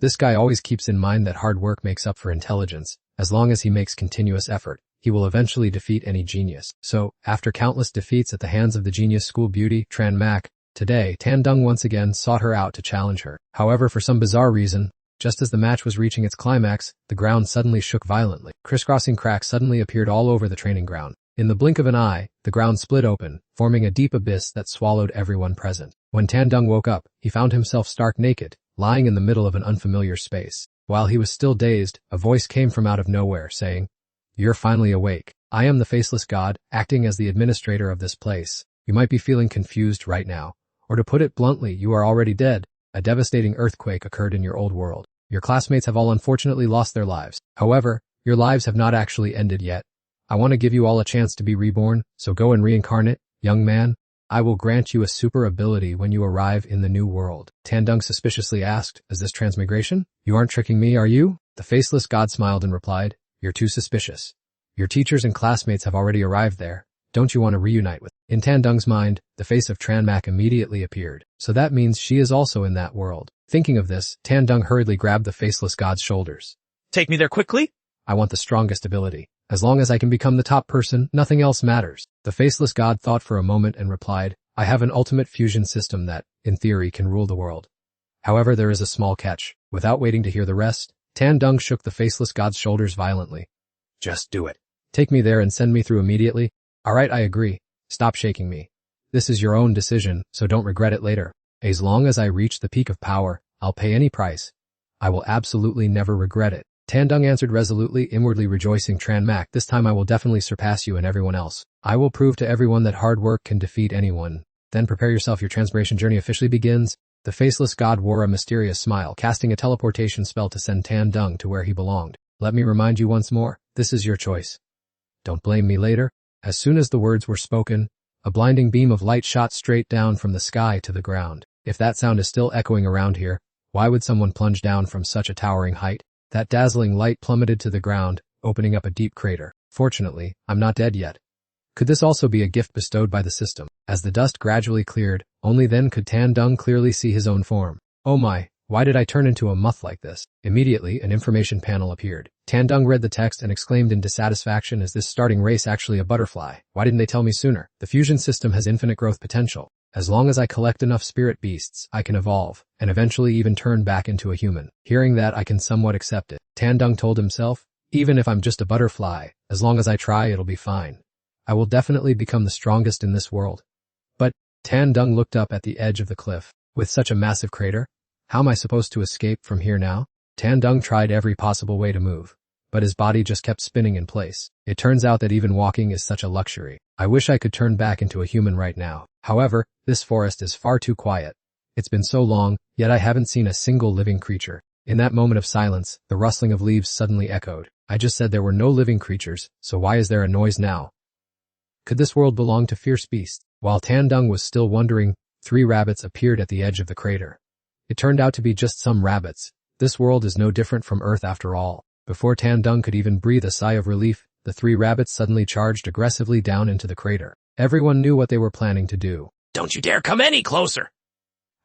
This guy always keeps in mind that hard work makes up for intelligence. As long as he makes continuous effort, he will eventually defeat any genius. So, after countless defeats at the hands of the genius school beauty, Tran Mak, today, Tan Dung once again sought her out to challenge her. However, for some bizarre reason, just as the match was reaching its climax, the ground suddenly shook violently. Crisscrossing cracks suddenly appeared all over the training ground. In the blink of an eye, the ground split open, forming a deep abyss that swallowed everyone present. When Tan Dung woke up, he found himself stark naked, lying in the middle of an unfamiliar space. While he was still dazed, a voice came from out of nowhere, saying, "You're finally awake. I am the faceless god, acting as the administrator of this place. You might be feeling confused right now. Or to put it bluntly, you are already dead. A devastating earthquake occurred in your old world. Your classmates have all unfortunately lost their lives. However, your lives have not actually ended yet. I want to give you all a chance to be reborn, so go and reincarnate, young man. I will grant you a super ability when you arrive in the new world." Tan Dung suspiciously asked, "Is this transmigration? You aren't tricking me, are you?" The faceless god smiled and replied, "You're too suspicious. Your teachers and classmates have already arrived there. Don't you want to reunite with?" In Tan Dung's mind, the face of Tran Mak immediately appeared. So that means she is also in that world. Thinking of this, Tan Dung hurriedly grabbed the faceless god's shoulders. "Take me there quickly." "I want the strongest ability. As long as I can become the top person, nothing else matters." The faceless god thought for a moment and replied, "I have an ultimate fusion system that, in theory, can rule the world. However, there is a small catch." Without waiting to hear the rest, Tan Dung shook the faceless god's shoulders violently. "Just do it. Take me there and send me through immediately." "Alright, I agree. Stop shaking me. This is your own decision, so don't regret it later. As long as I reach the peak of power, I'll pay any price. I will absolutely never regret it." Tan Dung answered resolutely, inwardly rejoicing. "Tran Mak, this time I will definitely surpass you and everyone else. I will prove to everyone that hard work can defeat anyone. Then prepare yourself, your transformation journey officially begins." The faceless god wore a mysterious smile, casting a teleportation spell to send Tan Dung to where he belonged. "Let me remind you once more, this is your choice. Don't blame me later." As soon as the words were spoken, a blinding beam of light shot straight down from the sky to the ground. If that sound is still echoing around here, why would someone plunge down from such a towering height? That dazzling light plummeted to the ground, opening up a deep crater. Fortunately, I'm not dead yet. Could this also be a gift bestowed by the system? As the dust gradually cleared, only then could Tan Dung clearly see his own form. "Oh my, why did I turn into a moth like this?" Immediately, an information panel appeared. Tan Dung read the text and exclaimed in dissatisfaction, "Is this starting race actually a butterfly? Why didn't they tell me sooner? The fusion system has infinite growth potential. As long as I collect enough spirit beasts, I can evolve, and eventually even turn back into a human. Hearing that, I can somewhat accept it." Tan Dung told himself, "Even if I'm just a butterfly, as long as I try, it'll be fine. I will definitely become the strongest in this world." But Tan Dung looked up at the edge of the cliff. With such a massive crater, how am I supposed to escape from here now? Tan Dung tried every possible way to move, but his body just kept spinning in place. It turns out that even walking is such a luxury. I wish I could turn back into a human right now. However, this forest is far too quiet. It's been so long, yet I haven't seen a single living creature. In that moment of silence, the rustling of leaves suddenly echoed. I just said there were no living creatures, so why is there a noise now? Could this world belong to fierce beasts? While Tan Dung was still wondering, 3 rabbits appeared at the edge of the crater. It turned out to be just some rabbits. This world is no different from Earth after all. Before Tan Dung could even breathe a sigh of relief, the 3 rabbits suddenly charged aggressively down into the crater. Everyone knew what they were planning to do. "Don't you dare come any closer."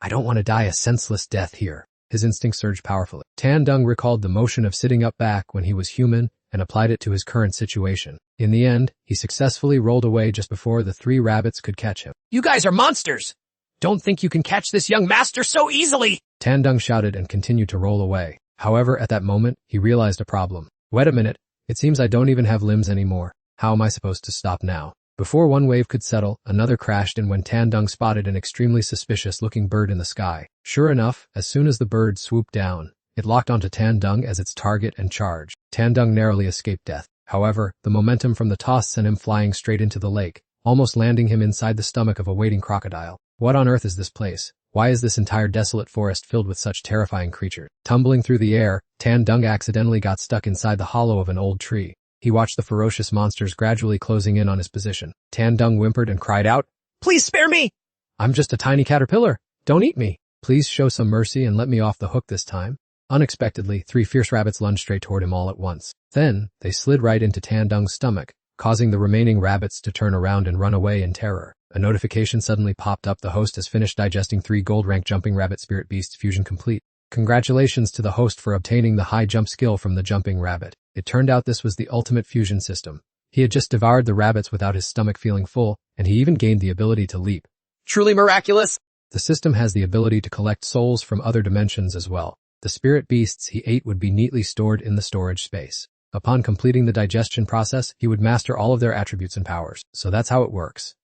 "I don't want to die a senseless death here." His instinct surged powerfully. Tan Dung recalled the motion of sitting up back when he was human and applied it to his current situation. In the end, he successfully rolled away just before the 3 rabbits could catch him. "You guys are monsters! Don't think you can catch this young master so easily!" Tan Dung shouted and continued to roll away. However, at that moment, he realized a problem. "Wait a minute, it seems I don't even have limbs anymore. How am I supposed to stop now?" Before one wave could settle, another crashed in when Tan Dung spotted an extremely suspicious-looking bird in the sky. Sure enough, as soon as the bird swooped down, it locked onto Tan Dung as its target and charged. Tan Dung narrowly escaped death. However, the momentum from the toss sent him flying straight into the lake, almost landing him inside the stomach of a waiting crocodile. What on earth is this place? Why is this entire desolate forest filled with such terrifying creatures? Tumbling through the air, Tan Dung accidentally got stuck inside the hollow of an old tree. He watched the ferocious monsters gradually closing in on his position. Tan Dung whimpered and cried out, "Please spare me!" "I'm just a tiny caterpillar. Don't eat me. Please show some mercy and let me off the hook this time." Unexpectedly, 3 fierce rabbits lunged straight toward him all at once. Then, they slid right into Tan Dung's stomach, causing the remaining rabbits to turn around and run away in terror. A notification suddenly popped up. The host has finished digesting 3 gold rank jumping rabbit spirit beasts fusion complete. Congratulations to the host for obtaining the high jump skill from the jumping rabbit. It turned out this was the ultimate fusion system. He had just devoured the rabbits without his stomach feeling full, and he even gained the ability to leap. Truly miraculous. The system has the ability to collect souls from other dimensions as well. The spirit beasts he ate would be neatly stored in the storage space. Upon completing the digestion process, he would master all of their attributes and powers. So that's how it works.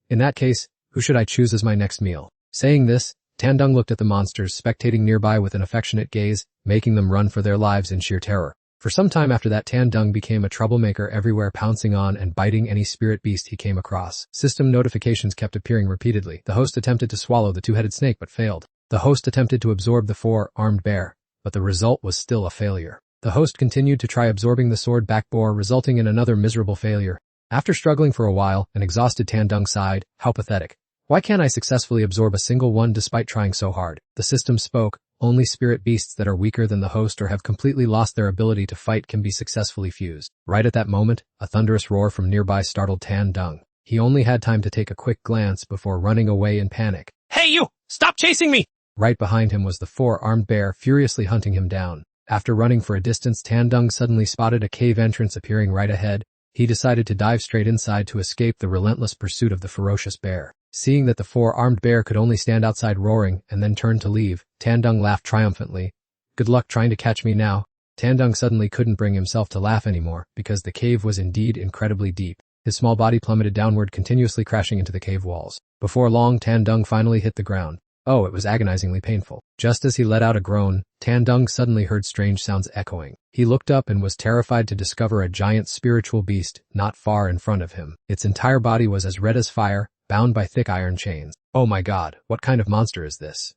In that case, who should I choose as my next meal? Saying this, Tandung looked at the monsters spectating nearby with an affectionate gaze, making them run for their lives in sheer terror. For some time after that, Tandung became a troublemaker everywhere, pouncing on and biting any spirit beast he came across. System notifications kept appearing repeatedly. The host attempted to swallow the two-headed snake but failed. The host attempted to absorb the four-armed bear, but the result was still a failure. The host continued to try absorbing the sword-back boar, resulting in another miserable failure. After struggling for a while, an exhausted Tandung sighed, "How pathetic. Why can't I successfully absorb a single one despite trying so hard?" The system spoke, "Only spirit beasts that are weaker than the host or have completely lost their ability to fight can be successfully fused." Right at that moment, a thunderous roar from nearby startled Tandung. He only had time to take a quick glance before running away in panic. Hey you! Stop chasing me! Right behind him was the four-armed bear, furiously hunting him down. After running for a distance, Tandung suddenly spotted a cave entrance appearing right ahead. He decided to dive straight inside to escape the relentless pursuit of the ferocious bear. Seeing that the four-armed bear could only stand outside roaring and then turn to leave, Tandung laughed triumphantly. "Good luck trying to catch me now." Tandung suddenly couldn't bring himself to laugh anymore, because the cave was indeed incredibly deep. His small body plummeted downward, continuously crashing into the cave walls. Before long, Tandung finally hit the ground. Oh, it was agonizingly painful. Just as he let out a groan, Tandung suddenly heard strange sounds echoing. He looked up and was terrified to discover a giant spiritual beast not far in front of him. Its entire body was as red as fire, bound by thick iron chains. Oh my god, what kind of monster is this?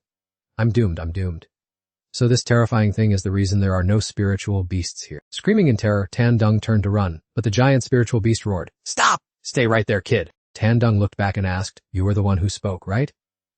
I'm doomed. So this terrifying thing is the reason there are no spiritual beasts here. Screaming in terror, Tandung turned to run, but the giant spiritual beast roared, "Stop! Stay right there, kid." Tandung looked back and asked, "You were the one who spoke, right?"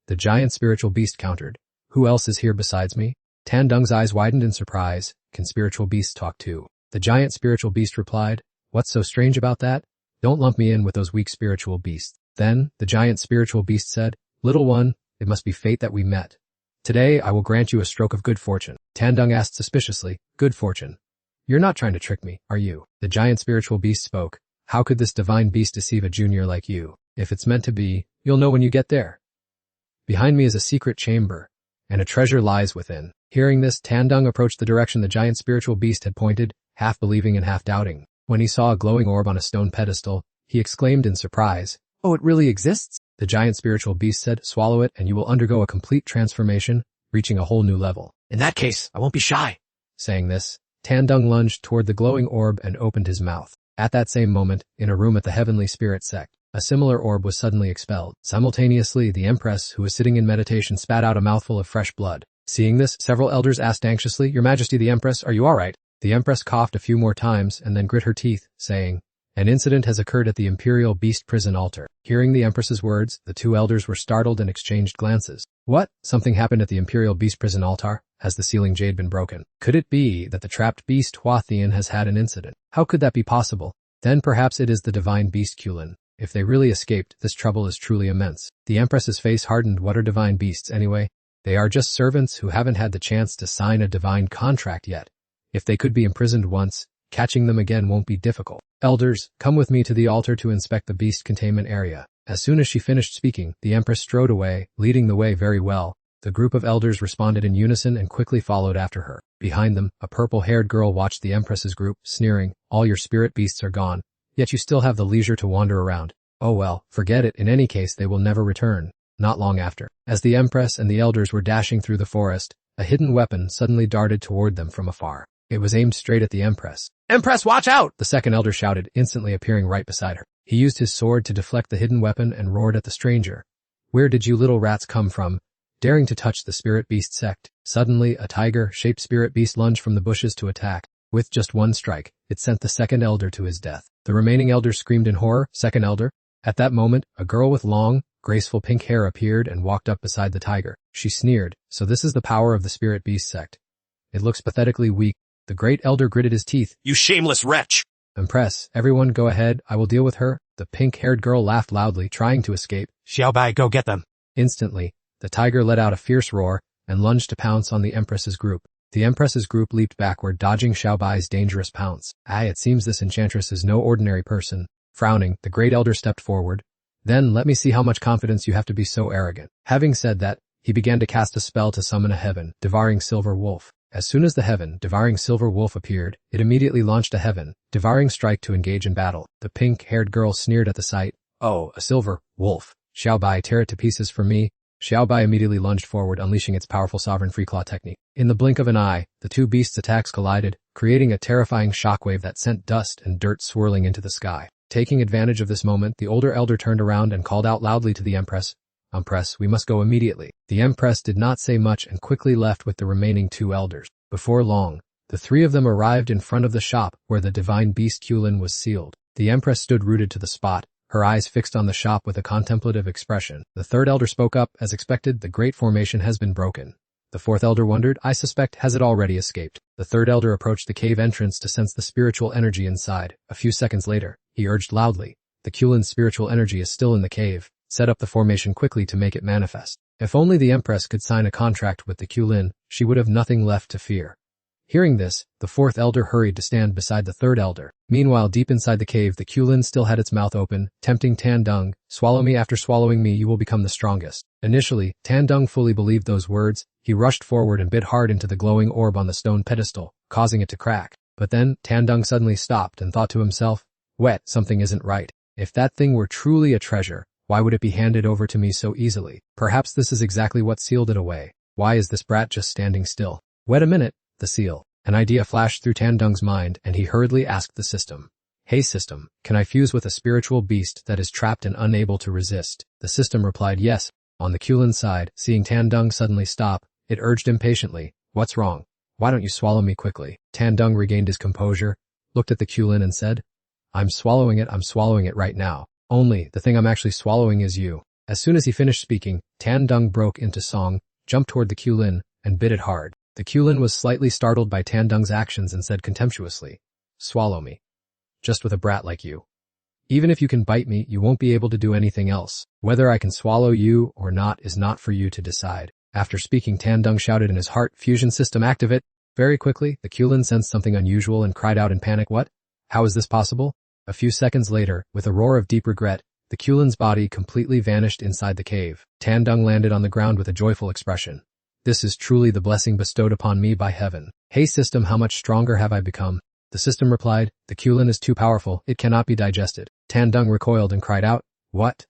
The giant spiritual beast countered, "Who else is here besides me?" Tandung's eyes widened in surprise. "Can spiritual beasts talk too?" The giant spiritual beast replied, "What's so strange about that? Don't lump me in with those weak spiritual beasts." Then, the giant spiritual beast said, "Little one, it must be fate that we met. Today, I will grant you a stroke of good fortune." Tandung asked suspiciously, "Good fortune? You're not trying to trick me, are you?" The giant spiritual beast spoke, "How could this divine beast deceive a junior like you? If it's meant to be, you'll know when you get there. Behind me is a secret chamber, and a treasure lies within." Hearing this, Tandung approached the direction the giant spiritual beast had pointed, half believing and half doubting. When he saw a glowing orb on a stone pedestal, he exclaimed in surprise, "Oh, it really exists?" The giant spiritual beast said, "Swallow it and you will undergo a complete transformation, reaching a whole new level." "In that case, I won't be shy." Saying this, Tandung lunged toward the glowing orb and opened his mouth. At that same moment, in a room at the Heavenly Spirit Sect, a similar orb was suddenly expelled. Simultaneously, the Empress, who was sitting in meditation, spat out a mouthful of fresh blood. Seeing this, several elders asked anxiously, "Your Majesty the Empress, are you all right?" The Empress coughed a few more times and then grit her teeth, saying, "An incident has occurred at the Imperial Beast Prison altar." Hearing the Empress's words, the two elders were startled and exchanged glances. What? Something happened at the Imperial Beast Prison altar? Has the sealing jade been broken? Could it be that the trapped beast Huathian has had an incident? How could that be possible? Then perhaps it is the divine beast Kulin. If they really escaped, this trouble is truly immense. The Empress's face hardened. What are divine beasts anyway? They are just servants who haven't had the chance to sign a divine contract yet. If they could be imprisoned once, catching them again won't be difficult. Elders, come with me to the altar to inspect the beast containment area. As soon as she finished speaking, the Empress strode away, leading the way very well. The group of elders responded in unison and quickly followed after her. Behind them, a purple-haired girl watched the Empress's group, sneering, "All your spirit beasts are gone, yet you still have the leisure to wander around. Oh well, forget it. In any case, they will never return." Not long after, as the Empress and the elders were dashing through the forest, a hidden weapon suddenly darted toward them from afar. It was aimed straight at the Empress. "Empress, watch out!" The second elder shouted, instantly appearing right beside her. He used his sword to deflect the hidden weapon and roared at the stranger. "Where did you little rats come from, daring to touch the spirit beast sect?" Suddenly, a tiger-shaped spirit beast lunged from the bushes to attack. With just one strike, it sent the second elder to his death. The remaining elders screamed in horror, "Second elder?" At that moment, a girl with long, graceful pink hair appeared and walked up beside the tiger. She sneered, "So this is the power of the spirit beast sect. It looks pathetically weak." The great elder gritted his teeth. "You shameless wretch!" "Empress, everyone go ahead, I will deal with her." The pink-haired girl laughed loudly, trying to escape. "Xiaobai, go get them." Instantly, the tiger let out a fierce roar, and lunged to pounce on the Empress's group. The Empress's group leaped backward, dodging Xiaobai's dangerous pounce. It seems this enchantress is no ordinary person. Frowning, the Great Elder stepped forward. Then let me see how much confidence you have to be so arrogant. Having said that, he began to cast a spell to summon a heaven-devouring silver wolf. As soon as the heaven-devouring silver wolf appeared, it immediately launched a heaven-devouring strike to engage in battle. The pink-haired girl sneered at the sight. Oh, a silver wolf. Xiaobai, tear it to pieces for me. Xiaobai immediately lunged forward, unleashing its powerful sovereign free claw technique. In the blink of an eye, the two beasts' attacks collided, creating a terrifying shockwave that sent dust and dirt swirling into the sky. Taking advantage of this moment, the older elder turned around and called out loudly to the Empress. Empress, we must go immediately. The Empress did not say much and quickly left with the remaining two elders. Before long, the three of them arrived in front of the shop where the divine beast Kulin was sealed. The Empress stood rooted to the spot, her eyes fixed on the shop with a contemplative expression. The third elder spoke up. As expected, the great formation has been broken. The fourth elder wondered, I suspect, has it already escaped? The third elder approached the cave entrance to sense the spiritual energy inside. A few seconds later, he urged loudly, the Kulin's spiritual energy is still in the cave. Set up the formation quickly to make it manifest. If only the Empress could sign a contract with the Kulin, she would have nothing left to fear. Hearing this, the fourth elder hurried to stand beside the third elder. Meanwhile, deep inside the cave, the Kulin still had its mouth open, tempting Tandung. Swallow me. After swallowing me, you will become the strongest. Initially, Tandung fully believed those words. He rushed forward and bit hard into the glowing orb on the stone pedestal, causing it to crack. But then, Tandung suddenly stopped and thought to himself, something isn't right. If that thing were truly a treasure, why would it be handed over to me so easily? Perhaps this is exactly what sealed it away. Why is this brat just standing still? Wait a minute. The seal. An idea flashed through Tandung's mind, and he hurriedly asked the system. Hey system, can I fuse with a spiritual beast that is trapped and unable to resist? The system replied yes. On the Kulin's side, seeing Tandung suddenly stop, it urged impatiently, what's wrong? Why don't you swallow me quickly? Tandung regained his composure, looked at the Kulin and said, I'm swallowing it right now. Only, the thing I'm actually swallowing is you. As soon as he finished speaking, Tandung broke into song, jumped toward the Kulin, and bit it hard. The Kulin was slightly startled by Tandung's actions and said contemptuously, swallow me. Just with a brat like you. Even if you can bite me, you won't be able to do anything else. Whether I can swallow you or not is not for you to decide. After speaking, Tandung shouted in his heart, fusion system activate. Very quickly, the Kulin sensed something unusual and cried out in panic, what? How is this possible? A few seconds later, with a roar of deep regret, the Kulin's body completely vanished inside the cave. Tandung landed on the ground with a joyful expression. This is truly the blessing bestowed upon me by heaven. Hey system, how much stronger have I become? The system replied, the Kulin is too powerful, it cannot be digested. Tandung recoiled and cried out, what?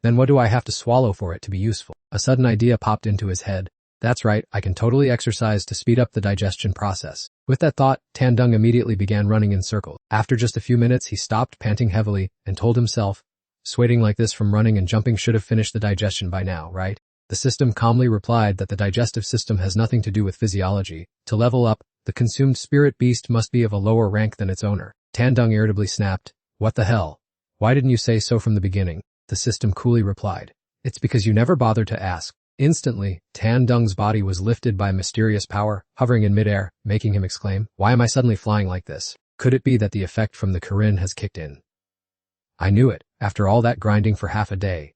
Then what do I have to swallow for it to be useful? A sudden idea popped into his head. That's right, I can totally exercise to speed up the digestion process. With that thought, Tandung immediately began running in circles. After just a few minutes, he stopped, panting heavily, and told himself, sweating like this from running and jumping should have finished the digestion by now, right? The system calmly replied that the digestive system has nothing to do with physiology. To level up, the consumed spirit beast must be of a lower rank than its owner. Tandung irritably snapped, what the hell? Why didn't you say so from the beginning? The system coolly replied, it's because you never bothered to ask. Instantly, Tandung's body was lifted by mysterious power, hovering in midair, making him exclaim, why am I suddenly flying like this? Could it be that the effect from the Kirin has kicked in? I knew it, after all that grinding for half a day.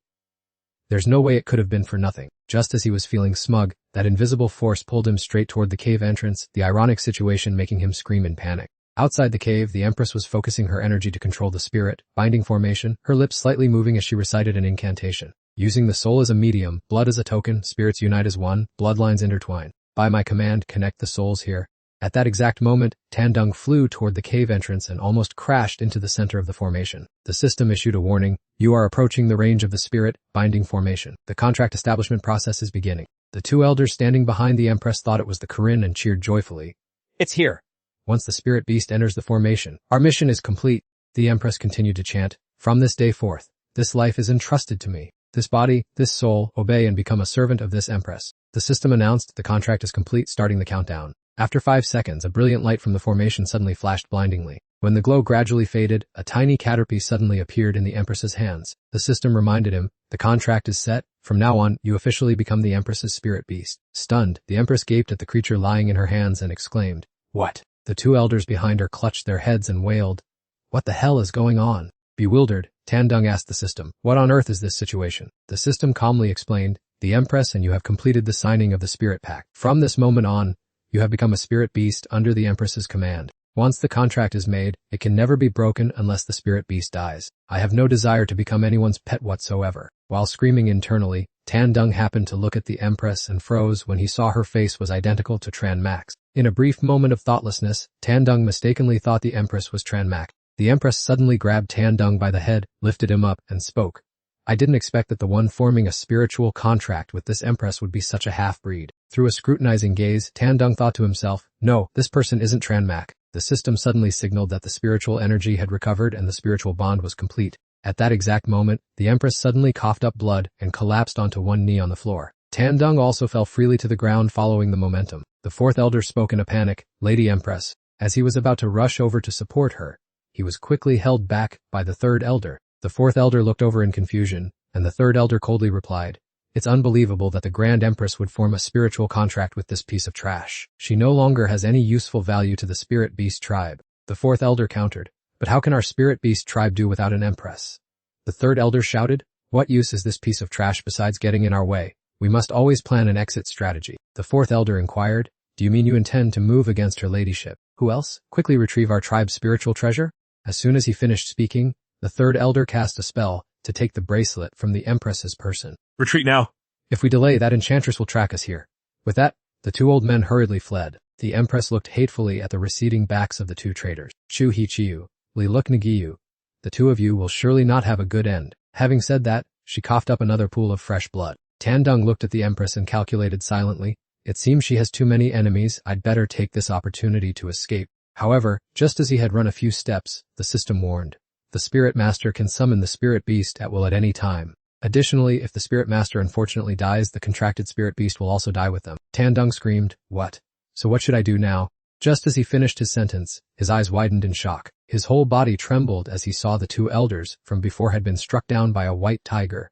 There's no way it could have been for nothing. Just as he was feeling smug, that invisible force pulled him straight toward the cave entrance, the ironic situation making him scream in panic. Outside the cave, the Empress was focusing her energy to control the spirit, binding formation, her lips slightly moving as she recited an incantation. Using the soul as a medium, blood as a token, spirits unite as one, bloodlines intertwine. By my command, connect the souls here. At that exact moment, Tandung flew toward the cave entrance and almost crashed into the center of the formation. The system issued a warning, you are approaching the range of the spirit, binding formation. The contract establishment process is beginning. The two elders standing behind the Empress thought it was the Kirin and cheered joyfully. It's here. Once the spirit beast enters the formation, our mission is complete. The Empress continued to chant, from this day forth, this life is entrusted to me. This body, this soul, obey and become a servant of this Empress. The system announced the contract is complete, starting the countdown. After 5 seconds, a brilliant light from the formation suddenly flashed blindingly. When the glow gradually faded, a tiny caterpie suddenly appeared in the Empress's hands. The system reminded him, the contract is set. From now on, you officially become the Empress's spirit beast. Stunned, the Empress gaped at the creature lying in her hands and exclaimed, what? The two elders behind her clutched their heads and wailed, what the hell is going on? Bewildered, Tandung asked the system, what on earth is this situation? The system calmly explained, the Empress, and you have completed the signing of the Spirit Pact. From this moment on, you have become a spirit beast under the Empress's command. Once the contract is made, it can never be broken unless the spirit beast dies. I have no desire to become anyone's pet whatsoever. While screaming internally, Tan Dung happened to look at the Empress and froze when he saw her face was identical to Tran Max. In a brief moment of thoughtlessness, Tan Dung mistakenly thought the Empress was Tran Max. The Empress suddenly grabbed Tan Dung by the head, lifted him up, and spoke. I didn't expect that the one forming a spiritual contract with this Empress would be such a half-breed. Through a scrutinizing gaze, Tan Dung thought to himself, no, this person isn't Tran Max. The system suddenly signaled that the spiritual energy had recovered and the spiritual bond was complete. At that exact moment, the Empress suddenly coughed up blood and collapsed onto one knee on the floor. Tan Dung also fell freely to the ground following the momentum. The fourth elder spoke in a panic, Lady Empress. As he was about to rush over to support her, he was quickly held back by the third elder. The fourth elder looked over in confusion, and the third elder coldly replied, it's unbelievable that the Grand Empress would form a spiritual contract with this piece of trash. She no longer has any useful value to the Spirit Beast tribe. The fourth elder countered, but how can our Spirit Beast tribe do without an Empress? The third elder shouted, what use is this piece of trash besides getting in our way? We must always plan an exit strategy. The fourth elder inquired, do you mean you intend to move against her ladyship? Who else? Quickly retrieve our tribe's spiritual treasure? As soon as he finished speaking, the third elder cast a spell to take the bracelet from the Empress's person. Retreat now. If we delay, that enchantress will track us here. With that, the two old men hurriedly fled. The Empress looked hatefully at the receding backs of the two traitors. Chu He Chiu, Li Luk Nagiyu. The two of you will surely not have a good end. Having said that, she coughed up another pool of fresh blood. Tan Dung looked at the Empress and calculated silently, it seems she has too many enemies, I'd better take this opportunity to escape. However, just as he had run a few steps, the system warned. The Spirit Master can summon the Spirit Beast at will at any time. Additionally, if the Spirit Master unfortunately dies, the contracted Spirit Beast will also die with them. Tan Dung screamed, what? So what should I do now? Just as he finished his sentence, his eyes widened in shock. His whole body trembled as he saw the two elders from before had been struck down by a white tiger,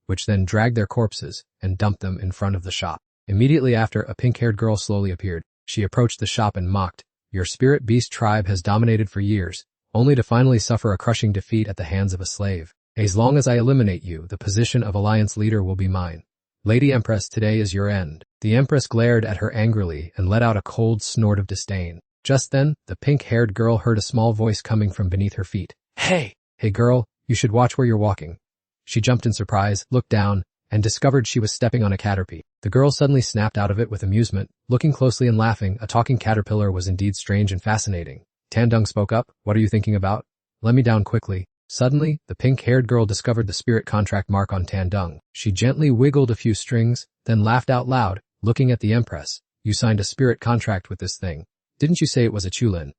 which then dragged their corpses and dumped them in front of the shop. Immediately after, a pink-haired girl slowly appeared. She approached the shop and mocked, your Spirit Beast tribe has dominated for years, only to finally suffer a crushing defeat at the hands of a slave. As long as I eliminate you, the position of Alliance leader will be mine. Lady Empress, today is your end. The Empress glared at her angrily and let out a cold snort of disdain. Just then, the pink-haired girl heard a small voice coming from beneath her feet. Hey girl, you should watch where you're walking. She jumped in surprise, looked down, and discovered she was stepping on a caterpie. The girl suddenly snapped out of it with amusement. Looking closely and laughing, a talking caterpillar was indeed strange and fascinating. Tan Dung spoke up, what are you thinking about? Let me down quickly. Suddenly, the pink-haired girl discovered the spirit contract mark on Tan Dung. She gently wiggled a few strings, then laughed out loud, looking at the Empress. You signed a spirit contract with this thing. Didn't you say it was a Chulin?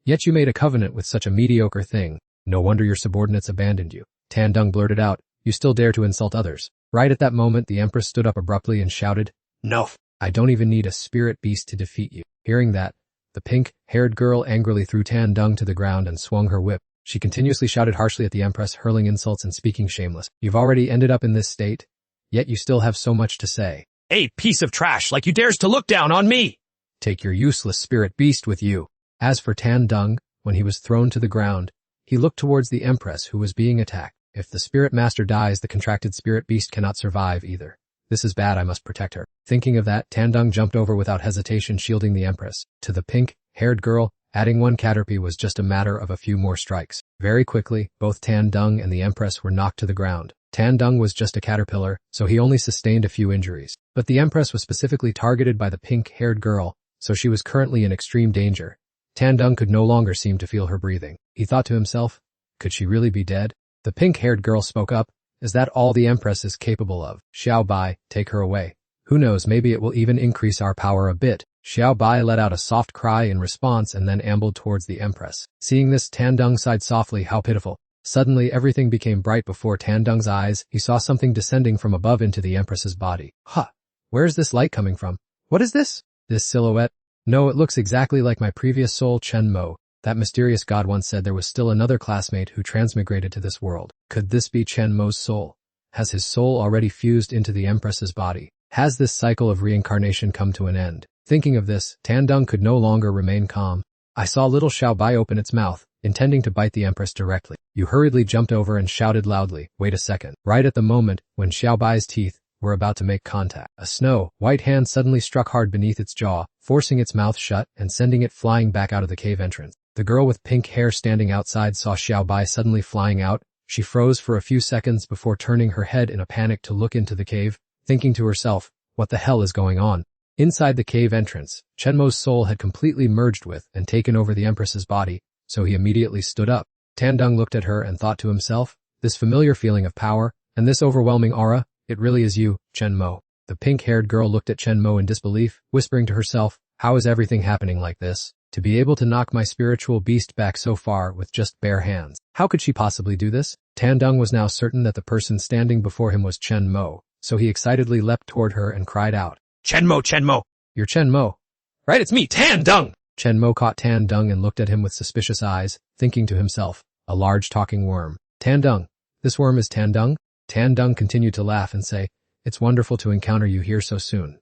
Yet you made a covenant with such a mediocre thing. No wonder your subordinates abandoned you. Tan Dung blurted out, you still dare to insult others. Right at that moment, the Empress stood up abruptly and shouted, no, I don't even need a spirit beast to defeat you. Hearing that, the pink-haired girl angrily threw Tan Dung to the ground and swung her whip. She continuously shouted harshly at the Empress, hurling insults and speaking shameless. You've already ended up in this state, yet you still have so much to say. Hey, piece of trash, like you dares to look down on me! Take your useless spirit beast with you. As for Tan Dung, when he was thrown to the ground, he looked towards the Empress who was being attacked. If the Spirit Master dies, the contracted spirit beast cannot survive either. This is bad, I must protect her. Thinking of that, Tan Dung jumped over without hesitation, shielding the Empress. To the pink-haired girl, adding one caterpie was just a matter of a few more strikes. Very quickly, both Tan Dung and the Empress were knocked to the ground. Tan Dung was just a caterpillar, so he only sustained a few injuries. But the Empress was specifically targeted by the pink-haired girl, so she was currently in extreme danger. Tan Dung could no longer seem to feel her breathing. He thought to himself, could she really be dead? The pink-haired girl spoke up, is that all the Empress is capable of? Xiao Bai, take her away. Who knows, maybe it will even increase our power a bit. Xiao Bai let out a soft cry in response and then ambled towards the Empress. Seeing this, Tan Dung sighed softly, how pitiful. Suddenly everything became bright before Tan Dung's eyes. He saw something descending from above into the Empress's body. Where's this light coming from? What is this? This silhouette? No, it looks exactly like my previous soul, Chen Mo. That mysterious god once said there was still another classmate who transmigrated to this world. Could this be Chen Mo's soul? Has his soul already fused into the Empress's body? Has this cycle of reincarnation come to an end? Thinking of this, Tan Dung could no longer remain calm. I saw little Xiao Bai open its mouth, intending to bite the Empress directly. You hurriedly jumped over and shouted loudly, wait a second. Right at the moment, when Xiao Bai's teeth were about to make contact. A snow-white hand suddenly struck hard beneath its jaw, forcing its mouth shut and sending it flying back out of the cave entrance. The girl with pink hair standing outside saw Xiaobai suddenly flying out. She froze for a few seconds before turning her head in a panic to look into the cave, thinking to herself, what the hell is going on? Inside the cave entrance, Chenmo's soul had completely merged with and taken over the Empress's body, so he immediately stood up. Tandung looked at her and thought to himself, this familiar feeling of power, and this overwhelming aura, it really is you, Chenmo. The pink-haired girl looked at Chenmo in disbelief, whispering to herself, how is everything happening like this? To be able to knock my spiritual beast back so far with just bare hands. How could she possibly do this? Tandung was now certain that the person standing before him was Chenmo, so he excitedly leapt toward her and cried out, Chenmo! You're Chenmo. Right, it's me, Tandung! Chenmo caught Tandung and looked at him with suspicious eyes, thinking to himself, a large talking worm. Tandung. This worm is Tandung? Tandung continued to laugh and say, it's wonderful to encounter you here so soon.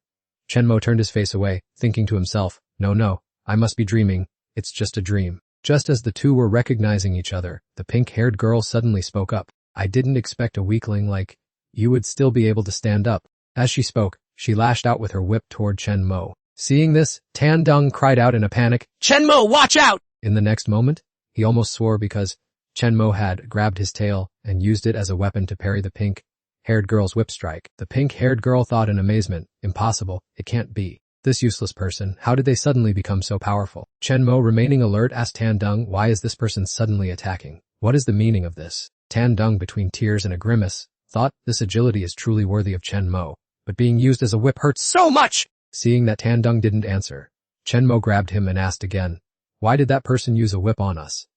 Chenmo turned his face away, thinking to himself, no, I must be dreaming, it's just a dream. Just as the two were recognizing each other, the pink-haired girl suddenly spoke up. I didn't expect a weakling like you would still be able to stand up. As she spoke, she lashed out with her whip toward Chenmo. Seeing this, Tandung cried out in a panic, Chenmo, watch out! In the next moment, he almost swore because Chenmo had grabbed his tail and used it as a weapon to parry the pink-haired girl's whip strike. The pink-haired girl thought in amazement, impossible, it can't be. This useless person, how did they suddenly become so powerful? Chenmo, remaining alert, asked Tandung, why is this person suddenly attacking? What is the meaning of this? Tandung, between tears and a grimace, thought this agility is truly worthy of Chenmo, but being used as a whip hurts so much! Seeing that Tandung didn't answer, Chenmo grabbed him and asked again, why did that person use a whip on us?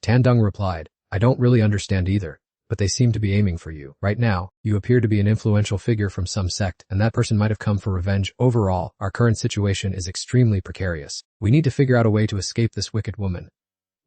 Tandung replied, I don't really understand either, but they seem to be aiming for you. Right now, you appear to be an influential figure from some sect, and that person might have come for revenge. Overall, our current situation is extremely precarious. We need to figure out a way to escape this wicked woman.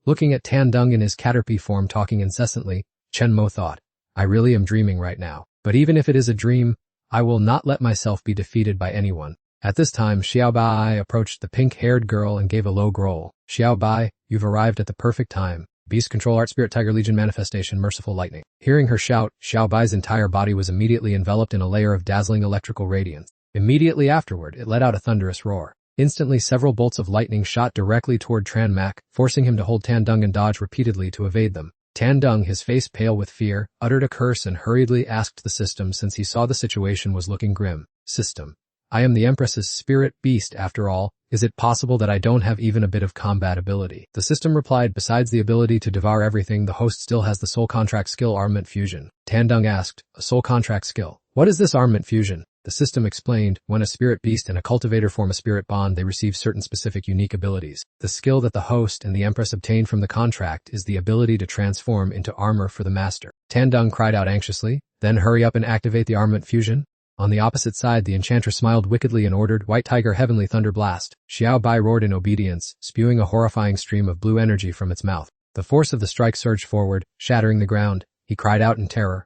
Looking at Tandung in his caterpie form talking incessantly, Chenmo thought, I really am dreaming right now. But even if it is a dream, I will not let myself be defeated by anyone. At this time, Xiaobai approached the pink-haired girl and gave a low growl. Xiaobai, you've arrived at the perfect time. Beast Control Art Spirit Tiger Legion Manifestation Merciful Lightning. Hearing her shout, Xiaobai's entire body was immediately enveloped in a layer of dazzling electrical radiance. Immediately afterward, it let out a thunderous roar. Instantly, several bolts of lightning shot directly toward Tranmak, forcing him to hold Tandung and dodge repeatedly to evade them. Tandung, his face pale with fear, uttered a curse and hurriedly asked the system since he saw the situation was looking grim. System. I am the Empress's spirit beast after all. Is it possible that I don't have even a bit of combat ability? The system replied, besides the ability to devour everything, the host still has the soul contract skill armament fusion. Tandung asked, a soul contract skill? What is this armament fusion? The system explained, when a spirit beast and a cultivator form a spirit bond, they receive certain specific unique abilities. The skill that the host and the Empress obtain from the contract is the ability to transform into armor for the master. Tandung cried out anxiously, then hurry up and activate the armament fusion. On the opposite side, the enchantress smiled wickedly and ordered, White Tiger Heavenly Thunder Blast. Xiaobai roared in obedience, spewing a horrifying stream of blue energy from its mouth. The force of the strike surged forward, shattering the ground. He cried out in terror.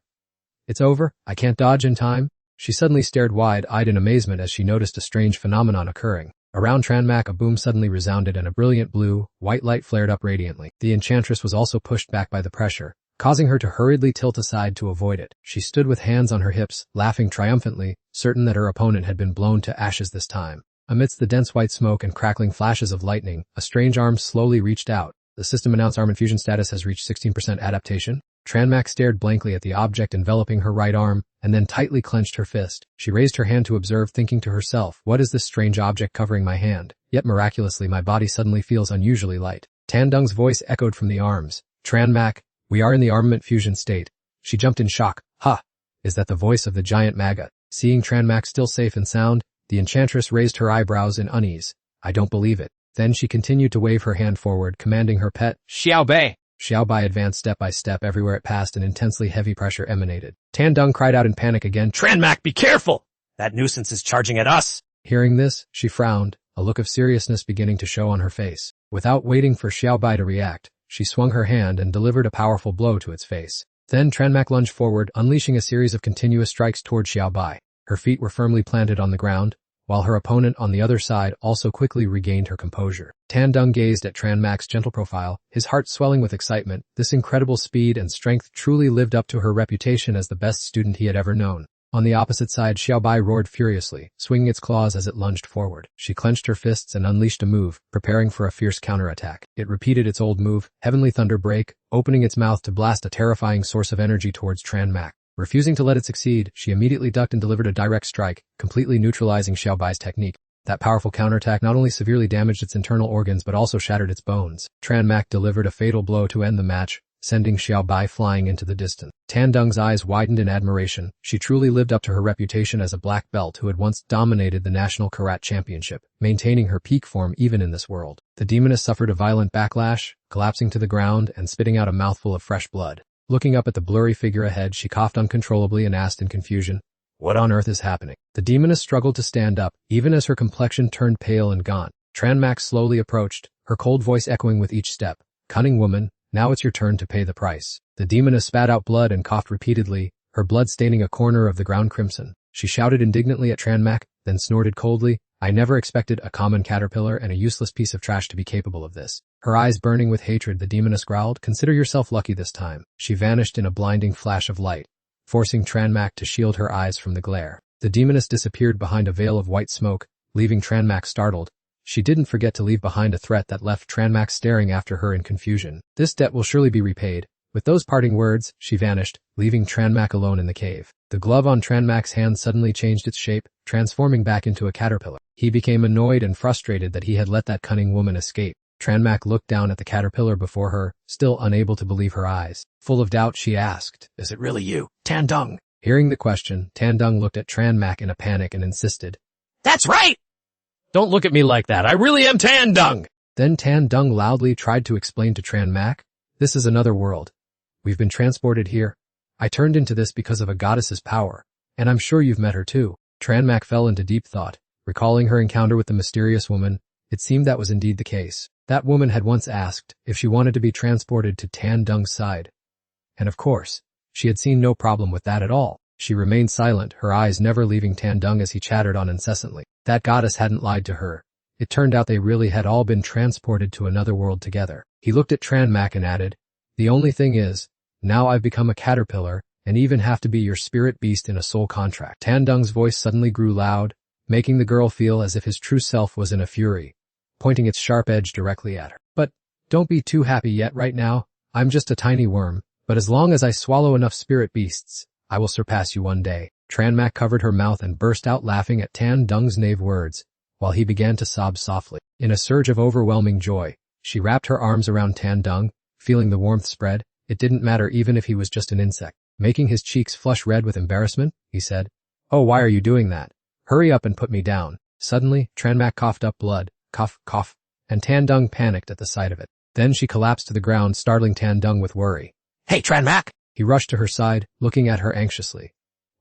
It's over? I can't dodge in time? She suddenly stared wide-eyed in amazement as she noticed a strange phenomenon occurring. Around Tranmak, a boom suddenly resounded and a brilliant blue-white light flared up radiantly. The enchantress was also pushed back by the pressure, causing her to hurriedly tilt aside to avoid it. She stood with hands on her hips, laughing triumphantly, certain that her opponent had been blown to ashes this time. Amidst the dense white smoke and crackling flashes of lightning, a strange arm slowly reached out. The system announced armament fusion status has reached 16% adaptation. Tranmak stared blankly at the object enveloping her right arm, and then tightly clenched her fist. She raised her hand to observe, thinking to herself, what is this strange object covering my hand? Yet miraculously my body suddenly feels unusually light. Tandung's voice echoed from the arms. Tranmak, we are in the armament fusion state. She jumped in shock. Ha! Is that the voice of the giant Maga? Seeing Tranmak still safe and sound, the enchantress raised her eyebrows in unease. I don't believe it. Then she continued to wave her hand forward, commanding her pet, Xiaobai. Xiaobai advanced step by step. Everywhere it passed, an intensely heavy pressure emanated. Tandung cried out in panic again, Tranmak, be careful! That nuisance is charging at us! Hearing this, she frowned, a look of seriousness beginning to show on her face. Without waiting for Xiaobai to react, she swung her hand and delivered a powerful blow to its face. Then Tranmak lunged forward, unleashing a series of continuous strikes toward Xiaobai. Her feet were firmly planted on the ground, while her opponent on the other side also quickly regained her composure. Tandung gazed at Tranmak's gentle profile, his heart swelling with excitement. This incredible speed and strength truly lived up to her reputation as the best student he had ever known. On the opposite side, Xiaobai roared furiously, swinging its claws as it lunged forward. She clenched her fists and unleashed a move, preparing for a fierce counterattack. It repeated its old move, Heavenly Thunder Break, opening its mouth to blast a terrifying source of energy towards Tran Mak. Refusing to let it succeed, she immediately ducked and delivered a direct strike, completely neutralizing Xiaobai's technique. That powerful counterattack not only severely damaged its internal organs but also shattered its bones. Tran Mak delivered a fatal blow to end the match, sending Xiaobai flying into the distance. Tan Dung's eyes widened in admiration. She truly lived up to her reputation as a black belt who had once dominated the National Karate Championship, maintaining her peak form even in this world. The demoness suffered a violent backlash, collapsing to the ground and spitting out a mouthful of fresh blood. Looking up at the blurry figure ahead, she coughed uncontrollably and asked in confusion, "What on earth is happening?" The demoness struggled to stand up, even as her complexion turned pale and gaunt. Tran Mak slowly approached, her cold voice echoing with each step. "Cunning woman, now it's your turn to pay the price." The demoness spat out blood and coughed repeatedly, her blood staining a corner of the ground crimson. She shouted indignantly at Tran Mak, then snorted coldly, "I never expected a common caterpillar and a useless piece of trash to be capable of this." Her eyes burning with hatred, the demoness growled, "Consider yourself lucky this time." She vanished in a blinding flash of light, forcing Tran Mak to shield her eyes from the glare. The demoness disappeared behind a veil of white smoke, leaving Tran Mak startled. She didn't forget to leave behind a threat that left Tran Mak staring after her in confusion. "This debt will surely be repaid." With those parting words, she vanished, leaving Tran Mak alone in the cave. The glove on Tran Mak's hand suddenly changed its shape, transforming back into a caterpillar. He became annoyed and frustrated that he had let that cunning woman escape. Tran Mak looked down at the caterpillar before her, still unable to believe her eyes. Full of doubt, she asked, "Is it really you, Tan Dung?" Hearing the question, Tan Dung looked at Tran Mak in a panic and insisted, "That's right! Don't look at me like that. I really am Tan Dung!" Then Tan Dung loudly tried to explain to Tran Mak, "This is another world. We've been transported here. I turned into this because of a goddess's power, and I'm sure you've met her too." Tran Mak fell into deep thought. Recalling her encounter with the mysterious woman, it seemed that was indeed the case. That woman had once asked if she wanted to be transported to Tan Dung's side. And of course, she had seen no problem with that at all. She remained silent, her eyes never leaving Tan Dung as he chattered on incessantly. That goddess hadn't lied to her. It turned out they really had all been transported to another world together. He looked at Tran Mak and added, "The only thing is, now I've become a caterpillar, and even have to be your spirit beast in a soul contract." Tan Dung's voice suddenly grew loud, making the girl feel as if his true self was in a fury, pointing its sharp edge directly at her. "But don't be too happy yet right now. I'm just a tiny worm, but as long as I swallow enough spirit beasts, I will surpass you one day." Tran Mak covered her mouth and burst out laughing at Tan Dung's naive words, while he began to sob softly. In a surge of overwhelming joy, she wrapped her arms around Tan Dung, feeling the warmth spread. It didn't matter even if he was just an insect. Making his cheeks flush red with embarrassment, he said, "Oh, why are you doing that? Hurry up and put me down." Suddenly, Tran Mak coughed up blood, cough, cough, and Tan Dung panicked at the sight of it. Then she collapsed to the ground, startling Tan Dung with worry. "Hey, Tran Mak!" He rushed to her side, looking at her anxiously.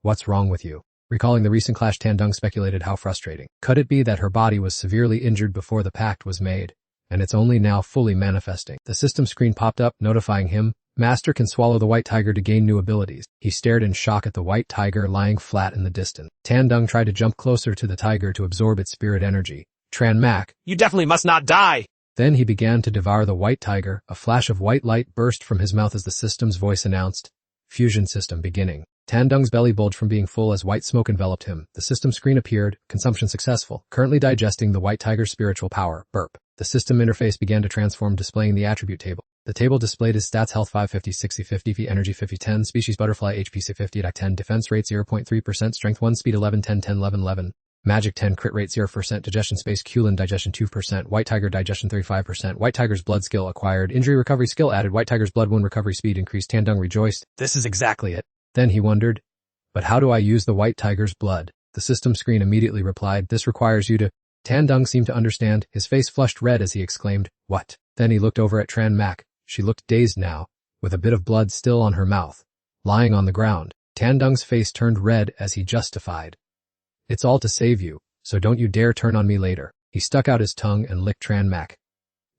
"What's wrong with you?" Recalling the recent clash, Tan Dung speculated how frustrating. Could it be that her body was severely injured before the pact was made, and it's only now fully manifesting? The system screen popped up, notifying him, "Master can swallow the white tiger to gain new abilities." He stared in shock at the white tiger lying flat in the distance. Tan Dung tried to jump closer to the tiger to absorb its spirit energy. "Tran Mak, "You definitely must not die!" Then he began to devour the white tiger. A flash of white light burst from his mouth as the system's voice announced, "Fusion system beginning." Tan Dung's belly bulged from being full as white smoke enveloped him. The system screen appeared, "Consumption successful. Currently digesting the white tiger's spiritual power. Burp." The system interface began to transform, displaying the attribute table. The table displayed his stats: health 5, 50, 60, 50, V energy 50, 10, species butterfly, HP 50, attack 10, defense rate 0.3%, strength 1, speed 11, 10, 10, 11, 11. Magic 10, crit rate 0%, digestion space, Kulin digestion 2%, white tiger digestion 35%, white tiger's blood skill acquired, injury recovery skill added, white tiger's blood wound recovery speed increased. Tan Dung rejoiced. This is exactly it. Then he wondered, but how do I use the white tiger's blood? The system screen immediately replied, "This requires you to..." Tan Dung seemed to understand, his face flushed red as he exclaimed, "What?" Then he looked over at Tran Mak. She looked dazed now, with a bit of blood still on her mouth, lying on the ground. Tan Dung's face turned red as he justified, "It's all to save you, so don't you dare turn on me later." He stuck out his tongue and licked Tran Mak.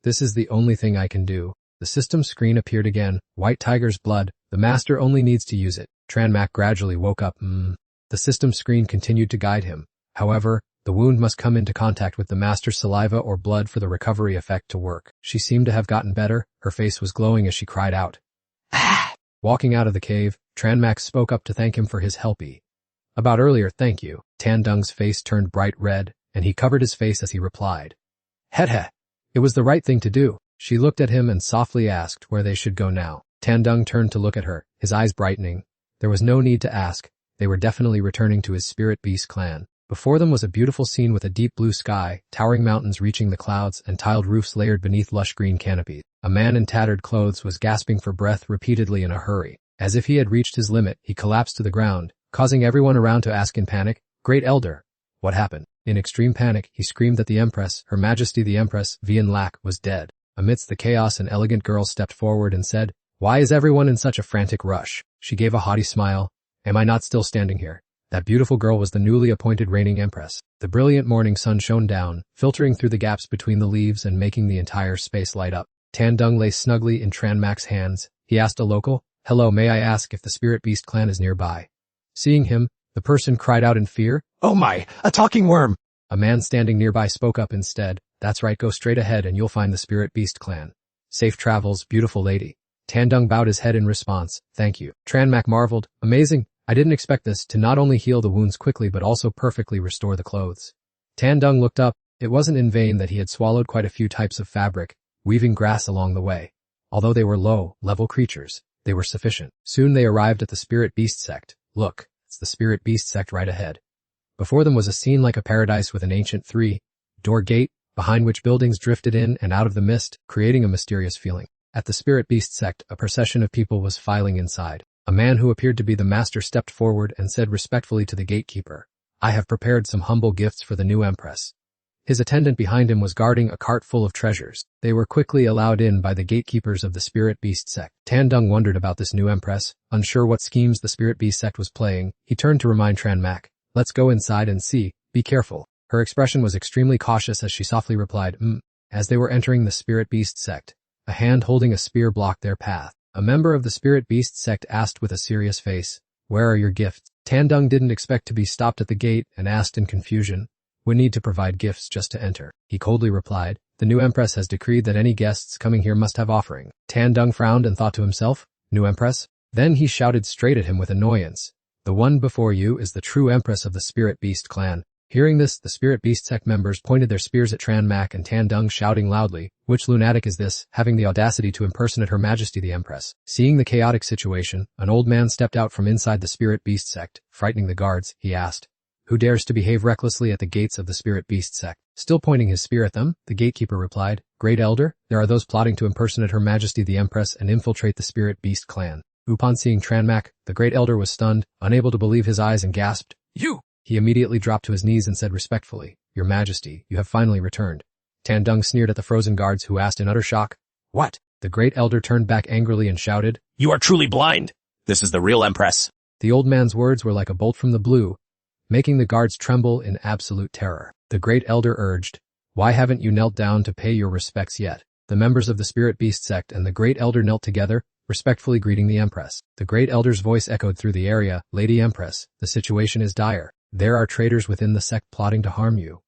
"This is the only thing I can do." The system screen appeared again, "White tiger's blood, the master only needs to use it." Tran Mak gradually woke up. The system screen continued to guide him. However, the wound must come into contact with the master's saliva or blood for the recovery effect to work. She seemed to have gotten better, her face was glowing as she cried out, "Ah!" Walking out of the cave, Tran Mak spoke up to thank him for his help. About earlier, thank you. Tan Dung's face turned bright red, and he covered his face as he replied. Heh. It was the right thing to do. She looked at him and softly asked where they should go now. Tan Dung turned to look at her, his eyes brightening. There was no need to ask. They were definitely returning to his spirit beast clan. Before them was a beautiful scene with a deep blue sky, towering mountains reaching the clouds, and tiled roofs layered beneath lush green canopies. A man in tattered clothes was gasping for breath repeatedly in a hurry. As if he had reached his limit, he collapsed to the ground, causing everyone around to ask in panic, Great Elder, what happened? In extreme panic, he screamed that the Empress, Her Majesty the Empress, Vian Lac, was dead. Amidst the chaos, an elegant girl stepped forward and said, Why is everyone in such a frantic rush? She gave a haughty smile. Am I not still standing here? That beautiful girl was the newly appointed reigning empress. The brilliant morning sun shone down, filtering through the gaps between the leaves and making the entire space light up. Tan Dung lay snugly in Tran Mac's hands. He asked a local, Hello, may I ask if the Spirit Beast clan is nearby? Seeing him, the person cried out in fear. Oh my, a talking worm! A man standing nearby spoke up instead. That's right, go straight ahead and you'll find the Spirit Beast clan. Safe travels, beautiful lady. Tan Dung bowed his head in response. Thank you. Tran Mac marveled. Amazing. I didn't expect this to not only heal the wounds quickly but also perfectly restore the clothes. Tan Dung looked up. It wasn't in vain that he had swallowed quite a few types of fabric, weaving grass along the way. Although they were low-level creatures, they were sufficient. Soon they arrived at the Spirit Beast sect. Look, it's the Spirit Beast sect right ahead. Before them was a scene like a paradise with an ancient three-door gate, behind which buildings drifted in and out of the mist, creating a mysterious feeling. At the Spirit Beast sect, a procession of people was filing inside. A man who appeared to be the master stepped forward and said respectfully to the gatekeeper, I have prepared some humble gifts for the new empress. His attendant behind him was guarding a cart full of treasures. They were quickly allowed in by the gatekeepers of the Spirit Beast sect. Tan Dung wondered about this new empress, unsure what schemes the Spirit Beast sect was playing. He turned to remind Tran Mac, let's go inside and see, be careful. Her expression was extremely cautious as she softly replied, As they were entering the Spirit Beast sect, a hand holding a spear blocked their path. A member of the Spirit Beast sect asked with a serious face, Where are your gifts? Tan Dung didn't expect to be stopped at the gate and asked in confusion, We need to provide gifts just to enter. He coldly replied, The new empress has decreed that any guests coming here must have offering. Tan Dung frowned and thought to himself, New empress? Then he shouted straight at him with annoyance, The one before you is the true empress of the Spirit Beast clan. Hearing this, the Spirit Beast sect members pointed their spears at Tran Mac and Tan Dung, shouting loudly, Which lunatic is this, having the audacity to impersonate Her Majesty the Empress? Seeing the chaotic situation, an old man stepped out from inside the Spirit Beast sect. Frightening the guards, he asked, Who dares to behave recklessly at the gates of the Spirit Beast sect? Still pointing his spear at them, the gatekeeper replied, Great Elder, there are those plotting to impersonate Her Majesty the Empress and infiltrate the Spirit Beast clan. Upon seeing Tran Mac, the Great Elder was stunned, unable to believe his eyes, and gasped, You! He immediately dropped to his knees and said respectfully, Your Majesty, you have finally returned. Tan Dung sneered at the frozen guards who asked in utter shock, What? The Great Elder turned back angrily and shouted, You are truly blind! This is the real empress! The old man's words were like a bolt from the blue, making the guards tremble in absolute terror. The Great Elder urged, Why haven't you knelt down to pay your respects yet? The members of the Spirit Beast sect and the Great Elder knelt together, respectfully greeting the Empress. The Great Elder's voice echoed through the area, Lady Empress, the situation is dire. There are traitors within the sect plotting to harm you.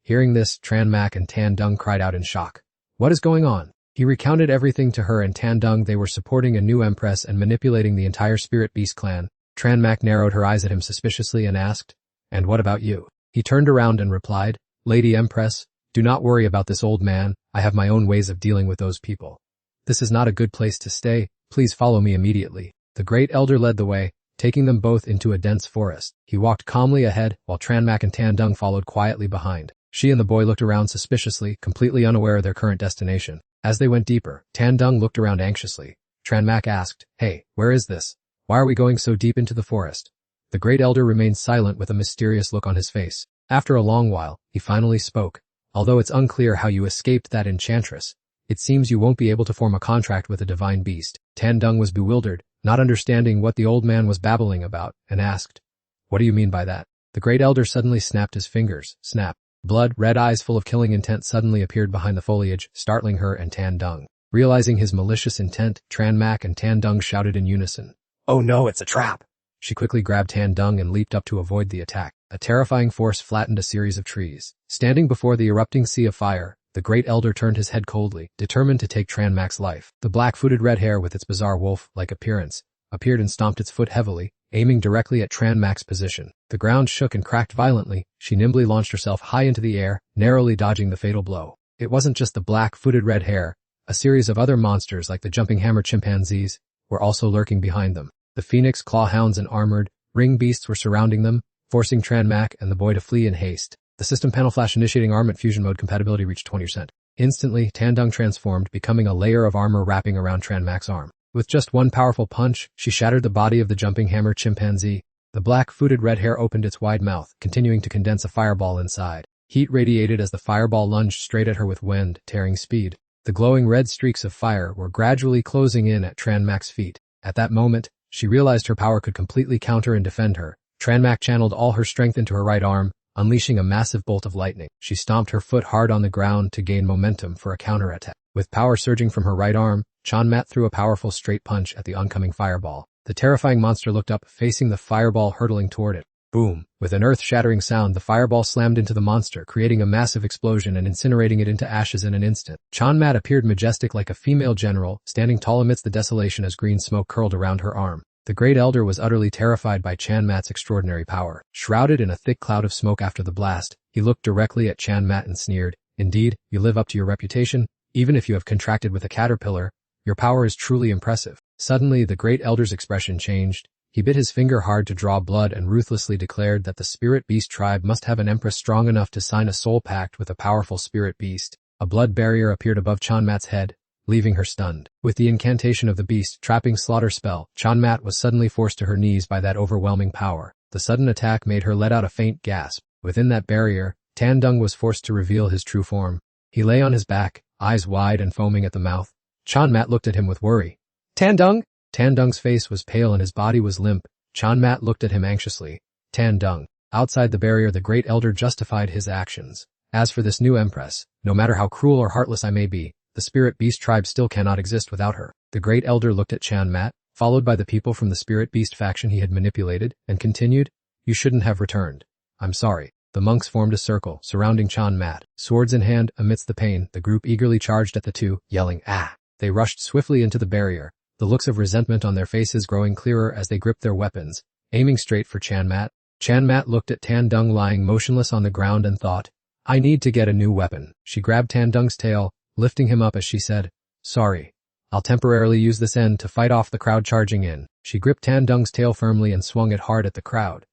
Hearing this, Tran Mac and Tan Dung cried out in shock. What is going on? He recounted everything to her and Tan Dung. They were supporting a new empress and manipulating the entire Spirit Beast clan. Tran Mac narrowed her eyes at him suspiciously and asked, And what about you? He turned around and replied, Lady Empress, do not worry about this old man. I have my own ways of dealing with those people. This is not a good place to stay. Please follow me immediately. The Great Elder led the way, taking them both into a dense forest. He walked calmly ahead, while Tran Mac and Tan Dung followed quietly behind. She and the boy looked around suspiciously, completely unaware of their current destination. As they went deeper, Tan Dung looked around anxiously. Tran Mac asked, Hey, where is this? Why are we going so deep into the forest? The Great Elder remained silent with a mysterious look on his face. After a long while, he finally spoke. Although it's unclear how you escaped that enchantress, it seems you won't be able to form a contract with a divine beast. Tan Dung was bewildered, not understanding what the old man was babbling about, and asked, What do you mean by that? The Great Elder suddenly snapped his fingers. Snap. Blood, red eyes full of killing intent suddenly appeared behind the foliage, startling her and Tan Dung. Realizing his malicious intent, Tran Mac and Tan Dung shouted in unison, Oh no, it's a trap! She quickly grabbed Tan Dung and leaped up to avoid the attack. A terrifying force flattened a series of trees. Standing before the erupting sea of fire, the Great Elder turned his head coldly, determined to take Tran Mac's life. The black-footed red hare with its bizarre wolf-like appearance appeared and stomped its foot heavily, aiming directly at Tran Mac's position. The ground shook and cracked violently. She nimbly launched herself high into the air, narrowly dodging the fatal blow. It wasn't just the black-footed red hare. A series of other monsters like the jumping hammer chimpanzees were also lurking behind them. The phoenix clawhounds and armored ring beasts were surrounding them, forcing Tran Mac and the boy to flee in haste. The system panel flash initiating armament fusion mode compatibility reached 20%. Instantly, Tandung transformed, becoming a layer of armor wrapping around Tran Mac's arm. With just one powerful punch, she shattered the body of the jumping hammer chimpanzee. The black-footed red hare opened its wide mouth, continuing to condense a fireball inside. Heat radiated as the fireball lunged straight at her with wind-tearing speed. The glowing red streaks of fire were gradually closing in at Tran Mac's feet. At that moment, she realized her power could completely counter and defend her. Tran Mac channeled all her strength into her right arm, unleashing a massive bolt of lightning. She stomped her foot hard on the ground to gain momentum for a counterattack. With power surging from her right arm, Chan Mat threw a powerful straight punch at the oncoming fireball. The terrifying monster looked up, facing the fireball hurtling toward it. Boom! With an earth-shattering sound, the fireball slammed into the monster, creating a massive explosion and incinerating it into ashes in an instant. Chan Mat appeared majestic like a female general, standing tall amidst the desolation as green smoke curled around her arm. The Great Elder was utterly terrified by Chan Mat's extraordinary power. Shrouded in a thick cloud of smoke after the blast, he looked directly at Chan Mat and sneered, "Indeed, you live up to your reputation. Even if you have contracted with a caterpillar, your power is truly impressive." Suddenly, the Great Elder's expression changed. He bit his finger hard to draw blood and ruthlessly declared that the Spirit Beast tribe must have an empress strong enough to sign a soul pact with a powerful Spirit Beast. A blood barrier appeared above Chan Mat's head, leaving her stunned. With the incantation of the beast trapping slaughter spell, Chan Mat was suddenly forced to her knees by that overwhelming power. The sudden attack made her let out a faint gasp. Within that barrier, Tandung was forced to reveal his true form. He lay on his back, eyes wide and foaming at the mouth. Chan Mat looked at him with worry. Tandung? Tandung's face was pale and his body was limp. Chan Mat looked at him anxiously. Tandung. Outside the barrier, the Great Elder justified his actions. As for this new empress, no matter how cruel or heartless I may be, the Spirit Beast tribe still cannot exist without her. The Great Elder looked at Chan Mat, followed by the people from the Spirit Beast faction he had manipulated, and continued, "You shouldn't have returned. I'm sorry." The monks formed a circle, surrounding Chan Mat. Swords in hand, amidst the pain, the group eagerly charged at the two, yelling, "Ah!" They rushed swiftly into the barrier, the looks of resentment on their faces growing clearer as they gripped their weapons, aiming straight for Chan Mat. Chan Mat looked at Tandung lying motionless on the ground and thought, "I need to get a new weapon." She grabbed Tandung's tail, lifting him up as she said, "Sorry. I'll temporarily use this end to fight off the crowd charging in." She gripped Tandung's tail firmly and swung it hard at the crowd.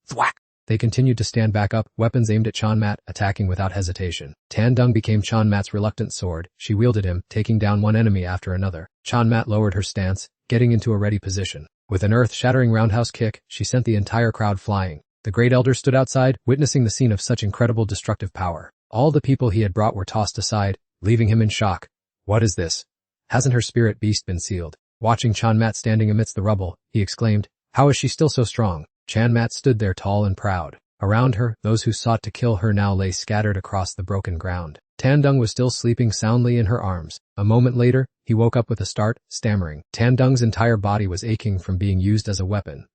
Thwack! They continued to stand back up, weapons aimed at Chan Mat, attacking without hesitation. Tandung became Chan Mat's reluctant sword. She wielded him, taking down one enemy after another. Chan Mat lowered her stance, getting into a ready position. With an earth-shattering roundhouse kick, she sent the entire crowd flying. The Great Elder stood outside, witnessing the scene of such incredible destructive power. All the people he had brought were tossed aside, leaving him in shock. What is this? Hasn't her Spirit Beast been sealed? Watching Chan Mat standing amidst the rubble, he exclaimed, "How is she still so strong?" Chan Mat stood there tall and proud. Around her, those who sought to kill her now lay scattered across the broken ground. Tandung was still sleeping soundly in her arms. A moment later, he woke up with a start, stammering. Tandung's entire body was aching from being used as a weapon,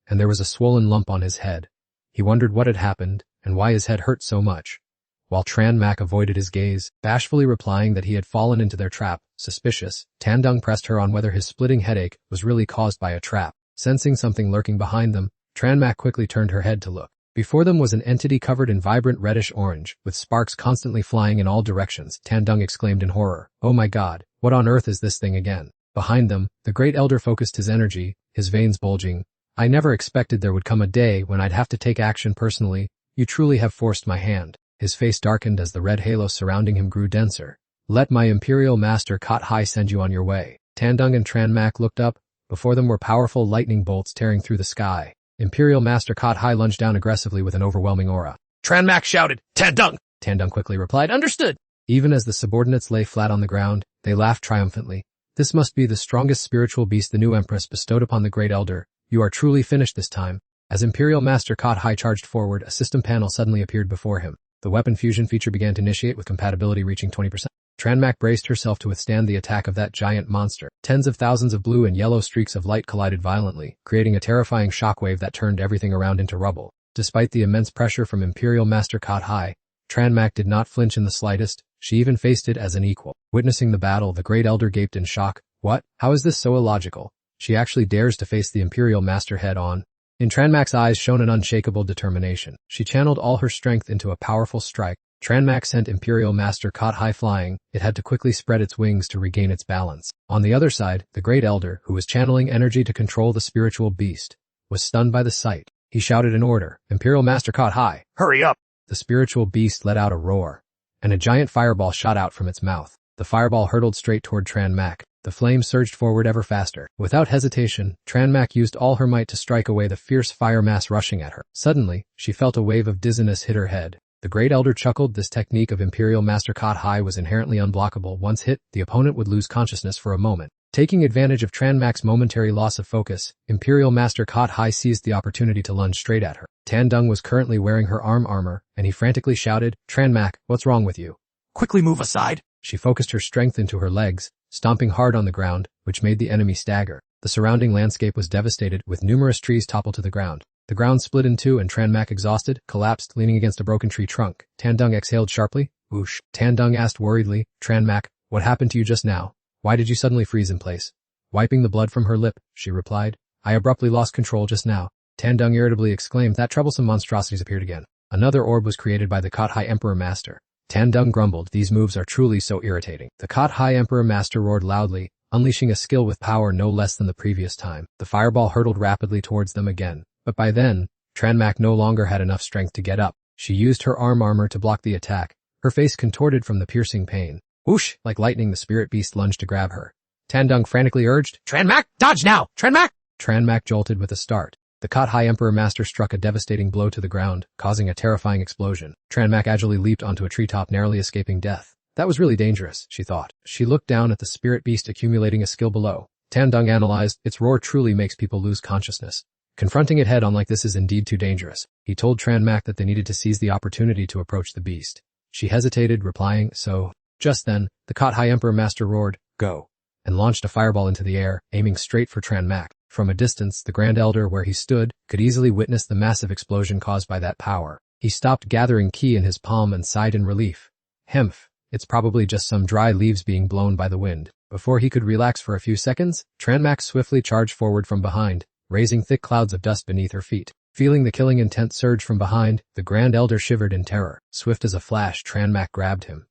and there was a swollen lump on his head. He wondered what had happened, and why his head hurt so much. While Tran Mac avoided his gaze, bashfully replying that he had fallen into their trap, suspicious, Tandung pressed her on whether his splitting headache was really caused by a trap. Sensing something lurking behind them, Tran Mac quickly turned her head to look. Before them was an entity covered in vibrant reddish-orange, with sparks constantly flying in all directions. Tandung exclaimed in horror, "Oh my god, what on earth is this thing again?" Behind them, the Great Elder focused his energy, his veins bulging. "I never expected there would come a day when I'd have to take action personally. You truly have forced my hand." His face darkened as the red halo surrounding him grew denser. "Let my Imperial Master Kot Hai send you on your way." Tandung and Tran Mac looked up. Before them were powerful lightning bolts tearing through the sky. Imperial Master Kot Hai lunged down aggressively with an overwhelming aura. Tran Mac shouted, "Tandung!" Tandung quickly replied, "Understood." Even as the subordinates lay flat on the ground, they laughed triumphantly. "This must be the strongest spiritual beast the new Empress bestowed upon the Great Elder. You are truly finished this time." As Imperial Master Kot Hai charged forward, a system panel suddenly appeared before him. The weapon fusion feature began to initiate with compatibility reaching 20%. Tran Mac braced herself to withstand the attack of that giant monster. Tens of thousands of blue and yellow streaks of light collided violently, creating a terrifying shockwave that turned everything around into rubble. Despite the immense pressure from Imperial Master Kot Hai, Tran Mac did not flinch in the slightest. She even faced it as an equal. Witnessing the battle, the Great Elder gaped in shock. "What? How is this so illogical? She actually dares to face the Imperial Master head-on." In Tranmak's eyes shone an unshakable determination. She channeled all her strength into a powerful strike. Tranmak sent Imperial Master caught high flying. It had to quickly spread its wings to regain its balance. On the other side, the Great Elder, who was channeling energy to control the spiritual beast, was stunned by the sight. He shouted an order. Imperial Master caught high. Hurry up! The spiritual beast let out a roar, and a giant fireball shot out from its mouth. The fireball hurtled straight toward Tranmak. The flame surged forward ever faster. Without hesitation, Tranmak used all her might to strike away the fierce fire mass rushing at her. Suddenly, she felt a wave of dizziness hit her head. The Great Elder chuckled. This technique of Imperial Master caught high was inherently unblockable. Once hit, the opponent would lose consciousness for a moment. Taking advantage of Tranmak's momentary loss of focus, Imperial Master caught high seized the opportunity to lunge straight at her. Tandung was currently wearing her arm armor, and he frantically shouted, "Tranmak, what's wrong with you?" Quickly move aside! She focused her strength into her legs, stomping hard on the ground, which made the enemy stagger. The surrounding landscape was devastated, with numerous trees toppled to the ground. The ground split in two and Tranmak, exhausted, collapsed, leaning against a broken tree trunk. Tandung exhaled sharply. Whoosh. Tandung asked worriedly, "Tranmak, what happened to you just now? Why did you suddenly freeze in place?" Wiping the blood from her lip, she replied, "I abruptly lost control just now." Tandung irritably exclaimed, "That troublesome monstrosity's appeared again." Another orb was created by the Caught High Emperor Master. Tandung grumbled, "These moves are truly so irritating." The Caught High Emperor Master roared loudly, unleashing a skill with power no less than the previous time. The fireball hurtled rapidly towards them again. But by then, Tranmak no longer had enough strength to get up. She used her arm armor to block the attack, her face contorted from the piercing pain. Whoosh! Like lightning, the spirit beast lunged to grab her. Tandung frantically urged, Tranmak, dodge now! Tranmak! Tranmak jolted with a start. The Caught High Emperor Master struck a devastating blow to the ground, causing a terrifying explosion. Tranmak agilely leaped onto a treetop, narrowly escaping death. That was really dangerous, she thought. She looked down at the spirit beast accumulating a skill below. Tandung analyzed, its roar truly makes people lose consciousness. Confronting it head-on like this is indeed too dangerous. He told Tranmak that they needed to seize the opportunity to approach the beast. She hesitated, replying, "So." Just then, the Caught High Emperor Master roared, "Go," and launched a fireball into the air, aiming straight for Tranmak. From a distance, the Grand Elder, where he stood, could easily witness the massive explosion caused by that power. He stopped, gathering ki in his palm, and sighed in relief. Hemph, it's probably just some dry leaves being blown by the wind. Before he could relax for a few seconds, Tranmak swiftly charged forward from behind, raising thick clouds of dust beneath her feet. Feeling the killing intent surge from behind, the Grand Elder shivered in terror. Swift as a flash, Tranmak grabbed him.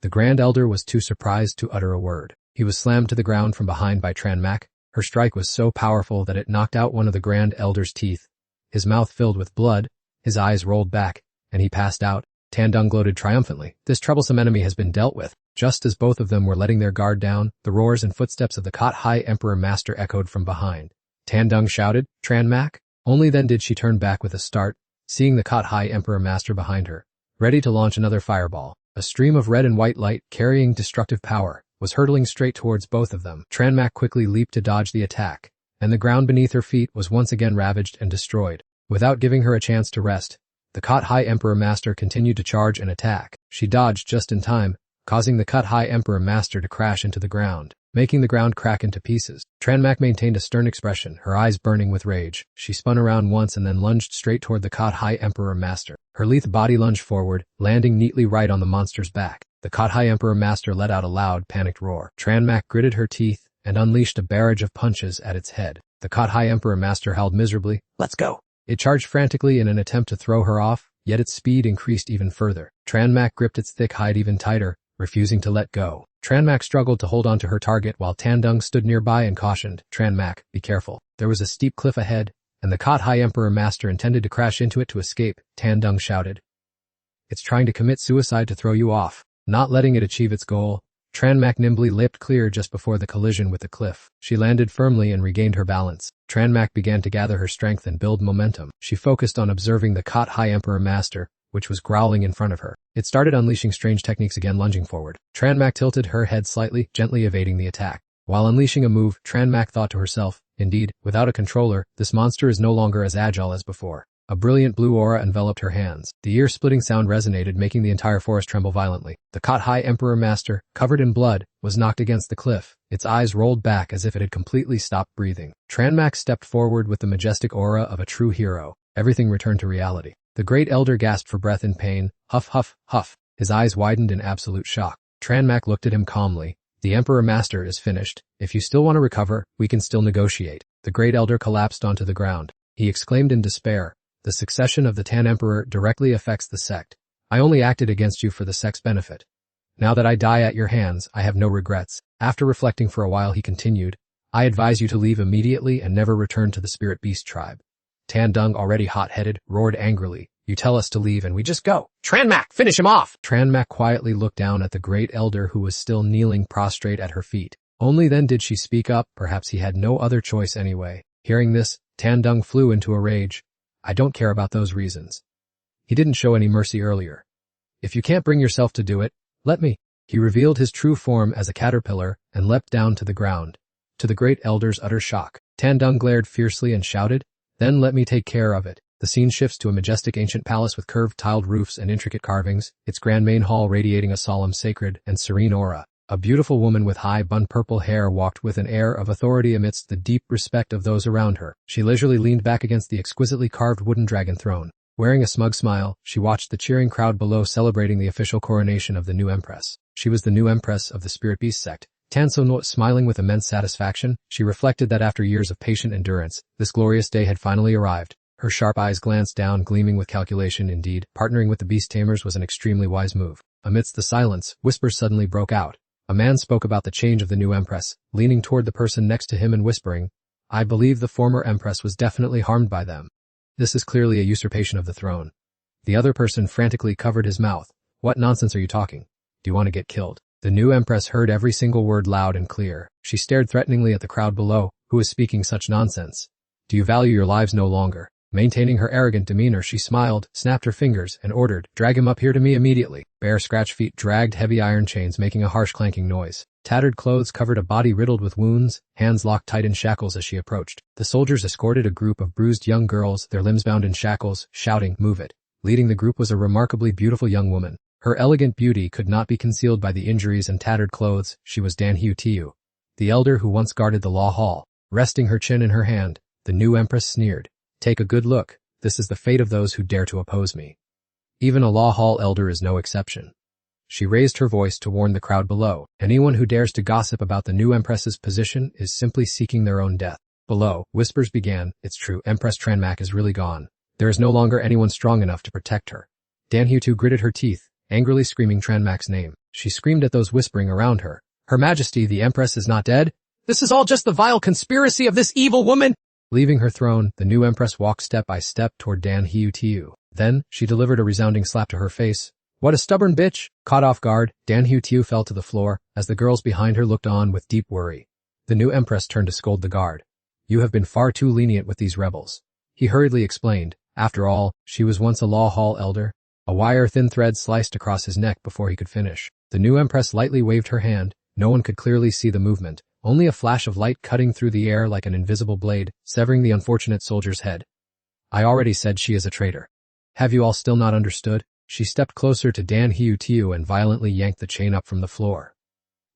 The Grand Elder was too surprised to utter a word. He was slammed to the ground from behind by Tranmak. Her strike was so powerful that it knocked out one of the Grand Elder's teeth. His mouth filled with blood, his eyes rolled back, and he passed out. Tandung gloated triumphantly. This troublesome enemy has been dealt with. Just as both of them were letting their guard down, the roars and footsteps of the Caught High Emperor Master echoed from behind. Tandung shouted, "Tranmak?" Only then did she turn back with a start, seeing the Caught High Emperor Master behind her, ready to launch another fireball. A stream of red and white light, carrying destructive power, was hurtling straight towards both of them. Tranmak quickly leaped to dodge the attack, and the ground beneath her feet was once again ravaged and destroyed. Without giving her a chance to rest, the Caught High Emperor Master continued to charge and attack. She dodged just in time, causing the Caught High Emperor Master to crash into the ground, making the ground crack into pieces. Tranmak maintained a stern expression, her eyes burning with rage. She spun around once and then lunged straight toward the Caught High Emperor Master. Her lithe body lunged forward, landing neatly right on the monster's back. The Caught High Emperor Master let out a loud, panicked roar. Tranmak gritted her teeth and unleashed a barrage of punches at its head. The Caught High Emperor Master howled miserably, "Let's go!" It charged frantically in an attempt to throw her off, yet its speed increased even further. Tranmak gripped its thick hide even tighter, refusing to let go. Tranmak struggled to hold on to her target while Tandung stood nearby and cautioned, "Tranmak, be careful." There was a steep cliff ahead, and the Caught High Emperor Master intended to crash into it to escape. Tandung shouted, "It's trying to commit suicide to throw you off." Not letting it achieve its goal, Tranmak nimbly leapt clear just before the collision with the cliff. She landed firmly and regained her balance. Tranmak began to gather her strength and build momentum. She focused on observing the Caught High Emperor Master, which was growling in front of her. It started unleashing strange techniques again, lunging forward. Tranmak tilted her head slightly, gently evading the attack. While unleashing a move, Tranmak thought to herself, indeed, without a controller, this monster is no longer as agile as before. A brilliant blue aura enveloped her hands. The ear-splitting sound resonated, making the entire forest tremble violently. The Caught High Emperor Master, covered in blood, was knocked against the cliff. Its eyes rolled back as if it had completely stopped breathing. Tranmak stepped forward with the majestic aura of a true hero. Everything returned to reality. The Great Elder gasped for breath in pain. Huff, huff, huff. His eyes widened in absolute shock. Tranmak looked at him calmly. "The Emperor Master is finished. If you still want to recover, we can still negotiate." The Great Elder collapsed onto the ground. He exclaimed in despair. The succession of the Tan Emperor directly affects the sect. I only acted against you for the sect's benefit. Now that I die at your hands, I have no regrets. After reflecting for a while, he continued, I advise you to leave immediately and never return to the Spirit Beast tribe. Tan Dung, already hot-headed, roared angrily, you tell us to leave and we just go. Tranmak, finish him off! Tranmak quietly looked down at the great elder who was still kneeling prostrate at her feet. Only then did she speak up, perhaps he had no other choice anyway. Hearing this, Tan Dung flew into a rage. I don't care about those reasons. He didn't show any mercy earlier. If you can't bring yourself to do it, let me. He revealed his true form as a caterpillar and leapt down to the ground. To the great elder's utter shock, Tan Dung glared fiercely and shouted, then let me take care of it. The scene shifts to a majestic ancient palace with curved tiled roofs and intricate carvings, its grand main hall radiating a solemn, sacred, and serene aura. A beautiful woman with high bun purple hair walked with an air of authority amidst the deep respect of those around her. She leisurely leaned back against the exquisitely carved wooden dragon throne. Wearing a smug smile, she watched the cheering crowd below celebrating the official coronation of the new empress. She was the new empress of the Spirit Beast sect. Tan Sonot smiling with immense satisfaction, she reflected that after years of patient endurance, this glorious day had finally arrived. Her sharp eyes glanced down, gleaming with calculation. Indeed, partnering with the beast tamers was an extremely wise move. Amidst the silence, whispers suddenly broke out. A man spoke about the change of the new empress, leaning toward the person next to him and whispering, I believe the former empress was definitely harmed by them. This is clearly a usurpation of the throne. The other person frantically covered his mouth. What nonsense are you talking? Do you want to get killed? The new empress heard every single word loud and clear. She stared threateningly at the crowd below. Who is speaking such nonsense? Do you value your lives no longer? Maintaining her arrogant demeanor, she smiled, snapped her fingers, and ordered, drag him up here to me immediately. Bare scratch feet dragged heavy iron chains, making a harsh clanking noise. Tattered clothes covered a body riddled with wounds, hands locked tight in shackles as she approached. The soldiers escorted a group of bruised young girls, their limbs bound in shackles, shouting, move it. Leading the group was a remarkably beautiful young woman. Her elegant beauty could not be concealed by the injuries and tattered clothes. She was Dan Hiu Tiu, the elder who once guarded the law hall. Resting her chin in her hand, the new empress sneered. Take a good look. This is the fate of those who dare to oppose me. Even a law hall elder is no exception. She raised her voice to warn the crowd below. Anyone who dares to gossip about the new empress's position is simply seeking their own death. Below, whispers began. It's true, Empress Tranmak is really gone. There is no longer anyone strong enough to protect her. Dan Hu gritted her teeth, angrily screaming Tranmak's name. She screamed at those whispering around her. Her Majesty, the Empress is not dead. This is all just the vile conspiracy of this evil woman. Leaving her throne, the new Empress walked step by step toward Dan Hiu Tiu. Then, she delivered a resounding slap to her face. What a stubborn bitch! Caught off guard, Dan Hiu Tiu fell to the floor, as the girls behind her looked on with deep worry. The new Empress turned to scold the guard. You have been far too lenient with these rebels. He hurriedly explained. After all, she was once a law hall elder. A wire-thin thread sliced across his neck before he could finish. The new Empress lightly waved her hand. No one could clearly see the movement. Only a flash of light cutting through the air like an invisible blade, severing the unfortunate soldier's head. I already said she is a traitor. Have you all still not understood? She stepped closer to Dan Hiu Tiu and violently yanked the chain up from the floor.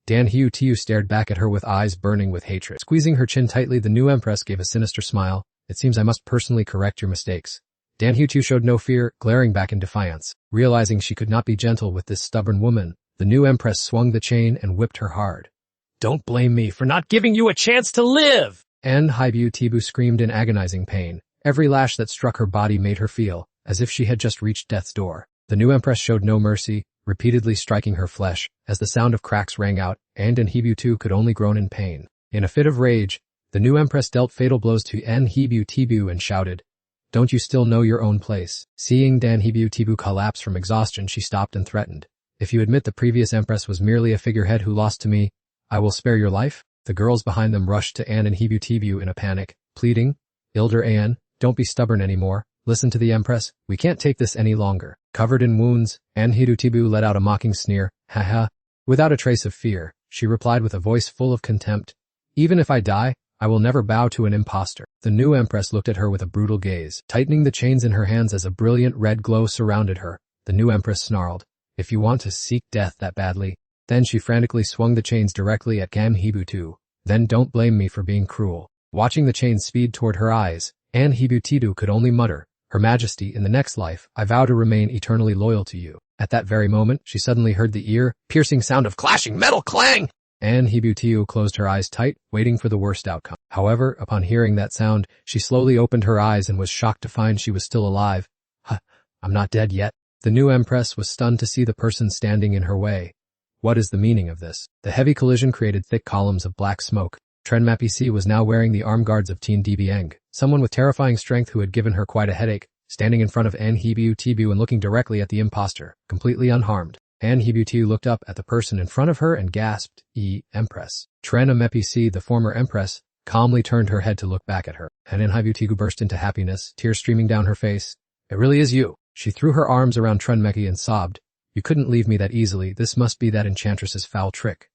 Dan Hiu Tiu stared back at her with eyes burning with hatred. Squeezing her chin tightly, the new Empress gave a sinister smile. It seems I must personally correct your mistakes. Dan Hiu Tiu showed no fear, glaring back in defiance. Realizing she could not be gentle with this stubborn woman, the new Empress swung the chain and whipped her hard. Don't blame me for not giving you a chance to live! And Haibu Tibu screamed in agonizing pain. Every lash that struck her body made her feel as if she had just reached death's door. The new Empress showed no mercy, repeatedly striking her flesh, as the sound of cracks rang out, and Hibu too could only groan in pain. In a fit of rage, the new Empress dealt fatal blows to Hibu Tibu and shouted, Don't you still know your own place? Seeing Dan Hibu Tibu collapse from exhaustion, she stopped and threatened. If you admit the previous Empress was merely a figurehead who lost to me, I will spare your life. The girls behind them rushed to Anne and Hibu Tibu in a panic, pleading, Elder Anne, don't be stubborn anymore. Listen to the Empress. We can't take this any longer. Covered in wounds, Anne Hibu Tibu let out a mocking sneer. Ha ha. Without a trace of fear, she replied with a voice full of contempt. Even if I die, I will never bow to an impostor. The new Empress looked at her with a brutal gaze, tightening the chains in her hands as a brilliant red glow surrounded her. The new Empress snarled. If you want to seek death that badly, then she frantically swung the chains directly at Gam Hibu Tu. Then don't blame me for being cruel. Watching the chains speed toward her eyes, Anne Hibu Tidu could only mutter, Her Majesty, in the next life, I vow to remain eternally loyal to you. At that very moment, she suddenly heard the ear-piercing sound of clashing metal clang. An Hibutiu closed her eyes tight, waiting for the worst outcome. However, upon hearing that sound, she slowly opened her eyes and was shocked to find she was still alive. Huh, I'm not dead yet. The new empress was stunned to see the person standing in her way. What is the meaning of this? The heavy collision created thick columns of black smoke. Trenmapc was now wearing the arm guards of Tien Dibieng, someone with terrifying strength who had given her quite a headache, standing in front of An Hibutiu and looking directly at the imposter, completely unharmed. An Hibutiu looked up at the person in front of her and gasped, Empress. Trenmapc, the former empress, calmly turned her head to look back at her, and An Hibutiu burst into happiness, tears streaming down her face. It really is you. She threw her arms around Trenmeki and sobbed. You couldn't leave me that easily. This must be that enchantress's foul trick.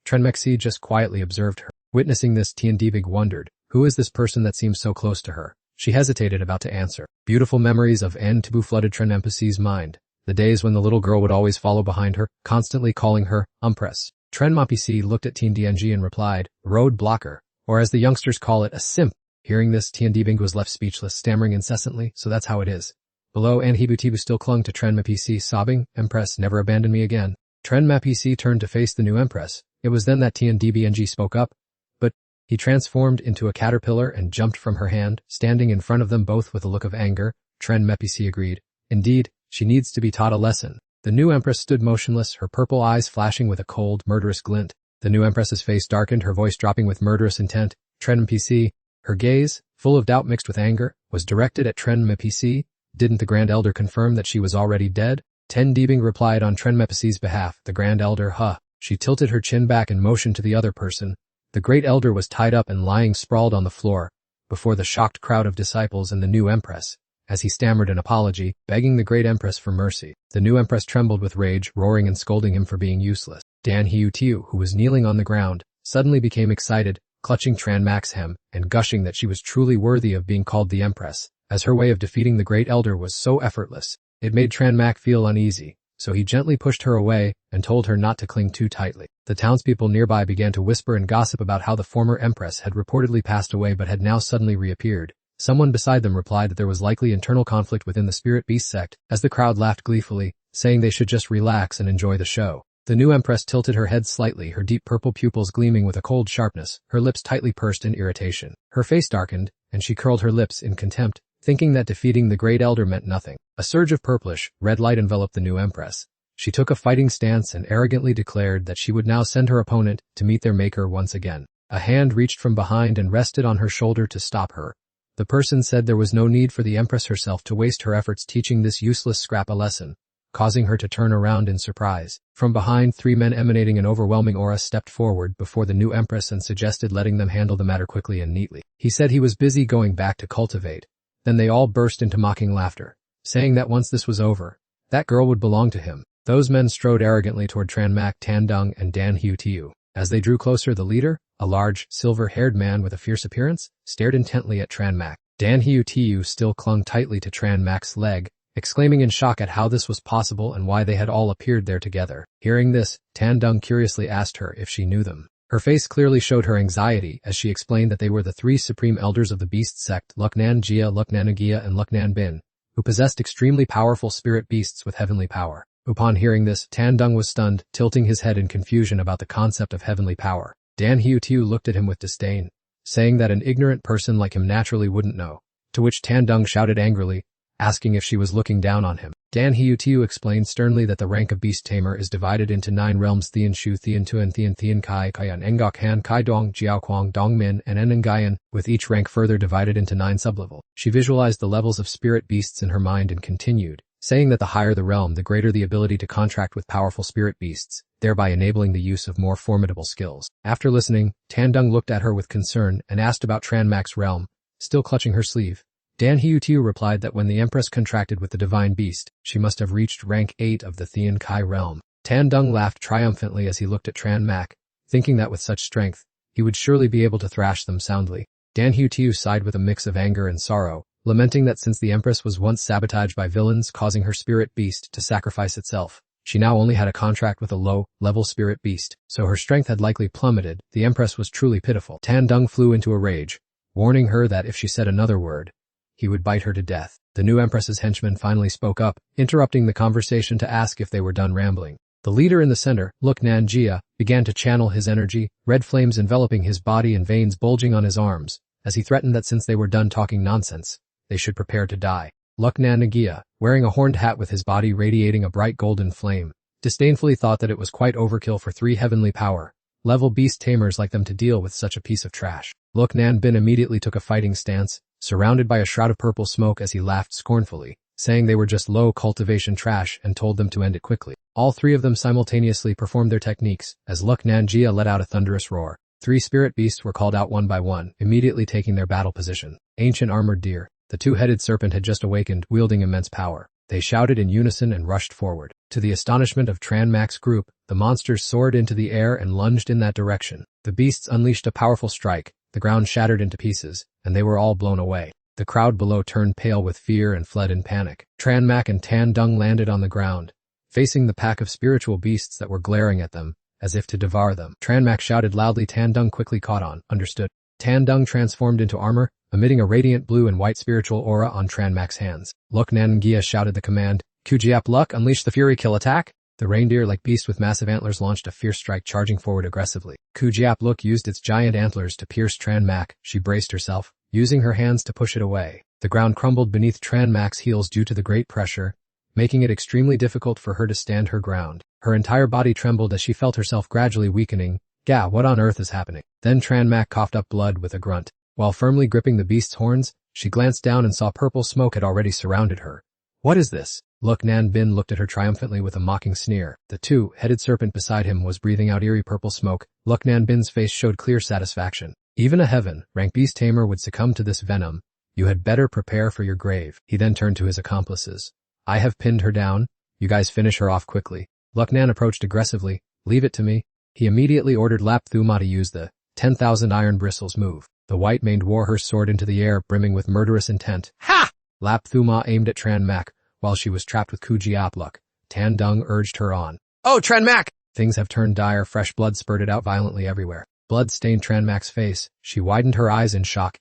Trenmeki just quietly observed her. Witnessing this, Tien Dibig wondered, who is this person that seems so close to her? She hesitated about to answer. Beautiful memories of An Tabu flooded Trenmapc's mind. The days when the little girl would always follow behind her, constantly calling her Empress. Trenmapc looked at Tien Dieng and replied, road blocker, or as the youngsters call it, a simp. Hearing this, Tien Dibing was left speechless, stammering incessantly, so that's how it is. Below, An Hibutiu still clung to Trenmapc, sobbing, Empress, never abandon me again. Trenmapc turned to face the new empress. It was then that Tien Dibing spoke up. But he transformed into a caterpillar and jumped from her hand, standing in front of them both with a look of anger. Trenmapc agreed. Indeed, she needs to be taught a lesson. The new empress stood motionless, her purple eyes flashing with a cold, murderous glint. The new empress's face darkened, her voice dropping with murderous intent. Trenmapc, her gaze, full of doubt mixed with anger, was directed at Trenmapc. Didn't the Grand Elder confirm that she was already dead? Tien Dibing replied on Trenmapc's behalf. The Grand Elder, huh? She tilted her chin back and motioned to the other person. The Great Elder was tied up and lying sprawled on the floor, before the shocked crowd of disciples and the new empress, as he stammered an apology, begging the Great Empress for mercy. The new empress trembled with rage, roaring and scolding him for being useless. Dan Hiutiu, who was kneeling on the ground, suddenly became excited, clutching Trenmac's hem, and gushing that she was truly worthy of being called the Empress, as her way of defeating the Great Elder was so effortless. It made Trenmac feel uneasy, so he gently pushed her away and told her not to cling too tightly. The townspeople nearby began to whisper and gossip about how the former Empress had reportedly passed away but had now suddenly reappeared. Someone beside them replied that there was likely internal conflict within the Spirit Beast sect, as the crowd laughed gleefully, saying they should just relax and enjoy the show. The new Empress tilted her head slightly, her deep purple pupils gleaming with a cold sharpness, her lips tightly pursed in irritation. Her face darkened, and she curled her lips in contempt, thinking that defeating the Great Elder meant nothing. A surge of purplish, red light enveloped the new Empress. She took a fighting stance and arrogantly declared that she would now send her opponent to meet their maker once again. A hand reached from behind and rested on her shoulder to stop her. The person said there was no need for the Empress herself to waste her efforts teaching this useless scrap a lesson, causing her to turn around in surprise. From behind, 3 men emanating an overwhelming aura stepped forward before the new Empress and suggested letting them handle the matter quickly and neatly. He said he was busy going back to cultivate. Then they all burst into mocking laughter, saying that once this was over, that girl would belong to him. Those men strode arrogantly toward Trenmac, Tandung, and Dan Hiutiu. As they drew closer, the leader, a large, silver-haired man with a fierce appearance, stared intently at Trenmac. Dan Hiutiu still clung tightly to Trenmac's leg, exclaiming in shock at how this was possible and why they had all appeared there together. Hearing this, Tandung curiously asked her if she knew them. Her face clearly showed her anxiety as she explained that they were the 3 supreme elders of the beast sect, Luknan Jia, Luknan Agia, and Luknan Bin, who possessed extremely powerful spirit beasts with heavenly power. Upon hearing this, Tandung was stunned, tilting his head in confusion about the concept of heavenly power. Dan Hiutiu looked at him with disdain, saying that an ignorant person like him naturally wouldn't know, to which Tandung shouted angrily, asking if she was looking down on him. Dan Hiutiu explained sternly that the rank of beast tamer is divided into 9 realms: Thian Shu, Thian Tuan, Thian Thian Kai, Kaiyan Engok Han, Kai Dong, Jiaoquang, Dong Min, and Enengayan, with each rank further divided into 9 sublevel. She visualized the levels of spirit beasts in her mind and continued, saying that the higher the realm, the greater the ability to contract with powerful spirit beasts, thereby enabling the use of more formidable skills. After listening, Tandung looked at her with concern and asked about Trenmac's realm, still clutching her sleeve. Dan Hiutiu replied that when the Empress contracted with the divine beast, she must have reached rank 8 of the Thian Kai realm. Tandung laughed triumphantly as he looked at Trenmac, thinking that with such strength, he would surely be able to thrash them soundly. Dan Hiutiu sighed with a mix of anger and sorrow, lamenting that since the Empress was once sabotaged by villains causing her spirit beast to sacrifice itself, she now only had a contract with a low-level spirit beast, so her strength had likely plummeted. The Empress was truly pitiful. Tandung flew into a rage, warning her that if she said another word, he would bite her to death. The new Empress's henchman finally spoke up, interrupting the conversation to ask if they were done rambling. The leader in the center, Luk Nanjia, began to channel his energy, red flames enveloping his body and veins bulging on his arms, as he threatened that since they were done talking nonsense, they should prepare to die. Luk Nanjia, wearing a horned hat with his body radiating a bright golden flame, disdainfully thought that it was quite overkill for 3 heavenly power level beast tamers like them to deal with such a piece of trash. Luk Nanbin immediately took a fighting stance, surrounded by a shroud of purple smoke as he laughed scornfully, saying they were just low cultivation trash and told them to end it quickly. All 3 of them simultaneously performed their techniques, as Luk Nanjia let out a thunderous roar. 3 spirit beasts were called out one by one, immediately taking their battle position. Ancient armored deer, the 2-headed serpent had just awakened, wielding immense power. They shouted in unison and rushed forward. To the astonishment of Tranmak's group, the monsters soared into the air and lunged in that direction. The beasts unleashed a powerful strike, the ground shattered into pieces, and they were all blown away. The crowd below turned pale with fear and fled in panic. Tranmak and Tan Dung landed on the ground, facing the pack of spiritual beasts that were glaring at them, as if to devour them. Tranmak shouted loudly. Tan Dung quickly caught on, understood. Tan Dung transformed into armor, emitting a radiant blue and white spiritual aura on Tranmak's hands. Luk Nangia shouted the command, Kujiap Luk, unleash the fury kill attack. The reindeer-like beast with massive antlers launched a fierce strike, charging forward aggressively. Kujiap Luk used its giant antlers to pierce Tranmak. She braced herself, using her hands to push it away. The ground crumbled beneath Tranmak's heels due to the great pressure, making it extremely difficult for her to stand her ground. Her entire body trembled as she felt herself gradually weakening. Gah, what on earth is happening? Then Tranmak coughed up blood with a grunt. While firmly gripping the beast's horns, she glanced down and saw purple smoke had already surrounded her. What is this? Luk Nanbin looked at her triumphantly with a mocking sneer. The 2-headed serpent beside him was breathing out eerie purple smoke. Luk Nanbin's face showed clear satisfaction. Even a heaven-rank beast tamer would succumb to this venom. You had better prepare for your grave. He then turned to his accomplices. I have pinned her down. You guys finish her off quickly. Luk Nan approached aggressively. Leave it to me. He immediately ordered Lap Thuma to use the 10,000 iron bristles move. The white-maned warhorse soared into the air, brimming with murderous intent. Ha! Lap Thuma aimed at Tranmak, while she was trapped with Kujiap Luk. Tan Dung urged her on. Oh, Tranmak! Things have turned dire. Fresh blood spurted out violently everywhere. Blood stained Tranmak's face. She widened her eyes in shock.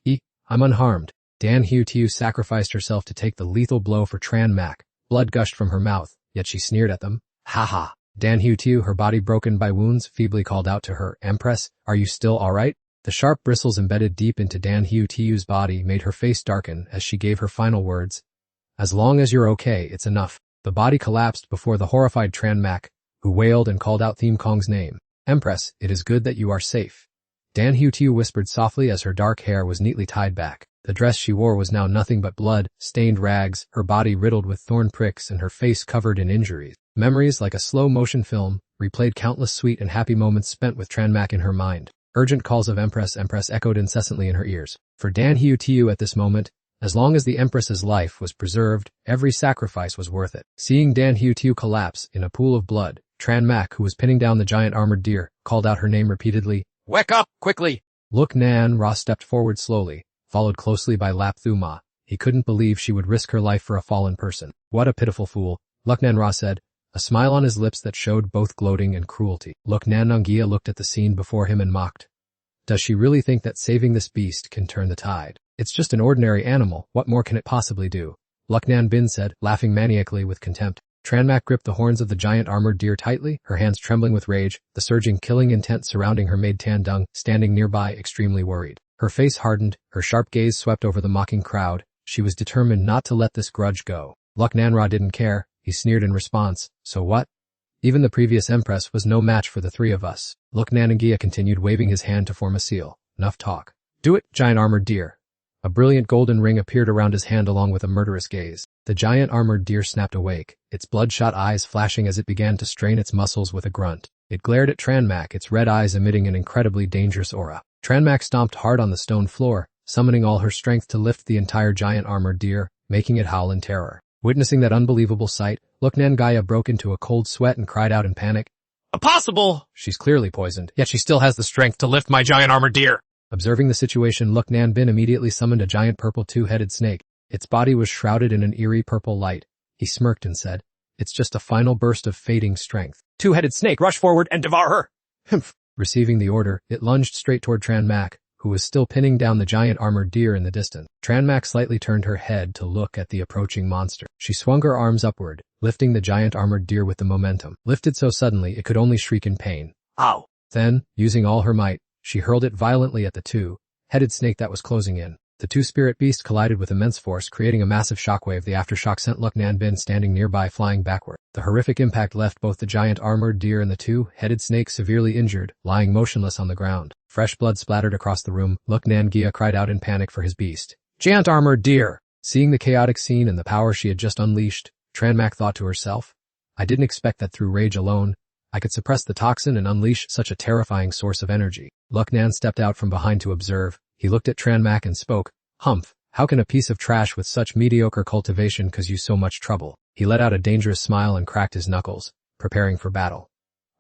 I'm unharmed. Dan Hu Tiu sacrificed herself to take the lethal blow for Tranmak. Blood gushed from her mouth, yet she sneered at them. Ha ha. Dan Hu Tiu, her body broken by wounds, feebly called out to her, Empress, are you still alright? The sharp bristles embedded deep into Dan Hu Tiu's body made her face darken as she gave her final words. As long as you're okay, it's enough. The body collapsed before the horrified Tranmak, who wailed and called out Theme Kong's name. Empress, it is good that you are safe. Dan Hu Tiu whispered softly as her dark hair was neatly tied back. The dress she wore was now nothing but blood-stained rags, her body riddled with thorn pricks and her face covered in injuries. Memories, like a slow-motion film, replayed countless sweet and happy moments spent with Tranmak in her mind. Urgent calls of Empress echoed incessantly in her ears. For Dan Hu Tiu at this moment, as long as the Empress's life was preserved, every sacrifice was worth it. Seeing Dan Hu Tiu collapse in a pool of blood, Tranmak, who was pinning down the giant armored deer, called out her name repeatedly. Wake up, quickly! Luk Nan Ra stepped forward slowly, followed closely by Lap Thuma. He couldn't believe she would risk her life for a fallen person. What a pitiful fool, Luk Nan Ra said, a smile on his lips that showed both gloating and cruelty. Luk Nan Nangia looked at the scene before him and mocked. Does she really think that saving this beast can turn the tide? It's just an ordinary animal, what more can it possibly do? Luk Nan Bin said, laughing maniacally with contempt. Tranmak gripped the horns of the giant armored deer tightly, her hands trembling with rage. The surging killing intent surrounding her made Tan Dung, standing nearby, extremely worried. Her face hardened, her sharp gaze swept over the mocking crowd. She was determined not to let this grudge go. Luk Nanra didn't care. He sneered in response. So what? Even the previous Empress was no match for the 3 of us. Luk Nanangia continued, waving his hand to form a seal. Enough talk. Do it, giant armored deer. A brilliant golden ring appeared around his hand along with a murderous gaze. The giant armored deer snapped awake, its bloodshot eyes flashing as it began to strain its muscles with a grunt. It glared at Tranmak, its red eyes emitting an incredibly dangerous aura. Tranmak stomped hard on the stone floor, summoning all her strength to lift the entire giant armored deer, making it howl in terror. Witnessing that unbelievable sight, Luk Nangaya broke into a cold sweat and cried out in panic. Impossible! She's clearly poisoned. Yet she still has the strength to lift my giant armored deer. Observing the situation, Luk Nanbin immediately summoned a giant purple 2-headed snake. Its body was shrouded in an eerie purple light. He smirked and said, It's just a final burst of fading strength. 2-headed snake, rush forward and devour her! Humph. Receiving the order, it lunged straight toward Tranmak, who was still pinning down the giant armored deer in the distance. Tranmak slightly turned her head to look at the approaching monster. She swung her arms upward, lifting the giant armored deer with the momentum. Lifted so suddenly it could only shriek in pain. Ow! Then, using all her might, she hurled it violently at the two-headed snake that was closing in. The two spirit beasts collided with immense force, creating a massive shockwave. The aftershock sent Luk Nan Bin standing nearby flying backward. The horrific impact left both the giant armored deer and the two-headed snake severely injured, lying motionless on the ground. Fresh blood splattered across the room. Luk Nan Gia cried out in panic for his beast. Giant armored deer! Seeing the chaotic scene and the power she had just unleashed, Tranmak thought to herself, I didn't expect that through rage alone, I could suppress the toxin and unleash such a terrifying source of energy. Luk Nan stepped out from behind to observe. He looked at Tranmak and spoke, Humph, how can a piece of trash with such mediocre cultivation cause you so much trouble? He let out a dangerous smile and cracked his knuckles, preparing for battle.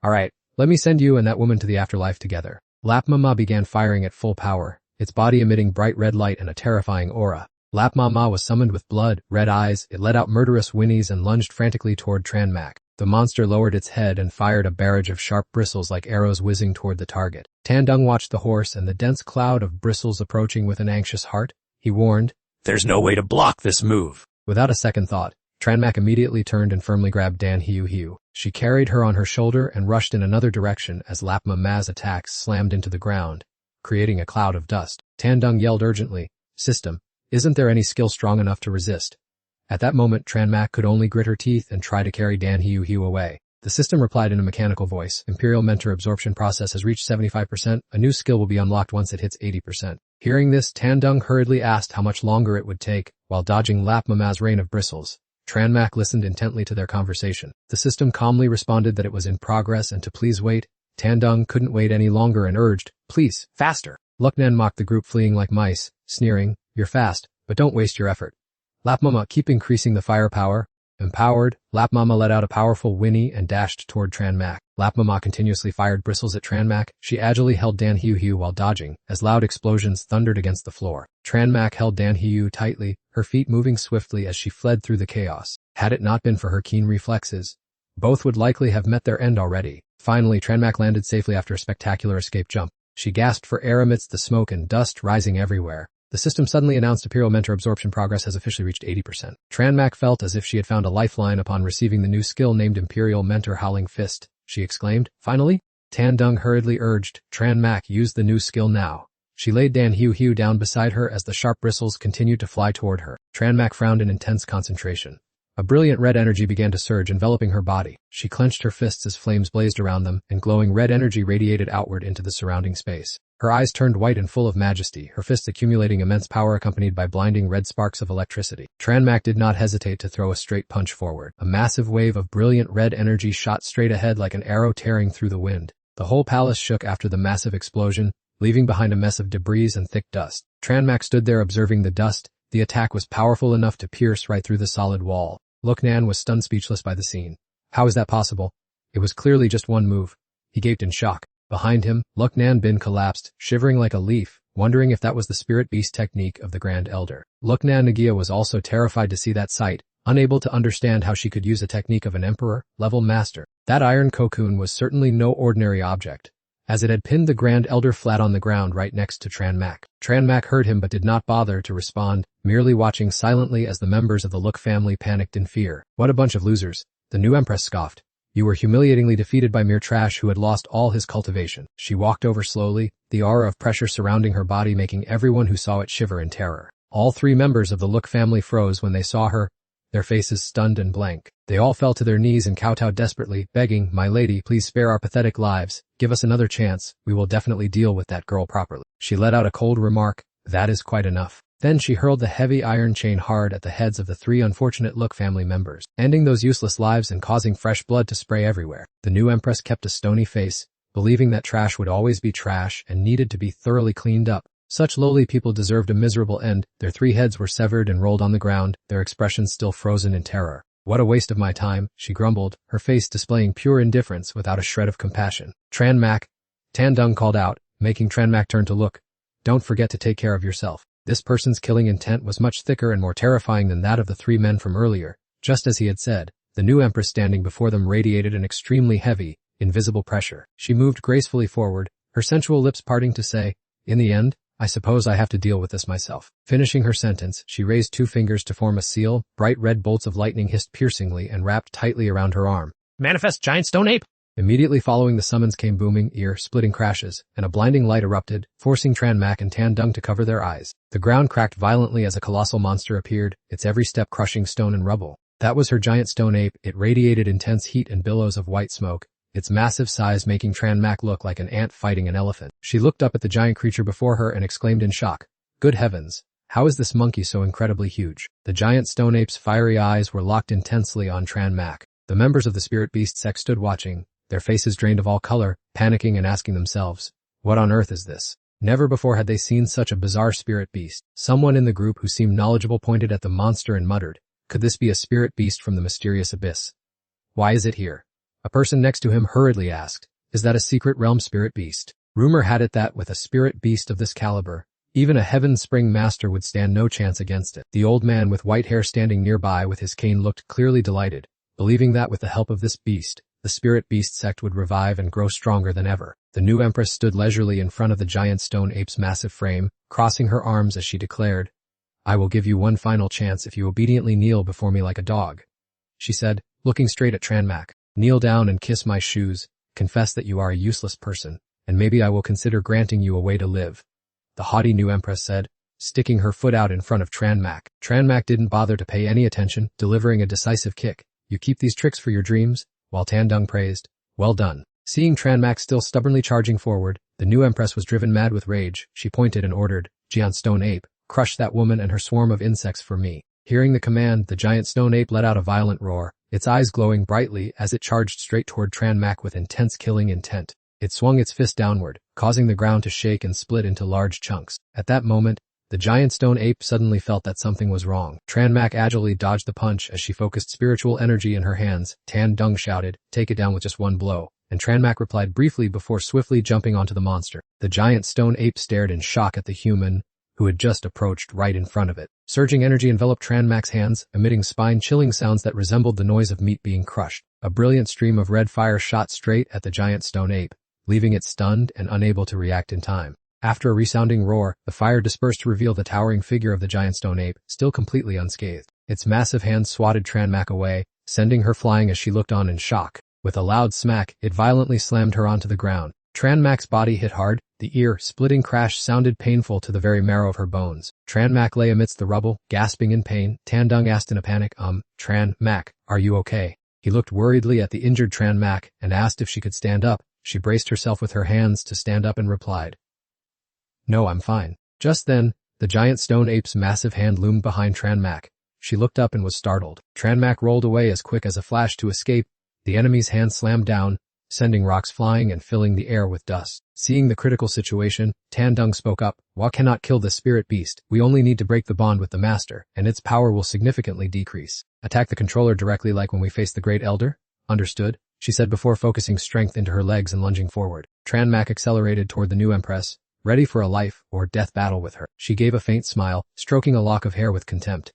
Alright, let me send you and that woman to the afterlife together. Lap Mama began firing at full power, its body emitting bright red light and a terrifying aura. Lap Mama was summoned with blood, red eyes, it let out murderous whinnies and lunged frantically toward Tranmak. The monster lowered its head and fired a barrage of sharp bristles like arrows whizzing toward the target. Tandung watched the horse and the dense cloud of bristles approaching with an anxious heart. He warned, There's no way to block this move. Without a second thought, Tranmak immediately turned and firmly grabbed Dan Hiu Hiu. She carried her on her shoulder and rushed in another direction as Lap Mama's attacks slammed into the ground, creating a cloud of dust. Tandung yelled urgently, System, isn't there any skill strong enough to resist? At that moment Tranmak could only grit her teeth and try to carry Dan Hiu Hiu away. The system replied in a mechanical voice, Imperial Mentor absorption process has reached 75%, a new skill will be unlocked once it hits 80%. Hearing this, Tandung hurriedly asked how much longer it would take, while dodging Lap Mama's rain of bristles. Tranmak listened intently to their conversation. The system calmly responded that it was in progress and to please wait. Tandung couldn't wait any longer and urged, Please, faster. Luk Nan mocked the group fleeing like mice, sneering, You're fast, but don't waste your effort. Lap Mama, keep increasing the firepower. Empowered, Lap Mama let out a powerful whinny and dashed toward Tranmak. Lap Mama continuously fired bristles at Tranmak. She agilely held Dan Hiu Hiu while dodging, as loud explosions thundered against the floor. Tranmak held Dan Hiu Hiu tightly, her feet moving swiftly as she fled through the chaos. Had it not been for her keen reflexes, both would likely have met their end already. Finally, Tranmak landed safely after a spectacular escape jump. She gasped for air amidst the smoke and dust rising everywhere. The system suddenly announced Imperial Mentor absorption progress has officially reached 80%. Tranmak felt as if she had found a lifeline upon receiving the new skill named Imperial Mentor Howling Fist. She exclaimed, Finally? Tandung hurriedly urged, Tranmak, use the new skill now. She laid Dan Hiu Hiu down beside her as the sharp bristles continued to fly toward her. Tranmak frowned in intense concentration. A brilliant red energy began to surge, enveloping her body. She clenched her fists as flames blazed around them, and glowing red energy radiated outward into the surrounding space. Her eyes turned white and full of majesty, her fists accumulating immense power accompanied by blinding red sparks of electricity. Tranmak did not hesitate to throw a straight punch forward. A massive wave of brilliant red energy shot straight ahead like an arrow tearing through the wind. The whole palace shook after the massive explosion, leaving behind a mess of debris and thick dust. Tranmak stood there observing the dust. The attack was powerful enough to pierce right through the solid wall. Luk Nan was stunned speechless by the scene. How is that possible? It was clearly just one move. He gaped in shock. Behind him, Luk Nan Bin collapsed, shivering like a leaf, wondering if that was the spirit beast technique of the Grand Elder. Luk Nan Nagia was also terrified to see that sight, unable to understand how she could use a technique of an emperor-level master. That iron cocoon was certainly no ordinary object, as it had pinned the Grand Elder flat on the ground right next to Tranmak. Tranmak heard him but did not bother to respond, merely watching silently as the members of the Luk family panicked in fear. What a bunch of losers, the new empress scoffed. You were humiliatingly defeated by mere trash who had lost all his cultivation. She walked over slowly, the aura of pressure surrounding her body making everyone who saw it shiver in terror. All three members of the Luk family froze when they saw her, their faces stunned and blank. They all fell to their knees and kowtowed desperately, begging, My lady, please spare our pathetic lives, give us another chance, we will definitely deal with that girl properly. She let out a cold remark, That is quite enough. Then she hurled the heavy iron chain hard at the heads of the three unfortunate Luk family members, ending those useless lives and causing fresh blood to spray everywhere. The new empress kept a stony face, believing that trash would always be trash and needed to be thoroughly cleaned up. Such lowly people deserved a miserable end. Their three heads were severed and rolled on the ground, their expressions still frozen in terror. What a waste of my time, she grumbled, her face displaying pure indifference without a shred of compassion. Tranmak, Tandung called out, making Tranmak turn to look. Don't forget to take care of yourself. This person's killing intent was much thicker and more terrifying than that of the three men from earlier. Just as he had said, the new empress standing before them radiated an extremely heavy, invisible pressure. She moved gracefully forward, her sensual lips parting to say, In the end, I suppose I have to deal with this myself. Finishing her sentence, she raised 2 fingers to form a seal, bright red bolts of lightning hissed piercingly and wrapped tightly around her arm. Manifest giant stone ape! Immediately following the summons came booming, ear-splitting crashes, and a blinding light erupted, forcing Tran Mak and Tan Dung to cover their eyes. The ground cracked violently as a colossal monster appeared, its every step crushing stone and rubble. That was her giant stone ape. It radiated intense heat and billows of white smoke, its massive size making Tran Mak look like an ant fighting an elephant. She looked up at the giant creature before her and exclaimed in shock, "Good heavens! How is this monkey so incredibly huge?" The giant stone ape's fiery eyes were locked intensely on Tran Mak. The members of the spirit beast sect stood watching, their faces drained of all color, panicking and asking themselves, "What on earth is this?" Never before had they seen such a bizarre spirit beast. Someone in the group who seemed knowledgeable pointed at the monster and muttered, "Could this be a spirit beast from the mysterious abyss? Why is it here?" A person next to him hurriedly asked, "Is that a secret realm spirit beast?" Rumor had it that with a spirit beast of this caliber, even a Heaven Spring master would stand no chance against it. The old man with white hair standing nearby with his cane looked clearly delighted, believing that with the help of this beast, the spirit beast sect would revive and grow stronger than ever. The new empress stood leisurely in front of the giant stone ape's massive frame, crossing her arms as she declared, "I will give you one final chance if you obediently kneel before me like a dog," she said, looking straight at Tran Mak. "Kneel down and kiss my shoes, confess that you are a useless person, and maybe I will consider granting you a way to live," the haughty new empress said, sticking her foot out in front of Tran Mak. Tran Mak didn't bother to pay any attention, delivering a decisive kick. "You keep these tricks for your dreams," while Tan Dung praised, "Well done." Seeing Tran Mak still stubbornly charging forward, the new empress was driven mad with rage. She pointed and ordered, "Giant stone ape, crush that woman and her swarm of insects for me." Hearing the command, the giant stone ape let out a violent roar, its eyes glowing brightly as it charged straight toward Tran Mak with intense killing intent. It swung its fist downward, causing the ground to shake and split into large chunks. At that moment, the giant stone ape suddenly felt that something was wrong. Tran Mak agilely dodged the punch as she focused spiritual energy in her hands. Tan Dung shouted, "Take it down with just one blow," and Tran Mak replied briefly before swiftly jumping onto the monster. The giant stone ape stared in shock at the human, who had just approached right in front of it. Surging energy enveloped Tran Mak's hands, emitting spine-chilling sounds that resembled the noise of meat being crushed. A brilliant stream of red fire shot straight at the giant stone ape, leaving it stunned and unable to react in time. After a resounding roar, the fire dispersed to reveal the towering figure of the giant stone ape, still completely unscathed. Its massive hands swatted Tran Mak away, sending her flying as she looked on in shock. With a loud smack, it violently slammed her onto the ground. Tran Mak's body hit hard, the ear-splitting crash sounded painful to the very marrow of her bones. Tran Mak lay amidst the rubble, gasping in pain. Tan Dung asked in a panic, "Tran Mak, are you okay?" He looked worriedly at the injured Tran Mak and asked if she could stand up. She braced herself with her hands to stand up and replied, "No, I'm fine." Just then, the giant stone ape's massive hand loomed behind Tran Mak. She looked up and was startled. Tran Mak rolled away as quick as a flash to escape. The enemy's hand slammed down, sending rocks flying and filling the air with dust. Seeing the critical situation, Tan Dung spoke up, "Wa cannot kill the spirit beast. We only need to break the bond with the master, and its power will significantly decrease. Attack the controller directly like when we face the Great Elder?" "Understood," she said before focusing strength into her legs and lunging forward. Tran Mak accelerated toward the new empress, ready for a life or death battle with her. She gave a faint smile, stroking a lock of hair with contempt.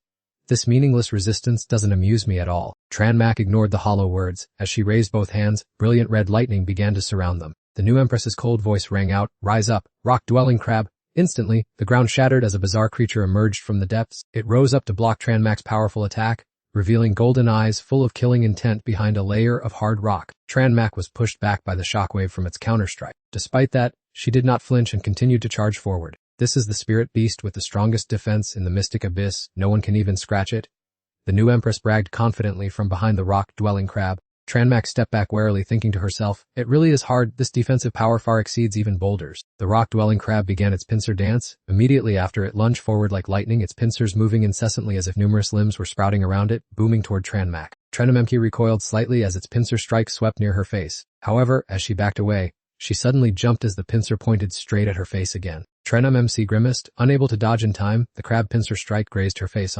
"This meaningless resistance doesn't amuse me at all." Tran Mak ignored the hollow words. As she raised both hands, brilliant red lightning began to surround them. The new empress's cold voice rang out, "Rise up, rock-dwelling crab." Instantly, the ground shattered as a bizarre creature emerged from the depths. It rose up to block Tran Mak's powerful attack, revealing golden eyes full of killing intent behind a layer of hard rock. Tran Mak was pushed back by the shockwave from its counterstrike. Despite that, she did not flinch and continued to charge forward. "This is the spirit beast with the strongest defense in the mystic abyss. No one can even scratch it," the new empress bragged confidently from behind the rock-dwelling crab. Tran Mak stepped back warily, thinking to herself, "It really is hard. This defensive power far exceeds even boulders." The rock-dwelling crab began its pincer dance. Immediately after, it lunged forward like lightning, its pincers moving incessantly as if numerous limbs were sprouting around it, booming toward Tran Mak. Tran Mak recoiled slightly as its pincer strike swept near her face. However, as she backed away, she suddenly jumped as the pincer pointed straight at her face again. Tran Mak grimaced, unable to dodge in time. The crab pincer strike grazed her face.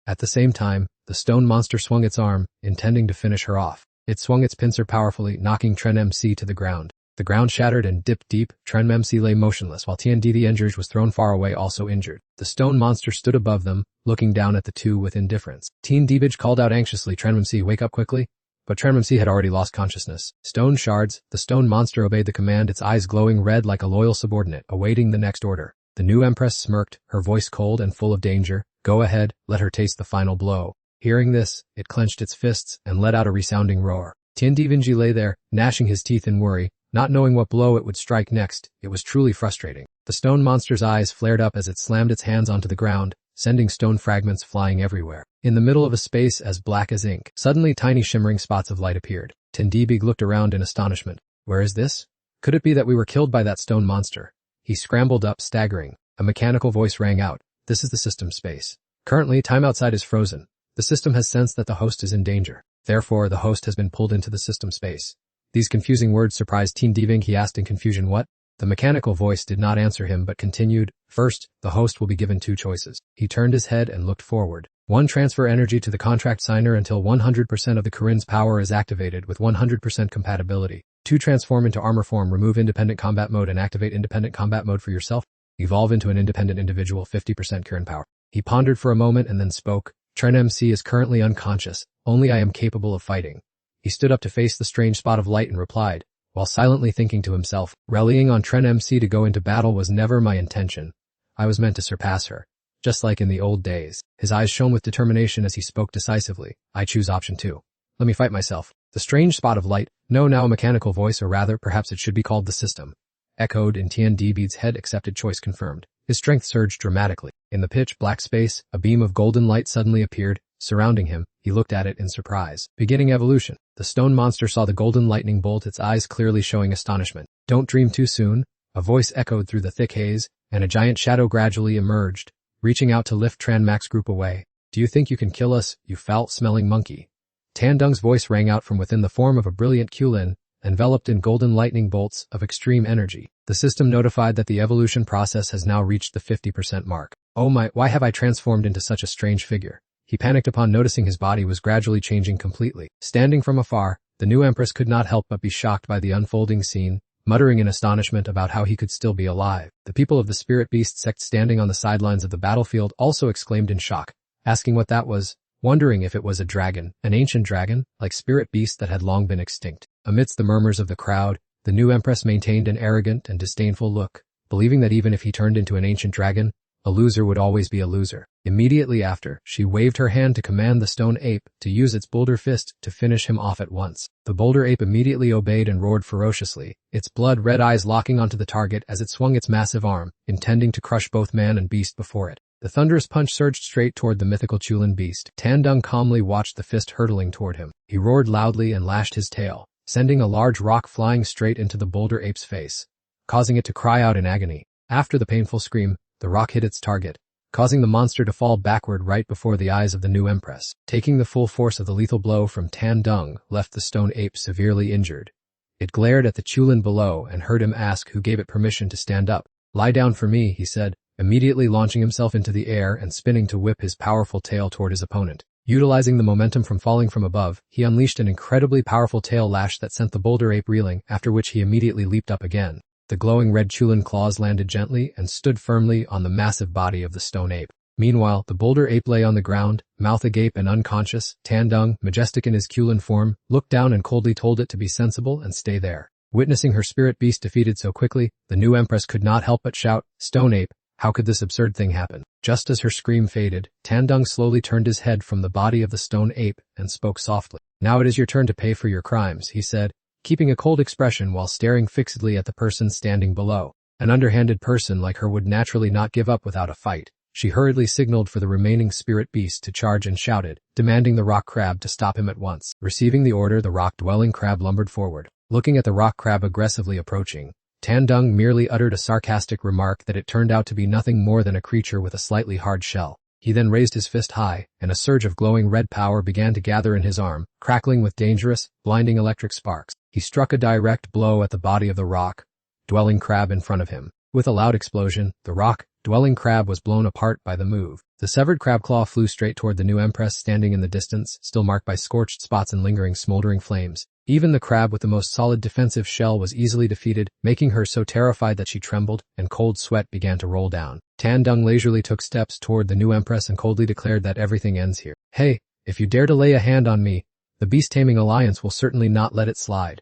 At the same time, the stone monster swung its arm, intending to finish her off. It swung its pincer powerfully, knocking Tran Mak to the ground. The ground shattered and dipped deep. Tran Mak lay motionless while Tiandi the injured was thrown far away, also injured. The stone monster stood above them, looking down at the two with indifference. Teen Debij called out anxiously, "Tran Mak, wake up quickly." But Tran Mak had already lost consciousness. Stone shards, the stone monster obeyed the command, its eyes glowing red like a loyal subordinate, awaiting the next order. The new empress smirked, her voice cold and full of danger. Go ahead, let her taste the final blow. Hearing this, it clenched its fists and let out a resounding roar. Tiandivinji lay there, gnashing his teeth in worry, not knowing what blow it would strike next. It was truly frustrating. The stone monster's eyes flared up as it slammed its hands onto the ground, sending stone fragments flying everywhere. In the middle of a space as black as ink, suddenly tiny shimmering spots of light appeared. Tendibig looked around in astonishment. Where is this? Could it be that we were killed by that stone monster? He scrambled up, staggering. A mechanical voice rang out. This is the system space. Currently, time outside is frozen. The system has sensed that the host is in danger. Therefore, the host has been pulled into the system space. These confusing words surprised Tendibig. He asked in confusion, what? The mechanical voice did not answer him but continued. First, the host will be given 2 choices. He turned his head and looked forward. 1. Transfer energy to the contract signer until 100% of the Kirin's power is activated with 100% compatibility. 2. Transform into armor form, remove independent combat mode and activate independent combat mode for yourself. Evolve into an independent individual, 50% Kirin power. He pondered for a moment and then spoke. Tren MC is currently unconscious. Only I am capable of fighting. He stood up to face the strange spot of light and replied, while silently thinking to himself, rallying on Tren MC to go into battle was never my intention. I was meant to surpass her. Just like in the old days. His eyes shone with determination as he spoke decisively. I choose option 2. Let me fight myself. The strange spot of light, no, now a mechanical voice, or rather, perhaps it should be called the system, echoed in Tiandibig's head. Accepted choice confirmed. His strength surged dramatically. In the pitch black space, a beam of golden light suddenly appeared, surrounding him. He looked at it in surprise. Beginning evolution. The stone monster saw the golden lightning bolt, its eyes clearly showing astonishment. Don't dream too soon. A voice echoed through the thick haze, and a giant shadow gradually emerged, reaching out to lift Tranmax group away. Do you think you can kill us, you foul-smelling monkey? Tandung's voice rang out from within the form of a brilliant Qulin, enveloped in golden lightning bolts of extreme energy. The system notified that the evolution process has now reached the 50% mark. Oh my, why have I transformed into such a strange figure? He panicked upon noticing his body was gradually changing completely. Standing from afar, the new empress could not help but be shocked by the unfolding scene, muttering in astonishment about how he could still be alive. The people of the Spirit Beast sect standing on the sidelines of the battlefield also exclaimed in shock, asking what that was, wondering if it was a dragon, an ancient dragon, like Spirit Beast that had long been extinct. Amidst the murmurs of the crowd, the new empress maintained an arrogant and disdainful look, believing that even if he turned into an ancient dragon, a loser would always be a loser. Immediately after, she waved her hand to command the stone ape to use its boulder fist to finish him off at once. The boulder ape immediately obeyed and roared ferociously, its blood-red eyes locking onto the target as it swung its massive arm, intending to crush both man and beast before it. The thunderous punch surged straight toward the mythical Chulin beast. Tandung calmly watched the fist hurtling toward him. He roared loudly and lashed his tail, sending a large rock flying straight into the boulder ape's face, causing it to cry out in agony. After the painful scream, the rock hit its target, causing the monster to fall backward right before the eyes of the new empress. Taking the full force of the lethal blow from Tandung left the stone ape severely injured. It glared at the Chulin below and heard him ask who gave it permission to stand up. Lie down for me, he said, immediately launching himself into the air and spinning to whip his powerful tail toward his opponent. Utilizing the momentum from falling from above, he unleashed an incredibly powerful tail lash that sent the boulder ape reeling, after which he immediately leaped up again. The glowing red Chulin claws landed gently and stood firmly on the massive body of the stone ape. Meanwhile, the boulder ape lay on the ground, mouth agape and unconscious. Tandung, majestic in his Chulin form, looked down and coldly told it to be sensible and stay there. Witnessing her spirit beast defeated so quickly, the new empress could not help but shout, "Stone ape, how could this absurd thing happen?" Just as her scream faded, Tandung slowly turned his head from the body of the stone ape and spoke softly. Now it is your turn to pay for your crimes, he said, keeping a cold expression while staring fixedly at the person standing below. An underhanded person like her would naturally not give up without a fight. She hurriedly signaled for the remaining spirit beast to charge and shouted, demanding the rock crab to stop him at once. Receiving the order, the rock-dwelling crab lumbered forward. Looking at the rock crab aggressively approaching, Tandung merely uttered a sarcastic remark that it turned out to be nothing more than a creature with a slightly hard shell. He then raised his fist high, and a surge of glowing red power began to gather in his arm, crackling with dangerous, blinding electric sparks. He struck a direct blow at the body of the rock-dwelling crab in front of him. With a loud explosion, the rock-dwelling crab was blown apart by the move. The severed crab claw flew straight toward the new empress standing in the distance, still marked by scorched spots and lingering smoldering flames. Even the crab with the most solid defensive shell was easily defeated, making her so terrified that she trembled, and cold sweat began to roll down. Tandung leisurely took steps toward the new empress and coldly declared that everything ends here. Hey, if you dare to lay a hand on me, the Beast-Taming Alliance will certainly not let it slide.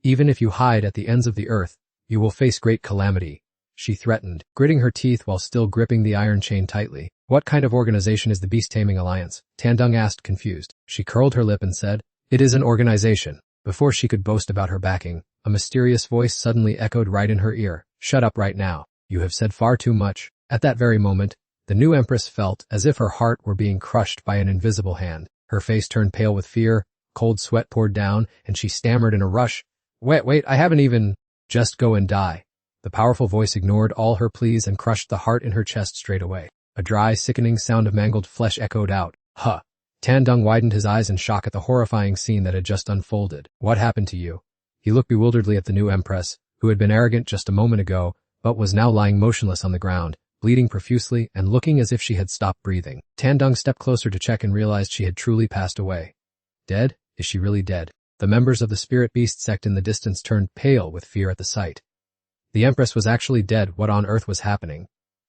Even if you hide at the ends of the earth, you will face great calamity. she threatened, gritting her teeth while still gripping the iron chain tightly. What kind of organization is the Beast Taming Alliance? Tandung asked, confused. She curled her lip and said, "It is an organization." Before she could boast about her backing, a mysterious voice suddenly echoed right in her ear. "Shut up right now. You have said far too much." At that very moment, the new empress felt as if her heart were being crushed by an invisible hand. Her face turned pale with fear, cold sweat poured down, and she stammered in a rush, Wait, I haven't even... Just go and die." The powerful voice ignored all her pleas and crushed the heart in her chest straight away. A dry, sickening sound of mangled flesh echoed out. "Huh." Tandung widened his eyes in shock at the horrifying scene that had just unfolded. "What happened to you?" He looked bewilderedly at the new empress, who had been arrogant just a moment ago, but was now lying motionless on the ground, bleeding profusely and looking as if she had stopped breathing. Tandung stepped closer to check and realized she had truly passed away. Dead? Is she really dead? The members of the spirit beast sect in the distance turned pale with fear at the sight. The empress was actually dead. What on earth was happening?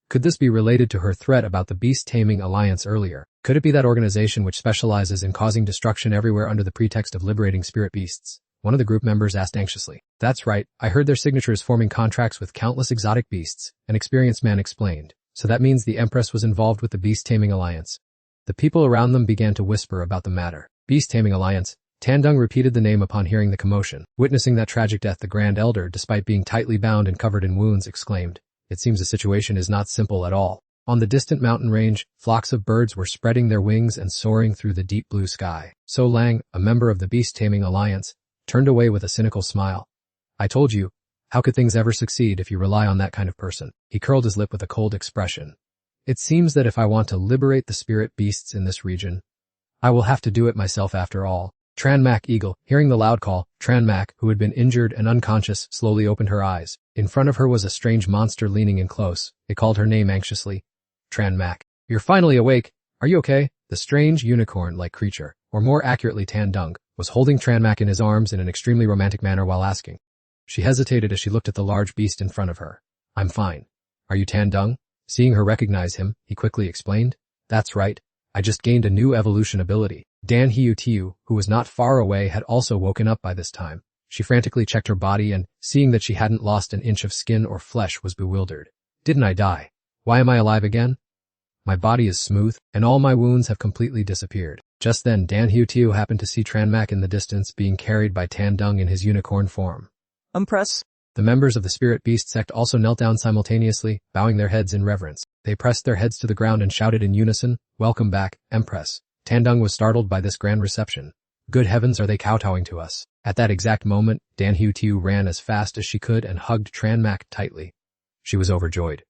Could this be related to her threat about the Beast Taming Alliance earlier? Could it be that organization which specializes in causing destruction everywhere under the pretext of liberating spirit beasts? One of the group members asked anxiously. "That's right, I heard their signatures forming contracts with countless exotic beasts," an experienced man explained. "So that means the empress was involved with the Beast Taming Alliance." The people around them began to whisper about the matter. Beast Taming Alliance. Tandung repeated the name upon hearing the commotion. Witnessing that tragic death, the Grand Elder, despite being tightly bound and covered in wounds, exclaimed, "It seems the situation is not simple at all." On the distant mountain range, flocks of birds were spreading their wings and soaring through the deep blue sky. So Lang, a member of the Beast Taming Alliance, turned away with a cynical smile. "I told you, how could things ever succeed if you rely on that kind of person?" He curled his lip with a cold expression. "It seems that if I want to liberate the spirit beasts in this region, I will have to do it myself after all." Tranmak Eagle, hearing the loud call, Tranmak, who had been injured and unconscious, slowly opened her eyes. In front of her was a strange monster leaning in close. It called her name anxiously. "Tranmak, you're finally awake. Are you okay?" The strange unicorn-like creature, or more accurately Tandung, was holding Tranmak in his arms in an extremely romantic manner while asking. She hesitated as she looked at the large beast in front of her. "I'm fine. Are you Tandung?" Seeing her recognize him, he quickly explained. "That's right. I just gained a new evolution ability." Dan Hiu-Tiu, who was not far away, had also woken up by this time. She frantically checked her body and, seeing that she hadn't lost an inch of skin or flesh, was bewildered. "Didn't I die? Why am I alive again? My body is smooth, and all my wounds have completely disappeared." Just then, Dan Hiu-Tiu happened to see Tranmak in the distance being carried by Tandung in his unicorn form. "Empress." The members of the Spirit Beast sect also knelt down simultaneously, bowing their heads in reverence. They pressed their heads to the ground and shouted in unison, "Welcome back, Empress." Tandung was startled by this grand reception. Good heavens, are they kowtowing to us? At that exact moment, Dan Hiu-Tiu ran as fast as she could and hugged Tranmak tightly. She was overjoyed.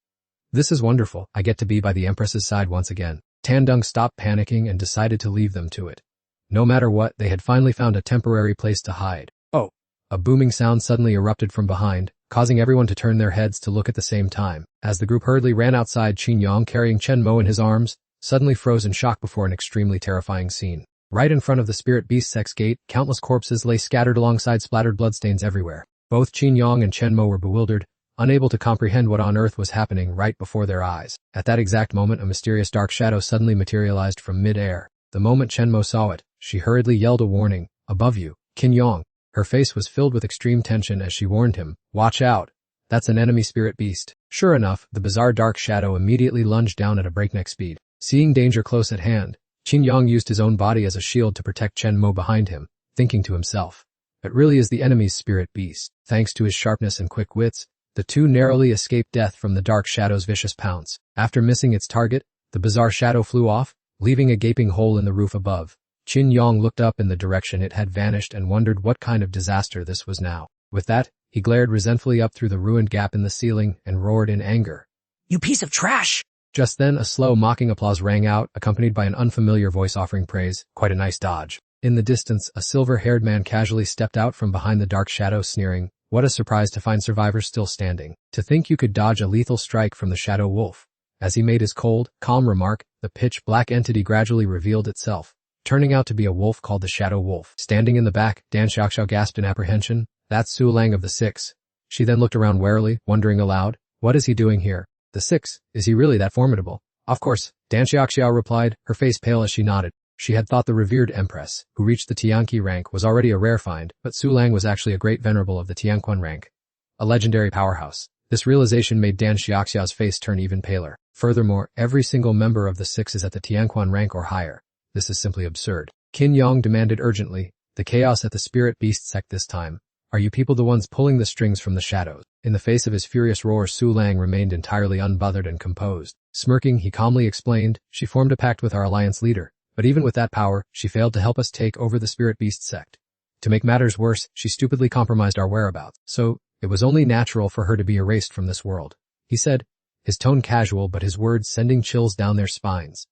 "This is wonderful. I get to be by the Empress's side once again." Tandung stopped panicking and decided to leave them to it. No matter what, they had finally found a temporary place to hide. Oh! A booming sound suddenly erupted from behind, causing everyone to turn their heads to look at the same time. As the group hurriedly ran outside, Qin Yang, carrying Chen Mo in his arms, suddenly froze in shock before an extremely terrifying scene. Right in front of the Spirit Beast Sect's gate, countless corpses lay scattered alongside splattered bloodstains everywhere. Both Qin Yang and Chen Mo were bewildered, unable to comprehend what on earth was happening right before their eyes. At that exact moment, a mysterious dark shadow suddenly materialized from mid-air. The moment Chen Mo saw it, she hurriedly yelled a warning, "Above you, Qin Yang." Her face was filled with extreme tension as she warned him, "Watch out. That's an enemy spirit beast." Sure enough, the bizarre dark shadow immediately lunged down at a breakneck speed. Seeing danger close at hand, Qin Yang used his own body as a shield to protect Chen Mo behind him, thinking to himself, "It really is the enemy's spirit beast." Thanks to his sharpness and quick wits, the two narrowly escaped death from the dark shadow's vicious pounce. After missing its target, the bizarre shadow flew off, leaving a gaping hole in the roof above. Qin Yang looked up in the direction it had vanished and wondered what kind of disaster this was now. With that, he glared resentfully up through the ruined gap in the ceiling and roared in anger. "You piece of trash!" Just then, a slow, mocking applause rang out, accompanied by an unfamiliar voice offering praise. "Quite a nice dodge." In the distance, a silver-haired man casually stepped out from behind the dark shadow, sneering, "What a surprise to find survivors still standing. To think you could dodge a lethal strike from the Shadow Wolf." As he made his cold, calm remark, the pitch-black entity gradually revealed itself, turning out to be a wolf called the Shadow Wolf. Standing in the back, Dan Xiaoxiao gasped in apprehension. "That's Su Lang of the Six." She then looked around warily, wondering aloud, "What is he doing here? The Six, is he really that formidable?" "Of course," Dan Xiaoxiao replied, her face pale as she nodded. She had thought the revered Empress, who reached the Tianqi rank, was already a rare find, but Su Lang was actually a great venerable of the Tianquan rank. A legendary powerhouse. This realization made Dan Xiaoxiao's face turn even paler. Furthermore, every single member of the six is at the Tianquan rank or higher. This is simply absurd. Qin Yang demanded urgently, the chaos at the spirit beast sect this time. Are you people the ones pulling the strings from the shadows? In the face of his furious roar, Su Lang remained entirely unbothered and composed. Smirking, he calmly explained, she formed a pact with our alliance leader, but even with that power, she failed to help us take over the spirit beast sect. To make matters worse, she stupidly compromised our whereabouts. So, it was only natural for her to be erased from this world, he said, his tone casual but his words sending chills down their spines.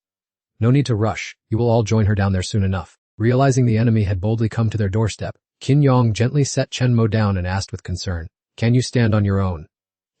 No need to rush, you will all join her down there soon enough. Realizing the enemy had boldly come to their doorstep, Qin Yang gently set Chen Mo down and asked with concern, can you stand on your own?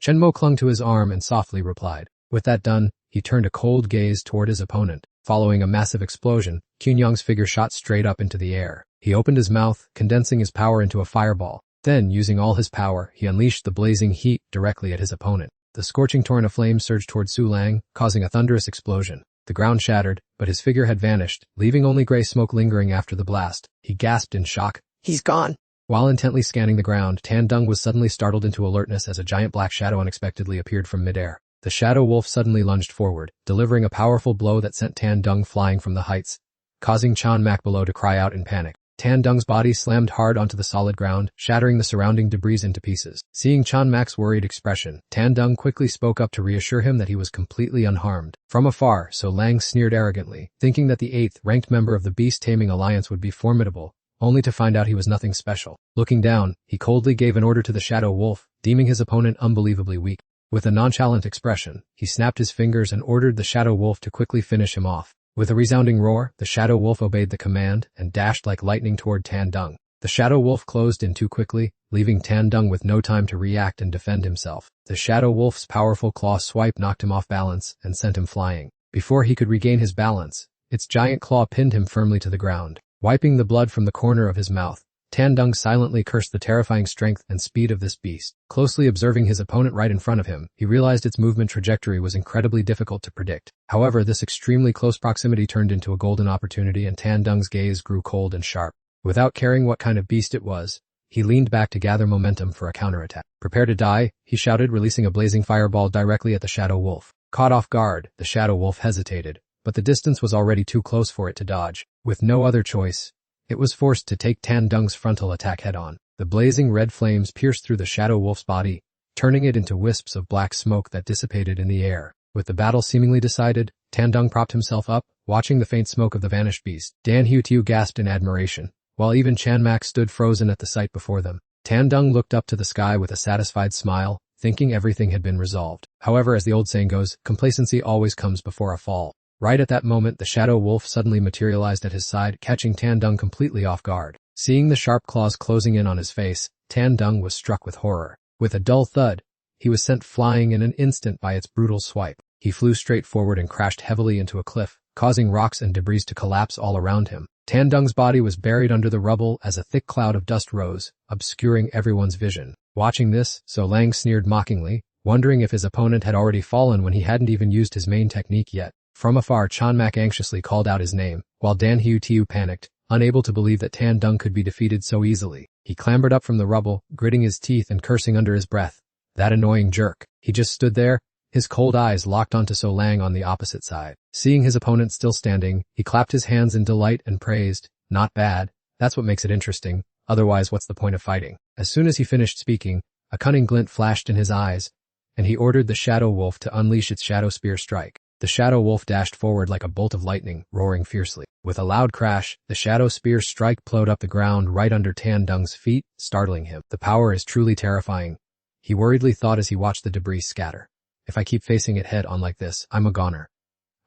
Chen Mo clung to his arm and softly replied. With that done, he turned a cold gaze toward his opponent. Following a massive explosion, Qin Yang's figure shot straight up into the air. He opened his mouth, condensing his power into a fireball. Then, using all his power, he unleashed the blazing heat directly at his opponent. The scorching torrent of flame surged toward Su Lang, causing a thunderous explosion. The ground shattered, but his figure had vanished, leaving only gray smoke lingering after the blast. He gasped in shock. He's gone. While intently scanning the ground, Tan Dung was suddenly startled into alertness as a giant black shadow unexpectedly appeared from midair. The shadow wolf suddenly lunged forward, delivering a powerful blow that sent Tan Dung flying from the heights, causing Chan Mak below to cry out in panic. Tan Dung's body slammed hard onto the solid ground, shattering the surrounding debris into pieces. Seeing Chan Mak's worried expression, Tan Dung quickly spoke up to reassure him that he was completely unharmed. From afar, So Lang sneered arrogantly, thinking that the 8th-ranked member of the beast-taming alliance would be formidable, only to find out he was nothing special. Looking down, he coldly gave an order to the shadow wolf, deeming his opponent unbelievably weak. With a nonchalant expression, he snapped his fingers and ordered the shadow wolf to quickly finish him off. With a resounding roar, the shadow wolf obeyed the command and dashed like lightning toward Tan Dung. The shadow wolf closed in too quickly, leaving Tan Dung with no time to react and defend himself. The shadow wolf's powerful claw swipe knocked him off balance and sent him flying. Before he could regain his balance, its giant claw pinned him firmly to the ground. Wiping the blood from the corner of his mouth, Tan Dung silently cursed the terrifying strength and speed of this beast. Closely observing his opponent right in front of him, he realized its movement trajectory was incredibly difficult to predict. However, this extremely close proximity turned into a golden opportunity and Tan Dung's gaze grew cold and sharp. Without caring what kind of beast it was, he leaned back to gather momentum for a counterattack. Prepare to die, he shouted, releasing a blazing fireball directly at the shadow wolf. Caught off guard, the shadow wolf hesitated, but the distance was already too close for it to dodge. With no other choice, it was forced to take Tan Dung's frontal attack head-on. The blazing red flames pierced through the shadow wolf's body, turning it into wisps of black smoke that dissipated in the air. With the battle seemingly decided, Tan Dung propped himself up, watching the faint smoke of the vanished beast. Dan Hu gasped in admiration, while even Chan Mak stood frozen at the sight before them. Tan Dung looked up to the sky with a satisfied smile, thinking everything had been resolved. However, as the old saying goes, complacency always comes before a fall. Right at that moment, the shadow wolf suddenly materialized at his side, catching Tan Dung completely off guard. Seeing the sharp claws closing in on his face, Tan Dung was struck with horror. With a dull thud, he was sent flying in an instant by its brutal swipe. He flew straight forward and crashed heavily into a cliff, causing rocks and debris to collapse all around him. Tan Dung's body was buried under the rubble as a thick cloud of dust rose, obscuring everyone's vision. Watching this, So Lang sneered mockingly, wondering if his opponent had already fallen when he hadn't even used his main technique yet. From afar, Chan Mak anxiously called out his name, while Dan Hu panicked, unable to believe that Tan Dung could be defeated so easily. He clambered up from the rubble, gritting his teeth and cursing under his breath. That annoying jerk. He just stood there, his cold eyes locked onto So Lang on the opposite side. Seeing his opponent still standing, he clapped his hands in delight and praised, "Not bad, that's what makes it interesting, otherwise what's the point of fighting?" As soon as he finished speaking, a cunning glint flashed in his eyes, and he ordered the shadow wolf to unleash its shadow spear strike. The shadow wolf dashed forward like a bolt of lightning, roaring fiercely. With a loud crash, the shadow spear strike plowed up the ground right under Tan Dung's feet, startling him. The power is truly terrifying, he worriedly thought as he watched the debris scatter. If I keep facing it head on like this, I'm a goner.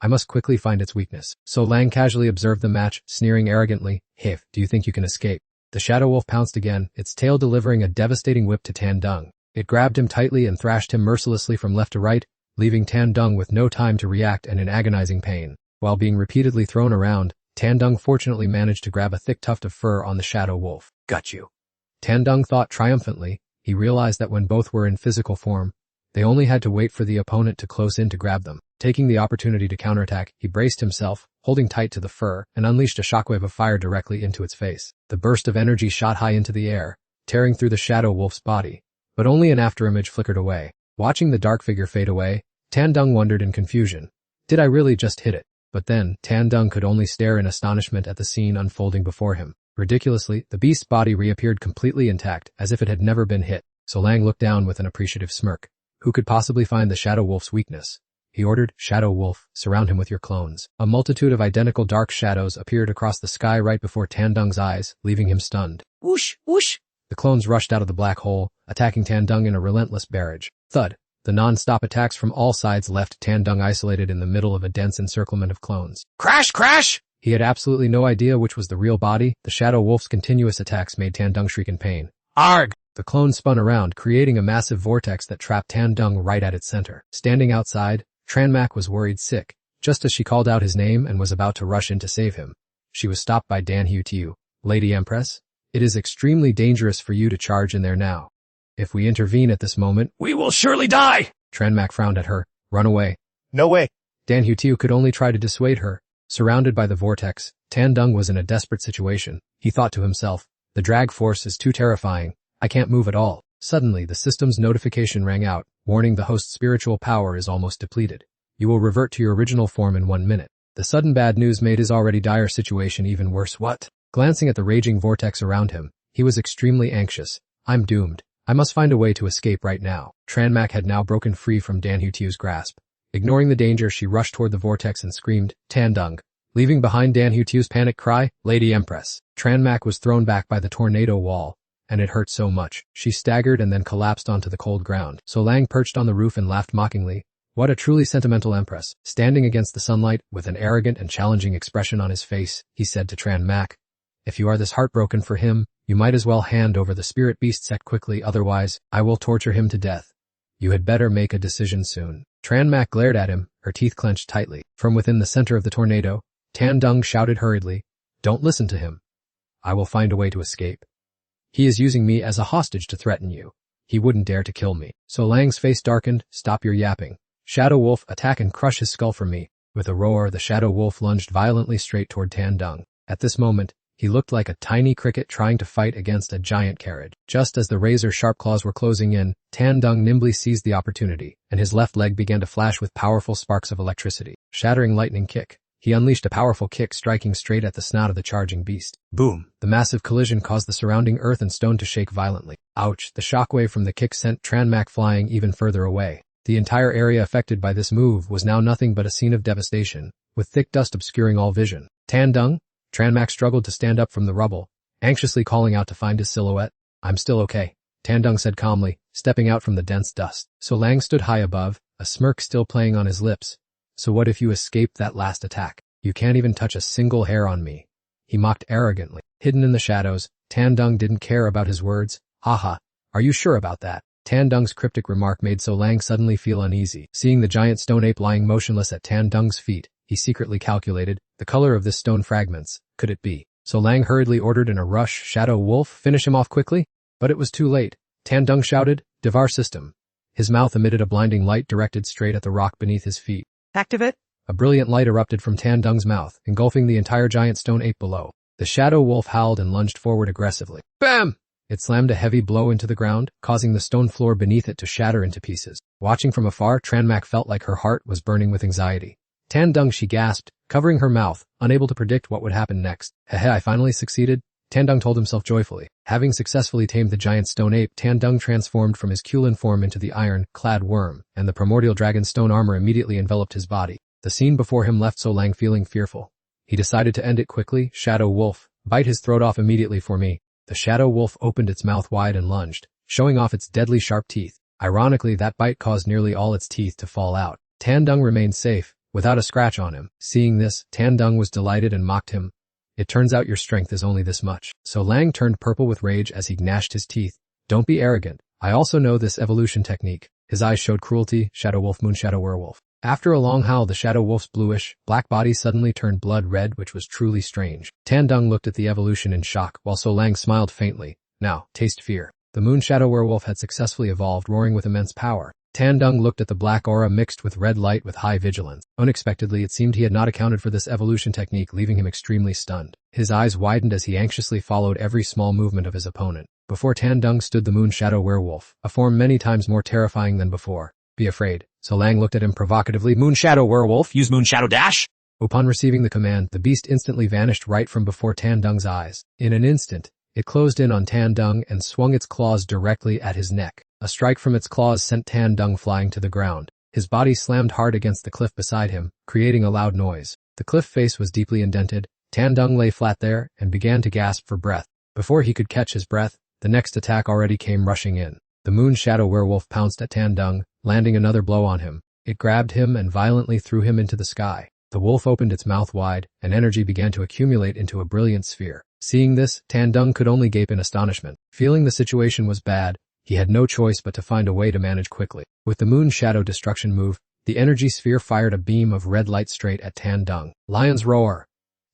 I must quickly find its weakness. So Lang casually observed the match, sneering arrogantly, "Hey, do you think you can escape?" The shadow wolf pounced again, its tail delivering a devastating whip to Tan Dung. It grabbed him tightly and thrashed him mercilessly from left to right, leaving Tan Dung with no time to react and in agonizing pain. While being repeatedly thrown around, Tan Dung fortunately managed to grab a thick tuft of fur on the shadow wolf. "Got you," Tan Dung thought triumphantly. He realized that when both were in physical form, they only had to wait for the opponent to close in to grab them. Taking the opportunity to counterattack, he braced himself, holding tight to the fur, and unleashed a shockwave of fire directly into its face. The burst of energy shot high into the air, tearing through the shadow wolf's body, but only an afterimage flickered away. Watching the dark figure fade away, Tandung wondered in confusion. Did I really just hit it? But then, Tandung could only stare in astonishment at the scene unfolding before him. Ridiculously, the beast's body reappeared completely intact, as if it had never been hit. So Lang looked down with an appreciative smirk. Who could possibly find the Shadow Wolf's weakness? He ordered, Shadow Wolf, surround him with your clones. A multitude of identical dark shadows appeared across the sky right before Tandung's eyes, leaving him stunned. Whoosh, whoosh. The clones rushed out of the black hole, attacking Tandung in a relentless barrage. Thud. The non-stop attacks from all sides left Tandung isolated in the middle of a dense encirclement of clones. Crash, crash! He had absolutely no idea which was the real body. The Shadow Wolf's continuous attacks made Tandung shriek in pain. Arg! The clone spun around, creating a massive vortex that trapped Tandung right at its center. Standing outside, Tranmak was worried sick, just as she called out his name and was about to rush in to save him. She was stopped by Dan Tiu. Lady Empress, it is extremely dangerous for you to charge in there now. If we intervene at this moment, we will surely die! Tranmak frowned at her. Run away. No way. Dan Tiu could only try to dissuade her. Surrounded by the vortex, Tandung was in a desperate situation. He thought to himself, the drag force is too terrifying. I can't move at all. Suddenly, the system's notification rang out, warning the host's spiritual power is almost depleted. You will revert to your original form in 1 minute. The sudden bad news made his already dire situation even worse. What? Glancing at the raging vortex around him, he was extremely anxious. I'm doomed. I must find a way to escape right now. Tranmak had now broken free from Dan Tiu's grasp. Ignoring the danger, she rushed toward the vortex and screamed, Tandung. Leaving behind Dan Tiu's panic cry, Lady Empress. Tranmak was thrown back by the tornado wall, and it hurt so much. She staggered and then collapsed onto the cold ground. So Lang perched on the roof and laughed mockingly. What a truly sentimental empress. Standing against the sunlight, with an arrogant and challenging expression on his face, he said to Tranmak, if you are this heartbroken for him, you might as well hand over the spirit beast set quickly, otherwise, I will torture him to death. You had better make a decision soon. Tranmak glared at him, her teeth clenched tightly. From within the center of the tornado, Tandung shouted hurriedly, don't listen to him. I will find a way to escape. He is using me as a hostage to threaten you. He wouldn't dare to kill me. So Lang's face darkened, stop your yapping. Shadow Wolf, attack and crush his skull from me. With a roar, the Shadow Wolf lunged violently straight toward Tandung. At this moment, he looked like a tiny cricket trying to fight against a giant carriage. Just as the razor-sharp claws were closing in, Tandung nimbly seized the opportunity, and his left leg began to flash with powerful sparks of electricity. Shattering lightning kick. He unleashed a powerful kick striking straight at the snout of the charging beast. Boom! The massive collision caused the surrounding earth and stone to shake violently. Ouch! The shockwave from the kick sent Tranmak flying even further away. The entire area affected by this move was now nothing but a scene of devastation, with thick dust obscuring all vision. Tandung? Tranmak struggled to stand up from the rubble, anxiously calling out to find his silhouette. I'm still okay, Tandung said calmly, stepping out from the dense dust. So Lang stood high above, a smirk still playing on his lips. So what if you escaped that last attack? You can't even touch a single hair on me. He mocked arrogantly. Hidden in the shadows, Tandung didn't care about his words. Haha, are you sure about that? Tandung's cryptic remark made So Lang suddenly feel uneasy. Seeing the giant stone ape lying motionless at Tandung's feet, he secretly calculated, the color of this stone fragments, could it be? So Lang hurriedly ordered in a rush, Shadow Wolf, finish him off quickly? But it was too late. Tandung shouted, Devar system. His mouth emitted a blinding light directed straight at the rock beneath his feet. Activate. A brilliant light erupted from Tandung's mouth, engulfing the entire giant stone ape below. The Shadow Wolf howled and lunged forward aggressively. Bam! It slammed a heavy blow into the ground, causing the stone floor beneath it to shatter into pieces. Watching from afar, Tranmak felt like her heart was burning with anxiety. Tandung, she gasped, covering her mouth, unable to predict what would happen next. Heh, I finally succeeded, Tandung told himself joyfully. Having successfully tamed the giant stone ape, Tandung transformed from his Kulin form into the iron-clad worm, and the primordial dragon stone armor immediately enveloped his body. The scene before him left So Lang feeling fearful. He decided to end it quickly. Shadow Wolf, bite his throat off immediately for me. The Shadow Wolf opened its mouth wide and lunged, showing off its deadly sharp teeth. Ironically, that bite caused nearly all its teeth to fall out. Tandung remained safe, without a scratch on him. Seeing this, Tandung was delighted and mocked him. It turns out your strength is only this much. So Lang turned purple with rage as he gnashed his teeth. Don't be arrogant. I also know this evolution technique. His eyes showed cruelty. Shadow Wolf, Moon Shadow Werewolf. After a long howl, the Shadow Wolf's bluish, black body suddenly turned blood red, which was truly strange. Tandung looked at the evolution in shock, while So Lang smiled faintly. Now, taste fear. The Moon Shadow Werewolf had successfully evolved, roaring with immense power. Tan Dung looked at the black aura mixed with red light with high vigilance. Unexpectedly, it seemed he had not accounted for this evolution technique, leaving him extremely stunned. His eyes widened as he anxiously followed every small movement of his opponent. Before Tan Dung stood the Moon Shadow Werewolf, a form many times more terrifying than before. Be afraid. So Lang looked at him provocatively. Moon Shadow Werewolf, use Moon Shadow Dash. Upon receiving the command, the beast instantly vanished right from before Tan Dung's eyes. In an instant, it closed in on Tan Dung and swung its claws directly at his neck. A strike from its claws sent Tan Dung flying to the ground. His body slammed hard against the cliff beside him, creating a loud noise. The cliff face was deeply indented. Tan Dung lay flat there and began to gasp for breath. Before he could catch his breath, the next attack already came rushing in. The Moon Shadow Werewolf pounced at Tan Dung, landing another blow on him. It grabbed him and violently threw him into the sky. The wolf opened its mouth wide, and energy began to accumulate into a brilliant sphere. Seeing this, Tan Dung could only gape in astonishment. Feeling the situation was bad, he had no choice but to find a way to manage quickly. With the Moon Shadow Destruction move, the energy sphere fired a beam of red light straight at Tan Dung. Lion's Roar!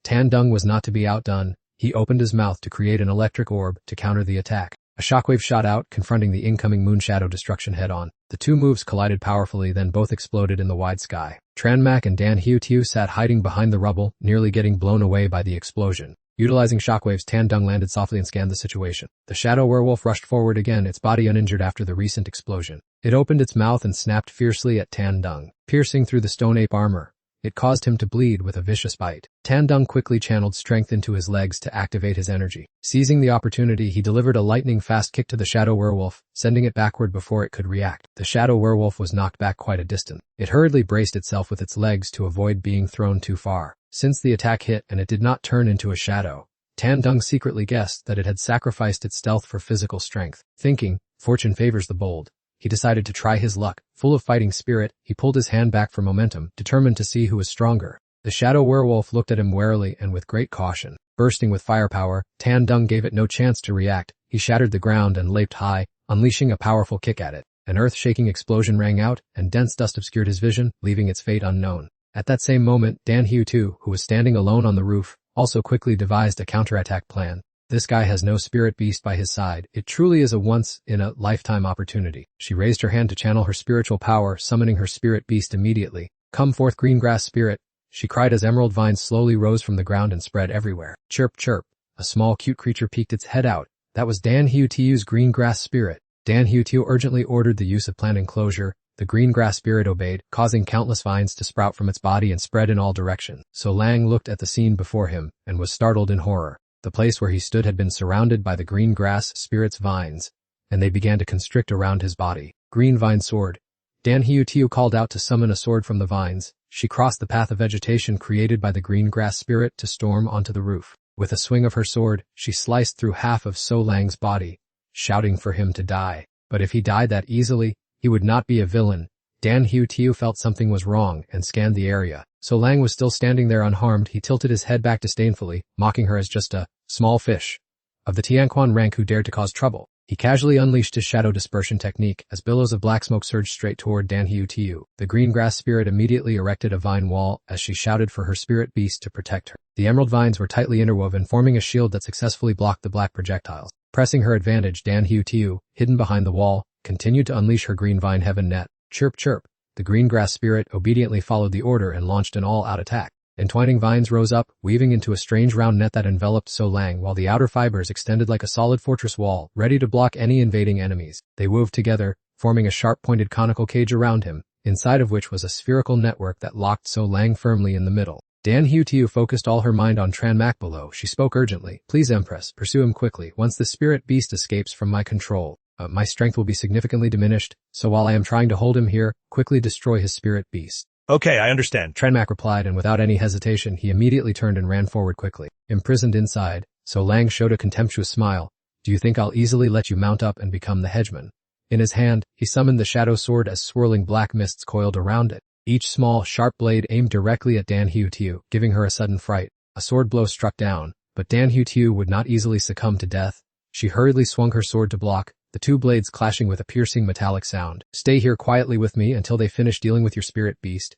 Tan Dung was not to be outdone. He opened his mouth to create an electric orb to counter the attack. A shockwave shot out, confronting the incoming Moon Shadow Destruction head-on. The two moves collided powerfully, then both exploded in the wide sky. Tran Mak and Dan Hiu Tiu sat hiding behind the rubble, nearly getting blown away by the explosion. Utilizing shockwaves, Tan Dung landed softly and scanned the situation. The Shadow Werewolf rushed forward again, its body uninjured after the recent explosion. It opened its mouth and snapped fiercely at Tan Dung, piercing through the stone ape armor. It caused him to bleed with a vicious bite. Tan Dung quickly channeled strength into his legs to activate his energy. Seizing the opportunity, he delivered a lightning-fast kick to the Shadow Werewolf, sending it backward before it could react. The Shadow Werewolf was knocked back quite a distance. It hurriedly braced itself with its legs to avoid being thrown too far. Since the attack hit and it did not turn into a shadow, Tan Dung secretly guessed that it had sacrificed its stealth for physical strength. Thinking, fortune favors the bold, he decided to try his luck. Full of fighting spirit, he pulled his hand back for momentum, determined to see who was stronger. The Shadow Werewolf looked at him warily and with great caution. Bursting with firepower, Tan Dung gave it no chance to react. He shattered the ground and leaped high, unleashing a powerful kick at it. An earth-shaking explosion rang out, and dense dust obscured his vision, leaving its fate unknown. At that same moment, Dan Hiu Tu, who was standing alone on the roof, also quickly devised a counterattack plan. This guy has no spirit beast by his side. It truly is a once-in-a-lifetime opportunity. She raised her hand to channel her spiritual power, summoning her spirit beast immediately. Come forth, green grass spirit, she cried as emerald vines slowly rose from the ground and spread everywhere. Chirp, chirp. A small cute creature peeked its head out. That was Dan Hiu Tu's green grass spirit. Dan Hiu Tu urgently ordered the use of plant enclosure. The green grass spirit obeyed, causing countless vines to sprout from its body and spread in all directions. So Lang looked at the scene before him and was startled in horror. The place where he stood had been surrounded by the green grass spirit's vines, and they began to constrict around his body. Green vine sword. Dan Hiu Tu called out to summon a sword from the vines. She crossed the path of vegetation created by the green grass spirit to storm onto the roof. With a swing of her sword, she sliced through half of So Lang's body, shouting for him to die. But if he died that easily, he would not be a villain. Dan Hiu Tu felt something was wrong and scanned the area. So Lang was still standing there unharmed. He tilted his head back disdainfully, mocking her as just a small fish of the Tianquan rank who dared to cause trouble. He casually unleashed his shadow dispersion technique as billows of black smoke surged straight toward Dan Hiu Tu. The green grass spirit immediately erected a vine wall as she shouted for her spirit beast to protect her. The emerald vines were tightly interwoven, forming a shield that successfully blocked the black projectiles. Pressing her advantage, Dan Hiu Tu, hidden behind the wall, continued to unleash her green vine heaven net. Chirp, chirp. The green grass spirit obediently followed the order and launched an all-out attack. Entwining vines rose up, weaving into a strange round net that enveloped So Lang, while the outer fibers extended like a solid fortress wall, ready to block any invading enemies. They wove together, forming a sharp-pointed conical cage around him, inside of which was a spherical network that locked So Lang firmly in the middle. Dan Hiu Tu focused all her mind on Tran Mak below. She spoke urgently. Please, Empress, pursue him quickly. Once the spirit beast escapes from my control, my strength will be significantly diminished, so while I am trying to hold him here, quickly destroy his spirit beast. Okay, I understand. Tran Mak replied, and without any hesitation, he immediately turned and ran forward quickly. Imprisoned inside, So Lang showed a contemptuous smile. Do you think I'll easily let you mount up and become the hegemon? In his hand, he summoned the shadow sword as swirling black mists coiled around it. Each small, sharp blade aimed directly at Dan Hiu Tu, giving her a sudden fright. A sword blow struck down, but Dan Hiu Tu would not easily succumb to death. She hurriedly swung her sword to block, the two blades clashing with a piercing metallic sound. Stay here quietly with me until they finish dealing with your spirit beast.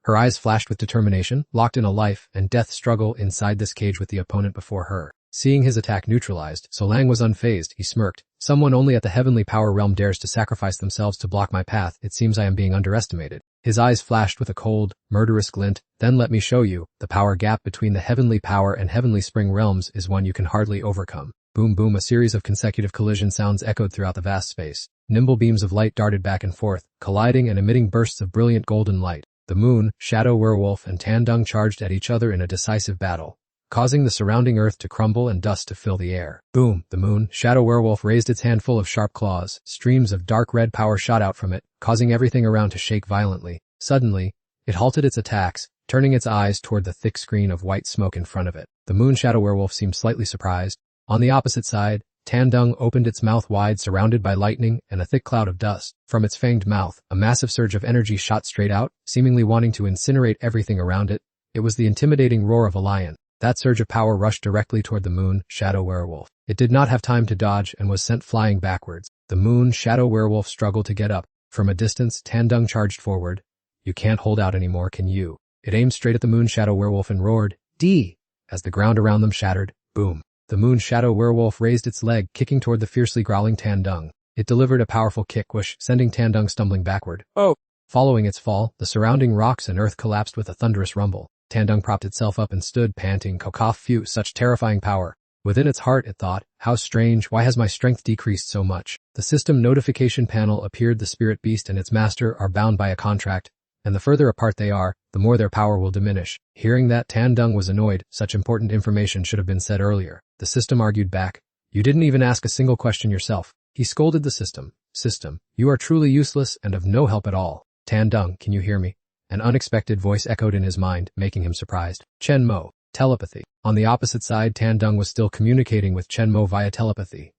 Her eyes flashed with determination, locked in a life and death struggle inside this cage with the opponent before her. Seeing his attack neutralized, So Lang was unfazed. He smirked, Someone only at the heavenly power realm dares to sacrifice themselves to block my path. It seems I am being underestimated. His eyes flashed with a cold, murderous glint. Then let me show you. The power gap between the heavenly power and heavenly spring realms is one you can hardly overcome. Boom boom, a series of consecutive collision sounds echoed throughout the vast space. Nimble beams of light darted back and forth, colliding and emitting bursts of brilliant golden light. The moon, shadow werewolf, and Tandung charged at each other in a decisive battle, causing the surrounding earth to crumble and dust to fill the air. Boom! The moon, shadow werewolf raised its hand full of sharp claws. Streams of dark red power shot out from it, causing everything around to shake violently. Suddenly, it halted its attacks, turning its eyes toward the thick screen of white smoke in front of it. The moon shadow werewolf seemed slightly surprised. On the opposite side, Tandung opened its mouth wide, surrounded by lightning and a thick cloud of dust. From its fanged mouth, a massive surge of energy shot straight out, seemingly wanting to incinerate everything around it. It was the intimidating roar of a lion. That surge of power rushed directly toward the moon shadow werewolf. It did not have time to dodge and was sent flying backwards. The moon shadow werewolf struggled to get up. From a distance, Tandung charged forward. You can't hold out anymore, can you? It aimed straight at the moon shadow werewolf and roared, D! As the ground around them shattered. Boom. The moon shadow werewolf raised its leg, kicking toward the fiercely growling Tandung. It delivered a powerful kick, whoosh, sending Tandung stumbling backward. Oh! Following its fall, the surrounding rocks and earth collapsed with a thunderous rumble. Tandung propped itself up and stood, panting, phew, such terrifying power. Within its heart, it thought, how strange, why has my strength decreased so much? The system notification panel appeared. The spirit beast and its master are bound by a contract, and the further apart they are, the more their power will diminish. Hearing that, Tandung was annoyed. Such important information should have been said earlier. The system argued back. You didn't even ask a single question yourself. He scolded the system. System, you are truly useless and of no help at all. Tandung, can you hear me? An unexpected voice echoed in his mind, making him surprised. Chenmo. Telepathy. On the opposite side, Tandung was still communicating with Chenmo via telepathy.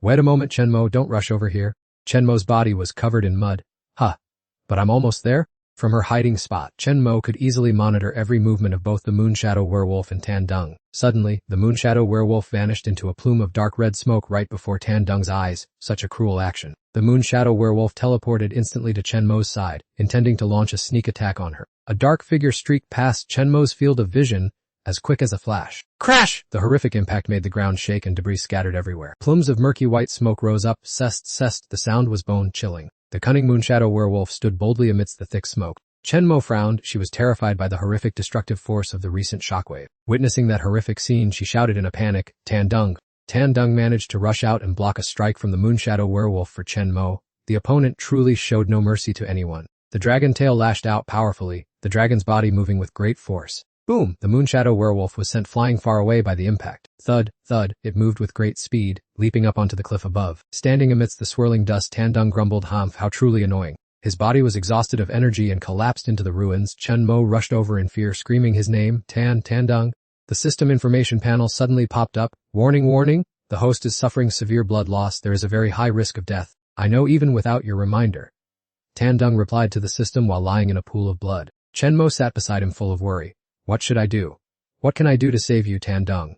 Wait a moment, Chenmo, don't rush over here. Chenmo's body was covered in mud. Huh. But I'm almost there? From her hiding spot, Chenmo could easily monitor every movement of both the moon shadow werewolf and Tandung. Suddenly, the moon shadow werewolf vanished into a plume of dark red smoke right before Tandung's eyes. Such a cruel action. The moon shadow werewolf teleported instantly to Chenmo's side, intending to launch a sneak attack on her. A dark figure streaked past Chenmo's field of vision, as quick as a flash. Crash! The horrific impact made the ground shake and debris scattered everywhere. Plumes of murky white smoke rose up, sest. The sound was bone-chilling. The cunning moon shadow werewolf stood boldly amidst the thick smoke. Chenmo frowned. She was terrified by the horrific destructive force of the recent shockwave. Witnessing that horrific scene, she shouted in a panic, Tandung. Tandung managed to rush out and block a strike from the moon shadow werewolf for Chenmo. The opponent truly showed no mercy to anyone. The dragon tail lashed out powerfully, the dragon's body moving with great force. Boom! The moon shadow werewolf was sent flying far away by the impact. Thud, thud, it moved with great speed, leaping up onto the cliff above. Standing amidst the swirling dust, Tandung grumbled, Humph, how truly annoying. His body was exhausted of energy and collapsed into the ruins. Chenmo rushed over in fear, screaming his name, Tandung. The system information panel suddenly popped up. Warning, warning, the host is suffering severe blood loss. There is a very high risk of death. I know even without your reminder. Tandung replied to the system while lying in a pool of blood. Chenmo sat beside him full of worry. What should I do? What can I do to save you, Tandung?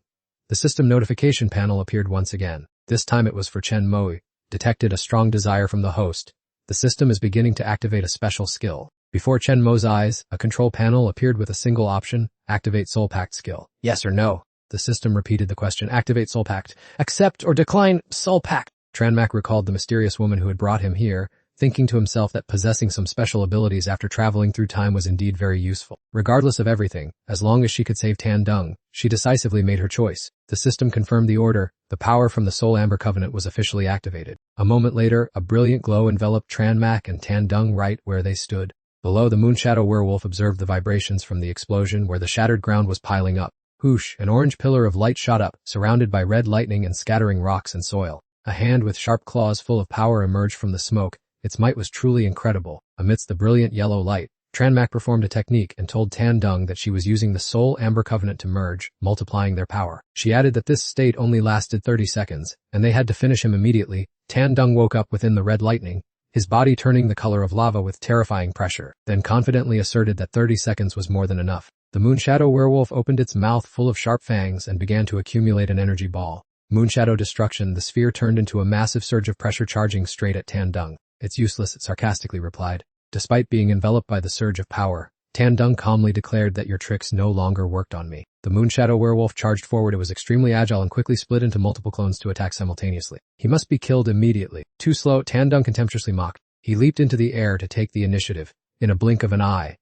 The system notification panel appeared once again. This time it was for Chenmo. Detected a strong desire from the host. The system is beginning to activate a special skill. Before Chenmo's eyes, a control panel appeared with a single option, activate soul pact skill. Yes or no? The system repeated the question, activate soul pact. Accept or decline soul pact. Tranmak recalled the mysterious woman who had brought him here, thinking to himself that possessing some special abilities after traveling through time was indeed very useful. Regardless of everything, as long as she could save Tandung, she decisively made her choice. The system confirmed the order. The power from the Soul Amber Covenant was officially activated. A moment later, a brilliant glow enveloped Tranmak and Tandung right where they stood. Below, the Moonshadow Werewolf observed the vibrations from the explosion where the shattered ground was piling up. Whoosh, an orange pillar of light shot up, surrounded by red lightning and scattering rocks and soil. A hand with sharp claws full of power emerged from the smoke. Its might was truly incredible. Amidst the brilliant yellow light, Tranmak performed a technique and told Tandung that she was using the Soul Amber Covenant to merge, multiplying their power. She added that this state only lasted 30 seconds, and they had to finish him immediately. Tandung woke up within the red lightning, his body turning the color of lava with terrifying pressure, then confidently asserted that 30 seconds was more than enough. The Moonshadow Werewolf opened its mouth full of sharp fangs and began to accumulate an energy ball. Moonshadow destruction, the sphere turned into a massive surge of pressure charging straight at Tandung. It's useless, it sarcastically replied. Despite being enveloped by the surge of power, Tan Dung calmly declared that your tricks no longer worked on me. The Moonshadow werewolf charged forward. It was extremely agile and quickly split into multiple clones to attack simultaneously. He must be killed immediately. Too slow, Tan Dung contemptuously mocked. He leaped into the air to take the initiative. In a blink of an eye,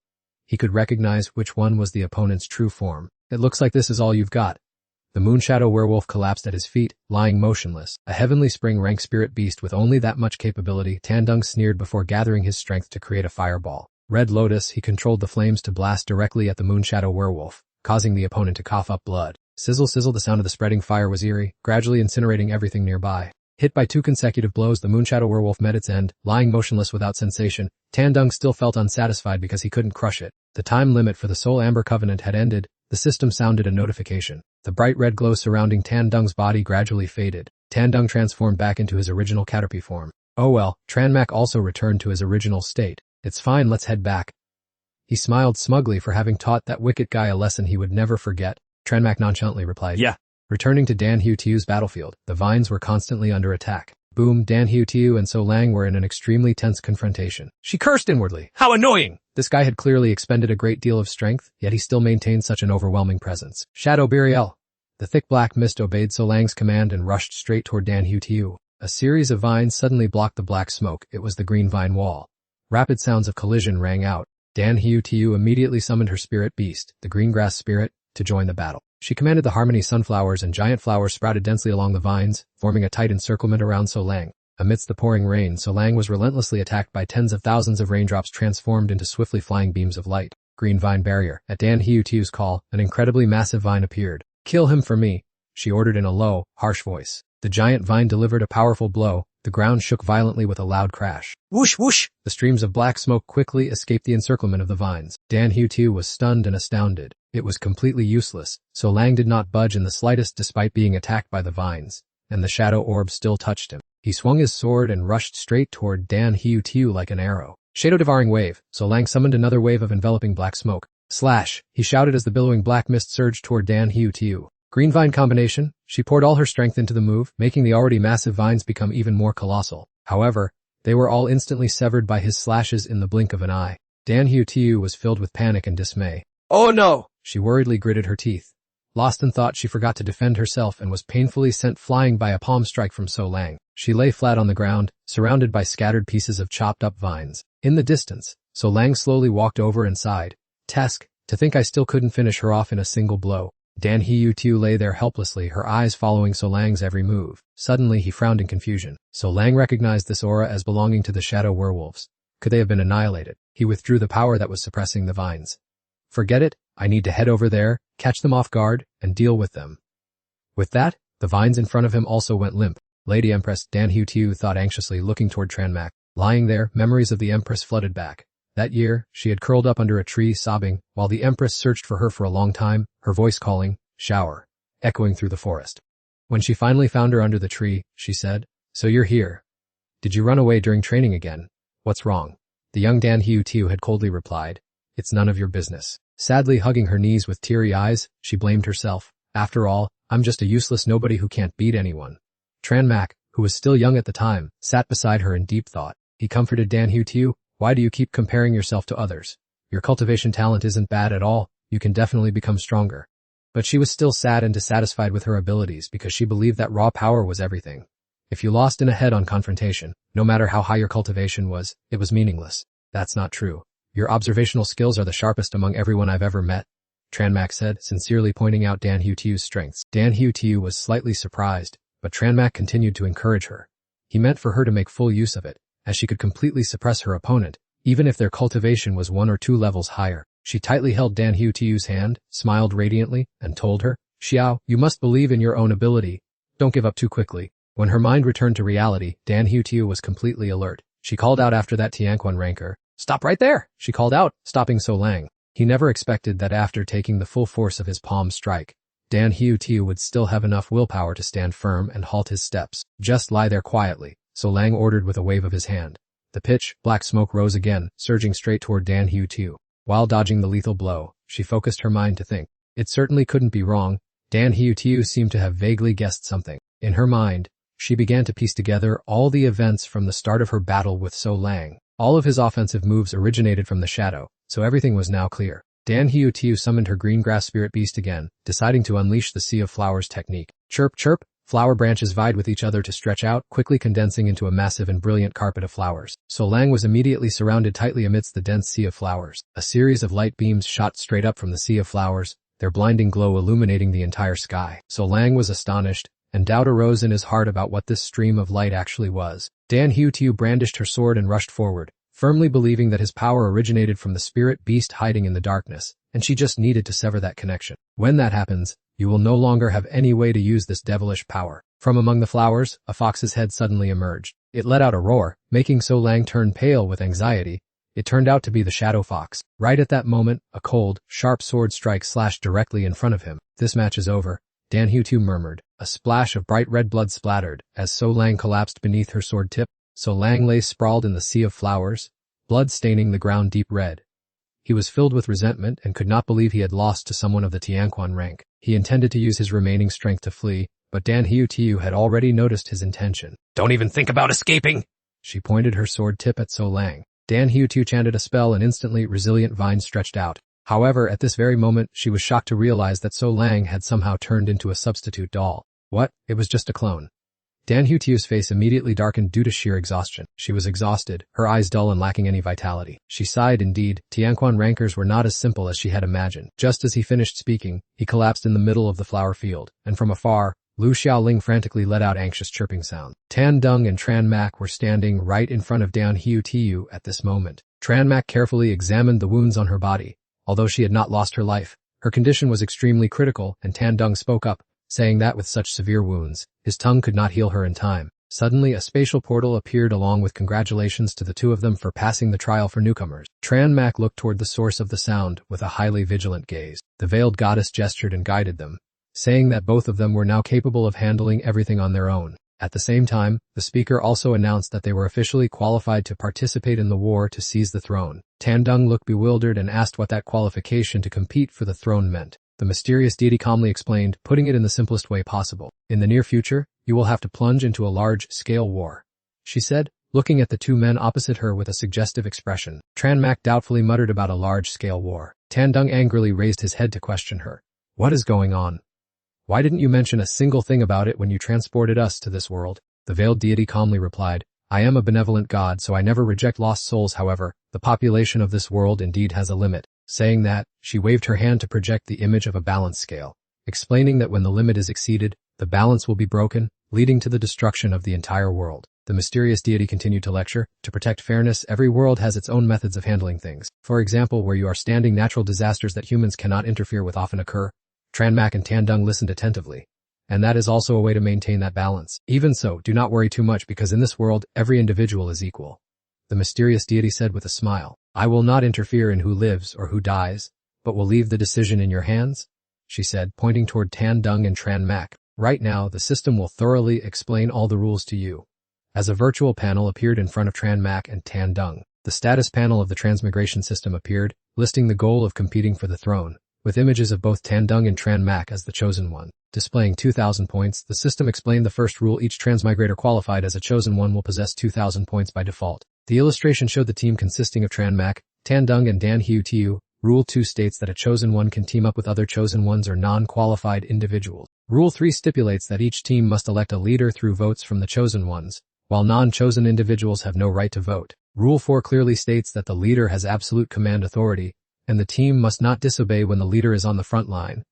he could recognize which one was the opponent's true form. It looks like this is all you've got. The Moonshadow werewolf collapsed at his feet, lying motionless. A heavenly spring-rank spirit beast with only that much capability, Tan Dung sneered before gathering his strength to create a fireball. Red Lotus, he controlled the flames to blast directly at the Moonshadow werewolf, causing the opponent to cough up blood. Sizzle, sizzle, the sound of the spreading fire was eerie, gradually incinerating everything nearby. Hit by 2 consecutive blows, the Moonshadow werewolf met its end, lying motionless without sensation. Tan Dung still felt unsatisfied because he couldn't crush it. The time limit for the Soul Amber Covenant had ended. The system sounded a notification. The bright red glow surrounding Tan Dung's body gradually faded. Tan Dung transformed back into his original Caterpie form. Oh well, Tranmak also returned to his original state. It's fine, let's head back. He smiled smugly for having taught that wicked guy a lesson he would never forget. Tranmak nonchalantly replied, Yeah. Returning to Dan Hu-Tiu's battlefield, the vines were constantly under attack. Boom, Dan Hu-Tiu and So Lang were in an extremely tense confrontation. She cursed inwardly. How annoying! This guy had clearly expended a great deal of strength, yet he still maintained such an overwhelming presence. Shadow Burial. The thick black mist obeyed So Lang's command and rushed straight toward Dan Hu-Tiu. A series of vines suddenly blocked the black smoke. It was the green vine wall. Rapid sounds of collision rang out. Dan Hu-Tiu immediately summoned her spirit beast, the green grass spirit, to join the battle. She commanded the Harmony sunflowers, and giant flowers sprouted densely along the vines, forming a tight encirclement around So Lang. Amidst the pouring rain, So Lang was relentlessly attacked by tens of thousands of raindrops transformed into swiftly flying beams of light. Green vine barrier. At Dan Hu-Tiu's call, an incredibly massive vine appeared. Kill him for me, she ordered in a low, harsh voice. The giant vine delivered a powerful blow. The ground shook violently with a loud crash. Whoosh, whoosh! The streams of black smoke quickly escaped the encirclement of the vines. Dan Hu-Tiu was stunned and astounded. It was completely useless. So Lang did not budge in the slightest despite being attacked by the vines, and the shadow orb still touched him. He swung his sword and rushed straight toward Dan Hu-Tiu like an arrow. Shadow devouring wave. So Lang summoned another wave of enveloping black smoke. Slash! He shouted as the billowing black mist surged toward Dan Hu-Tiu. Green vine combination. She poured all her strength into the move, making the already massive vines become even more colossal. However, they were all instantly severed by his slashes in the blink of an eye. Dan Hu-Tiu was filled with panic and dismay. Oh no! She worriedly gritted her teeth. Lost in thought, she forgot to defend herself and was painfully sent flying by a palm strike from So Lang. She lay flat on the ground, surrounded by scattered pieces of chopped up vines. In the distance, So Lang slowly walked over and sighed. Tesk, to think I still couldn't finish her off in a single blow. Dan Hu-Tiu lay there helplessly, her eyes following So Lang's every move. Suddenly he frowned in confusion. So Lang recognized this aura as belonging to the shadow werewolves. Could they have been annihilated? He withdrew the power that was suppressing the vines. Forget it, I need to head over there, catch them off guard, and deal with them. With that, the vines in front of him also went limp. Lady Empress, Dan Hu-Tiu thought anxiously, looking toward Tranmak. Lying there, memories of the Empress flooded back. That year, she had curled up under a tree sobbing, while the Empress searched for her for a long time, her voice calling, shower, echoing through the forest. When she finally found her under the tree, she said, So you're here. Did you run away during training again? What's wrong? The young Dan Hu-Tiu had coldly replied, It's none of your business. Sadly hugging her knees with teary eyes, she blamed herself. After all, I'm just a useless nobody who can't beat anyone. Tranmak, who was still young at the time, sat beside her in deep thought. He comforted Dan Hu-Tiu. Why do you keep comparing yourself to others? Your cultivation talent isn't bad at all. You can definitely become stronger. But she was still sad and dissatisfied with her abilities because she believed that raw power was everything. If you lost in a head-on confrontation, no matter how high your cultivation was, it was meaningless. That's not true. Your observational skills are the sharpest among everyone I've ever met, Tranmak said, sincerely pointing out Dan Hu-Tiu's strengths. Dan Hu-Tiu was slightly surprised, but Tranmak continued to encourage her. He meant for her to make full use of it, as she could completely suppress her opponent, even if their cultivation was 1 or 2 levels higher. She tightly held Dan Hu-Tiu's hand, smiled radiantly, and told her, Xiao, you must believe in your own ability. Don't give up too quickly. When her mind returned to reality, Dan Hu-Tiu was completely alert. She called out after that Tianquan rancor. Stop right there, she called out, stopping So Lang. He never expected that after taking the full force of his palm strike, Dan Hu-Tiu would still have enough willpower to stand firm and halt his steps. Just lie there quietly, So Lang ordered with a wave of his hand. The pitch black smoke rose again, surging straight toward Dan Hu-Tiu. While dodging the lethal blow, she focused her mind to think. It certainly couldn't be wrong. Dan Hu-Tiu seemed to have vaguely guessed something. In her mind, she began to piece together all the events from the start of her battle with So Lang. All of his offensive moves originated from the shadow, So everything was now clear. Dan Hiu summoned her green grass spirit beast again, deciding to unleash the Sea of Flowers technique. Chirp chirp, flower branches vied with each other to stretch out, quickly condensing into a massive and brilliant carpet of flowers. So Lang was immediately surrounded tightly amidst the dense sea of flowers. A series of light beams shot straight up from the sea of flowers, their blinding glow illuminating the entire sky. So Lang was astonished, and doubt arose in his heart about what this stream of light actually was. Dan Hiu brandished her sword and rushed forward, firmly believing that his power originated from the spirit beast hiding in the darkness, and she just needed to sever that connection. When that happens, you will no longer have any way to use this devilish power. From among the flowers, a fox's head suddenly emerged. It let out a roar, making So Lang turn pale with anxiety. It turned out to be the shadow fox. Right at that moment, a cold, sharp sword strike slashed directly in front of him. This match is over, Dan Hiu murmured. A splash of bright red blood splattered as So Lang collapsed beneath her sword tip. So Lang lay sprawled in the sea of flowers, blood staining the ground deep red. He was filled with resentment and could not believe he had lost to someone of the Tianquan rank. He intended to use his remaining strength to flee, but Dan Hiu had already noticed his intention. Don't even think about escaping! She pointed her sword tip at So Lang. Dan Hiu chanted a spell and instantly resilient vines stretched out. However, at this very moment, she was shocked to realize that So Lang had somehow turned into a substitute doll. What? It was just a clone. Dan Hiu's face immediately darkened due to sheer exhaustion. She was exhausted, her eyes dull and lacking any vitality. She sighed indeed. Tianquan rankers were not as simple as she had imagined. Just as he finished speaking, he collapsed in the middle of the flower field, and from afar, Lu Xiaoling frantically let out anxious chirping sound. Tan Deng and Tran Mak were standing right in front of Dan Hiu at this moment. Tran Mak carefully examined the wounds on her body. Although she had not lost her life, her condition was extremely critical, and Tan Deng spoke up, saying that with such severe wounds, his tongue could not heal her in time. Suddenly, a spatial portal appeared along with congratulations to the two of them for passing the trial for newcomers. Tran Mak looked toward the source of the sound with a highly vigilant gaze. The veiled goddess gestured and guided them, saying that both of them were now capable of handling everything on their own. At the same time, the speaker also announced that they were officially qualified to participate in the war to seize the throne. Tan Deng looked bewildered and asked what that qualification to compete for the throne meant. The mysterious deity calmly explained, putting it in the simplest way possible. In the near future, you will have to plunge into a large-scale war, she said, looking at the two men opposite her with a suggestive expression. Tran Mak doubtfully muttered about a large-scale war. Tan Deng angrily raised his head to question her. What is going on? Why didn't you mention a single thing about it when you transported us to this world? The veiled deity calmly replied, I am a benevolent god, so I never reject lost souls. However, the population of this world indeed has a limit. Saying that, she waved her hand to project the image of a balance scale, explaining that when the limit is exceeded, the balance will be broken, leading to the destruction of the entire world. The mysterious deity continued to lecture, to protect fairness, every world has its own methods of handling things. For example, where you are standing, natural disasters that humans cannot interfere with often occur. Tran Mak and Tan Deng listened attentively. And that is also a way to maintain that balance. Even so, do not worry too much because in this world, every individual is equal. The mysterious deity said with a smile. I will not interfere in who lives or who dies, but will leave the decision in your hands, she said, pointing toward Tan Deng and Tran Mak. Right now, the system will thoroughly explain all the rules to you. As a virtual panel appeared in front of Tran Mak and Tan Deng, the status panel of the transmigration system appeared, listing the goal of competing for the throne, with images of both Tan Deng and Tran Mak as the chosen one. Displaying 2,000 points, the system explained the first rule: each transmigrator qualified as a chosen one will possess 2,000 points by default. The illustration showed the team consisting of Tran Mak, Tan Deng and Dan Hiu. Rule 2 states that a chosen one can team up with other chosen ones or non-qualified individuals. Rule 3 stipulates that each team must elect a leader through votes from the chosen ones, while non-chosen individuals have no right to vote. Rule 4 clearly states that the leader has absolute command authority, and the team must not disobey when the leader is on the front line.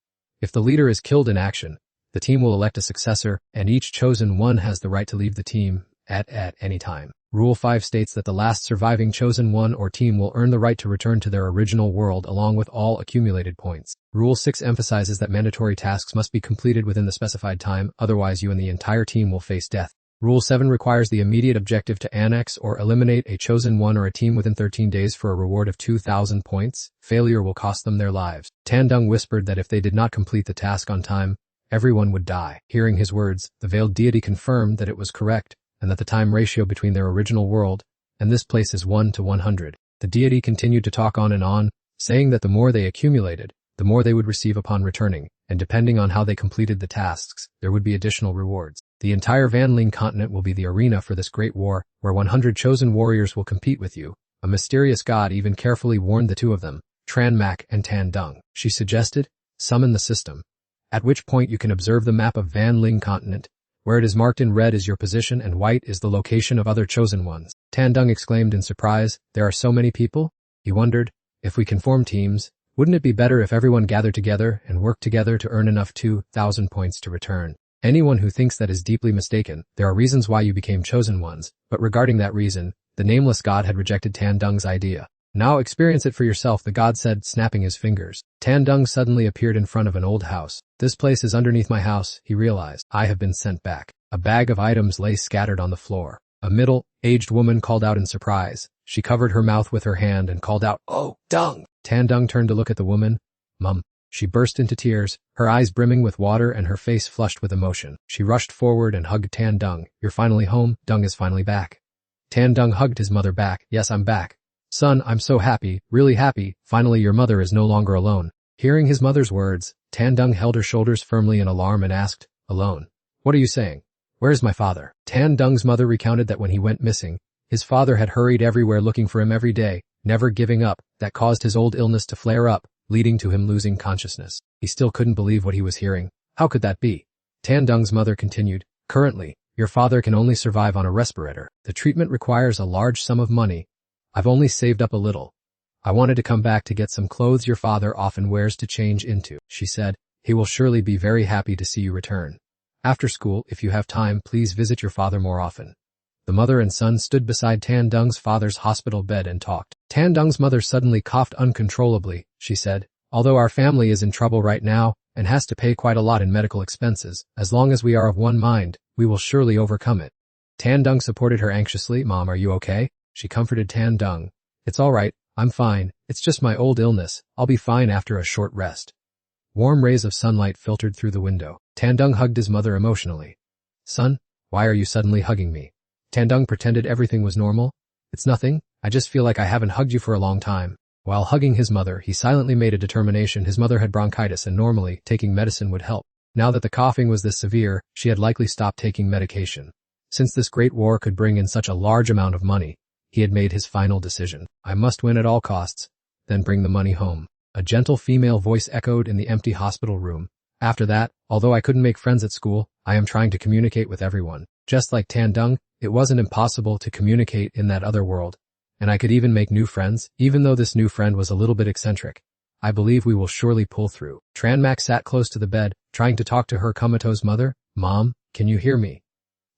If the leader is killed in action, the team will elect a successor, and each chosen one has the right to leave the team at any time. Rule 5 states that the last surviving chosen one or team will earn the right to return to their original world along with all accumulated points. Rule 6 emphasizes that mandatory tasks must be completed within the specified time, otherwise you and the entire team will face death. Rule 7 requires the immediate objective to annex or eliminate a chosen one or a team within 13 days for a reward of 2,000 points. Failure will cost them their lives. Tan Deng whispered that if they did not complete the task on time, everyone would die. Hearing his words, the veiled deity confirmed that it was correct, and that the time ratio between their original world and this place is 1 to 100. The deity continued to talk on, saying that the more they accumulated, the more they would receive upon returning, and depending on how they completed the tasks, there would be additional rewards. The entire Vanling continent will be the arena for this great war, where 100 chosen warriors will compete with you, A mysterious god even carefully warned the two of them, Tran Mak and Tan Dung. She suggested, summon the system. At which point you can observe the map of Van Ling continent, where it is marked in red is your position and white is the location of other chosen ones. Tan Dung exclaimed in surprise, there are so many people? He wondered, if we can form teams, wouldn't it be better if everyone gathered together and worked together to earn enough 2,000 points to return? Anyone who thinks that is deeply mistaken. There are reasons why you became chosen ones, but regarding that reason, the nameless god had rejected Tan Dung's idea. Now experience it for yourself, the god said, snapping his fingers. Tan Dung suddenly appeared in front of an old house. This place is underneath my house, he realized. I have been sent back. A bag of items lay scattered on the floor. A middle-aged woman called out in surprise. She covered her mouth with her hand and called out, "Oh, Dung!" Tan Dung turned to look at the woman. Mum. She burst into tears, her eyes brimming with water and her face flushed with emotion. She rushed forward and hugged Tan Dung. You're finally home, Dung is finally back. Tan Dung hugged his mother back. Yes, I'm back. Son, I'm so happy, really happy, finally your mother is no longer alone. Hearing his mother's words, Tan Dung held her shoulders firmly in alarm and asked, alone? What are you saying? Where is my father? Tan Dung's mother recounted that when he went missing, his father had hurried everywhere looking for him every day, never giving up, that caused his old illness to flare up, leading to him losing consciousness. He still couldn't believe what he was hearing. How could that be? Tan Dung's mother continued, currently, your father can only survive on a respirator. The treatment requires a large sum of money. I've only saved up a little. I wanted to come back to get some clothes your father often wears to change into, she said. He will surely be very happy to see you return. After school, if you have time, please visit your father more often. The mother and son stood beside Tan Dung's father's hospital bed and talked. Tan Dung's mother suddenly coughed uncontrollably. She said, although our family is in trouble right now and has to pay quite a lot in medical expenses, as long as we are of one mind, we will surely overcome it. Tan Dung supported her anxiously. Mom, are you okay? She comforted Tan Dung. It's all right, I'm fine, it's just my old illness, I'll be fine after a short rest. Warm rays of sunlight filtered through the window. Tan Dung hugged his mother emotionally. Son, why are you suddenly hugging me? Tan Dung pretended everything was normal. It's nothing, I just feel like I haven't hugged you for a long time. While hugging his mother, he silently made a determination. His mother had bronchitis and normally, taking medicine would help. Now that the coughing was this severe, she had likely stopped taking medication. Since this great war could bring in such a large amount of money, he had made his final decision. I must win at all costs, then bring the money home. A gentle female voice echoed in the empty hospital room. After that, although I couldn't make friends at school, I am trying to communicate with everyone. Just like Tan Dung, it wasn't impossible to communicate in that other world. And I could even make new friends, even though this new friend was a little bit eccentric. I believe we will surely pull through. Tran Mak sat close to the bed, trying to talk to her comatose mother. Mom, can you hear me?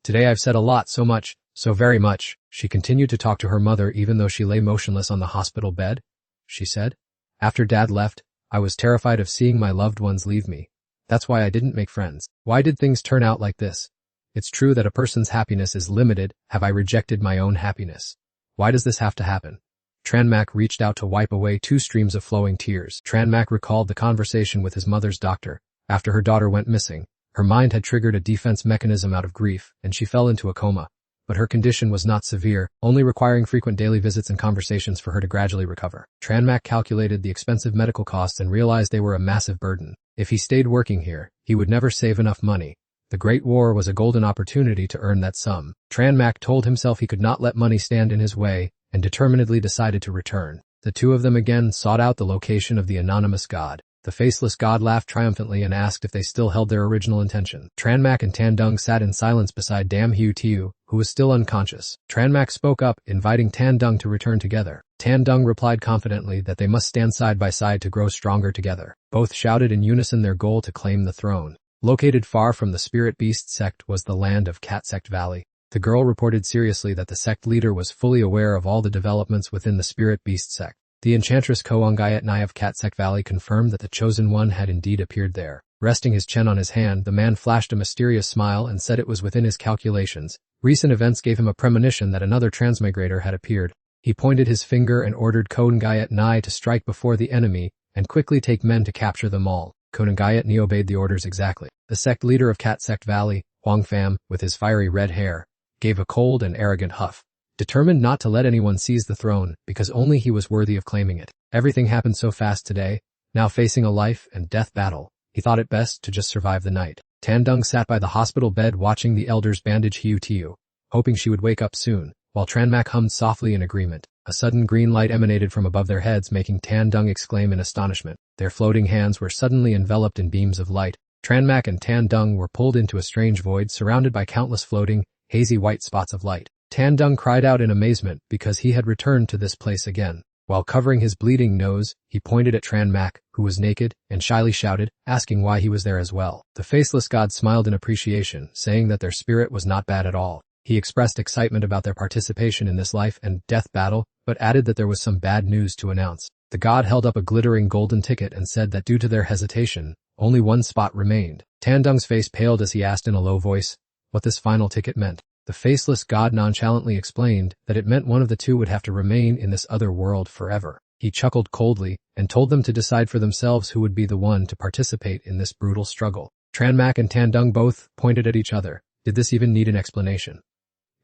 Today I've said a lot, so much, so very much. She continued to talk to her mother even though she lay motionless on the hospital bed. She said, after Dad left, I was terrified of seeing my loved ones leave me. That's why I didn't make friends. Why did things turn out like this? It's true that a person's happiness is limited. Have I rejected my own happiness? Why does this have to happen? Tran Mak reached out to wipe away 2 streams of flowing tears. Tran Mak recalled the conversation with his mother's doctor. After her daughter went missing, her mind had triggered a defense mechanism out of grief, and she fell into a coma. But her condition was not severe, only requiring frequent daily visits and conversations for her to gradually recover. Tran Mak calculated the expensive medical costs and realized they were a massive burden. If he stayed working here, he would never save enough money. The Great War was a golden opportunity to earn that sum. Tran Mak told himself he could not let money stand in his way, and determinedly decided to return. The two of them again sought out the location of the anonymous god. The faceless god laughed triumphantly and asked if they still held their original intention. Tran Mak and Tan Dung sat in silence beside Dam Hiu Tiu, who was still unconscious. Tran Mak spoke up, inviting Tan Dung to return together. Tan Dung replied confidently that they must stand side by side to grow stronger together. Both shouted in unison their goal to claim the throne. Located far from the Spirit Beast sect was the land of Cat Sect Valley. The girl reported seriously that the sect leader was fully aware of all the developments within the Spirit Beast sect. The enchantress Koangayat Nai of Cat Sect Valley confirmed that the chosen one had indeed appeared there. Resting his chin on his hand, the man flashed a mysterious smile and said it was within his calculations. Recent events gave him a premonition that another transmigrator had appeared. He pointed his finger and ordered Koangayat Nai to strike before the enemy and quickly take men to capture them all. Koangayat Nai obeyed the orders exactly. The sect leader of Cat Sect Valley, Huang Pham, with his fiery red hair, gave a cold and arrogant huff. Determined not to let anyone seize the throne, because only he was worthy of claiming it. Everything happened so fast today. Now facing a life and death battle, he thought it best to just survive the night. Tan Dung sat by the hospital bed watching the elders bandage Hiu Tiu, hoping she would wake up soon, while Tran Mak hummed softly in agreement. A sudden green light emanated from above their heads, making Tan-Dung exclaim in astonishment. Their floating hands were suddenly enveloped in beams of light. Tranmak and Tan-Dung were pulled into a strange void surrounded by countless floating, hazy white spots of light. Tan-Dung cried out in amazement because he had returned to this place again. While covering his bleeding nose, he pointed at Tranmak, who was naked, and shyly shouted, asking why he was there as well. The faceless god smiled in appreciation, saying that their spirit was not bad at all. He expressed excitement about their participation in this life and death battle, but added that there was some bad news to announce. The god held up a glittering golden ticket and said that due to their hesitation, only one spot remained. Tan-Dung's face paled as he asked in a low voice what this final ticket meant. The faceless god nonchalantly explained that it meant one of the two would have to remain in this other world forever. He chuckled coldly and told them to decide for themselves who would be the one to participate in this brutal struggle. Tranmak and Tan-Dung both pointed at each other. Did this even need an explanation?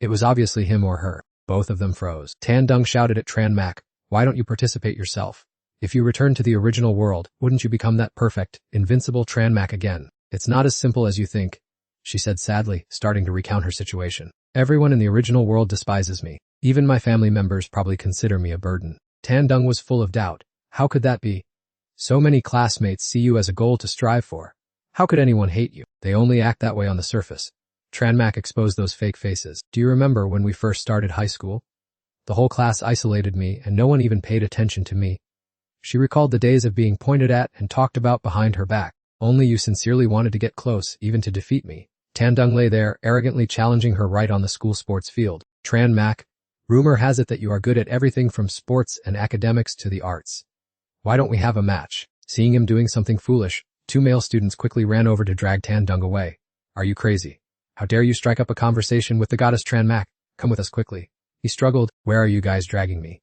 It was obviously him or her. Both of them froze. Tan-Dung shouted at Tranmak, "Why don't you participate yourself? If you return to the original world, wouldn't you become that perfect, invincible Tranmak again?" "It's not as simple as you think," she said sadly, starting to recount her situation. "Everyone in the original world despises me. Even my family members probably consider me a burden." Tan-Dung was full of doubt. How could that be? So many classmates see you as a goal to strive for. How could anyone hate you? They only act that way on the surface. Tranmak exposed those fake faces. "Do you remember when we first started high school? The whole class isolated me and no one even paid attention to me." She recalled the days of being pointed at and talked about behind her back. "Only you sincerely wanted to get close, even to defeat me." Tan-Dung lay there, arrogantly challenging her right on the school sports field. "Tranmak, rumor has it that you are good at everything from sports and academics to the arts. Why don't we have a match?" Seeing him doing something foolish, two male students quickly ran over to drag Tan-Dung away. "Are you crazy? How dare you strike up a conversation with the goddess Tranmak? Come with us quickly." He struggled. "Where are you guys dragging me?"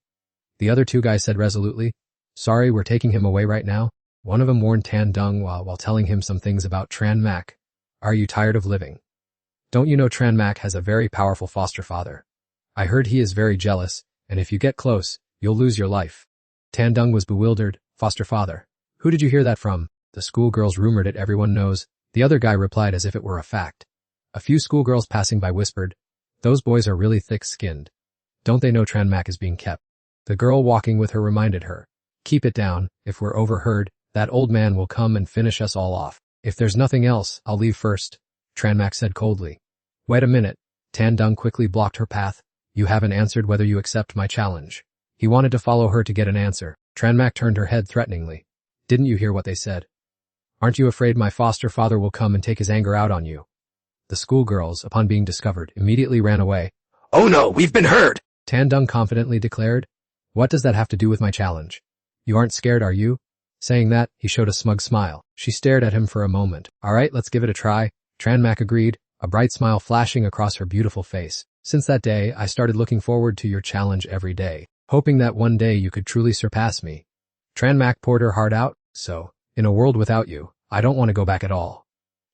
The other two guys said resolutely, "Sorry, we're taking him away right now." One of them warned Tan-Dung while telling him some things about Tranmak. "Are you tired of living? Don't you know Tranmak has a very powerful foster father? I heard he is very jealous, and if you get close, you'll lose your life." Tan-Dung was bewildered. "Foster father? Who did you hear that from?" "The schoolgirls rumored it, everyone knows." The other guy replied as if it were a fact. A few schoolgirls passing by whispered, "Those boys are really thick-skinned. Don't they know Tranmak is being kept?" The girl walking with her reminded her, "Keep it down. If we're overheard, that old man will come and finish us all off." "If there's nothing else, I'll leave first," Tranmak said coldly. "Wait a minute." Tan-Dung quickly blocked her path. "You haven't answered whether you accept my challenge." He wanted to follow her to get an answer. Tranmak turned her head threateningly. "Didn't you hear what they said? Aren't you afraid my foster father will come and take his anger out on you?" The schoolgirls, upon being discovered, immediately ran away. "Oh no, we've been heard!" Tan-Dung confidently declared. "What does that have to do with my challenge? You aren't scared, are you?" Saying that, he showed a smug smile. She stared at him for a moment. "All right, let's give it a try," Tranmak agreed, a bright smile flashing across her beautiful face. "Since that day, I started looking forward to your challenge every day, hoping that one day you could truly surpass me." Tranmak poured her heart out. "So, in a world without you, I don't want to go back at all,"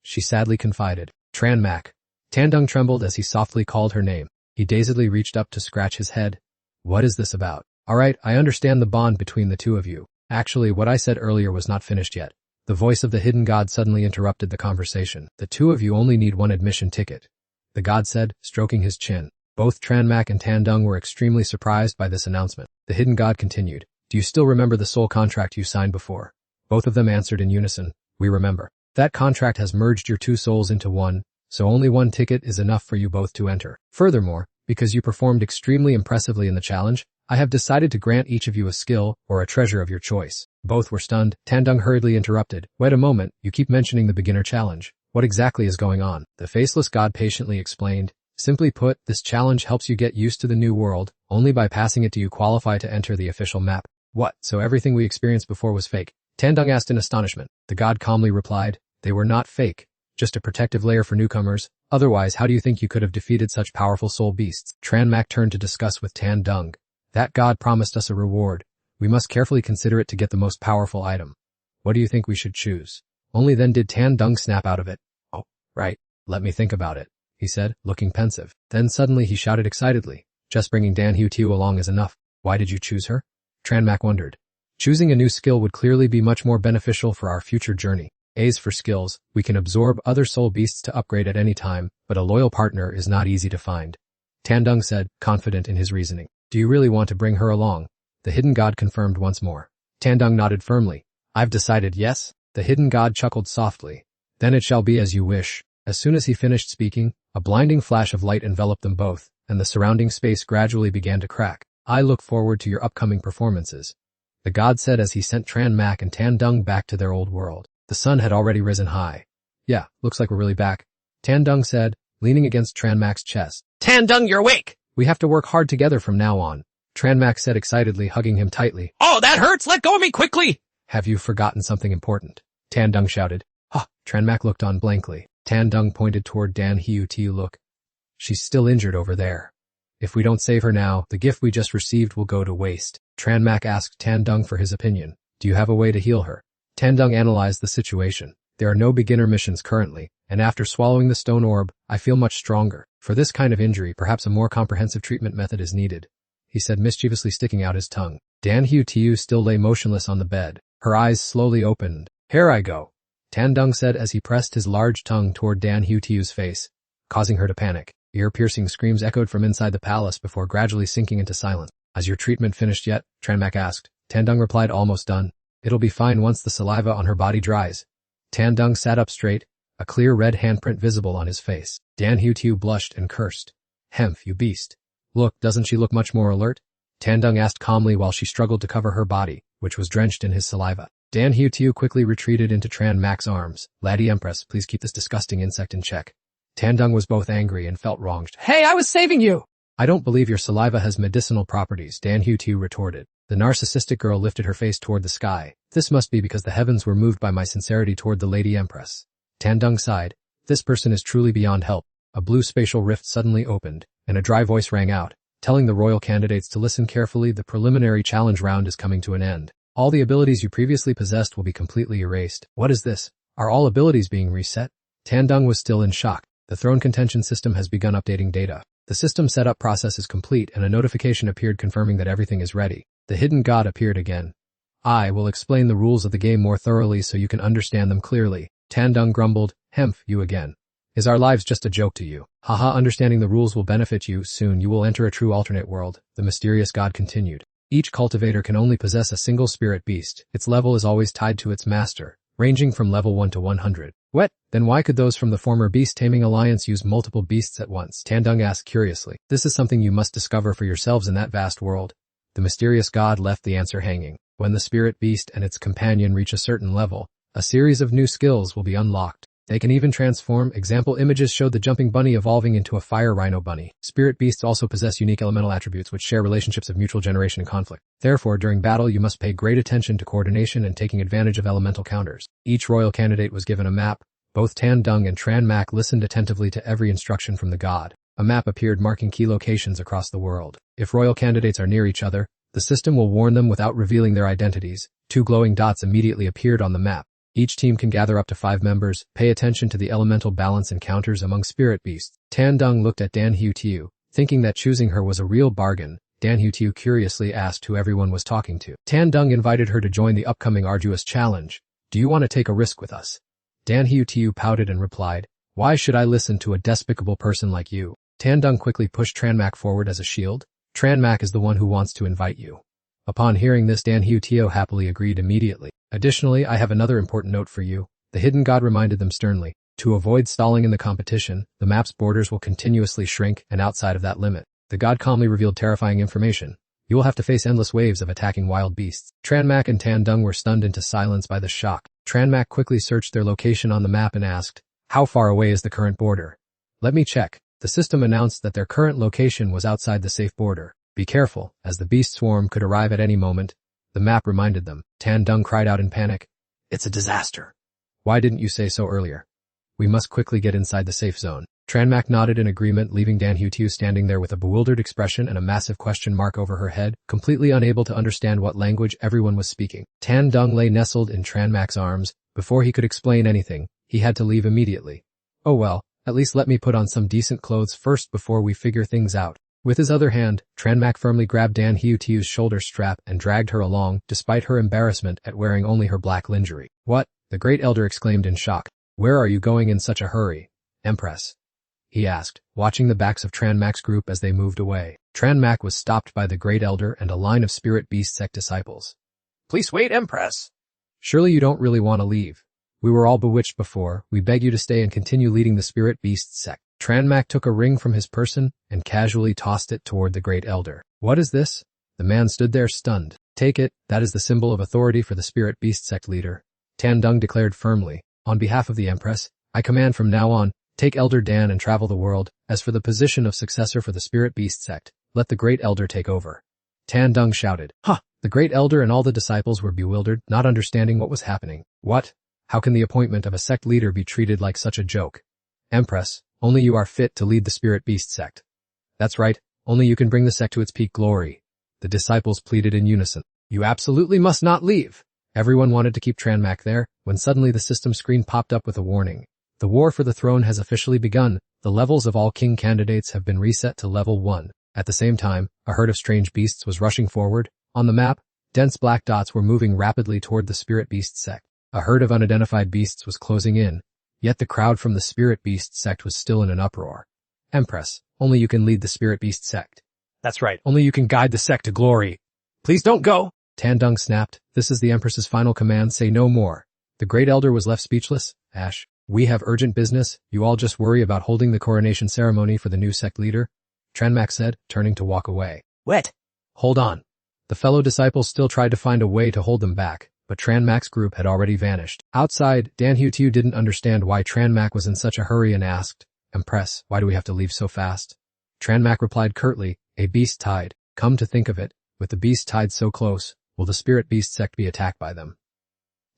she sadly confided. "Tranmak." Tan-Dung trembled as he softly called her name. He dazedly reached up to scratch his head. "What is this about?" "All right, I understand the bond between the two of you. Actually, what I said earlier was not finished yet." The voice of the hidden god suddenly interrupted the conversation. "The two of you only need one admission ticket," the god said, stroking his chin. Both Tranmak and Tan-Dung were extremely surprised by this announcement. The hidden god continued, "Do you still remember the soul contract you signed before?" Both of them answered in unison, "We remember. That contract has merged your two souls into one, so only one ticket is enough for you both to enter. Furthermore, because you performed extremely impressively in the challenge, I have decided to grant each of you a skill or a treasure of your choice." Both were stunned. Tan-Dung hurriedly interrupted, "Wait a moment, you keep mentioning the beginner challenge. What exactly is going on?" The faceless god patiently explained, "Simply put, this challenge helps you get used to the new world. Only by passing it do you qualify to enter the official map." "What, so everything we experienced before was fake?" Tan-Dung asked in astonishment. The god calmly replied, "They were not fake. Just a protective layer for newcomers. Otherwise, how do you think you could have defeated such powerful soul beasts?" Tranmak turned to discuss with Tan-Dung. "That god promised us a reward. We must carefully consider it to get the most powerful item. What do you think we should choose?" Only then did Tan-Dung snap out of it. "Oh, right. Let me think about it," he said, looking pensive. Then suddenly he shouted excitedly, "Just bringing Dan Tiu along is enough." "Why did you choose her?" Tranmak wondered. "Choosing a new skill would clearly be much more beneficial for our future journey. As for skills, we can absorb other soul beasts to upgrade at any time, but a loyal partner is not easy to find," Tan-Dung said, confident in his reasoning. Do you really want to bring her along? The hidden god confirmed once more. Tandung nodded firmly. I've decided yes. The hidden god chuckled softly. Then it shall be as you wish. As soon as he finished speaking, a blinding flash of light enveloped them both, and the surrounding space gradually began to crack. I look forward to your upcoming performances, the god said as he sent Tran Mak and Tandung back to their old world. The sun had already risen high. Yeah, looks like we're really back, Tandung said, leaning against Tran Mak's chest. Tandung, you're awake! We have to work hard together from now on, Tran Mak said excitedly, hugging him tightly. Oh, that hurts! Let go of me quickly! Have you forgotten something important? Tandung shouted. Huh, Tran Mak looked on blankly. Tandung pointed toward Dan Hiu Tiu. Look. She's still injured over there. If we don't save her now, the gift we just received will go to waste. Tran Mak asked Tandung for his opinion. Do you have a way to heal her? Tandung analyzed the situation. There are no beginner missions currently, and after swallowing the stone orb, I feel much stronger. For this kind of injury, perhaps a more comprehensive treatment method is needed, he said, mischievously sticking out his tongue. Dan Hiu Tiu still lay motionless on the bed. Her eyes slowly opened. Here I go, Tandung said as he pressed his large tongue toward Dan Hiu Tiu's face, causing her to panic. Ear-piercing screams echoed from inside the palace before gradually sinking into silence. Has your treatment finished yet? Tran Mak asked. Tandung replied, almost done. It'll be fine once the saliva on her body dries. Tandung sat up straight, a clear red handprint visible on his face. Dan Hiu Tiu blushed and cursed. Hemph, you beast. Look, doesn't she look much more alert? Tandung asked calmly while she struggled to cover her body, which was drenched in his saliva. Dan Hiu Tiu quickly retreated into Tran Mak's arms. Laddie Empress, please keep this disgusting insect in check. Tandung was both angry and felt wronged. Hey, I was saving you! I don't believe your saliva has medicinal properties, Dan Hiu Tiu retorted. The narcissistic girl lifted her face toward the sky. This must be because the heavens were moved by my sincerity toward the Lady Empress. Tandung sighed. This person is truly beyond help. A blue spatial rift suddenly opened, and a dry voice rang out, telling the royal candidates to listen carefully. The preliminary challenge round is coming to an end. All the abilities you previously possessed will be completely erased. What is this? Are all abilities being reset? Tandung was still in shock. The throne contention system has begun updating data. The system setup process is complete and a notification appeared confirming that everything is ready. The hidden god appeared again. I will explain the rules of the game more thoroughly so you can understand them clearly. Tandung grumbled, Hemph, you again. Is our lives just a joke to you? Haha, understanding the rules will benefit you. Soon you will enter a true alternate world, the mysterious god continued. Each cultivator can only possess a single spirit beast. Its level is always tied to its master, ranging from level 1 to 100. What? Then why could those from the former beast-taming alliance use multiple beasts at once? Tandung asked curiously. This is something you must discover for yourselves in that vast world. The mysterious god left the answer hanging. When the spirit beast and its companion reach a certain level, a series of new skills will be unlocked. They can even transform. Example images showed the jumping bunny evolving into a fire rhino bunny. Spirit beasts also possess unique elemental attributes which share relationships of mutual generation and conflict. Therefore, during battle you must pay great attention to coordination and taking advantage of elemental counters. Each royal candidate was given a map. Both Tandung and Tran Mak listened attentively to every instruction from the god. A map appeared marking key locations across the world. If royal candidates are near each other, the system will warn them without revealing their identities. 2 glowing dots immediately appeared on the map. Each team can gather up to 5 members. Pay attention to the elemental balance encounters among spirit beasts. Tandung looked at Dan Hiu Tiu, thinking that choosing her was a real bargain. Dan Hiu Tiu curiously asked who everyone was talking to. Tandung invited her to join the upcoming arduous challenge. Do you want to take a risk with us? Dan Hiu Tiu pouted and replied, why should I listen to a despicable person like you? Tandung quickly pushed Tran Mak forward as a shield. Tran Mak is the one who wants to invite you. Upon hearing this, Dan Hiu Tiu happily agreed immediately. Additionally, I have another important note for you. The hidden god reminded them sternly. To avoid stalling in the competition, the map's borders will continuously shrink, and outside of that limit, the god calmly revealed terrifying information. You will have to face endless waves of attacking wild beasts. Tran Mak and Tandung were stunned into silence by the shock. Tran Mak quickly searched their location on the map and asked, how far away is the current border? Let me check. The system announced that their current location was outside the safe border. Be careful, as the beast swarm could arrive at any moment. The map reminded them. Tandung cried out in panic. It's a disaster. Why didn't you say so earlier? We must quickly get inside the safe zone. Tran Mak nodded in agreement, leaving Dan Hiu Tiu standing there with a bewildered expression and a massive question mark over her head, completely unable to understand what language everyone was speaking. Tandung lay nestled in Tran Mak's arms. Before he could explain anything, he had to leave immediately. Oh well, at least let me put on some decent clothes first before we figure things out. With his other hand, Tran Mak firmly grabbed Dan Hiu Tiu's shoulder strap and dragged her along, despite her embarrassment at wearing only her black lingerie. What? The great elder exclaimed in shock. Where are you going in such a hurry, Empress? he asked, watching the backs of Tranmak's group as they moved away. Tranmak was stopped by the Great Elder and a line of Spirit Beast sect disciples. Please wait, Empress. Surely you don't really want to leave. We were all bewitched before. We beg you to stay and continue leading the Spirit Beast sect. Tranmak took a ring from his person and casually tossed it toward the Great Elder. What is this? The man stood there stunned. Take it, that is the symbol of authority for the Spirit Beast sect leader. Tandung declared firmly. On behalf of the Empress, I command from now on, take Elder Dan and travel the world. As for the position of successor for the Spirit Beast sect, let the Great Elder take over. Tandung shouted. Huh! The Great Elder and all the disciples were bewildered, not understanding what was happening. What? How can the appointment of a sect leader be treated like such a joke? Empress, only you are fit to lead the Spirit Beast sect. That's right, only you can bring the sect to its peak glory. The disciples pleaded in unison. You absolutely must not leave. Everyone wanted to keep Tranmak there, when suddenly the system screen popped up with a warning. The war for the throne has officially begun. The levels of all king candidates have been reset to level 1. At the same time, a herd of strange beasts was rushing forward. On the map, dense black dots were moving rapidly toward the Spirit Beast sect. A herd of unidentified beasts was closing in, yet the crowd from the Spirit Beast sect was still in an uproar. Empress, only you can lead the Spirit Beast sect. That's right, only you can guide the sect to glory. Please don't go. Tandung snapped. This is the Empress's final command, say no more. The Great Elder was left speechless. Ash, we have urgent business. You all just worry about holding the coronation ceremony for the new sect leader, Tranmak said, turning to walk away. What? Hold on. The fellow disciples still tried to find a way to hold them back, but Tranmak's group had already vanished. Outside, Dan Hutiu didn't understand why Tranmak was in such a hurry and asked, Empress, why do we have to leave so fast? Tranmak replied curtly, a beast tide. Come to think of it, with the beast tide so close, will the Spirit Beast sect be attacked by them?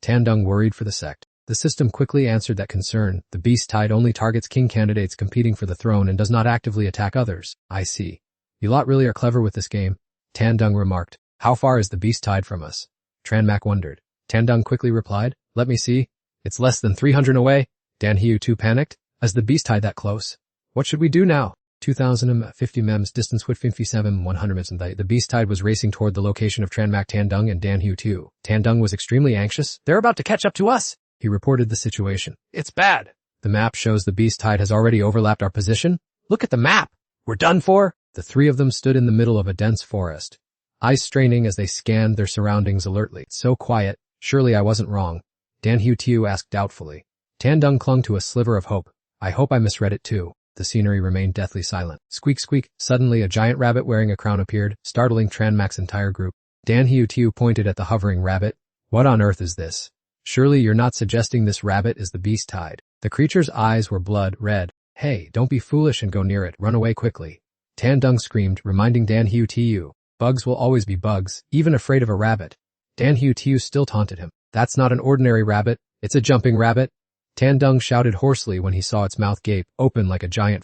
Tandung worried for the sect. The system quickly answered that concern. The beast tide only targets king candidates competing for the throne and does not actively attack others. I see. You lot really are clever with this game, Tandung remarked. How far is the beast tide from us? Tranmak wondered. Tandung quickly replied, let me see. It's less than 300 away. Dan Hutiu panicked. Is the beast tide that close? What should we do now? 2050 mems distance with 57 100 mems. The beast tide was racing toward the location of Tranmak, Tandung, and Dan Hutiu. Tandung was extremely anxious. They're about to catch up to us. He reported the situation. It's bad. The map shows the beast tide has already overlapped our position. Look at the map. We're done for. The three of them stood in the middle of a dense forest, eyes straining as they scanned their surroundings alertly. So quiet. Surely I wasn't wrong. Dan Hutiu asked doubtfully. Tandung clung to a sliver of hope. I hope I misread it too. The scenery remained deathly silent. Squeak squeak. Suddenly a giant rabbit wearing a crown appeared, startling Tranmak's entire group. Dan Hutiu pointed at the hovering rabbit. What on earth is this? Surely you're not suggesting this rabbit is the beast tide. The creature's eyes were blood red. Hey, don't be foolish and go near it. Run away quickly. Tandung screamed, reminding Dan Hutiu. Bugs will always be bugs, even afraid of a rabbit. Dan Hutiu still taunted him. That's not an ordinary rabbit. It's a jumping rabbit. Tandung shouted hoarsely when he saw its mouth gape, open like a giant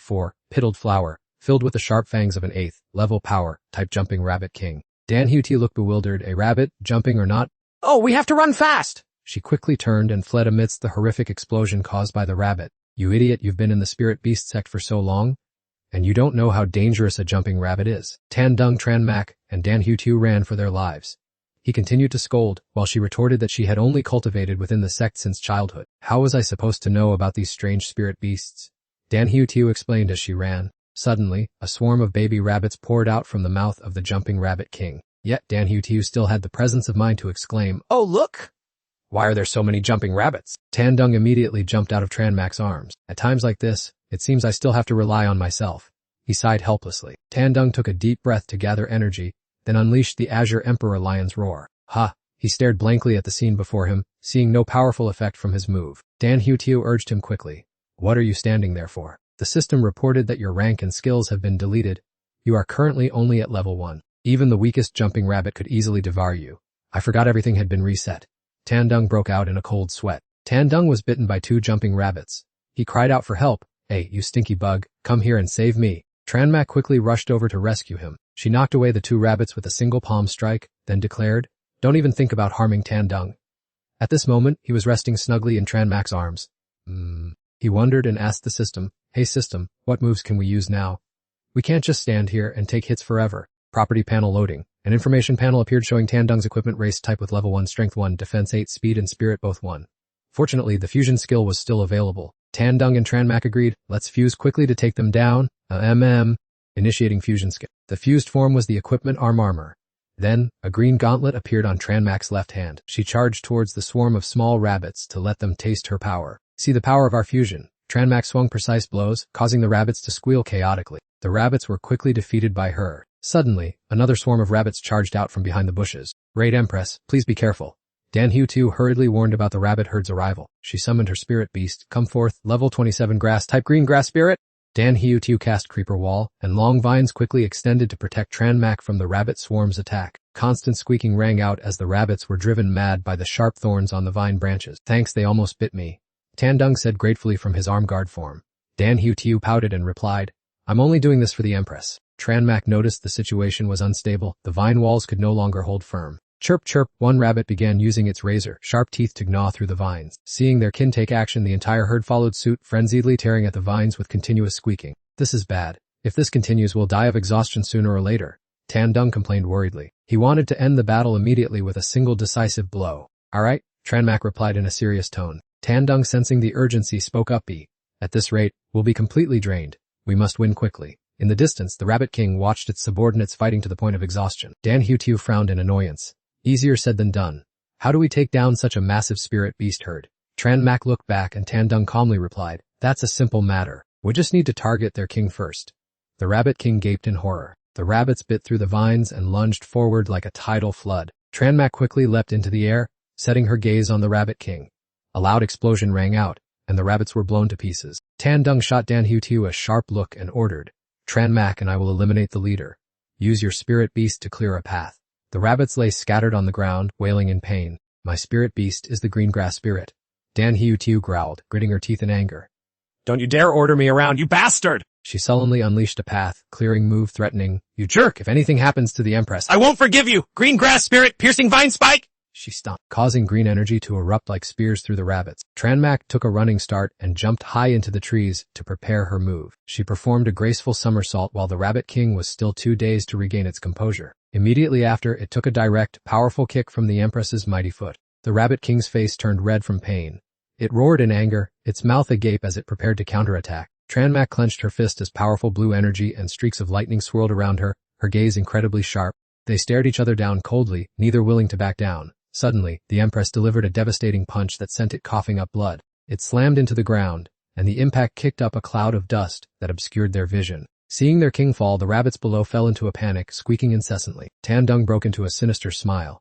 petaled flower, filled with the sharp fangs of an 8th level power type jumping rabbit king. Dan Hutiu looked bewildered. A rabbit, jumping or not? Oh, we have to run fast! She quickly turned and fled amidst the horrific explosion caused by the rabbit. You idiot, you've been in the Spirit Beast sect for so long, and you don't know how dangerous a jumping rabbit is. Tandung, Tranmak, and Dan Hutiu ran for their lives. He continued to scold, while she retorted that she had only cultivated within the sect since childhood. How was I supposed to know about these strange spirit beasts? Dan Hutiu explained as she ran. Suddenly, a swarm of baby rabbits poured out from the mouth of the jumping rabbit king. Yet Dan Hutiu still had the presence of mind to exclaim, Oh, look! Why are there so many jumping rabbits? Tandung immediately jumped out of Tranmak's arms. At times like this, it seems I still have to rely on myself. He sighed helplessly. Tandung took a deep breath to gather energy, then unleashed the Azure Emperor Lion's roar. Ha! He stared blankly at the scene before him, seeing no powerful effect from his move. Dan Hutiu urged him quickly. What are you standing there for? The system reported that your rank and skills have been deleted. You are currently only at level 1. Even the weakest jumping rabbit could easily devour you. I forgot everything had been reset. Tandung broke out in a cold sweat. Tandung was bitten by 2 jumping rabbits. He cried out for help. Hey, you stinky bug, come here and save me. Tranmak quickly rushed over to rescue him. She knocked away the 2 rabbits with a single palm strike, then declared, Don't even think about harming Tandung. At this moment, he was resting snugly in Tranmak's arms. He wondered and asked the system, Hey system, what moves can we use now? We can't just stand here and take hits forever. Property panel loading. An information panel appeared showing Tandung's equipment race type with level 1 strength 1, defense 8, speed and spirit both 1. Fortunately, the fusion skill was still available. Tandung and Tranmak agreed, let's fuse quickly to take them down. Initiating fusion skill. The fused form was the equipment armor. Then, a green gauntlet appeared on Tranmak's left hand. She charged towards the swarm of small rabbits to let them taste her power. See the power of our fusion. Tranmak swung precise blows, causing the rabbits to squeal chaotically. The rabbits were quickly defeated by her. Suddenly, another swarm of rabbits charged out from behind the bushes. Raid Empress, please be careful. Dan Hu-Tu hurriedly warned about the rabbit herd's arrival. She summoned her spirit beast. Come forth, level 27 grass type green grass spirit. Dan Hu-Tu cast Creeper Wall, and long vines quickly extended to protect Tranmak from the rabbit swarm's attack. Constant squeaking rang out as the rabbits were driven mad by the sharp thorns on the vine branches. Thanks, they almost bit me. Tandung said gratefully from his arm guard form. Dan Hu-Tu pouted and replied, I'm only doing this for the Empress. Tranmak noticed the situation was unstable. The vine walls could no longer hold firm. Chirp chirp, one rabbit began using its razor-sharp teeth to gnaw through the vines. Seeing their kin take action, the entire herd followed suit, frenziedly tearing at the vines with continuous squeaking. This is bad. If this continues, we'll die of exhaustion sooner or later. Tandung complained worriedly. He wanted to end the battle immediately with a single decisive blow. Alright, Tranmak replied in a serious tone. Tandung, sensing the urgency, spoke up. At this rate, we'll be completely drained. We must win quickly. In the distance, the Rabbit King watched its subordinates fighting to the point of exhaustion. Dan Hu-Tu frowned in annoyance. Easier said than done. How do we take down such a massive spirit beast herd? Tranmak looked back and Tandung calmly replied, that's a simple matter. We just need to target their king first. The Rabbit King gaped in horror. The rabbits bit through the vines and lunged forward like a tidal flood. Tranmak quickly leapt into the air, setting her gaze on the Rabbit King. A loud explosion rang out, and the rabbits were blown to pieces. Tandung shot Dan Hu-Tu a sharp look and ordered, Tranmak and I will eliminate the leader. Use your spirit beast to clear a path. The rabbits lay scattered on the ground, wailing in pain. My spirit beast is the green grass spirit. Dan Hu-Tu growled, gritting her teeth in anger. Don't you dare order me around, you bastard! She sullenly unleashed a path, clearing move threatening, you jerk, if anything happens to the Empress. I won't forgive you! Green grass spirit, piercing vine spike! She stomped, causing green energy to erupt like spears through the rabbits. Tranmak took a running start and jumped high into the trees to prepare her move. She performed a graceful somersault while the Rabbit King was still too dazed to regain its composure. Immediately after, it took a direct, powerful kick from the Empress's mighty foot. The Rabbit King's face turned red from pain. It roared in anger, its mouth agape as it prepared to counterattack. Tranmak clenched her fist as powerful blue energy and streaks of lightning swirled around her, her gaze incredibly sharp. They stared each other down coldly, neither willing to back down. Suddenly, the Empress delivered a devastating punch that sent it coughing up blood. It slammed into the ground, and the impact kicked up a cloud of dust that obscured their vision. Seeing their king fall, the rabbits below fell into a panic, squeaking incessantly. Tandung broke into a sinister smile.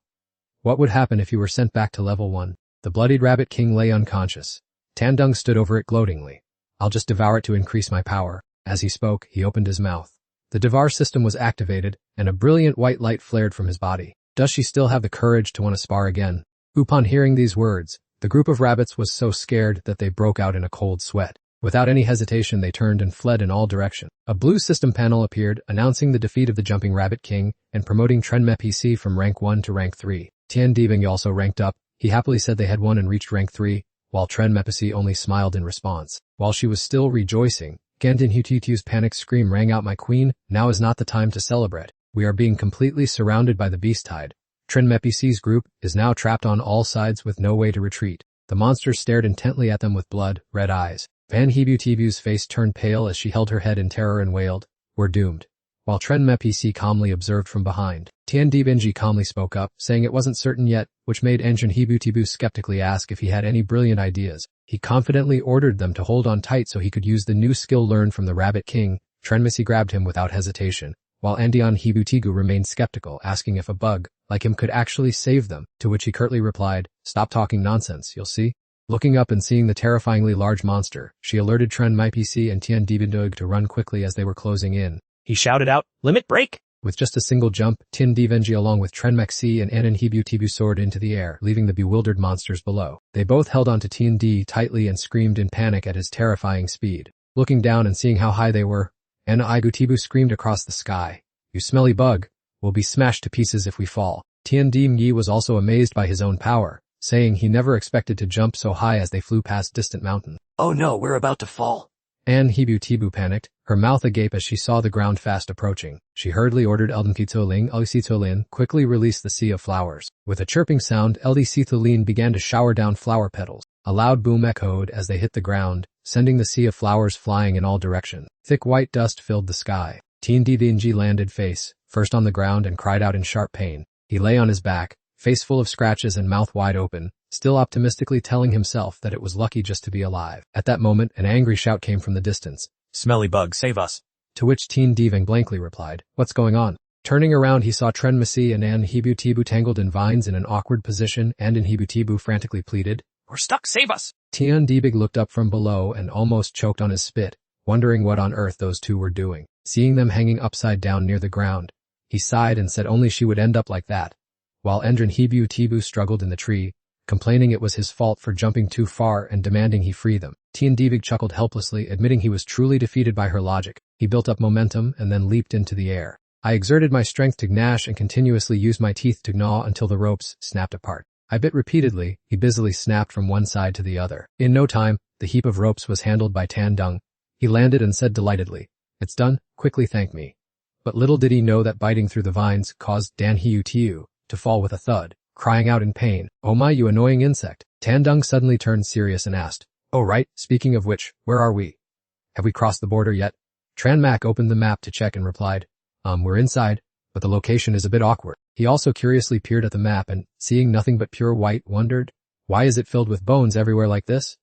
What would happen if you were sent back to level 1? The bloodied Rabbit King lay unconscious. Tandung stood over it gloatingly. I'll just devour it to increase my power. As he spoke, he opened his mouth. The devour system was activated, and a brilliant white light flared from his body. Does she still have the courage to want to spar again? Upon hearing these words, the group of rabbits was so scared that they broke out in a cold sweat. Without any hesitation, they turned and fled in all directions. A blue system panel appeared, announcing the defeat of the Jumping Rabbit King and promoting Trenme-PC from rank 1 to rank 3. Tian Dibing also ranked up. He happily said they had won and reached rank 3, while Trenme-PC only smiled in response. While she was still rejoicing, Gandin Hu-Tu's panicked scream rang out, my queen, now is not the time to celebrate. We are being completely surrounded by the beast tide. Trenme-PC's group is now trapped on all sides with no way to retreat. The monsters stared intently at them with blood-red eyes. Van Hebu-Tibu's face turned pale as she held her head in terror and wailed, we're doomed. While Trenme-PC calmly observed from behind, Tian Dibinji calmly spoke up, saying it wasn't certain yet, which made Engine Hebu-Tibu skeptically ask if he had any brilliant ideas. He confidently ordered them to hold on tight so he could use the new skill learned from the Rabbit King. Trenme-PC grabbed him without hesitation, while Andian Hebu-Tigu remained skeptical, asking if a bug like him could actually save them, to which he curtly replied, stop talking nonsense, you'll see. Looking up and seeing the terrifyingly large monster, she alerted Trenme-PC and Tian Dibindug to run quickly as they were closing in. He shouted out, limit break! With just a single jump, Tian Dibinji along with Trenme-PC and Anan Hebu-Tibu soared into the air, leaving the bewildered monsters below. They both held onto Tian D tightly and screamed in panic at his terrifying speed. Looking down and seeing how high they were, Anna Igu-Tibu screamed across the sky, you smelly bug, we'll be smashed to pieces if we fall. Tian Dim-Yi was also amazed by his own power, saying he never expected to jump so high as they flew past distant mountains. Oh no, we're about to fall. Anne Hebu-Tibu panicked, her mouth agape as she saw the ground fast approaching. She hurriedly ordered Eldnkitoling Elisitolin quickly release the sea of flowers. With a chirping sound, Elisitolin began to shower down flower petals. A loud boom echoed as they hit the ground, sending the sea of flowers flying in all directions. Thick white dust filled the sky. Tiandinji landed face first on the ground and cried out in sharp pain. He lay on his back, face full of scratches and mouth wide open, still optimistically telling himself that it was lucky just to be alive. At that moment, an angry shout came from the distance. "Smelly bug, save us." To which Teen Divang blankly replied, "What's going on?" Turning around, he saw Tren Masi and An Hibutibu tangled in vines in an awkward position, and An Hibutibu frantically pleaded, We're stuck, save us! Tian Dibig looked up from below and almost choked on his spit, wondering what on earth those two were doing. Seeing them hanging upside down near the ground, he sighed and said only she would end up like that, while Endran Hibutibu struggled in the tree, complaining it was his fault for jumping too far and demanding he free them. Tian Dibig chuckled helplessly, admitting he was truly defeated by her logic. He built up momentum and then leaped into the air. I exerted my strength to gnash and continuously used my teeth to gnaw until the ropes snapped apart. I bit repeatedly, he busily snapped from one side to the other. In no time, the heap of ropes was handled by Tan Dung. He landed and said delightedly, "It's done, quickly thank me." But little did he know that biting through the vines caused Dan Hiu to fall with a thud, crying out in pain, "Oh my, you annoying insect." Tan Dung suddenly turned serious and asked, "Oh right, speaking of which, where are we? Have we crossed the border yet?" Tran Mak opened the map to check and replied, We're inside, but the location is a bit awkward." He also curiously peered at the map and, seeing nothing but pure white, wondered, "Why is it filled with bones everywhere like this?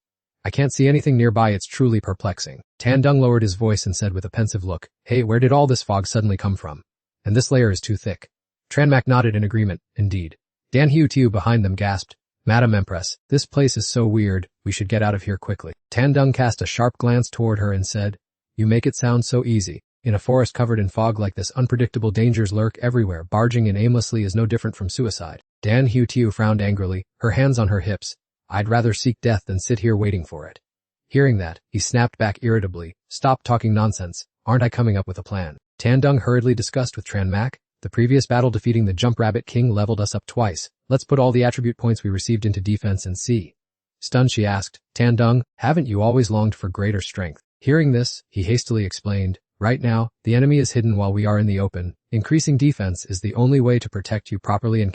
I can't see anything nearby, it's truly perplexing." Tan Dung lowered his voice and said with a pensive look, "Hey, where did all this fog suddenly come from? And this layer is too thick." Tran Mak nodded in agreement, indeed. Dan Hiu behind them gasped, "Madam Empress, this place is so weird, we should get out of here quickly." Tan Dung cast a sharp glance toward her and said, "You make it sound so easy. In a forest covered in fog like this, unpredictable dangers lurk everywhere. Barging in aimlessly is no different from suicide." Dan Hiu frowned angrily, her hands on her hips. "I'd rather seek death than sit here waiting for it." Hearing that, he snapped back irritably, "Stop talking nonsense. Aren't I coming up with a plan?" Tan Dung hurriedly discussed with Tran Mak, "The previous battle defeating the Jump Rabbit King leveled us up twice. Let's put all the attribute points we received into defense and see." Stunned, she asked, "Tan Dung, haven't you always longed for greater strength?" Hearing this, he hastily explained, "Right now, the enemy is hidden while we are in the open. Increasing defense is the only way to protect you properly and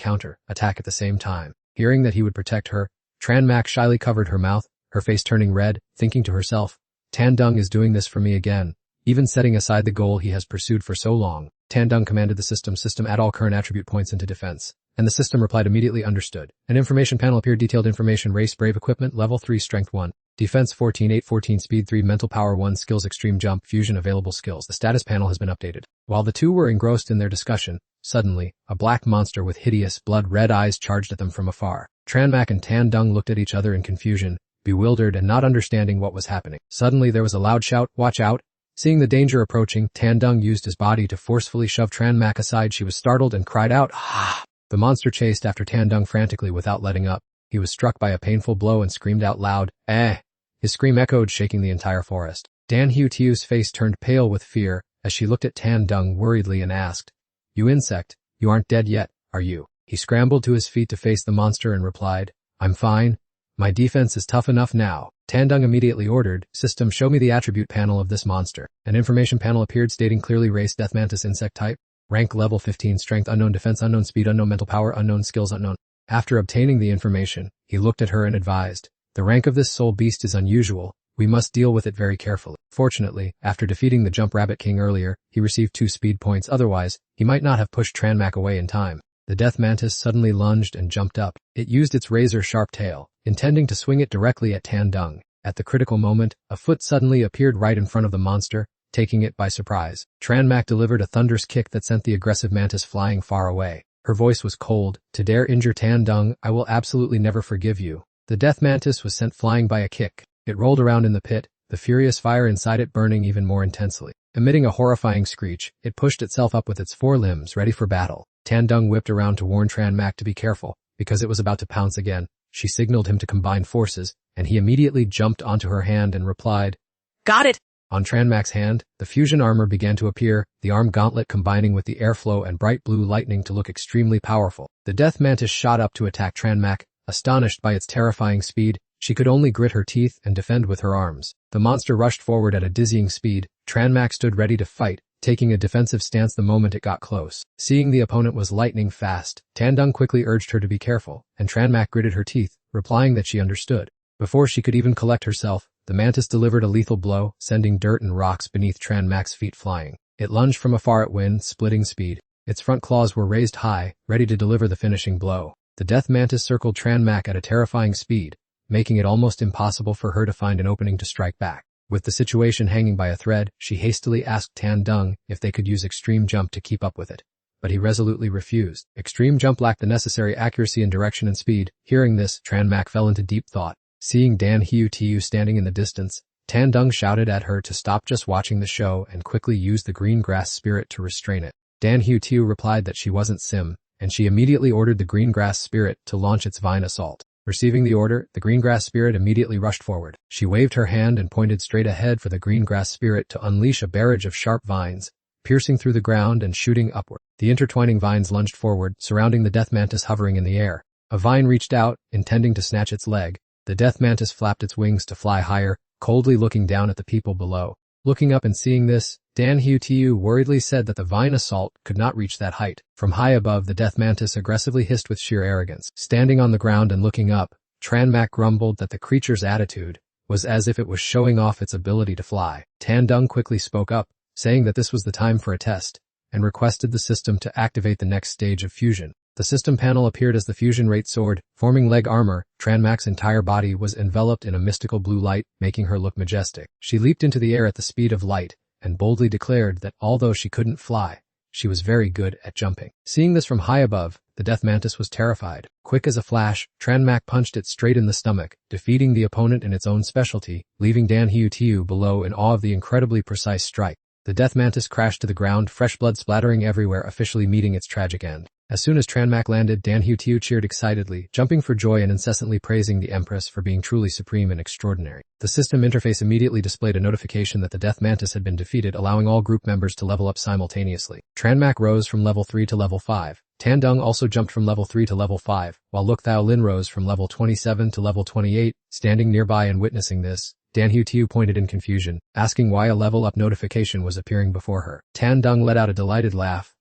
attack at the same time." Hearing that he would protect her, Tran Mak shyly covered her mouth, her face turning red, thinking to herself, "Tan Dung is doing this for me again, even setting aside the goal he has pursued for so long." Tan Dung commanded the system add all current attribute points into defense, and the system replied immediately understood. An information panel appeared, detailed information, race brave equipment, level 3 strength 1. Defense 14, 814, speed 3, mental power 1, skills extreme jump, fusion available skills. The status panel has been updated. While the two were engrossed in their discussion, suddenly, a black monster with hideous, blood-red eyes charged at them from afar. Tran Mak and Tan Dung looked at each other in confusion, bewildered and not understanding what was happening. Suddenly there was a loud shout, "Watch out!" Seeing the danger approaching, Tan Dung used his body to forcefully shove Tran Mak aside. She was startled and cried out, "Ah!" The monster chased after Tan Dung frantically without letting up. He was struck by a painful blow and screamed out loud, "Eh!" His scream echoed, shaking the entire forest. Dan Hiu's face turned pale with fear as she looked at Tan Dung worriedly and asked, "You insect, you aren't dead yet, are you?" He scrambled to his feet to face the monster and replied, "I'm fine. My defense is tough enough now." Tan Dung immediately ordered, "System, show me the attribute panel of this monster." An information panel appeared stating clearly race death mantis insect type, rank level 15, strength unknown, defense unknown, speed unknown, mental power unknown, skills unknown. After obtaining the information, he looked at her and advised, "The rank of this soul beast is unusual. We must deal with it very carefully." Fortunately, after defeating the Jump Rabbit King earlier, he received 2 speed points, otherwise, he might not have pushed Tran Mak away in time. The death mantis suddenly lunged and jumped up. It used its razor-sharp tail, intending to swing it directly at Tan Dung. At the critical moment, a foot suddenly appeared right in front of the monster, taking it by surprise. Tran Mak delivered a thunderous kick that sent the aggressive mantis flying far away. Her voice was cold, "To dare injure Tan Dung, I will absolutely never forgive you." The death mantis was sent flying by a kick. It rolled around in the pit, the furious fire inside it burning even more intensely. Emitting a horrifying screech, it pushed itself up with its 4 limbs ready for battle. Tan Dung whipped around to warn Tran Mak to be careful, because it was about to pounce again. She signaled him to combine forces, and he immediately jumped onto her hand and replied, "Got it!" On Tran Mak's hand, the fusion armor began to appear, the arm gauntlet combining with the airflow and bright blue lightning to look extremely powerful. The death mantis shot up to attack Tran Mak. Astonished by its terrifying speed, she could only grit her teeth and defend with her arms. The monster rushed forward at a dizzying speed. Tran Mak stood ready to fight, taking a defensive stance the moment it got close. Seeing the opponent was lightning fast, Tan Dung quickly urged her to be careful, and Tran Mak gritted her teeth, replying that she understood. Before she could even collect herself, the mantis delivered a lethal blow, sending dirt and rocks beneath Tran Mac's feet flying. It lunged from afar at wind-splitting speed. Its front claws were raised high, ready to deliver the finishing blow. The death mantis circled Tran Mac at a terrifying speed, making it almost impossible for her to find an opening to strike back. With the situation hanging by a thread, she hastily asked Tan Dung if they could use Extreme Jump to keep up with it. But he resolutely refused. Extreme Jump lacked the necessary accuracy in direction and speed. Hearing this, Tran Mac fell into deep thought. Seeing Dan Hiu standing in the distance, Tan Dung shouted at her to stop just watching the show and quickly use the green grass spirit to restrain it. Dan Hiu replied that she wasn't Sim, and she immediately ordered the green grass spirit to launch its vine assault. Receiving the order, the green grass spirit immediately rushed forward. She waved her hand and pointed straight ahead for the green grass spirit to unleash a barrage of sharp vines, piercing through the ground and shooting upward. The intertwining vines lunged forward, surrounding the death mantis hovering in the air. A vine reached out, intending to snatch its leg. The death mantis flapped its wings to fly higher, coldly looking down at the people below. Looking up and seeing this, Dan Hiu worriedly said that the vine assault could not reach that height. From high above, the death mantis aggressively hissed with sheer arrogance. Standing on the ground and looking up, Tran Mac grumbled that the creature's attitude was as if it was showing off its ability to fly. Tan Dung quickly spoke up, saying that this was the time for a test, and requested the system to activate the next stage of fusion. The system panel appeared as the fusion rate soared, forming leg armor. Tran Mac's entire body was enveloped in a mystical blue light, making her look majestic. She leaped into the air at the speed of light, and boldly declared that although she couldn't fly, she was very good at jumping. Seeing this from high above, the death mantis was terrified. Quick as a flash, Tran Mac punched it straight in the stomach, defeating the opponent in its own specialty, leaving Dan Hiu below in awe of the incredibly precise strike. The death mantis crashed to the ground, fresh blood splattering everywhere, officially meeting its tragic end. As soon as Tran Mac landed, Dan Hiu cheered excitedly, jumping for joy and incessantly praising the Empress for being truly supreme and extraordinary. The system interface immediately displayed a notification that the death mantis had been defeated, allowing all group members to level up simultaneously. Tran Mac rose from level 3 to level 5. Tan Dung also jumped from level 3 to level 5, while Luk Thao Lin rose from level 27 to level 28. Standing nearby and witnessing this, Dan Hiu pointed in confusion, asking why a level up notification was appearing before her. Tan Dung let out a delighted laugh,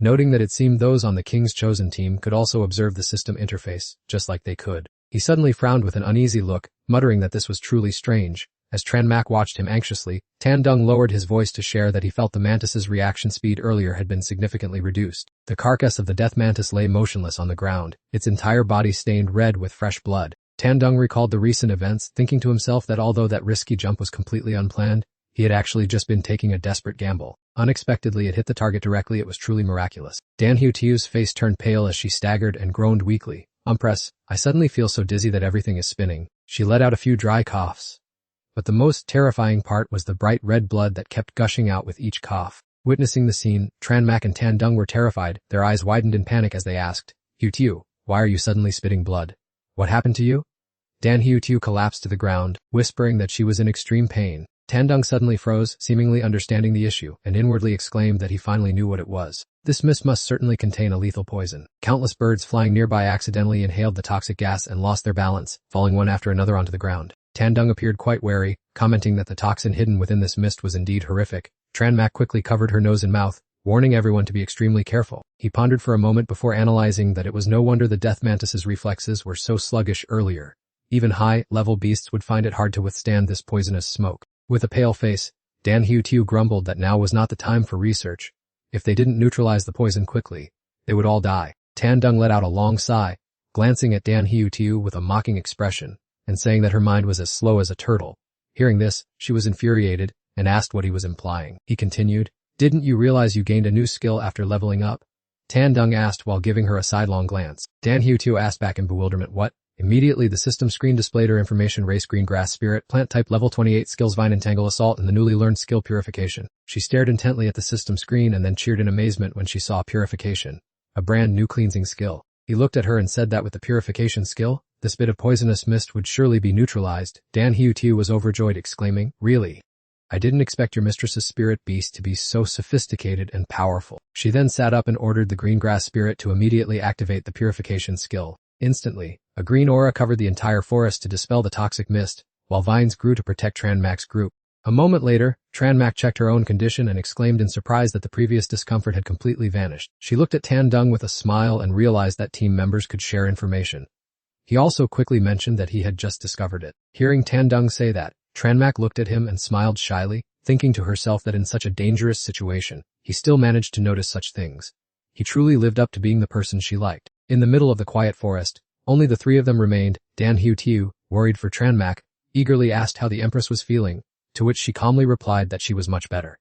noting that it seemed those on the King's Chosen team could also observe the system interface, just like they could. He suddenly frowned with an uneasy look, muttering that this was truly strange. As Tran Mac watched him anxiously, Tan Dung lowered his voice to share that he felt the mantis's reaction speed earlier had been significantly reduced. The carcass of the death mantis lay motionless on the ground, its entire body stained red with fresh blood. Tan Dung recalled the recent events, thinking to himself that although that risky jump was completely unplanned, he had actually just been taking a desperate gamble. Unexpectedly, it hit the target directly. It was truly miraculous. Dan Hiu's face turned pale as she staggered and groaned weakly. Empress, I suddenly feel so dizzy that everything is spinning. She let out a few dry coughs. But the most terrifying part was the bright red blood that kept gushing out with each cough. Witnessing the scene, Tran Mac and Tan Dung were terrified. Their eyes widened in panic as they asked, Hiu, why are you suddenly spitting blood? What happened to you? Dan Hiu collapsed to the ground, whispering that she was in extreme pain. Tan Dung suddenly froze, seemingly understanding the issue, and inwardly exclaimed that he finally knew what it was. This mist must certainly contain a lethal poison. Countless birds flying nearby accidentally inhaled the toxic gas and lost their balance, falling one after another onto the ground. Tan Dung appeared quite wary, commenting that the toxin hidden within this mist was indeed horrific. Tran Mac quickly covered her nose and mouth, warning everyone to be extremely careful. He pondered for a moment before analyzing that it was no wonder the death mantis's reflexes were so sluggish earlier. Even high-level beasts would find it hard to withstand this poisonous smoke. With a pale face, Dan Hiu grumbled that now was not the time for research. If they didn't neutralize the poison quickly, they would all die. Tan Dung let out a long sigh, glancing at Dan Hiu with a mocking expression, and saying that her mind was as slow as a turtle. Hearing this, she was infuriated, and asked what he was implying. He continued, Didn't you realize you gained a new skill after leveling up? Tan Dung asked while giving her a sidelong glance. Dan Hiu asked back in bewilderment, What? Immediately the system screen displayed her information: race green grass spirit, plant type level 28, skills vine entangle assault, and the newly learned skill purification. She stared intently at the system screen and then cheered in amazement when she saw purification, a brand new cleansing skill. He looked at her and said that with the purification skill, this bit of poisonous mist would surely be neutralized. Dan Hiu was overjoyed, exclaiming, Really? I didn't expect your mistress's spirit beast to be so sophisticated and powerful. She then sat up and ordered the green grass spirit to immediately activate the purification skill. Instantly, a green aura covered the entire forest to dispel the toxic mist, while vines grew to protect Tran Mac's group. A moment later, Tran Mac checked her own condition and exclaimed in surprise that the previous discomfort had completely vanished. She looked at Tan Dung with a smile and realized that team members could share information. He also quickly mentioned that he had just discovered it. Hearing Tandung say that, Tranmak looked at him and smiled shyly, thinking to herself that in such a dangerous situation, he still managed to notice such things. He truly lived up to being the person she liked. In the middle of the quiet forest, only the three of them remained. Dan Tiu, worried for Tranmak, eagerly asked how the Empress was feeling, to which she calmly replied that she was much better.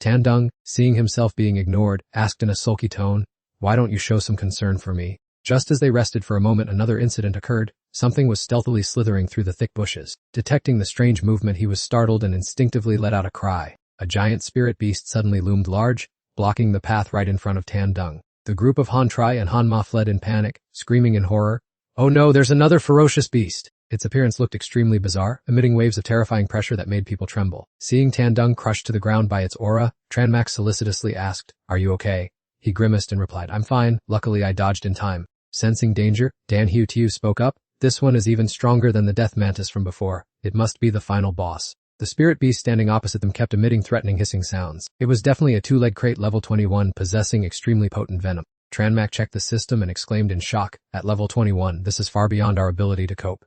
Tandung, seeing himself being ignored, asked in a sulky tone, "Why don't you show some concern for me?" Just as they rested for a moment, another incident occurred. Something was stealthily slithering through the thick bushes. Detecting the strange movement, he was startled and instinctively let out a cry. A giant spirit beast suddenly loomed large, blocking the path right in front of Tandung. The group of Han Tri and Han Ma fled in panic, screaming in horror, "Oh no, there's another ferocious beast!" Its appearance looked extremely bizarre, emitting waves of terrifying pressure that made people tremble. Seeing Tandung crushed to the ground by its aura, Tranmak solicitously asked, "Are you okay?" He grimaced and replied, "I'm fine, luckily I dodged in time." Sensing danger, Dan Tiu spoke up, "This one is even stronger than the death mantis from before. It must be the final boss." The spirit beast standing opposite them kept emitting threatening hissing sounds. It was definitely a two-leg crate level 21 possessing extremely potent venom. Tranmak checked the system and exclaimed in shock, "At level 21, this is far beyond our ability to cope."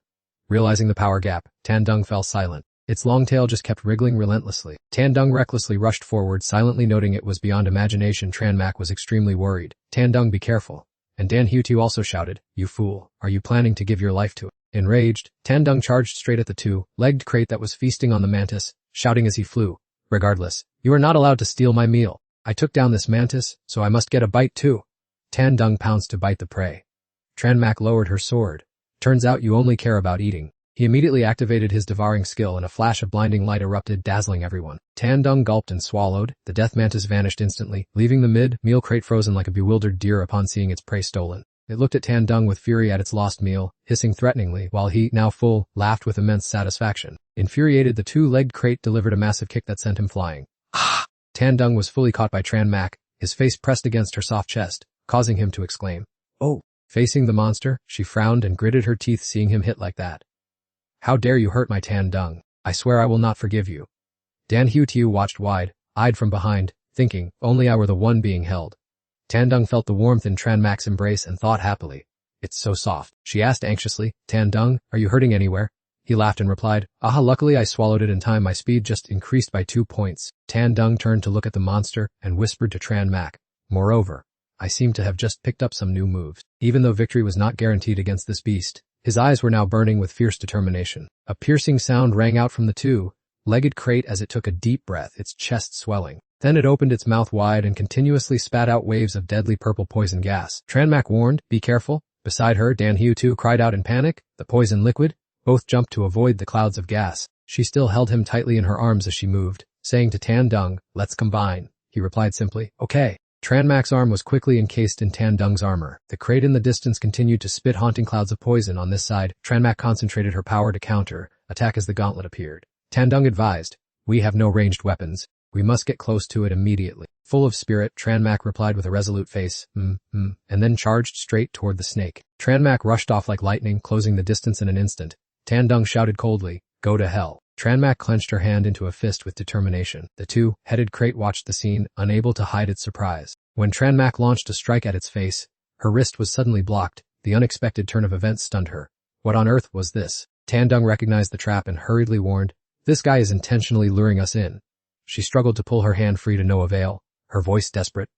Realizing the power gap, Tandung fell silent. Its long tail just kept wriggling relentlessly. Tandung recklessly rushed forward, silently noting it was beyond imagination. Tranmak was extremely worried. "Tandung, be careful." And Dan Tiu also shouted, "You fool, are you planning to give your life to it?" Enraged, Tandung charged straight at the two-legged crate that was feasting on the mantis, shouting as he flew, "Regardless, you are not allowed to steal my meal. I took down this mantis, so I must get a bite too." Tandung pounced to bite the prey. Tranmak lowered her sword. "Turns out you only care about eating." He immediately activated his devouring skill and a flash of blinding light erupted, dazzling everyone. Tandung gulped and swallowed. The death mantis vanished instantly, leaving the mid-meal crate frozen like a bewildered deer upon seeing its prey stolen. It looked at Tandung with fury at its lost meal, hissing threateningly, while he, now full, laughed with immense satisfaction. Infuriated, the two-legged crate delivered a massive kick that sent him flying. Ah! Tandung was fully caught by Tranmak, his face pressed against her soft chest, causing him to exclaim, "Oh!" Facing the monster, she frowned and gritted her teeth seeing him hit like that. "How dare you hurt my Tandung? I swear I will not forgive you." Dan Tiu watched wide-eyed from behind, thinking, "Only I were the one being held." Tandung felt the warmth in Tranmak's embrace and thought happily, "It's so soft." She asked anxiously, "Tandung, are you hurting anywhere?" He laughed and replied, "Aha, luckily I swallowed it in time. My speed just increased by 2 points." Tandung turned to look at the monster and whispered to Tranmak, "Moreover, I seem to have just picked up some new moves." Even though victory was not guaranteed against this beast, his eyes were now burning with fierce determination. A piercing sound rang out from the two-legged crate as it took a deep breath, its chest swelling. Then it opened its mouth wide and continuously spat out waves of deadly purple poison gas. Tranmak warned, "Be careful." Beside her, Dan Tiu cried out in panic, "The poison liquid?" Both jumped to avoid the clouds of gas. She still held him tightly in her arms as she moved, saying to Tandung, "Let's combine." He replied simply, "Okay." Tranmak's arm was quickly encased in Tandung's armor. The crate in the distance continued to spit haunting clouds of poison. On this side, Tranmak concentrated her power to counter-attack as the gauntlet appeared. Tandung advised, "We have no ranged weapons. We must get close to it immediately." Full of spirit, Tranmak replied with a resolute face, and then charged straight toward the snake. Tranmak rushed off like lightning, closing the distance in an instant. Tandung shouted coldly, "Go to hell." Tranmak clenched her hand into a fist with determination. The two-headed crate watched the scene, unable to hide its surprise. When Tranmak launched a strike at its face, her wrist was suddenly blocked. The unexpected turn of events stunned her. What on earth was this? Tandung recognized the trap and hurriedly warned, "This guy is intentionally luring us in." She struggled to pull her hand free to no avail, her voice desperate.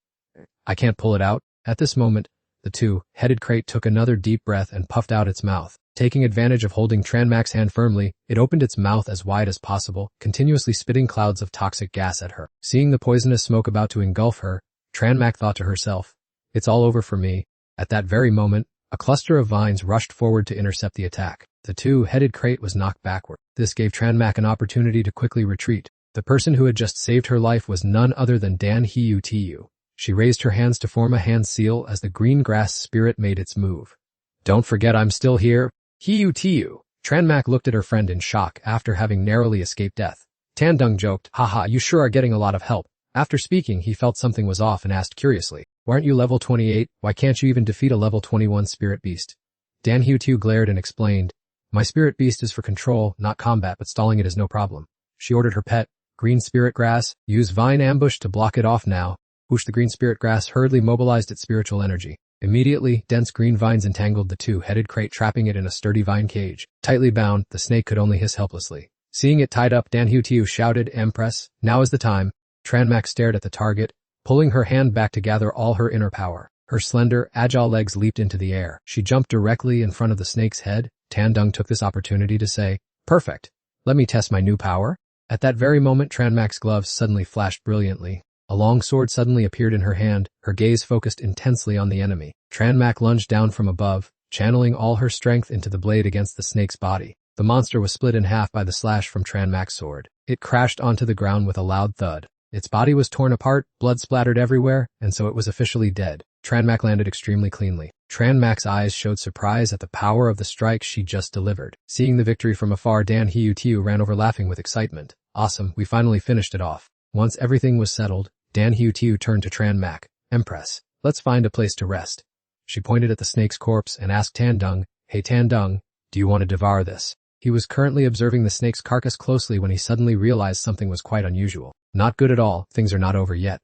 "I can't pull it out." At this moment, the two-headed crate took another deep breath and puffed out its mouth. Taking advantage of holding Tranmak's hand firmly, it opened its mouth as wide as possible, continuously spitting clouds of toxic gas at her. Seeing the poisonous smoke about to engulf her, Tranmak thought to herself, "It's all over for me." At that very moment, a cluster of vines rushed forward to intercept the attack. The two-headed crate was knocked backward. This gave Tranmak an opportunity to quickly retreat. The person who had just saved her life was none other than Dan Tiu. She raised her hands to form a hand seal as the green grass spirit made its move. "Don't forget I'm still here." Tiu. Tranmak looked at her friend in shock after having narrowly escaped death. Tandung joked, "Haha, you sure are getting a lot of help." After speaking, he felt something was off and asked curiously, "Why aren't you level 28? Why can't you even defeat a level 21 spirit beast?" Dan Tiu glared and explained, "My spirit beast is for control, not combat, but stalling it is no problem." She ordered her pet, green spirit grass, use vine ambush to block it off now. Whoosh, the green spirit grass hurriedly mobilized its spiritual energy. Immediately, dense green vines entangled the two-headed crate, trapping it in a sturdy vine cage. Tightly bound, the snake could only hiss helplessly. Seeing it tied up, Dan Hu shouted, "Empress, now is the time." Tranmak stared at the target, pulling her hand back to gather all her inner power. Her slender, agile legs leaped into the air. She jumped directly in front of the snake's head. Tandung took this opportunity to say, "Perfect. Let me test my new power." At that very moment, Tranmak's gloves suddenly flashed brilliantly. A long sword suddenly appeared in her hand, her gaze focused intensely on the enemy. Tranmak lunged down from above, channeling all her strength into the blade against the snake's body. The monster was split in half by the slash from Tranmak's sword. It crashed onto the ground with a loud thud. Its body was torn apart, blood splattered everywhere, and so it was officially dead. Tranmak landed extremely cleanly. Tranmak's eyes showed surprise at the power of the strike she just delivered. Seeing the victory from afar, Dan Hu ran over laughing with excitement. "Awesome, we finally finished it off." Once everything was settled, Dan Hu turned to Tranmak. "Empress, let's find a place to rest." She pointed at the snake's corpse and asked Tandung, "Hey Tandung, do you want to devour this?" He was currently observing the snake's carcass closely when he suddenly realized something was quite unusual. Not good at all, things are not over yet.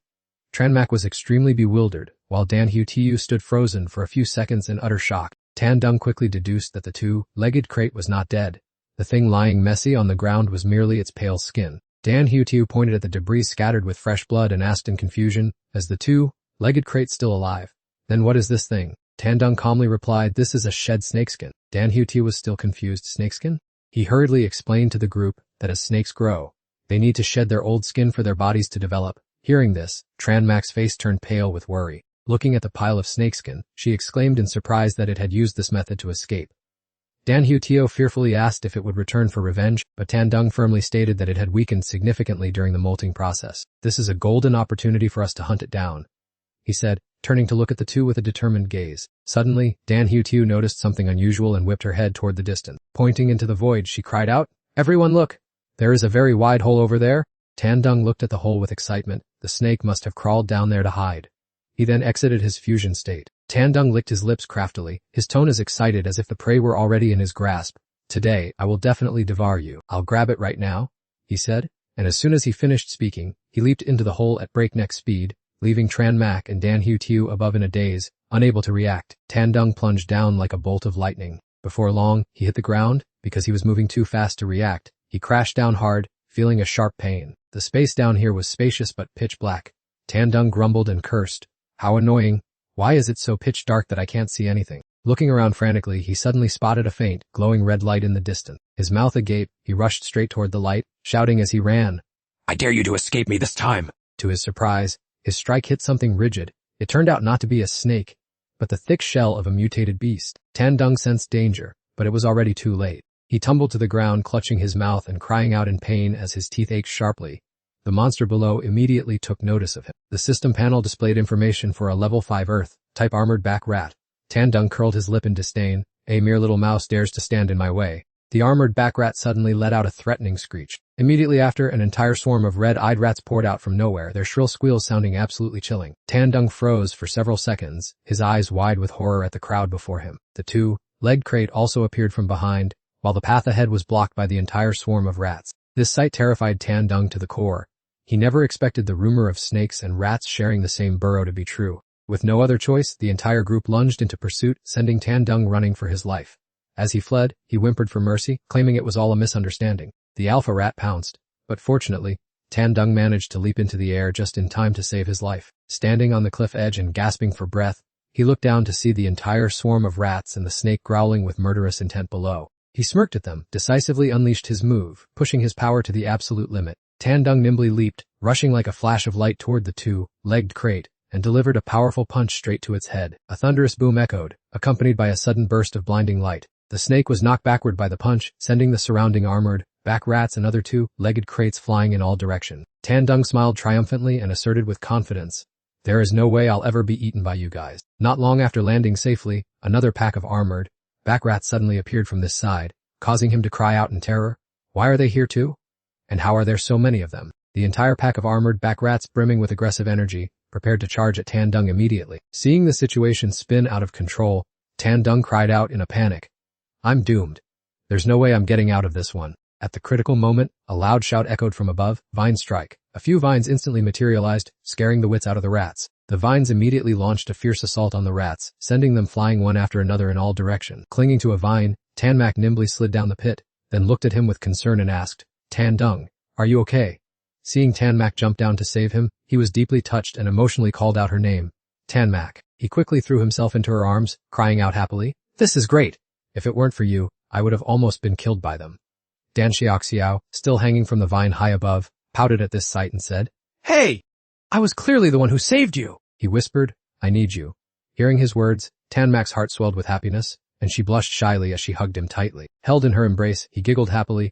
Tranmak was extremely bewildered, while Dan Hu stood frozen for a few seconds in utter shock. Tandung quickly deduced that the two-legged crate was not dead. The thing lying messy on the ground was merely its pale skin. Dan Hu pointed at the debris scattered with fresh blood and asked in confusion, "Is the two-legged crate still alive?" "Then what is this thing?" Tandung calmly replied, "This is a shed snakeskin." Dan Hu was still confused. Snakeskin? He hurriedly explained to the group that as snakes grow, they need to shed their old skin for their bodies to develop. Hearing this, Tranmak's face turned pale with worry. Looking at the pile of snakeskin, she exclaimed in surprise that it had used this method to escape. Dan Hu fearfully asked if it would return for revenge, but Tandung firmly stated that it had weakened significantly during the molting process. "This is a golden opportunity for us to hunt it down," he said, turning to look at the two with a determined gaze. Suddenly, Dan Hu noticed something unusual and whipped her head toward the distance. Pointing into the void, she cried out, "Everyone look! There is a very wide hole over there." Tandung looked at the hole with excitement. The snake must have crawled down there to hide. He then exited his fusion state. Tandung licked his lips craftily, his tone as excited as if the prey were already in his grasp. "Today, I will definitely devour you. I'll grab it right now," he said, and as soon as he finished speaking, he leaped into the hole at breakneck speed, leaving Tranmak and Dan Hu above in a daze, unable to react. Tandung plunged down like a bolt of lightning. Before long, he hit the ground. Because he was moving too fast to react, he crashed down hard, feeling a sharp pain. The space down here was spacious but pitch black. Tandung grumbled and cursed. "How annoying. Why is it so pitch dark that I can't see anything?" Looking around frantically, he suddenly spotted a faint, glowing red light in the distance. His mouth agape, he rushed straight toward the light, shouting as he ran, "I dare you to escape me this time." To his surprise, his strike hit something rigid. It turned out not to be a snake, but the thick shell of a mutated beast. Tandung sensed danger, but it was already too late. He tumbled to the ground, clutching his mouth and crying out in pain as his teeth ached sharply. The monster below immediately took notice of him. The system panel displayed information for a level 5 Earth, type armored back rat. Tandung curled his lip in disdain. "A mere little mouse dares to stand in my way." The armored back rat suddenly let out a threatening screech. Immediately after, an entire swarm of red-eyed rats poured out from nowhere, their shrill squeals sounding absolutely chilling. Tandung froze for several seconds, his eyes wide with horror at the crowd before him. The two-legged crate also appeared from behind, while the path ahead was blocked by the entire swarm of rats. This sight terrified Tandung to the core. He never expected the rumor of snakes and rats sharing the same burrow to be true. With no other choice, the entire group lunged into pursuit, sending Tandung running for his life. As he fled, he whimpered for mercy, claiming it was all a misunderstanding. The alpha rat pounced, but fortunately, Tandung managed to leap into the air just in time to save his life. Standing on the cliff edge and gasping for breath, he looked down to see the entire swarm of rats and the snake growling with murderous intent below. He smirked at them, decisively unleashed his move, pushing his power to the absolute limit. Tandung nimbly leaped, rushing like a flash of light toward the two-legged crate, and delivered a powerful punch straight to its head. A thunderous boom echoed, accompanied by a sudden burst of blinding light. The snake was knocked backward by the punch, sending the surrounding armored back rats and other two-legged crates flying in all directions. Tandung smiled triumphantly and asserted with confidence, "There is no way I'll ever be eaten by you guys." Not long after landing safely, another pack of armored back rats suddenly appeared from this side, causing him to cry out in terror. Why are they here too? And how are there so many of them? The entire pack of armored back rats, brimming with aggressive energy, prepared to charge at Tandung immediately. Seeing the situation spin out of control, Tandung cried out in a panic, "I'm doomed. There's no way I'm getting out of this one." At the critical moment, a loud shout echoed from above, "Vine strike." A few vines instantly materialized, scaring the wits out of the rats. The vines immediately launched a fierce assault on the rats, sending them flying one after another in all directions. Clinging to a vine, Tanmak nimbly slid down the pit, then looked at him with concern and asked, "Tan Dung, are you okay?" Seeing Tanmak jump down to save him, he was deeply touched and emotionally called out her name. "Tanmak." He quickly threw himself into her arms, crying out happily, "This is great! If it weren't for you, I would have almost been killed by them." Dan Xiaoxiao, still hanging from the vine high above, pouted at this sight and said, Hey! I was clearly the one who saved you. He whispered, "I need you." Hearing his words, Tanmak's heart swelled with happiness, and she blushed shyly as she hugged him tightly. Held in her embrace, he giggled happily.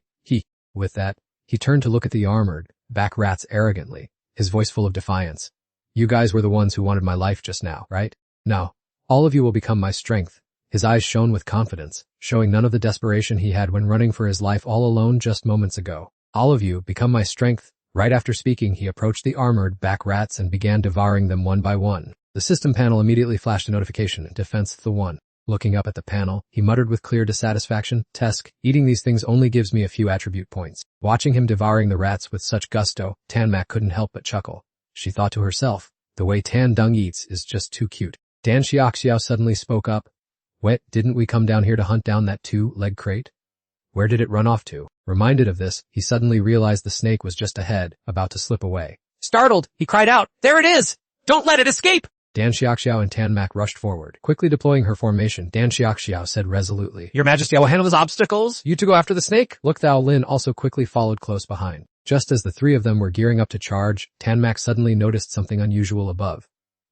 With that, he turned to look at the armored, back rats arrogantly, his voice full of defiance. "You guys were the ones who wanted my life just now, right? Now, all of you will become my strength." His eyes shone with confidence, showing none of the desperation he had when running for his life all alone just moments ago. "All of you become my strength." Right after speaking, he approached the armored, back rats and began devouring them one by one. The system panel immediately flashed a notification, Defense the 1. Looking up at the panel, he muttered with clear dissatisfaction, "Tesk, eating these things only gives me a few attribute points." Watching him devouring the rats with such gusto, Tanmak couldn't help but chuckle. She thought to herself, the way Tan Dung eats is just too cute. Dan Xiaoxiao suddenly spoke up. "What, didn't we come down here to hunt down that two-leg crate? Where did it run off to?" Reminded of this, he suddenly realized the snake was just ahead, about to slip away. Startled, he cried out, "There it is! Don't let it escape!" Dan Xiaoxiao and Tanmak rushed forward. Quickly deploying her formation, Dan Xiaoxiao said resolutely, "Your Majesty, I will handle those obstacles. You to go after the snake." Look Thou Lin also quickly followed close behind. Just as the three of them were gearing up to charge, Tanmak suddenly noticed something unusual above.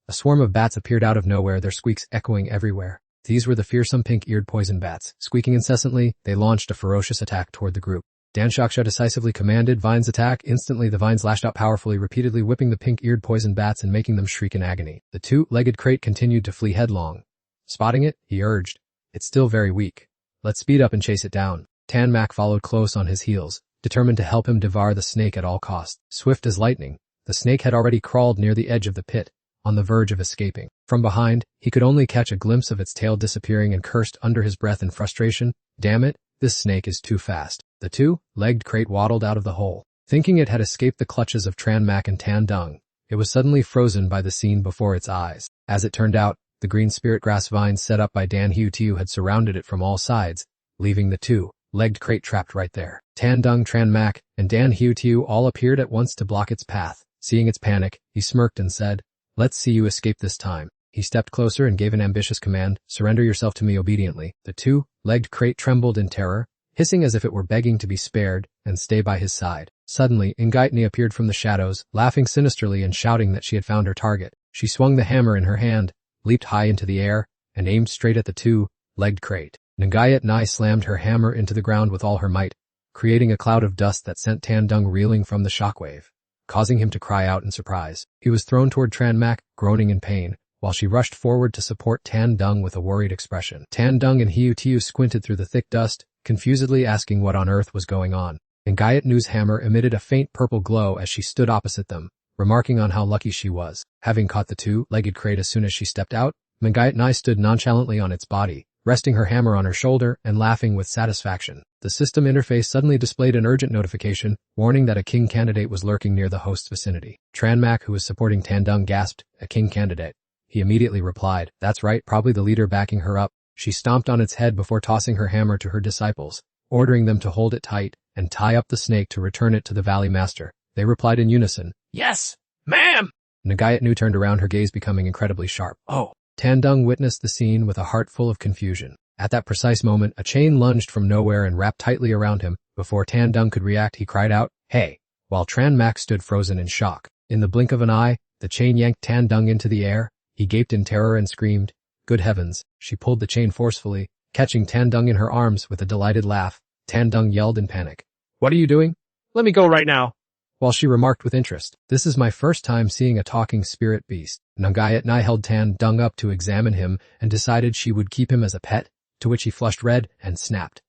A swarm of bats appeared out of nowhere, their squeaks echoing everywhere. These were the fearsome pink-eared poison bats. Squeaking incessantly, they launched a ferocious attack toward the group. Dan Xiaoxiao decisively commanded, "Vines attack." Instantly the vines lashed out powerfully, repeatedly whipping the pink-eared poison bats and making them shriek in agony. The two-legged crate continued to flee headlong. Spotting it, he urged, "It's still very weak. Let's speed up and chase it down." Tanmak followed close on his heels, determined to help him devour the snake at all costs. Swift as lightning, the snake had already crawled near the edge of the pit, on the verge of escaping. From behind, he could only catch a glimpse of its tail disappearing and cursed under his breath in frustration, "Damn it, this snake is too fast." The two-legged crate waddled out of the hole. Thinking it had escaped the clutches of Tanmak and Tan Dung, it was suddenly frozen by the scene before its eyes. As it turned out, the green spirit grass vines set up by Dan Xiaoxiao had surrounded it from all sides, leaving the two-legged crate trapped right there. Tan Dung, Tanmak, and Dan Xiaoxiao all appeared at once to block its path. Seeing its panic, he smirked and said, "Let's see you escape this time." He stepped closer and gave an ambitious command, "Surrender yourself to me obediently." The two-legged crate trembled in terror, hissing as if it were begging to be spared and stay by his side. Suddenly, Ngaitni appeared from the shadows, laughing sinisterly and shouting that she had found her target. She swung the hammer in her hand, leaped high into the air, and aimed straight at the two-legged crate. Ngaitni slammed her hammer into the ground with all her might, creating a cloud of dust that sent Tan Dung reeling from the shockwave, causing him to cry out in surprise. He was thrown toward Tanmak, groaning in pain, while she rushed forward to support Tan Dung with a worried expression. Tan Dung and Xiaoxiao squinted through the thick dust, confusedly asking what on earth was going on. Ngaitnu's hammer emitted a faint purple glow as she stood opposite them, remarking on how lucky she was. Having caught the two-legged crate as soon as she stepped out, Ngaitni stood nonchalantly on its body, resting her hammer on her shoulder and laughing with satisfaction. The system interface suddenly displayed an urgent notification, warning that a king candidate was lurking near the host's vicinity. Tanmak, who was supporting Tan Dung, gasped, "A king candidate?" He immediately replied, "That's right, probably the leader backing her up." She stomped on its head before tossing her hammer to her disciples, ordering them to hold it tight and tie up the snake to return it to the Valley Master. They replied in unison, "Yes, ma'am." Ngaitnu turned around, her gaze becoming incredibly sharp. Oh. Tan Dung witnessed the scene with a heart full of confusion. At that precise moment, a chain lunged from nowhere and wrapped tightly around him. Before Tan Dung could react, he cried out, "Hey!" while Tanmak stood frozen in shock. In the blink of an eye, the chain yanked Tan Dung into the air. He gaped in terror and screamed, "Good heavens!" She pulled the chain forcefully, catching Tan Dung in her arms with a delighted laugh. Tan Dung yelled in panic, "What are you doing?" "Let me go right now." While she remarked with interest, "This is my first time seeing a talking spirit beast." Ngaitni held Tan Dung up to examine him and decided she would keep him as a pet, to which he flushed red and snapped,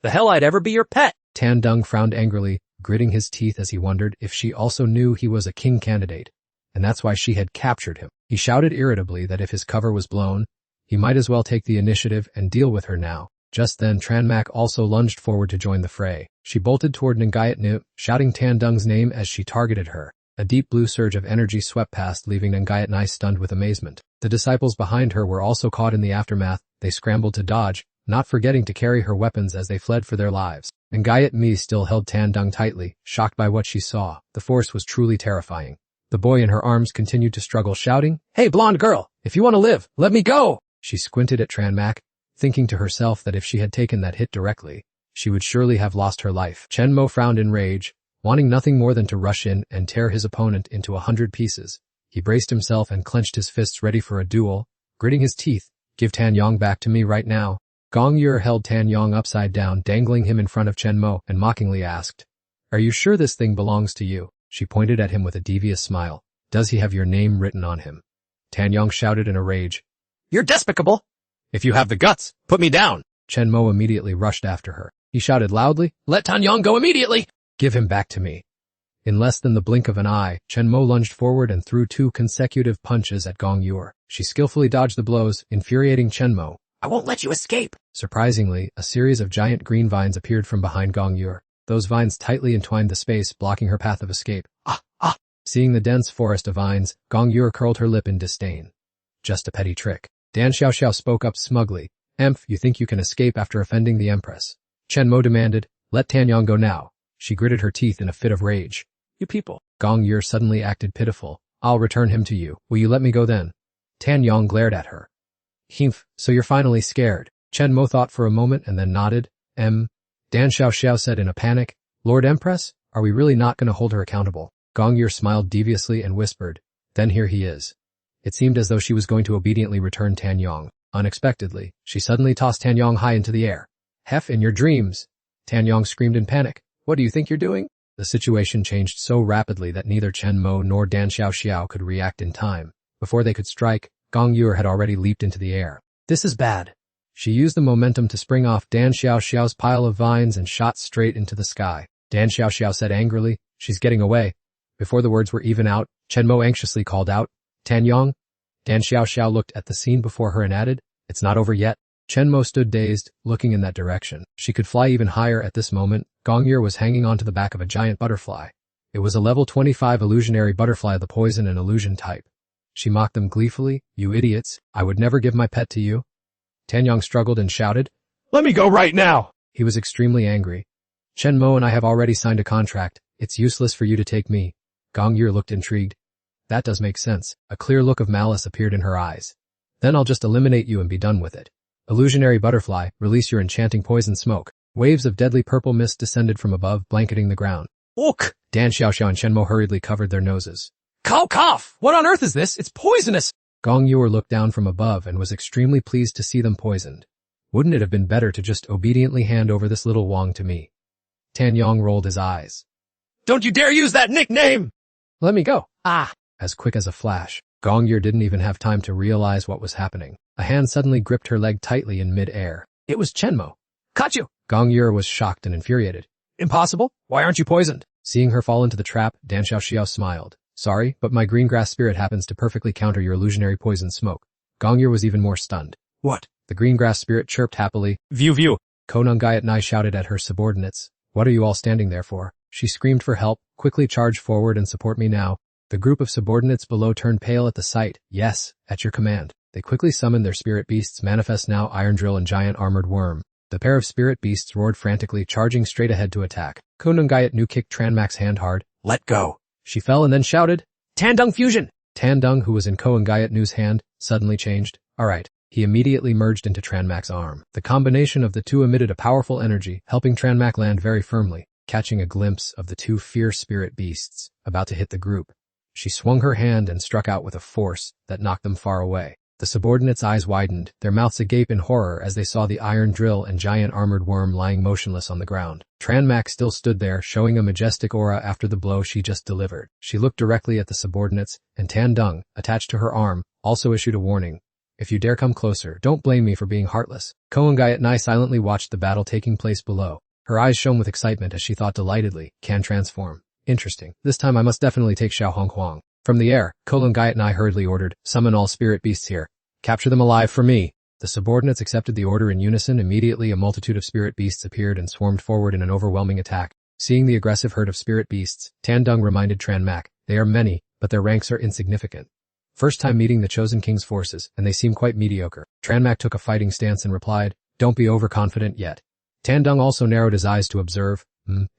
"The hell I'd ever be your pet." Tan Dung frowned angrily, gritting his teeth as he wondered if she also knew he was a king candidate, and that's why she had captured him. He shouted irritably that if his cover was blown, he might as well take the initiative and deal with her now. Just then Tanmak also lunged forward to join the fray. She bolted toward Ngaitnu, shouting Tan Dung's name as she targeted her. A deep blue surge of energy swept past, leaving Ngayatnai stunned with amazement. The disciples behind her were also caught in the aftermath. They scrambled to dodge, not forgetting to carry her weapons as they fled for their lives. Ngayatnai still held Tandung tightly, shocked by what she saw. The force was truly terrifying. The boy in her arms continued to struggle, shouting, "Hey, blonde girl, if you want to live, let me go!" She squinted at Tranmak, thinking to herself that if she had taken that hit directly, she would surely have lost her life. Chenmo frowned in rage, wanting nothing more than to rush in and tear his opponent into 100 pieces. He braced himself and clenched his fists ready for a duel, gritting his teeth. "Give Tan Yong back to me right now." Gong Yu held Tan Yong upside down, dangling him in front of Chenmo, and mockingly asked, "Are you sure this thing belongs to you?" She pointed at him with a devious smile. "Does he have your name written on him?" Tan Yong shouted in a rage, You're despicable. If you have the guts, put me down. Chenmo immediately rushed after her. He shouted loudly, Let Tan Yong go immediately. "Give him back to me." In less than the blink of an eye, Chenmo lunged forward and threw 2 consecutive punches at Gong Yu. She skillfully dodged the blows, infuriating Chenmo. I won't let you escape. Surprisingly, a series of giant green vines appeared from behind Gong Yu. Those vines tightly entwined the space, blocking her path of escape. Ah! Seeing the dense forest of vines, Gong Yu curled her lip in disdain. Just a petty trick. Dan Xiaoxiao spoke up smugly. "Emph, you think you can escape after offending the Empress?" Chenmo demanded, "Let Tan Yong go now." She gritted her teeth in a fit of rage. You people. Gong Yu suddenly acted pitiful. "I'll return him to you. Will you let me go then?" Tan Yong glared at her. "Humph, so you're finally scared." Chenmo thought for a moment and then nodded. Dan Xiaoxiao said in a panic, "Lord Empress, are we really not going to hold her accountable?" Gong Yu smiled deviously and whispered, "Then here he is." It seemed as though she was going to obediently return Tan Yong. Unexpectedly, she suddenly tossed Tan Yong high into the air. "Hef, in your dreams!" Tan Yong screamed in panic. "What do you think you're doing?" The situation changed so rapidly that neither Chenmo nor Dan Xiaoxiao could react in time. Before they could strike, Gong Yu had already leaped into the air. "This is bad." She used the momentum to spring off Dan Xiaoxiao's pile of vines and shot straight into the sky. Dan Xiaoxiao said angrily, "She's getting away." Before the words were even out, Chenmo anxiously called out, "Tan Yong?" Dan Xiaoxiao looked at the scene before her and added, "It's not over yet." Chenmo stood dazed, looking in that direction. She could fly even higher at this moment. Gong Yu was hanging onto the back of a giant butterfly. It was a level 25 illusionary butterfly of the poison and illusion type. She mocked them gleefully, "You idiots, I would never give my pet to you." Tan Yong struggled and shouted, Let me go right now. He was extremely angry. "Chenmo and I have already signed a contract. It's useless for you to take me." Gong Yu looked intrigued. "That does make sense." A clear look of malice appeared in her eyes. "Then I'll just eliminate you and be done with it." Illusionary butterfly, release your enchanting poison smoke. Waves of deadly purple mist descended from above, blanketing the ground. Ook! Dan Xiaoxiao and Chenmo hurriedly covered their noses. Cough! What on earth is this? It's poisonous! Gong Yu looked down from above and was extremely pleased to see them poisoned. "Wouldn't it have been better to just obediently hand over this little Wong to me?" Tan Yong rolled his eyes. Don't you dare use that nickname! "Let me go." Ah! As quick as a flash, Gong Yu didn't even have time to realize what was happening. A hand suddenly gripped her leg tightly in mid-air. It was Chenmo. Caught you! Gong Yu was shocked and infuriated. Impossible? Why aren't you poisoned? Seeing her fall into the trap, Dan Xiaoxiao smiled. "Sorry, but my green grass spirit happens to perfectly counter your illusionary poison smoke." Gong Yu was even more stunned. What? The green grass spirit chirped happily. View. Konung Gayatnai shouted at her subordinates. "What are you all standing there for?" She screamed for help. "Quickly charge forward and support me now." The group of subordinates below turned pale at the sight. "Yes, at your command." They quickly summoned their spirit beasts, Manifest Now, Iron Drill, and Giant Armored Worm. The pair of spirit beasts roared frantically, charging straight ahead to attack. Konung Gayatnu kicked Tranmak's hand hard. Let go. She fell and then shouted, Tandung fusion! Tandung, who was in Konung Gayatnu's hand, suddenly changed. "Alright." He immediately merged into Tranmak's arm. The combination of the two emitted a powerful energy, helping Tranmak land very firmly, catching a glimpse of the two fierce spirit beasts about to hit the group. She swung her hand and struck out with a force that knocked them far away. The subordinates' eyes widened, their mouths agape in horror as they saw the iron drill and giant armored worm lying motionless on the ground. Tranmak still stood there, showing a majestic aura after the blow she just delivered. She looked directly at the subordinates, and Tandung, attached to her arm, also issued a warning. "If you dare come closer, don't blame me for being heartless." Konung Gayatnai silently watched the battle taking place below. Her eyes shone with excitement as she thought delightedly, "Can transform. Interesting. This time I must definitely take Xiao Hong Huang." From the air, Konung Gayatnai hurriedly ordered, "Summon all spirit beasts here. Capture them alive for me." The subordinates accepted the order in unison. Immediately a multitude of spirit beasts appeared and swarmed forward in an overwhelming attack. Seeing the aggressive herd of spirit beasts, Tandung reminded Tranmak, They are many, but their ranks are insignificant. First time meeting the chosen king's forces, and they seem quite mediocre. Tranmak took a fighting stance and replied, don't be overconfident yet. Tandung also narrowed his eyes to observe,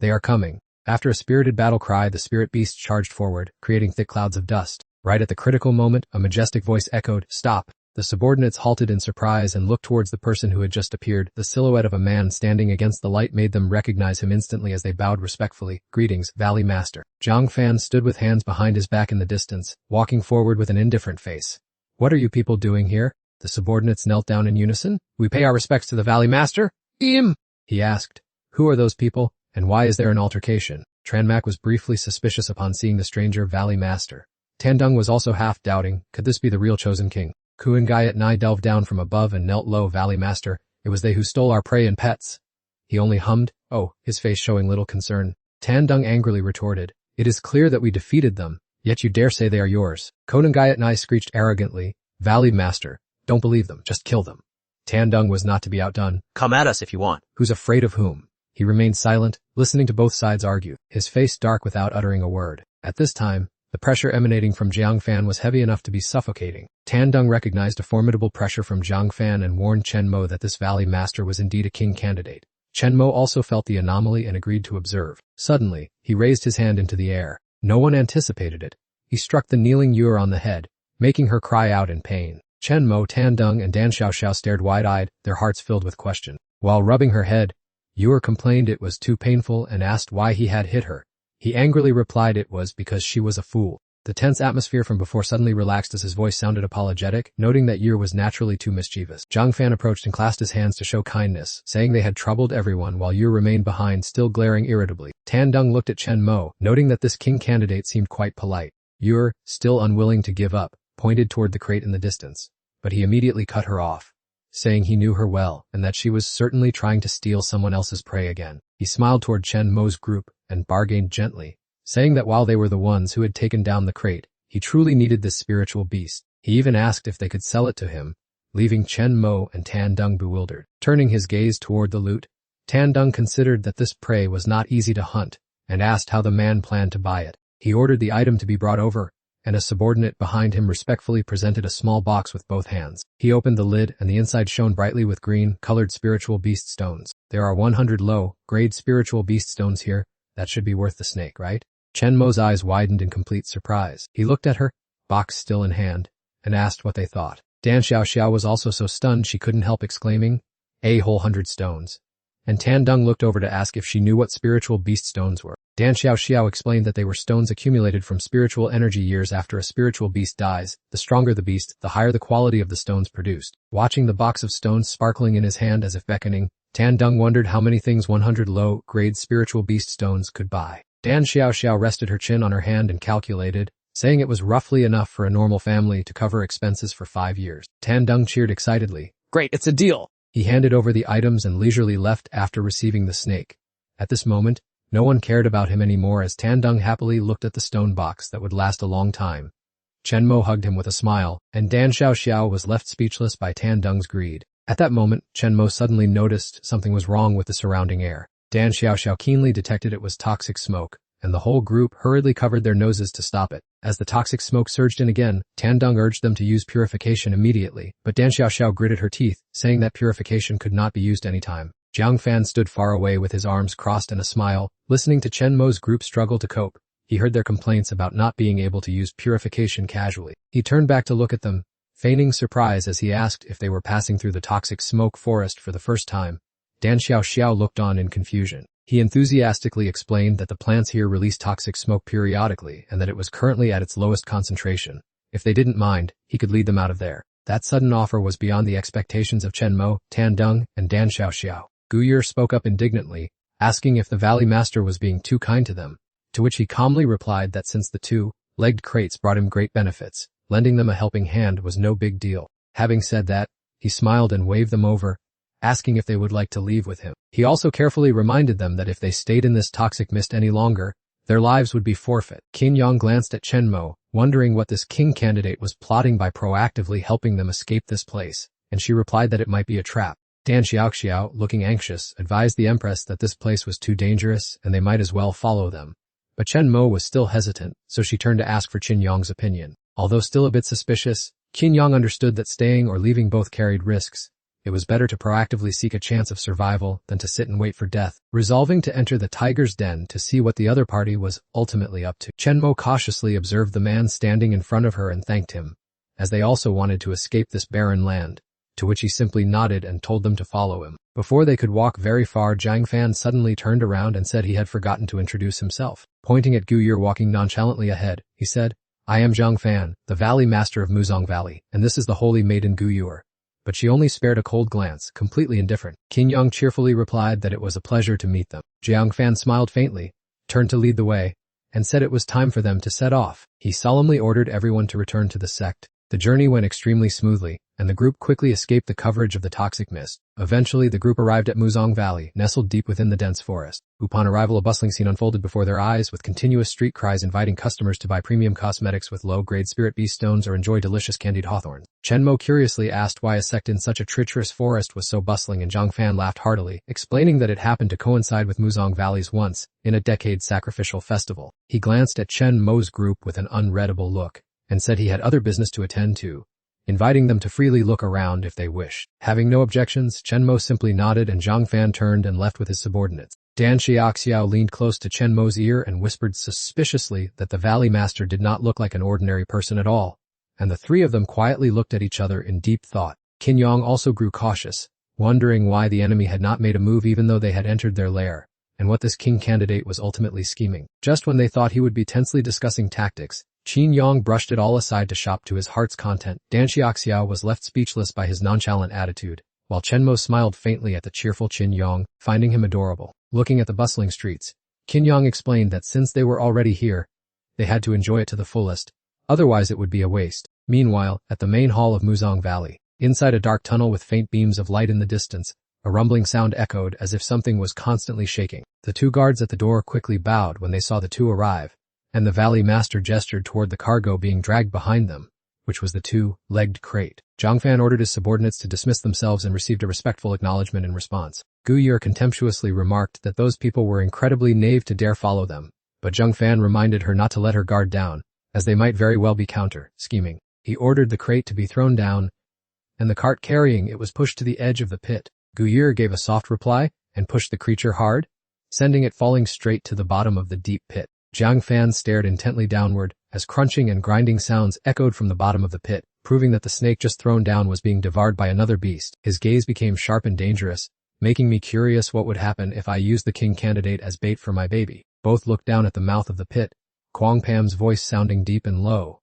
they are coming. After a spirited battle cry, the spirit beast charged forward, creating thick clouds of dust. Right at the critical moment, a majestic voice echoed, stop. The subordinates halted in surprise and looked towards the person who had just appeared. The silhouette of a man standing against the light made them recognize him instantly as they bowed respectfully. Greetings, Valley Master. Jiang Fan stood with hands behind his back in the distance, walking forward with an indifferent face. What are you people doing here? The subordinates knelt down in unison. We pay our respects to the Valley Master. He asked. Who are those people, and why is there an altercation? Tranmak was briefly suspicious upon seeing the stranger Valley Master. Tandung was also half doubting, could this be the real chosen king? Kuan Gayat Nai delved down from above and knelt low. Valley Master, it was they who stole our prey and pets. He only hummed, oh, his face showing little concern. Tandung angrily retorted, it is clear that we defeated them, yet you dare say they are yours. Kuan Gayat Nai screeched arrogantly, Valley Master, don't believe them, just kill them. Tandung was not to be outdone. Come at us if you want. Who's afraid of whom? He remained silent, listening to both sides argue, his face dark without uttering a word. At this time, the pressure emanating from Jiang Fan was heavy enough to be suffocating. Tandung recognized a formidable pressure from Jiang Fan and warned Chen Mo that this Valley Master was indeed a king candidate. Chen Mo also felt the anomaly and agreed to observe. Suddenly, he raised his hand into the air. No one anticipated it. He struck the kneeling Yuer on the head, making her cry out in pain. Chen Mo, Tandung, and Dan Xiaoxiao stared wide-eyed, their hearts filled with question. While rubbing her head, Yuer complained it was too painful and asked why he had hit her. He angrily replied it was because she was a fool. The tense atmosphere from before suddenly relaxed as his voice sounded apologetic, noting that Yuer was naturally too mischievous. Jiang Fan approached and clasped his hands to show kindness, saying they had troubled everyone while Yuer remained behind, still glaring irritably. Tandung looked at Chen Mo, noting that this king candidate seemed quite polite. Yuer, still unwilling to give up, pointed toward the crate in the distance. But he immediately cut her off, saying he knew her well and that she was certainly trying to steal someone else's prey again. He smiled toward Chen Mo's group and bargained gently, saying that while they were the ones who had taken down the crate, he truly needed this spiritual beast. He even asked if they could sell it to him, leaving Chen Mo and Tandung bewildered. Turning his gaze toward the loot, Tandung considered that this prey was not easy to hunt and asked how the man planned to buy it. He ordered the item to be brought over, and a subordinate behind him respectfully presented a small box with both hands. He opened the lid and the inside shone brightly with green-colored spiritual beast stones. There are 100 low-grade spiritual beast stones here. That should be worth the snake, right? Chen Mo's eyes widened in complete surprise. He looked at her, box still in hand, and asked what they thought. Dan Xiaoxiao was also so stunned she couldn't help exclaiming, a whole 100 stones. And Tandung looked over to ask if she knew what spiritual beast stones were. Dan Xiaoxiao explained that they were stones accumulated from spiritual energy years after a spiritual beast dies. The stronger the beast, the higher the quality of the stones produced. Watching the box of stones sparkling in his hand as if beckoning, Tandung wondered how many things 100 low-grade spiritual beast stones could buy. Dan Xiaoxiao rested her chin on her hand and calculated, saying it was roughly enough for a normal family to cover expenses for 5 years. Tandung cheered excitedly. Great, it's a deal. He handed over the items and leisurely left after receiving the snake. At this moment, no one cared about him anymore as Tandung happily looked at the stone box that would last a long time. Chen Mo hugged him with a smile, and Dan Xiaoxiao was left speechless by Tandung's greed. At that moment, Chen Mo suddenly noticed something was wrong with the surrounding air. Dan Xiaoxiao keenly detected it was toxic smoke, and the whole group hurriedly covered their noses to stop it. As the toxic smoke surged in again, Tandung urged them to use purification immediately, but Dan Xiaoxiao gritted her teeth, saying that purification could not be used anytime. Jiang Fan stood far away with his arms crossed and a smile, listening to Chen Mo's group struggle to cope. He heard their complaints about not being able to use purification casually. He turned back to look at them, feigning surprise as he asked if they were passing through the toxic smoke forest for the first time. Dan Xiaoxiao looked on in confusion. He enthusiastically explained that the plants here release toxic smoke periodically and that it was currently at its lowest concentration. If they didn't mind, he could lead them out of there. That sudden offer was beyond the expectations of Chen Mo, Tandung, and Dan Xiaoxiao. Guyer spoke up indignantly, asking if the Valley Master was being too kind to them, to which he calmly replied that since the two-legged crates brought him great benefits, lending them a helping hand was no big deal. Having said that, he smiled and waved them over, asking if they would like to leave with him. He also carefully reminded them that if they stayed in this toxic mist any longer, their lives would be forfeit. Qin Yang glanced at Chen Mo, wondering what this king candidate was plotting by proactively helping them escape this place, and she replied that it might be a trap. Dan Xiaoxiao, looking anxious, advised the Empress that this place was too dangerous and they might as well follow them. But Chen Mo was still hesitant, so she turned to ask for Qin Yong's opinion. Although still a bit suspicious, Qin Yong understood that staying or leaving both carried risks. It was better to proactively seek a chance of survival than to sit and wait for death. Resolving to enter the tiger's den to see what the other party was ultimately up to, Chen Mo cautiously observed the man standing in front of her and thanked him, as they also wanted to escape this barren land, to which he simply nodded and told them to follow him. Before they could walk very far, Zhang Fan suddenly turned around and said he had forgotten to introduce himself. Pointing at Gu Yue walking nonchalantly ahead, he said, "I am Zhang Fan, the Valley Master of Muzong Valley, and this is the holy maiden Gu Yue." But she only spared a cold glance, completely indifferent. Qin Yong cheerfully replied that it was a pleasure to meet them. Zhang Fan smiled faintly, turned to lead the way, and said it was time for them to set off. He solemnly ordered everyone to return to the sect. The journey went extremely smoothly, and the group quickly escaped the coverage of the toxic mist. Eventually, the group arrived at Muzong Valley, nestled deep within the dense forest. Upon arrival, a bustling scene unfolded before their eyes, with continuous street cries inviting customers to buy premium cosmetics with low-grade spirit beast stones or enjoy delicious candied hawthorns. Chen Mo curiously asked why a sect in such a treacherous forest was so bustling, and Zhang Fan laughed heartily, explaining that it happened to coincide with Muzong Valley's once-in-a-decade sacrificial festival. He glanced at Chen Mo's group with an unreadable look, and said he had other business to attend to, inviting them to freely look around if they wished. Having no objections, Chen Mo simply nodded and Zhang Fan turned and left with his subordinates. Dan Xiaoxiao leaned close to Chen Mo's ear and whispered suspiciously that the Valley Master did not look like an ordinary person at all, and the three of them quietly looked at each other in deep thought. Qin Yong also grew cautious, wondering why the enemy had not made a move even though they had entered their lair, and what this king candidate was ultimately scheming. Just when they thought he would be tensely discussing tactics, Qin Yong brushed it all aside to shop to his heart's content. Dan Xiaoxiao was left speechless by his nonchalant attitude, while Chen Mo smiled faintly at the cheerful Qin Yong, finding him adorable. Looking at the bustling streets, Qin Yong explained that since they were already here, they had to enjoy it to the fullest, otherwise it would be a waste. Meanwhile, at the main hall of Muzong Valley, inside a dark tunnel with faint beams of light in the distance, a rumbling sound echoed as if something was constantly shaking. The two guards at the door quickly bowed when they saw the two arrive, and the Valley Master gestured toward the cargo being dragged behind them, which was the two-legged crate. Zhang Fan ordered his subordinates to dismiss themselves and received a respectful acknowledgement in response. Gu Yue contemptuously remarked that those people were incredibly naive to dare follow them, but Zhang Fan reminded her not to let her guard down, as they might very well be counter-scheming. He ordered the crate to be thrown down, and the cart carrying it was pushed to the edge of the pit. Gu Yue gave a soft reply and pushed the creature hard, sending it falling straight to the bottom of the deep pit. Zhang Fan stared intently downward, as crunching and grinding sounds echoed from the bottom of the pit, proving that the snake just thrown down was being devoured by another beast. His gaze became sharp and dangerous, making me curious what would happen if I used the king candidate as bait for my baby. Both looked down at the mouth of the pit, Quang Pam's voice sounding deep and low.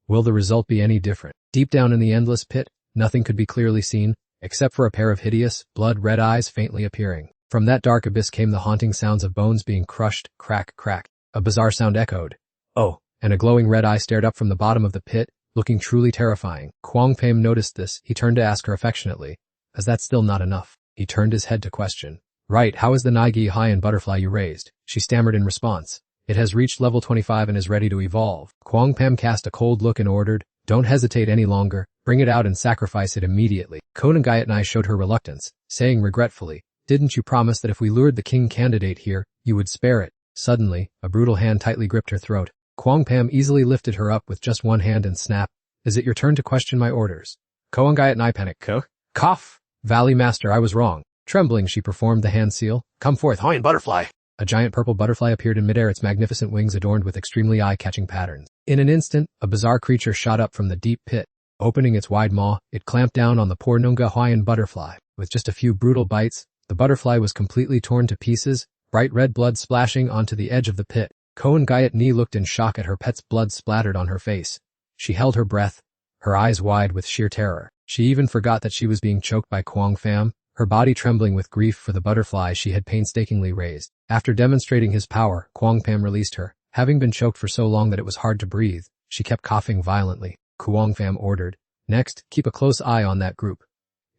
Will the result be any different? Deep down in the endless pit, nothing could be clearly seen, except for a pair of hideous, blood-red eyes faintly appearing. From that dark abyss came the haunting sounds of bones being crushed, crack, crack. A bizarre sound echoed. Oh, and a glowing red eye stared up from the bottom of the pit, looking truly terrifying. Quang Pam noticed this. He turned to ask her affectionately, "Is that still not enough?" He turned his head to question. "Right, how is the Naigi high-end butterfly you raised?" She stammered in response. "It has reached level 25 and is ready to evolve." Quang Pam cast a cold look and ordered, "Don't hesitate any longer, bring it out and sacrifice it immediately." Conan Gayatnai showed her reluctance, saying regretfully, "Didn't you promise that if we lured the king candidate here, you would spare it?" Suddenly, a brutal hand tightly gripped her throat. Quang Pam easily lifted her up with just one hand and snapped, "Is it your turn to question my orders?" Koan Gayatnai panicked. Cough! Valley Master, I was wrong. Trembling, she performed the hand seal. "Come forth, Hawaiian butterfly!" A giant purple butterfly appeared in midair, its magnificent wings adorned with extremely eye-catching patterns. In an instant, a bizarre creature shot up from the deep pit. Opening its wide maw, it clamped down on the poor Nunga Hawaiian butterfly. With just a few brutal bites, the butterfly was completely torn to pieces, bright red blood splashing onto the edge of the pit. Koan Gayatni looked in shock at her pet's blood splattered on her face. She held her breath, her eyes wide with sheer terror. She even forgot that she was being choked by Quang Pham, her body trembling with grief for the butterfly she had painstakingly raised. After demonstrating his power, Quang Pham released her. Having been choked for so long that it was hard to breathe, she kept coughing violently. Quang Pham ordered, "Next, keep a close eye on that group.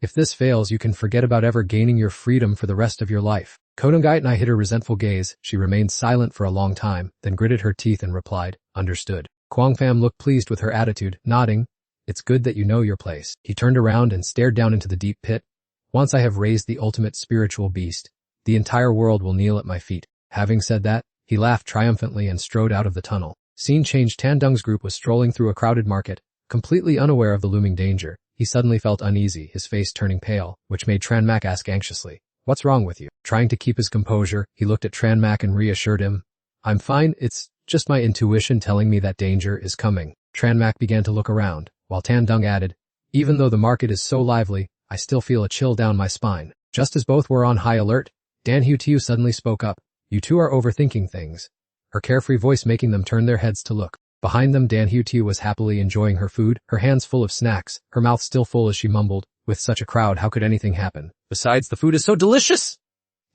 If this fails, you can forget about ever gaining your freedom for the rest of your life." Konan Gayatnai hit her resentful gaze. She remained silent for a long time, then gritted her teeth and replied, "Understood." Quang Pham looked pleased with her attitude, nodding, "It's good that you know your place." He turned around and stared down into the deep pit. "Once I have raised the ultimate spiritual beast, the entire world will kneel at my feet." Having said that, He laughed triumphantly and strode out of the tunnel. Scene changed. Tan Dung's group was strolling through a crowded market, completely unaware of the looming danger. He suddenly felt uneasy, his face turning pale, which made Tran Mak ask anxiously, "What's wrong with you?" Trying to keep his composure, he looked at Tran Mak and reassured him, "I'm fine, it's just my intuition telling me that danger is coming." Tran Mak began to look around, while Tan Dung added, "Even though the market is so lively, I still feel a chill down my spine." Just as both were on high alert, Dan Hu suddenly spoke up, "You two are overthinking things," her carefree voice making them turn their heads to look. Behind them, Dan Hu was happily enjoying her food, her hands full of snacks, her mouth still full as she mumbled, "With such a crowd, how could anything happen? Besides, the food is so delicious!"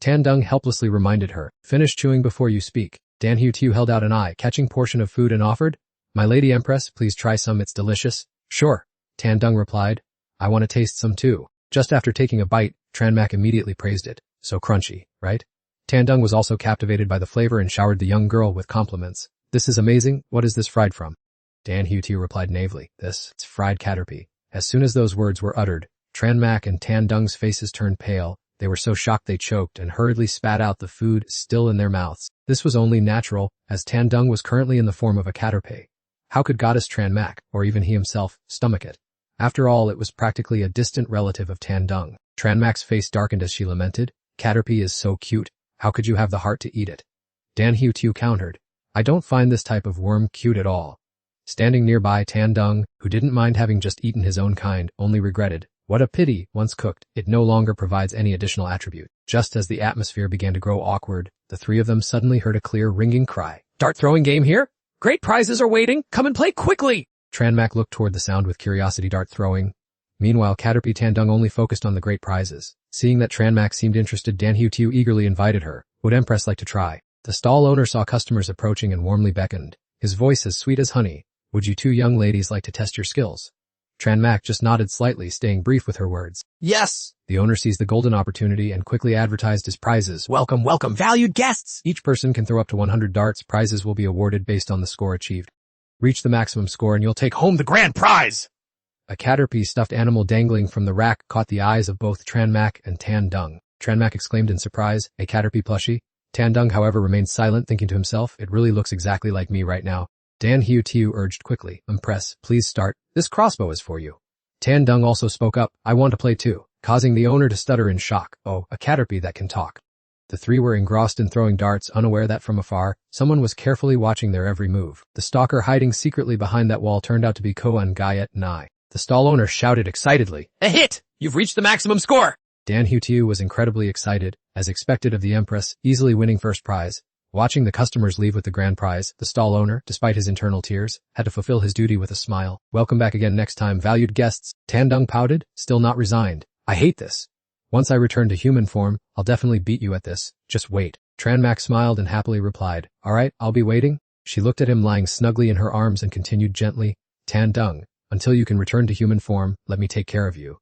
Tan Dung helplessly reminded her, "Finish chewing before you speak." Dan Hu held out an eye-catching portion of food and offered, "My Lady Empress, please try some, it's delicious." "Sure," Tan Dung replied, "I want to taste some too." Just after taking a bite, Tran Mak immediately praised it. "So crunchy, right?" Tan Dung was also captivated by the flavor and showered the young girl with compliments. "This is amazing. What is this fried from?" Dan Hu replied naively, "It's fried caterpie." As soon as those words were uttered, Tran Mak and Tan Dung's faces turned pale. They were so shocked they choked and hurriedly spat out the food still in their mouths. This was only natural, as Tan Dung was currently in the form of a caterpie. How could Goddess Tran Mak, or even he himself, stomach it? After all, it was practically a distant relative of Tan Dung. Tran Mak's face darkened as she lamented, "Caterpie is so cute. How could you have the heart to eat it?" Dan Hu countered, "I don't find this type of worm cute at all." Standing nearby, Tan Dung, who didn't mind having just eaten his own kind, only regretted, "What a pity, once cooked, it no longer provides any additional attribute." Just as the atmosphere began to grow awkward, the three of them suddenly heard a clear, ringing cry. Dart throwing game here? Great prizes are waiting. Come and play quickly. Tran Mak looked toward the sound with curiosity. Dart throwing. Meanwhile, Caterpie Tan Dung only focused on the great prizes. Seeing that Tran Mak seemed interested, Dan Hu eagerly invited her. "Would Empress like to try?" The stall owner saw customers approaching and warmly beckoned, his voice as sweet as honey. "Would you two young ladies like to test your skills?" Tran Mak just nodded slightly, staying brief with her words. "Yes." The owner seized the golden opportunity and quickly advertised his prizes. Welcome, welcome, valued guests. Each person can throw up to 100 darts. Prizes will be awarded based on the score achieved. Reach the maximum score and you'll take home the grand prize. A Caterpie stuffed animal dangling from the rack caught the eyes of both Tran Mak and Tan Dung. Tran Mak exclaimed in surprise, "A Caterpie plushie?" Tan Dung, however, remained silent, thinking to himself, "It really looks exactly like me right now." Dan Hu urged quickly, "Empress, please start. This crossbow is for you." Tan Dung also spoke up, "I want to play too," causing the owner to stutter in shock. "Oh, a Caterpie that can talk." The three were engrossed in throwing darts, unaware that from afar, someone was carefully watching their every move. The stalker hiding secretly behind that wall turned out to be Koan Gayet Nai. The stall owner shouted excitedly, "A hit! You've reached the maximum score!" Dan Hu was incredibly excited, as expected of the Empress, easily winning first prize. Watching the customers leave with the grand prize, the stall owner, despite his internal tears, had to fulfill his duty with a smile. "Welcome back again next time, valued guests." Tan Dung pouted, still not resigned. "I hate this. Once I return to human form, I'll definitely beat you at this. Just wait." Tran Mak smiled and happily replied, "All right, I'll be waiting." She looked at him lying snugly in her arms and continued gently, "Tan Dung, until you can return to human form, let me take care of you."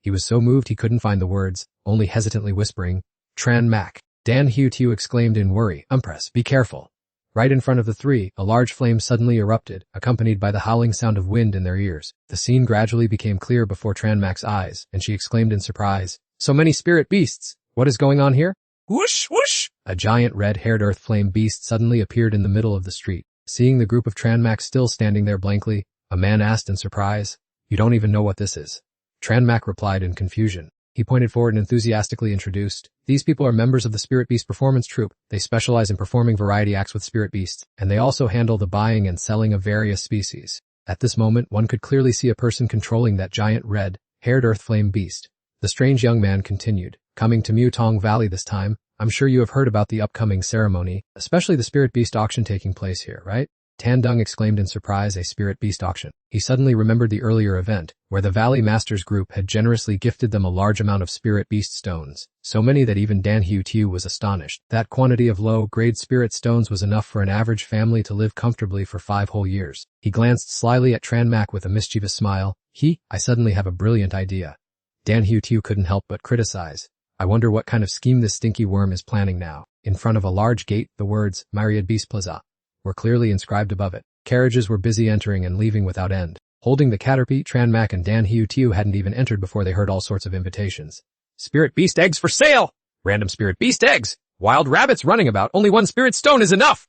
He was so moved he couldn't find the words, only hesitantly whispering, "Tran Mak." Dan Hu exclaimed in worry, "Empress, be careful." Right in front of the three, a large flame suddenly erupted, accompanied by the howling sound of wind in their ears. The scene gradually became clear before Tran Mak's eyes, and she exclaimed in surprise, "So many spirit beasts! What is going on here?" Whoosh, whoosh! A giant red-haired earth flame beast suddenly appeared in the middle of the street. Seeing the group of Tran Mak still standing there blankly, a man asked in surprise, "You don't even know what this is?" Tran Mak replied in confusion. He pointed forward and enthusiastically introduced, "These people are members of the Spirit Beast Performance Troupe. They specialize in performing variety acts with spirit beasts, and they also handle the buying and selling of various species." At this moment, one could clearly see a person controlling that giant red-haired earth flame beast. The strange young man continued, "Coming to Mutong Valley this time, I'm sure you have heard about the upcoming ceremony, especially the Spirit Beast auction taking place here, right?" Tan Dung exclaimed in surprise, "A Spirit Beast auction." He suddenly remembered the earlier event, where the Valley Masters group had generously gifted them a large amount of Spirit Beast stones, so many that even Dan Hu was astonished. That quantity of low-grade Spirit stones was enough for an average family to live comfortably for 5 whole years. He glanced slyly at Tran Mak with a mischievous smile. I suddenly have a brilliant idea." Dan Hu couldn't help but criticize. "I wonder what kind of scheme this stinky worm is planning now." In front of a large gate, the words, "Myriad Beast Plaza," were clearly inscribed above it. Carriages were busy entering and leaving without end. Holding the Caterpie, Tran Mak and Dan Hu hadn't even entered before they heard all sorts of invitations. "Spirit Beast eggs for sale! Random Spirit Beast eggs! Wild rabbits running about, only one spirit stone is enough!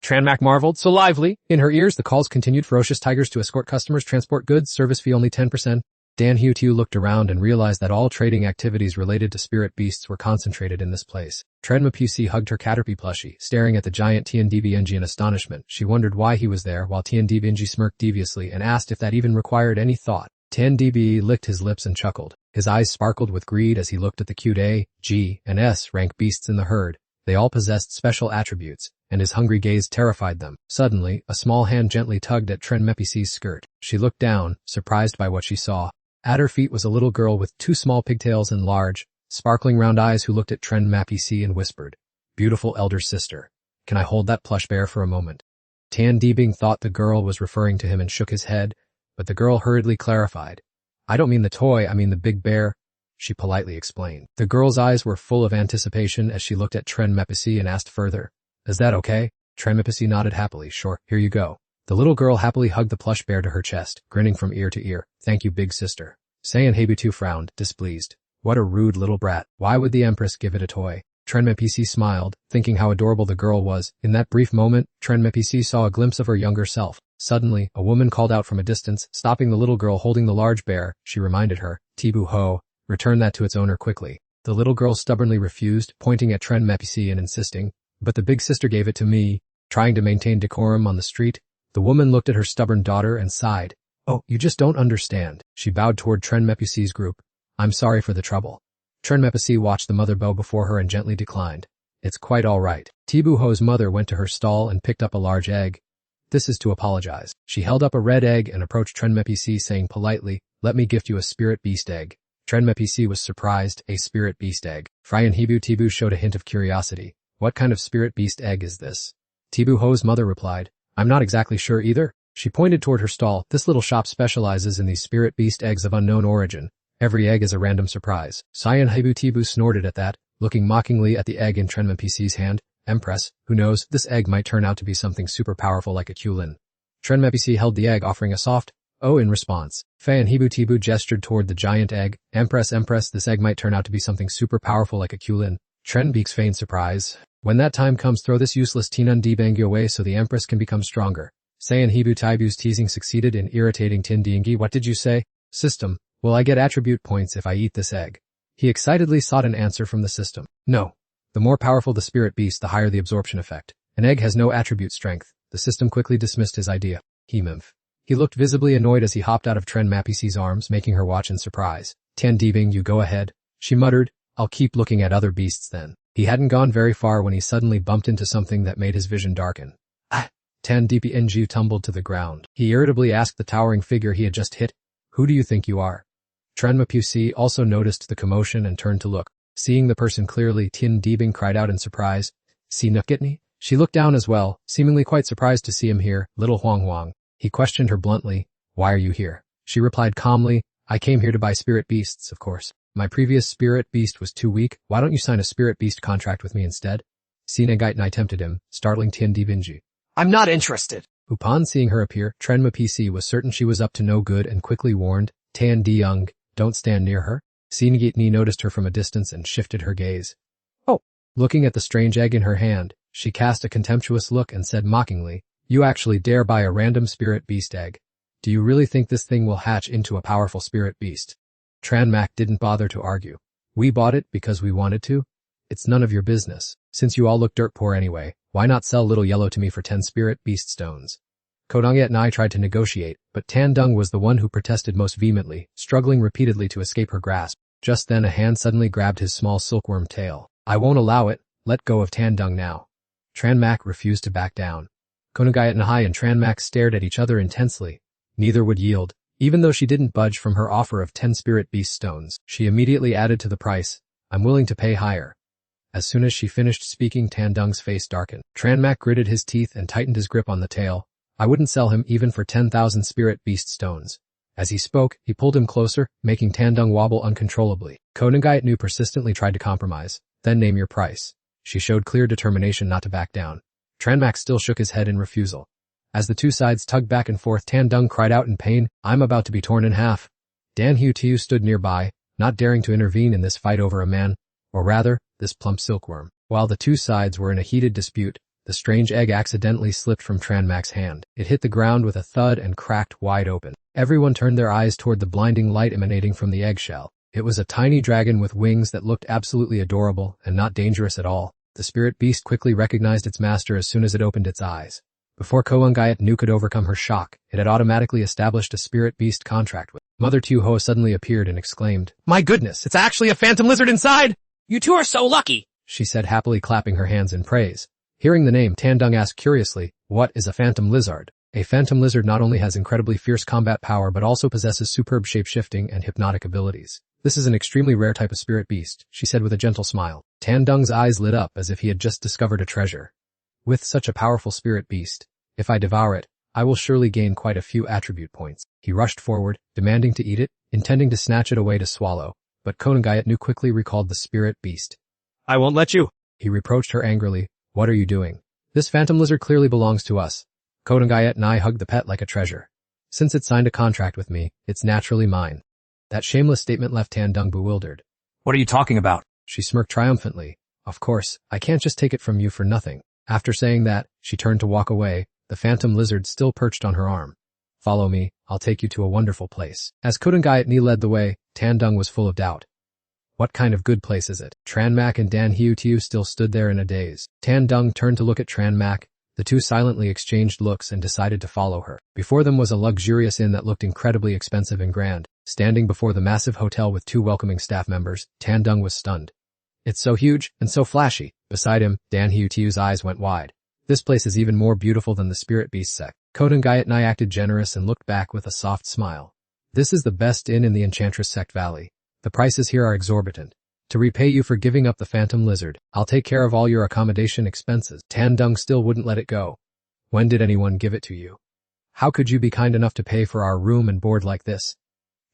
Tranmac marveled, so lively. In her ears, the calls continued. Ferocious tigers to escort customers, transport goods, service fee only 10%. Dan Hu looked around and realized that all trading activities related to spirit beasts were concentrated in this place. Trenma PC hugged her Caterpie plushie, staring at the giant TNDBNG in astonishment. She wondered why he was there, while TNDBNG smirked deviously and asked if that even required any thought. TNDB licked his lips and chuckled. His eyes sparkled with greed as he looked at the cute A, G, and S rank beasts in the herd. They all possessed special attributes, and his hungry gaze terrified them. Suddenly, a small hand gently tugged at Trenmepisi's skirt. She looked down, surprised by what she saw. At her feet was a little girl with 2 small pigtails and large, sparkling round eyes who looked at Trenmepisi and whispered, "Beautiful elder sister, can I hold that plush bear for a moment?" Tan Dibing thought the girl was referring to him and shook his head, but the girl hurriedly clarified. "I don't mean the toy, I mean the big bear," she politely explained. The girl's eyes were full of anticipation as she looked at Trenmepisi and asked further, "Is that okay?" Trenmepisi nodded happily. "Sure, here you go." The little girl happily hugged the plush bear to her chest, grinning from ear to ear. "Thank you, big sister." Saiyan Hebutu frowned, displeased. What a rude little brat. Why would the Empress give it a toy? Trenmepisi smiled, thinking how adorable the girl was. In that brief moment, Trenmepisi saw a glimpse of her younger self. Suddenly, a woman called out from a distance, stopping the little girl holding the large bear. She reminded her, "Tibu Ho, return that to its owner quickly." The little girl stubbornly refused, pointing at Trenmepisi and insisting, "But the big sister gave it to me." Trying to maintain decorum on the street, the woman looked at her stubborn daughter and sighed. "Oh, you just don't understand." She bowed toward Trenmepisi's group. "I'm sorry for the trouble." Trenmepisi watched the mother bow before her and gently declined. "It's quite all right." Tibu Ho's mother went to her stall and picked up a large egg. "This is to apologize." She held up a red egg and approached Trenmepisi, saying politely, "Let me gift you a spirit beast egg." Trenmepisi was surprised. A spirit beast egg. Fryan Tibu showed a hint of curiosity. "What kind of spirit beast egg is this?" Tibu Ho's mother replied, "I'm not exactly sure either." She pointed toward her stall. "This little shop specializes in these spirit beast eggs of unknown origin. Every egg is a random surprise." Saiyan Tibu snorted at that, looking mockingly at the egg in Trenmepisi's hand. "Empress, who knows, this egg might turn out to be something super powerful like a Kulin." Trenmepisi held the egg, offering a soft, "Oh" in response. Saiyan Tibu gestured toward the giant egg. Empress, this egg might turn out to be something super powerful like a Kulin." Trenbeek's feigned surprise. "When that time comes, throw this useless Tinan Dibangyu away so the Empress can become stronger." Saiyan Tibu's teasing succeeded in irritating Tin Diengi. "What did you say?" "System, will I get attribute points if I eat this egg?" He excitedly sought an answer from the system. "No. The more powerful the spirit beast, the higher the absorption effect. An egg has no attribute strength." The system quickly dismissed his idea. He looked visibly annoyed as he hopped out of Trenmepisi's arms, making her watch in surprise. "Tian Dibing, you go ahead," she muttered. "I'll keep looking at other beasts then." He hadn't gone very far when he suddenly bumped into something that made his vision darken. "Ah!" Tan Dpng tumbled to the ground. He irritably asked the towering figure he had just hit, "Who do you think you are?" Trenmepisi also noticed the commotion and turned to look. Seeing the person clearly, Tin Dibing cried out in surprise, "See Nukitni?" She looked down as well, seemingly quite surprised to see him here. "Little Huang." He questioned her bluntly, "Why are you here?" She replied calmly, "I came here to buy spirit beasts, of course. My previous spirit beast was too weak. Why don't you sign a spirit beast contract with me instead?" Sinagaitnai tempted him, startling Tin Dibinji. "I'm not interested." Upon seeing her appear, Trenmepisi was certain she was up to no good and quickly warned, "Tan Diyoung, don't stand near her." Sinagaitni noticed her from a distance and shifted her gaze. "Oh." Looking at the strange egg in her hand, she cast a contemptuous look and said mockingly, "You actually dare buy a random spirit beast egg? Do you really think this thing will hatch into a powerful spirit beast?" Tranmac didn't bother to argue. "We bought it because we wanted to. It's none of your business. Since you all look dirt poor anyway, why not sell Little Yellow to me for 10 spirit beast stones?" Kodongyet and I tried to negotiate, but Tandung was the one who protested most vehemently, struggling repeatedly to escape her grasp. Just then a hand suddenly grabbed his small silkworm tail. "I won't allow it. Let go of Tandung now." Tranmac refused to back down. Kodongyet and Tranmac stared at each other intensely. Neither would yield. Even though she didn't budge from her offer of 10 spirit beast stones, she immediately added to the price, "I'm willing to pay higher." As soon as she finished speaking, Tandung's face darkened. Tranmac gritted his teeth and tightened his grip on the tail. "I wouldn't sell him even for 10,000 spirit beast stones." As he spoke, he pulled him closer, making Tandung wobble uncontrollably. Kodongyet persistently tried to compromise. "Then name your price." She showed clear determination not to back down. Tranmac still shook his head in refusal. As the two sides tugged back and forth, Tandung cried out in pain, "I'm about to be torn in half." Dan Tiu stood nearby, not daring to intervene in this fight over a man, or rather, this plump silkworm. While the two sides were in a heated dispute, the strange egg accidentally slipped from Tranmak's hand. It hit the ground with a thud and cracked wide open. Everyone turned their eyes toward the blinding light emanating from the eggshell. It was a tiny dragon with wings that looked absolutely adorable and not dangerous at all. The spirit beast quickly recognized its master as soon as it opened its eyes. Before Koungayat Nu could overcome her shock, it had automatically established a spirit beast contract with. Mother Tuho suddenly appeared and exclaimed, My goodness, it's actually a phantom lizard inside! You two are so lucky! She said, happily clapping her hands in praise. Hearing the name, Tandung asked curiously, what is a phantom lizard? A phantom lizard not only has incredibly fierce combat power but also possesses superb shape-shifting and hypnotic abilities. This is an extremely rare type of spirit beast, she said with a gentle smile. Tandung's eyes lit up as if he had just discovered a treasure. With such a powerful spirit beast, if I devour it, I will surely gain quite a few attribute points. He rushed forward, demanding to eat it, intending to snatch it away to swallow, but Koungayat Nu quickly recalled the spirit beast. I won't let you. He reproached her angrily. What are you doing? This phantom lizard clearly belongs to us. Koungayat Nu hugged the pet like a treasure. Since it signed a contract with me, it's naturally mine. That shameless statement left Tandung bewildered. What are you talking about? She smirked triumphantly. Of course, I can't just take it from you for nothing. After saying that, she turned to walk away, the phantom lizard still perched on her arm. Follow me, I'll take you to a wonderful place. As Koungayat Nu led the way, Tandung was full of doubt. What kind of good place is it? Tranmak and Dan Hiu still stood there in a daze. Tandung turned to look at Tranmak. The two silently exchanged looks and decided to follow her. Before them was a luxurious inn that looked incredibly expensive and grand. Standing before the massive hotel with two welcoming staff members, Tandung was stunned. It's so huge and so flashy. Beside him, Dan Hiu's eyes went wide. This place is even more beautiful than the spirit beast sect. Koungayat Nu acted generous and looked back with a soft smile. This is the best inn in the Enchantress Sect Valley. The prices here are exorbitant. To repay you for giving up the phantom lizard, I'll take care of all your accommodation expenses. Tandung still wouldn't let it go. When did anyone give it to you? How could you be kind enough to pay for our room and board like this?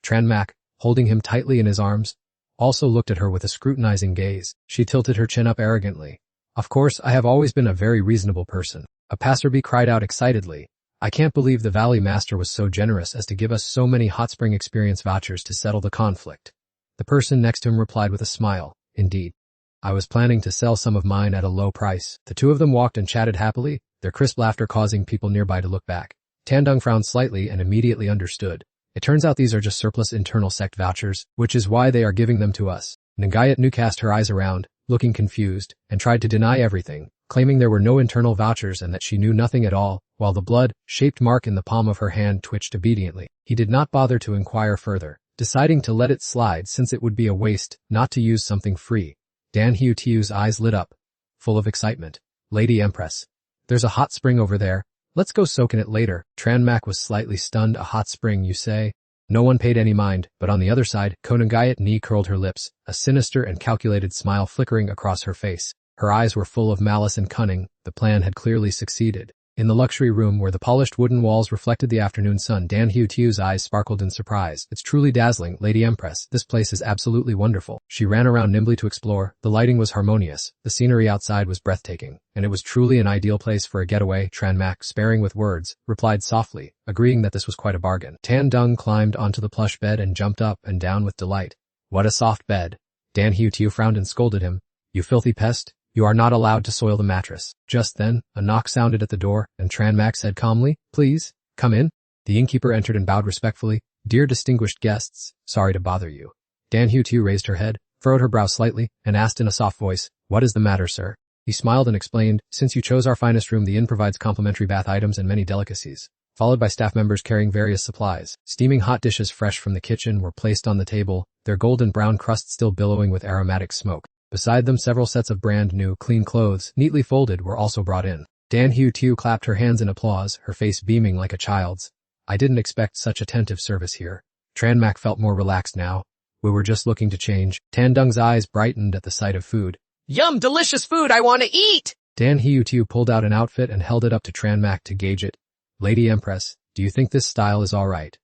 Tranmak, holding him tightly in his arms, also looked at her with a scrutinizing gaze. She tilted her chin up arrogantly. Of course, I have always been a very reasonable person. A passerby cried out excitedly. I can't believe the Valley Master was so generous as to give us so many hot spring experience vouchers to settle the conflict. The person next to him replied with a smile. Indeed. I was planning to sell some of mine at a low price. The two of them walked and chatted happily, their crisp laughter causing people nearby to look back. Tandung frowned slightly and immediately understood. It turns out these are just surplus internal sect vouchers, which is why they are giving them to us. Koungayat Nu cast her eyes around, looking confused, and tried to deny everything, claiming there were no internal vouchers and that she knew nothing at all, while the blood-shaped mark in the palm of her hand twitched obediently. He did not bother to inquire further, deciding to let it slide since it would be a waste not to use something free. Dan Hiu's eyes lit up, full of excitement. Lady Empress, there's a hot spring over there. Let's go soak in it later. Tranmak was slightly stunned. A hot spring, you say? No one paid any mind, but on the other side, Koungayat Nu curled her lips, a sinister and calculated smile flickering across her face. Her eyes were full of malice and cunning. The plan had clearly succeeded. In the luxury room where the polished wooden walls reflected the afternoon sun, Dan Hiu's eyes sparkled in surprise. It's truly dazzling, Lady Empress. This place is absolutely wonderful. She ran around nimbly to explore. The lighting was harmonious. The scenery outside was breathtaking. And it was truly an ideal place for a getaway. Tranmak, sparing with words, replied softly, agreeing that this was quite a bargain. Tandung climbed onto the plush bed and jumped up and down with delight. What a soft bed. Dan Hiu frowned and scolded him. You filthy pest. You are not allowed to soil the mattress. Just then, a knock sounded at the door, and Tranmak said calmly, Please, come in. The innkeeper entered and bowed respectfully. Dear distinguished guests, sorry to bother you. Dan Hiu raised her head, furrowed her brow slightly, and asked in a soft voice, What is the matter, sir? He smiled and explained, Since you chose our finest room, the inn provides complimentary bath items and many delicacies. Followed by staff members carrying various supplies. Steaming hot dishes fresh from the kitchen were placed on the table, their golden brown crust still billowing with aromatic smoke. Beside them, several sets of brand new, clean clothes, neatly folded, were also brought in. Dan Hiu clapped her hands in applause, her face beaming like a child's. I didn't expect such attentive service here. Tranmak felt more relaxed now. We were just looking to change. Tandung's eyes brightened at the sight of food. Yum, delicious food, I want to eat! Dan Hiu pulled out an outfit and held it up to Tranmak to gauge it. Lady Empress, do you think this style is all right?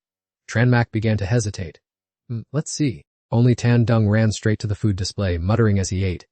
Tranmak began to hesitate. Let's see. Only Tandung ran straight to the food display, muttering as he ate.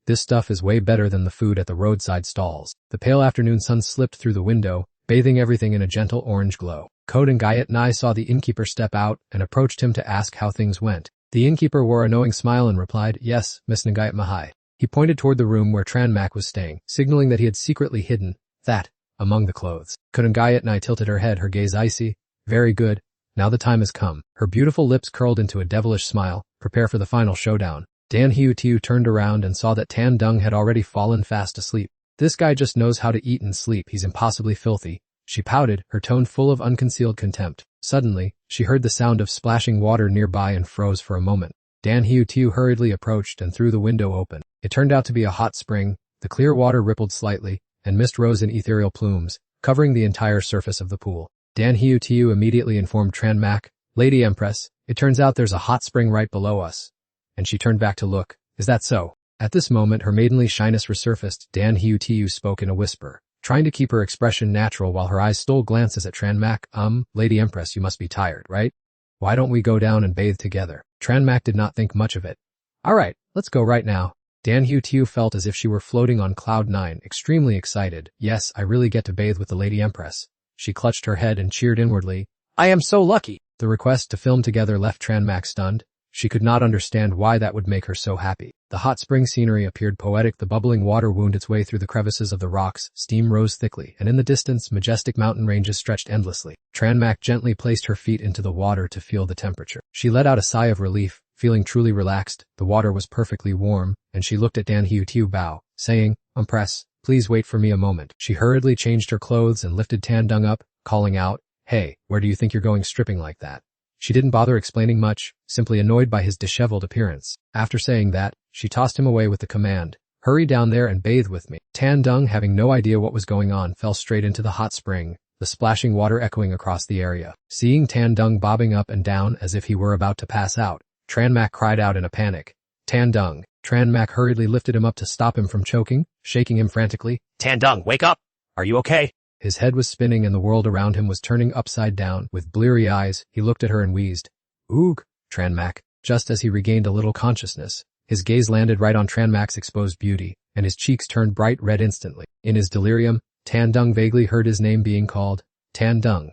This stuff is way better than the food at the roadside stalls. The pale afternoon sun slipped through the window, bathing everything in a gentle orange glow. Koungayat Nu saw the innkeeper step out and approached him to ask how things went. The innkeeper wore a knowing smile and replied, Yes, Miss Koungayat Mahai. He pointed toward the room where Tranmak was staying, signaling that he had secretly hidden that among the clothes. Kunangayatnai tilted her head, her gaze icy. Very good. Now the time has come. Her beautiful lips curled into a devilish smile. Prepare for the final showdown. Dan Hiu turned around and saw that Tan Dung had already fallen fast asleep. This guy just knows how to eat and sleep. He's impossibly filthy. She pouted, her tone full of unconcealed contempt. Suddenly, she heard the sound of splashing water nearby and froze for a moment. Dan Hiu hurriedly approached and threw the window open. It turned out to be a hot spring. The clear water rippled slightly, and mist rose in ethereal plumes, covering the entire surface of the pool. Dan Hiu immediately informed Tranmak, Lady Empress, it turns out there's a hot spring right below us. And she turned back to look. Is that so? At this moment, her maidenly shyness resurfaced. Dan Hiu spoke in a whisper, trying to keep her expression natural while her eyes stole glances at Tranmak. Lady Empress, you must be tired, right? Why don't we go down and bathe together? Tranmak did not think much of it. Alright, let's go right now. Dan Hiu felt as if she were floating on cloud 9, extremely excited. Yes, I really get to bathe with the Lady Empress. She clutched her head and cheered inwardly. I am so lucky. The request to film together left Tranmak stunned. She could not understand why that would make her so happy. The hot spring scenery appeared poetic. The bubbling water wound its way through the crevices of the rocks, steam rose thickly, and in the distance, majestic mountain ranges stretched endlessly. Tranmak gently placed her feet into the water to feel the temperature. She let out a sigh of relief, feeling truly relaxed. The water was perfectly warm, and she looked at Dan Hiu bow, saying, Empress, please wait for me a moment. She hurriedly changed her clothes and lifted Tan Dung up, calling out, Hey, where do you think you're going stripping like that? She didn't bother explaining much, simply annoyed by his disheveled appearance. After saying that, she tossed him away with the command, Hurry down there and bathe with me. Tan Dung, having no idea what was going on, fell straight into the hot spring, the splashing water echoing across the area. Seeing Tan Dung bobbing up and down as if he were about to pass out, Tranmak cried out in a panic. Tan Dung. Tranmak hurriedly lifted him up to stop him from choking, shaking him frantically. Tan Dung, wake up. Are you okay? His head was spinning and the world around him was turning upside down. With bleary eyes, he looked at her and wheezed. Oog, Tranmak. Just as he regained a little consciousness, his gaze landed right on Tranmak's exposed beauty, and his cheeks turned bright red instantly. In his delirium, Tan Dung vaguely heard his name being called, Tan Dung,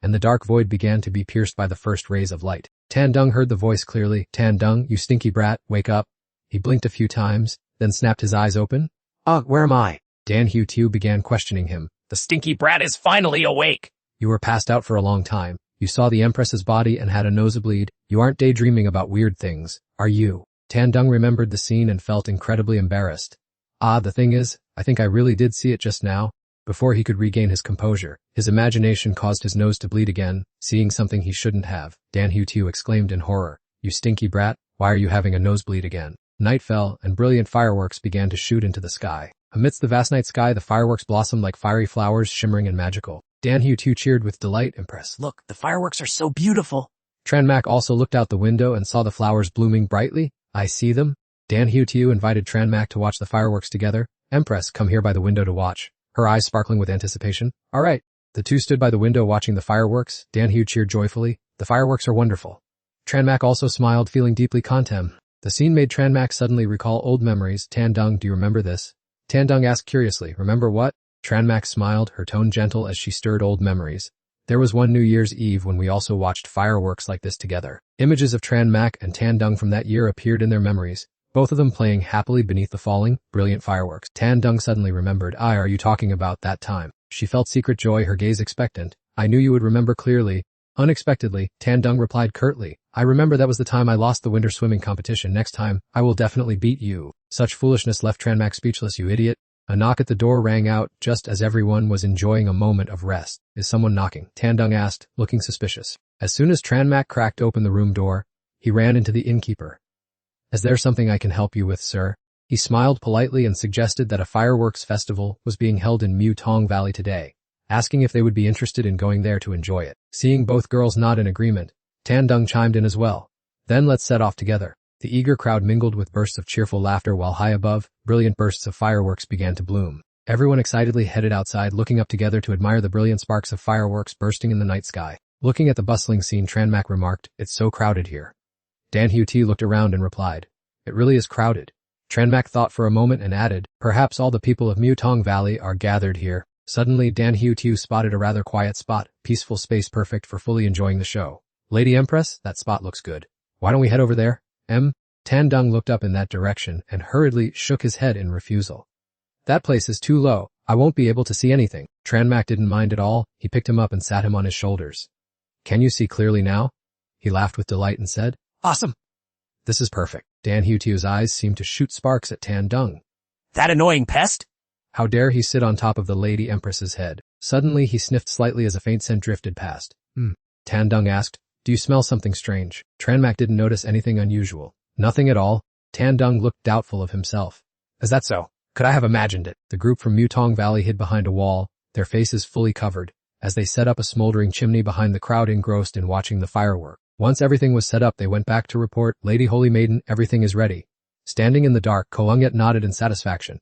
and the dark void began to be pierced by the first rays of light. Tan Dung heard the voice clearly. Tan Dung, you stinky brat, wake up. He blinked a few times, then snapped his eyes open. Where am I? Dan Hiu began questioning him. The stinky brat is finally awake. You were passed out for a long time. You saw the Empress's body and had a nosebleed. You aren't daydreaming about weird things, are you? Tan Dung remembered the scene and felt incredibly embarrassed. The thing is, I think I really did see it just now. Before he could regain his composure, his imagination caused his nose to bleed again, seeing something he shouldn't have. Dan Hiu exclaimed in horror. You stinky brat, why are you having a nosebleed again? Night fell, and brilliant fireworks began to shoot into the sky. Amidst the vast night sky, the fireworks blossomed like fiery flowers, shimmering and magical. Dan Hiu cheered with delight. Impressed. Look, the fireworks are so beautiful. Tranmak also looked out the window and saw the flowers blooming brightly. I see them. Dan Hiu invited Tranmak to watch the fireworks together. Empress, come here by the window to watch. Her eyes sparkling with anticipation. All right. The two stood by the window watching the fireworks. Dan Hiu cheered joyfully. The fireworks are wonderful. Tranmak also smiled, feeling deeply content. The scene made Tranmak suddenly recall old memories. Tan Dung, do you remember this? Tan Dung asked curiously. Remember what? Tranmak smiled, her tone gentle as she stirred old memories. There was one New Year's Eve when we also watched fireworks like this together. Images of Tranmak and Tan Dung from that year appeared in their memories, both of them playing happily beneath the falling, brilliant fireworks. Tan Dung suddenly remembered. Are you talking about that time? She felt secret joy, her gaze expectant. I knew you would remember clearly. Unexpectedly, Tan Dung replied curtly. I remember that was the time I lost the winter swimming competition. Next time, I will definitely beat you. Such foolishness left Tranmak speechless. You idiot. A knock at the door rang out just as everyone was enjoying a moment of rest. Is someone knocking? Tan Dung asked, looking suspicious. As soon as Tranmak cracked open the room door, he ran into the innkeeper. Is there something I can help you with, sir? He smiled politely and suggested that a fireworks festival was being held in Mu Tong Valley today, asking if they would be interested in going there to enjoy it. Seeing both girls nod in agreement, Tan Dung chimed in as well. Then let's set off together. The eager crowd mingled with bursts of cheerful laughter while high above, brilliant bursts of fireworks began to bloom. Everyone excitedly headed outside, looking up together to admire the brilliant sparks of fireworks bursting in the night sky. Looking at the bustling scene, Tranmak remarked, It's so crowded here. Dan Hiu looked around and replied, It really is crowded. Tranmak thought for a moment and added, Perhaps all the people of Mu Tong Valley are gathered here. Suddenly, Dan Hiu spotted a rather quiet spot, peaceful space perfect for fully enjoying the show. Lady Empress, that spot looks good. Why don't we head over there? Tandung looked up in that direction and hurriedly shook his head in refusal. That place is too low. I won't be able to see anything. Tranmak didn't mind at all. He picked him up and sat him on his shoulders. Can you see clearly now? He laughed with delight and said. Awesome. This is perfect. Dan Hutiu's eyes seemed to shoot sparks at Tandung. That annoying pest? How dare he sit on top of the Lady Empress's head? Suddenly he sniffed slightly as a faint scent drifted past. Tandung asked, do you smell something strange? Tranmak didn't notice anything unusual. Nothing at all. Tandung looked doubtful of himself. Is that so? Could I have imagined it? The group from Mutong Valley hid behind a wall, their faces fully covered, as they set up a smoldering chimney behind the crowd engrossed in watching the firework. Once everything was set up, they went back to report, Lady Holy Maiden, everything is ready. Standing in the dark, Kounget nodded in satisfaction.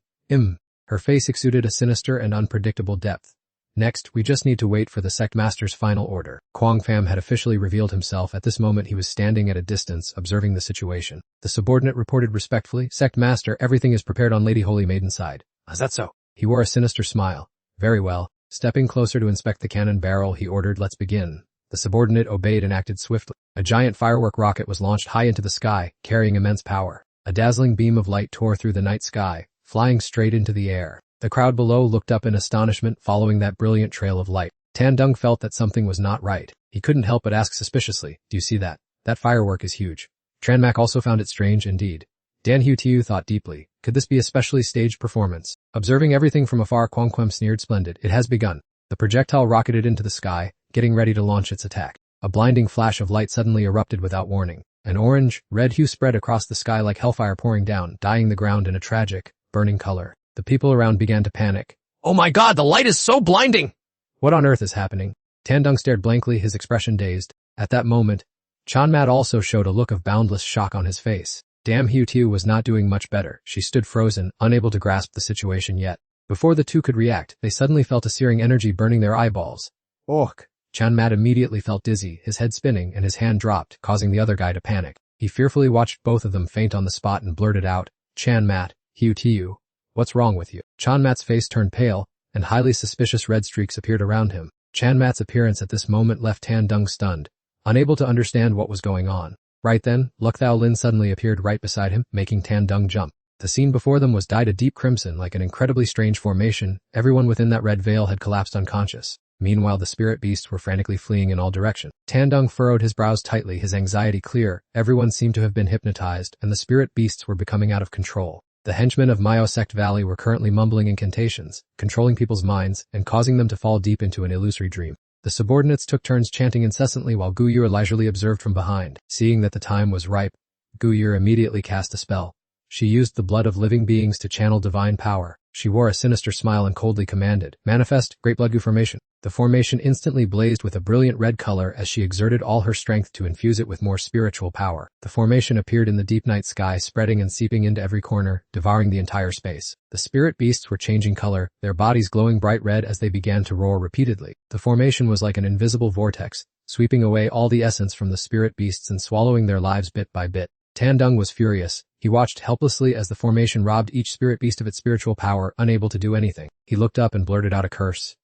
Her face exuded a sinister and unpredictable depth. Next, we just need to wait for the sect master's final order. Kwang Pham had officially revealed himself. At this moment he was standing at a distance, observing the situation. The subordinate reported respectfully, Sect master, everything is prepared on Lady Holy Maiden's side. Is that so? He wore a sinister smile. Very well. Stepping closer to inspect the cannon barrel, he ordered, let's begin. The subordinate obeyed and acted swiftly. A giant firework rocket was launched high into the sky, carrying immense power. A dazzling beam of light tore through the night sky, flying straight into the air. The crowd below looked up in astonishment following that brilliant trail of light. Tandung felt that something was not right. He couldn't help but ask suspiciously, do you see that? That firework is huge. Tranmak also found it strange indeed. Dan Hutiu thought deeply, could this be a specially staged performance? Observing everything from afar, Kwang Pham sneered, splendid, it has begun. The projectile rocketed into the sky, getting ready to launch its attack. A blinding flash of light suddenly erupted without warning. An orange-red hue spread across the sky like hellfire pouring down, dyeing the ground in a tragic, burning color. The people around began to panic. Oh my god, the light is so blinding! What on earth is happening? Tandung stared blankly, his expression dazed. At that moment, Chanmat also showed a look of boundless shock on his face. Dam Hutiu was not doing much better. She stood frozen, unable to grasp the situation yet. Before the two could react, they suddenly felt a searing energy burning their eyeballs. Ork! Chanmat immediately felt dizzy, his head spinning, and his hand dropped, causing the other guy to panic. He fearfully watched both of them faint on the spot and blurted out, Chanmat, Hutiu. What's wrong with you? Chanmat's face turned pale, and highly suspicious red streaks appeared around him. Chanmat's appearance at this moment left Tandung stunned, unable to understand what was going on. Right then, Luk Thao Lin suddenly appeared right beside him, making Tandung jump. The scene before them was dyed a deep crimson like an incredibly strange formation. Everyone within that red veil had collapsed unconscious. Meanwhile, the spirit beasts were frantically fleeing in all directions. Tandung furrowed his brows tightly, his anxiety clear. Everyone seemed to have been hypnotized, and the spirit beasts were becoming out of control. The henchmen of Myo Sect Valley were currently mumbling incantations, controlling people's minds, and causing them to fall deep into an illusory dream. The subordinates took turns chanting incessantly while Guyur leisurely observed from behind. Seeing that the time was ripe, Guyur immediately cast a spell. She used the blood of living beings to channel divine power. She wore a sinister smile and coldly commanded, manifest, Great Blood Gu formation. The formation instantly blazed with a brilliant red color as she exerted all her strength to infuse it with more spiritual power. The formation appeared in the deep night sky, spreading and seeping into every corner, devouring the entire space. The spirit beasts were changing color, their bodies glowing bright red as they began to roar repeatedly. The formation was like an invisible vortex, sweeping away all the essence from the spirit beasts and swallowing their lives bit by bit. Tandung was furious. He watched helplessly as the formation robbed each spirit beast of its spiritual power, unable to do anything. He looked up and blurted out a curse.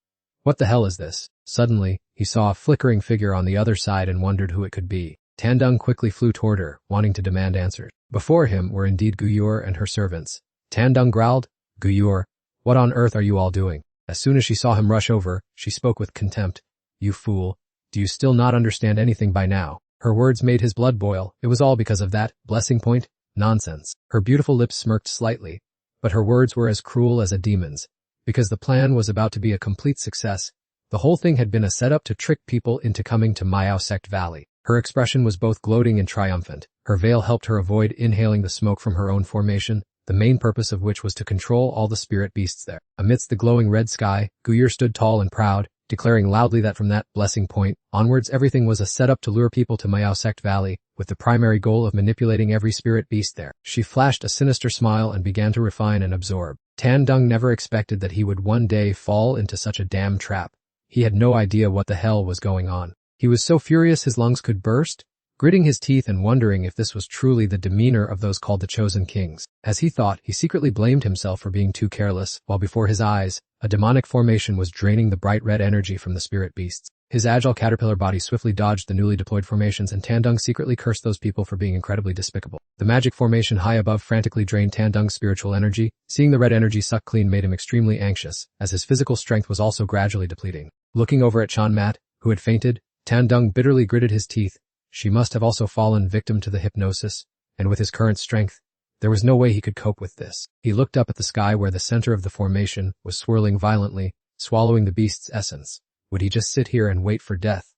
What the hell is this? Suddenly, he saw a flickering figure on the other side and wondered who it could be. Tandung quickly flew toward her, wanting to demand answers. Before him were indeed Guyur and her servants. Tandung growled, Guyur, what on earth are you all doing? As soon as she saw him rush over, she spoke with contempt. You fool. Do you still not understand anything by now? Her words made his blood boil. It was all because of that blessing point. Nonsense. Her beautiful lips smirked slightly, but her words were as cruel as a demon's. Because the plan was about to be a complete success, the whole thing had been a setup to trick people into coming to Myo Sect Valley. Her expression was both gloating and triumphant. Her veil helped her avoid inhaling the smoke from her own formation, the main purpose of which was to control all the spirit beasts there. Amidst the glowing red sky, Guyur stood tall and proud, declaring loudly that from that blessing point onwards everything was a setup to lure people to Myo Sect Valley, with the primary goal of manipulating every spirit beast there. She flashed a sinister smile and began to refine and absorb. Tandung never expected that he would one day fall into such a damn trap. He had no idea what the hell was going on. He was so furious his lungs could burst, gritting his teeth and wondering if this was truly the demeanor of those called the Chosen Kings. As he thought, he secretly blamed himself for being too careless, while before his eyes, a demonic formation was draining the bright red energy from the spirit beasts. His agile caterpillar body swiftly dodged the newly deployed formations, and Tandung secretly cursed those people for being incredibly despicable. The magic formation high above frantically drained Tandung's spiritual energy. Seeing the red energy suck clean made him extremely anxious, as his physical strength was also gradually depleting. Looking over at Chanmat, who had fainted, Tandung bitterly gritted his teeth. She must have also fallen victim to the hypnosis, and with his current strength, there was no way he could cope with this. He looked up at the sky where the center of the formation was swirling violently, swallowing the beast's essence. Would he just sit here and wait for death?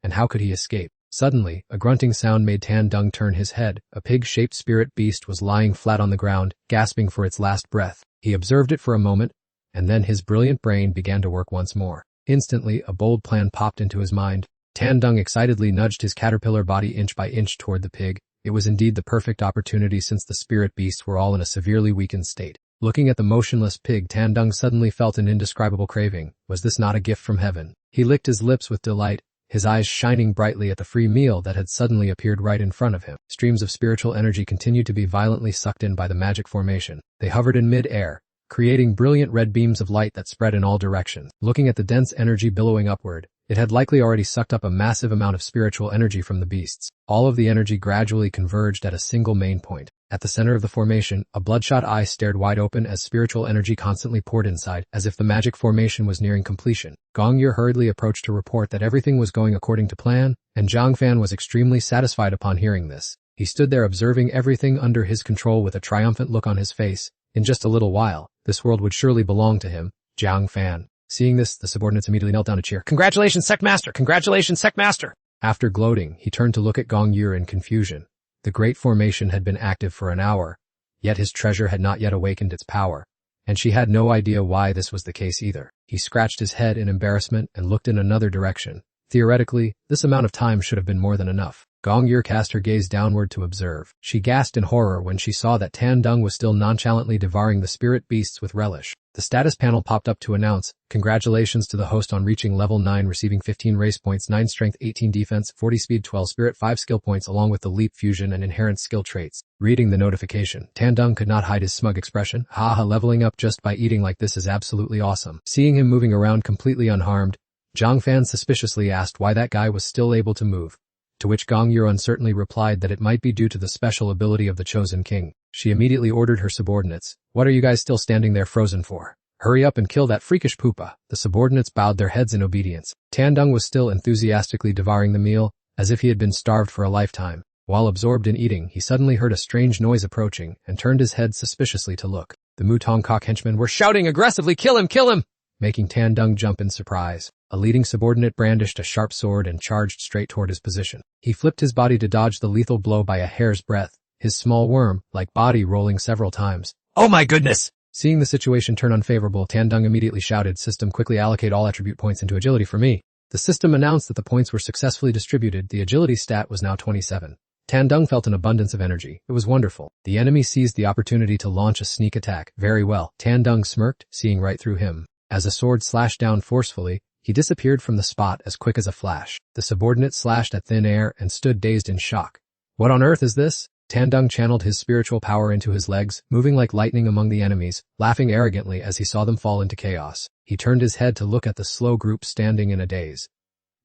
And how could he escape? Suddenly, a grunting sound made Tandung turn his head. A pig-shaped spirit beast was lying flat on the ground, gasping for its last breath. He observed it for a moment, and then his brilliant brain began to work once more. Instantly, a bold plan popped into his mind. Tandung excitedly nudged his caterpillar body inch by inch toward the pig. It was indeed the perfect opportunity since the spirit beasts were all in a severely weakened state. Looking at the motionless pig, Tandung suddenly felt an indescribable craving. Was this not a gift from heaven? He licked his lips with delight, his eyes shining brightly at the free meal that had suddenly appeared right in front of him. Streams of spiritual energy continued to be violently sucked in by the magic formation. They hovered in mid-air, creating brilliant red beams of light that spread in all directions. Looking at the dense energy billowing upward, it had likely already sucked up a massive amount of spiritual energy from the beasts. All of the energy gradually converged at a single main point. At the center of the formation, a bloodshot eye stared wide open as spiritual energy constantly poured inside, as if the magic formation was nearing completion. Gong Yu hurriedly approached to report that everything was going according to plan, and Zhang Fan was extremely satisfied upon hearing this. He stood there observing everything under his control with a triumphant look on his face. In just a little while, this world would surely belong to him, Zhang Fan. Seeing this, the subordinates immediately knelt down to cheer. Congratulations, Sectmaster! Congratulations, Sectmaster! After gloating, he turned to look at Gong Yu in confusion. The great formation had been active for an hour, yet his treasure had not yet awakened its power, and she had no idea why this was the case either. He scratched his head in embarrassment and looked in another direction. Theoretically, this amount of time should have been more than enough. Gong Yu cast her gaze downward to observe. She gasped in horror when she saw that Tandung was still nonchalantly devouring the spirit beasts with relish. The status panel popped up to announce, congratulations to the host on reaching level 9, receiving 15 race points, 9 strength, 18 defense, 40 speed, 12 spirit, 5 skill points along with the leap fusion and inherent skill traits. Reading the notification, Tandung could not hide his smug expression. Haha, leveling up just by eating like this is absolutely awesome. Seeing him moving around completely unharmed, Zhang Fan suspiciously asked why that guy was still able to move, to which Gong Yu uncertainly replied that it might be due to the special ability of the chosen king. She immediately ordered her subordinates, "What are you guys still standing there frozen for? Hurry up and kill that freakish pupa." The subordinates bowed their heads in obedience. Tandung was still enthusiastically devouring the meal, as if he had been starved for a lifetime. While absorbed in eating, he suddenly heard a strange noise approaching and turned his head suspiciously to look. The Mutong Kok henchmen were shouting aggressively, "Kill him! Kill him!" making Tandung jump in surprise. A leading subordinate brandished a sharp sword and charged straight toward his position. He flipped his body to dodge the lethal blow by a hair's breadth, his small worm-like body rolling several times. Oh my goodness! Seeing the situation turn unfavorable, Tandung immediately shouted, "System, quickly allocate all attribute points into agility for me." The system announced that the points were successfully distributed. The agility stat was now 27. Tandung felt an abundance of energy. It was wonderful. The enemy seized the opportunity to launch a sneak attack. Very well. Tandung smirked, seeing right through him. As a sword slashed down forcefully, he disappeared from the spot as quick as a flash. The subordinate slashed at thin air and stood dazed in shock. What on earth is this? Tandung channeled his spiritual power into his legs, moving like lightning among the enemies, laughing arrogantly as he saw them fall into chaos. He turned his head to look at the slow group standing in a daze.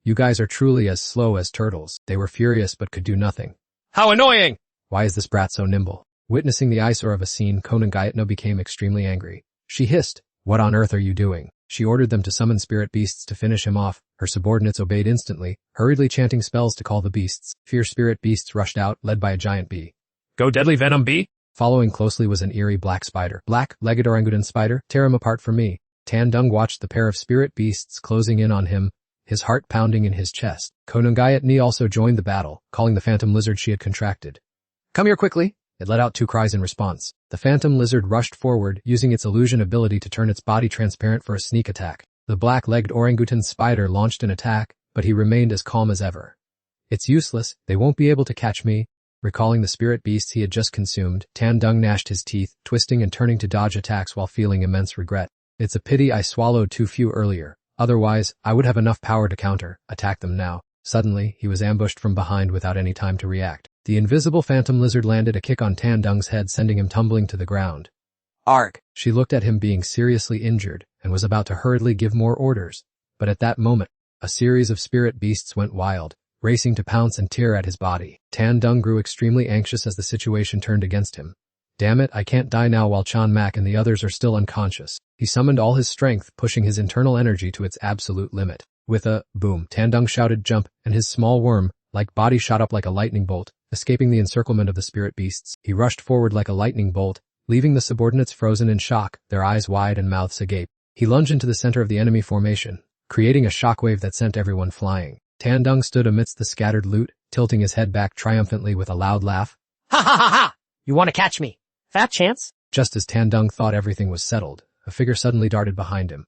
"You guys are truly as slow as turtles." They were furious but could do nothing. How annoying! Why is this brat so nimble? Witnessing the eyesore of a scene, Konangayatno became extremely angry. She hissed, "What on earth are you doing?" She ordered them to summon spirit beasts to finish him off. Her subordinates obeyed instantly, hurriedly chanting spells to call the beasts. Fierce spirit beasts rushed out, led by a giant bee. Go deadly venom bee! Following closely was an eerie black spider. Black-legged orangutan spider, tear him apart for me. Tandung watched the pair of spirit beasts closing in on him, his heart pounding in his chest. Konangayatni also joined the battle, calling the phantom lizard she had contracted. "Come here quickly!" It let out 2 cries in response. The phantom lizard rushed forward, using its illusion ability to turn its body transparent for a sneak attack. The black-legged orangutan spider launched an attack, but he remained as calm as ever. "It's useless, they won't be able to catch me." Recalling the spirit beasts he had just consumed, Tandung gnashed his teeth, twisting and turning to dodge attacks while feeling immense regret. "It's a pity I swallowed too few earlier. Otherwise, I would have enough power to attack them now." Suddenly, he was ambushed from behind without any time to react. The invisible phantom lizard landed a kick on Tandung's head, sending him tumbling to the ground. "Arg!" She looked at him being seriously injured and was about to hurriedly give more orders. But at that moment, A series of spirit beasts went wild, racing to pounce and tear at his body. Tan Dung grew extremely anxious as the situation turned against him. Damn it, I can't die now while Chan Mak and the others are still unconscious. He summoned all his strength, pushing his internal energy to its absolute limit. With a boom, Tan Dung shouted jump, and his small worm-like body shot up like a lightning bolt, escaping the encirclement of the spirit beasts. He rushed forward like a lightning bolt, leaving the subordinates frozen in shock, their eyes wide and mouths agape. He lunged into the center of the enemy formation, creating a shockwave that sent everyone flying. Tan Dung stood amidst the scattered loot, tilting his head back triumphantly with a loud laugh. Ha ha ha ha! You want to catch me? Fat chance? Just as Tan Dung thought everything was settled, a figure suddenly darted behind him.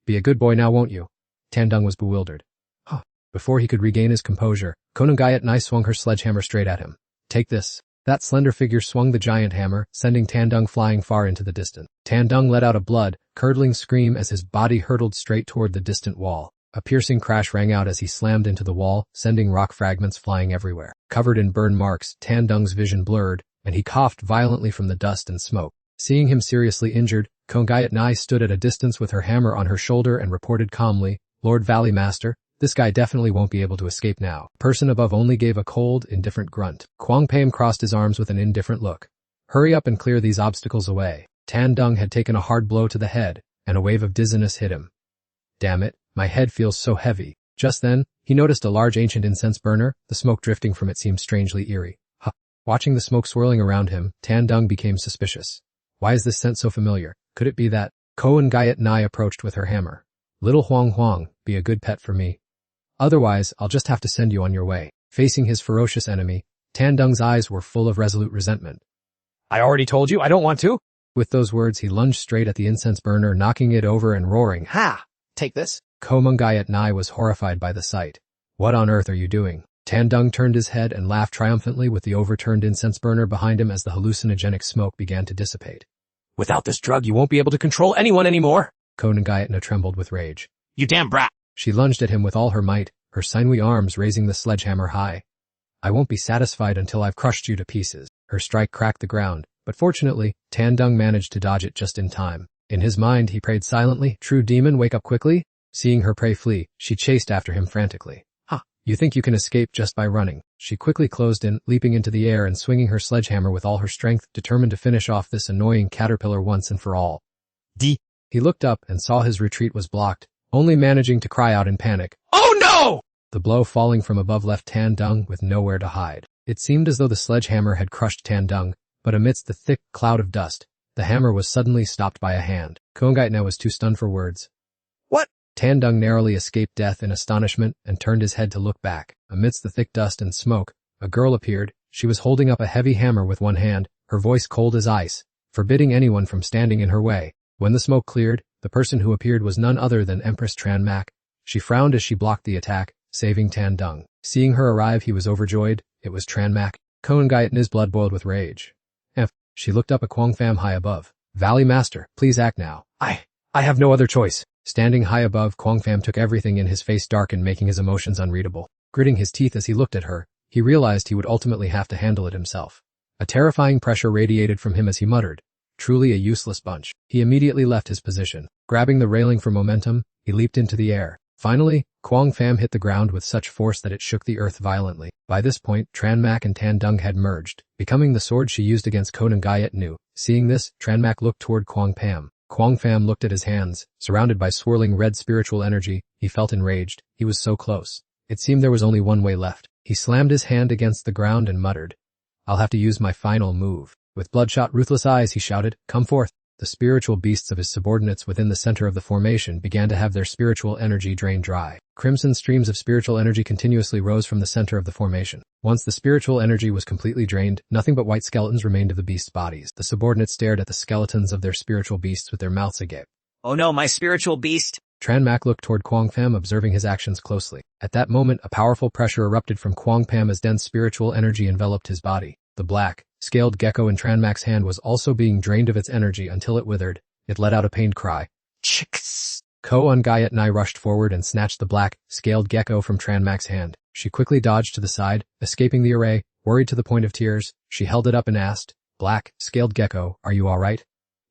Be a good boy now, won't you? Tan Dung was bewildered. Huh. Before he could regain his composure, Konungayat Nai swung her sledgehammer straight at him. Take this. That slender figure swung the giant hammer, sending Tan Dung flying far into the distance. Tan Dung let out a blood-curdling scream as his body hurtled straight toward the distant wall. A piercing crash rang out as he slammed into the wall, sending rock fragments flying everywhere. Covered in burn marks, Tan Dung's vision blurred, and he coughed violently from the dust and smoke. Seeing him seriously injured, Konungayat Nai stood at a distance with her hammer on her shoulder and reported calmly, Lord Valley Master, this guy definitely won't be able to escape now. Person above only gave a cold, indifferent grunt. Kwang Pam crossed his arms with an indifferent look. Hurry up and clear these obstacles away. Tan Dung had taken a hard blow to the head, and a wave of dizziness hit him. Damn it, my head feels so heavy. Just then, he noticed a large ancient incense burner, the smoke drifting from it seemed strangely eerie. Watching the smoke swirling around him, Tan Dung became suspicious. Why is this scent so familiar? Could it be that? Konungayat Nai approached with her hammer. Little Huang Huang, be a good pet for me. Otherwise, I'll just have to send you on your way. Facing his ferocious enemy, Tan Dung's eyes were full of resolute resentment. I already told you I don't want to. With those words, he lunged straight at the incense burner, knocking it over and roaring, Ha! Take this. Konungayat Nai was horrified by the sight. What on earth are you doing? Tan Dung turned his head and laughed triumphantly with the overturned incense burner behind him as the hallucinogenic smoke began to dissipate. Without this drug, you won't be able to control anyone anymore. Konungayat Nai trembled with rage. You damn brat. She lunged at him with all her might, her sinewy arms raising the sledgehammer high. I won't be satisfied until I've crushed you to pieces. Her strike cracked the ground, but fortunately, Tan Dung managed to dodge it just in time. In his mind, he prayed silently, True demon, wake up quickly. Seeing her prey flee, she chased after him frantically. You think you can escape just by running. She quickly closed in, leaping into the air and swinging her sledgehammer with all her strength, determined to finish off this annoying caterpillar once and for all. He looked up and saw his retreat was blocked, only managing to cry out in panic. Oh no! The blow falling from above left Tan Dung with nowhere to hide. It seemed as though the sledgehammer had crushed Tan Dung, but amidst the thick cloud of dust, the hammer was suddenly stopped by a hand. Konungayat Nai was too stunned for words. What? Tan Dung narrowly escaped death in astonishment and turned his head to look back. Amidst the thick dust and smoke, a girl appeared. She was holding up a heavy hammer with one hand, her voice cold as ice, forbidding anyone from standing in her way. When the smoke cleared, the person who appeared was none other than Empress Tran Mak. She frowned as she blocked the attack, saving Tan Dung. Seeing her arrive, he was overjoyed. It was Tran Mak. Konungayat Nai's blood boiled with rage. She looked up at Kwang Pham high above. Valley Master, please act now. I have no other choice. Standing high above, Kwang Pham took everything in his face darkened, making his emotions unreadable. Gritting his teeth as he looked at her, he realized he would ultimately have to handle it himself. A terrifying pressure radiated from him as he muttered, Truly a useless bunch. He immediately left his position. Grabbing the railing for momentum, he leaped into the air. Finally, Kwang Pham hit the ground with such force that it shook the earth violently. By this point, Tran Mak and Tan Dung had merged, becoming the sword she used against Konungayat Nai. Seeing this, Tran Mak looked toward Kwang Pham. Kwang Pham looked at his hands, surrounded by swirling red spiritual energy. He felt enraged. He was so close. It seemed there was only one way left. He slammed his hand against the ground and muttered, I'll have to use my final move. With bloodshot, ruthless eyes, he shouted, Come forth. The spiritual beasts of his subordinates within the center of the formation began to have their spiritual energy drained dry. Crimson streams of spiritual energy continuously rose from the center of the formation. Once the spiritual energy was completely drained, nothing but white skeletons remained of the beasts' bodies. The subordinates stared at the skeletons of their spiritual beasts with their mouths agape. Oh no, my spiritual beast. Tran Mak looked toward Kwang Pham, observing his actions closely. At that moment, a powerful pressure erupted from Kwang Pham as dense spiritual energy enveloped his body. The black, scaled gecko in Tran Mak's hand was also being drained of its energy until it withered. It let out a pained cry. Chicks. Konungayat Nai rushed forward and snatched the black, scaled gecko from Tran Mak's hand. She quickly dodged to the side, escaping the array. Worried to the point of tears, she held it up and asked, Black, scaled gecko, are you all right?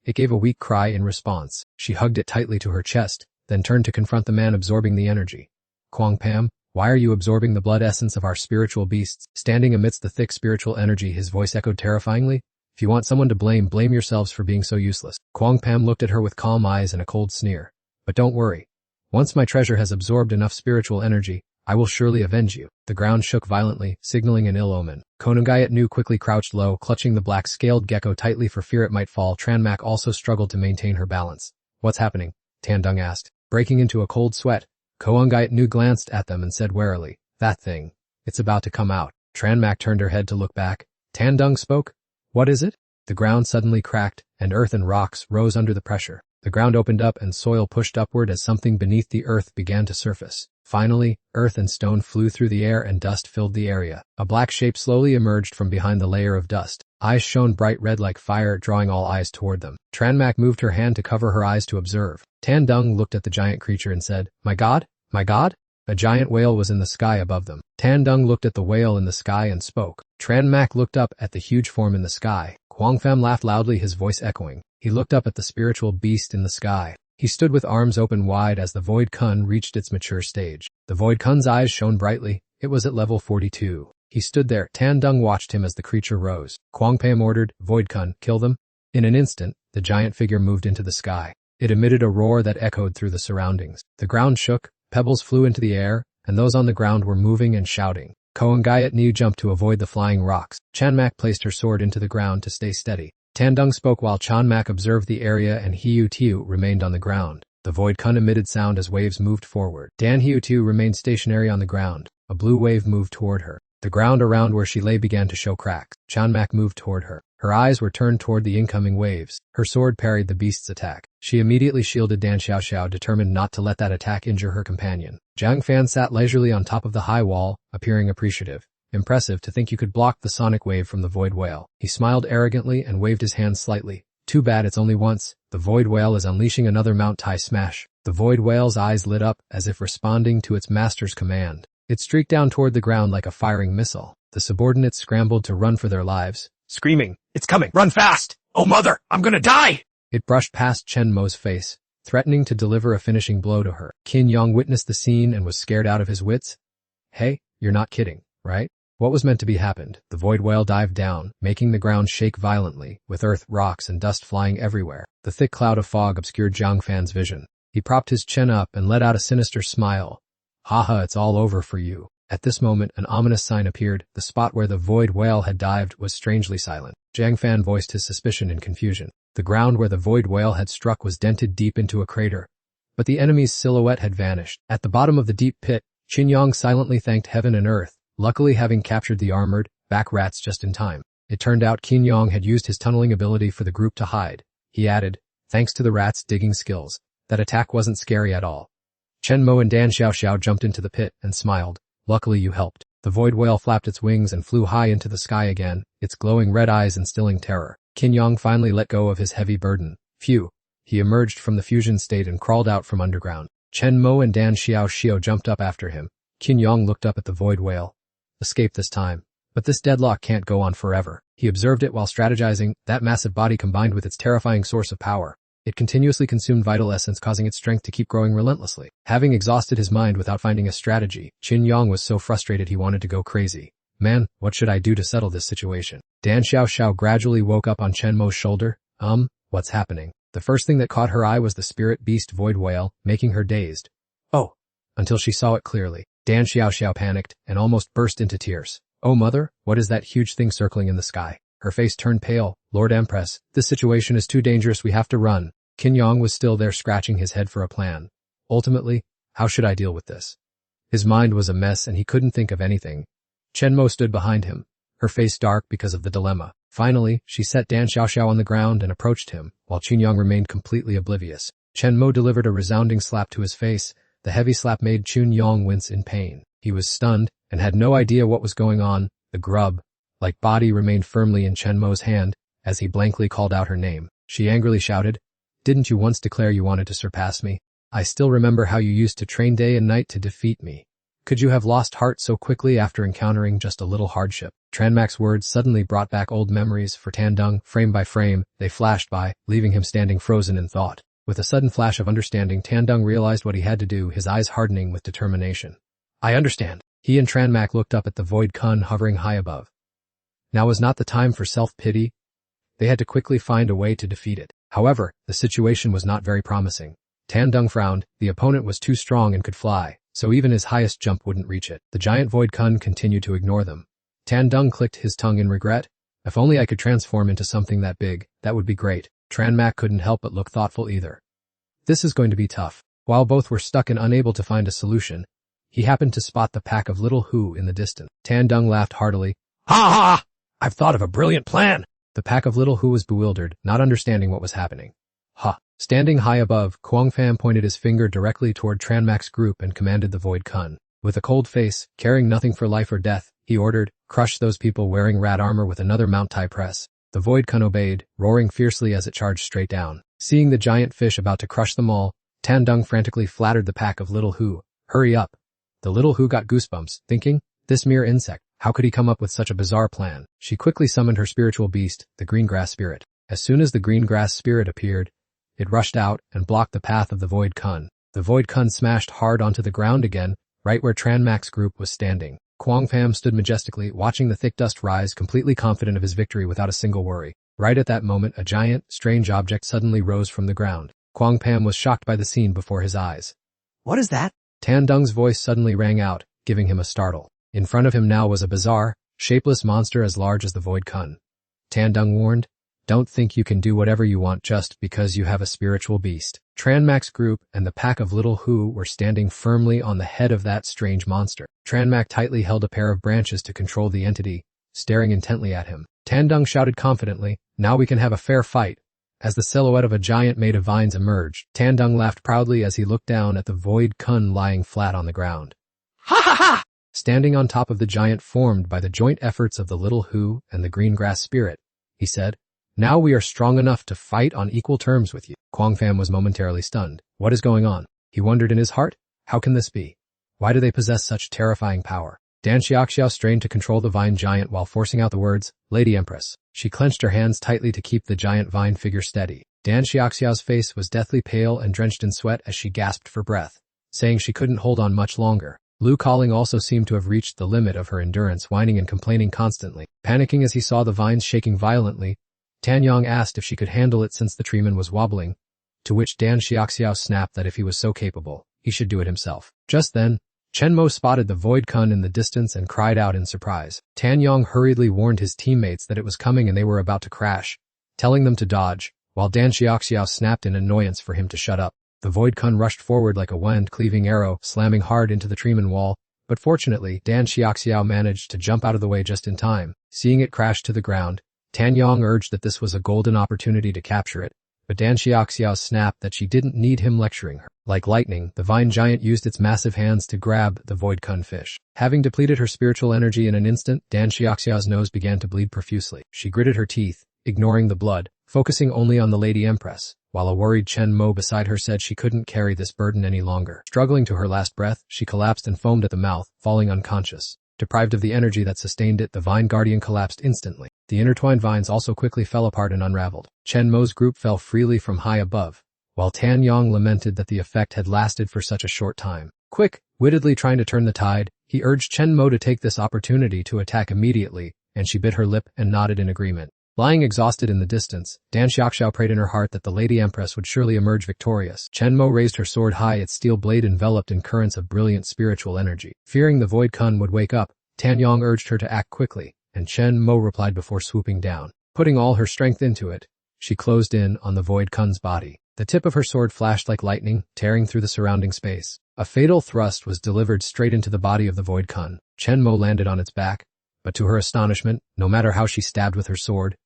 It gave a weak cry in response. She hugged it tightly to her chest, then turned to confront the man absorbing the energy. Kwang Pam, why are you absorbing the blood essence of our spiritual beasts? Standing amidst the thick spiritual energy, his voice echoed terrifyingly. If you want someone to blame, blame yourselves for being so useless. Kwang Pam looked at her with calm eyes and a cold sneer. But don't worry. Once my treasure has absorbed enough spiritual energy, I will surely avenge you. The ground shook violently, signaling an ill omen. Konungayat Nu quickly crouched low, clutching the black-scaled gecko tightly for fear it might fall. Tranmak also struggled to maintain her balance. What's happening? Tandung asked. Breaking into a cold sweat, Konungayat Nu glanced at them and said warily, that thing. It's about to come out. Tranmak turned her head to look back. Tandung spoke. What is it? The ground suddenly cracked, and earth and rocks rose under the pressure. The ground opened up and soil pushed upward as something beneath the earth began to surface. Finally, earth and stone flew through the air and dust filled the area. A black shape slowly emerged from behind the layer of dust. Eyes shone bright red like fire, drawing all eyes toward them. Tranmak moved her hand to cover her eyes to observe. Tandung looked at the giant creature and said, My God? My God? A giant whale was in the sky above them. Tandung looked at the whale in the sky and spoke. Tranmak looked up at the huge form in the sky. Kwang Pham laughed loudly, his voice echoing. He looked up at the spiritual beast in the sky. He stood with arms open wide as the Void Kun reached its mature stage. The Void Kun's eyes shone brightly. It was at level 42. He stood there. Tandung watched him as the creature rose. Kwang Pham ordered, Void Kun, kill them. In an instant, the giant figure moved into the sky. It emitted a roar that echoed through the surroundings. The ground shook, pebbles flew into the air, and those on the ground were moving and shouting. Konungayat Nu jumped to avoid the flying rocks. Chanmak placed her sword into the ground to stay steady. Tandung spoke while Chanmak observed the area and Hiu Tiu remained on the ground. The Void Kun emitted sound as waves moved forward. Dan Hiu Tiu remained stationary on the ground. A blue wave moved toward her. The ground around where she lay began to show cracks. Chanmak moved toward her. Her eyes were turned toward the incoming waves. Her sword parried the beast's attack. She immediately shielded Dan Xiaoxiao, determined not to let that attack injure her companion. Zhang Fan sat leisurely on top of the high wall, appearing appreciative. Impressive to think you could block the sonic wave from the Void Whale. He smiled arrogantly and waved his hand slightly. Too bad it's only once. The Void Whale is unleashing another Mount Tai smash. The Void Whale's eyes lit up as if responding to its master's command. It streaked down toward the ground like a firing missile. The subordinates scrambled to run for their lives, Screaming, it's coming, run fast! Oh mother, I'm gonna die! It brushed past Chen Mo's face, threatening to deliver a finishing blow to her. Qin Yong witnessed the scene and was scared out of his wits. Hey, you're not kidding, right? What was meant to be happened? The Void Whale dived down, making the ground shake violently, with earth, rocks, and dust flying everywhere. The thick cloud of fog obscured Zhang Fan's vision. He propped his chin up and let out a sinister smile. Haha, it's all over for you. At this moment, an ominous sign appeared. The spot where the Void Whale had dived was strangely silent. Zhang Fan voiced his suspicion in confusion. The ground where the Void Whale had struck was dented deep into a crater, but the enemy's silhouette had vanished. At the bottom of the deep pit, Qin Yong silently thanked heaven and earth, luckily having captured the armored, back rats just in time. It turned out Qin Yong had used his tunneling ability for the group to hide. He added, thanks to the rats' digging skills, that attack wasn't scary at all. Chen Mo and Dan Xiaoxiao jumped into the pit and smiled. Luckily you helped. The Void Whale flapped its wings and flew high into the sky again, its glowing red eyes instilling terror. Qin Yong finally let go of his heavy burden. Phew. He emerged from the fusion state and crawled out from underground. Chen Mo and Dan Xiaoxiao jumped up after him. Qin Yong looked up at the Void Whale. Escape this time. But this deadlock can't go on forever. He observed it while strategizing. That massive body combined with its terrifying source of power. It continuously consumed vital essence, causing its strength to keep growing relentlessly. Having exhausted his mind without finding a strategy, Qin Yong was so frustrated he wanted to go crazy. Man, what should I do to settle this situation? Dan Xiaoxiao gradually woke up on Chen Mo's shoulder. What's happening? The first thing that caught her eye was the spirit beast Void Whale, making her dazed. Oh! Until she saw it clearly. Dan Xiaoxiao panicked and almost burst into tears. Oh mother, what is that huge thing circling in the sky? Her face turned pale. Lord Empress, this situation is too dangerous, we have to run. Qin Yong was still there scratching his head for a plan. Ultimately, how should I deal with this? His mind was a mess and he couldn't think of anything. Chen Mo stood behind him, her face dark because of the dilemma. Finally, she set Dan Xiaoxiao on the ground and approached him, while Qin Yong remained completely oblivious. Chen Mo delivered a resounding slap to his face. The heavy slap made Qin Yong wince in pain. He was stunned and had no idea what was going on. The grub-like body remained firmly in Chen Mo's hand as he blankly called out her name. She angrily shouted, "Didn't you once declare you wanted to surpass me? I still remember how you used to train day and night to defeat me. Could you have lost heart so quickly after encountering just a little hardship?" Tranmak's words suddenly brought back old memories for Tandung. Frame by frame, they flashed by, leaving him standing frozen in thought. With a sudden flash of understanding, Tandung realized what he had to do, his eyes hardening with determination. I understand. He and Tranmak looked up at the void kun hovering high above. Now was not the time for self-pity. They had to quickly find a way to defeat it. However, the situation was not very promising. Tandung frowned. The opponent was too strong and could fly, so even his highest jump wouldn't reach it. The giant void kun continued to ignore them. Tandung clicked his tongue in regret. If only I could transform into something that big, that would be great. Tranmak couldn't help but look thoughtful either. This is going to be tough. While both were stuck and unable to find a solution, he happened to spot the pack of little Hu in the distance. Tandung laughed heartily. Ha ha! I've thought of a brilliant plan. The pack of little Hu was bewildered, not understanding what was happening. Ha! Standing high above, Kwangfam pointed his finger directly toward Tranmak's group and commanded the void kun. With a cold face, caring nothing for life or death, he ordered, crush those people wearing rat armor with another Mount Tai press. The void kun obeyed, roaring fiercely as it charged straight down. Seeing the giant fish about to crush them all, Tandung frantically flattered the pack of little Hu. Hurry up! The little Hu got goosebumps, thinking, this mere insect, how could he come up with such a bizarre plan? She quickly summoned her spiritual beast, the green grass spirit. As soon as the green grass spirit appeared, it rushed out and blocked the path of the void kun. The void kun smashed hard onto the ground again, right where Tranmak's group was standing. Kwangfam stood majestically, watching the thick dust rise, completely confident of his victory without a single worry. Right at that moment, a giant, strange object suddenly rose from the ground. Kwangfam was shocked by the scene before his eyes. What is that? Tandung's voice suddenly rang out, giving him a startle. In front of him now was a bizarre, shapeless monster as large as the void kun. Tandung warned, don't think you can do whatever you want just because you have a spiritual beast. Tranmak's group and the pack of little Hu were standing firmly on the head of that strange monster. Tranmak tightly held a pair of branches to control the entity, staring intently at him. Tandung shouted confidently, now we can have a fair fight. As the silhouette of a giant made of vines emerged, Tandung laughed proudly as he looked down at the void kun lying flat on the ground. Ha ha ha! Standing on top of the giant formed by the joint efforts of the little Hu and the green grass spirit, he said, now we are strong enough to fight on equal terms with you. Kwangfam was momentarily stunned. What is going on? He wondered in his heart. How can this be? Why do they possess such terrifying power? Dan Xiaoxiao strained to control the vine giant while forcing out the words, Lady Empress. She clenched her hands tightly to keep the giant vine figure steady. Dan Xiaoxiao's face was deathly pale and drenched in sweat as she gasped for breath, saying she couldn't hold on much longer. Lu Calling also seemed to have reached the limit of her endurance, whining and complaining constantly. Panicking as he saw the vines shaking violently, Tan Yang asked if she could handle it since the treeman was wobbling, to which Dan Xiaoxiao snapped that if he was so capable, he should do it himself. Just then, Chen Mo spotted the void kun in the distance and cried out in surprise. Tan Yang hurriedly warned his teammates that it was coming and they were about to crash, telling them to dodge, while Dan Xiaoxiao snapped in annoyance for him to shut up. The void kun rushed forward like a wind-cleaving arrow, slamming hard into the treeman wall, but fortunately, Dan Xiaoxiao managed to jump out of the way just in time. Seeing it crash to the ground, Tan Yang urged that this was a golden opportunity to capture it, but Dan Xiaoxiao snapped that she didn't need him lecturing her. Like lightning, the vine giant used its massive hands to grab the void kun fish. Having depleted her spiritual energy in an instant, Dan Xiaoxiao's nose began to bleed profusely. She gritted her teeth, ignoring the blood, focusing only on the Lady Empress, while a worried Chen Mo beside her said she couldn't carry this burden any longer. Struggling to her last breath, she collapsed and foamed at the mouth, falling unconscious. Deprived of the energy that sustained it, the vine guardian collapsed instantly. The intertwined vines also quickly fell apart and unraveled. Chen Mo's group fell freely from high above, while Tan Yang lamented that the effect had lasted for such a short time. Quick, wittedly trying to turn the tide, he urged Chen Mo to take this opportunity to attack immediately, and she bit her lip and nodded in agreement. Lying exhausted in the distance, Dan Xiaoxiao prayed in her heart that the Lady Empress would surely emerge victorious. Chen Mo raised her sword high, its steel blade enveloped in currents of brilliant spiritual energy. Fearing the void kun would wake up, Tan Yang urged her to act quickly, and Chen Mo replied before swooping down. Putting all her strength into it, she closed in on the void kun's body. The tip of her sword flashed like lightning, tearing through the surrounding space. A fatal thrust was delivered straight into the body of the void kun. Chen Mo landed on its back, but to her astonishment, no matter how she stabbed with her sword,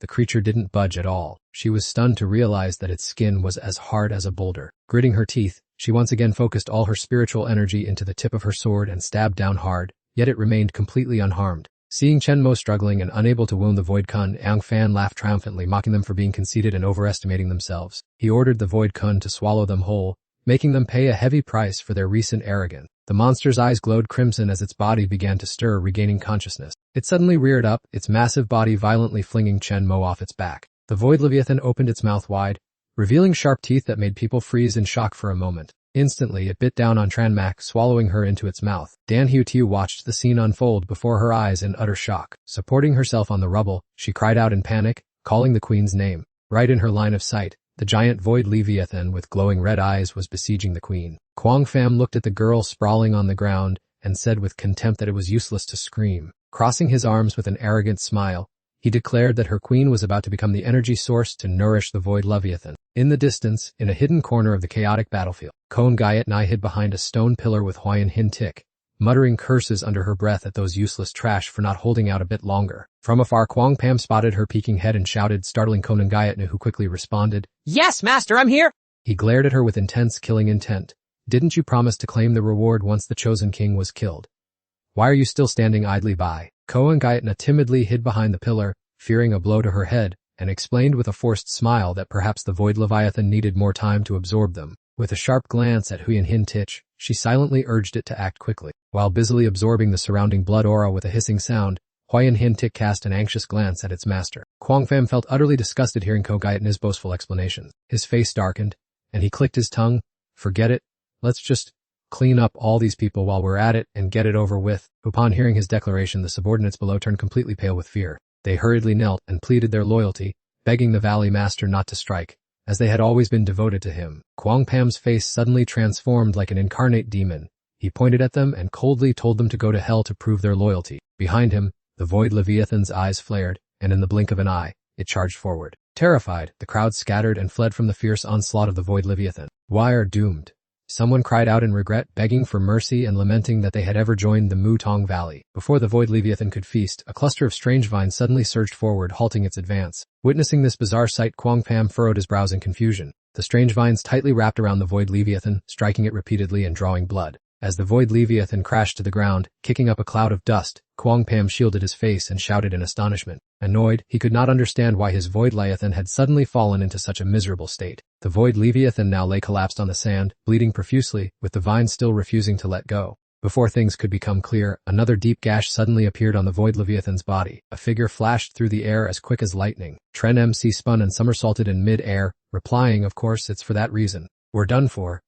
the creature didn't budge at all. She was stunned to realize that its skin was as hard as a boulder. Gritting her teeth, she once again focused all her spiritual energy into the tip of her sword and stabbed down hard, yet it remained completely unharmed. Seeing Chen Mo struggling and unable to wound the void kun, Yang Fan laughed triumphantly, mocking them for being conceited and overestimating themselves. He ordered the void kun to swallow them whole, making them pay a heavy price for their recent arrogance. The monster's eyes glowed crimson as its body began to stir, regaining consciousness. It suddenly reared up, its massive body violently flinging Chen Mo off its back. The void leviathan opened its mouth wide, revealing sharp teeth that made people freeze in shock for a moment. Instantly, it bit down on Tranmak, swallowing her into its mouth. Dan Tiu watched the scene unfold before her eyes in utter shock. Supporting herself on the rubble, she cried out in panic, calling the queen's name. Right in her line of sight, the giant void leviathan with glowing red eyes was besieging the queen. Kwang Pham looked at the girl sprawling on the ground and said with contempt that it was useless to scream. Crossing his arms with an arrogant smile, he declared that her queen was about to become the energy source to nourish the void leviathan. In the distance, in a hidden corner of the chaotic battlefield, Kon Gayatnai hid behind a stone pillar with Huayan Hin Tik, muttering curses under her breath at those useless trash for not holding out a bit longer. From afar, Kwang Pham spotted her peeking head and shouted, startling Conan Gayatnu, who quickly responded, Yes, master, I'm here! He glared at her with intense killing intent. Didn't you promise to claim the reward once the chosen king was killed? Why are you still standing idly by? Koan Gayatna timidly hid behind the pillar, fearing a blow to her head, and explained with a forced smile that perhaps the void leviathan needed more time to absorb them. With a sharp glance at Huyan Hin Tich, she silently urged it to act quickly. While busily absorbing the surrounding blood aura with a hissing sound, Huyan Hin Tik cast an anxious glance at its master. Kwang Pham felt utterly disgusted hearing Ko Gayatna's boastful explanations. His face darkened, and he clicked his tongue. Forget it. Let's just clean up all these people while we're at it and get it over with. Upon hearing his declaration, the subordinates below turned completely pale with fear. They hurriedly knelt and pleaded their loyalty, begging the valley master not to strike, as they had always been devoted to him. Kwang Pam's face suddenly transformed like an incarnate demon. He pointed at them and coldly told them to go to hell to prove their loyalty. Behind him, the void leviathan's eyes flared, and in the blink of an eye, it charged forward. Terrified, the crowd scattered and fled from the fierce onslaught of the void leviathan. Why are doomed? Someone cried out in regret, begging for mercy and lamenting that they had ever joined the Mutong Valley. Before the void leviathan could feast, a cluster of strange vines suddenly surged forward, halting its advance. Witnessing this bizarre sight, Kwang Pham furrowed his brows in confusion. The strange vines tightly wrapped around the void leviathan, striking it repeatedly and drawing blood. As the void leviathan crashed to the ground, kicking up a cloud of dust, Kwang Pham shielded his face and shouted in astonishment. Annoyed, he could not understand why his void leviathan had suddenly fallen into such a miserable state. The void leviathan now lay collapsed on the sand, bleeding profusely, with the vines still refusing to let go. Before things could become clear, another deep gash suddenly appeared on the void leviathan's body. A figure flashed through the air as quick as lightning. Tren MC spun and somersaulted in mid-air, replying, "Of course, it's for that reason. We're done for."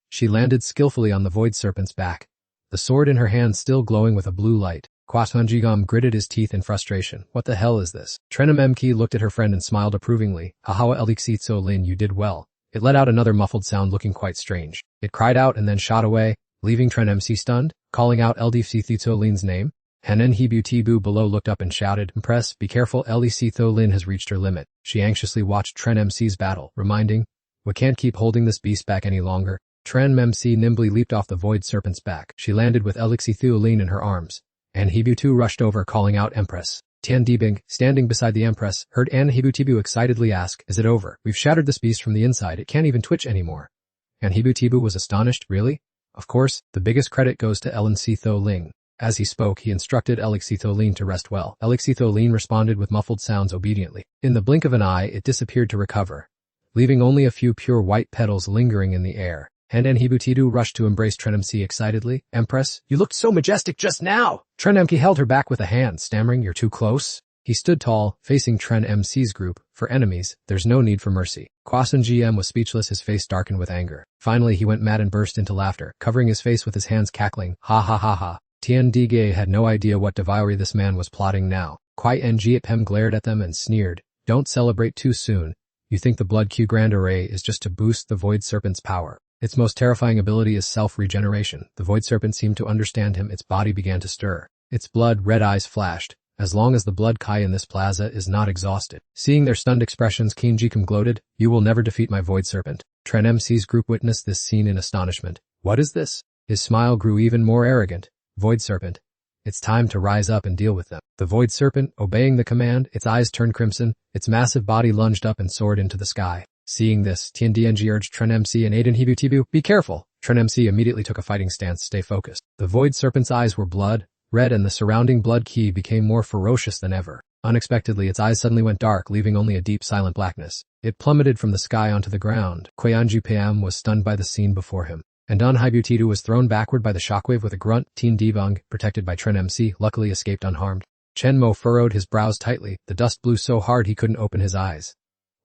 She landed skillfully on the void serpent's back, the sword in her hand still glowing with a blue light. Kwasunjigam gritted his teeth in frustration. What the hell is this? Trenem Mki looked at her friend and smiled approvingly. Hahawa Elixitso Lin, you did well. It let out another muffled sound looking quite strange. It cried out and then shot away, leaving Tren MC stunned, calling out Eldifsithitso Lin's name. Hanen Hibu Tibu below looked up and shouted, "Impress, be careful, Elisitho Lin has reached her limit." She anxiously watched Tren MC's battle, reminding, "We can't keep holding this beast back any longer." Tren MC nimbly leaped off the void serpent's back. She landed with Elixithuoline in her arms, and Hibutu rushed over calling out, "Empress." Tian Dibing, standing beside the Empress, heard An Hibutibu excitedly ask, "Is it over? We've shattered this beast from the inside, it can't even twitch anymore." And Hibutibu was astonished, "Really?" Of course, the biggest credit goes to Elixitho Ling. As he spoke, he instructed Elixitho Ling to rest well. Elixitho Ling responded with muffled sounds obediently. In the blink of an eye, it disappeared to recover, leaving only a few pure white petals lingering in the air. And Enhibutidu rushed to embrace Trenemki excitedly. "Empress, you looked so majestic just now!" Trenemki held her back with a hand, stammering, "You're too close." He stood tall, facing Tren MC's group. For enemies, there's no need for mercy. Kwasun GM was speechless, his face darkened with anger. Finally, he went mad and burst into laughter, covering his face with his hands, cackling, "Ha ha ha ha." Tian Dige had no idea what devilry this man was plotting now. Kwai Ng Pem glared at them and sneered, "Don't celebrate too soon. You think the Blood Q Grand Array is just to boost the Void Serpent's power. Its most terrifying ability is self-regeneration." The Void Serpent seemed to understand him. Its body began to stir. Its blood red eyes flashed. "As long as the blood Kai in this plaza is not exhausted." Seeing their stunned expressions, Keen Jikum gloated, "You will never defeat my Void Serpent." Tren MC's group witnessed this scene in astonishment. "What is this?" His smile grew even more arrogant. "Void Serpent. It's time to rise up and deal with them." The Void Serpent, obeying the command, its eyes turned crimson, its massive body lunged up and soared into the sky. Seeing this, Tian Dng urged Tren MC and Aiden Hibutibu, "Be careful." Tren MC immediately took a fighting stance, "Stay focused." The Void Serpent's eyes were blood red, and the surrounding blood key became more ferocious than ever. Unexpectedly, its eyes suddenly went dark, leaving only a deep silent blackness. It plummeted from the sky onto the ground. Kweanju Pam was stunned by the scene before him, and Dun Hibutidu was thrown backward by the shockwave with a grunt. Tien Dibang, protected by Tren MC, luckily escaped unharmed. Chen Mo furrowed his brows tightly. The dust blew so hard he couldn't open his eyes.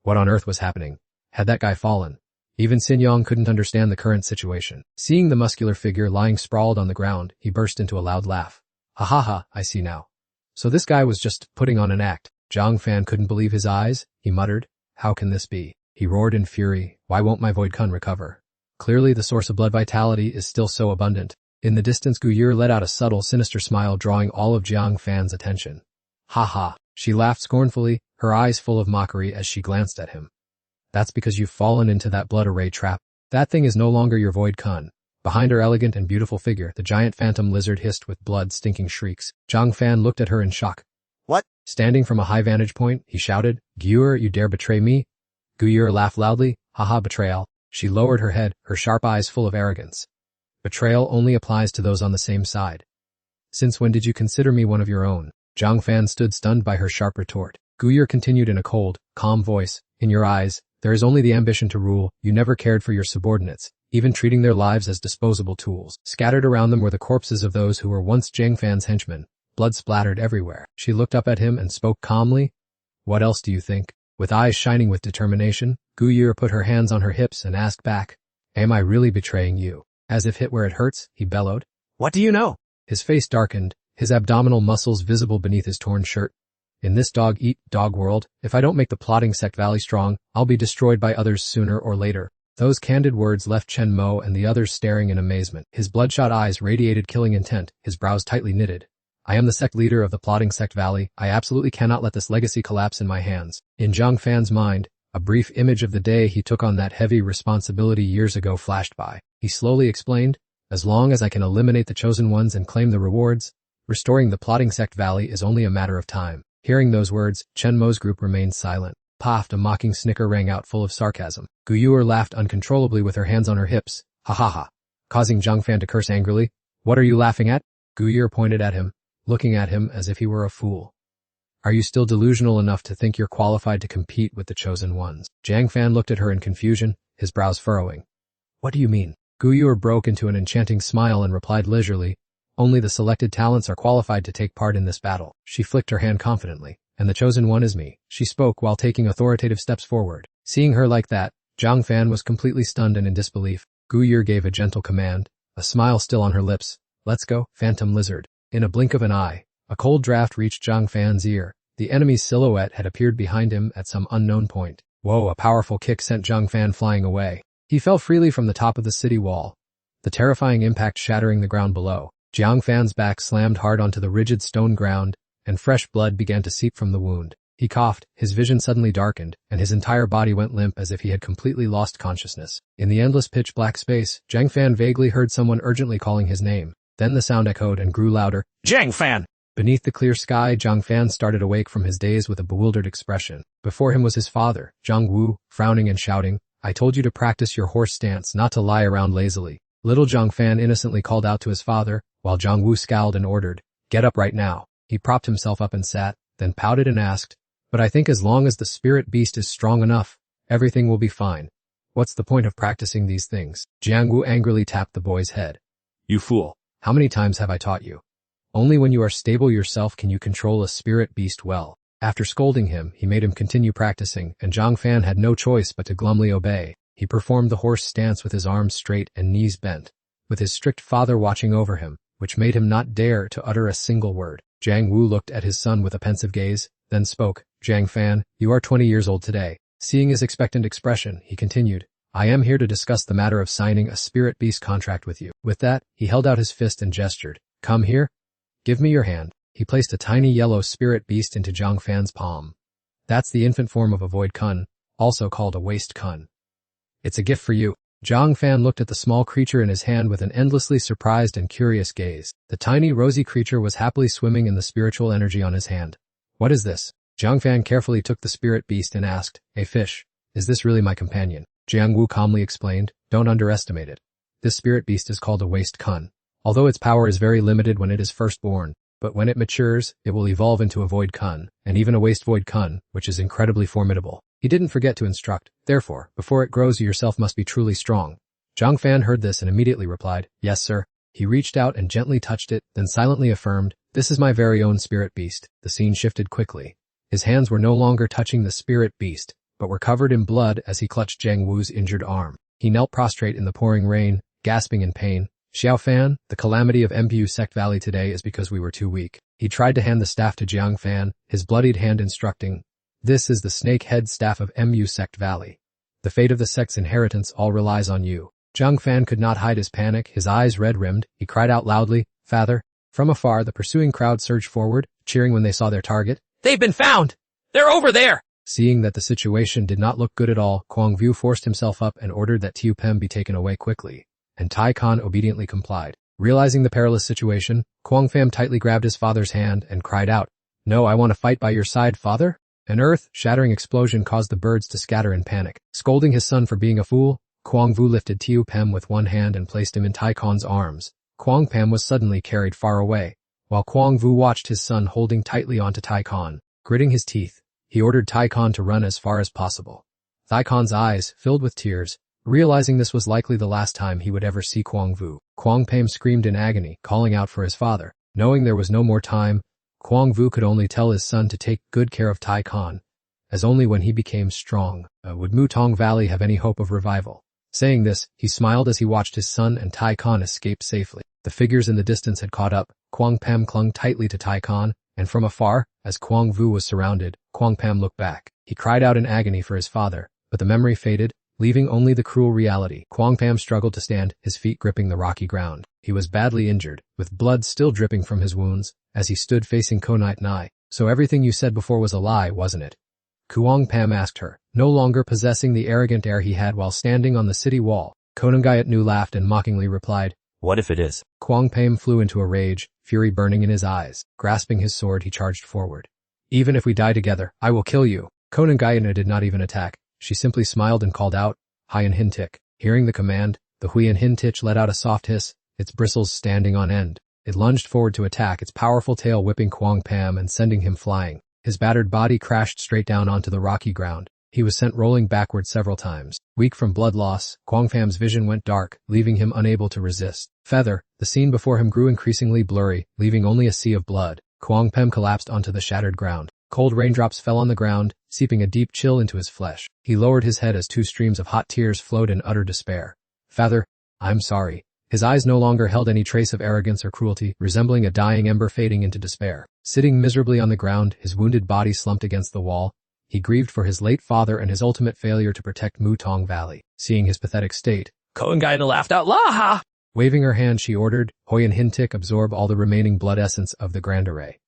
What on earth was happening? Had that guy fallen? Even Sin Yong couldn't understand the current situation. Seeing the muscular figure lying sprawled on the ground, he burst into a loud laugh. Ha ha ha, I see now. So this guy was just putting on an act. Zhang Fan couldn't believe his eyes. He muttered, how can this be? He roared in fury, why won't my Void Kun recover? Clearly the source of blood vitality is still so abundant. In the distance Guyur let out a subtle, sinister smile, drawing all of Zhang Fan's attention. Ha ha, she laughed scornfully, her eyes full of mockery as she glanced at him. That's because you've fallen into that blood array trap. That thing is no longer your Void Kun. Behind her elegant and beautiful figure, the giant phantom lizard hissed with blood-stinking shrieks. Zhang Fan looked at her in shock. What? Standing from a high vantage point, he shouted, Guyur, you dare betray me? Guyur laughed loudly, haha, betrayal. She lowered her head, her sharp eyes full of arrogance. Betrayal only applies to those on the same side. Since when did you consider me one of your own? Zhang Fan stood stunned by her sharp retort. Guyur continued in a cold, calm voice, in your eyes, there is only the ambition to rule. You never cared for your subordinates, even treating their lives as disposable tools. Scattered around them were the corpses of those who were once Zhang Fan's henchmen. Blood splattered everywhere. She looked up at him and spoke calmly. What else do you think? With eyes shining with determination, Guyur put her hands on her hips and asked back, am I really betraying you? As if hit where it hurts, he bellowed. What do you know? His face darkened, his abdominal muscles visible beneath his torn shirt. In this dog-eat-dog world, if I don't make the plotting sect Valley strong, I'll be destroyed by others sooner or later. Those candid words left Chen Mo and the others staring in amazement. His bloodshot eyes radiated killing intent, his brows tightly knitted. I am the sect leader of the plotting sect Valley. I absolutely cannot let this legacy collapse in my hands. In Zhang Fan's mind, a brief image of the day he took on that heavy responsibility years ago flashed by. He slowly explained, as long as I can eliminate the chosen ones and claim the rewards, restoring the plotting sect Valley is only a matter of time. Hearing those words, Chen Mo's group remained silent. Puffed, a mocking snicker rang out full of sarcasm. Guyur laughed uncontrollably with her hands on her hips. Ha ha ha. Causing Zhang Fan to curse angrily. What are you laughing at? Guyur pointed at him, looking at him as if he were a fool. Are you still delusional enough to think you're qualified to compete with the chosen ones? Zhang Fan looked at her in confusion, his brows furrowing. What do you mean? Guyur broke into an enchanting smile and replied leisurely, only the selected talents are qualified to take part in this battle. She flicked her hand confidently. And the chosen one is me. She spoke while taking authoritative steps forward. Seeing her like that, Zhang Fan was completely stunned and in disbelief. Guyur gave a gentle command, a smile still on her lips. Let's go, Phantom Lizard. In a blink of an eye, a cold draft reached Zhang Fan's ear. The enemy's silhouette had appeared behind him at some unknown point. Whoa, a powerful kick sent Zhang Fan flying away. He fell freely from the top of the city wall, the terrifying impact shattering the ground below. Zhang Fan's back slammed hard onto the rigid stone ground, and fresh blood began to seep from the wound. He coughed, his vision suddenly darkened, and his entire body went limp as if he had completely lost consciousness. In the endless pitch-black space, Zhang Fan vaguely heard someone urgently calling his name. Then the sound echoed and grew louder. Zhang Fan! Beneath the clear sky, Zhang Fan started awake from his daze with a bewildered expression. Before him was his father, Zhang Wu, frowning and shouting, I told you to practice your horse stance, not to lie around lazily. Little Zhang Fan innocently called out to his father, while Zhang Wu scowled and ordered, get up right now. He propped himself up and sat, then pouted and asked, but I think as long as the spirit beast is strong enough, everything will be fine. What's the point of practicing these things? Zhang Wu angrily tapped the boy's head. You fool. How many times have I taught you? Only when you are stable yourself can you control a spirit beast well. After scolding him, he made him continue practicing, and Zhang Fan had no choice but to glumly obey. He performed the horse stance with his arms straight and knees bent, with his strict father watching over him, which made him not dare to utter a single word. Zhang Wu looked at his son with a pensive gaze, then spoke, Zhang Fan, you are 20 years old today. Seeing his expectant expression, he continued, I am here to discuss the matter of signing a spirit beast contract with you. With that, he held out his fist and gestured, come here. Give me your hand. He placed a tiny yellow spirit beast into Zhang Fan's palm. That's the infant form of a Void Kun, also called a Waste Kun. It's a gift for you. Zhang Fan looked at the small creature in his hand with an endlessly surprised and curious gaze. The tiny rosy creature was happily swimming in the spiritual energy on his hand. What is this? Zhang Fan carefully took the spirit beast and asked, a fish. Is this really my companion? Jiang Wu calmly explained, don't underestimate it. This spirit beast is called a Waste Kun. Although its power is very limited when it is first born, but when it matures, it will evolve into a Void Kun, and even a Waste Void Kun, which is incredibly formidable. He didn't forget to instruct, therefore, before it grows you yourself must be truly strong. Zhang Fan heard this and immediately replied, yes sir. He reached out and gently touched it, then silently affirmed, this is my very own spirit beast. The scene shifted quickly. His hands were no longer touching the spirit beast, but were covered in blood as he clutched Zhang Wu's injured arm. He knelt prostrate in the pouring rain, gasping in pain. Xiao Fan, the calamity of MBU Sect Valley today is because we were too weak. He tried to hand the staff to Jiang Fan, his bloodied hand instructing, "This is the snake-head staff of MU Sect Valley. The fate of the sect's inheritance all relies on you." Jiang Fan could not hide his panic, his eyes red-rimmed. He cried out loudly, "Father!" From afar, the pursuing crowd surged forward, cheering when they saw their target. They've been found! They're over there! Seeing that the situation did not look good at all, Kwang Vu forced himself up and ordered that Tiu Pem be taken away quickly, and Tai Kan obediently complied. Realizing the perilous situation, Kwang Pham tightly grabbed his father's hand and cried out, "No, I want to fight by your side, father." An earth-shattering explosion caused the birds to scatter in panic. Scolding his son for being a fool, Kwang Vu lifted Tiu Pem with one hand and placed him in Tai Kan's arms. Kwang Pem was suddenly carried far away, while Kwang Vu watched his son holding tightly onto Tai Kan. Gritting his teeth, he ordered Tai Kan to run as far as possible. Tai Kan's eyes filled with tears, realizing this was likely the last time he would ever see Kwang Vu. Kwang Pem screamed in agony, calling out for his father. Knowing there was no more time, Kwang Vu could only tell his son to take good care of Tai Kan, as only when he became strong would Mutong Valley have any hope of revival. Saying this, he smiled as he watched his son and Tai Kan escape safely. The figures in the distance had caught up. Kwang Pem clung tightly to Tai Kan, and from afar, as Kwang Vu was surrounded, Kwang Pem looked back. He cried out in agony for his father, but the memory faded, leaving only the cruel reality. Kwang Pem struggled to stand, his feet gripping the rocky ground. He was badly injured, with blood still dripping from his wounds, as he stood facing Konite Nai. "So everything you said before was a lie, wasn't it?" Kwang Pem asked her, no longer possessing the arrogant air he had while standing on the city wall. Konungayat Nu laughed and mockingly replied, What if it is? Kwang Pem flew into a rage, fury burning in his eyes. Grasping his sword, he charged forward. "Even if we die together, I will kill you." Konungayat did not even attack. She simply smiled and called out, "Hyen Hintik." Hearing the command, the Huyen Hintich let out a soft hiss, its bristles standing on end. It lunged forward to attack, its powerful tail whipping Kwang Pem and sending him flying. His battered body crashed straight down onto the rocky ground. He was sent rolling backward several times. Weak from blood loss, Kwang Pem's vision went dark, leaving him unable to resist. Feather, the scene before him grew increasingly blurry, leaving only a sea of blood. Kwang Pem collapsed onto the shattered ground. Cold raindrops fell on the ground, seeping a deep chill into his flesh. He lowered his head as 2 streams of hot tears flowed in utter despair. "Father, I'm sorry." His eyes no longer held any trace of arrogance or cruelty, resembling a dying ember fading into despair. Sitting miserably on the ground, his wounded body slumped against the wall, he grieved for his late father and his ultimate failure to protect Mutong Valley. Seeing his pathetic state, Koengaina laughed out loud. Waving her hand, she ordered, Huyen Hintik absorb all the remaining blood essence of the Grand Array.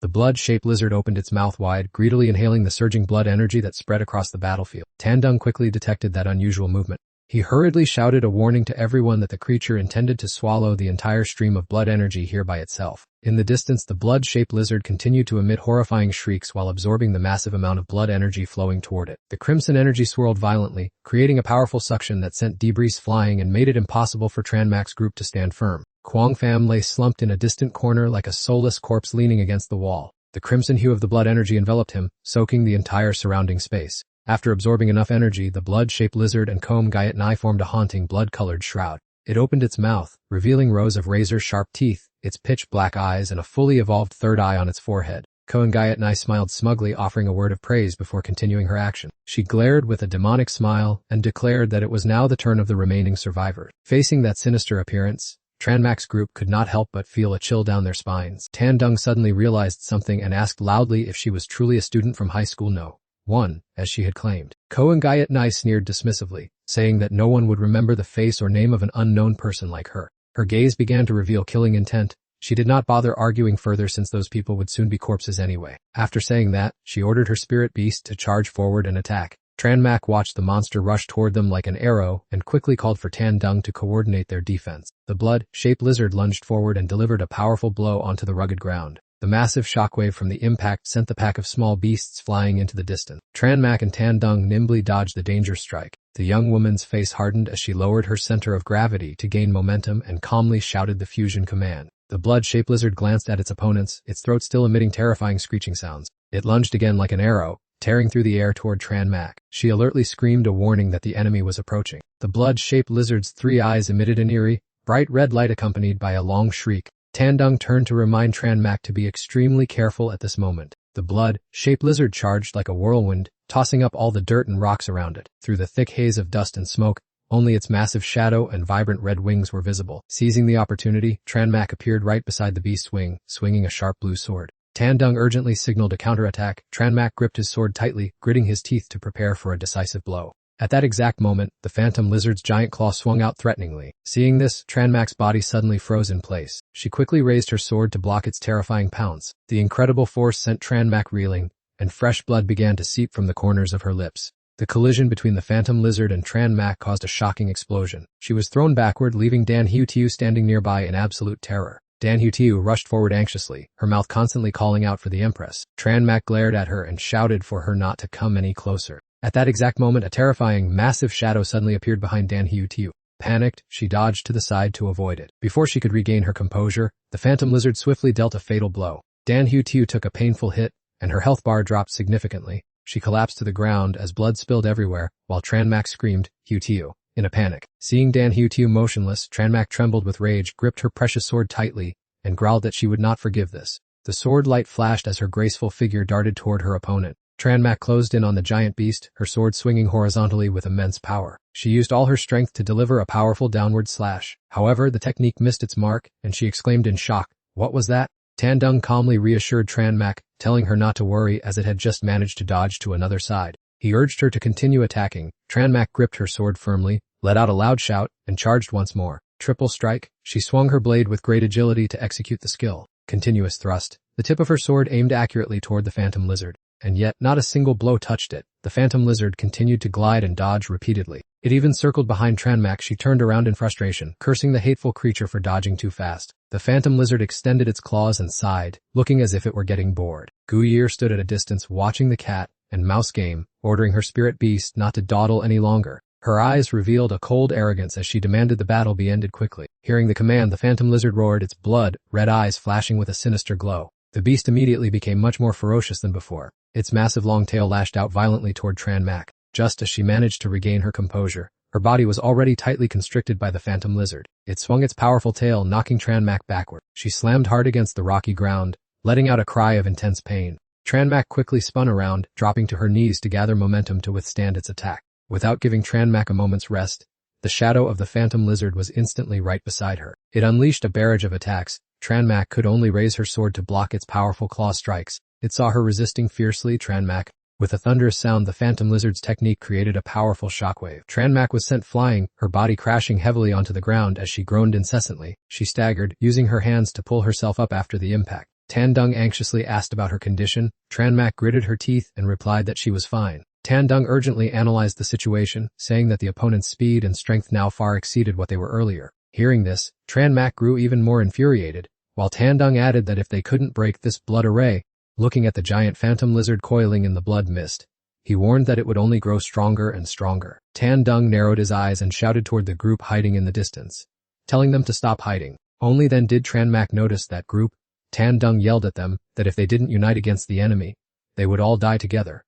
The blood-shaped lizard opened its mouth wide, greedily inhaling the surging blood energy that spread across the battlefield. Tandung quickly detected that unusual movement. He hurriedly shouted a warning to everyone that the creature intended to swallow the entire stream of blood energy here by itself. In the distance, the blood-shaped lizard continued to emit horrifying shrieks while absorbing the massive amount of blood energy flowing toward it. The crimson energy swirled violently, creating a powerful suction that sent debris flying and made it impossible for Tranmak's group to stand firm. Kwang Pham lay slumped in a distant corner like a soulless corpse leaning against the wall. The crimson hue of the blood energy enveloped him, soaking the entire surrounding space. After absorbing enough energy, the blood-shaped lizard and Comb Gayat Nai formed a haunting blood-colored shroud. It opened its mouth, revealing rows of razor-sharp teeth, its pitch-black eyes, and a fully evolved third eye on its forehead. Koen Gayat Nai smiled smugly, offering a word of praise before continuing her action. She glared with a demonic smile and declared that it was now the turn of the remaining survivors. Facing that sinister appearance, Tranmak's group could not help but feel a chill down their spines. Tandung suddenly realized something and asked loudly if she was truly a student from high school. No. One, as she had claimed. Koen Gayat Nai sneered dismissively, saying that no one would remember the face or name of an unknown person like her. Her gaze began to reveal killing intent. She did not bother arguing further since those people would soon be corpses anyway. After saying that, she ordered her spirit beast to charge forward and attack. Tranmak watched the monster rush toward them like an arrow and quickly called for Tandung to coordinate their defense. The blood-shaped lizard lunged forward and delivered a powerful blow onto the rugged ground. The massive shockwave from the impact sent the pack of small beasts flying into the distance. Tranmak and Tandung nimbly dodged the danger strike. The young woman's face hardened as she lowered her center of gravity to gain momentum and calmly shouted the fusion command. The blood-shaped lizard glanced at its opponents, its throat still emitting terrifying screeching sounds. It lunged again like an arrow, tearing through the air toward Tranmak. She alertly screamed a warning that the enemy was approaching. The blood-shaped lizard's 3 eyes emitted an eerie, bright red light accompanied by a long shriek. Tandung turned to remind Tranmak to be extremely careful at this moment. The blood-shaped lizard charged like a whirlwind, tossing up all the dirt and rocks around it. Through the thick haze of dust and smoke, only its massive shadow and vibrant red wings were visible. Seizing the opportunity, Tranmak appeared right beside the beast's wing, swinging a sharp blue sword. Tandung urgently signaled a counterattack. Tranmak gripped his sword tightly, gritting his teeth to prepare for a decisive blow. At that exact moment, the phantom lizard's giant claw swung out threateningly. Seeing this, Tranmak's body suddenly froze in place. She quickly raised her sword to block its terrifying pounce. The incredible force sent Tranmak reeling, and fresh blood began to seep from the corners of her lips. The collision between the phantom lizard and Tranmak caused a shocking explosion. She was thrown backward, leaving Dan Hutiu standing nearby in absolute terror. Dan Hutiu rushed forward anxiously, her mouth constantly calling out for the Empress. Tranmak glared at her and shouted for her not to come any closer. At that exact moment, a terrifying, massive shadow suddenly appeared behind Dan Hutiu. Panicked, she dodged to the side to avoid it. Before she could regain her composure, the phantom lizard swiftly dealt a fatal blow. Dan Hutiu took a painful hit, and her health bar dropped significantly. She collapsed to the ground as blood spilled everywhere, while Tranmak screamed, "Hutiu," in a panic. Seeing Dan Hutiu motionless, Tranmak trembled with rage, gripped her precious sword tightly, and growled that she would not forgive this. The sword light flashed as her graceful figure darted toward her opponent. Tranmak closed in on the giant beast, her sword swinging horizontally with immense power. She used all her strength to deliver a powerful downward slash. However, the technique missed its mark, and she exclaimed in shock, "What was that?" Tandung calmly reassured Tranmak, telling her not to worry as it had just managed to dodge to another side. He urged her to continue attacking. Tranmak gripped her sword firmly, let out a loud shout, and charged once more. Triple strike. She swung her blade with great agility to execute the skill. Continuous thrust. The tip of her sword aimed accurately toward the phantom lizard. And yet, not a single blow touched it. The phantom lizard continued to glide and dodge repeatedly. It even circled behind Tranmak. She turned around in frustration, cursing the hateful creature for dodging too fast. The phantom lizard extended its claws and sighed, looking as if it were getting bored. Guyir stood at a distance watching the cat and mouse game, ordering her spirit beast not to dawdle any longer. Her eyes revealed a cold arrogance as she demanded the battle be ended quickly. Hearing the command, the phantom lizard roared, its blood-red eyes flashing with a sinister glow. The beast immediately became much more ferocious than before. Its massive long tail lashed out violently toward Tranmak. Just as she managed to regain her composure, her body was already tightly constricted by the phantom lizard. It swung its powerful tail, knocking Tranmak backward. She slammed hard against the rocky ground, letting out a cry of intense pain. Tranmak quickly spun around, dropping to her knees to gather momentum to withstand its attack. Without giving Tranmak a moment's rest, the shadow of the phantom lizard was instantly right beside her. It unleashed a barrage of attacks. Tranmak could only raise her sword to block its powerful claw strikes. It saw her resisting fiercely. Tranmak. With a thunderous sound, the phantom lizard's technique created a powerful shockwave. Tranmak was sent flying, her body crashing heavily onto the ground as she groaned incessantly. She staggered, using her hands to pull herself up after the impact. Tandung anxiously asked about her condition. Tranmak gritted her teeth and replied that she was fine. Tandung urgently analyzed the situation, saying that the opponent's speed and strength now far exceeded what they were earlier. Hearing this, Tranmak grew even more infuriated, while Tandung added that if they couldn't break this blood array, looking at the giant phantom lizard coiling in the blood mist, he warned that it would only grow stronger and stronger. Tandung narrowed his eyes and shouted toward the group hiding in the distance, telling them to stop hiding. Only then did Tranmak notice that group. Tandung yelled at them that if they didn't unite against the enemy, they would all die together.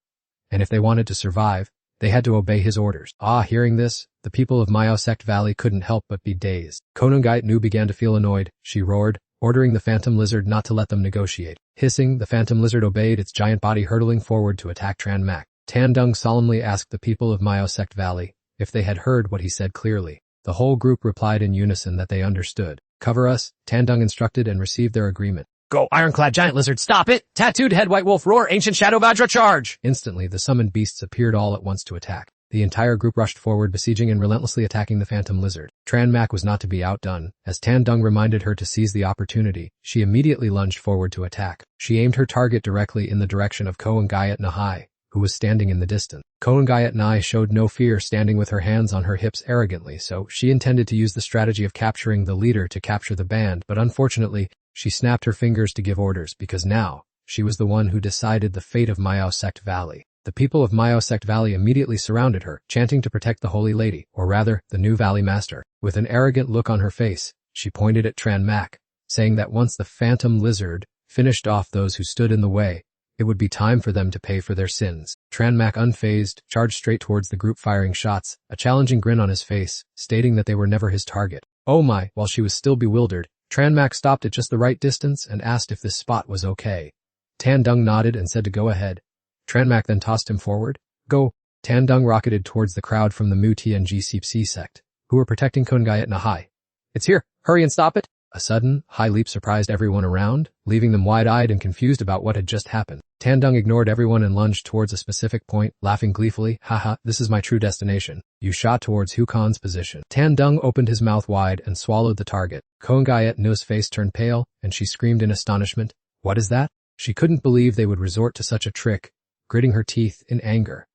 And if they wanted to survive, they had to obey his orders. Hearing this, the people of Myosect Valley couldn't help but be dazed. Konungait Nu began to feel annoyed. She roared, ordering the phantom lizard not to let them negotiate. Hissing, the phantom lizard obeyed, its giant body hurtling forward to attack Tranmak. Tandung solemnly asked the people of Myosect Valley if they had heard what he said clearly. The whole group replied in unison that they understood. Cover us, Tandung instructed, and received their agreement. Go, ironclad giant lizard, stop it! Tattooed head white wolf roar, ancient shadow Vajra charge! Instantly, the summoned beasts appeared all at once to attack. The entire group rushed forward, besieging and relentlessly attacking the phantom lizard. Tranmak was not to be outdone. As Tandung reminded her to seize the opportunity, she immediately lunged forward to attack. She aimed her target directly in the direction of Koungayat Nahai, who was standing in the distance. Koungayat Nai showed no fear, standing with her hands on her hips arrogantly, so she intended to use the strategy of capturing the leader to capture the band, but unfortunately, she snapped her fingers to give orders, because now, she was the one who decided the fate of Myosect Valley. The people of Myosect Valley immediately surrounded her, chanting to protect the Holy Lady, or rather, the new Valley Master. With an arrogant look on her face, she pointed at Tranmak, saying that once the phantom lizard finished off those who stood in the way, it would be time for them to pay for their sins. Tranmak, unfazed, charged straight towards the group, firing shots, a challenging grin on his face, stating that they were never his target. Oh my! While she was still bewildered, Tranmak stopped at just the right distance and asked if this spot was okay. Tan Dung nodded and said to go ahead. Tranmak then tossed him forward. Go. Tan Dung rocketed towards the crowd from the Mu Tianji Cipsi sect, who were protecting Kongayat Nahai. It's here. Hurry and stop it. A sudden, high leap surprised everyone around, leaving them wide-eyed and confused about what had just happened. Tan Dung ignored everyone and lunged towards a specific point, laughing gleefully. Haha, this is my true destination. You shot towards Hukon's position. Tan Dung opened his mouth wide and swallowed the target. Kongayat Nu's face turned pale, and she screamed in astonishment. What is that? She couldn't believe they would resort to such a trick, gritting her teeth in anger.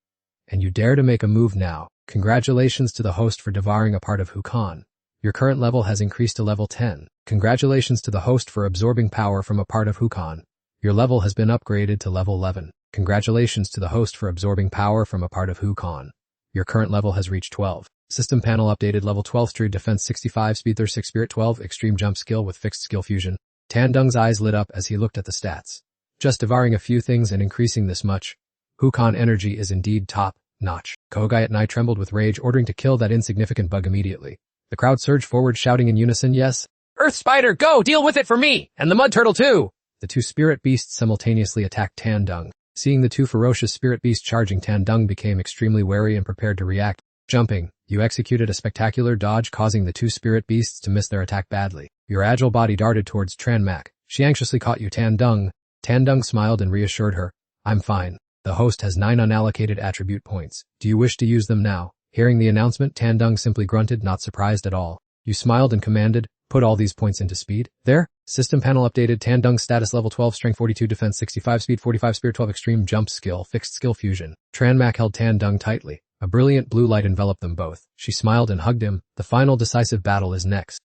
And you dare to make a move now. Congratulations to the host for devouring a part of Hukon. Your current level has increased to level 10. Congratulations to the host for absorbing power from a part of Hukon. Your level has been upgraded to level 11. Congratulations to the host for absorbing power from a part of Hukon. Your current level has reached 12. System panel updated level 12 Street Defense 65 Speed 36 Spirit 12 Extreme Jump Skill with Fixed Skill Fusion. Tan Dung's eyes lit up as he looked at the stats. Just devouring a few things and increasing this much. Hukon energy is indeed top-notch. Kogayat Nai trembled with rage, ordering to kill that insignificant bug immediately. The crowd surged forward, shouting in unison, yes. Earth Spider, go! Deal with it for me! And the Mud Turtle too! The two spirit beasts simultaneously attacked Tan Dung. Seeing the two ferocious spirit beasts charging, Tan Dung became extremely wary and prepared to react. Jumping, you executed a spectacular dodge, causing the two spirit beasts to miss their attack badly. Your agile body darted towards Tranmak. She anxiously caught you, Tan Dung. Tan Dung smiled and reassured her. I'm fine. The host has 9 unallocated attribute points. Do you wish to use them now? Hearing the announcement, Tan Dung simply grunted, not surprised at all. You smiled and commanded, put all these points into speed. There. System panel updated. Tan Dung's status level 12, strength 42, defense 65, speed 45, spirit 12, extreme jump skill, fixed skill fusion. Tranmak held Tan Dung tightly. A brilliant blue light enveloped them both. She smiled and hugged him. The final decisive battle is next.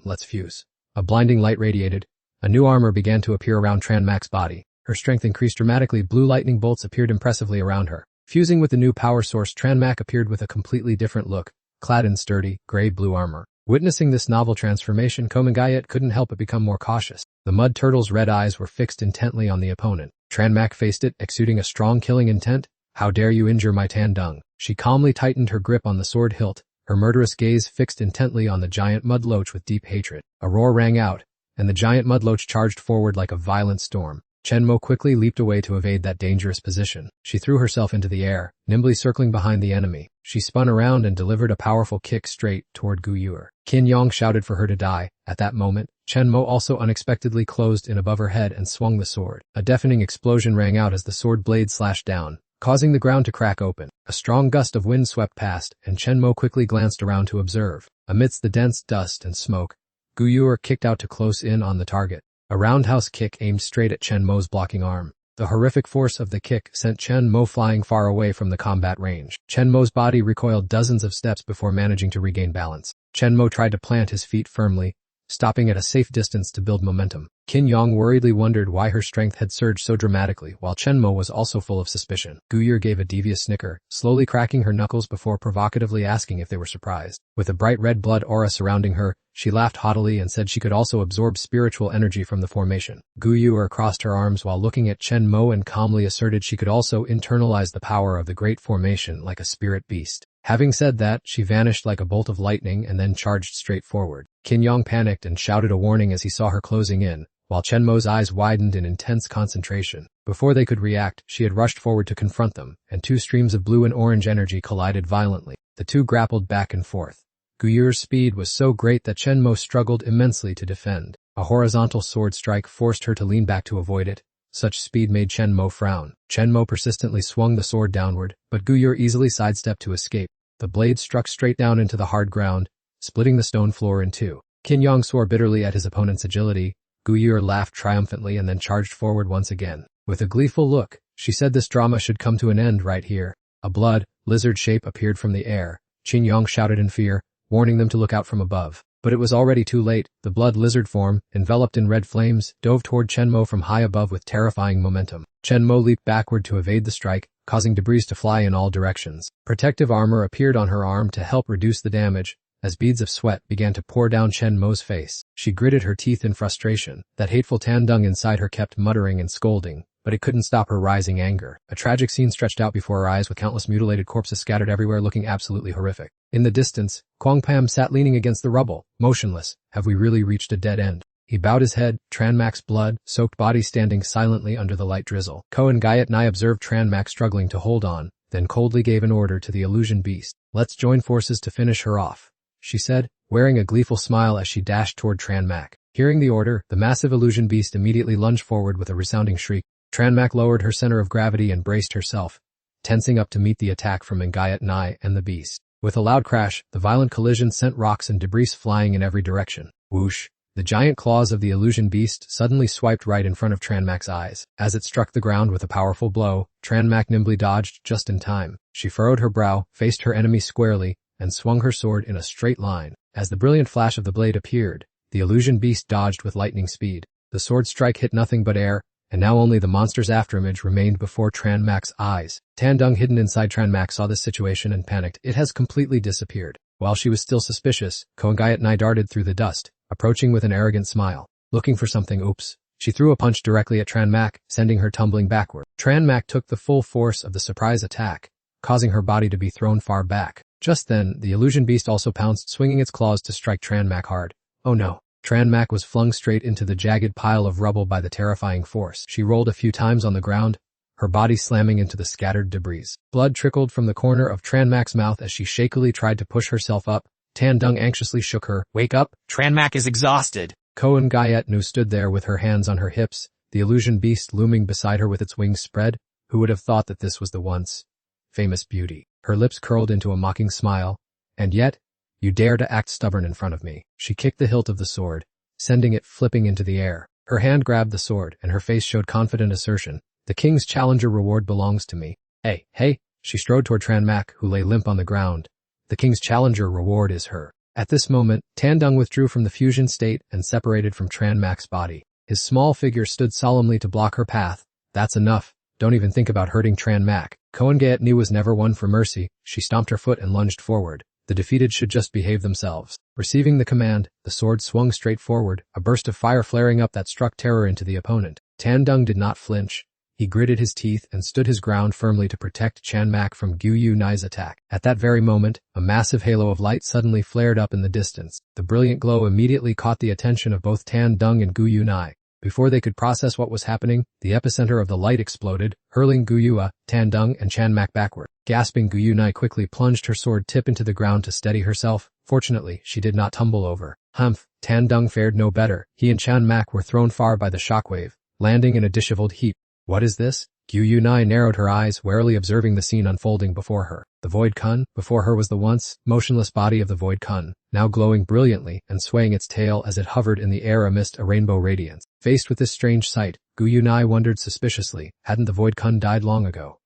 Let's fuse. A blinding light radiated. A new armor began to appear around Tranmak's body. Her strength increased dramatically. Blue lightning bolts appeared impressively around her. Fusing with the new power source, Tranmak appeared with a completely different look, clad in sturdy, gray-blue armor. Witnessing this novel transformation, Komagayat couldn't help but become more cautious. The mud turtle's red eyes were fixed intently on the opponent. Tranmak faced it, exuding a strong killing intent. How dare you injure my Tan Dung? She calmly tightened her grip on the sword hilt, her murderous gaze fixed intently on the giant mudloach with deep hatred. A roar rang out, and the giant mudloach charged forward like a violent storm. Chenmo quickly leaped away to evade that dangerous position. She threw herself into the air, nimbly circling behind the enemy. She spun around and delivered a powerful kick straight toward Gu Yur. Qin Yong shouted for her to die. At that moment, Chenmo also unexpectedly closed in above her head and swung the sword. A deafening explosion rang out as the sword blade slashed down, causing the ground to crack open. A strong gust of wind swept past, and Chenmo quickly glanced around to observe. Amidst the dense dust and smoke, Gu Yur kicked out to close in on the target. A roundhouse kick aimed straight at Chenmo's blocking arm. The horrific force of the kick sent Chenmo flying far away from the combat range. Chenmo's body recoiled dozens of steps before managing to regain balance. Chenmo tried to plant his feet firmly, stopping at a safe distance to build momentum. Qin Yong worriedly wondered why her strength had surged so dramatically, while Chenmo was also full of suspicion. Gu Yur gave a devious snicker, slowly cracking her knuckles before provocatively asking if they were surprised. With a bright red blood aura surrounding her, she laughed haughtily and said she could also absorb spiritual energy from the formation. Gu Yur crossed her arms while looking at Chenmo and calmly asserted she could also internalize the power of the great formation like a spirit beast. Having said that, she vanished like a bolt of lightning and then charged straight forward. Qin Yong panicked and shouted a warning as he saw her closing in, while Chenmo's eyes widened in intense concentration. Before they could react, she had rushed forward to confront them, and two streams of blue and orange energy collided violently. The two grappled back and forth. Gu Yur's speed was so great that Chenmo struggled immensely to defend. A horizontal sword strike forced her to lean back to avoid it. Such speed made Chenmo frown. Chenmo persistently swung the sword downward, but Gu Yur easily sidestepped to escape. The blade struck straight down into the hard ground, splitting the stone floor in two. Qin Yong swore bitterly at his opponent's agility. Gu Yur laughed triumphantly and then charged forward once again. With a gleeful look, she said this drama should come to an end right here. A lizard shape appeared from the air. Qin Yong shouted in fear, warning them to look out from above. But it was already too late. The lizard form, enveloped in red flames, dove toward Chenmo from high above with terrifying momentum. Chenmo leaped backward to evade the strike, causing debris to fly in all directions. Protective armor appeared on her arm to help reduce the damage, as beads of sweat began to pour down Chenmo's face. She gritted her teeth in frustration. That hateful Tan Dung inside her kept muttering and scolding, but it couldn't stop her rising anger. A tragic scene stretched out before her eyes with countless mutilated corpses scattered everywhere looking absolutely horrific. In the distance, Kwang Pam sat leaning against the rubble, motionless. Have we really reached a dead end? He bowed his head, Tranmak's blood-soaked body standing silently under the light drizzle. Ko and Gayatni observed Tranmak struggling to hold on, then coldly gave an order to the illusion beast. "Let's join forces to finish her off," she said, wearing a gleeful smile as she dashed toward Tranmak. Hearing the order, the massive illusion beast immediately lunged forward with a resounding shriek. Tranmak lowered her center of gravity and braced herself, tensing up to meet the attack from Gayatni and the beast. With a loud crash, the violent collision sent rocks and debris flying in every direction. Whoosh! The giant claws of the illusion beast suddenly swiped right in front of Tranmak's eyes. As it struck the ground with a powerful blow, Tranmak nimbly dodged just in time. She furrowed her brow, faced her enemy squarely, and swung her sword in a straight line. As the brilliant flash of the blade appeared, the illusion beast dodged with lightning speed. The sword strike hit nothing but air, and now only the monster's afterimage remained before Tranmak's eyes. Tandung, hidden inside Tranmak, saw this situation and panicked. It has completely disappeared. While she was still suspicious, Ko and Gayatni darted through the dust, approaching with an arrogant smile. Looking for something, oops. She threw a punch directly at Tranmak, sending her tumbling backward. Tranmak took the full force of the surprise attack, causing her body to be thrown far back. Just then, the illusion beast also pounced, swinging its claws to strike Tranmak hard. Oh no. Tranmak was flung straight into the jagged pile of rubble by the terrifying force. She rolled a few times on the ground, her body slamming into the scattered debris. Blood trickled from the corner of Tranmak's mouth as she shakily tried to push herself up. Tandung anxiously shook her. "Wake up, Tranmak is exhausted." Ko and Gayatni stood there with her hands on her hips, the illusion beast looming beside her with its wings spread. Who would have thought that this was the once famous beauty? Her lips curled into a mocking smile. "And yet, you dare to act stubborn in front of me." She kicked the hilt of the sword, sending it flipping into the air. Her hand grabbed the sword, and her face showed confident assertion. "The king's challenger reward belongs to me." Hey. She strode toward Tranmak, who lay limp on the ground. "The king's challenger reward is her." At this moment, Tandung withdrew from the fusion state and separated from Tranmak's body. His small figure stood solemnly to block her path. "That's enough. Don't even think about hurting Tranmak." Ko and Gayatni was never one for mercy. She stomped her foot and lunged forward. The defeated should just behave themselves. Receiving the command, the sword swung straight forward, a burst of fire flaring up that struck terror into the opponent. Tandung did not flinch. He gritted his teeth and stood his ground firmly to protect Tranmak from Guyunai's attack. At that very moment, a massive halo of light suddenly flared up in the distance. The brilliant glow immediately caught the attention of both Tandung and Guyunai. Before they could process what was happening, the epicenter of the light exploded, hurling Guyua, Tandung, and Tranmak backward. Gasping, Guyunai quickly plunged her sword tip into the ground to steady herself. Fortunately, she did not tumble over. Humph! Tandung fared no better. He and Tranmak were thrown far by the shockwave, landing in a disheveled heap. What is this? Guyunai narrowed her eyes, warily observing the scene unfolding before her. The Void Kun? Before her was the once motionless body of the Void Kun, now glowing brilliantly and swaying its tail as it hovered in the air amidst a rainbow radiance. Faced with this strange sight, Guyunai wondered suspiciously, hadn't the Void Kun died long ago?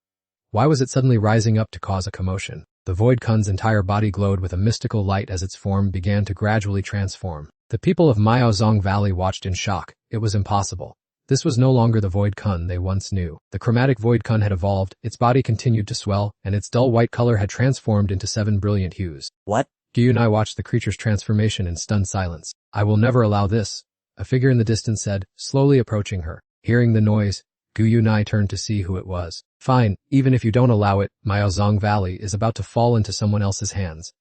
Why was it suddenly rising up to cause a commotion? The Void Kun's entire body glowed with a mystical light as its form began to gradually transform. The people of Miaozong Valley watched in shock. It was impossible. This was no longer the Void Kun they once knew. The chromatic Void Kun had evolved, its body continued to swell, and its dull white color had transformed into 7 brilliant hues. What? Guyunai watched the creature's transformation in stunned silence. "I will never allow this," a figure in the distance said, slowly approaching her. Hearing the noise, Guyunai turned to see who it was. "Fine, even if you don't allow it, Miaozong Valley is about to fall into someone else's hands."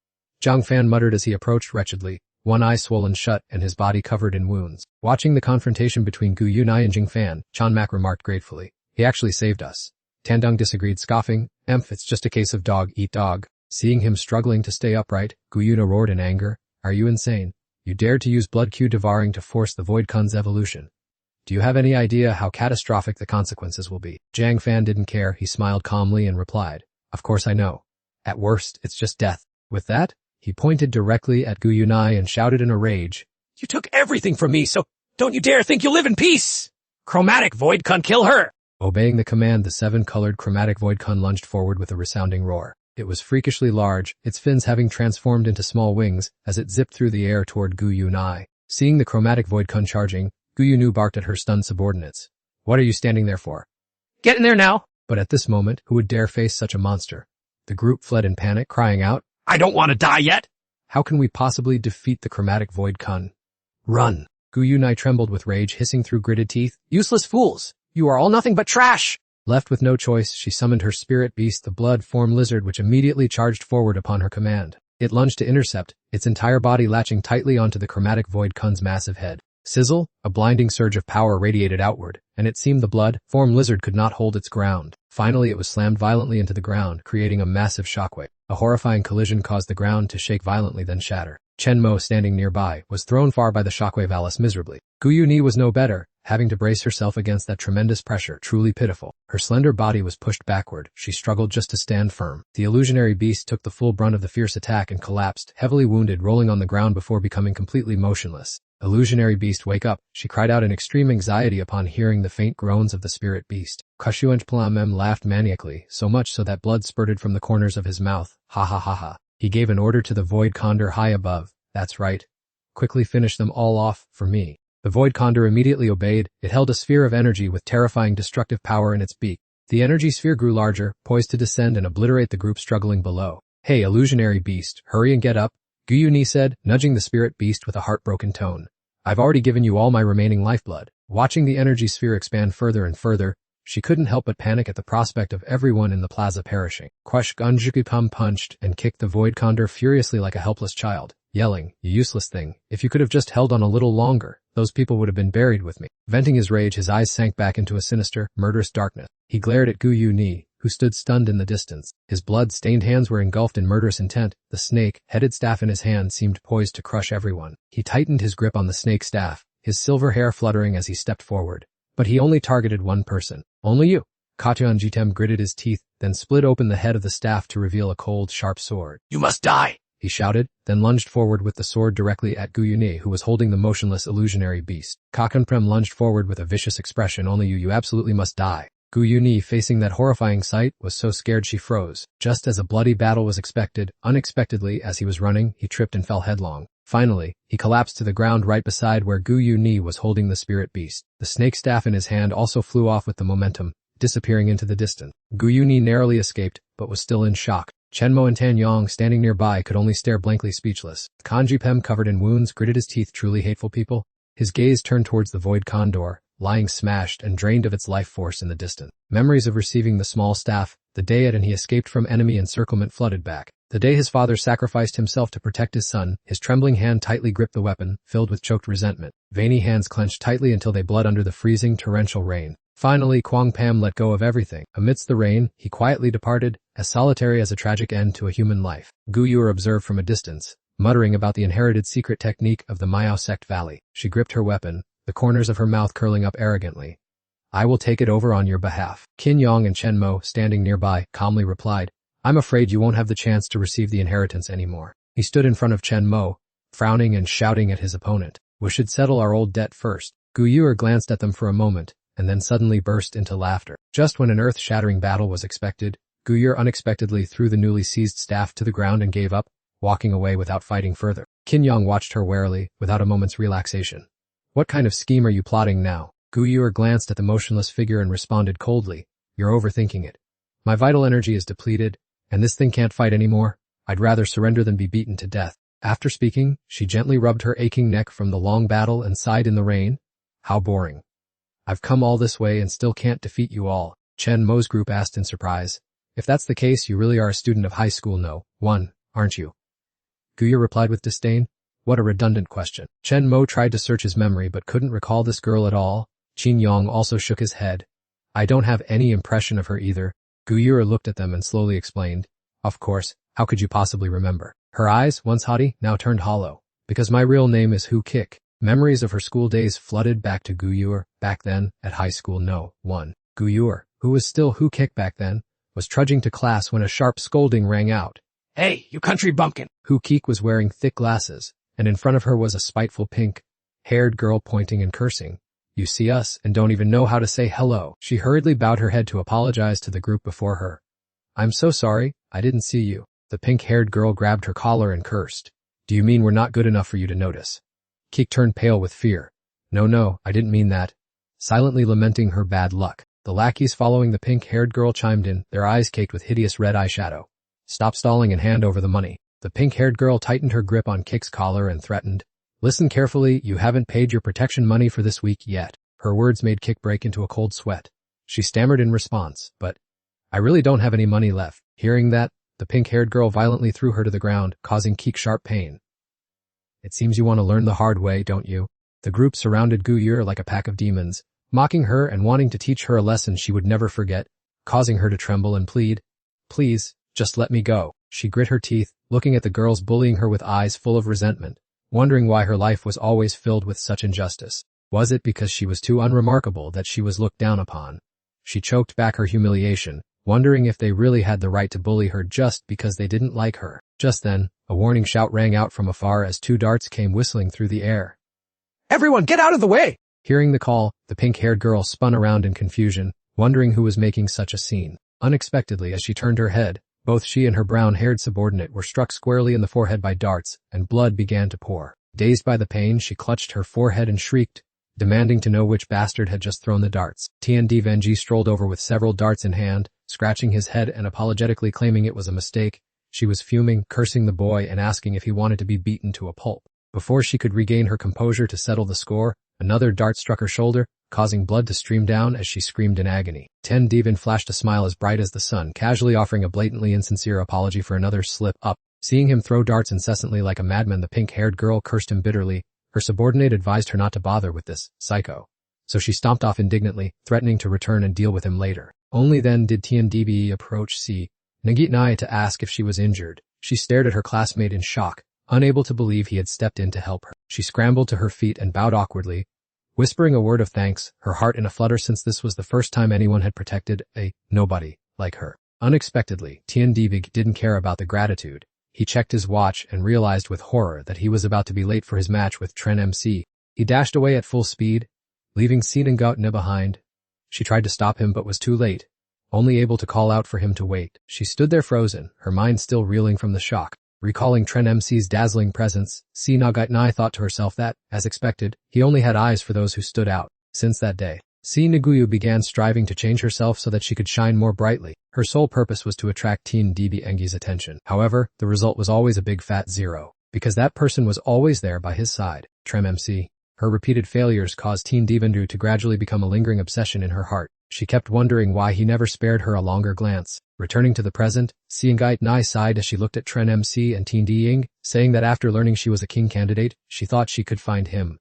Zhang Fan muttered as he approached wretchedly, one eye swollen shut and his body covered in wounds. Watching the confrontation between Guyunai and Jingfan, Chanmak remarked gratefully, "He actually saved us." Tandung disagreed, scoffing, "It's just a case of dog eat dog." Seeing him struggling to stay upright, Guyuna roared in anger, "Are you insane? You dared to use blood Q devouring to force the Void Kun's evolution. Do you have any idea how catastrophic the consequences will be?" Zhang Fan didn't care. He smiled calmly and replied, "Of course I know. At worst, it's just death." With that, he pointed directly at Guyunai and shouted in a rage, "You took everything from me, so don't you dare think you'll live in peace! Chromatic Void Kun, kill her!" Obeying the command, the 7-colored chromatic Void Kun lunged forward with a resounding roar. It was freakishly large, its fins having transformed into small wings as it zipped through the air toward Guyunai. Seeing the chromatic Void Kun charging, Guyunu barked at her stunned subordinates. "What are you standing there for? Get in there now!" But at this moment, who would dare face such a monster? The group fled in panic, crying out, "I don't want to die yet!" "How can we possibly defeat the chromatic Void Kun? Run!" Guyunai trembled with rage, hissing through gritted teeth, "Useless fools! You are all nothing but trash!" Left with no choice, she summoned her spirit beast, the blood-form lizard, which immediately charged forward upon her command. It lunged to intercept, its entire body latching tightly onto the chromatic Void Kun's massive head. Sizzle, a blinding surge of power radiated outward, and it seemed the blood-formed lizard could not hold its ground. Finally, it was slammed violently into the ground, creating a massive shockwave. A horrifying collision caused the ground to shake violently then shatter. Chen Mo, standing nearby, was thrown far by the shockwave Alice miserably. Gu Yuni was no better, having to brace herself against that tremendous pressure, truly pitiful. Her slender body was pushed backward. She struggled just to stand firm. The illusionary beast took the full brunt of the fierce attack and collapsed, heavily wounded, rolling on the ground before becoming completely motionless. Illusionary beast, wake up, she cried out in extreme anxiety upon hearing the faint groans of the spirit beast. Kushuenchplamem laughed maniacally, so much so that blood spurted from the corners of his mouth. Ha ha ha ha. He gave an order to the void condor high above. That's right. Quickly finish them all off, for me. The void condor immediately obeyed. It held a sphere of energy with terrifying destructive power in its beak. The energy sphere grew larger, poised to descend and obliterate the group struggling below. Hey, illusionary beast, hurry and get up, Gu Yuni said, nudging the spirit beast with a heartbroken tone. I've already given you all my remaining lifeblood. Watching the energy sphere expand further and further, she couldn't help but panic at the prospect of everyone in the plaza perishing. Quash Gunjukipum punched and kicked the void condor furiously like a helpless child, yelling, "You useless thing, if you could have just held on a little longer, those people would have been buried with me." Venting his rage, his eyes sank back into a sinister, murderous darkness. He glared at Gu Yuni, who stood stunned in the distance. His blood-stained hands were engulfed in murderous intent. The snake-headed staff in his hand seemed poised to crush everyone. He tightened his grip on the snake staff, his silver hair fluttering as he stepped forward. But he only targeted one person. Only you. Katyan Jitem gritted his teeth, then split open the head of the staff to reveal a cold, sharp sword. You must die, he shouted, then lunged forward with the sword directly at Gu Yuni, who was holding the motionless illusionary beast. Kakanprem lunged forward with a vicious expression. Only you absolutely must die. Gu Yuni, facing that horrifying sight, was so scared she froze. Just as a bloody battle was expected, unexpectedly, as he was running, he tripped and fell headlong. Finally, he collapsed to the ground right beside where Gu Yuni was holding the spirit beast. The snake staff in his hand also flew off with the momentum, disappearing into the distance. Gu Yuni narrowly escaped, but was still in shock. Chenmo and Tan Yong, standing nearby, could only stare blankly speechless. Kanji Pem, covered in wounds, gritted his teeth. Truly hateful people. His gaze turned towards the void condor, lying smashed and drained of its life force in the distance. Memories of receiving the small staff, the day it and he escaped from enemy encirclement flooded back. The day his father sacrificed himself to protect his son, his trembling hand tightly gripped the weapon, filled with choked resentment. Veiny hands clenched tightly until they bled under the freezing torrential rain. Finally, Kwang Pam let go of everything. Amidst the rain, he quietly departed, as solitary as a tragic end to a human life. Gu Yu observed from a distance, muttering about the inherited secret technique of the Miao sect valley. She gripped her weapon, the corners of her mouth curling up arrogantly. I will take it over on your behalf. Qin Yong and Chen Mo, standing nearby, calmly replied, I'm afraid you won't have the chance to receive the inheritance anymore. He stood in front of Chen Mo, frowning and shouting at his opponent. We should settle our old debt first. Gu Yu glanced at them for a moment, and then suddenly burst into laughter. Just when an earth-shattering battle was expected, Gu Yu unexpectedly threw the newly seized staff to the ground and gave up, walking away without fighting further. Qin Yong watched her warily, without a moment's relaxation. What kind of scheme are you plotting now? Gu Yu glanced at the motionless figure and responded coldly, You're overthinking it. My vital energy is depleted, and this thing can't fight anymore. I'd rather surrender than be beaten to death. After speaking, she gently rubbed her aching neck from the long battle and sighed in the rain. How boring. I've come all this way and still can't defeat you all. Chen Mo's group asked in surprise. If that's the case, you really are a student of high school no. 1, aren't you? Gu Yu replied with disdain. What a redundant question. Chen Mo tried to search his memory but couldn't recall this girl at all. Qin Yong also shook his head. I don't have any impression of her either. Gu Yu looked at them and slowly explained. Of course, how could you possibly remember? Her eyes, once haughty, now turned hollow. Because my real name is Hu Kik. Memories of her school days flooded back to Gu Yu. Back then, at high school no. 1. Gu Yu, who was still Hu Kik back then, was trudging to class when a sharp scolding rang out. Hey, you country bumpkin! Hu Kik was wearing thick glasses, and in front of her was a spiteful pink-haired girl pointing and cursing. You see us and don't even know how to say hello. She hurriedly bowed her head to apologize to the group before her. I'm so sorry, I didn't see you. The pink-haired girl grabbed her collar and cursed. Do you mean we're not good enough for you to notice? Kik turned pale with fear. No, I didn't mean that. Silently lamenting her bad luck, the lackeys following the pink-haired girl chimed in, their eyes caked with hideous red eyeshadow. Stop stalling and hand over the money. The pink-haired girl tightened her grip on Kik's collar and threatened. Listen carefully, you haven't paid your protection money for this week yet. Her words made Kik break into a cold sweat. She stammered in response, but I really don't have any money left. Hearing that, the pink-haired girl violently threw her to the ground, causing Kik sharp pain. It seems you want to learn the hard way, don't you? The group surrounded Gu Yur like a pack of demons, mocking her and wanting to teach her a lesson she would never forget, causing her to tremble and plead, "Please, just let me go." She grit her teeth, looking at the girls bullying her with eyes full of resentment, wondering why her life was always filled with such injustice. Was it because she was too unremarkable that she was looked down upon? She choked back her humiliation, wondering if they really had the right to bully her just because they didn't like her. Just then, a warning shout rang out from afar as 2 darts came whistling through the air. Everyone, get out of the way! Hearing the call, the pink-haired girl spun around in confusion, wondering who was making such a scene. Unexpectedly, as she turned her head, both she and her brown-haired subordinate were struck squarely in the forehead by darts, and blood began to pour. Dazed by the pain, she clutched her forehead and shrieked, demanding to know which bastard had just thrown the darts. TND Venji strolled over with several darts in hand, scratching his head and apologetically claiming it was a mistake. She was fuming, cursing the boy and asking if he wanted to be beaten to a pulp. Before she could regain her composure to settle the score, another dart struck her shoulder, causing blood to stream down as she screamed in agony. Ten Devon flashed a smile as bright as the sun, casually offering a blatantly insincere apology for another slip-up. Seeing him throw darts incessantly like a madman, the pink-haired girl cursed him bitterly. Her subordinate advised her not to bother with this psycho, so she stomped off indignantly, threatening to return and deal with him later. Only then did TNDB approach Si Nagitnai to ask if she was injured. She stared at her classmate in shock, unable to believe he had stepped in to help her. She scrambled to her feet and bowed awkwardly, whispering a word of thanks, her heart in a flutter since this was the first time anyone had protected a nobody like her. Unexpectedly, TNDB didn't care about the gratitude. He checked his watch and realized with horror that he was about to be late for his match with Tren MC. He dashed away at full speed, leaving Sinangautne behind. She tried to stop him but was too late, only able to call out for him to wait. She stood there frozen, her mind still reeling from the shock. Recalling Tren MC's dazzling presence, Sinangautne thought to herself that, as expected, he only had eyes for those who stood out. Since that day, Si Naguyu began striving to change herself so that she could shine more brightly. Her sole purpose was to attract Teen DB Engi's attention. However, the result was always a big fat zero, because that person was always there by his side, Trem MC. Her repeated failures caused Teen Devendru to gradually become a lingering obsession in her heart. She kept wondering why he never spared her a longer glance. Returning to the present, Sinangautne sighed as she looked at Tren MC and Teen Ding, saying that after learning she was a king candidate, she thought she could find him.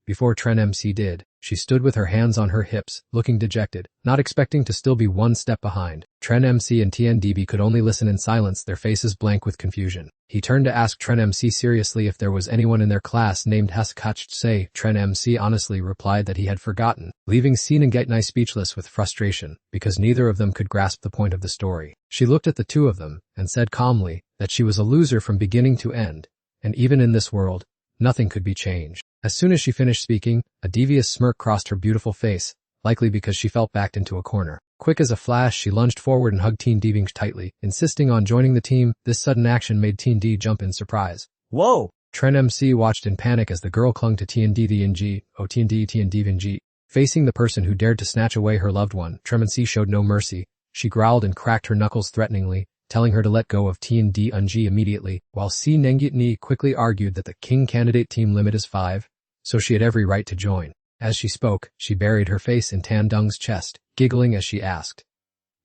Before Tren MC did, she stood with her hands on her hips, looking dejected, not expecting to still be one step behind. Tren MC and TNDB could only listen in silence, their faces blank with confusion. He turned to ask Tren MC seriously if there was anyone in their class named Haskachse. Tren MC honestly replied that he had forgotten, leaving Sinangautne speechless with frustration, because neither of them could grasp the point of the story. She looked at the two of them, and said calmly that she was a loser from beginning to end, and even in this world, nothing could be changed. As soon as she finished speaking, a devious smirk crossed her beautiful face, likely because she felt backed into a corner. Quick as a flash, she lunged forward and hugged Teen Deving tightly, insisting on joining the team. This sudden action made Teen D jump in surprise. Whoa! Tren MC watched in panic as the girl clung to Teen Deving. Oh, Teen Deving. Facing the person who dared to snatch away her loved one, Tren MC showed no mercy. She growled and cracked her knuckles threateningly, telling her to let go of Teen Dng immediately, while Si Nengitni quickly argued that the king candidate team limit is 5, so she had every right to join. As she spoke, she buried her face in Tan Dung's chest, giggling as she asked,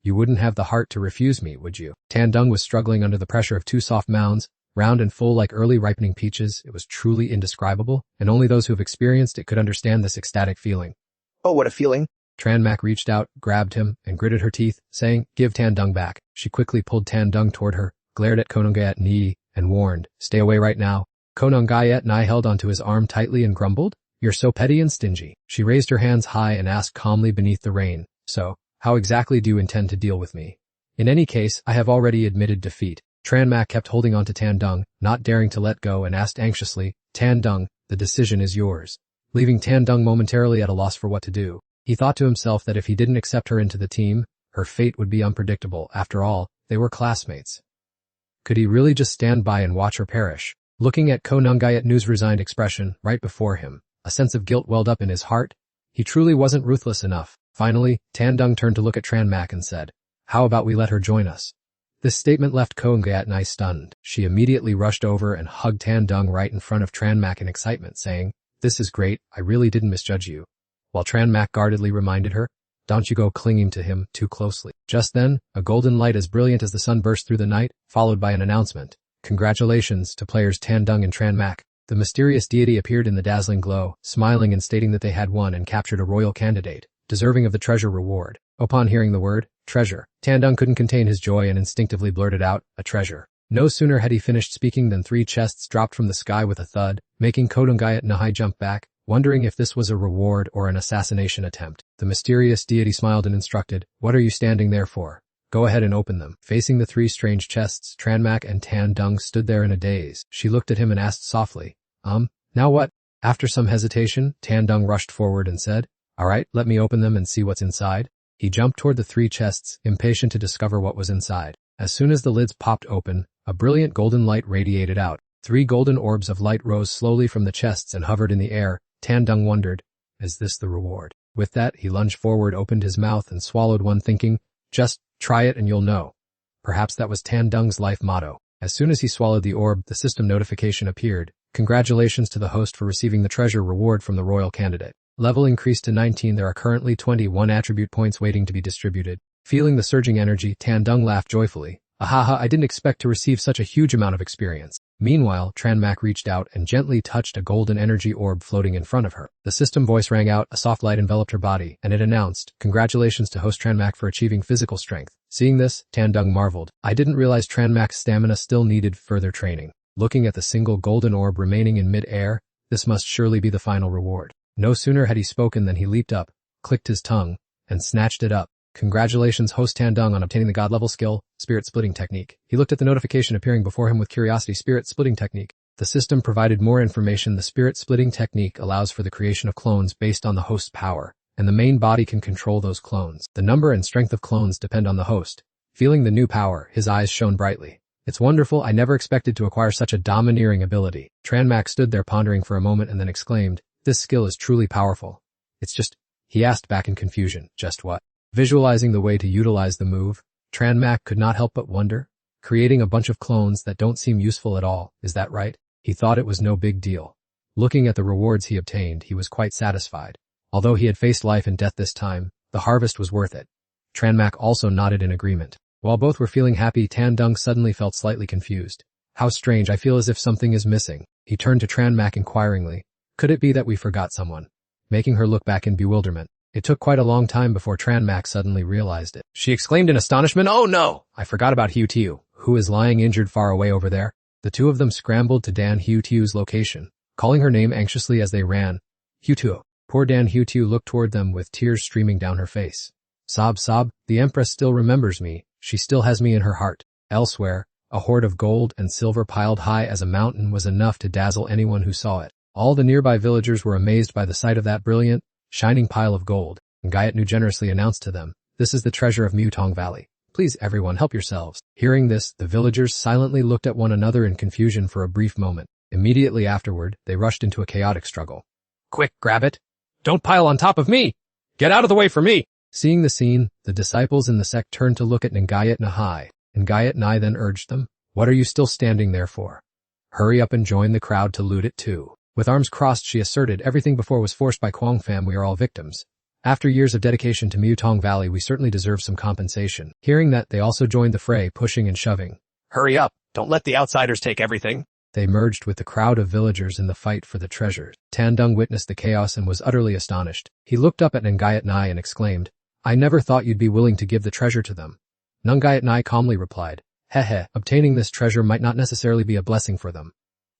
"You wouldn't have the heart to refuse me, would you?" Tan Dung was struggling under the pressure of 2 soft mounds, round and full like early ripening peaches. It was truly indescribable, and only those who have experienced it could understand this ecstatic feeling. Oh, what a feeling. Tran Mak reached out, grabbed him, and gritted her teeth, saying, "Give Tan Dung back." She quickly pulled Tan Dung toward her, glared at Konungayat, and warned, "Stay away right now." Konungayat held onto his arm tightly and grumbled, "You're so petty and stingy." She raised her hands high and asked calmly beneath the rain, "So, how exactly do you intend to deal with me? In any case, I have already admitted defeat." Tran Mak kept holding onto Tan Dung, not daring to let go, and asked anxiously, "Tan Dung, the decision is yours." Leaving Tan Dung momentarily at a loss for what to do, he thought to himself that if he didn't accept her into the team, her fate would be unpredictable. After all, they were classmates. Could he really just stand by and watch her perish? Looking at Konungayat's resigned expression right before him, a sense of guilt welled up in his heart. He truly wasn't ruthless enough. Finally, Tan Dung turned to look at Tran Mak and said, "How about we let her join us?" This statement left Konungayat stunned. She immediately rushed over and hugged Tan Dung right in front of Tran Mak in excitement, saying, "This is great, I really didn't misjudge you." While Tran Mak guardedly reminded her, "Don't you go clinging to him too closely." Just then, a golden light as brilliant as the sun burst through the night, followed by an announcement. "Congratulations to players Tan Dung and Tran Mak. The mysterious deity appeared in the dazzling glow, smiling and stating that they had won and captured a royal candidate, deserving of the treasure reward. Upon hearing the word, treasure, Tandung couldn't contain his joy and instinctively blurted out, a treasure. No sooner had he finished speaking than 3 chests dropped from the sky with a thud, making Kodungayat Nahai jump back, wondering if this was a reward or an assassination attempt. The mysterious deity smiled and instructed, "What are you standing there for? Go ahead and open them." Facing the 3 strange chests, Tranmak and Tandung stood there in a daze. She looked at him and asked softly, now what? After some hesitation, Tandung rushed forward and said, "Alright, let me open them and see what's inside." He jumped toward the 3 chests, impatient to discover what was inside. As soon as the lids popped open, a brilliant golden light radiated out. 3 golden orbs of light rose slowly from the chests and hovered in the air. Tandung wondered, is this the reward? With that, he lunged forward, opened his mouth, and swallowed one, thinking, just try it and you'll know. Perhaps that was Tandung's life motto. As soon as he swallowed the orb, the system notification appeared. Congratulations to the host for receiving the treasure reward from the royal candidate. Level increased to 19. There are currently 21 attribute points waiting to be distributed. Feeling the surging energy, Tandung laughed joyfully. Ahaha, I didn't expect to receive such a huge amount of experience. Meanwhile, Tranmak reached out and gently touched a golden energy orb floating in front of her. The system voice rang out, a soft light enveloped her body, and it announced, "Congratulations to host Tranmak for achieving physical strength." Seeing this, Tandung marveled. I didn't realize Tranmak's stamina still needed further training. Looking at the single golden orb remaining in mid-air, this must surely be the final reward. No sooner had he spoken than he leaped up, clicked his tongue, and snatched it up. Congratulations, host Tandung, on obtaining the god-level skill, Spirit Splitting Technique. He looked at the notification appearing before him with curiosity. Spirit Splitting Technique. The system provided more information. The Spirit Splitting Technique allows for the creation of clones based on the host's power, and the main body can control those clones. The number and strength of clones depend on the host. Feeling the new power, his eyes shone brightly. It's wonderful. I never expected to acquire such a domineering ability. Tranmak stood there pondering for a moment and then exclaimed, this skill is truly powerful. It's just, he asked back in confusion, just what? Visualizing the way to utilize the move, Tranmak could not help but wonder, creating a bunch of clones that don't seem useful at all, is that right? He thought it was no big deal. Looking at the rewards he obtained, he was quite satisfied. Although he had faced life and death this time, the harvest was worth it. Tranmak also nodded in agreement. While both were feeling happy, Tandung suddenly felt slightly confused. How strange, I feel as if something is missing. He turned to Tranmak inquiringly. Could it be that we forgot someone? Making her look back in bewilderment. It took quite a long time before Tranmak suddenly realized it. She exclaimed in astonishment, "Oh no! I forgot about Tiu, who is lying injured far away over there." The two of them scrambled to Dan Tiu's location, calling her name anxiously as they ran. Tiu. Poor Dan Tiu looked toward them with tears streaming down her face. Sob, the Empress still remembers me. She still has me in her heart. Elsewhere, a hoard of gold and silver piled high as a mountain was enough to dazzle anyone who saw it. All the nearby villagers were amazed by the sight of that brilliant, shining pile of gold, and Gayatnu generously announced to them, "This is the treasure of Mutong Valley. Please everyone help yourselves." Hearing this, the villagers silently looked at one another in confusion for a brief moment. Immediately afterward, they rushed into a chaotic struggle. Quick, grab it. Don't pile on top of me. Get out of the way for me. Seeing the scene, the disciples in the sect turned to look at Ngayat Nahai. Ngayat Nai then urged them, "What are you still standing there for? Hurry up and join the crowd to loot it too." With arms crossed, she asserted, "Everything before was forced by Kwang Pham. We are all victims. After years of dedication to Mutong Valley, we certainly deserve some compensation." Hearing that, they also joined the fray, pushing and shoving. Hurry up. Don't let the outsiders take everything. They merged with the crowd of villagers in the fight for the treasures. Tandung witnessed the chaos and was utterly astonished. He looked up at Ngayat Nai and exclaimed, "I never thought you'd be willing to give the treasure to them." Ngayat Nai calmly replied, Obtaining this treasure might not necessarily be a blessing for them."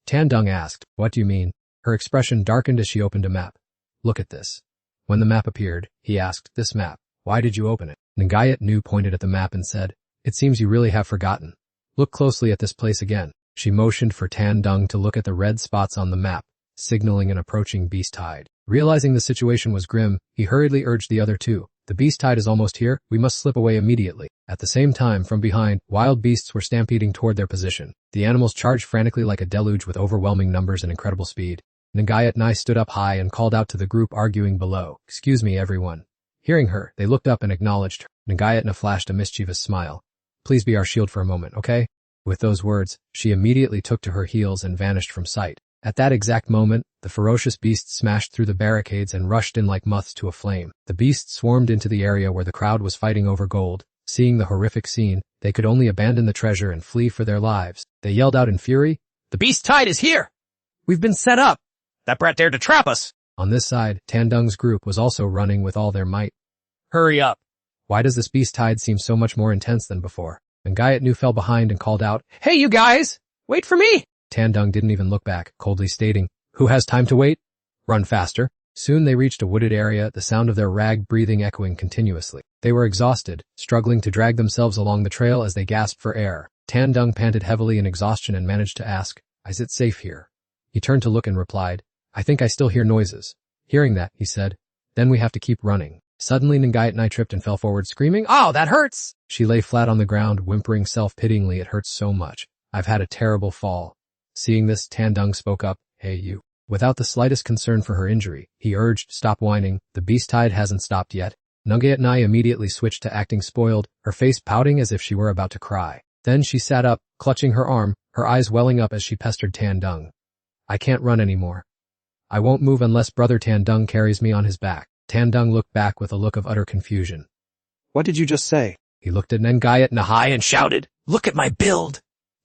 Tandung asked, "What do you mean?" Her expression darkened as she opened a map. "Look at this." When the map appeared, he asked, "This map, why did you open it?" Ngayat Nu pointed at the map and said, "It seems you really have forgotten. Look closely at this place again." She motioned for Tandung to look at the red spots on the map, signaling an approaching beast tide. Realizing the situation was grim, he hurriedly urged the other two, "The beast tide is almost here, we must slip away immediately." At the same time, from behind, wild beasts were stampeding toward their position. The animals charged frantically like a deluge with overwhelming numbers and incredible speed. Ngayat Nai stood up high and called out to the group arguing below, "Excuse me, everyone." Hearing her, they looked up and acknowledged her. Ngayat Na flashed a mischievous smile. "Please be our shield for a moment, okay?" With those words, she immediately took to her heels and vanished from sight. At that exact moment, the ferocious beasts smashed through the barricades and rushed in like moths to a flame. The beasts swarmed into the area where the crowd was fighting over gold. Seeing the horrific scene, they could only abandon the treasure and flee for their lives. They yelled out in fury, "The beast tide is here! We've been set up. That brat dared to trap us. On this side, Tandung's group was also running with all their might. Hurry up. Why does this beast tide seem so much more intense than before? And Gayatnu fell behind and called out, Hey, you guys! Wait for me! Tandung didn't even look back, coldly stating, Who has time to wait? Run faster. Soon they reached a wooded area, the sound of their ragged breathing echoing continuously. They were exhausted, struggling to drag themselves along the trail as they gasped for air. Tandung panted heavily in exhaustion and managed to ask, Is it safe here? He turned to look and replied, I think I still hear noises. Hearing that, he said, Then we have to keep running. Suddenly Nangayatnai tripped and fell forward screaming, Oh, that hurts! She lay flat on the ground, whimpering self-pityingly, It hurts so much. I've had a terrible fall. Seeing this, Tandung spoke up, Hey you. Without the slightest concern for her injury, he urged, Stop whining, the beast tide hasn't stopped yet. Nangayatnai immediately switched to acting spoiled, her face pouting as if she were about to cry. Then she sat up, clutching her arm, her eyes welling up as she pestered Tandung. I can't run anymore. I won't move unless Brother Tandung carries me on his back. Tandung looked back with a look of utter confusion. What did you just say? He looked at Nangayatnai and shouted, Look at my build!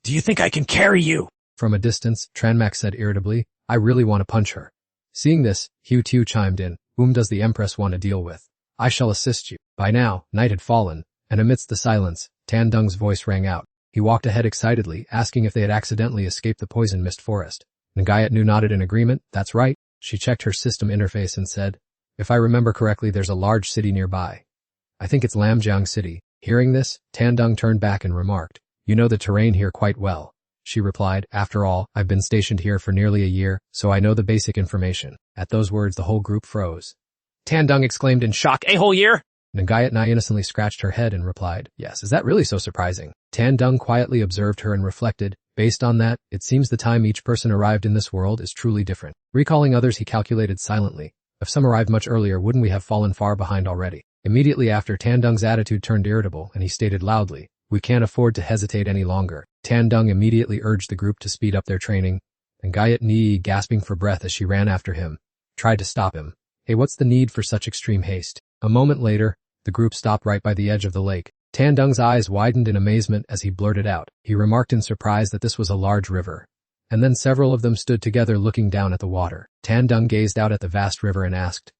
Do you think I can carry you? From a distance, Tranmak said irritably, I really want to punch her. Seeing this, Hu Tiu chimed in, Whom does the Empress want to deal with? I shall assist you. By now, night had fallen, and amidst the silence, Tandung's voice rang out. He walked ahead excitedly, asking if they had accidentally escaped the poison mist forest. Nangayatnu nodded in agreement, That's right. She checked her system interface and said, If I remember correctly, there's a large city nearby. I think it's Lamjiang City. Hearing this, Tandung turned back and remarked, You know the terrain here quite well. She replied, After all, I've been stationed here for nearly a year, so I know the basic information. At those words, the whole group froze. Tandung exclaimed in shock, A whole year? Nangayatnai innocently scratched her head and replied, Yes, is that really so surprising? Tandung quietly observed her and reflected, Based on that, it seems the time each person arrived in this world is truly different. Recalling others, he calculated silently, If some arrived much earlier, wouldn't we have fallen far behind already? Immediately after, Tandung's attitude turned irritable, and he stated loudly, We can't afford to hesitate any longer. Tandung immediately urged the group to speed up their training, and Gayatni, gasping for breath as she ran after him, tried to stop him. Hey, what's the need for such extreme haste? A moment later, the group stopped right by the edge of the lake. Tandung's eyes widened in amazement as he blurted out. He remarked in surprise that this was a large river. And then several of them stood together looking down at the water. Tandung gazed out at the vast river and asked,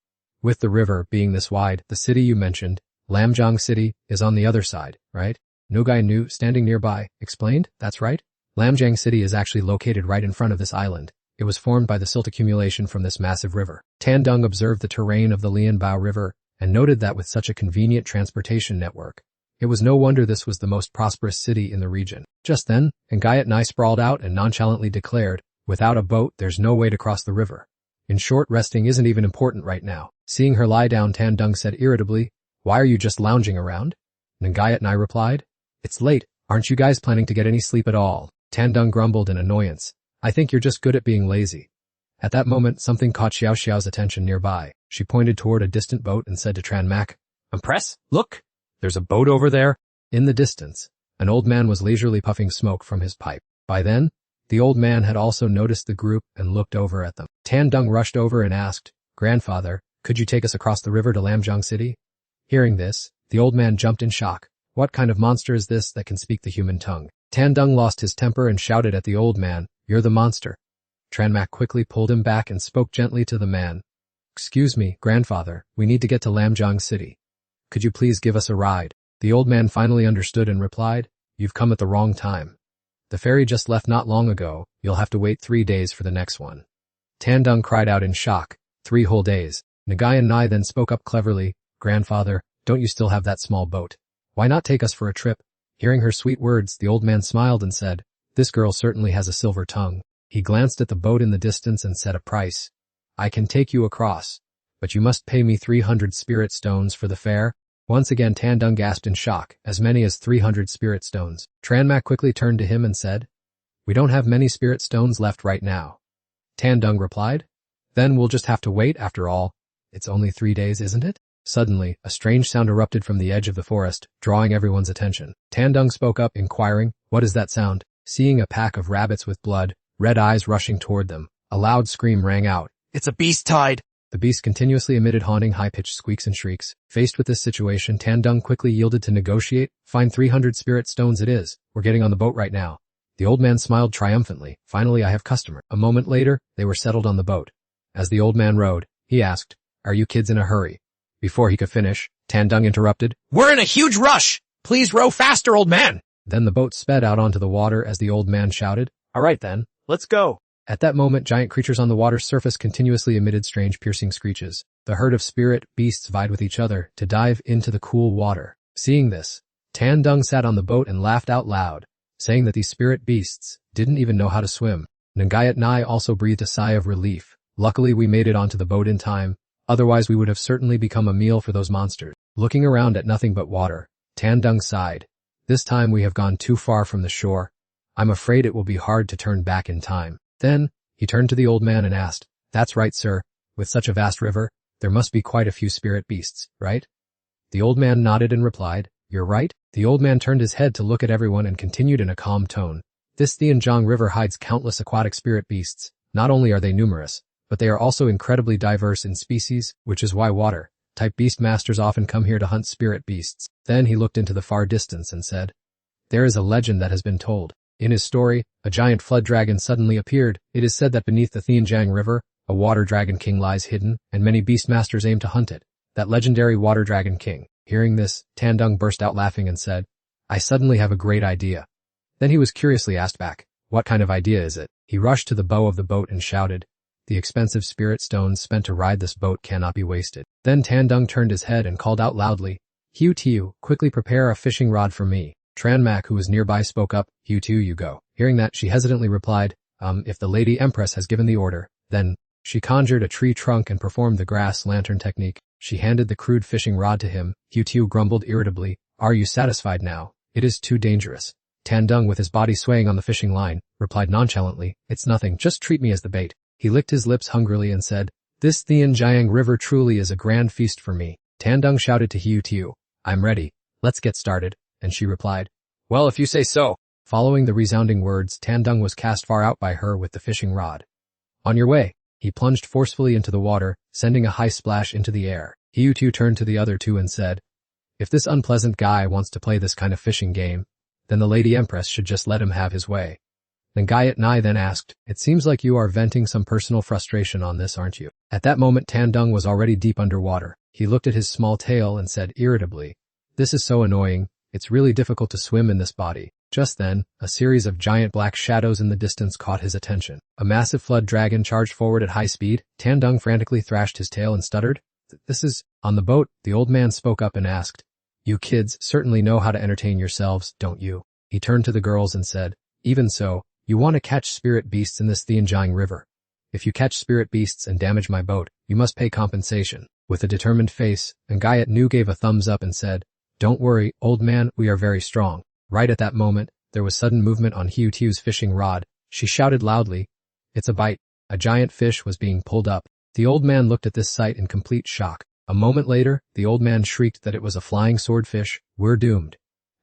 With the river being this wide, the city you mentioned, Lamjiang City, is on the other side, right? Nugayatnu, standing nearby, explained, That's right. Lamjiang City is actually located right in front of this island. It was formed by the silt accumulation from this massive river. Tandung observed the terrain of the Lianbao River and noted that with such a convenient transportation network, it was no wonder this was the most prosperous city in the region. Just then, Nangayatnai sprawled out and nonchalantly declared, Without a boat, there's no way to cross the river. In short, resting isn't even important right now. Seeing her lie down, Tandung said irritably, Why are you just lounging around? Nangayatnai replied, It's late. Aren't you guys planning to get any sleep at all? Tandung grumbled in annoyance. I think you're just good at being lazy. At that moment, something caught Xiao Xiao's attention nearby. She pointed toward a distant boat and said to Tranmak, Empress, look, there's a boat over there. In the distance, an old man was leisurely puffing smoke from his pipe. By then, the old man had also noticed the group and looked over at them. Tandung rushed over and asked, Grandfather, could you take us across the river to Lamjiang City? Hearing this, the old man jumped in shock. What kind of monster is this that can speak the human tongue? Tandung lost his temper and shouted at the old man, You're the monster. Tranmak quickly pulled him back and spoke gently to the man. Excuse me, grandfather, we need to get to Lamjiang City. Could you please give us a ride? The old man finally understood and replied, You've come at the wrong time. The ferry just left not long ago, you'll have to wait 3 days for the next one. Tandung cried out in shock, 3 whole days. Nangayatnai then spoke up cleverly, Grandfather, don't you still have that small boat? Why not take us for a trip? Hearing her sweet words, the old man smiled and said, This girl certainly has a silver tongue. He glanced at the boat in the distance and set a price. I can take you across, but you must pay me 300 spirit stones for the fare. Once again Tandung gasped in shock, as many as 300 spirit stones. Tranmak quickly turned to him and said, We don't have many spirit stones left right now. Tandung replied, Then we'll just have to wait after all. It's only 3 days, isn't it? Suddenly, a strange sound erupted from the edge of the forest, drawing everyone's attention. Tandung spoke up, inquiring, What is that sound? Seeing a pack of rabbits with blood, red eyes rushing toward them, a loud scream rang out. It's a beast tide. The beast continuously emitted haunting high-pitched squeaks and shrieks. Faced with this situation, Tandung quickly yielded to negotiate. Fine, 300 spirit stones it is. We're getting on the boat right now. The old man smiled triumphantly. Finally, I have customer. A moment later, they were settled on the boat. As the old man rowed, he asked, "Are you kids in a hurry?" Before he could finish, Tandung interrupted. We're in a huge rush. Please row faster, old man. Then the boat sped out onto the water as the old man shouted, "All right then, let's go." At that moment, giant creatures on the water's surface continuously emitted strange piercing screeches. The herd of spirit beasts vied with each other to dive into the cool water. Seeing this, Tandung sat on the boat and laughed out loud, saying that these spirit beasts didn't even know how to swim. Nangayat and I also breathed a sigh of relief. Luckily, we made it onto the boat in time, otherwise we would have certainly become a meal for those monsters. Looking around at nothing but water, Tandung sighed. This time we have gone too far from the shore. I'm afraid it will be hard to turn back in time. Then, he turned to the old man and asked, "That's right, sir. With such a vast river, there must be quite a few spirit beasts, right?" The old man nodded and replied, "You're right." The old man turned his head to look at everyone and continued in a calm tone. This Thianjiang River hides countless aquatic spirit beasts. Not only are they numerous, but they are also incredibly diverse in species, which is why water-type beast masters often come here to hunt spirit beasts. Then he looked into the far distance and said, "There is a legend that has been told. In his story, a giant flood dragon suddenly appeared. It is said that beneath the Thianjiang River, a water dragon king lies hidden, and many beastmasters aim to hunt it. That legendary water dragon king." Hearing this, Tandung burst out laughing and said, "I suddenly have a great idea." Then he was curiously asked back, "What kind of idea is it?" He rushed to the bow of the boat and shouted, "The expensive spirit stones spent to ride this boat cannot be wasted." Then Tandung turned his head and called out loudly, "Hu Tiu, quickly prepare a fishing rod for me." Tranmak, who was nearby, spoke up, "Hu Tiu, you go." Hearing that, she hesitantly replied, If the Lady Empress has given the order." Then, she conjured a tree trunk and performed the grass lantern technique. She handed the crude fishing rod to him. Hu Tiu grumbled irritably, "Are you satisfied now? It is too dangerous." Tandung, with his body swaying on the fishing line, replied nonchalantly, "It's nothing, just treat me as the bait." He licked his lips hungrily and said, "This Thianjiang River truly is a grand feast for me." Tandung shouted to Hu Tiu, "I'm ready. Let's get started." And she replied, Well, if you say so. Following the resounding words, Tandung was cast far out by her with the fishing rod. "On your way." He plunged forcefully into the water, sending a high splash into the air. Hu Tiu turned to the other two and said, "If this unpleasant guy wants to play this kind of fishing game, then the Lady Empress should just let him have his way." Nangayat Nai then asked, "It seems like you are venting some personal frustration on this, aren't you?" At that moment, Tandung was already deep underwater. He looked at his small tail and said irritably, "This is so annoying. It's really difficult to swim in this body." Just then, a series of giant black shadows in the distance caught his attention. A massive flood dragon charged forward at high speed. Tandung frantically thrashed his tail and stuttered, "This is..." On the boat, the old man spoke up and asked, "You kids certainly know how to entertain yourselves, don't you?" He turned to the girls and said, "Even so, you want to catch spirit beasts in this Thianjiang River. If you catch spirit beasts and damage my boat, you must pay compensation." With a determined face, Nangayat Nu gave a thumbs up and said, "Don't worry, old man, we are very strong." Right at that moment, there was sudden movement on Hu Tiu's fishing rod. She shouted loudly, "It's a bite." A giant fish was being pulled up. The old man looked at this sight in complete shock. A moment later, the old man shrieked that it was a flying swordfish. "We're doomed."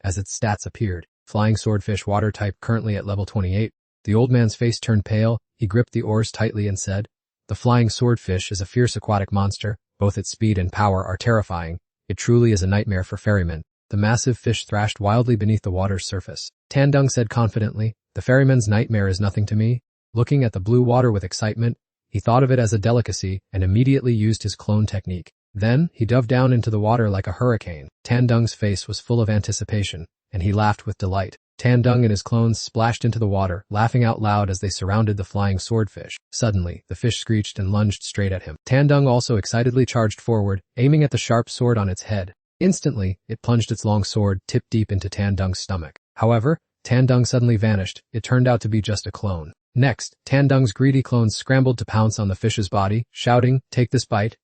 As its stats appeared, flying swordfish water type currently at level 28. The old man's face turned pale. He gripped the oars tightly and said, "The flying swordfish is a fierce aquatic monster. Both its speed and power are terrifying. It truly is a nightmare for ferrymen." The massive fish thrashed wildly beneath the water's surface. Tandung said confidently, "The ferryman's nightmare is nothing to me." Looking at the blue water with excitement, he thought of it as a delicacy and immediately used his clone technique. Then, he dove down into the water like a hurricane. Tandung's face was full of anticipation, and he laughed with delight. Tandung and his clones splashed into the water, laughing out loud as they surrounded the flying swordfish. Suddenly, the fish screeched and lunged straight at him. Tandung also excitedly charged forward, aiming at the sharp sword on its head. Instantly, it plunged its long sword tip deep into Tandung's stomach. However, Tandung suddenly vanished. It turned out to be just a clone. Next, Tandung's greedy clones scrambled to pounce on the fish's body, shouting, "Take this bite,"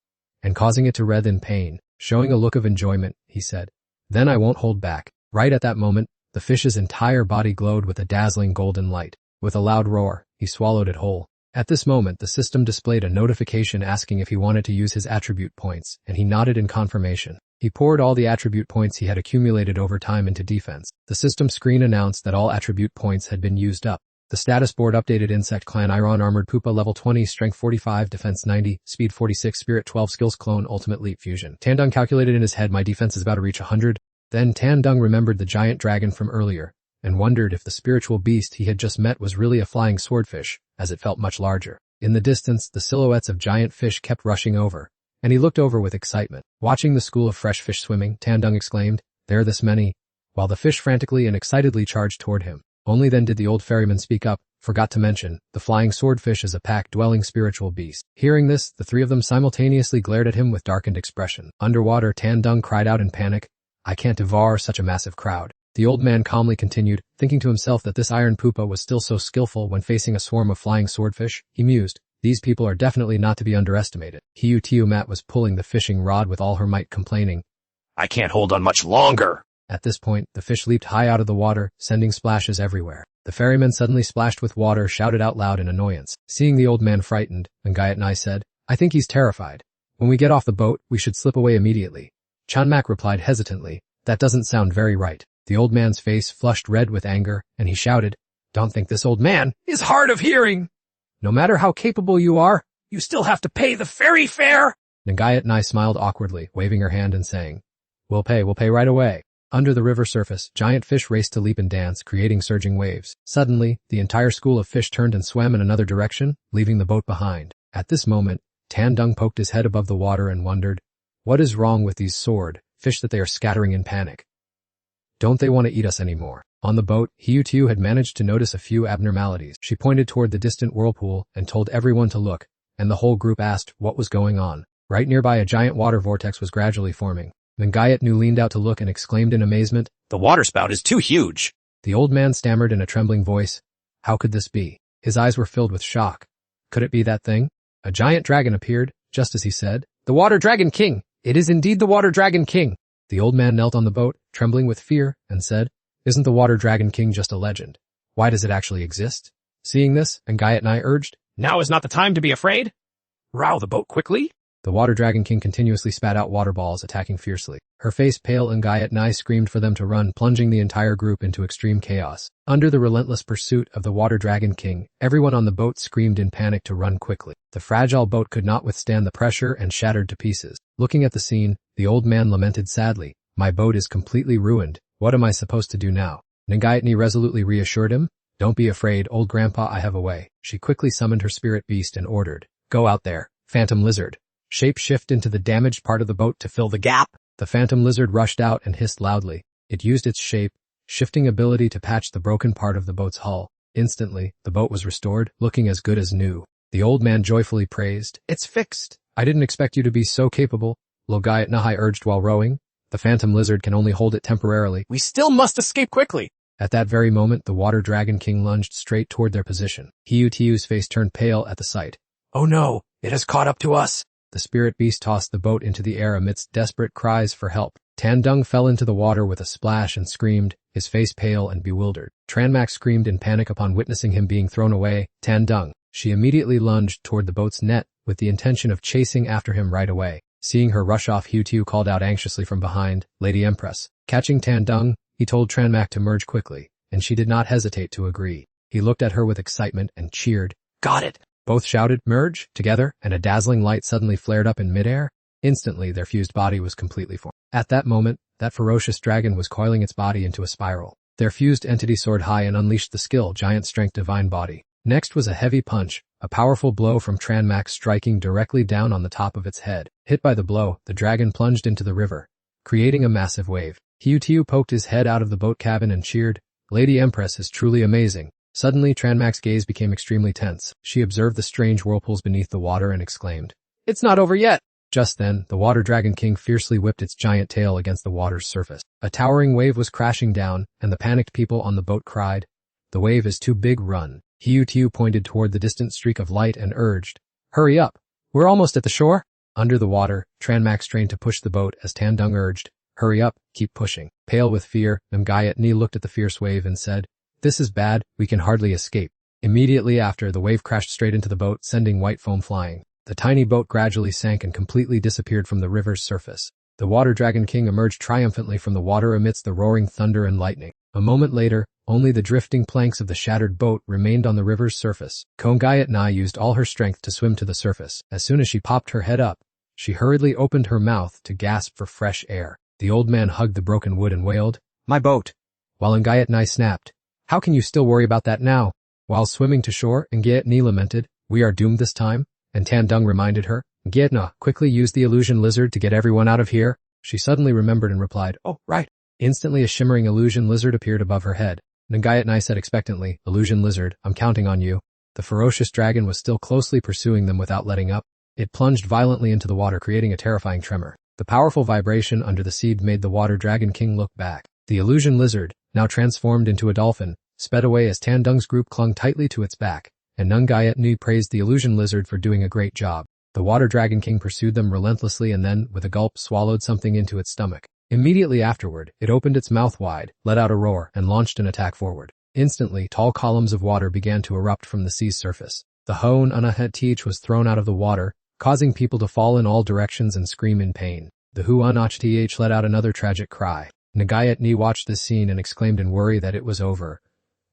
and causing it to writhe in pain. Showing a look of enjoyment, he said, "Then I won't hold back." Right at that moment, the fish's entire body glowed with a dazzling golden light. With a loud roar, he swallowed it whole. At this moment, the system displayed a notification asking if he wanted to use his attribute points, and he nodded in confirmation. He poured all the attribute points he had accumulated over time into defense. The system screen announced that all attribute points had been used up. The status board updated: Insect Clan Iron Armored Pupa Level 20, Strength 45, Defense 90, Speed 46, Spirit 12, Skills Clone, Ultimate Leap Fusion. Tandung calculated in his head, "My defense is about to reach 100. Then Tandung remembered the giant dragon from earlier. and wondered if the spiritual beast he had just met was really a flying swordfish, as it felt much larger. In the distance, the silhouettes of giant fish kept rushing over, and he looked over with excitement. Watching the school of fresh fish swimming, Tandung exclaimed, "There are this many," while the fish frantically and excitedly charged toward him. Only then did the old ferryman speak up, "Forgot to mention, the flying swordfish is a pack-dwelling spiritual beast." Hearing this, the three of them simultaneously glared at him with darkened expression. Underwater, Tandung cried out in panic, "I can't devour such a massive crowd." The old man calmly continued, thinking to himself that this iron pupa was still so skillful when facing a swarm of flying swordfish. He mused, "These people are definitely not to be underestimated." Hiu-Tiu-Mat was pulling the fishing rod with all her might, complaining, I can't hold on much longer. At this point, the fish leaped high out of the water, sending splashes everywhere. The ferryman, suddenly splashed with water, shouted out loud in annoyance. Seeing the old man frightened, Ngayatnai said, "I think he's terrified. When we get off the boat, we should slip away immediately." Chanmak replied hesitantly, "That doesn't sound very right." The old man's face flushed red with anger, and he shouted, "Don't think this old man Is hard of hearing. No matter how capable you are." You still have to pay the ferry fare. Ngayatnai smiled awkwardly, waving her hand and saying, We'll pay right away." Under the river surface, giant fish raced to leap and dance, creating surging waves. Suddenly, the entire school of fish turned and swam in another direction, leaving the boat behind. At this moment, Tandung poked his head above the water and wondered, what is wrong with these fish that they are scattering in panic? Don't they want to eat us anymore? On the boat, Hiu-Tiu had managed to notice a few abnormalities. She pointed toward the distant whirlpool and told everyone to look, and the whole group asked what was going on. Right nearby, a giant water vortex was gradually forming. Then Ngayatnu leaned out to look and exclaimed in amazement, The waterspout is too huge. The old man stammered in a trembling voice, "How could this be?" His eyes were filled with shock. Could it be that thing? A giant dragon appeared, just as he said, "The Water Dragon King! It is indeed the Water Dragon King!" The old man knelt on the boat, trembling with fear, and said, "Isn't the Water Dragon King just a legend? Why does it actually exist?" Seeing this, Ngayatnai urged, Now is not the time to be afraid. Row the boat quickly. The Water Dragon King continuously spat out water balls, attacking fiercely. Her face pale, and Ngayatnai screamed for them to run, plunging the entire group into extreme chaos. Under the relentless pursuit of the Water Dragon King, everyone on the boat screamed in panic to run quickly. The fragile boat could not withstand the pressure and shattered to pieces. Looking at the scene, the old man lamented sadly, "My boat is completely ruined. What am I supposed to do now?" Ngayatni resolutely reassured him, "Don't be afraid, old grandpa, I have a way." She quickly summoned her spirit beast and ordered, "Go out there, Phantom Lizard. Shape-shift into the damaged part of the boat to fill the gap." The Phantom Lizard rushed out and hissed loudly. It used its shape-shifting ability to patch the broken part of the boat's hull. Instantly, the boat was restored, looking as good as new. The old man joyfully praised, "It's fixed. I didn't expect you to be so capable," Ngayatnai urged while rowing. "The Phantom Lizard can only hold it temporarily. We still must escape quickly." At that very moment, the Water Dragon King lunged straight toward their position. Hiu-Tiu's face turned pale at the sight. Oh no, it has caught up to us. The spirit beast tossed the boat into the air amidst desperate cries for help. Tandung fell into the water with a splash and screamed, his face pale and bewildered. Tranmak screamed in panic upon witnessing him being thrown away. Tandung. She immediately lunged toward the boat's net with the intention of chasing after him right away. Seeing her rush off, Hiu-Tiu called out anxiously from behind, "Lady Empress." Catching Tandung, he told Tranmak to merge quickly, and she did not hesitate to agree. He looked at her with excitement and cheered, Got it. Both shouted, "Merge," together, and a dazzling light suddenly flared up in midair. Instantly, their fused body was completely formed. At that moment, that ferocious dragon was coiling its body into a spiral. Their fused entity soared high and unleashed the skill, giant strength, divine body. Next was a heavy punch, a powerful blow from Tranmak striking directly down on the top of its head. Hit by the blow, the dragon plunged into the river, creating a massive wave. Hiu-Tiu poked his head out of the boat cabin and cheered, "Lady Empress is truly amazing." Suddenly, Tranmak's gaze became extremely tense. She observed the strange whirlpools beneath the water and exclaimed, "It's not over yet." Just then, the Water Dragon King fiercely whipped its giant tail against the water's surface. A towering wave was crashing down, and the panicked people on the boat cried, "The wave is too big, run." Hiu-Tiu pointed toward the distant streak of light and urged, "Hurry up. We're almost at the shore." Under the water, Tranmak strained to push the boat as Tandung urged, "Hurry up, keep pushing." Pale with fear, Ngayatni looked at the fierce wave and said, "This is bad, we can hardly escape." Immediately after, the wave crashed straight into the boat, sending white foam flying. The tiny boat gradually sank and completely disappeared from the river's surface. The Water Dragon King emerged triumphantly from the water amidst the roaring thunder and lightning. A moment later, only the drifting planks of the shattered boat remained on the river's surface. Ngayatnai used all her strength to swim to the surface. As soon as she popped her head up, she hurriedly opened her mouth to gasp for fresh air. The old man hugged the broken wood and wailed, "My boat! while Ngayat Nai snapped, "How can you still worry about that now?" While swimming to shore, Ngayat Ni lamented, "We are doomed this time," and Tan Dung reminded her, "Ngayat Na, quickly use the illusion lizard to get everyone out of here." She suddenly remembered and replied, "Oh, right." Instantly a shimmering illusion lizard appeared above her head. Ngayat Nai said expectantly, "Illusion lizard, I'm counting on you." The ferocious dragon was still closely pursuing them without letting up. It plunged violently into the water, creating a terrifying tremor. The powerful vibration under the sea made the water dragon king look back. The illusion lizard, now transformed into a dolphin, sped away as Tan Dung's group clung tightly to its back, and Ngayat Ni praised the illusion lizard for doing a great job. The water dragon king pursued them relentlessly and then, with a gulp, swallowed something into its stomach. Immediately afterward, it opened its mouth wide, let out a roar, and launched an attack forward. Instantly, tall columns of water began to erupt from the sea's surface. The Hoon Unahet Teach was thrown out of the water, causing people to fall in all directions and scream in pain. The Hu Unach Th let out another tragic cry. Ngayat Ni watched this scene and exclaimed in worry that it was over,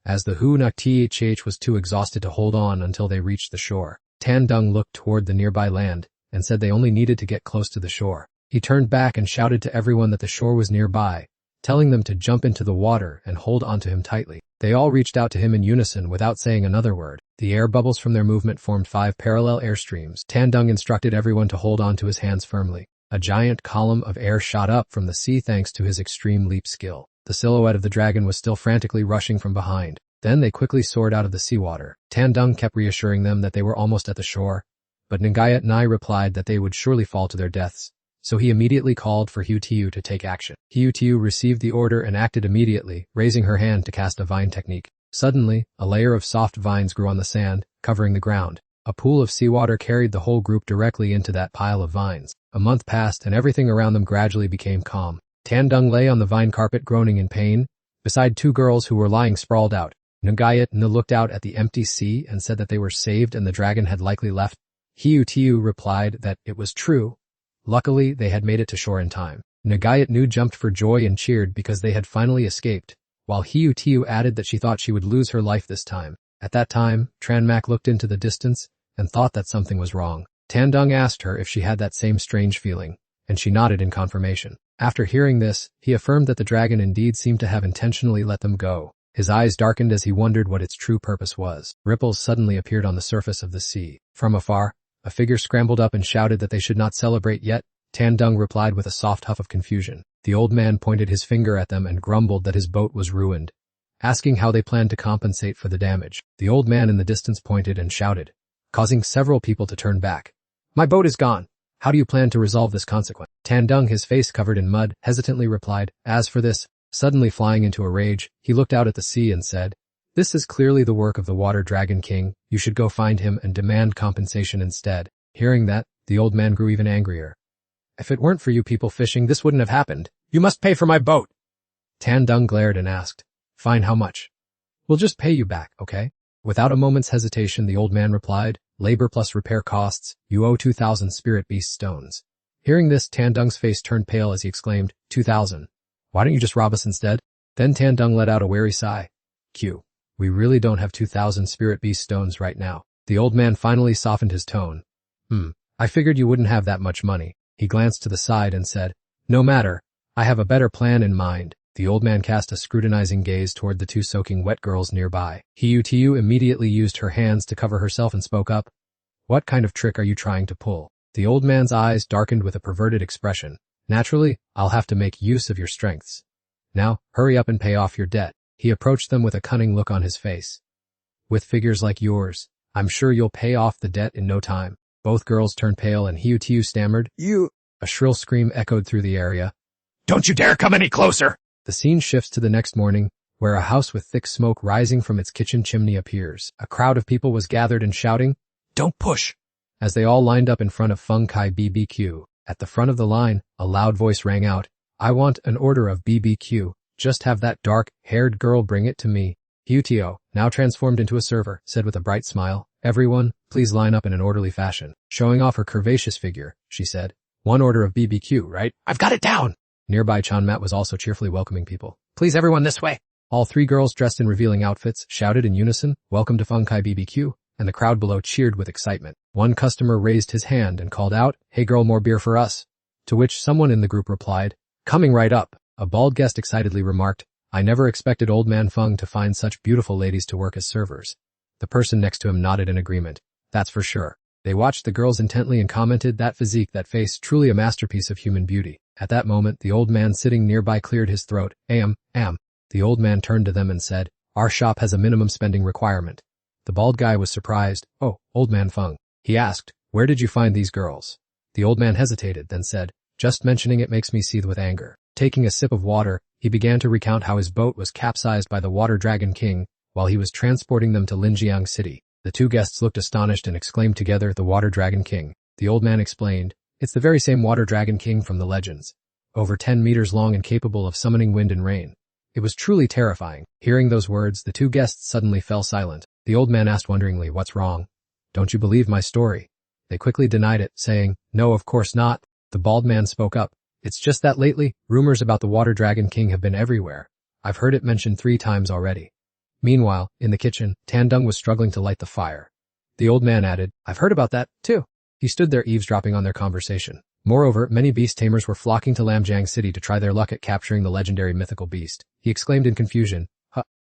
as the Hu Nak Th was too exhausted to hold on until they reached the shore. Tan Dung looked toward the nearby land and said they only needed to get close to the shore. He turned back and shouted to everyone that the shore was nearby, telling them to jump into the water and hold onto him tightly. They all reached out to him in unison without saying another word. The air bubbles from their movement formed 5 parallel airstreams. Tan Dung instructed everyone to hold on to his hands firmly. A giant column of air shot up from the sea thanks to his extreme leap skill. The silhouette of the dragon was still frantically rushing from behind. Then they quickly soared out of the seawater. Tan Dung kept reassuring them that they were almost at the shore, but Ngayat Nai replied that they would surely fall to their deaths, so he immediately called for Hu Tiu to take action. Hu Tiu received the order and acted immediately, raising her hand to cast a vine technique. Suddenly, a layer of soft vines grew on the sand, covering the ground. A pool of seawater carried the whole group directly into that pile of vines. A month passed and everything around them gradually became calm. Tan Dung lay on the vine carpet groaning in pain, beside 2 girls who were lying sprawled out. Ngayat Ni looked out at the empty sea and said that they were saved and the dragon had likely left. Hu Tiu replied that it was true. Luckily, they had made it to shore in time. Ngayat Ni jumped for joy and cheered because they had finally escaped, while Hu Tiu added that she thought she would lose her life this time. At that time, Tranmak looked into the distance and thought that something was wrong. Tan Dung asked her if she had that same strange feeling, and she nodded in confirmation. After hearing this, he affirmed that the dragon indeed seemed to have intentionally let them go. His eyes darkened as he wondered what its true purpose was. Ripples suddenly appeared on the surface of the sea. From afar, a figure scrambled up and shouted that they should not celebrate yet. Tan Dung replied with a soft huff of confusion. The old man pointed his finger at them and grumbled that his boat was ruined, asking how they planned to compensate for the damage. The old man in the distance pointed and shouted, causing several people to turn back. "My boat is gone. How do you plan to resolve this consequence?" Tan Dung, his face covered in mud, hesitantly replied, "As for this," suddenly flying into a rage, he looked out at the sea and said, "This is clearly the work of the Water Dragon King. You should go find him and demand compensation instead." Hearing that, the old man grew even angrier. "If it weren't for you people fishing, this wouldn't have happened. You must pay for my boat." Tan Dung glared and asked, "Fine, how much?" "We'll just pay you back, okay?" Without a moment's hesitation, the old man replied, "Labor plus repair costs, you owe 2,000 spirit beast stones." Hearing this, Tan Dung's face turned pale as he exclaimed, 2,000. Why don't you just rob us instead? Then Tan Dung let out a weary sigh. We really don't have 2,000 spirit beast stones right now. The old man finally softened his tone. I figured you wouldn't have that much money. He glanced to the side and said, "No matter, I have a better plan in mind." The old man cast a scrutinizing gaze toward the 2 soaking wet girls nearby. Hiu Tiu immediately used her hands to cover herself and spoke up. "What kind of trick are you trying to pull?" The old man's eyes darkened with a perverted expression. "Naturally, I'll have to make use of your strengths. Now, hurry up and pay off your debt." He approached them with a cunning look on his face. "With figures like yours, I'm sure you'll pay off the debt in no time." Both girls turned pale and Hiu Tiu stammered, "You..." A shrill scream echoed through the area. "Don't you dare come any closer!" The scene shifts to the next morning, where a house with thick smoke rising from its kitchen chimney appears. A crowd of people was gathered and shouting, "Don't push!" as they all lined up in front of Feng Kai BBQ. At the front of the line, a loud voice rang out, "I want an order of BBQ. Just have that dark-haired girl bring it to me." Hiu Tio, now transformed into a server, said with a bright smile, "Everyone, please line up in an orderly fashion." Showing off her curvaceous figure, she said, "1 order of BBQ, right?" "I've got it down!" Nearby Chanmat was also cheerfully welcoming people. "Please everyone this way." All 3 girls dressed in revealing outfits shouted in unison, "Welcome to Feng Kai BBQ," and the crowd below cheered with excitement. One customer raised his hand and called out, "Hey girl, more beer for us." To which someone in the group replied, "Coming right up." A bald guest excitedly remarked, I never expected old man Feng to find such beautiful ladies to work as servers. The person next to him nodded in agreement. That's for sure. They watched the girls intently and commented, that physique, that face, truly a masterpiece of human beauty. At that moment, the old man sitting nearby cleared his throat. Am. The old man turned to them and said, our shop has a minimum spending requirement. The bald guy was surprised. Oh, old man Feng. He asked, where did you find these girls? The old man hesitated, then said, just mentioning it makes me seethe with anger. Taking a sip of water, he began to recount how his boat was capsized by the Water Dragon King while he was transporting them to Linjiang City. The two guests looked astonished and exclaimed together, the Water Dragon King. The old man explained, it's the very same Water Dragon King from the legends. Over 10 meters long and capable of summoning wind and rain. It was truly terrifying. Hearing those words, the two guests suddenly fell silent. The old man asked wonderingly, what's wrong? Don't you believe my story? They quickly denied it, saying, no, of course not. The bald man spoke up. It's just that lately, rumors about the Water Dragon King have been everywhere. I've heard it mentioned 3 times already. Meanwhile, in the kitchen, Tandung was struggling to light the fire. The old man added, I've heard about that, too. He stood there eavesdropping on their conversation. Moreover, many beast tamers were flocking to Lamjiang City to try their luck at capturing the legendary mythical beast. He exclaimed in confusion.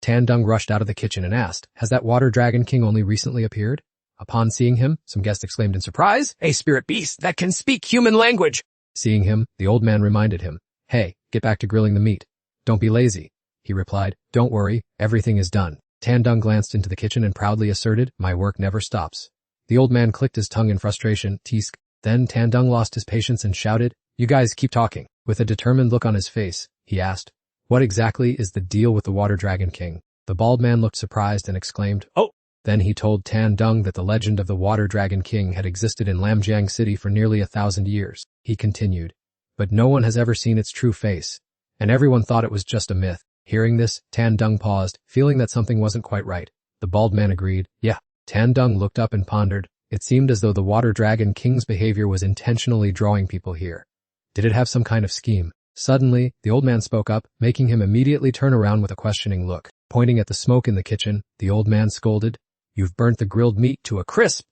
Tandung rushed out of the kitchen and asked, has that Water Dragon King only recently appeared? Upon seeing him, some guests exclaimed in surprise, a spirit beast that can speak human language. Seeing him, the old man reminded him, hey, get back to grilling the meat. Don't be lazy. He replied, don't worry, everything is done. Tandung glanced into the kitchen and proudly asserted, my work never stops. The old man clicked his tongue in frustration, Tisk. Then Tandung lost his patience and shouted, you guys keep talking. With a determined look on his face, he asked, what exactly is the deal with the Water Dragon King? The bald man looked surprised and exclaimed, oh. Then he told Tandung that the legend of the Water Dragon King had existed in Lamjiang City for nearly 1,000 years. He continued, but no one has ever seen its true face, and everyone thought it was just a myth. Hearing this, Tandung paused, feeling that something wasn't quite right. The bald man agreed, yeah. Tandung looked up and pondered. It seemed as though the Water Dragon King's behavior was intentionally drawing people here. Did it have some kind of scheme? Suddenly, the old man spoke up, making him immediately turn around with a questioning look. Pointing at the smoke in the kitchen, the old man scolded, you've burnt the grilled meat to a crisp.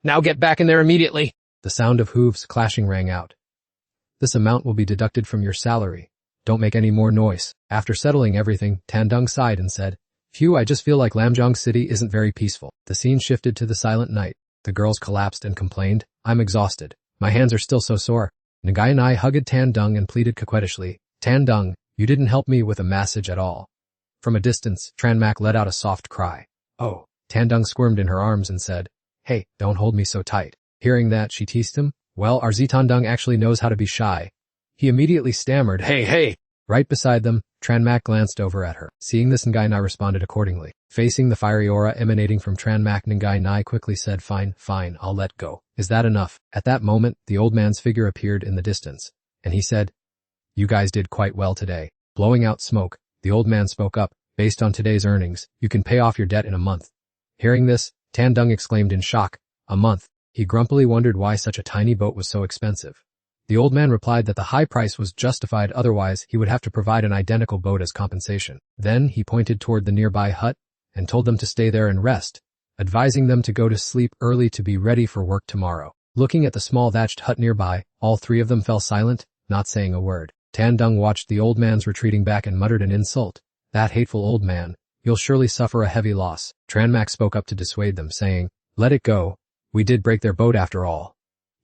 Now get back in there immediately. The sound of hooves clashing rang out. This amount will be deducted from your salary. Don't make any more noise. After settling everything, Tandung sighed and said, phew, I just feel like Lamjiang City isn't very peaceful. The scene shifted to the silent night. The girls collapsed and complained, I'm exhausted. My hands are still so sore. Nagai and I hugged Tandung and pleaded coquettishly, Tandung, you didn't help me with a massage at all. From a distance, Tranmak let out a soft cry. Oh. Tandung squirmed in her arms and said, hey, don't hold me so tight. Hearing that, she teased him, well, our Zitandung actually knows how to be shy. He immediately stammered, hey. Right beside them, Tranmak glanced over at her. Seeing this, Ngai Nai responded accordingly. Facing the fiery aura emanating from Tranmak, Ngai Nai quickly said, fine, I'll let go. Is that enough? At that moment, the old man's figure appeared in the distance, and he said, you guys did quite well today. Blowing out smoke, the old man spoke up, based on today's earnings, you can pay off your debt in a month. Hearing this, Tandung exclaimed in shock, a month. He grumpily wondered why such a tiny boat was so expensive. The old man replied that the high price was justified, otherwise he would have to provide an identical boat as compensation. Then he pointed toward the nearby hut and told them to stay there and rest, advising them to go to sleep early to be ready for work tomorrow. Looking at the small thatched hut nearby, all 3 of them fell silent, not saying a word. Tandung watched the old man's retreating back and muttered an insult. That hateful old man. You'll surely suffer a heavy loss. Tranmak spoke up to dissuade them, saying, let it go. We did break their boat after all.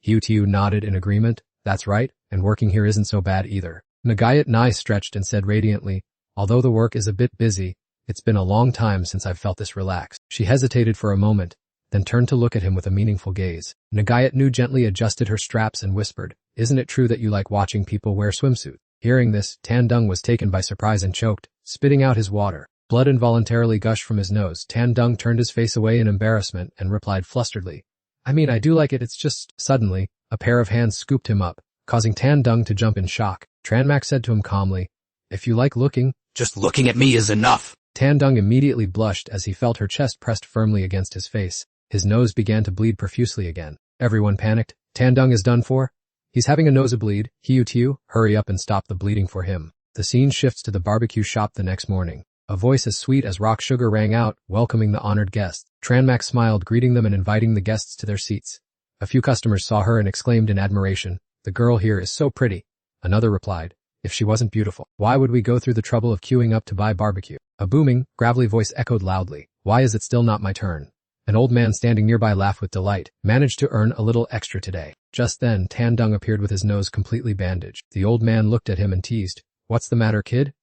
Tiu nodded in agreement. That's right, and working here isn't so bad either. Nagayat Nai stretched and said radiantly, although the work is a bit busy, it's been a long time since I've felt this relaxed. She hesitated for a moment, then turned to look at him with a meaningful gaze. Nagayat Nu gently adjusted her straps and whispered, isn't it true that you like watching people wear swimsuits? Hearing this, Tandung was taken by surprise and choked, spitting out his water. Blood involuntarily gushed from his nose. Tandung turned his face away in embarrassment and replied flusteredly, I mean, I do like it, it's just... Suddenly, a pair of hands scooped him up, causing Tandung to jump in shock. Tranmak said to him calmly, if you like looking, just looking at me is enough. Tandung immediately blushed as he felt her chest pressed firmly against his face. His nose began to bleed profusely again. Everyone panicked. Tandung is done for? He's having a nosebleed. Tiu, hurry up and stop the bleeding for him. The scene shifts to the barbecue shop the next morning. A voice as sweet as rock sugar rang out, welcoming the honored guests. Tranmak smiled, greeting them and inviting the guests to their seats. A few customers saw her and exclaimed in admiration, the girl here is so pretty. Another replied, If she wasn't beautiful, why would we go through the trouble of queuing up to buy barbecue? A booming, gravelly voice echoed loudly. Why is it still not my turn? An old man standing nearby laughed with delight. Managed to earn a little extra today. Just then, Tan Dung appeared with his nose completely bandaged. The old man looked at him and teased. What's the matter, kid?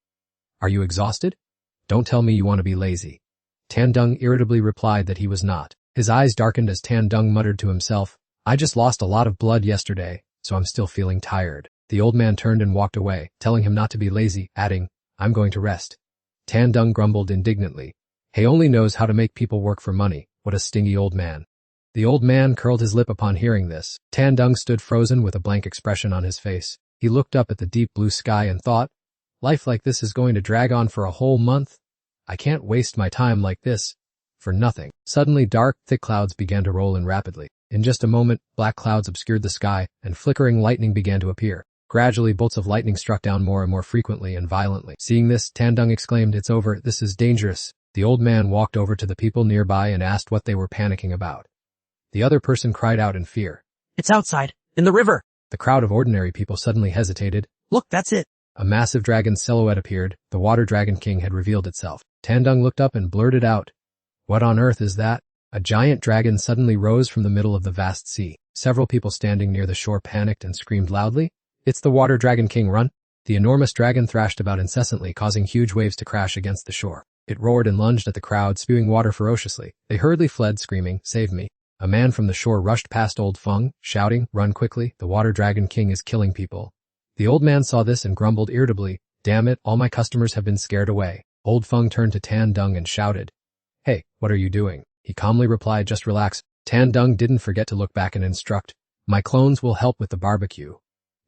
Are you exhausted? Don't tell me you want to be lazy. Tan Dung irritably replied that he was not. His eyes darkened as Tan Dung muttered to himself, I just lost a lot of blood yesterday, so I'm still feeling tired. The old man turned and walked away, telling him not to be lazy, adding, I'm going to rest. Tan Dung grumbled indignantly. He only knows how to make people work for money. What a stingy old man. The old man curled his lip upon hearing this. Tan Dung stood frozen with a blank expression on his face. He looked up at the deep blue sky and thought, life like this is going to drag on for a whole month? I can't waste my time like this. For nothing. Suddenly dark, thick clouds began to roll in rapidly. In just a moment, black clouds obscured the sky, and flickering lightning began to appear. Gradually, bolts of lightning struck down more and more frequently and violently. Seeing this, Tan Dung exclaimed, It's over, this is dangerous. The old man walked over to the people nearby and asked what they were panicking about. The other person cried out in fear. It's outside, in the river. The crowd of ordinary people suddenly hesitated. Look, that's it. A massive dragon's silhouette appeared. The Water Dragon King had revealed itself. Tan Dung looked up and blurted out, What on earth is that? A giant dragon suddenly rose from the middle of the vast sea. Several people standing near the shore panicked and screamed loudly, It's the Water Dragon King, run! The enormous dragon thrashed about incessantly, causing huge waves to crash against the shore. It roared and lunged at the crowd, spewing water ferociously. They hurriedly fled, screaming, Save me. A man from the shore rushed past Old Feng, shouting, Run quickly, the Water Dragon King is killing people. The old man saw this and grumbled irritably, Damn it, all my customers have been scared away. Old Feng turned to Tan Dung and shouted, Hey, what are you doing? He calmly replied, Just relax. Tan Dung didn't forget to look back and instruct, My clones will help with the barbecue.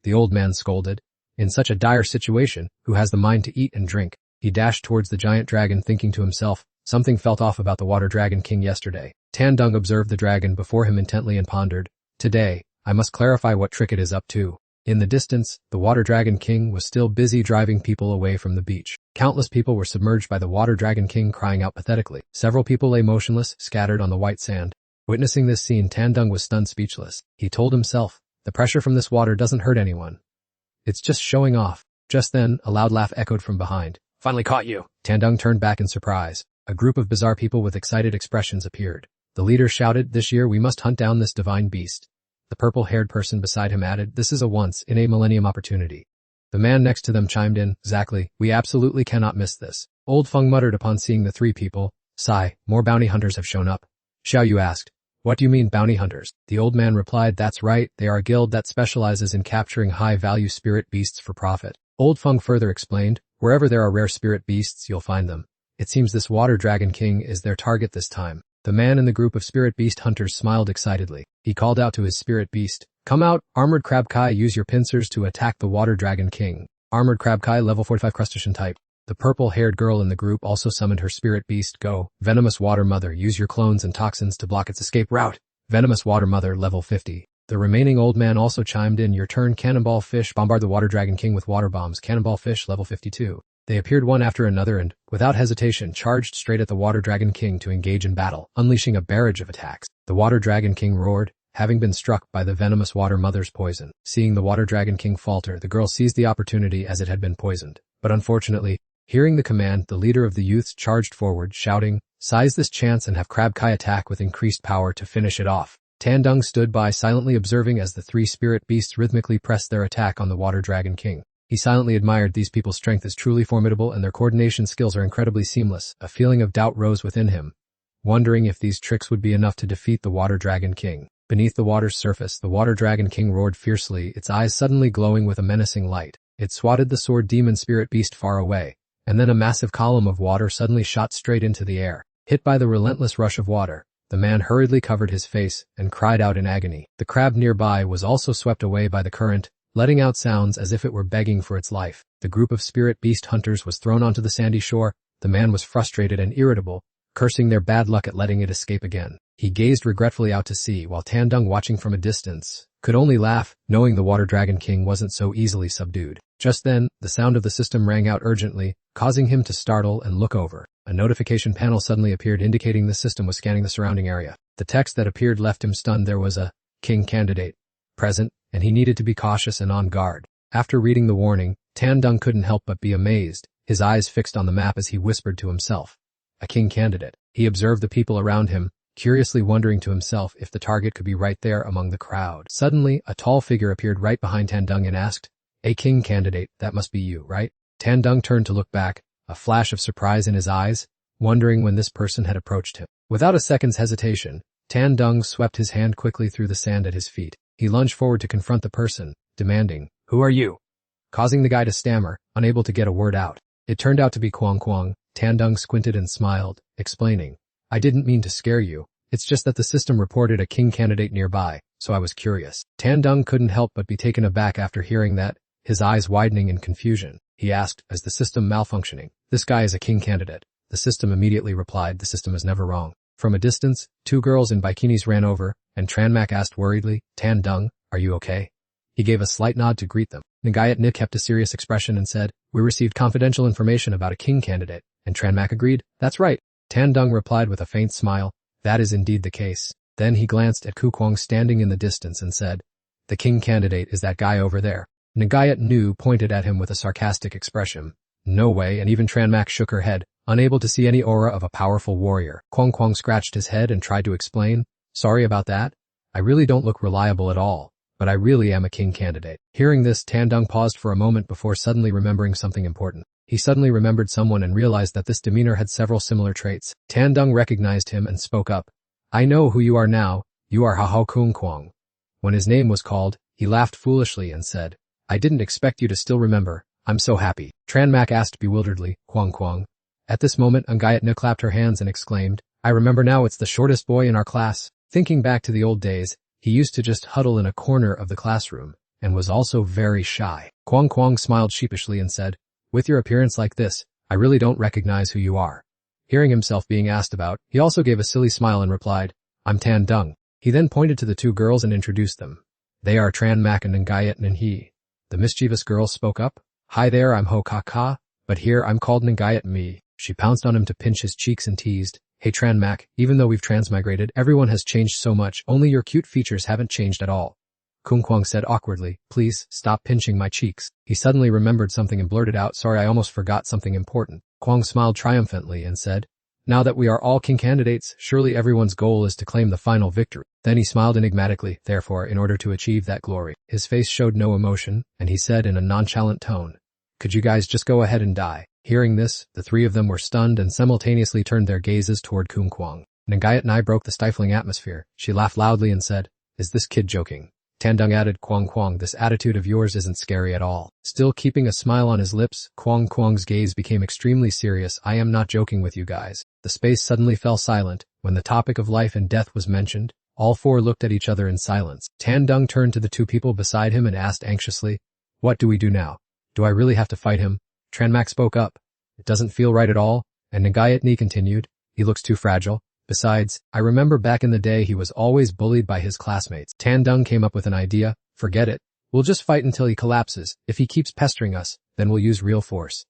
The old man scolded, In such a dire situation, who has the mind to eat and drink? He dashed towards the giant dragon, thinking to himself, Something felt off about the Water Dragon King yesterday. Tan Dung observed the dragon before him intently and pondered, Today, I must clarify what trick it is up to. In the distance, the Water Dragon King was still busy driving people away from the beach. Countless people were submerged by the Water Dragon King, crying out pathetically. Several people lay motionless, scattered on the white sand. Witnessing this scene, Tan Dung was stunned speechless. He told himself, The pressure from this water doesn't hurt anyone. It's just showing off. Just then, a loud laugh echoed from behind. Finally caught you. Tan Dung turned back in surprise. A group of bizarre people with excited expressions appeared. The leader shouted, This year we must hunt down this divine beast. The purple-haired person beside him added, This is a once-in-a-millennium opportunity. The man next to them chimed in, Exactly, we absolutely cannot miss this. Old Feng muttered upon seeing the three people, Sigh, more bounty hunters have shown up. Xiao Yu asked, What do you mean bounty hunters? The old man replied, That's right, they are a guild that specializes in capturing high-value spirit beasts for profit. Old Feng further explained, Wherever there are rare spirit beasts, you'll find them. It seems this Water Dragon King is their target this time. The man in the group of spirit beast hunters smiled excitedly. He called out to his spirit beast, Come out, Armored Crab Kai, use your pincers to attack the Water Dragon King. Armored Crab Kai, level 45 crustacean type. The purple-haired girl in the group also summoned her spirit beast, Go. Venomous Water Mother, use your clones and toxins to block its escape route. Venomous Water Mother, level 50. The remaining old man also chimed in, Your turn, Cannonball Fish, bombard the Water Dragon King with water bombs. Cannonball Fish, level 52. They appeared one after another and, without hesitation, charged straight at the Water Dragon King to engage in battle, unleashing a barrage of attacks. The Water Dragon King roared, having been struck by the venomous Water Mother's poison. Seeing the Water Dragon King falter, the girl seized the opportunity as it had been poisoned. But unfortunately, hearing the command, the leader of the youths charged forward, shouting, Seize this chance and have Crab Kai attack with increased power to finish it off. Tan Dung stood by silently observing as the three spirit beasts rhythmically pressed their attack on the Water Dragon King. He silently admired these people's strength is truly formidable and their coordination skills are incredibly seamless. A feeling of doubt rose within him, wondering if these tricks would be enough to defeat the Water Dragon King. Beneath the water's surface, the Water Dragon King roared fiercely, its eyes suddenly glowing with a menacing light. It swatted the sword demon spirit beast far away, and then a massive column of water suddenly shot straight into the air. Hit by the relentless rush of water, the man hurriedly covered his face and cried out in agony. The crab nearby was also swept away by the current, letting out sounds as if it were begging for its life. The group of spirit beast hunters was thrown onto the sandy shore. The man was frustrated and irritable, cursing their bad luck at letting it escape again. He gazed regretfully out to sea while Tan Dung, watching from a distance, could only laugh, knowing the Water Dragon King wasn't so easily subdued. Just then, the sound of the system rang out urgently, causing him to startle and look over. A notification panel suddenly appeared indicating the system was scanning the surrounding area. The text that appeared left him stunned. There was a king candidate present, and he needed to be cautious and on guard. After reading the warning, Tan couldn't help but be amazed, his eyes fixed on the map as he whispered to himself. A king candidate. He observed the people around him, curiously wondering to himself if the target could be right there among the crowd. Suddenly, a tall figure appeared right behind Tan and asked, "A king candidate, that must be you, right?" Tan turned to look back, a flash of surprise in his eyes, wondering when this person had approached him. Without a second's hesitation, Tan swept his hand quickly through the sand at his feet. He lunged forward to confront the person, demanding, "Who are you?" causing the guy to stammer, unable to get a word out. It turned out to be Kwang. Tan squinted and smiled, explaining, "I didn't mean to scare you, it's just that the system reported a king candidate nearby, so I was curious." Tan couldn't help but be taken aback after hearing that, his eyes widening in confusion. He asked, "Is the system malfunctioning? This guy is a king candidate." The system immediately replied, "The system is never wrong." From a distance, two girls in bikinis ran over, and Tranmak asked worriedly, "Tan, are you okay?" He gave a slight nod to greet them. Ngayat kept a serious expression and said, "We received confidential information about a king candidate," and Tranmak agreed, "That's right." Tan replied with a faint smile, "That is indeed the case." Then he glanced at Kukwang standing in the distance and said, "The king candidate is that guy over there." Ngayat pointed at him with a sarcastic expression. "No way," and even Tranmak shook her head, unable to see any aura of a powerful warrior. Kwang scratched his head and tried to explain, "Sorry about that. I really don't look reliable at all, but I really am a king candidate." Hearing this, Tan paused for a moment before suddenly remembering something important. He suddenly remembered someone and realized that this demeanor had several similar traits. Tan recognized him and spoke up, "I know who you are now, you are Hao Kwang." When his name was called, he laughed foolishly and said, "I didn't expect you to still remember, I'm so happy." Tranmak asked bewilderedly, Kwang. At this moment, Ngayat clapped her hands and exclaimed, "I remember now, it's the shortest boy in our class." Thinking back to the old days, he used to just huddle in a corner of the classroom, and was also very shy. Kwang smiled sheepishly and said, "With your appearance like this, I really don't recognize who you are." Hearing himself being asked about, he also gave a silly smile and replied, "I'm Tan. He then pointed to the two girls and introduced them. "They are Tranmak and Ngayat and he." The mischievous girl spoke up, "Hi there, I'm Ho Ka, but here I'm called Ngayat me." She pounced on him to pinch his cheeks and teased, "Hey Tranmak, even though we've transmigrated, everyone has changed so much, only your cute features haven't changed at all." Kwang said awkwardly, "Please, stop pinching my cheeks." He suddenly remembered something and blurted out, "Sorry, I almost forgot something important." Kwang smiled triumphantly and said, "Now that we are all king candidates, surely everyone's goal is to claim the final victory." Then he smiled enigmatically, therefore, in order to achieve that glory. His face showed no emotion, and he said in a nonchalant tone, "Could you guys just go ahead and die?" Hearing this, the three of them were stunned and simultaneously turned their gazes toward Kwang. Ngayat broke the stifling atmosphere. She laughed loudly and said, "Is this kid joking?" Tan added, Kwang, "This attitude of yours isn't scary at all." Still keeping a smile on his lips, Kwang's gaze became extremely serious. "I am not joking with you guys." The space suddenly fell silent. When the topic of life and death was mentioned, all four looked at each other in silence. Tan turned to the two people beside him and asked anxiously, "What do we do now? Do I really have to fight him?" Tranmak spoke up, "It doesn't feel right at all," and Ngayat continued, "He looks too fragile. Besides, I remember back in the day he was always bullied by his classmates." Tan came up with an idea, "Forget it. We'll just fight until he collapses. If he keeps pestering us, then we'll use real force."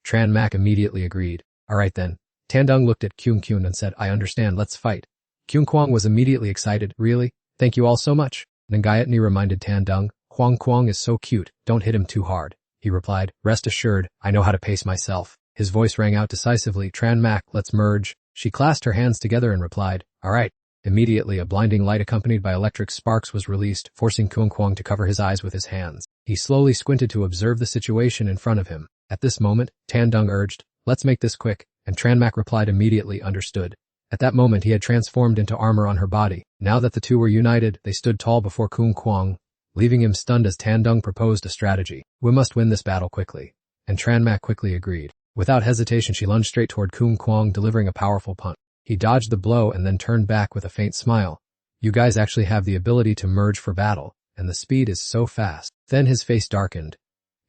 Tranmak immediately agreed. "Alright then." Tan looked at Kyun and said, "I understand, let's fight." Kwang was immediately excited, "Really? Thank you all so much." Ngayat reminded Tan Kwang is so cute, don't hit him too hard. He replied, "Rest assured, I know how to pace myself." His voice rang out decisively, "Tranmak, let's merge." She clasped her hands together and replied, "Alright." Immediately a blinding light accompanied by electric sparks was released, forcing Kwang to cover his eyes with his hands. He slowly squinted to observe the situation in front of him. At this moment, Tan urged, "Let's make this quick," and Tranmak replied immediately, "Understood." At that moment he had transformed into armor on her body. Now that the two were united, they stood tall before Kwang, leaving him stunned as Tan proposed a strategy. "We must win this battle quickly." And Tranmak quickly agreed. Without hesitation she lunged straight toward Kwang, delivering a powerful punch. He dodged the blow and then turned back with a faint smile. "You guys actually have the ability to merge for battle, and the speed is so fast." Then his face darkened.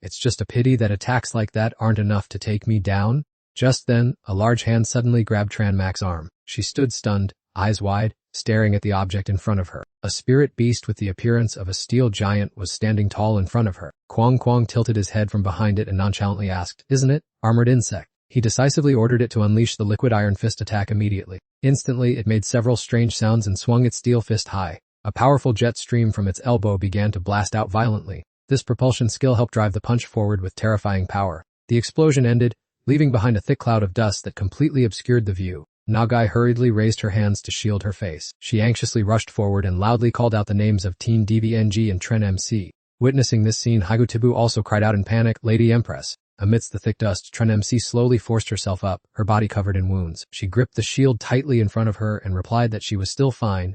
"It's just a pity that attacks like that aren't enough to take me down." Just then, a large hand suddenly grabbed Tranmak's arm. She stood stunned, eyes wide, staring at the object in front of her. A spirit beast with the appearance of a steel giant was standing tall in front of her. Kwang tilted his head from behind it and nonchalantly asked, "Isn't it, armored insect?" He decisively ordered it to unleash the liquid iron fist attack immediately. Instantly, it made several strange sounds and swung its steel fist high. A powerful jet stream from its elbow began to blast out violently. This propulsion skill helped drive the punch forward with terrifying power. The explosion ended, leaving behind a thick cloud of dust that completely obscured the view. Nagai hurriedly raised her hands to shield her face. She anxiously rushed forward and loudly called out the names of Teen DBNG and Tren MC. Witnessing this scene, Haigutibu also cried out in panic, "Lady Empress." Amidst the thick dust, Tren MC slowly forced herself up, her body covered in wounds. She gripped the shield tightly in front of her and replied that she was still fine,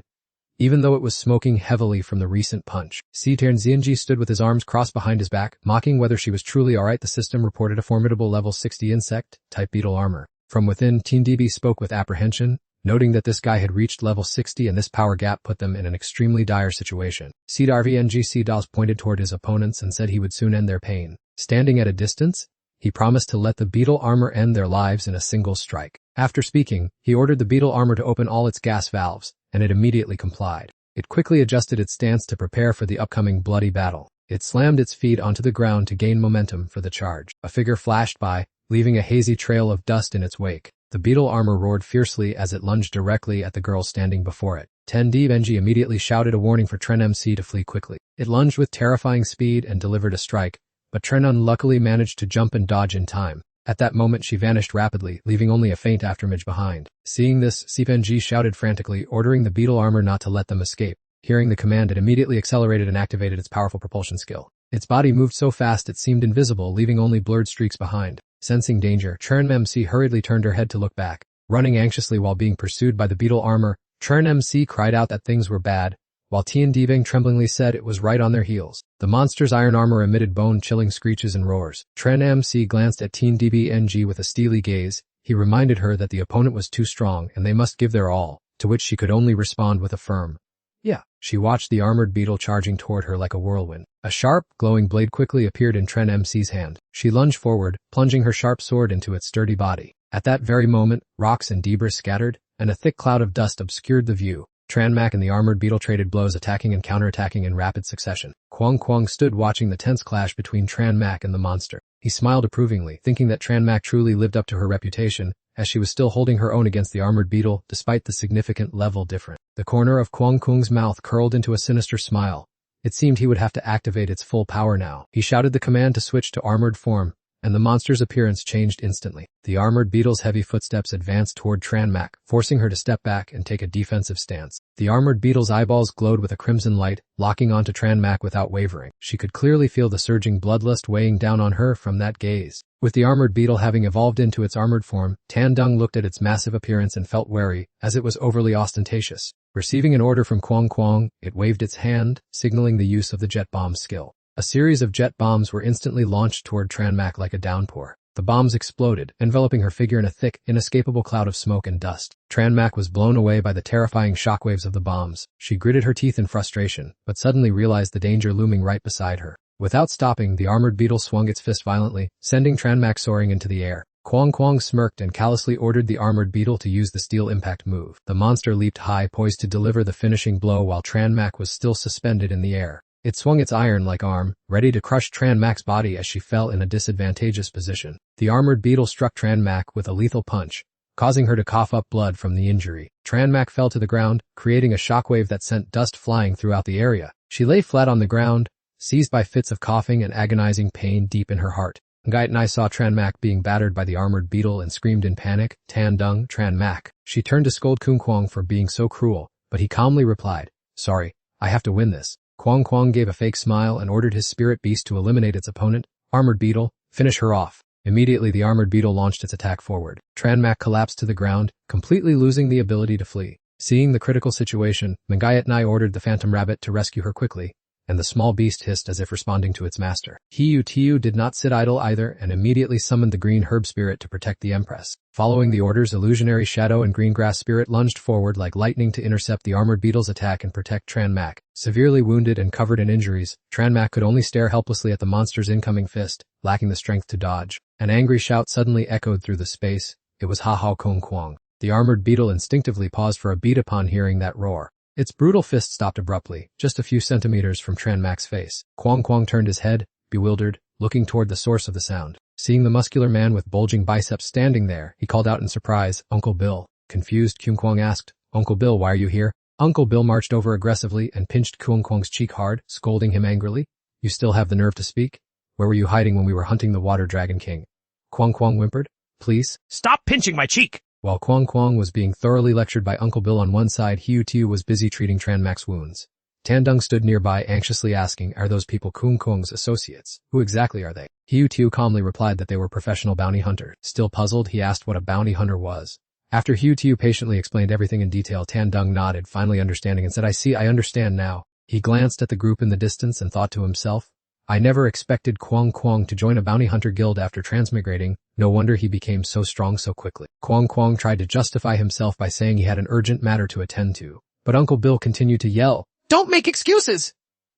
even though it was smoking heavily from the recent punch. Tern Xianji stood with his arms crossed behind his back, mocking whether she was truly alright. The system reported a formidable level 60 insect-type beetle armor. From within, Teen DB spoke with apprehension, noting that this guy had reached level 60 and this power gap put them in an extremely dire situation. BunRv NGC pointed toward his opponents and said he would soon end their pain. Standing at a distance, he promised to let the beetle armor end their lives in a single strike. After speaking, he ordered the beetle armor to open all its gas valves, and it immediately complied. It quickly adjusted its stance to prepare for the upcoming bloody battle. It slammed its feet onto the ground to gain momentum for the charge. A figure flashed by, leaving a hazy trail of dust in its wake. The beetle armor roared fiercely as it lunged directly at the girl standing before it. Tendi Benji immediately shouted a warning for Tren MC to flee quickly. It lunged with terrifying speed and delivered a strike, but Tren unluckily managed to jump and dodge in time. At that moment she vanished rapidly, leaving only a faint afterimage behind. Seeing this, Benji shouted frantically, ordering the beetle armor not to let them escape. Hearing the command, it immediately accelerated and activated its powerful propulsion skill. Its body moved so fast it seemed invisible, leaving only blurred streaks behind. Sensing danger, Tren MC hurriedly turned her head to look back. Running anxiously while being pursued by the beetle armor, Tren MC cried out that things were bad, while Tien Dibeng tremblingly said it was right on their heels. The monster's iron armor emitted bone-chilling screeches and roars. Tren MC glanced at Tien DBNG with a steely gaze. He reminded her that the opponent was too strong and they must give their all, to which she could only respond with a firm, "Yeah." She watched the armored beetle charging toward her like a whirlwind. A sharp, glowing blade quickly appeared in Tren MC's hand. She lunged forward, plunging her sharp sword into its sturdy body. At that very moment, rocks and debris scattered, and a thick cloud of dust obscured the view. Tranmak and the armored beetle traded blows, attacking and counterattacking in rapid succession. Kwang Kwang stood watching the tense clash between Tranmak and the monster. He smiled approvingly, thinking that Tranmak truly lived up to her reputation, as she was still holding her own against the armored beetle, despite the significant level difference. The corner of Kwang Kwang's mouth curled into a sinister smile. It seemed he would have to activate its full power now. He shouted the command to switch to armored form, and the monster's appearance changed instantly. The armored beetle's heavy footsteps advanced toward Tranmak, forcing her to step back and take a defensive stance. The armored beetle's eyeballs glowed with a crimson light, locking onto Tranmak without wavering. She could clearly feel the surging bloodlust weighing down on her from that gaze. With the armored beetle having evolved into its armored form, Tan Dung looked at its massive appearance and felt wary, as it was overly ostentatious. Receiving an order from Kwang Kwang, it waved its hand, signaling the use of the jet bomb skill. A series of jet bombs were instantly launched toward Tranmak like a downpour. The bombs exploded, enveloping her figure in a thick, inescapable cloud of smoke and dust. Tranmak was blown away by the terrifying shockwaves of the bombs. She gritted her teeth in frustration, but suddenly realized the danger looming right beside her. Without stopping, the armored beetle swung its fist violently, sending Tranmak soaring into the air. Kwang Kwang smirked and callously ordered the armored beetle to use the steel impact move. The monster leaped high, poised to deliver the finishing blow while Tranmak was still suspended in the air. It swung its iron-like arm, ready to crush Tranmak's body as she fell in a disadvantageous position. The armored beetle struck Tranmak with a lethal punch, causing her to cough up blood from the injury. Tranmak fell to the ground, creating a shockwave that sent dust flying throughout the area. She lay flat on the ground, seized by fits of coughing and agonizing pain deep in her heart. Ngaitanai saw Tranmak being battered by the armored beetle and screamed in panic, "Tan Dung, Tranmak." She turned to scold Kung Kwang for being so cruel, but he calmly replied, "Sorry, I have to win this." Kwang Kwang gave a fake smile and ordered his spirit beast to eliminate its opponent. "Armored beetle, finish her off." Immediately the armored beetle launched its attack forward. Tranmak collapsed to the ground, completely losing the ability to flee. Seeing the critical situation, Ngaitanai ordered the phantom rabbit to rescue her quickly, and the small beast hissed as if responding to its master. Hiyu Tiu did not sit idle either and immediately summoned the green herb spirit to protect the Empress. Following the orders, illusionary shadow and green grass spirit lunged forward like lightning to intercept the armored beetle's attack and protect Tranmak. Severely wounded and covered in injuries, Tranmak could only stare helplessly at the monster's incoming fist, lacking the strength to dodge. An angry shout suddenly echoed through the space. It was Ha Hao Kung Kwang. The armored beetle instinctively paused for a beat upon hearing that roar. Its brutal fist stopped abruptly, just a few centimeters from Tranmak's face. Kwang Kwang turned his head, bewildered, looking toward the source of the sound. Seeing the muscular man with bulging biceps standing there, he called out in surprise, "Uncle Bill." Confused, Kwang Kwang asked, "Uncle Bill, why are you here?" Uncle Bill marched over aggressively and pinched Kwang Kwang's cheek hard, scolding him angrily. You still have the nerve to speak? Where were you hiding when we were hunting the Water Dragon King? Kwang Kwang whimpered. Please? Stop pinching my cheek! While Kwang Kwang was being thoroughly lectured by Uncle Bill on one side, Hiu Tiu was busy treating Tran Mac's wounds. Tandung stood nearby anxiously asking, are those people Kung Kung's associates? Who exactly are they? Hiu Tiu calmly replied that they were professional bounty hunters. Still puzzled, he asked what a bounty hunter was. After Hiu Tiu patiently explained everything in detail, Tandung nodded, finally understanding, and said, I understand now. He glanced at the group in the distance and thought to himself, I never expected Kwang Kwang to join a bounty hunter guild after transmigrating. No wonder he became so strong so quickly. Kwang Kwang tried to justify himself by saying he had an urgent matter to attend to, but Uncle Bill continued to yell, Don't make excuses!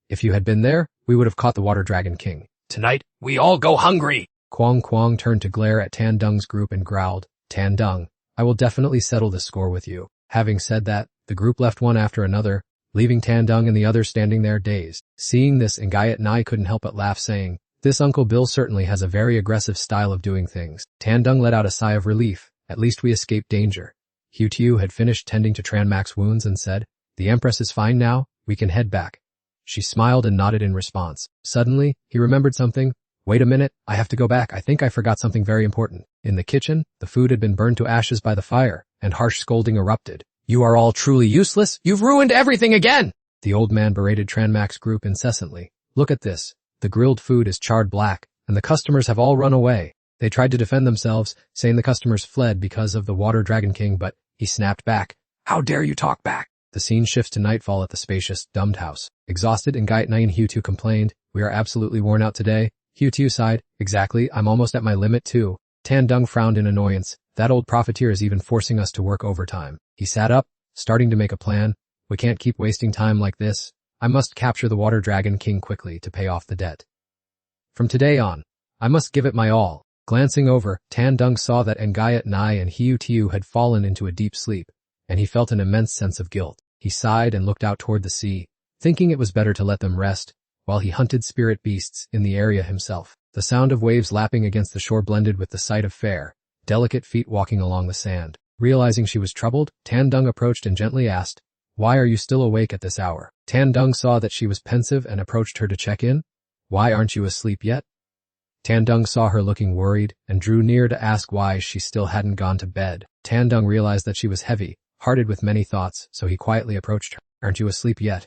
If you had been there, we would have caught the Water Dragon King. Tonight, we all go hungry! Kwang Kwang turned to glare at Tandung's group and growled, Tandung, I will definitely settle this score with you. Having said that, the group left one after another, leaving Tandung and the others standing there dazed. Seeing this, Ngayat Nai couldn't help but laugh, saying, this Uncle Bill certainly has a very aggressive style of doing things. Tandung let out a sigh of relief. At least we escaped danger. Hiu Tiu had finished tending to Tran Mac's wounds and said, the Empress is fine now, we can head back. She smiled and nodded in response. Suddenly, he remembered something. Wait a minute, I have to go back. I think I forgot something very important. In the kitchen, the food had been burned to ashes by the fire, and harsh scolding erupted. You are all truly useless. You've ruined everything again. The old man berated Tran Mac's group incessantly. Look at this. The grilled food is charred black, and the customers have all run away. They tried to defend themselves, saying the customers fled because of the Water Dragon King, but he snapped back. How dare you talk back? The scene shifts to nightfall at the spacious, domed house. Exhausted, Ngayat Nai and Hiu Tiu complained, we are absolutely worn out today. Hiu Tiu sighed, exactly, I'm almost at my limit too. Tandung frowned in annoyance. That old profiteer is even forcing us to work overtime. He sat up, starting to make a plan. We can't keep wasting time like this. I must capture the Water Dragon King quickly to pay off the debt. From today on, I must give it my all. Glancing over, Tandung saw that Ngayat Nai and Hiu Tiu had fallen into a deep sleep, and he felt an immense sense of guilt. He sighed and looked out toward the sea, thinking it was better to let them rest, while he hunted spirit beasts in the area himself. The sound of waves lapping against the shore blended with the sight of fair, delicate feet walking along the sand. Realizing she was troubled, Tandung approached and gently asked, why are you still awake at this hour? Tandung saw that she was pensive and approached her to check in. Why aren't you asleep yet? Tandung saw her looking worried and drew near to ask why she still hadn't gone to bed. Tandung realized that she was heavy-hearted with many thoughts, so he quietly approached her. Aren't you asleep yet?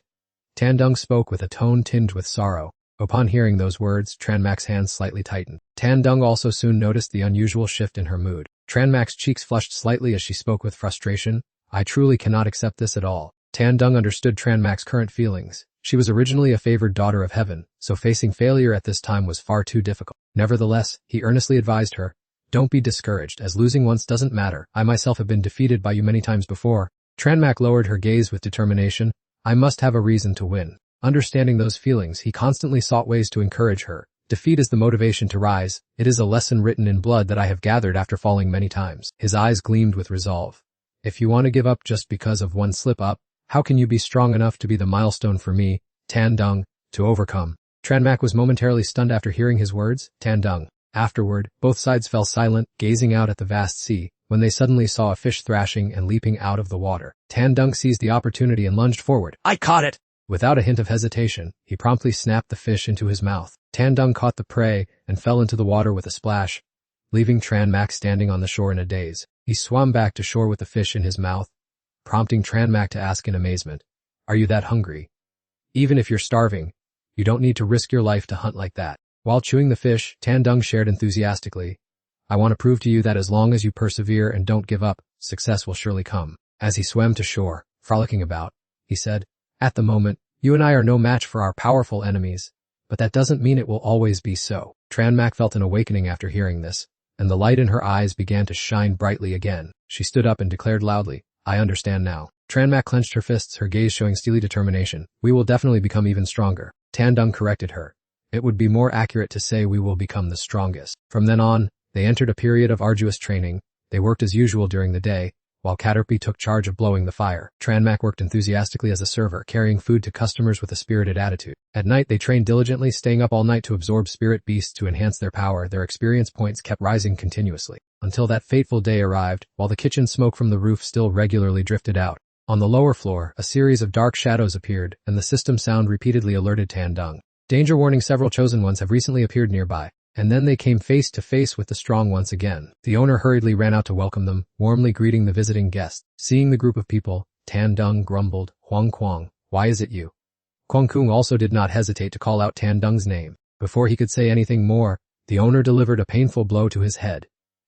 Tandung spoke with a tone tinged with sorrow. Upon hearing those words, Tran Mac's hands slightly tightened. Tandung also soon noticed the unusual shift in her mood. Tran Mac's cheeks flushed slightly as she spoke with frustration. I truly cannot accept this at all. Tandung understood Tran Mac's current feelings. She was originally a favored daughter of heaven, so facing failure at this time was far too difficult. Nevertheless, he earnestly advised her, don't be discouraged, as losing once doesn't matter. I myself have been defeated by you many times before. Tran Mac lowered her gaze with determination. I must have a reason to win. Understanding those feelings, he constantly sought ways to encourage her. Defeat is the motivation to rise. It is a lesson written in blood that I have gathered after falling many times. His eyes gleamed with resolve. If you want to give up just because of one slip-up, how can you be strong enough to be the milestone for me, Tandung, to overcome? Tran Mac was momentarily stunned after hearing his words. Tandung. Afterward, both sides fell silent, gazing out at the vast sea, when they suddenly saw a fish thrashing and leaping out of the water. Tandung seized the opportunity and lunged forward. I caught it! Without a hint of hesitation, he promptly snapped the fish into his mouth. Tandung caught the prey and fell into the water with a splash, leaving Tran Mac standing on the shore in a daze. He swam back to shore with the fish in his mouth, prompting Tran Mac to ask in amazement, are you that hungry? Even if you're starving, you don't need to risk your life to hunt like that. While chewing the fish, Tandung shared enthusiastically, I want to prove to you that as long as you persevere and don't give up, success will surely come. As he swam to shore, frolicking about, he said, at the moment, you and I are no match for our powerful enemies, but that doesn't mean it will always be so. Tran Mac felt an awakening after hearing this, and the light in her eyes began to shine brightly again. She stood up and declared loudly, I understand now. Tran Mac clenched her fists, her gaze showing steely determination. We will definitely become even stronger. Tandung corrected her. It would be more accurate to say we will become the strongest. From then on, they entered a period of arduous training. They worked as usual during the day, while Caterpie took charge of blowing the fire. Tran Mac worked enthusiastically as a server, carrying food to customers with a spirited attitude. At night, they trained diligently, staying up all night to absorb spirit beasts to enhance their power. Their experience points kept rising continuously, until that fateful day arrived, while the kitchen smoke from the roof still regularly drifted out. On the lower floor, a series of dark shadows appeared, and the system sound repeatedly alerted Tandung. Danger warning, several chosen ones have recently appeared nearby. And then they came face to face with the strong once again. The owner hurriedly ran out to welcome them, warmly greeting the visiting guests. Seeing the group of people, Tan Dung grumbled, "Huang Kuang, why is it you?" Kuang Kung also did not hesitate to call out Tan Dung's name. Before he could say anything more, the owner delivered a painful blow to his head.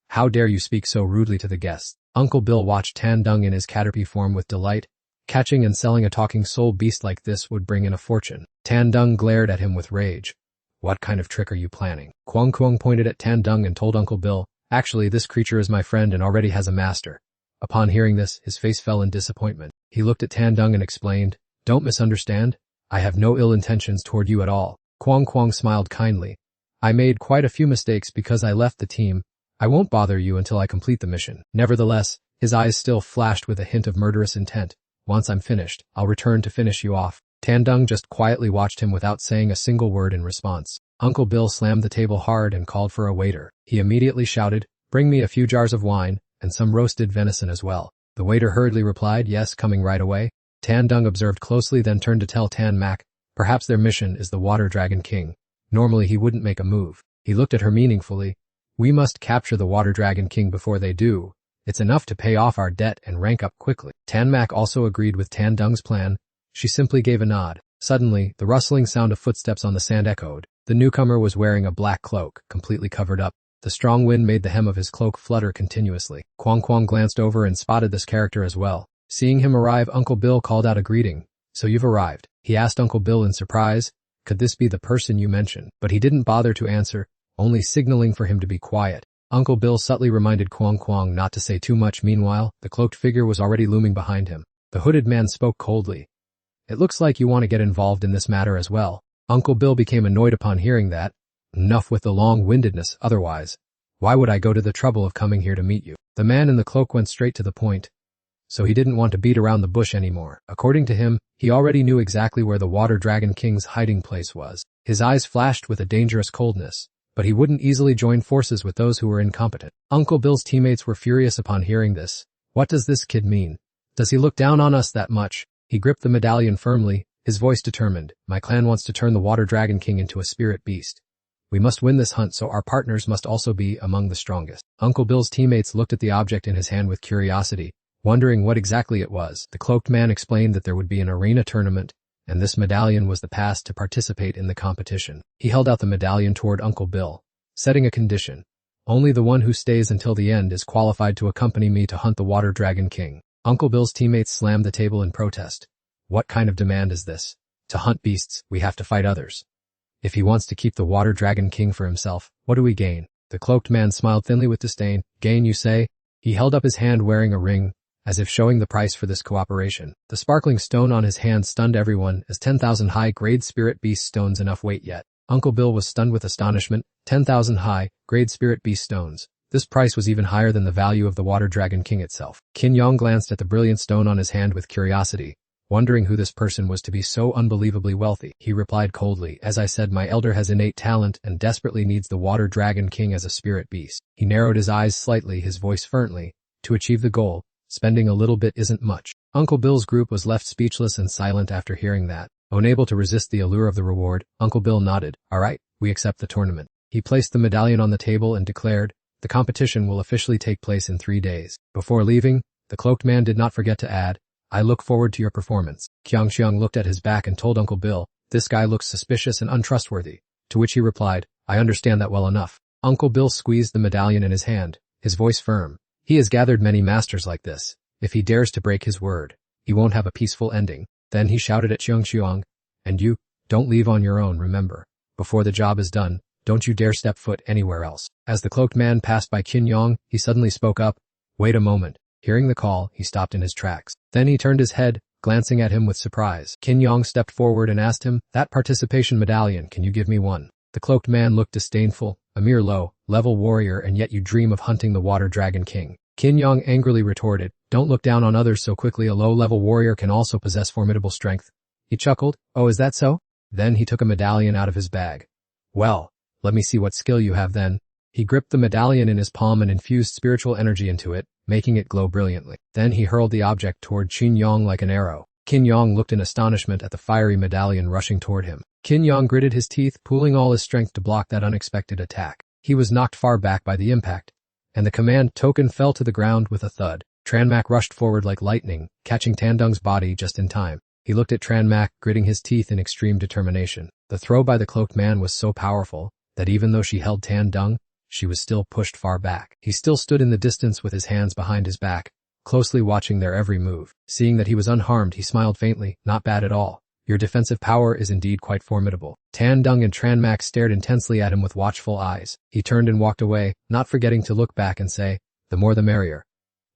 "How dare you speak so rudely to the guests?" Uncle Bill watched Tan Dung in his caterpie form with delight. Catching and selling a talking soul beast like this would bring in a fortune. Tan Dung glared at him with rage. "What kind of trick are you planning?" Kuang Kuang pointed at Tan Dung and told Uncle Bill, "Actually, this creature is my friend and already has a master." Upon hearing this, his face fell in disappointment. He looked at Tan Dung and explained, "Don't misunderstand. I have no ill intentions toward you at all." Kuang Kuang smiled kindly. "I made quite a few mistakes because I left the team. I won't bother you until I complete the mission." Nevertheless, his eyes still flashed with a hint of murderous intent. "Once I'm finished, I'll return to finish you off." Tan Dung just quietly watched him without saying a single word in response. Uncle Bill slammed the table hard and called for a waiter. He immediately shouted, "Bring me a few jars of wine, and some roasted venison as well." The waiter hurriedly replied, "Yes, coming right away." Tan Dung observed closely, then turned to tell Tan Mak, "Perhaps their mission is the Water Dragon King." Normally he wouldn't make a move. He looked at her meaningfully. "We must capture the Water Dragon King before they do. It's enough to pay off our debt and rank up quickly." Tan Mak also agreed with Tan Dung's plan. She simply gave a nod. Suddenly, the rustling sound of footsteps on the sand echoed. The newcomer was wearing a black cloak, completely covered up. The strong wind made the hem of his cloak flutter continuously. Kuang Kuang glanced over and spotted this character as well. Seeing him arrive, Uncle Bill called out a greeting. "So you've arrived?" he asked Uncle Bill in surprise. "Could this be the person you mentioned?" But he didn't bother to answer, only signaling for him to be quiet. Uncle Bill subtly reminded Kuang Kuang not to say too much. Meanwhile, the cloaked figure was already looming behind him. The hooded man spoke coldly. "It looks like you want to get involved in this matter as well." Uncle Bill became annoyed upon hearing that. "Enough with the long-windedness, otherwise. Why would I go to the trouble of coming here to meet you?" The man in the cloak went straight to the point. So he didn't want to beat around the bush anymore. According to him, he already knew exactly where the Water Dragon King's hiding place was. His eyes flashed with a dangerous coldness, but he wouldn't easily join forces with those who were incompetent. Uncle Bill's teammates were furious upon hearing this. What does this kid mean? Does he look down on us that much? He gripped the medallion firmly, his voice determined. "My clan wants to turn the Water Dragon King into a spirit beast. We must win this hunt, so our partners must also be among the strongest." Uncle Bill's teammates looked at the object in his hand with curiosity, wondering what exactly it was. The cloaked man explained that there would be an arena tournament, and this medallion was the pass to participate in the competition. He held out the medallion toward Uncle Bill, setting a condition. "Only the one who stays until the end is qualified to accompany me to hunt the Water Dragon King." Uncle Bill's teammates slammed the table in protest. "What kind of demand is this? To hunt beasts, we have to fight others. If he wants to keep the Water Dragon King for himself, what do we gain?" The cloaked man smiled thinly with disdain. "Gain, you say?" He held up his hand wearing a ring, as if showing the price for this cooperation. The sparkling stone on his hand stunned everyone, as 10,000 high-grade spirit beast stones enough weight yet. Uncle Bill was stunned with astonishment. 10,000 high-grade spirit beast stones. This price was even higher than the value of the Water Dragon King itself. Qin Yang glanced at the brilliant stone on his hand with curiosity, wondering who this person was to be so unbelievably wealthy. He replied coldly, "As I said, my elder has innate talent and desperately needs the Water Dragon King as a spirit beast." He narrowed his eyes slightly, his voice firmly. "To achieve the goal, spending a little bit isn't much." Uncle Bill's group was left speechless and silent after hearing that. Unable to resist the allure of the reward, Uncle Bill nodded. "All right, we accept the tournament." He placed the medallion on the table and declared, "The competition will officially take place in 3 days." Before leaving, the cloaked man did not forget to add, "I look forward to your performance." Qiang Xiang looked at his back and told Uncle Bill, "This guy looks suspicious and untrustworthy." To which he replied, "I understand that well enough." Uncle Bill squeezed the medallion in his hand, his voice firm. "He has gathered many masters like this. If he dares to break his word, he won't have a peaceful ending." Then he shouted at Qiang Xiang, "And you, don't leave on your own, remember. Before the job is done, don't you dare step foot anywhere else." As the cloaked man passed by Qin Yang, he suddenly spoke up. "Wait a moment." Hearing the call, he stopped in his tracks. Then he turned his head, glancing at him with surprise. Qin Yang stepped forward and asked him, "That participation medallion, can you give me one?" The cloaked man looked disdainful. "A mere low-level warrior, and yet you dream of hunting the Water Dragon King." Qin Yang angrily retorted, "Don't look down on others so quickly. A low-level warrior can also possess formidable strength." He chuckled. "Oh, is that so?" Then he took a medallion out of his bag. "Well, let me see what skill you have then." He gripped the medallion in his palm and infused spiritual energy into it, making it glow brilliantly. Then he hurled the object toward Qin Yang like an arrow. Qin Yang looked in astonishment at the fiery medallion rushing toward him. Qin Yang gritted his teeth, pooling all his strength to block that unexpected attack. He was knocked far back by the impact, and the command token fell to the ground with a thud. Tranmak rushed forward like lightning, catching Tandung's body just in time. He looked at Tranmak, gritting his teeth in extreme determination. The throw by the cloaked man was so powerful that even though she held Tandung, she was still pushed far back. He still stood in the distance with his hands behind his back, closely watching their every move. Seeing that he was unharmed, he smiled faintly. Not bad at all. Your defensive power is indeed quite formidable. Tandung and Tranmak stared intensely at him with watchful eyes. He turned and walked away, not forgetting to look back and say, the more the merrier.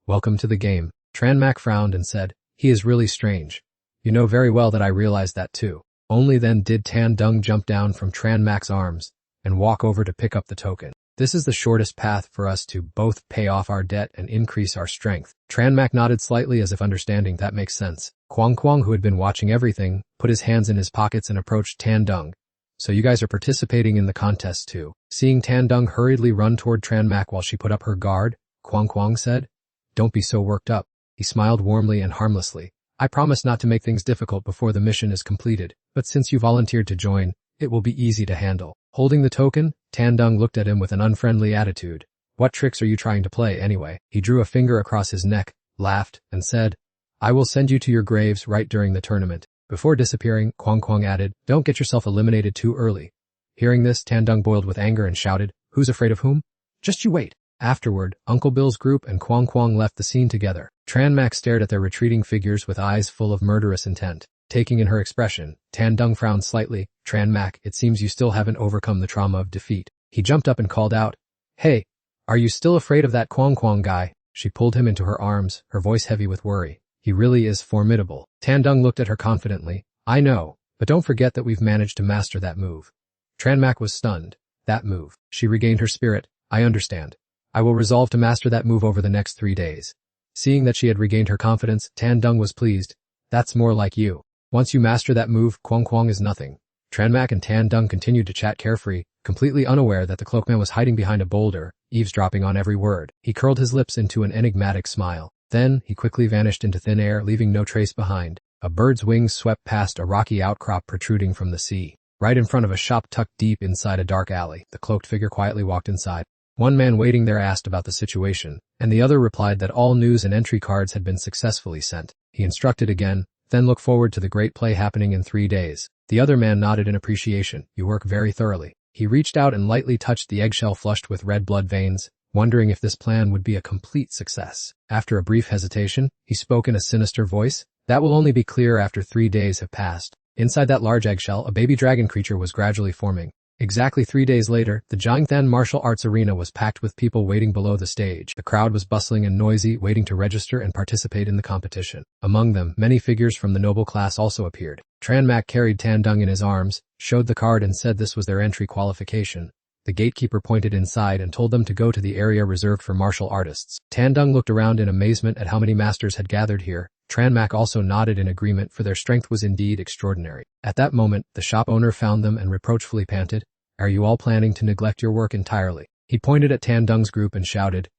Welcome to the game. Tranmak frowned and said, he is really strange. You know very well that I realized that too. Only then did Tandung jump down from Tranmak's arms and walk over to pick up the token. This is the shortest path for us to both pay off our debt and increase our strength. Tranmak nodded slightly as if understanding that makes sense. Kwang Kwang, who had been watching everything, put his hands in his pockets and approached Tandung. So you guys are participating in the contest too. Seeing Tandung hurriedly run toward Tranmak while she put up her guard, Kwang Kwang said, don't be so worked up. He smiled warmly and harmlessly. I promise not to make things difficult before the mission is completed, but since you volunteered to join, it will be easy to handle. Holding the token, Tandung looked at him with an unfriendly attitude. What tricks are you trying to play anyway? He drew a finger across his neck, laughed, and said, I will send you to your graves right during the tournament. Before disappearing, Kwang Kwang added, don't get yourself eliminated too early. Hearing this, Tandung boiled with anger and shouted, who's afraid of whom? Just you wait. Afterward, Uncle Bill's group and Kwang Kwang left the scene together. Tranmak stared at their retreating figures with eyes full of murderous intent. Taking in her expression, Tandung frowned slightly. Tranmak, it seems you still haven't overcome the trauma of defeat. He jumped up and called out, hey, are you still afraid of that Kwang Kwang guy? She pulled him into her arms, her voice heavy with worry. He really is formidable. Tandung looked at her confidently. I know, but don't forget that we've managed to master that move. Tranmak was stunned. That move. She regained her spirit. I understand. I will resolve to master that move over the next 3 days. Seeing that she had regained her confidence, Tandung was pleased. That's more like you. Once you master that move, Kwang Kwang is nothing. Tranmak and Tandung continued to chat carefree, completely unaware that the cloakman was hiding behind a boulder, eavesdropping on every word. He curled his lips into an enigmatic smile. Then, he quickly vanished into thin air, leaving no trace behind. A bird's wings swept past a rocky outcrop protruding from the sea. Right in front of a shop tucked deep inside a dark alley, the cloaked figure quietly walked inside. One man waiting there asked about the situation, and the other replied that all news and entry cards had been successfully sent. He instructed again, then look forward to the great play happening in 3 days. The other man nodded in appreciation. You work very thoroughly. He reached out and lightly touched the eggshell flushed with red blood veins, wondering if this plan would be a complete success. After a brief hesitation, he spoke in a sinister voice. That will only be clear after 3 days have passed. Inside that large eggshell, a baby dragon creature was gradually forming. Exactly 3 days later, the Jiangthan martial arts arena was packed with people waiting below the stage. The crowd was bustling and noisy, waiting to register and participate in the competition. Among them, many figures from the noble class also appeared. Tranmak carried Tandung in his arms, showed the card and said this was their entry qualification. The gatekeeper pointed inside and told them to go to the area reserved for martial artists. Tandung looked around in amazement at how many masters had gathered here. Tranmak also nodded in agreement, for their strength was indeed extraordinary. At that moment, the shop owner found them and reproachfully panted, Are you all planning to neglect your work entirely? He pointed at Tandung's group and shouted,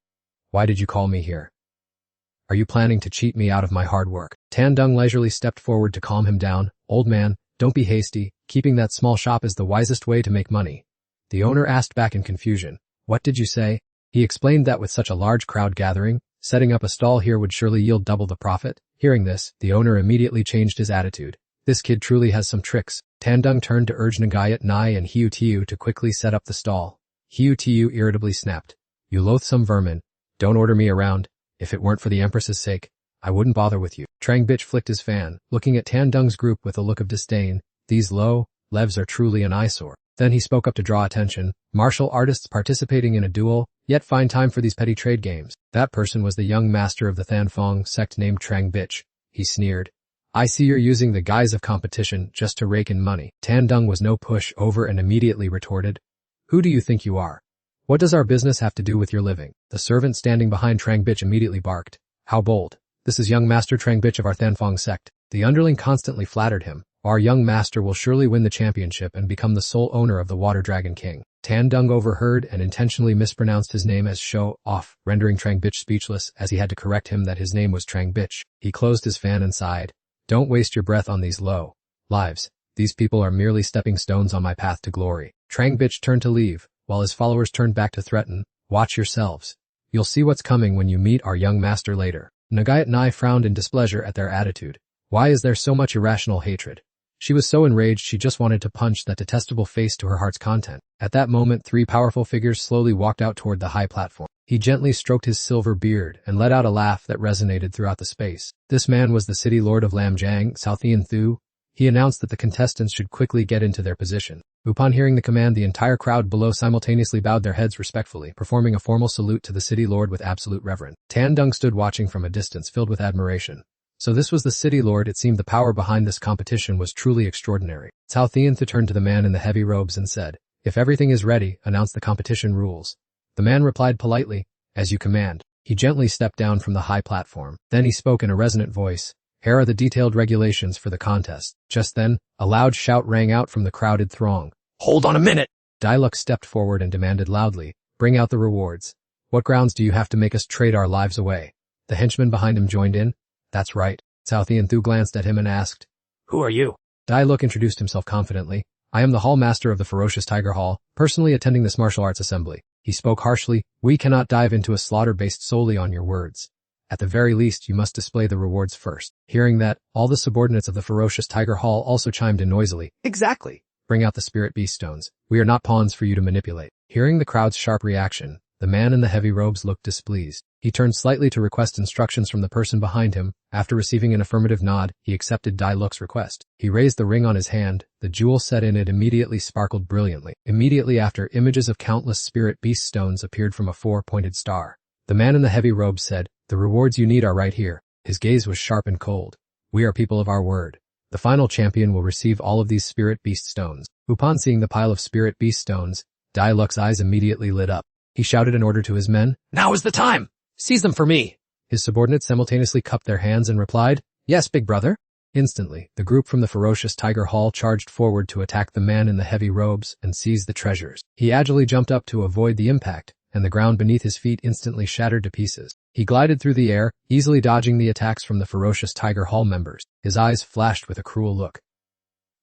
Why did you call me here? Are you planning to cheat me out of my hard work? Tandung leisurely stepped forward to calm him down. Old man, don't be hasty. Keeping that small shop is the wisest way to make money. The owner asked back in confusion. What did you say? He explained that with such a large crowd gathering, setting up a stall here would surely yield double the profit. Hearing this, the owner immediately changed his attitude. This kid truly has some tricks. Tandung turned to urge Nagayat Nai and Hiu Tiu to quickly set up the stall. Hiu Tiu irritably snapped. You loathsome vermin. Don't order me around. If it weren't for the Empress's sake, I wouldn't bother with you. Trang Bitch flicked his fan, looking at Tandung's group with a look of disdain. These low levs are truly an eyesore. Then he spoke up to draw attention. Martial artists participating in a duel, yet find time for these petty trade games. That person was the young master of the Thanfong sect named Trang Bitch. He sneered. I see you're using the guise of competition just to rake in money. Tandung was no push over and immediately retorted. Who do you think you are? What does our business have to do with your living? The servant standing behind Trang Bitch immediately barked. How bold. This is young master Trang Bitch of our Thanfong sect. The underling constantly flattered him. Our young master will surely win the championship and become the sole owner of the Water Dragon King. Tandung overheard and intentionally mispronounced his name as Show Off, rendering Trang Bitch speechless as he had to correct him that his name was Trang Bitch. He closed his fan and sighed. Don't waste your breath on these low lives. These people are merely stepping stones on my path to glory. Trang Bitch turned to leave, while his followers turned back to threaten. Watch yourselves. You'll see what's coming when you meet our young master later. Nagayat Nai frowned in displeasure at their attitude. Why is there so much irrational hatred? She was so enraged she just wanted to punch that detestable face to her heart's content. At that moment, 3 powerful figures slowly walked out toward the high platform. He gently stroked his silver beard and let out a laugh that resonated throughout the space. This man was the city lord of Lamjang, Southian Thu. He announced that the contestants should quickly get into their position. Upon hearing the command, the entire crowd below simultaneously bowed their heads respectfully, performing a formal salute to the city lord with absolute reverence. Tan Dung stood watching from a distance, filled with admiration. So this was the city lord. It seemed the power behind this competition was truly extraordinary. Cao Thianthu turned to the man in the heavy robes and said, "If everything is ready, announce the competition rules." The man replied politely, "As you command." He gently stepped down from the high platform. Then he spoke in a resonant voice, "Here are the detailed regulations for the contest." Just then, a loud shout rang out from the crowded throng. Hold on a minute! Diluc stepped forward and demanded loudly, "Bring out the rewards. What grounds do you have to make us trade our lives away?" The henchman behind him joined in. "That's right." Cao Thianthu glanced at him and asked, Who are you? Diluc introduced himself confidently. "I am the hall master of the Ferocious Tiger Hall, personally attending this martial arts assembly." He spoke harshly, "We cannot dive into a slaughter based solely on your words. At the very least, you must display the rewards first." Hearing that, all the subordinates of the Ferocious Tiger Hall also chimed in noisily. "Exactly. Bring out the Spirit Beast Stones. We are not pawns for you to manipulate." Hearing the crowd's sharp reaction, the man in the heavy robes looked displeased. He turned slightly to request instructions from the person behind him. After receiving an affirmative nod, he accepted Diluc's request. He raised the ring on his hand. The jewel set in it immediately sparkled brilliantly. Immediately after, images of countless Spirit Beast Stones appeared from a 4-pointed star. The man in the heavy robes said, "The rewards you need are right here." His gaze was sharp and cold. "We are people of our word. The final champion will receive all of these Spirit Beast Stones." Upon seeing the pile of Spirit Beast Stones, Diluc's eyes immediately lit up. He shouted an order to his men. Now is the time! Seize them for me! His subordinates simultaneously cupped their hands and replied, "Yes, big brother." Instantly, the group from the Ferocious Tiger Hall charged forward to attack the man in the heavy robes and seize the treasures. He agilely jumped up to avoid the impact, and the ground beneath his feet instantly shattered to pieces. He glided through the air, easily dodging the attacks from the Ferocious Tiger Hall members. His eyes flashed with a cruel look.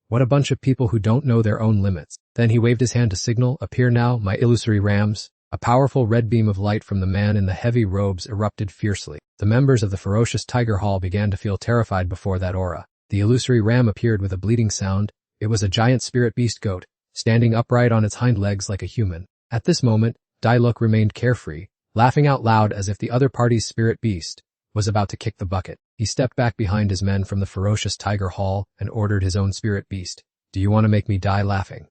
What a bunch of people who don't know their own limits. Then he waved his hand to signal, "Appear now, my illusory rams." A powerful red beam of light from the man in the heavy robes erupted fiercely. The members of the Ferocious Tiger Hall began to feel terrified before that aura. The illusory ram appeared with a bleating sound. It was a giant spirit beast goat, standing upright on its hind legs like a human. At this moment, Diluc remained carefree, laughing out loud as if the other party's spirit beast was about to kick the bucket. He stepped back behind his men from the Ferocious Tiger Hall and ordered his own spirit beast. "Do you want to make me die laughing?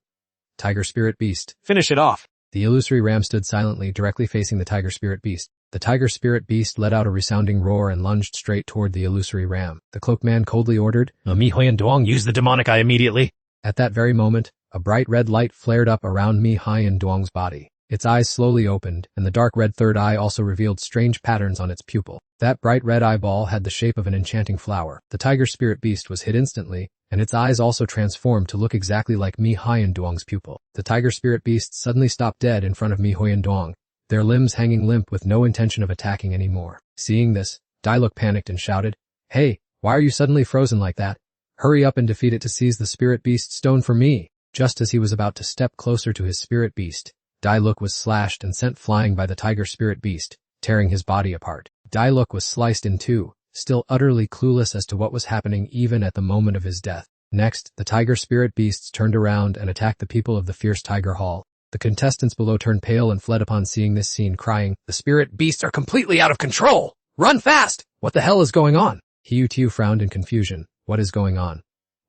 Tiger Spirit Beast, Finish it off! The illusory ram stood silently, directly facing the Tiger Spirit Beast. The Tiger Spirit Beast let out a resounding roar and lunged straight toward the illusory ram. The cloaked man coldly ordered, Mi Hui and Duong, use the demonic eye immediately! At that very moment, a bright red light flared up around Mi Hai and Duong's body. Its eyes slowly opened, and the dark red third eye also revealed strange patterns on its pupil. That bright red eyeball had the shape of an enchanting flower. The Tiger Spirit Beast was hit instantly, and its eyes also transformed to look exactly like Mi Hai and Duong's pupil. The Tiger Spirit Beast suddenly stopped dead in front of Mi Hui and Duong, their limbs hanging limp with no intention of attacking anymore. Seeing this, Diluc panicked and shouted, "Hey, why are you suddenly frozen like that? Hurry up and defeat it to seize the Spirit Beast Stone for me." Just as he was about to step closer to his Spirit Beast, Diluc was slashed and sent flying by the Tiger Spirit Beast, tearing his body apart. Diluc was sliced in two, still utterly clueless as to what was happening even at the moment of his death. Next, the Tiger Spirit Beasts turned around and attacked the people of the Fierce Tiger Hall. The contestants below turned pale and fled upon seeing this scene, crying, "The Spirit Beasts are completely out of control! Run fast! What the hell is going on?" Hiu Tiu frowned in confusion. What is going on?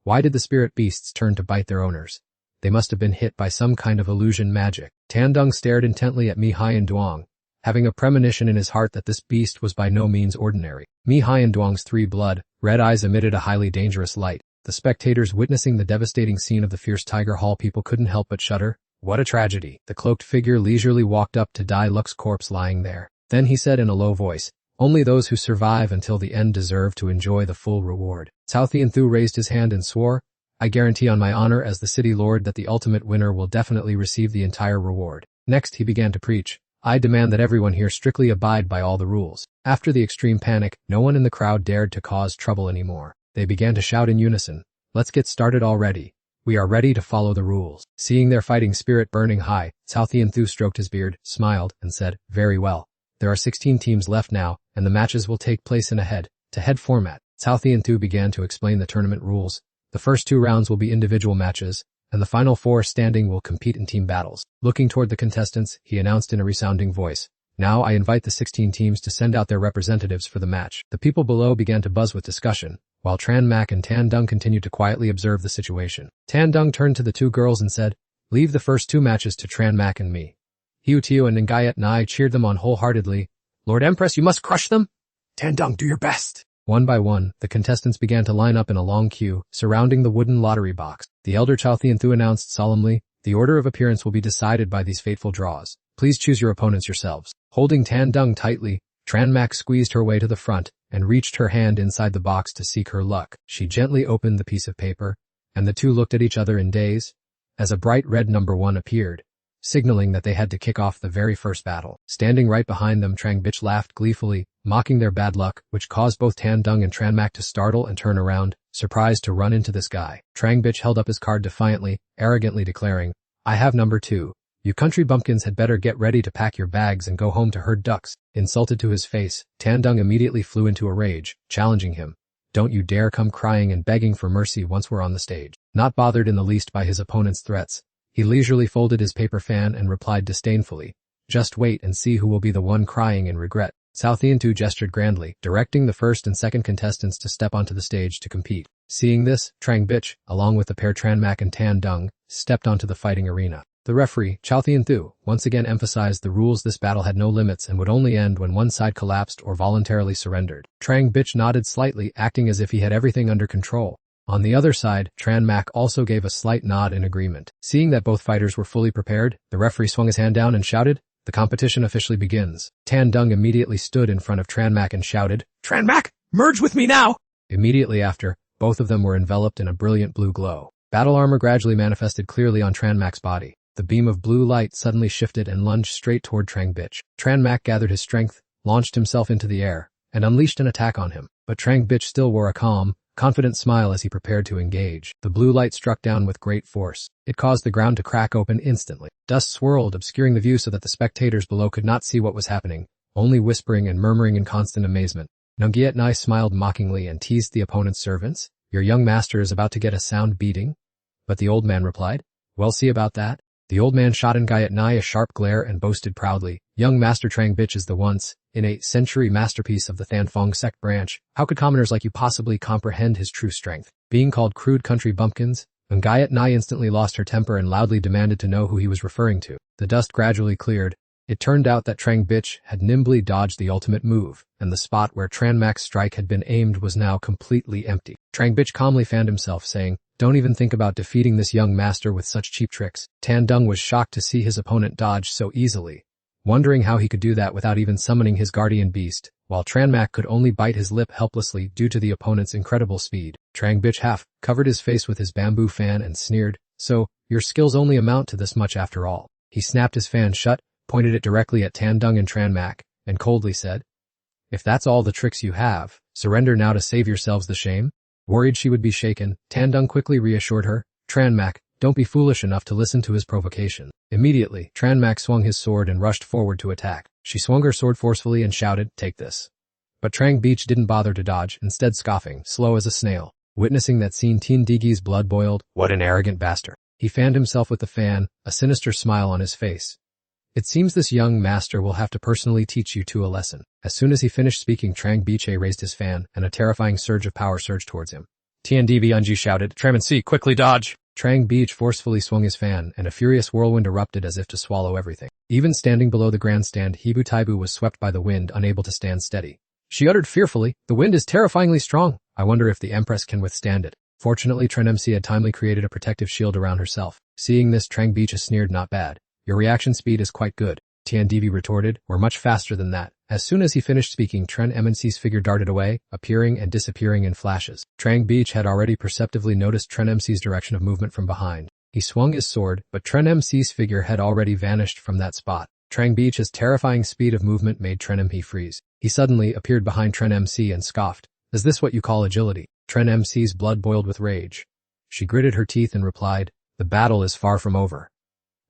Why did the Spirit Beasts turn to bite their owners? They must have been hit by some kind of illusion magic. Tandung stared intently at Mi Hai and Duong, having a premonition in his heart that this beast was by no means ordinary. Mi Hai and Duong's three blood, red eyes emitted a highly dangerous light. The spectators witnessing the devastating scene of the Fierce Tiger Hall people couldn't help but shudder. What a tragedy. The cloaked figure leisurely walked up to Diluc's corpse lying there. Then he said in a low voice, "Only those who survive until the end deserve to enjoy the full reward." Cao Thianthu raised his hand and swore, "I guarantee on my honor as the city lord that the ultimate winner will definitely receive the entire reward." Next he began to preach, "I demand that everyone here strictly abide by all the rules." After the extreme panic, no one in the crowd dared to cause trouble anymore. They began to shout in unison, "Let's get started already. We are ready to follow the rules." Seeing their fighting spirit burning high, Cao Tianthu stroked his beard, smiled, and said, "Very well. There are 16 teams left now, and the matches will take place in a head-to-head format." Cao Tianthu began to explain the tournament rules. The first 2 rounds will be individual matches, and the final 4 standing will compete in team battles. Looking toward the contestants, he announced in a resounding voice, "Now I invite the 16 teams to send out their representatives for the match." The people below began to buzz with discussion, while Tran Mak and Tan Dung continued to quietly observe the situation. Tan Dung turned to the 2 girls and said, "Leave the first 2 matches to Tran Mak and me." Hiu Tiu and Ngayat Nai cheered them on wholeheartedly. "Lord Empress, you must crush them." Tan Dung, do your best. One by one, the contestants began to line up in a long queue, surrounding the wooden lottery box. The elder Cao Tianthu announced solemnly, "The order of appearance will be decided by these fateful draws. Please choose your opponents yourselves." Holding Tan Dung tightly, Tran Mak squeezed her way to the front and reached her hand inside the box to seek her luck. She gently opened the piece of paper, and the 2 looked at each other in daze, as a bright red number 1 appeared, signaling that they had to kick off the very first battle. Standing right behind them, Trang Bich laughed gleefully, mocking their bad luck, which caused both Tan Dung and Tran Mak to startle and turn around, surprised to run into this guy. Trang Bich held up his card defiantly, arrogantly declaring, "I have number 2. You country bumpkins had better get ready to pack your bags and go home to herd ducks." Insulted to his face, Tan Dung immediately flew into a rage, challenging him, "Don't you dare come crying and begging for mercy once we're on the stage." Not bothered in the least by his opponent's threats, he leisurely folded his paper fan and replied disdainfully, "Just wait and see who will be the one crying in regret." Cao Tianthu gestured grandly, directing the first and second contestants to step onto the stage to compete. Seeing this, Trang Bich, along with the pair Tran Mak and Tan Dung, stepped onto the fighting arena. The referee, Cao Tianthu, once again emphasized the rules. This battle had no limits and would only end when one side collapsed or voluntarily surrendered. Trang Bich nodded slightly, acting as if he had everything under control. On the other side, Tran Mak also gave a slight nod in agreement. Seeing that both fighters were fully prepared, the referee swung his hand down and shouted, "The competition officially begins." Tan Dung immediately stood in front of Tran Mak and shouted, Tran Mak, merge with me now! Immediately after, both of them were enveloped in a brilliant blue glow. Battle armor gradually manifested clearly on Tran Mak's body. The beam of blue light suddenly shifted and lunged straight toward Trang Bich. Tran Mak gathered his strength, launched himself into the air, and unleashed an attack on him. But Trang Bich still wore a calm, confident smile as he prepared to engage. The blue light struck down with great force. It caused the ground to crack open instantly. Dust swirled, obscuring the view so that the spectators below could not see what was happening, only whispering and murmuring in constant amazement. Nungiat Nai smiled mockingly and teased the opponent's servants. "Your young master is about to get a sound beating?" But the old man replied, "We'll see about that." The old man shot Nungiat Nai a sharp glare and boasted proudly, "Young Master Trang Bich is the once-in-a-century masterpiece of the Thanfong sect branch. How could commoners like you possibly comprehend his true strength?" Being called crude country bumpkins, Nungiat Nai instantly lost her temper and loudly demanded to know who he was referring to. The dust gradually cleared. It turned out that Trang Bich had nimbly dodged the ultimate move, and the spot where Tran Mak's strike had been aimed was now completely empty. Trang Bich calmly fanned himself, saying, "Don't even think about defeating this young master with such cheap tricks." Tan Dung was shocked to see his opponent dodge so easily, wondering how he could do that without even summoning his guardian beast, while Tran Mak could only bite his lip helplessly due to the opponent's incredible speed. Trang Bich half covered his face with his bamboo fan and sneered, "So, your skills only amount to this much after all." He snapped his fan shut, pointed it directly at Tan Dung and Tran Mak, and coldly said, "If that's all the tricks you have, surrender now to save yourselves the shame." Worried she would be shaken, Tan Dung quickly reassured her, "Tran Mak, don't be foolish enough to listen to his provocation." Immediately, Tran Mak swung his sword and rushed forward to attack. She swung her sword forcefully and shouted, "Take this." But Trang Bich didn't bother to dodge, instead scoffing, slow as a snail. Witnessing that scene, Teen Digi's blood boiled. "What an arrogant bastard." He fanned himself with the fan, a sinister smile on his face. "It seems this young master will have to personally teach you two a lesson." As soon as he finished speaking, Trang Bich raised his fan, and a terrifying surge of power surged towards him. TNDB Unji shouted, "Tram and C, quickly dodge!" Trang Bich forcefully swung his fan, and a furious whirlwind erupted as if to swallow everything. Even standing below the grandstand, Hebu Taibu was swept by the wind, unable to stand steady. She uttered fearfully, "The wind is terrifyingly strong. I wonder if the Empress can withstand it." Fortunately, Tran MC had timely created a protective shield around herself. Seeing this, Trang Bich sneered, "Not bad. Your reaction speed is quite good." TNDB retorted, "We're much faster than that." As soon as he finished speaking, Tran MNC's figure darted away, appearing and disappearing in flashes. Trang Bich had already perceptively noticed Tran MC's direction of movement from behind. He swung his sword, but Tran MC's figure had already vanished from that spot. Trang Bich's terrifying speed of movement made Tran MP freeze. He suddenly appeared behind Tran MC and scoffed, "Is this what you call agility?" Tren MC's blood boiled with rage. She gritted her teeth and replied, "The battle is far from over."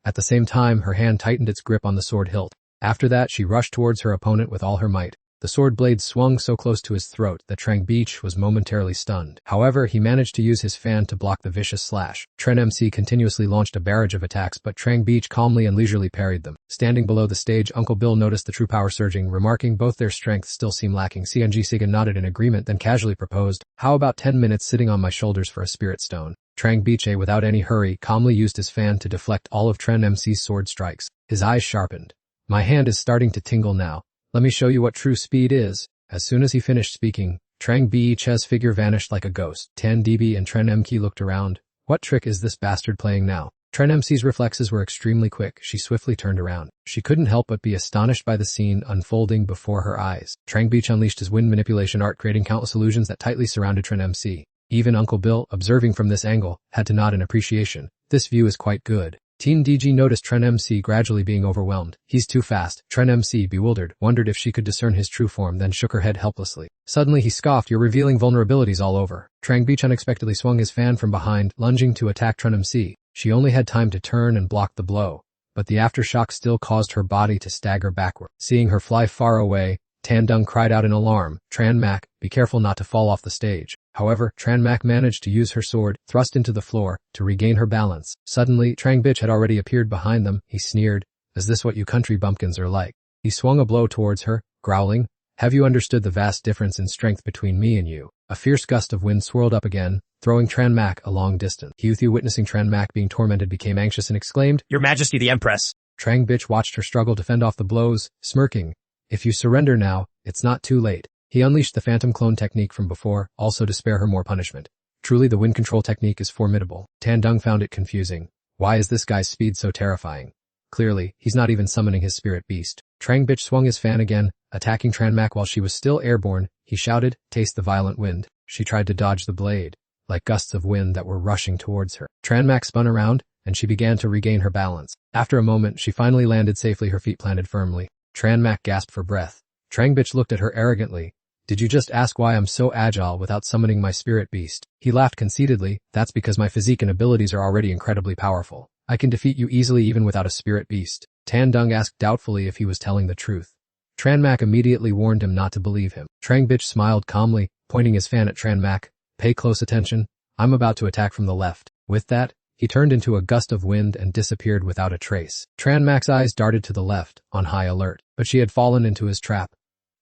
At the same time, her hand tightened its grip on the sword hilt. After that, she rushed towards her opponent with all her might. The sword blade swung so close to his throat that Trang Beach was momentarily stunned. However, he managed to use his fan to block the vicious slash. Tren MC continuously launched a barrage of attacks, but Trang Beach calmly and leisurely parried them. Standing below the stage, Uncle Bill noticed the true power surging, remarking both their strengths still seem lacking. CNG Sigan nodded in agreement, then casually proposed, "How about 10 minutes sitting on my shoulders for a spirit stone?" Trang Beach, without any hurry, calmly used his fan to deflect all of Tren MC's sword strikes. His eyes sharpened. "My hand is starting to tingle now. Let me show you what true speed is." As soon as he finished speaking, Trang Beach's figure vanished like a ghost. Tan DB and Tren MK looked around. What trick is this bastard playing now? Tren MC's reflexes were extremely quick. She swiftly turned around. She couldn't help but be astonished by the scene unfolding before her eyes. Trang Beach unleashed his wind manipulation art, creating countless illusions that tightly surrounded Tren MC. Even Uncle Bill, observing from this angle, had to nod in appreciation. This view is quite good. Teen DG noticed Tren MC gradually being overwhelmed. He's too fast. Tren MC, bewildered, wondered if she could discern his true form, then shook her head helplessly. Suddenly he scoffed, "You're revealing vulnerabilities all over." Trang Beach unexpectedly swung his fan from behind, lunging to attack Tren MC. She only had time to turn and block the blow, but the aftershock still caused her body to stagger backward. Seeing her fly far away, Tan Dung cried out in alarm, "Tran Mac, be careful not to fall off the stage." However, Tran Mac managed to use her sword, thrust into the floor, to regain her balance. Suddenly, Trang Bitch had already appeared behind them. He sneered, "Is this what you country bumpkins are like?" He swung a blow towards her, growling, "Have you understood the vast difference in strength between me and you?" A fierce gust of wind swirled up again, throwing Tran Mac a long distance. Hiuthu, witnessing Tran Mac being tormented, became anxious and exclaimed, "Your Majesty the Empress." Trang Bitch watched her struggle to fend off the blows, smirking, "If you surrender now, it's not too late." He unleashed the phantom clone technique from before, also to spare her more punishment. Truly, the wind control technique is formidable. Tan Dung found it confusing. Why is this guy's speed so terrifying? Clearly, he's not even summoning his spirit beast. Trang Bitch swung his fan again, attacking Tran Mac while she was still airborne. He shouted, "Taste the violent wind." She tried to dodge the blade, like gusts of wind that were rushing towards her. Tran Mac spun around, and she began to regain her balance. After a moment, she finally landed safely, her feet planted firmly. Tran Mac gasped for breath. Trang Bitch looked at her arrogantly. "Did you just ask why I'm so agile without summoning my spirit beast?" He laughed conceitedly. "That's because my physique and abilities are already incredibly powerful. I can defeat you easily even without a spirit beast." Tan Dung asked doubtfully if he was telling the truth. Tran Mac immediately warned him not to believe him. Trang Bitch smiled calmly, pointing his fan at Tran Mac. "Pay close attention. I'm about to attack from the left." With that, he turned into a gust of wind and disappeared without a trace. Tran Mac's eyes darted to the left, on high alert, but she had fallen into his trap.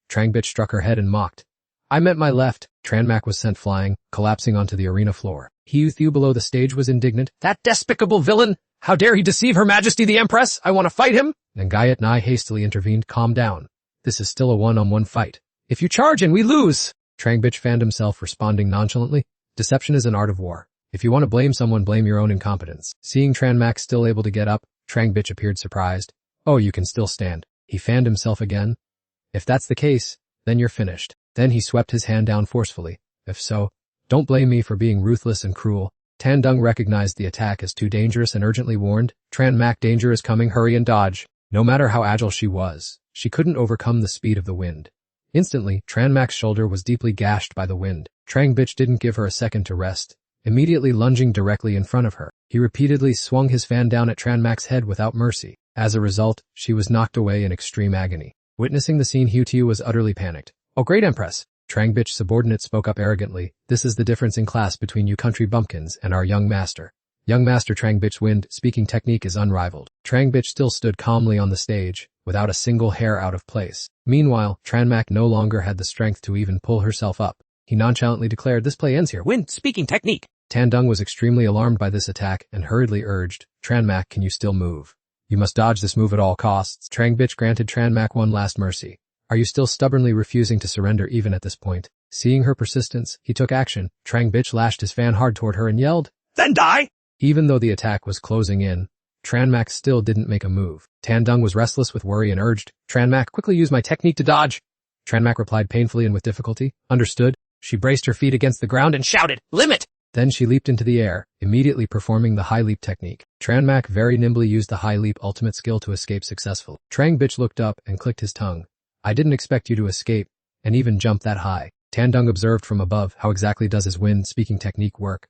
Trang Bitch struck her head and mocked, "I meant my left." Tran Mac was sent flying, collapsing onto the arena floor. Hiuthu below the stage was indignant. "That despicable villain! How dare he deceive Her Majesty the Empress! I want to fight him!" Nangayat Nai hastily intervened. "Calm down. This is still a one-on-one fight. "If you charge and we lose!" Trang Bitch fanned himself, responding nonchalantly, "Deception is an art of war. If you want to blame someone, blame your own incompetence." Seeing Tran Mac still able to get up, Trang Bitch appeared surprised. "Oh, you can still stand." He fanned himself again. "If that's the case, then you're finished." Then he swept his hand down forcefully. "If so, don't blame me for being ruthless and cruel." Tan Dung recognized the attack as too dangerous and urgently warned, "Tran Mac, danger is coming, hurry and dodge." No matter how agile she was, she couldn't overcome the speed of the wind. Instantly, Tran Mac's shoulder was deeply gashed by the wind. Trang Bitch didn't give her a second to rest, immediately lunging directly in front of her. He repeatedly swung his fan down at Tran Mac's head without mercy. As a result, she was knocked away in extreme agony. Witnessing the scene, Hiuthu was utterly panicked. "Oh, great Empress!" Trang Bitch subordinate spoke up arrogantly. "This is the difference in class between you country bumpkins and our young master." Young master Trang Bitch's wind speaking technique is unrivaled. Trang Bitch still stood calmly on the stage, without a single hair out of place. Meanwhile, Tran Mac no longer had the strength to even pull herself up. He nonchalantly declared, "This play ends here. Wind speaking technique." Tan Dung was extremely alarmed by this attack and hurriedly urged, "Tran Mac, can you still move? You must dodge this move at all costs." Trang Bitch granted Tran Mac one last mercy. "Are you still stubbornly refusing to surrender even at this point?" Seeing her persistence, he took action. Trang Bitch lashed his fan hard toward her and yelled, "Then die!" Even though the attack was closing in, Tran Mac still didn't make a move. Tan Dung was restless with worry and urged, "Tran Mac, quickly use my technique to dodge." Tran Mac replied painfully and with difficulty, "Understood." She braced her feet against the ground and shouted, "Limit!" Then she leaped into the air, immediately performing the high leap technique. Tran Mac very nimbly used the high leap ultimate skill to escape successfully. Trang Bitch looked up and clicked his tongue. "I didn't expect you to escape, and even jump that high." Tandung observed from above. How exactly does his wind-speaking technique work?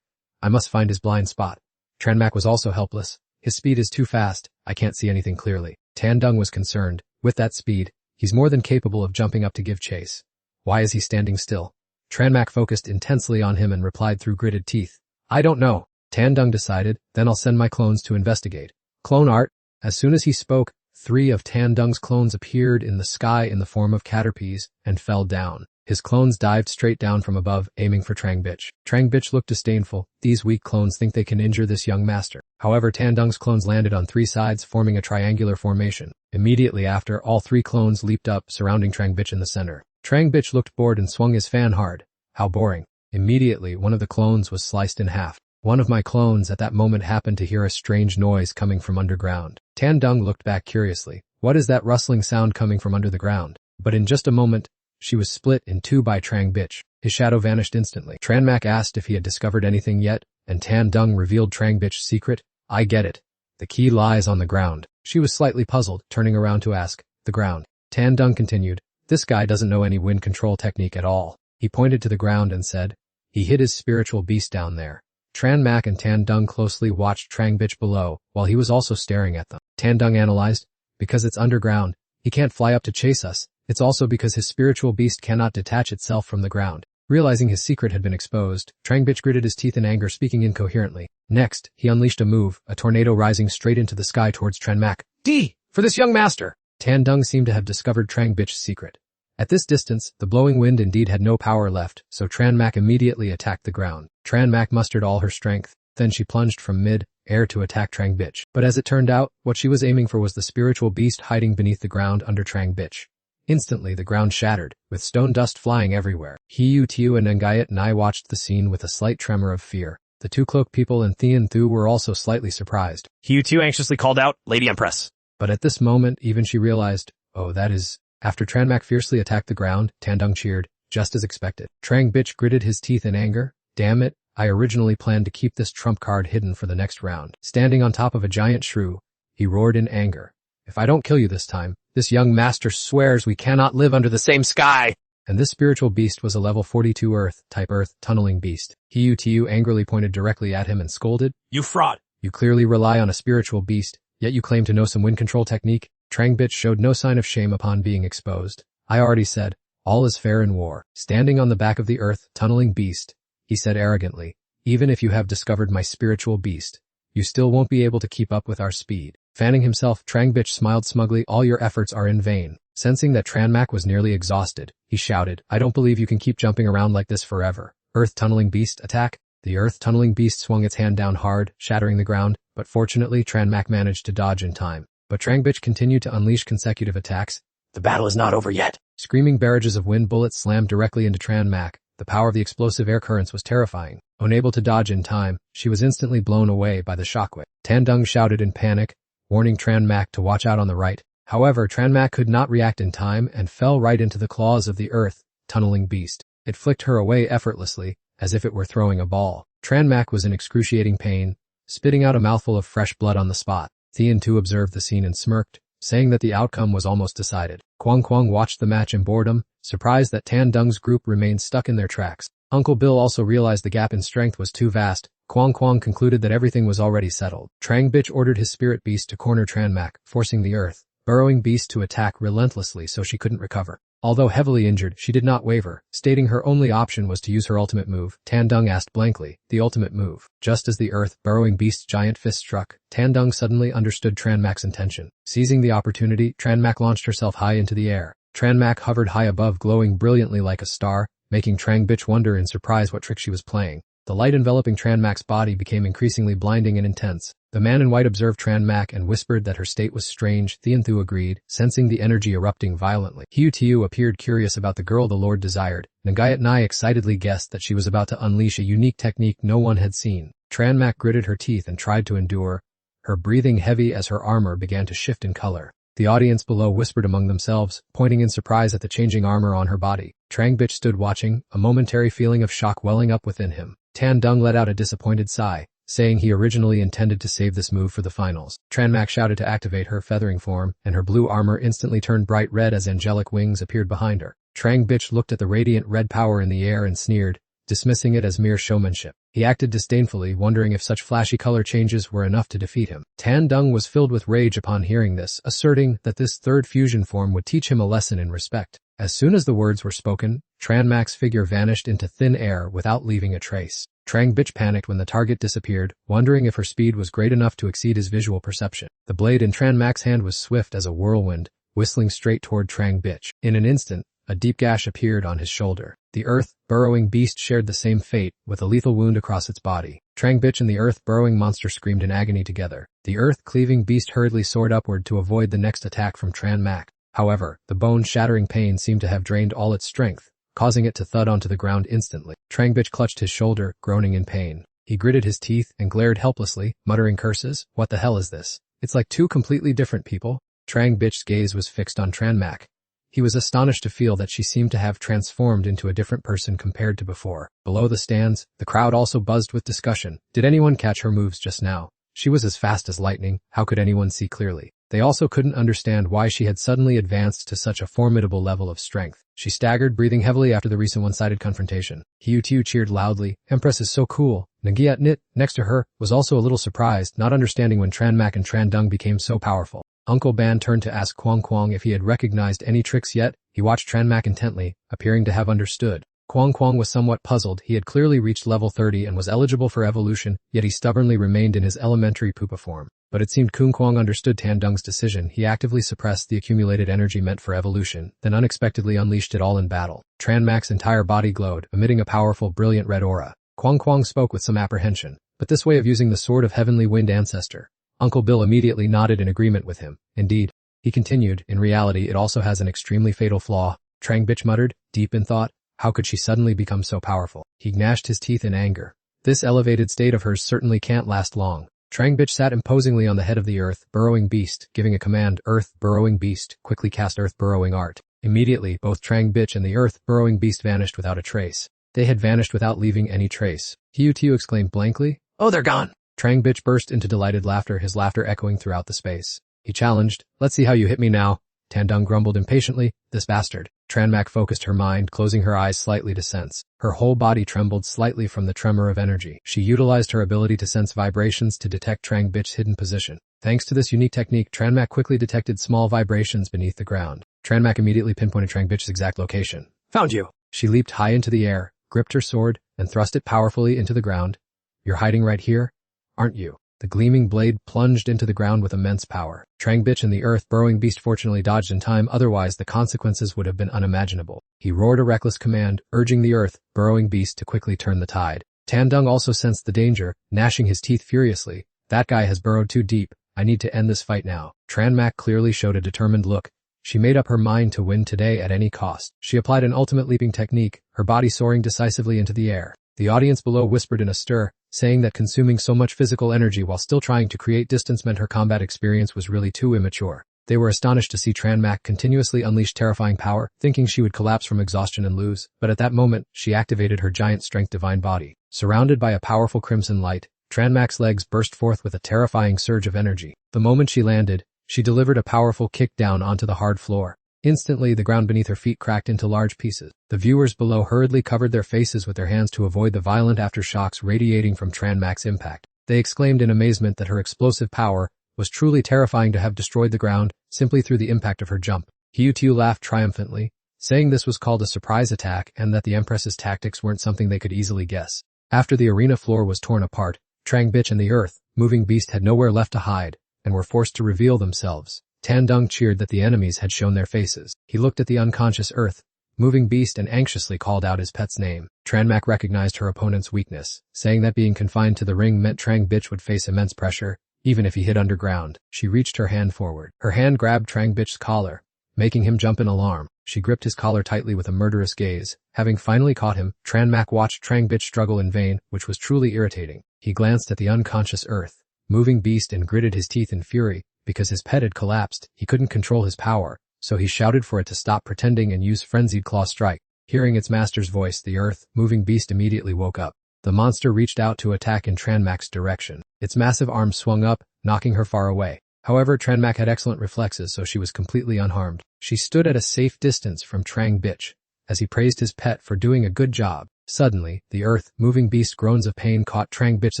I must find his blind spot. Tranmak was also helpless. His speed is too fast, I can't see anything clearly. Tandung was concerned. With that speed, he's more than capable of jumping up to give chase. Why is he standing still? Tranmak focused intensely on him and replied through gritted teeth. I don't know. Tandung decided, then I'll send my clones to investigate. Clone art. As soon as he spoke, 3 of Tandung's clones appeared in the sky in the form of caterpies and fell down. His clones dived straight down from above, aiming for Trangbich. Trangbich looked disdainful. These weak clones think they can injure this young master. However, Tandung's clones landed on 3 sides, forming a triangular formation. Immediately after, all 3 clones leaped up, surrounding Trangbich in the center. Trangbich looked bored and swung his fan hard. How boring. Immediately, one of the clones was sliced in half. One of my clones at that moment happened to hear a strange noise coming from underground. Tandung looked back curiously. What is that rustling sound coming from under the ground? But in just a moment, she was split in 2 by Trangbich. His shadow vanished instantly. Tranmak asked if he had discovered anything yet, and Tandung revealed Trangbich's secret. I get it. The key lies on the ground. She was slightly puzzled, turning around to ask, the ground. Tandung continued, this guy doesn't know any wind control technique at all. He pointed to the ground and said, he hid his spiritual beast down there. Tranmak and Tandung closely watched Trangbich below, while he was also staring at them. Tandung analyzed, because it's underground, he can't fly up to chase us. It's also because his spiritual beast cannot detach itself from the ground. Realizing his secret had been exposed, Trangbich gritted his teeth in anger, speaking incoherently. Next, he unleashed a move, a tornado rising straight into the sky towards Tranmak. D! For this young master! Tandung seemed to have discovered Trangbich's secret. At this distance, the blowing wind indeed had no power left, so Tranmak immediately attacked the ground. Tranmak mustered all her strength, then she plunged from mid-air to attack Trangbich. But as it turned out, what she was aiming for was the spiritual beast hiding beneath the ground under Trangbich. Instantly, the ground shattered, with stone dust flying everywhere. Hiyu Tiu and Ngayat Nai watched the scene with a slight tremor of fear. The 2 cloaked people and Thean Thu were also slightly surprised. Hiyu Tiu anxiously called out, Lady Empress. But at this moment, even she realized, oh, that is... After Tranmak fiercely attacked the ground, Tandung cheered, just as expected. Trangbich gritted his teeth in anger. Damn it, I originally planned to keep this trump card hidden for the next round. Standing on top of a giant shrew, he roared in anger. If I don't kill you this time, this young master swears we cannot live under the same sky. And this spiritual beast was a level 42 Earth-type Earth tunneling beast. Hiyu Tiu angrily pointed directly at him and scolded. You fraud. You clearly rely on a spiritual beast, yet you claim to know some wind control technique. Trangbich showed no sign of shame upon being exposed. I already said, all is fair in war. Standing on the back of the Earth tunneling beast, he said arrogantly, even if you have discovered my spiritual beast, you still won't be able to keep up with our speed. Fanning himself, Trangbich smiled smugly. All your efforts are in vain. Sensing that Tranmak was nearly exhausted, he shouted, I don't believe you can keep jumping around like this forever. Earth tunneling beast, attack. The Earth tunneling beast swung its hand down hard, shattering the ground, but fortunately Tranmak managed to dodge in time. But Trangbich continued to unleash consecutive attacks. The battle is not over yet. Screaming barrages of wind bullets slammed directly into Tranmak. The power of the explosive air currents was terrifying. Unable to dodge in time, she was instantly blown away by the shockwave. Tandung shouted in panic, warning Tranmak to watch out on the right. However, Tranmak could not react in time and fell right into the claws of the Earth tunneling beast. It flicked her away effortlessly, as if it were throwing a ball. Tranmak was in excruciating pain, spitting out a mouthful of fresh blood on the spot. Thean Tu observed the scene and smirked, saying that the outcome was almost decided. Kwang Kwang watched the match in boredom, surprised that Tandung's group remained stuck in their tracks. Uncle Bill also realized the gap in strength was too vast. Kwang Kwang concluded that everything was already settled. Trangbich ordered his spirit beast to corner Tranmak, forcing the Earth burrowing beast to attack relentlessly so she couldn't recover. Although heavily injured, she did not waver, stating her only option was to use her ultimate move. Tandung asked blankly, the ultimate move. Just as the Earth burrowing beast's giant fist struck, Tandung suddenly understood Tranmak's intention. Seizing the opportunity, Tranmak launched herself high into the air. Tranmak hovered high above, glowing brilliantly like a star, making Trangbich wonder in surprise what trick she was playing. The light enveloping Tranmak's body became increasingly blinding and intense. The man in white observed Tranmak and whispered that her state was strange. Thean Thu agreed, sensing the energy erupting violently. Hiyu Tiu appeared curious about the girl the Lord desired. Ngayat Nai excitedly guessed that she was about to unleash a unique technique no one had seen. Tranmak gritted her teeth and tried to endure, her breathing heavy as her armor began to shift in color. The audience below whispered among themselves, pointing in surprise at the changing armor on her body. Trangbich stood watching, a momentary feeling of shock welling up within him. Tandung let out a disappointed sigh, saying he originally intended to save this move for the finals. Tranmak shouted to activate her feathering form, and her blue armor instantly turned bright red as angelic wings appeared behind her. Trang Bitch looked at the radiant red power in the air and sneered, dismissing it as mere showmanship. He acted disdainfully, wondering if such flashy color changes were enough to defeat him. Tan Dung was filled with rage upon hearing this, asserting that this third fusion form would teach him a lesson in respect. As soon as the words were spoken, Tran Mac's figure vanished into thin air without leaving a trace. Trang Bitch panicked when the target disappeared, wondering if her speed was great enough to exceed his visual perception. The blade in Tran Mac's hand was swift as a whirlwind, whistling straight toward Trang Bitch. In an instant, a deep gash appeared on his shoulder. The earth-burrowing beast shared the same fate, with a lethal wound across its body. Trang Bitch and the earth-burrowing monster screamed in agony together. The earth-cleaving beast hurriedly soared upward to avoid the next attack from Tran Mac. However, the bone-shattering pain seemed to have drained all its strength, causing it to thud onto the ground instantly. Trang Bitch clutched his shoulder, groaning in pain. He gritted his teeth and glared helplessly, muttering curses. What the hell is this? It's like two completely different people. Trang Bitch's gaze was fixed on Tran Mac. He was astonished to feel that she seemed to have transformed into a different person compared to before. Below the stands, the crowd also buzzed with discussion. Did anyone catch her moves just now? She was as fast as lightning. How could anyone see clearly? They also couldn't understand why she had suddenly advanced to such a formidable level of strength. She staggered, breathing heavily after the recent one-sided confrontation. Hiu Tiu cheered loudly. Empress is so cool. Nagiat Nit, next to her, was also a little surprised, not understanding when Tran Mac and Tran Dung became so powerful. Uncle Ban turned to ask Kwang Kwang if he had recognized any tricks yet. He watched Tran Mac intently, appearing to have understood. Kwang Kwang was somewhat puzzled. He had clearly reached level 30 and was eligible for evolution, yet he stubbornly remained in his elementary pupa form. But it seemed Kun Kwang understood Tan Dung's decision. He actively suppressed the accumulated energy meant for evolution, then unexpectedly unleashed it all in battle. Tran Mac's entire body glowed, emitting a powerful, brilliant red aura. Kwang Kwang spoke with some apprehension. But this way of using the Sword of Heavenly Wind Ancestor. Uncle Bill immediately nodded in agreement with him. Indeed, he continued, in reality it also has an extremely fatal flaw. Trang Bitch muttered, deep in thought. How could she suddenly become so powerful? He gnashed his teeth in anger. This elevated state of hers certainly can't last long. Trang Bitch sat imposingly on the head of the earth-burrowing beast, giving a command. Earth-burrowing beast, quickly cast earth-burrowing art. Immediately, both Trang Bitch and the earth-burrowing beast vanished without a trace. They had vanished without leaving any trace. Hiu Tiu exclaimed blankly. Oh, they're gone. Trang Bitch burst into delighted laughter, his laughter echoing throughout the space. He challenged, let's see how you hit me now. Tan Dung grumbled impatiently, this bastard. Tran Mac focused her mind, closing her eyes slightly to sense. Her whole body trembled slightly from the tremor of energy. She utilized her ability to sense vibrations to detect Trang Bitch's hidden position. Thanks to this unique technique, Tran Mac quickly detected small vibrations beneath the ground. Tran Mac immediately pinpointed Trang Bitch's exact location. Found you. She leaped high into the air, gripped her sword, and thrust it powerfully into the ground. You're hiding right here? Aren't you? The gleaming blade plunged into the ground with immense power. Trang Bitch and the earth-burrowing beast fortunately dodged in time, otherwise the consequences would have been unimaginable. He roared a reckless command, urging the earth-burrowing beast to quickly turn the tide. Tan Dung also sensed the danger, gnashing his teeth furiously. That guy has burrowed too deep. I need to end this fight now. Tran Mac clearly showed a determined look. She made up her mind to win today at any cost. She applied an ultimate leaping technique, her body soaring decisively into the air. The audience below whispered in a stir, saying that consuming so much physical energy while still trying to create distance meant her combat experience was really too immature. They were astonished to see Tran Mac continuously unleash terrifying power, thinking she would collapse from exhaustion and lose, but at that moment, she activated her giant strength divine body. Surrounded by a powerful crimson light, Tran Mac's legs burst forth with a terrifying surge of energy. The moment she landed, she delivered a powerful kick down onto the hard floor. Instantly, the ground beneath her feet cracked into large pieces. The viewers below hurriedly covered their faces with their hands to avoid the violent aftershocks radiating from Tran Mac's impact. They exclaimed in amazement that her explosive power was truly terrifying to have destroyed the ground simply through the impact of her jump. Hiu Tiu laughed triumphantly, saying this was called a surprise attack and that the Empress's tactics weren't something they could easily guess. After the arena floor was torn apart, Trang Bitch and the earth-moving beast had nowhere left to hide and were forced to reveal themselves. Tan Dung cheered that the enemies had shown their faces. He looked at the unconscious earth-moving beast and anxiously called out his pet's name. Tran Mac recognized her opponent's weakness, saying that being confined to the ring meant Trang Bitch would face immense pressure, even if he hid underground. She reached her hand forward. Her hand grabbed Trang Bitch's collar, making him jump in alarm. She gripped his collar tightly with a murderous gaze. Having finally caught him, Tran Mac watched Trang Bitch struggle in vain, which was truly irritating. He glanced at the unconscious earth-moving beast and gritted his teeth in fury. Because his pet had collapsed, he couldn't control his power, so he shouted for it to stop pretending and use frenzied claw strike. Hearing its master's voice, the earth-moving beast immediately woke up. The monster reached out to attack in Tran Mac's direction. Its massive arms swung up, knocking her far away. However, Tran Mac had excellent reflexes, so she was completely unharmed. She stood at a safe distance from Trang Bitch, as he praised his pet for doing a good job. Suddenly, the earth-moving beast groans of pain caught Trang Bich's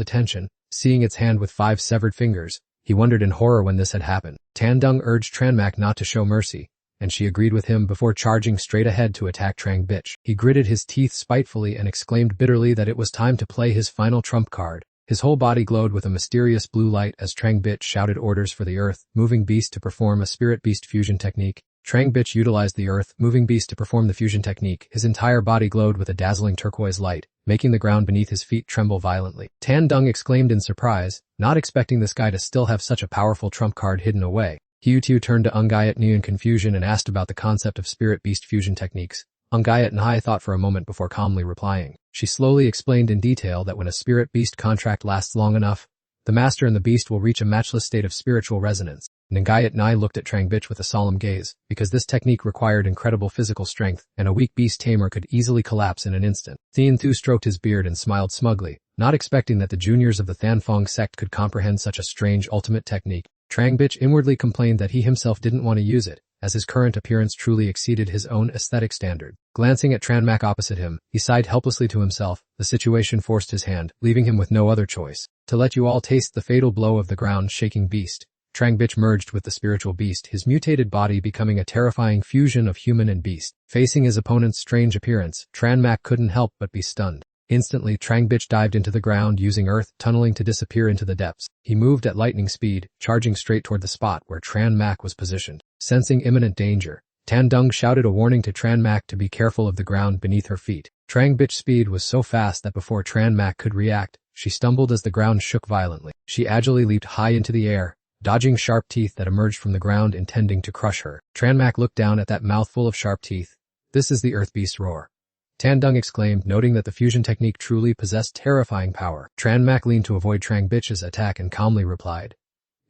attention. Seeing its hand with 5 severed fingers, he wondered in horror when this had happened. Tandung urged Tranmak not to show mercy, and she agreed with him before charging straight ahead to attack Trang Bich. He gritted his teeth spitefully and exclaimed bitterly that it was time to play his final trump card. His whole body glowed with a mysterious blue light as Trang Bich shouted orders for the earth-moving beast to perform a spirit-beast fusion technique. Trang Bich utilized the earth-moving beast to perform the fusion technique. His entire body glowed with a dazzling turquoise light, making the ground beneath his feet tremble violently. Tandung exclaimed in surprise, not expecting this guy to still have such a powerful trump card hidden away. Hyutu turned to Ungayat Ni in confusion and asked about the concept of spirit-beast fusion techniques. Ungayat Ni thought for a moment before calmly replying. She slowly explained in detail that when a spirit-beast contract lasts long enough, the master and the beast will reach a matchless state of spiritual resonance. Ngayat Ni looked at Trang Bich with a solemn gaze, because this technique required incredible physical strength, and a weak beast tamer could easily collapse in an instant. Thien Thu stroked his beard and smiled smugly, not expecting that the juniors of the Thanfong sect could comprehend such a strange ultimate technique. Trang Bich inwardly complained that he himself didn't want to use it, as his current appearance truly exceeded his own aesthetic standard. Glancing at Tranmak opposite him, he sighed helplessly to himself. The situation forced his hand, leaving him with no other choice. To let you all taste the fatal blow of the ground-shaking beast. Trang Bich merged with the spiritual beast, his mutated body becoming a terrifying fusion of human and beast. Facing his opponent's strange appearance, Tranmak couldn't help but be stunned. Instantly, Trang Bich dived into the ground using earth tunneling to disappear into the depths. He moved at lightning speed, charging straight toward the spot where Tranmak was positioned. Sensing imminent danger, Tandung shouted a warning to Tranmak to be careful of the ground beneath her feet. Trang Bich's speed was so fast that before Tranmak could react, she stumbled as the ground shook violently. She agilely leaped high into the air, dodging sharp teeth that emerged from the ground intending to crush her. Tranmak looked down at that mouthful of sharp teeth. This is the Earth Beast's roar. Tandung exclaimed, noting that the fusion technique truly possessed terrifying power. Tranmak leaned to avoid Trang Bich's attack and calmly replied,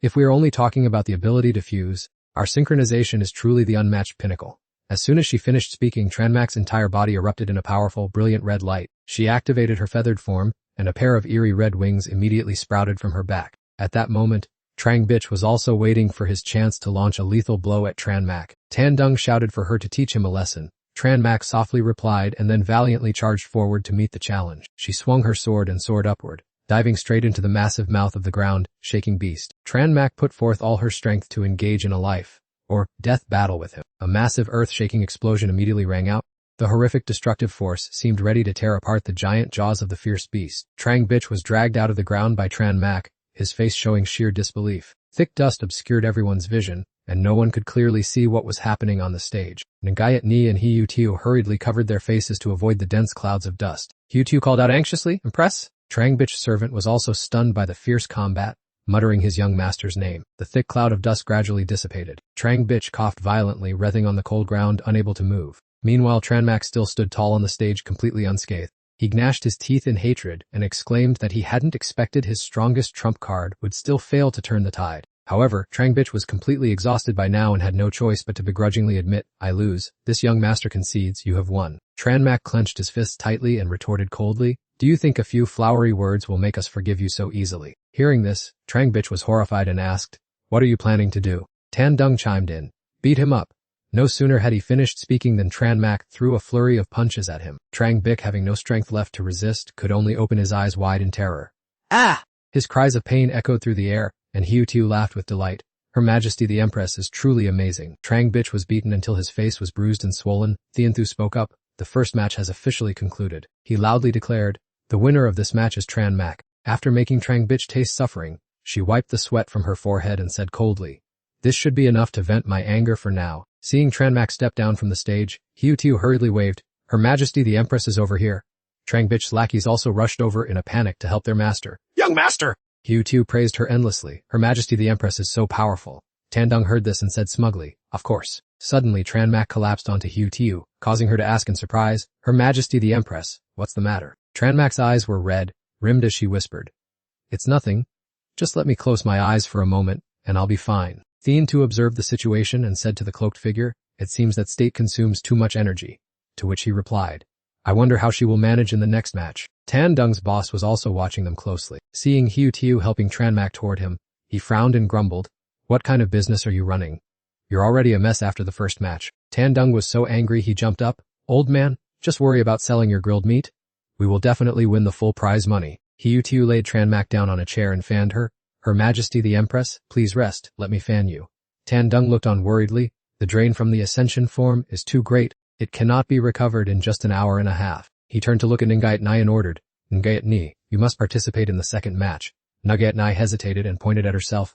"If we are only talking about the ability to fuse, our synchronization is truly the unmatched pinnacle." As soon as she finished speaking, Tranmak's entire body erupted in a powerful, brilliant red light. She activated her feathered form, and a pair of eerie red wings immediately sprouted from her back. At that moment, Trang Bich was also waiting for his chance to launch a lethal blow at Tranmak. Tandung shouted for her to teach him a lesson. Tranmak softly replied and then valiantly charged forward to meet the challenge. She swung her sword and soared upward, diving straight into the massive mouth of the ground-shaking beast. Tranmak put forth all her strength to engage in a life or death battle with him. A massive earth-shaking explosion immediately rang out. The horrific destructive force seemed ready to tear apart the giant jaws of the fierce beast. Trang Bich was dragged out of the ground by Tranmak, his face showing sheer disbelief. Thick dust obscured everyone's vision, and no one could clearly see what was happening on the stage. Ngayat Ni and Hyutu hurriedly covered their faces to avoid the dense clouds of dust. Hyutu called out anxiously, "Impress?" Trang Bich's servant was also stunned by the fierce combat, muttering his young master's name. The thick cloud of dust gradually dissipated. Trang Bich coughed violently, writhing on the cold ground, unable to move. Meanwhile, Tranmak still stood tall on the stage, completely unscathed. He gnashed his teeth in hatred and exclaimed that he hadn't expected his strongest trump card would still fail to turn the tide. However, Trang Bich was completely exhausted by now and had no choice but to begrudgingly admit, "I lose. This young master concedes. You have won." Tranmak clenched his fists tightly and retorted coldly, "Do you think a few flowery words will make us forgive you so easily?" Hearing this, Trang Bich was horrified and asked, "What are you planning to do?" Tandung chimed in, "Beat him up." No sooner had he finished speaking than Tranmak threw a flurry of punches at him. Trang Bich, having no strength left to resist, could only open his eyes wide in terror. "Ah!" His cries of pain echoed through the air, and Hyutu laughed with delight. "Her Majesty the Empress is truly amazing." Trang Bich was beaten until his face was bruised and swollen. Thien Thu spoke up, "The first match has officially concluded." He loudly declared, "The winner of this match is Tranmak." After making Trang Bich taste suffering, she wiped the sweat from her forehead and said coldly, "This should be enough to vent my anger for now." Seeing Tranmak step down from the stage, Hyutu hurriedly waved, "Her Majesty the Empress is over here." Trang Bich's lackeys also rushed over in a panic to help their master. "Young master!" Hyutu praised her endlessly. "Her Majesty the Empress is so powerful." Tandung heard this and said smugly, "Of course." Suddenly, Tranmak collapsed onto Hyutu, causing her to ask in surprise, "Her Majesty the Empress, what's the matter?" Tranmak's eyes were red, rimmed as she whispered, "It's nothing. Just let me close my eyes for a moment, and I'll be fine." Thien Thu observed the situation and said to the cloaked figure, "It seems that state consumes too much energy." To which he replied, "I wonder how she will manage in the next match." Tandung's boss was also watching them closely. Seeing Hyutu helping Tranmak toward him, he frowned and grumbled, "What kind of business are you running? You're already a mess after the first match." Tandung was so angry he jumped up, Old man, just worry about selling your grilled meat. We will definitely win the full prize money. Hiutiu laid Tranmak down on a chair and fanned her. Her Majesty the Empress, please rest, let me fan you. Tandung looked on worriedly. The drain from the ascension form is too great. It cannot be recovered in just an hour and a half. He turned to look at Ngayat and ordered, Ngayat, you must participate in the second match. Ngayat hesitated and pointed at herself.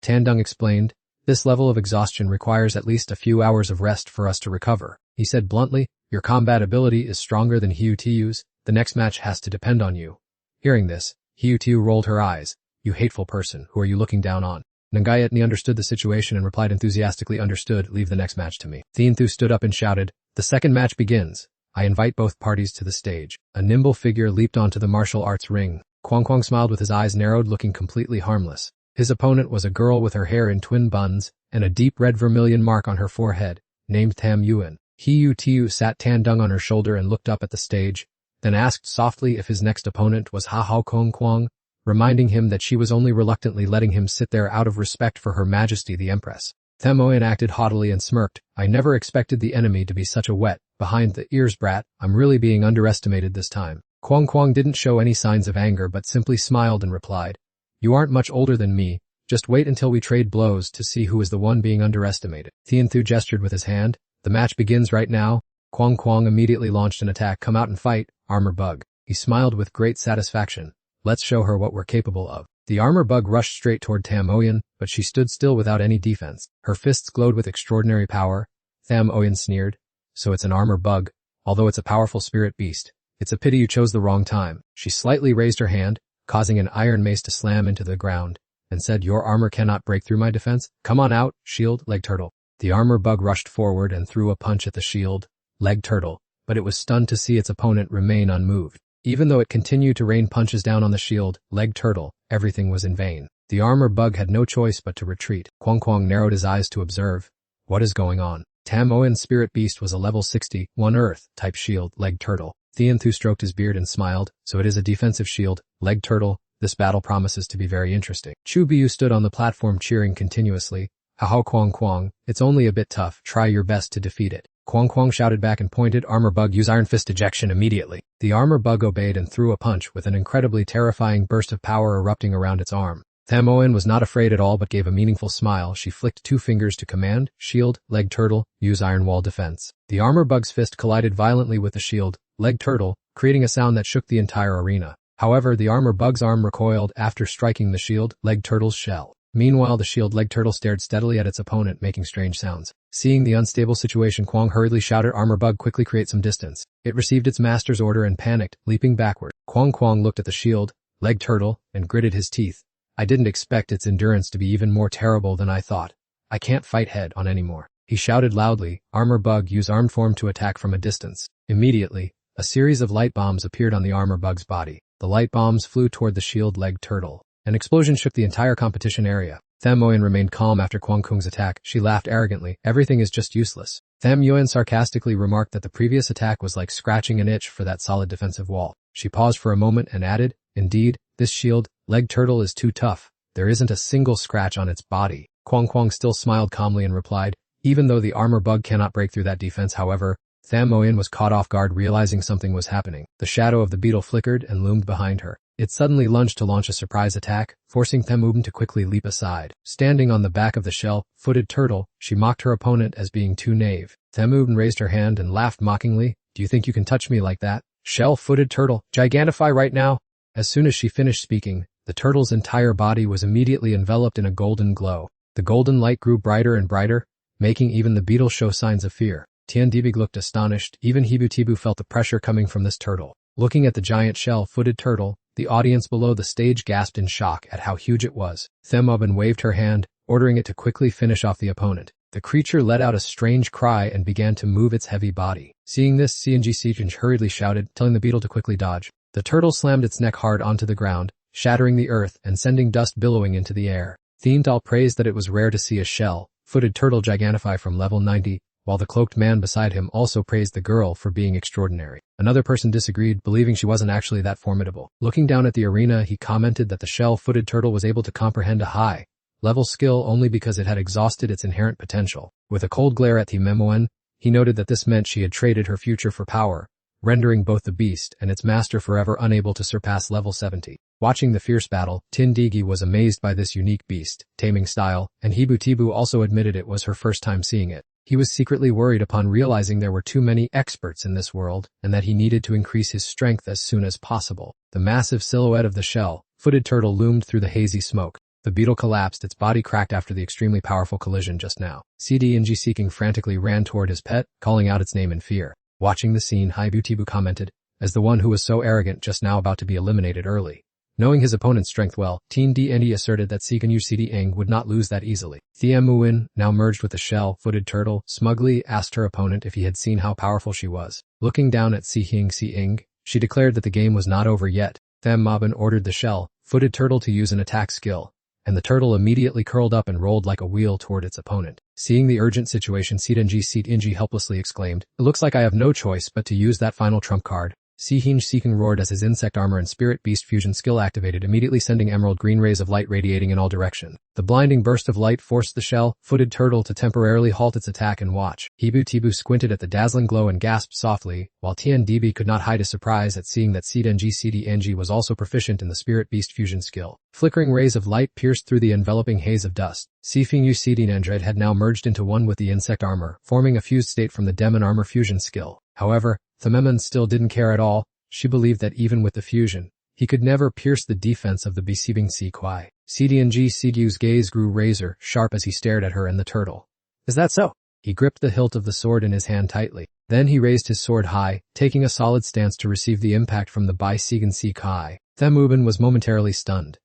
Tandung explained, this level of exhaustion requires at least a few hours of rest for us to recover. He said bluntly, your combat ability is stronger than Hiutiu's. The next match has to depend on you. Hearing this, Hiutiu rolled her eyes. You hateful person, who are you looking down on? Ngayat understood the situation and replied enthusiastically, understood, leave the next match to me. Thienthu stood up and shouted, the second match begins. I invite both parties to the stage. A nimble figure leaped onto the martial arts ring. Kwang smiled with his eyes narrowed, looking completely harmless. His opponent was a girl with her hair in twin buns and a deep red vermilion mark on her forehead, named Tam Yuan. Hiutiu sat Tandung on her shoulder and looked up at the stage, then asked softly if his next opponent was Hao Kong Kwang, reminding him that she was only reluctantly letting him sit there out of respect for Her Majesty the Empress. Themoin acted haughtily and smirked. I never expected the enemy to be such a wet, behind-the-ears brat. I'm really being underestimated this time. Kwang didn't show any signs of anger but simply smiled and replied, you aren't much older than me, just wait until we trade blows to see who is the one being underestimated. Thienthu gestured with his hand. The match begins right now. Kwang immediately launched an attack. Come out and fight, Armor Bug. He smiled with great satisfaction. Let's show her what we're capable of. The Armor Bug rushed straight toward Tam Oyen, but she stood still without any defense. Her fists glowed with extraordinary power. Tam Oyen sneered. So it's an Armor Bug, although it's a powerful spirit beast. It's a pity you chose the wrong time. She slightly raised her hand, causing an iron mace to slam into the ground, and said, your armor cannot break through my defense. Come on out, shield, leg turtle. The Armor Bug rushed forward and threw a punch at the shield, leg turtle, but it was stunned to see its opponent remain unmoved. Even though it continued to rain punches down on the shield, leg turtle, everything was in vain. The Armor Bug had no choice but to retreat. Kwang narrowed his eyes to observe. What is going on? Tam Oyen's spirit beast was a level 60, 1 earth, type shield, leg turtle. Thienthu stroked his beard and smiled. So it is a defensive shield, leg turtle. This battle promises to be very interesting. Chu Biu stood on the platform cheering continuously. Hao Kwang, it's only a bit tough. Try your best to defeat it. Kwang shouted back and pointed. Armor Bug, use Iron Fist ejection immediately. The Armor Bug obeyed and threw a punch with an incredibly terrifying burst of power erupting around its arm. Tam Oyen was not afraid at all but gave a meaningful smile. She flicked 2 fingers to command, shield, leg turtle, use Iron Wall defense. The Armor Bug's fist collided violently with the shield, leg turtle, creating a sound that shook the entire arena. However, the Armor Bug's arm recoiled after striking the shield, leg turtle's shell. Meanwhile, the shield leg turtle stared steadily at its opponent, making strange sounds. Seeing the unstable situation, Kwang hurriedly shouted, Armor Bug, quickly create some distance. It received its master's order and panicked, leaping backward. Kwang looked at the shield, leg turtle, and gritted his teeth. I didn't expect its endurance to be even more terrible than I thought. I can't fight head on anymore. He shouted loudly, Armor Bug, use arm form to attack from a distance. Immediately, a series of light bombs appeared on the Armor Bug's body. The light bombs flew toward the shield leg turtle. An explosion shook the entire competition area. Tham Oyen remained calm after Kwang attack. She laughed arrogantly. Everything is just useless. Tham Oyen sarcastically remarked that the previous attack was like scratching an itch for that solid defensive wall. She paused for a moment and added, indeed, this shield, leg turtle is too tough. There isn't a single scratch on its body. Kwang still smiled calmly and replied, even though the Armor Bug cannot break through that defense. However, Tham Oyen was caught off guard, realizing something was happening. The shadow of the beetle flickered and loomed behind her. It suddenly lunged to launch a surprise attack, forcing Tham Oyen to quickly leap aside. Standing on the back of the shell-footed turtle, she mocked her opponent as being too naive. Tham Oyen raised her hand and laughed mockingly. Do you think you can touch me like that? Shell-footed turtle, gigantify right now! As soon as she finished speaking, the turtle's entire body was immediately enveloped in a golden glow. The golden light grew brighter and brighter, making even the beetle show signs of fear. Tian Dibig looked astonished. Even Hibu-Tibu felt the pressure coming from this turtle. Looking at the giant shell-footed turtle, the audience below the stage gasped in shock at how huge it was. Tham Oyen waved her hand, ordering it to quickly finish off the opponent. The creature let out a strange cry and began to move its heavy body. Seeing this, CNG hurriedly shouted, telling the beetle to quickly dodge. The turtle slammed its neck hard onto the ground, shattering the earth and sending dust billowing into the air. Thiental praised that it was rare to see a shell-footed turtle gigantify from level 90, while the cloaked man beside him also praised the girl for being extraordinary. Another person disagreed, believing she wasn't actually that formidable. Looking down at the arena, he commented that the shell-footed turtle was able to comprehend a high-level skill only because it had exhausted its inherent potential. With a cold glare at Tham Oyen, He noted that this meant she had traded her future for power, rendering both the beast and its master forever unable to surpass level 70. Watching the fierce battle, Tindigi was amazed by this unique beast, taming style, and Hibu-Tibu also admitted it was her first time seeing it. He was secretly worried upon realizing there were too many experts in this world, and that he needed to increase his strength as soon as possible. The massive silhouette of the shell-footed turtle loomed through the hazy smoke. The beetle collapsed, its body cracked after the extremely powerful collision just now. CDNG seeking frantically ran toward his pet, calling out its name in fear. Watching the scene, Hibu-Tibu commented, as the one who was so arrogant just now about to be eliminated early. Knowing his opponent's strength well, Teen DND asserted that Sikanyu CD would not lose that easily. Thiemuin, now merged with the shell-footed turtle, smugly asked her opponent if he had seen how powerful she was. Looking down at Sihing, she declared that the game was not over yet. Themabin ordered the shell-footed turtle to use an attack skill, and the turtle immediately curled up and rolled like a wheel toward its opponent. Seeing the urgent situation, Sidenji helplessly exclaimed, "It looks like I have no choice but to use that final trump card." Siking roared as his insect armor and spirit beast fusion skill activated, immediately sending emerald green rays of light radiating in all directions. The blinding burst of light forced the shell-footed turtle to temporarily halt its attack and watch. Hibu-Tibu squinted at the dazzling glow and gasped softly, while TNDB could not hide his surprise at seeing that CDNG was also proficient in the spirit beast fusion skill. Flickering rays of light pierced through the enveloping haze of dust. Sifingyu CDNG had now merged into one with the insect armor, forming a fused state from the demon armor fusion skill. However, Thememon still didn't care at all. She believed that even with the fusion, he could never pierce the defense of the besieging Kwai. CDNG Sigyu's gaze grew razor sharp as he stared at her and the turtle. "Is that so?" He gripped the hilt of the sword in his hand tightly. Then he raised his sword high, taking a solid stance to receive the impact from the besieging Kwai. Themubin was momentarily stunned.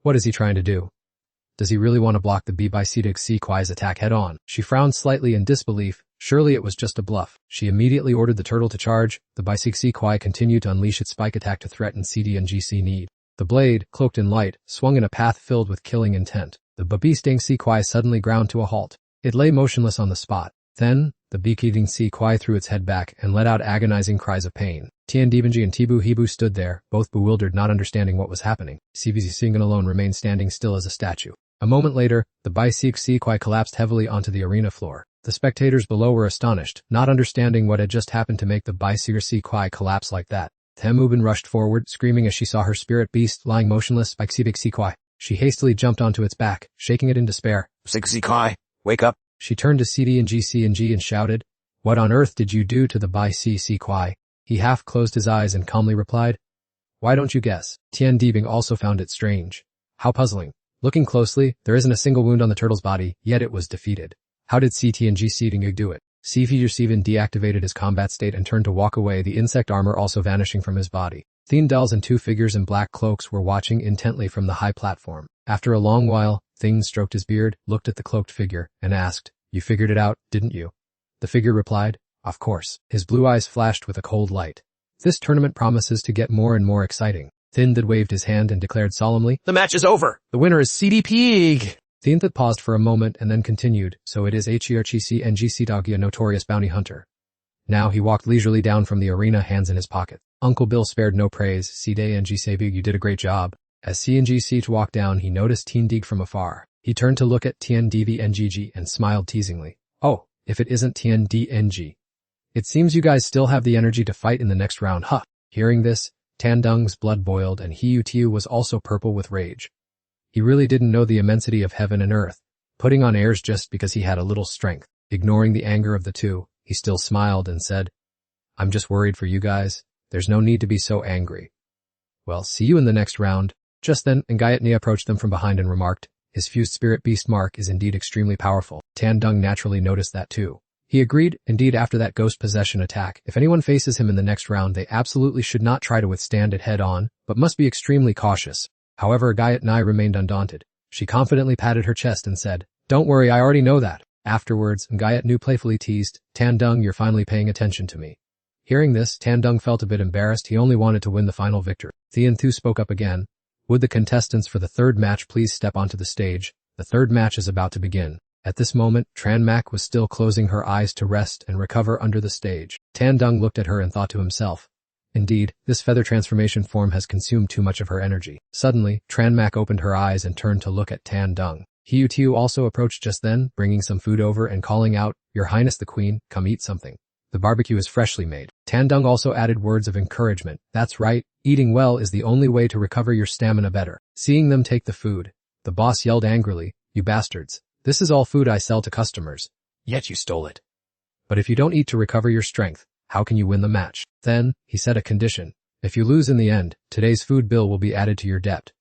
What is he trying to do? Does he really want to block the besieging Kwai's attack head-on? She frowned slightly in disbelief. Surely it was just a bluff. She immediately ordered the turtle to charge. The besieging Kwai continued to unleash its spike attack to threaten CDNG need. The blade, cloaked in light, swung in a path filled with killing intent. The besieging Kwai suddenly ground to a halt. It lay motionless on the spot. Then, the besieging Kwai threw its head back and let out agonizing cries of pain. Tiandibanji and Hibu stood there, both bewildered, not understanding what was happening. CBC alone remained standing still as a statue. A moment later, the besieging Kwai collapsed heavily onto the arena floor. The spectators below were astonished, not understanding what had just happened to make the besieging Kwai collapse like that. Themubin rushed forward, screaming as she saw her spirit beast lying motionless by besieging Kwai. She hastily jumped onto its back, shaking it in despair. Besieging Kwai, wake up. She turned to CDNG and shouted, "What on earth did you do to the besieging Kwai?" He half closed his eyes and calmly replied, "Why don't you guess?" Tian Dibing also found it strange. How puzzling. Looking closely, there isn't a single wound on the turtle's body, yet it was defeated. How did CTNG do it? Steven deactivated his combat state and turned to walk away, the insect armor also vanishing from his body. Theendels and two figures in black cloaks were watching intently from the high platform. After a long while, Thing stroked his beard, looked at the cloaked figure, and asked, "You figured it out, didn't you?" The figure replied, "Of course." His blue eyes flashed with a cold light. This tournament promises to get more and more exciting. Thindad waved his hand and declared solemnly, "The match is over. The winner is CDP. Thindad paused for a moment and then continued, "So it is HERCC NGC Doggy, a notorious bounty hunter." Now he walked leisurely down from the arena, hands in his pocket. Uncle Bill spared no praise. CDNG, you did a great job. As CNGC walked down, he noticed Tiendig from afar. He turned to look at TNDVNGG and smiled teasingly. "Oh, if it isn't TNDNG. It seems you guys still have the energy to fight in the next round, huh?" Hearing this, Tandung's blood boiled and Hiu was also purple with rage. He really didn't know the immensity of heaven and earth, putting on airs just because he had a little strength. Ignoring the anger of the two, he still smiled and said, "I'm just worried for you guys. There's no need to be so angry. Well, see you in the next round." Just then, Ngayatni approached them from behind and remarked, "His fused spirit beast mark is indeed extremely powerful." Tandung naturally noticed that too. He agreed, indeed after that ghost possession attack, if anyone faces him in the next round they absolutely should not try to withstand it head on, but must be extremely cautious. However, Gayatni remained undaunted. She confidently patted her chest and said, "Don't worry, I already know that." Afterwards, Gayatni playfully teased, "Tandung, you're finally paying attention to me." Hearing this, Tandung felt a bit embarrassed. He only wanted to win the final victory. Thienthu spoke up again. "Would the contestants for the third match please step onto the stage? The third match is about to begin." At this moment, Tranmak was still closing her eyes to rest and recover under the stage. Tandung looked at her and thought to himself, "Indeed, this feather transformation form has consumed too much of her energy." Suddenly, Tranmak opened her eyes and turned to look at Tandung. Tiu also approached just then, bringing some food over and calling out, "Your Highness the Queen, come eat something. The barbecue is freshly made." Tandung also added words of encouragement. "That's right, eating well is the only way to recover your stamina better." Seeing them take the food, the boss yelled angrily, "You bastards, this is all food I sell to customers. Yet you stole it. But if you don't eat to recover your strength, how can you win the match?" Then, he set a condition. "If you lose in the end, today's food bill will be added to your debt."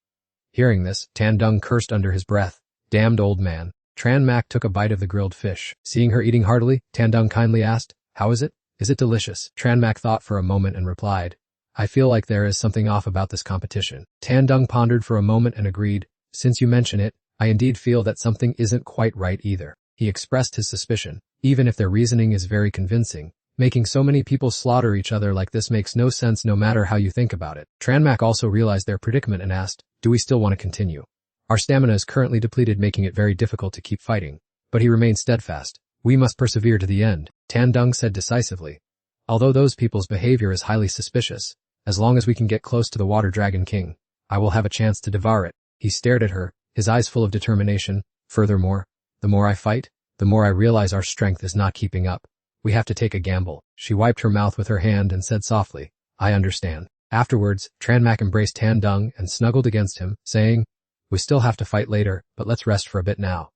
Hearing this, Tandung cursed under his breath. "Damned old man." Tran Mak took a bite of the grilled fish. Seeing her eating heartily, Tandung kindly asked, "How is it? Is it delicious?" Tran Mak thought for a moment and replied, "I feel like there is something off about this competition." Tandung pondered for a moment and agreed, "Since you mention it, I indeed feel that something isn't quite right either." He expressed his suspicion. Even if their reasoning is very convincing, making so many people slaughter each other like this makes no sense no matter how you think about it. Tran Mak also realized their predicament and asked, "Do we still want to continue? Our stamina is currently depleted, making it very difficult to keep fighting." But he remained steadfast. "We must persevere to the end," Tandung said decisively. "Although those people's behavior is highly suspicious, as long as we can get close to the Water Dragon King, I will have a chance to devour it." He stared at her, his eyes full of determination. "Furthermore, the more I fight, the more I realize our strength is not keeping up. We have to take a gamble." She wiped her mouth with her hand and said softly, "I understand." Afterwards, Tran Mak embraced Tandung and snuggled against him, saying, "We still have to fight later, but let's rest for a bit now."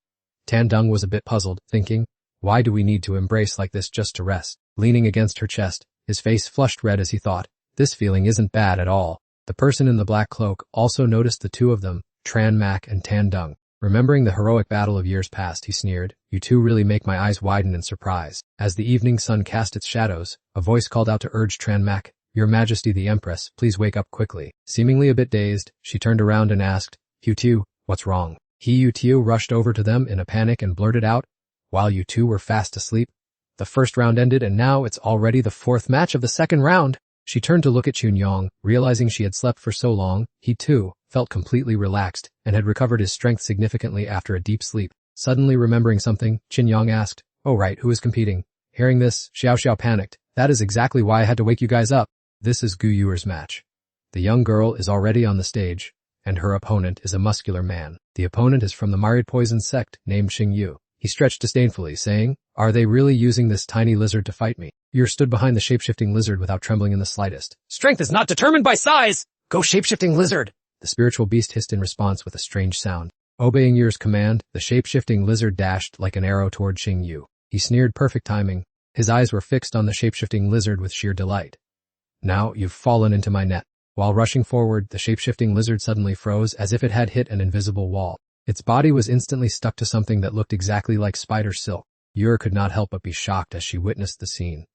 Tandung was a bit puzzled, thinking, why do we need to embrace like this just to rest? Leaning against her chest, his face flushed red as he thought, this feeling isn't bad at all. The person in the black cloak also noticed the two of them, Tran Mak and Tandung. Remembering the heroic battle of years past, he sneered, "You two really make my eyes widen in surprise." As the evening sun cast its shadows, a voice called out to urge Tran Mak, "Your Majesty the Empress, please wake up quickly." Seemingly a bit dazed, she turned around and asked, "Tiu, what's wrong?" Tiu rushed over to them in a panic and blurted out, "While you two were fast asleep, the first round ended and now it's already the fourth match of the second round." She turned to look at Chunyong, realizing she had slept for so long. He too felt completely relaxed and had recovered his strength significantly after a deep sleep. Suddenly remembering something, Chunyong asked, "Oh right, who is competing?" Hearing this, Xiao Xiao panicked. "That is exactly why I had to wake you guys up. This is Gu Yuer's match. The young girl is already on the stage, and her opponent is a muscular man. The opponent is from the Myriad Poison sect named Xing Yu." He stretched disdainfully, saying, "Are they really using this tiny lizard to fight me?" Yu stood behind the shapeshifting lizard without trembling in the slightest. "Strength is not determined by size! Go shapeshifting lizard!" The spiritual beast hissed in response with a strange sound. Obeying Yu's command, the shapeshifting lizard dashed like an arrow toward Xing Yu. He sneered, perfect timing. His eyes were fixed on the shapeshifting lizard with sheer delight. "Now you've fallen into my net." While rushing forward, the shapeshifting lizard suddenly froze as if it had hit an invisible wall. Its body was instantly stuck to something that looked exactly like spider silk. Yu could not help but be shocked as she witnessed the scene.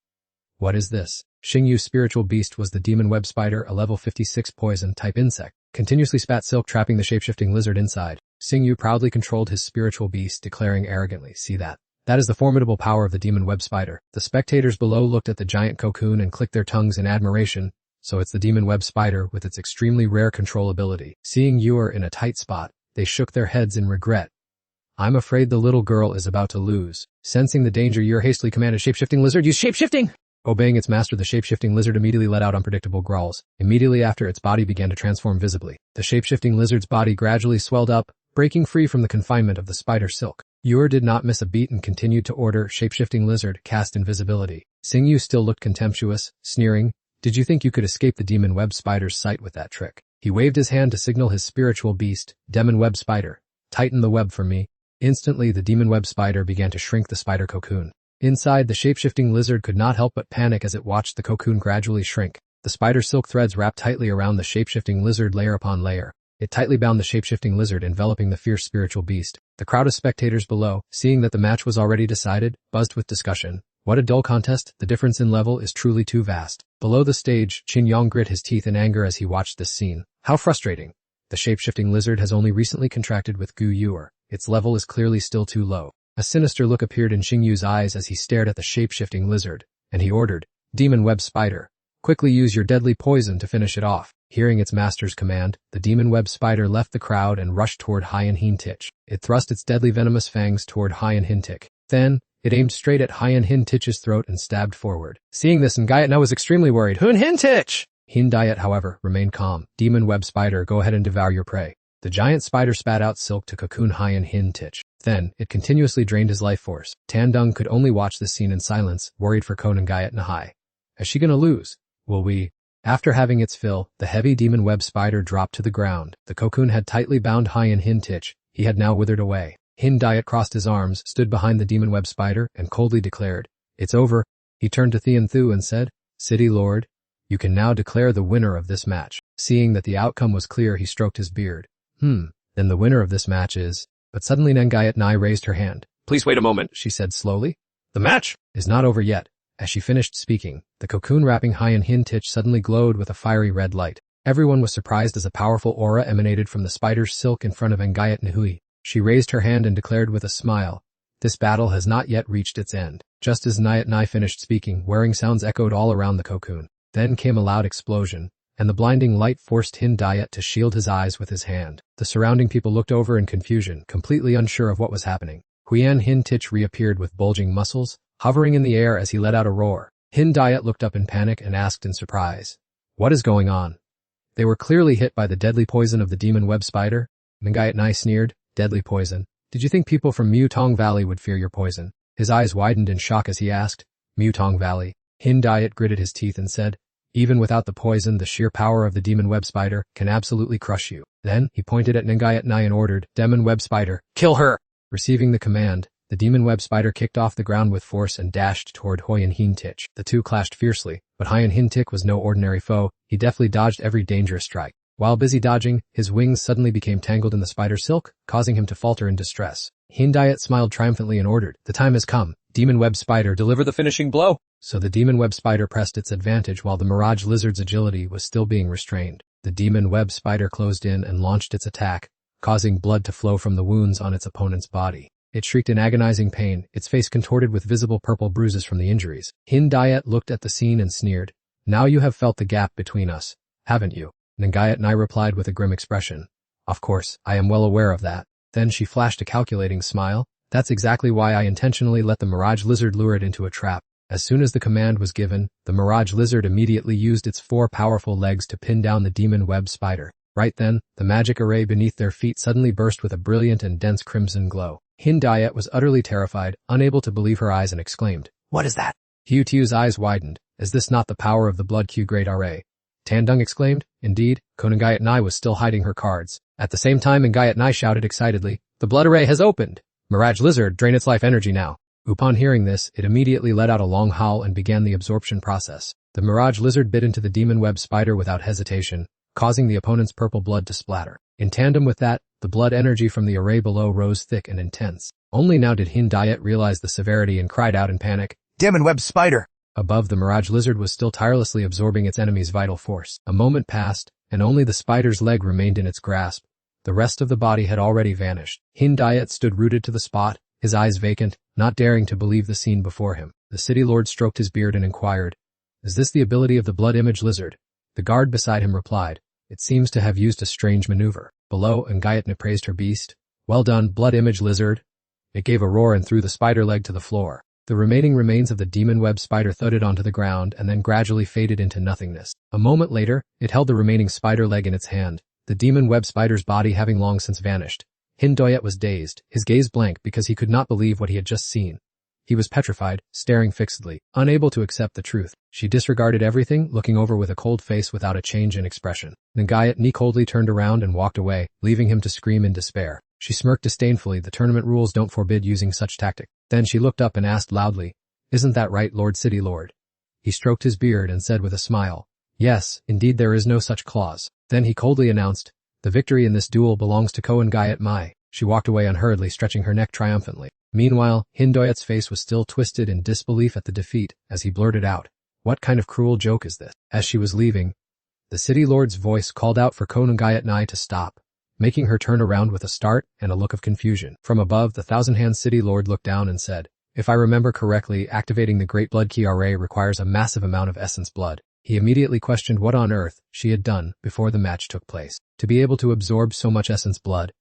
What is this? Xing Yu's spiritual beast was the demon web spider, a level 56 poison-type insect. Continuously spat silk, trapping the shapeshifting lizard inside. Xing Yu proudly controlled his spiritual beast, declaring arrogantly, "See that? That is the formidable power of the demon web spider." The spectators below looked at the giant cocoon and clicked their tongues in admiration. So it's the demon web spider with its extremely rare control ability. Seeing Yu in a tight spot, they shook their heads in regret. "I'm afraid the little girl is about to lose." Sensing the danger, Yu hastily commanded shapeshifting lizard, "Use shapeshifting!" Obeying its master, the shapeshifting lizard immediately let out unpredictable growls. Immediately after, its body began to transform visibly. The shapeshifting lizard's body gradually swelled up, breaking free from the confinement of the spider silk. Yu did not miss a beat and continued to order, "Shapeshifting lizard, cast invisibility." Xing Yu still looked contemptuous, sneering, "Did you think you could escape the demon web spider's sight with that trick?" He waved his hand to signal his spiritual beast, Demon Web Spider, "Tighten the web for me." Instantly, the demon web spider began to shrink the spider cocoon. Inside, the shapeshifting lizard could not help but panic as it watched the cocoon gradually shrink. The spider silk threads wrapped tightly around the shapeshifting lizard layer upon layer. It tightly bound the shapeshifting lizard, enveloping the fierce spiritual beast. The crowd of spectators below, seeing that the match was already decided, buzzed with discussion. What a dull contest, the difference in level is truly too vast. Below the stage, Chunyong grit his teeth in anger as he watched this scene. How frustrating. The shapeshifting lizard has only recently contracted with Gu Yuer. Its level is clearly still too low. A sinister look appeared in Xing Yu's eyes as he stared at the shapeshifting lizard, and he ordered, "Demon web spider, quickly use your deadly poison to finish it off." Hearing its master's command, the demon web spider left the crowd and rushed toward Hien Hintich. It thrust its deadly venomous fangs toward Hien Hintich. Then, it aimed straight at Hien Hintich's throat and stabbed forward. Seeing this, Ngayat was extremely worried. "Hun Hintich!" Hindayat, however, remained calm. "Demon web spider, go ahead and devour your prey." The giant spider spat out silk to cocoon Hyen Hin Tich. Then, it continuously drained his life force. Tandung could only watch this scene in silence, worried for Konangayat Nahai. Is she gonna lose? Will we? After having its fill, the heavy demon web spider dropped to the ground. The cocoon had tightly bound Hyen Hin Tich. He had now withered away. Hin Diet crossed his arms, stood behind the demon web spider, and coldly declared, "It's over." He turned to Thean Thu and said, "City Lord, you can now declare the winner of this match." Seeing that the outcome was clear, he stroked his beard. Then the winner of this match is... But suddenly Nangayat Nai raised her hand. Please wait a moment, She said slowly. The match Is not over yet. As she finished speaking, the cocoon wrapping Hyen Hin Tich suddenly glowed with a fiery red light. Everyone was surprised as a powerful aura emanated from the spider's silk in front of Ngayat Nahui. She raised her hand and declared with a smile, "This battle has not yet reached its end." Just as Nayat Nai finished speaking, whirring sounds echoed all around the cocoon. Then came a loud explosion, and the blinding light forced Hin Diet to shield his eyes with his hand. The surrounding people looked over in confusion, completely unsure of what was happening. Huyan Hin Tich reappeared with bulging muscles, hovering in the air as he let out a roar. Hin Diet looked up in panic and asked in surprise, "What is going on?" They were clearly hit by the deadly poison of the demon web spider. Nangayat Nai sneered, "Deadly poison? Did you think people from Mutong Valley would fear your poison?" His eyes widened in shock as he asked, "Mutong Valley?" Hin Diet gritted his teeth and said, "Even without the poison, the sheer power of the demon web spider can absolutely crush you." Then, he pointed at Nangayat Nai and ordered, "Demon web spider, kill her!" Receiving the command, the demon web spider kicked off the ground with force and dashed toward Huyan Hin Tich. The two clashed fiercely, but Huyan Hin Tich was no ordinary foe. He deftly dodged every dangerous strike. While busy dodging, his wings suddenly became tangled in the spider's silk, causing him to falter in distress. Hin Diet smiled triumphantly and ordered, "The time has come. Demon web spider, deliver the finishing blow." So the demon web spider pressed its advantage while the mirage lizard's agility was still being restrained. The demon web spider closed in and launched its attack, causing blood to flow from the wounds on its opponent's body. It shrieked in agonizing pain, its face contorted with visible purple bruises from the injuries. Hin Diet looked at the scene and sneered, "Now you have felt the gap between us, haven't you?" Nangayat Nai replied with a grim expression, "Of course, I am well aware of that." Then she flashed a calculating smile, "That's exactly why I intentionally let the mirage lizard lure it into a trap." As soon as the command was given, the mirage lizard immediately used its 4 powerful legs to pin down the demon web spider. Right then, the magic array beneath their feet suddenly burst with a brilliant and dense crimson glow. Hin Diet was utterly terrified, unable to believe her eyes, and exclaimed, What is that? Hu Tu's eyes widened. "Is this not the power of the Blood Q Great Array?" Tandung exclaimed. Indeed, Konangayat Nai was still hiding her cards. At the same time, Ngayat Nai shouted excitedly, "The blood array has opened! Mirage lizard, drain its life energy now." Upon hearing this, it immediately let out a long howl and began the absorption process. The mirage lizard bit into the demon web spider without hesitation, causing the opponent's purple blood to splatter. In tandem with that, the blood energy from the array below rose thick and intense. Only now did Hin Diet realize the severity and cried out in panic, Demon web spider! Above, the mirage lizard was still tirelessly absorbing its enemy's vital force. A moment passed, and only the spider's leg remained in its grasp. The rest of the body had already vanished. Hin Diet stood rooted to the spot, his eyes vacant, not daring to believe the scene before him. The city lord stroked his beard and inquired, "Is this the ability of the blood image lizard?" The guard beside him replied, "It seems to have used a strange maneuver." Below, Ngayatna praised her beast. "Well done, blood image lizard." It gave a roar and threw the spider leg to the floor. The remaining remains of the demon web spider thudded onto the ground and then gradually faded into nothingness. A moment later, it held the remaining spider leg in its hand, the demon web spider's body having long since vanished. Hin Doyet was dazed, his gaze blank because he could not believe what he had just seen. He was petrified, staring fixedly, unable to accept the truth. She disregarded everything, looking over with a cold face without a change in expression. Ngayat Ni coldly turned around and walked away, leaving him to scream in despair. She smirked disdainfully. The tournament rules don't forbid using such tactic. Then she looked up and asked loudly, "Isn't that right, Lord City Lord?" He stroked his beard and said with a smile, "Yes, indeed there is no such clause." Then he coldly announced, "The victory in this duel belongs to Ko Ngayat Mai." She walked away unhurriedly, stretching her neck triumphantly. Meanwhile, Hindoyet's face was still twisted in disbelief at the defeat as he blurted out, "What kind of cruel joke is this?" As she was leaving, the city lord's voice called out for Ko Ngayat Nai to stop, making her turn around with a start and a look of confusion. From above, the thousand-hand city lord looked down and said, "If I remember correctly, activating the Great Blood Key Array requires a massive amount of essence blood." He immediately questioned what on earth she had done before the match took place to be able to absorb so much essence blood.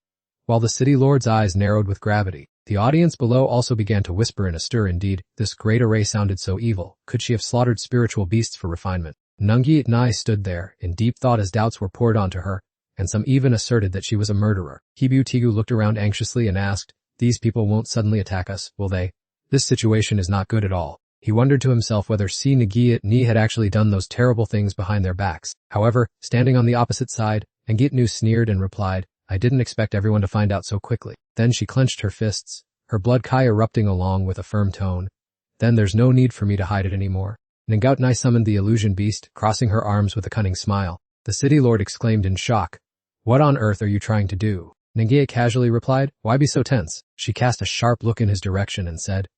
While the city lord's eyes narrowed with gravity, the audience below also began to whisper in a stir. Indeed, this great array sounded so evil. Could she have slaughtered spiritual beasts for refinement? Nungi Nai stood there, in deep thought as doubts were poured onto her, and some even asserted that she was a murderer. Hibutigu looked around anxiously and asked, "These people won't suddenly attack us, will they? This situation is not good at all." He wondered to himself whether Si Ngiat Ni had actually done those terrible things behind their backs. However, standing on the opposite side, Ngiat sneered and replied, "I didn't expect everyone to find out so quickly." Then she clenched her fists, her blood kai erupting along with a firm tone. "Then there's no need for me to hide it anymore." Ngiat summoned the illusion beast, crossing her arms with a cunning smile. The city lord exclaimed in shock, "What on earth are you trying to do?" Ngiat casually replied, "Why be so tense?" She cast a sharp look in his direction and said,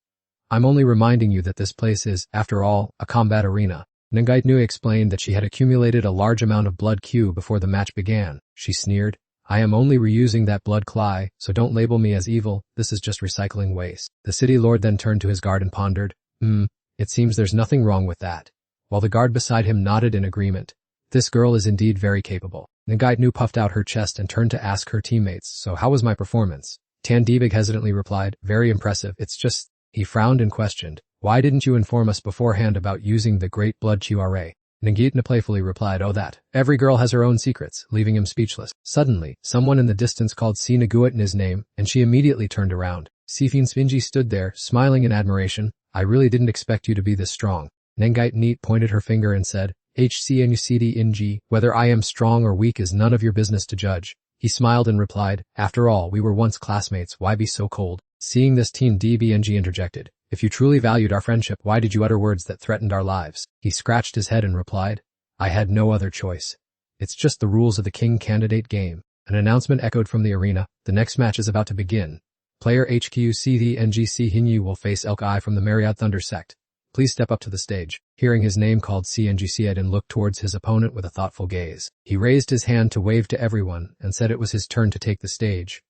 "I'm only reminding you that this place is, after all, a combat arena." Ngiat explained that she had accumulated a large amount of blood Q before the match began. She sneered, "I am only reusing that blood Klai, so don't label me as evil, this is just recycling waste." The city lord then turned to his guard and pondered, it seems there's nothing wrong with that. While the guard beside him nodded in agreement. This girl is indeed very capable. Ngiat puffed out her chest and turned to ask her teammates, "So how was my performance?" Tandibig hesitantly replied, "Very impressive, it's just..." He frowned and questioned, "Why didn't you inform us beforehand about using the great blood QRA?" Ngiat playfully replied, "Oh that. Every girl has her own secrets," leaving him speechless. Suddenly, someone in the distance called Si Ngiat's name, and she immediately turned around. Sifin Spinji stood there, smiling in admiration. "I really didn't expect you to be this strong." Ngiat pointed her finger and said, "HCNUCD, whether I am strong or weak is none of your business to judge." He smiled and replied, "After all, we were once classmates, why be so cold?" Seeing this, Teen DBNG interjected, "If you truly valued our friendship, why did you utter words that threatened our lives?" He scratched his head and replied, "I had no other choice. It's just the rules of the king candidate game." An announcement echoed from the arena, "The next match is about to begin. Player HQCDNGC Hinyu will face Elk Eye from the Marriott Thunder sect. Please step up to the stage." Hearing his name called, CNGC Eden looked towards his opponent with a thoughtful gaze. He raised his hand to wave to everyone and said it was his turn to take the stage,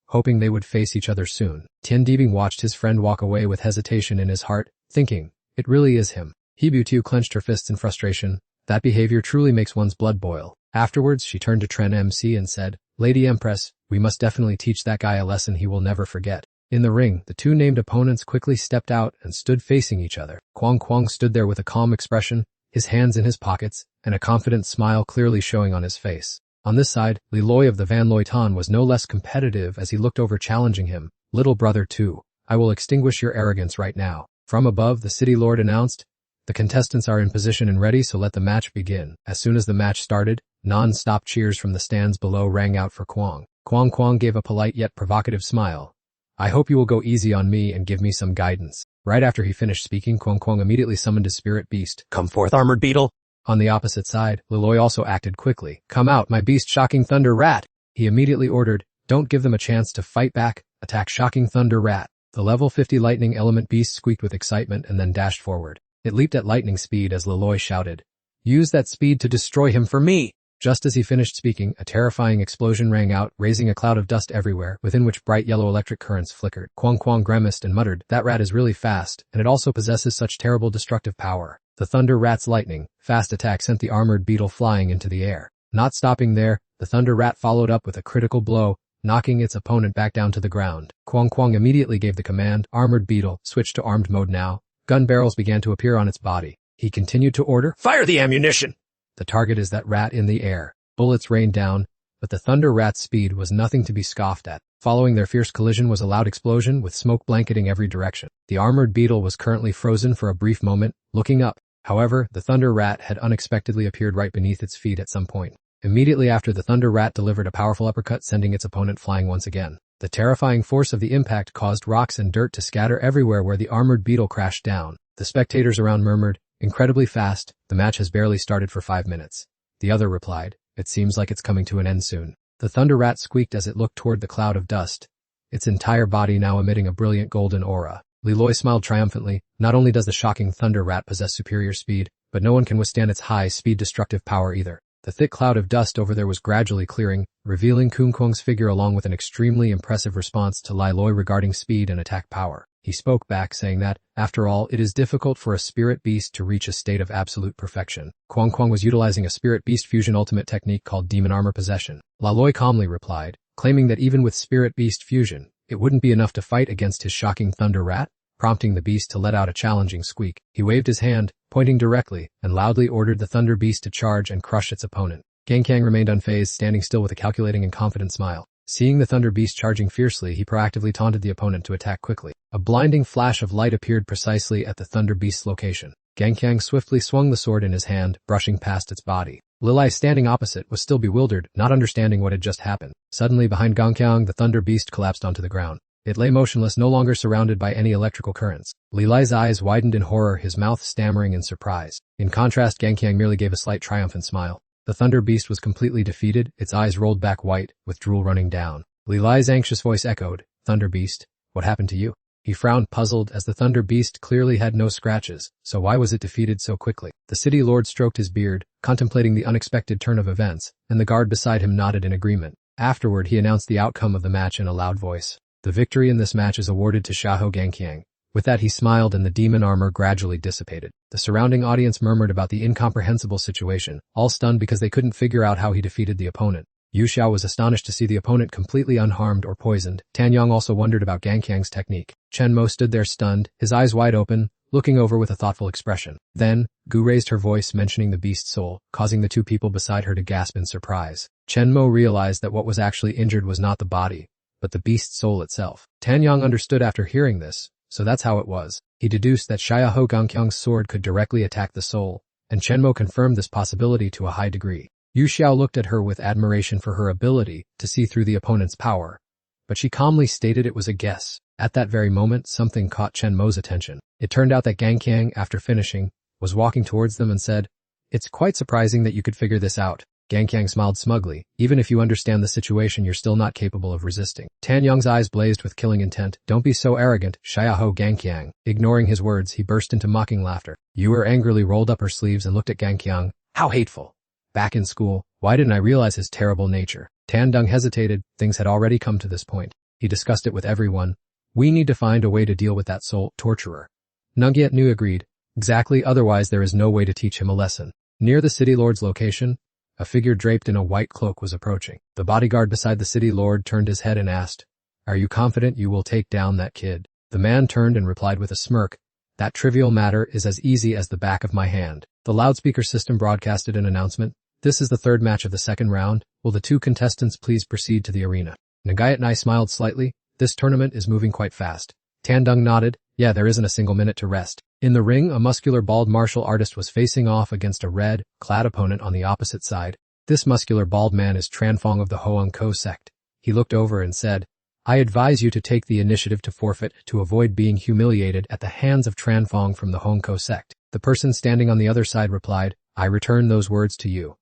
hoping they would face each other soon. Tian Dibing watched his friend walk away with hesitation in his heart, thinking, it really is him. Hibutu clenched her fists in frustration. That behavior truly makes one's blood boil. Afterwards, she turned to Tren MC and said, "Lady Empress, we must definitely teach that guy a lesson he will never forget." In the ring, the two named opponents quickly stepped out and stood facing each other. Kwang stood there with a calm expression, his hands in his pockets, and a confident smile clearly showing on his face. On this side, Li Loi of the Van Loi Tan was no less competitive as he looked over challenging him. "Little brother too, I will extinguish your arrogance right now." From above, the city lord announced, "The contestants are in position and ready, so let the match begin." As soon as the match started, non-stop cheers from the stands below rang out for Kwang. Kwang gave a polite yet provocative smile. "I hope you will go easy on me and give me some guidance." Right after he finished speaking, Kwang immediately summoned his spirit beast. "Come forth, armored beetle." On the opposite side, Li Loi also acted quickly. "Come out, my beast Shocking Thunder Rat!" He immediately ordered. "Don't give them a chance to fight back. Attack Shocking Thunder Rat." The level 50 lightning element beast squeaked with excitement and then dashed forward. It leaped at lightning speed as Li Loi shouted, "Use that speed to destroy him for me!" Just as he finished speaking, a terrifying explosion rang out, raising a cloud of dust everywhere, within which bright yellow electric currents flickered. Kwang grimaced and muttered, "That rat is really fast, and it also possesses such terrible destructive power." The Thunder Rat's lightning fast attack sent the armored beetle flying into the air. Not stopping there, the Thunder Rat followed up with a critical blow, knocking its opponent back down to the ground. Kwang immediately gave the command, "Armored beetle, switch to armed mode now." Gun barrels began to appear on its body. He continued to order, "Fire the ammunition!" The target is that rat in the air. Bullets rained down, but the Thunder Rat's speed was nothing to be scoffed at. Following their fierce collision was a loud explosion with smoke blanketing every direction. The armored beetle was currently frozen for a brief moment, looking up. However, the Thunder Rat had unexpectedly appeared right beneath its feet at some point. Immediately after, the Thunder Rat delivered a powerful uppercut, sending its opponent flying once again. The terrifying force of the impact caused rocks and dirt to scatter everywhere where the armored beetle crashed down. The spectators around murmured, "Incredibly fast, the match has barely started for 5 minutes. The other replied, "It seems like it's coming to an end soon." The Thunder Rat squeaked as it looked toward the cloud of dust, its entire body now emitting a brilliant golden aura. Li Loi smiled triumphantly. Not only does the Shocking Thunder Rat possess superior speed, but no one can withstand its high-speed destructive power either. The thick cloud of dust over there was gradually clearing, revealing Kwang's figure along with an extremely impressive response to Li Loi regarding speed and attack power. He spoke back saying that, after all, it is difficult for a spirit beast to reach a state of absolute perfection. Kwang was utilizing a spirit beast fusion ultimate technique called Demon Armor Possession. Li Loi calmly replied, claiming that even with spirit beast fusion, it wouldn't be enough to fight against his Shocking Thunder Rat, prompting the beast to let out a challenging squeak. He waved his hand, pointing directly, and loudly ordered the Thunder Beast to charge and crush its opponent. Gang Kang remained unfazed, standing still with a calculating and confident smile. Seeing the Thunder Beast charging fiercely, he proactively taunted the opponent to attack quickly. A blinding flash of light appeared precisely at the Thunder Beast's location. Gang Kang swiftly swung the sword in his hand, brushing past its body. Lilai, standing opposite, was still bewildered, not understanding what had just happened. Suddenly, behind Gang Kang, the Thunder Beast collapsed onto the ground. It lay motionless, no longer surrounded by any electrical currents. Lilai's eyes widened in horror, his mouth stammering in surprise. In contrast, Gang Kang merely gave a slight triumphant smile. The Thunder Beast was completely defeated, its eyes rolled back white, with drool running down. Lilai's anxious voice echoed, "Thunder Beast, what happened to you?" He frowned, puzzled, as the Thunder Beast clearly had no scratches, so why was it defeated so quickly? The city lord stroked his beard, contemplating the unexpected turn of events, and the guard beside him nodded in agreement. Afterward, he announced the outcome of the match in a loud voice. The victory in this match is awarded to Xiahou Gangqiang. With that, he smiled and the demon armor gradually dissipated. The surrounding audience murmured about the incomprehensible situation, all stunned because they couldn't figure out how he defeated the opponent. Yu Xiao was astonished to see the opponent completely unharmed or poisoned. Tan Yang also wondered about Gangqiang's technique. Chen Mo stood there stunned, his eyes wide open, looking over with a thoughtful expression. Then, Gu raised her voice mentioning the beast's soul, causing the two people beside her to gasp in surprise. Chen Mo realized that what was actually injured was not the body, but the beast's soul itself. Tan Yang understood after hearing this, so that's how it was. He deduced that Xiahou Gangqiang's sword could directly attack the soul, and Chen Mo confirmed this possibility to a high degree. Yu Xiao looked at her with admiration for her ability to see through the opponent's power, but she calmly stated it was a guess. At that very moment, something caught Chen Mo's attention. It turned out that Gangqiang, after finishing, was walking towards them and said, "It's quite surprising that you could figure this out." Gangqiang smiled smugly. "Even if you understand the situation, you're still not capable of resisting." Tan Yang's eyes blazed with killing intent. "Don't be so arrogant, Xiahou Gangqiang." Ignoring his words, he burst into mocking laughter. Yu angrily rolled up her sleeves and looked at Gangqiang. "How hateful. Back in school, why didn't I realize his terrible nature?" Tan Dung hesitated. Things had already come to this point. He discussed it with everyone. "We need to find a way to deal with that soul torturer." Nungyat Nu agreed. "Exactly, otherwise there is no way to teach him a lesson." Near the city lord's location, a figure draped in a white cloak was approaching. The bodyguard beside the city lord turned his head and asked, "Are you confident you will take down that kid?" The man turned and replied with a smirk, "That trivial matter is as easy as the back of my hand." The loudspeaker system broadcasted an announcement. "This is the third match of the second round. Will the two contestants please proceed to the arena?" Nagayat Nai smiled slightly. "This tournament is moving quite fast." Tandung nodded. "Yeah, there isn't a single minute to rest." In the ring, a muscular bald martial artist was facing off against a red-clad opponent on the opposite side. This muscular bald man is Tranfong of the Hoangko sect. He looked over and said, "I advise you to take the initiative to forfeit to avoid being humiliated at the hands of Tranfong from the Hoangko sect." The person standing on the other side replied, "I return those words to you.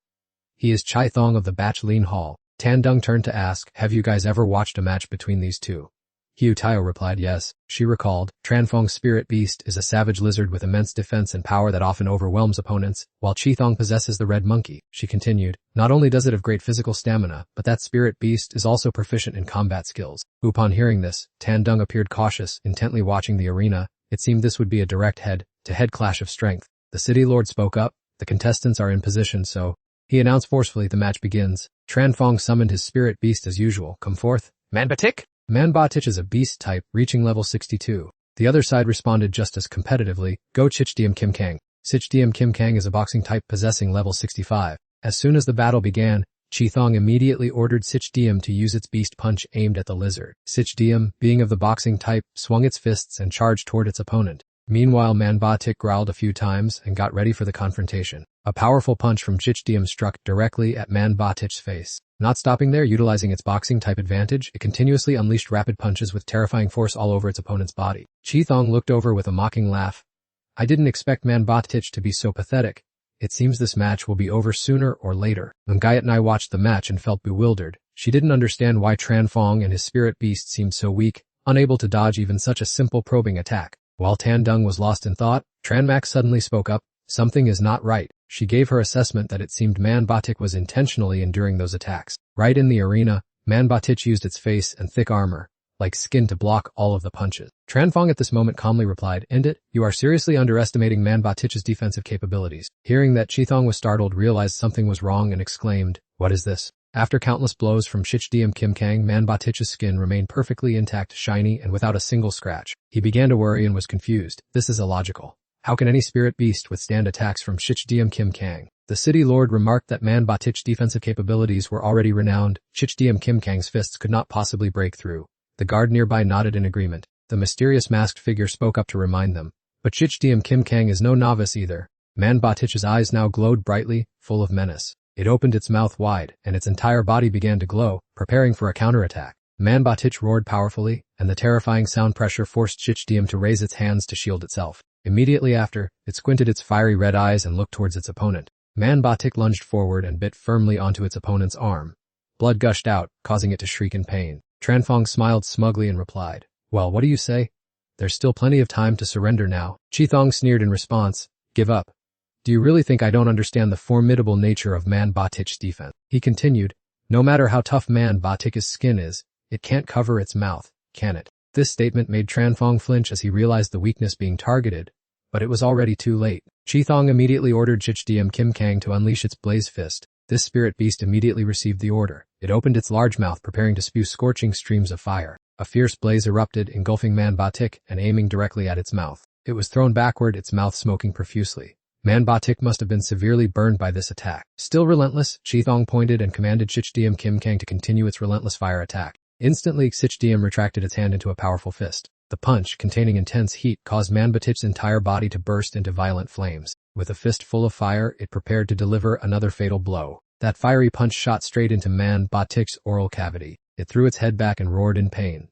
He is Chai Thong of the Bachlin Hall." Tandung turned to ask, "Have you guys ever watched a match between these two?" Hiu Taio replied yes. She recalled, Tranfong's spirit beast is a savage lizard with immense defense and power that often overwhelms opponents, while Chithong possesses the red monkey. She continued, "Not only does it have great physical stamina, but that spirit beast is also proficient in combat skills." Upon hearing this, Tandung appeared cautious, intently watching the arena. It seemed this would be a direct head-to-head clash of strength. The city lord spoke up. "The contestants are in position, so..." He announced forcefully, "The match begins." Tranfong summoned his spirit beast as usual. "Come forth." Manbatik? Manbatich is a beast type, reaching level 62. The other side responded just as competitively, "Go Chichdiam Kim Kang." Chichdiam Kim Kang is a boxing type possessing level 65. As soon as the battle began, Chithong immediately ordered Chichdiam to use its beast punch aimed at the lizard. Chichdiam, being of the boxing type, swung its fists and charged toward its opponent. Meanwhile, Manbatik growled a few times and got ready for the confrontation. A powerful punch from Chichdiam struck directly at Manbatich's face. Not stopping there, utilizing its boxing type advantage, it continuously unleashed rapid punches with terrifying force all over its opponent's body. Chithong looked over with a mocking laugh. "I didn't expect Manbatich to be so pathetic. It seems this match will be over sooner or later." Ngayatnai watched the match and felt bewildered. She didn't understand why Tranfong and his spirit beast seemed so weak, unable to dodge even such a simple probing attack. While Tandung was lost in thought, Tranmax suddenly spoke up. "Something is not right." She gave her assessment that it seemed Manbatik was intentionally enduring those attacks. Right in the arena, Manbatich used its face and thick armor, like skin, to block all of the punches. Tranfong at this moment calmly replied, "End it. You are seriously underestimating Manbatich's defensive capabilities." Hearing that, Chithong was startled, realized something was wrong and exclaimed, "What is this?" After countless blows from Chichdiam Kim Kang, Manbatich's skin remained perfectly intact, shiny, and without a single scratch. He began to worry and was confused. This is illogical. How can any spirit beast withstand attacks from Chichdiam Kim Kang? The city lord remarked that Man Ba-tich's defensive capabilities were already renowned. Chichdm Kim Kang's fists could not possibly break through. The guard nearby nodded in agreement. The mysterious masked figure spoke up to remind them. But Chichdm Kim Kang is no novice either. Man Ba-tich's eyes now glowed brightly, full of menace. It opened its mouth wide, and its entire body began to glow, preparing for a counterattack. Man Ba-tich roared powerfully, and the terrifying sound pressure forced Chichdm to raise its hands to shield itself. Immediately after, it squinted its fiery red eyes and looked towards its opponent. Man Ba-tich lunged forward and bit firmly onto its opponent's arm. Blood gushed out, causing it to shriek in pain. Tranfong smiled smugly and replied, "Well, what do you say? There's still plenty of time to surrender now." Chithong sneered in response, "Give up. Do you really think I don't understand the formidable nature of Man Ba-tich's defense?" He continued, "No matter how tough Man Ba-tich's skin is, it can't cover its mouth, can it?" This statement made Tranfong flinch as he realized the weakness being targeted, but it was already too late. Chithong immediately ordered Chichdm Kim Kang to unleash its blaze fist. This spirit beast immediately received the order. It opened its large mouth preparing to spew scorching streams of fire. A fierce blaze erupted, engulfing Man Ba-tich and aiming directly at its mouth. It was thrown backward, its mouth smoking profusely. Man Ba-tich must have been severely burned by this attack. Still relentless, Chithong pointed and commanded Chichdm Kim Kang to continue its relentless fire attack. Instantly, Chichdm retracted its hand into a powerful fist. The punch, containing intense heat, caused Man Ba-tich's entire body to burst into violent flames. With a fist full of fire, it prepared to deliver another fatal blow. That fiery punch shot straight into Man Ba-tich's oral cavity. It threw its head back and roared in pain.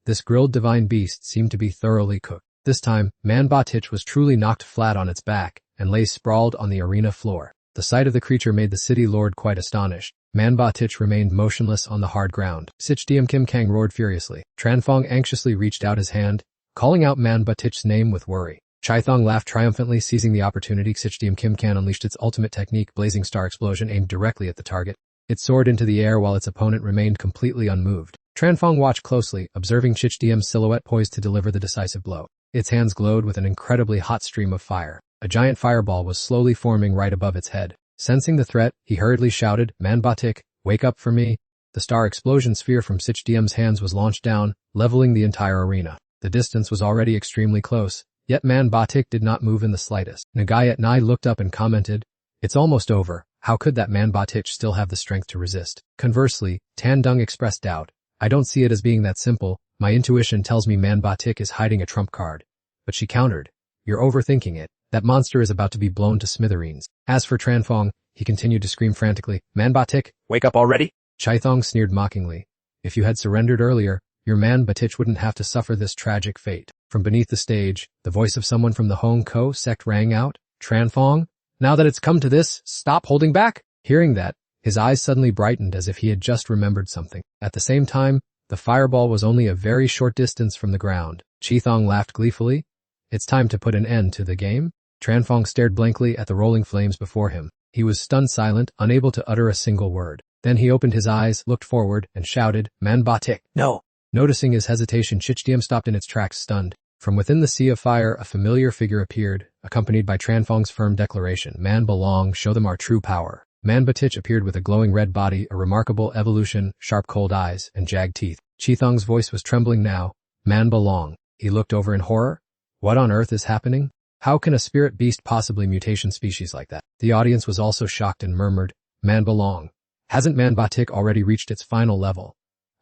This grilled divine beast seemed to be thoroughly cooked. This time, Man Ba-tich was truly knocked flat on its back and lay sprawled on the arena floor. The sight of the creature made the city lord quite astonished. Man Ba-tich remained motionless on the hard ground. Chichdm Kim Kang roared furiously. Tranfong anxiously reached out his hand, calling out Man Ba-tich's name with worry. Chithong laughed triumphantly, seizing the opportunity. Chichdm Kim Kang unleashed its ultimate technique, Blazing Star Explosion, aimed directly at the target. It soared into the air while its opponent remained completely unmoved. Tranfong watched closely, observing Chichdm's silhouette poised to deliver the decisive blow. Its hands glowed with an incredibly hot stream of fire. A giant fireball was slowly forming right above its head. Sensing the threat, he hurriedly shouted, "Man Ba-tich, wake up for me." The star explosion sphere from Chichdm's hands was launched down, leveling the entire arena. The distance was already extremely close, yet Man Ba-tich did not move in the slightest. Nagayat Nai looked up and commented, "It's almost over. How could that Man Ba-tich still have the strength to resist?" Conversely, Tan Dung expressed doubt. "I don't see it as being that simple. My intuition tells me Man Ba-tich is hiding a trump card." But she countered, "You're overthinking it. That monster is about to be blown to smithereens." As for Tranfong, he continued to scream frantically, "Man Ba-tich, Wake up already? Chithong sneered mockingly. "If you had surrendered earlier, your Man Ba-tich wouldn't have to suffer this tragic fate." From beneath the stage, the voice of someone from the Hong Ko sect rang out, "Tranfong, now that it's come to this, stop holding back." Hearing that, his eyes suddenly brightened as if he had just remembered something. At the same time, the fireball was only a very short distance from the ground. Chithong laughed gleefully. "It's time to put an end to the game?" Tranfong stared blankly at the rolling flames before him. He was stunned silent, unable to utter a single word. Then he opened his eyes, looked forward, and shouted, "Man Ba-tich, No. Noticing his hesitation, Chichdm stopped in its tracks, stunned. From within the sea of fire, a familiar figure appeared, accompanied by Tranfong's firm declaration, "Man Belong, show them our true power." Man Ba-tich appeared with a glowing red body, a remarkable evolution, sharp cold eyes, and jagged teeth. Chithong's voice was trembling now. "Man Belong." He looked over in horror. What on earth is happening? How can a spirit beast possibly mutation species like that? The audience was also shocked and murmured, "Man Belong. Hasn't Man Ba-tich already reached its final level?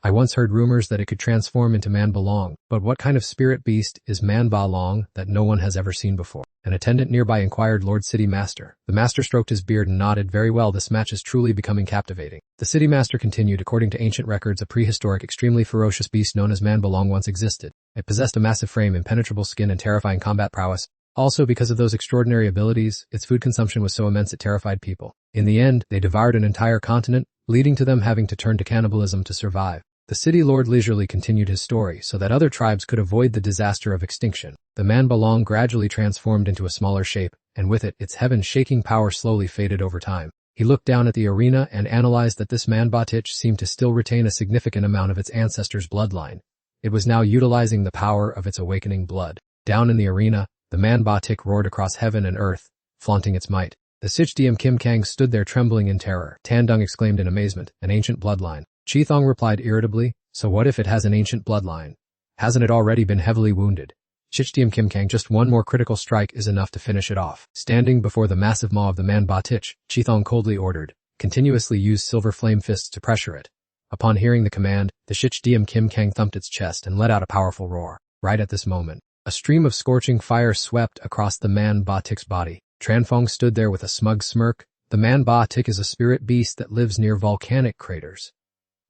I once heard rumors that it could transform into Man Belong, but what kind of spirit beast is Man Belong that no one has ever seen before?" An attendant nearby inquired Lord City Master. The master stroked his beard and nodded. "Very well, this match is truly becoming captivating." The city master continued, "According to ancient records, a prehistoric, extremely ferocious beast known as Man Belong once existed. It possessed a massive frame, impenetrable skin, and terrifying combat prowess. Also, because of those extraordinary abilities, its food consumption was so immense it terrified people. In the end, they devoured an entire continent, leading to them having to turn to cannibalism to survive." The city lord leisurely continued his story so that other tribes could avoid the disaster of extinction. The Man Belong gradually transformed into a smaller shape, and with it, its heaven-shaking power slowly faded over time. He looked down at the arena and analyzed that this Man Ba-tich seemed to still retain a significant amount of its ancestors' bloodline. It was now utilizing the power of its awakening blood. Down in the arena, the Man Ba-tich roared across heaven and earth, flaunting its might. The Chichdm Kim Kang stood there trembling in terror. Tandung exclaimed in amazement, "An ancient bloodline." Chithong replied irritably, "So what if it has an ancient bloodline? Hasn't it already been heavily wounded?" Shichdium Kim Kang, just one more critical strike is enough to finish it off. Standing before the massive maw of the Manhwa Tich, Chithong coldly ordered, continuously use silver flame fists to pressure it. Upon hearing the command, the Shichdium Kim Kang thumped its chest and let out a powerful roar. Right at this moment, a stream of scorching fire swept across the Manhwa Tich's body. Tranfong stood there with a smug smirk. The Manhwa Tich is a spirit beast that lives near volcanic craters.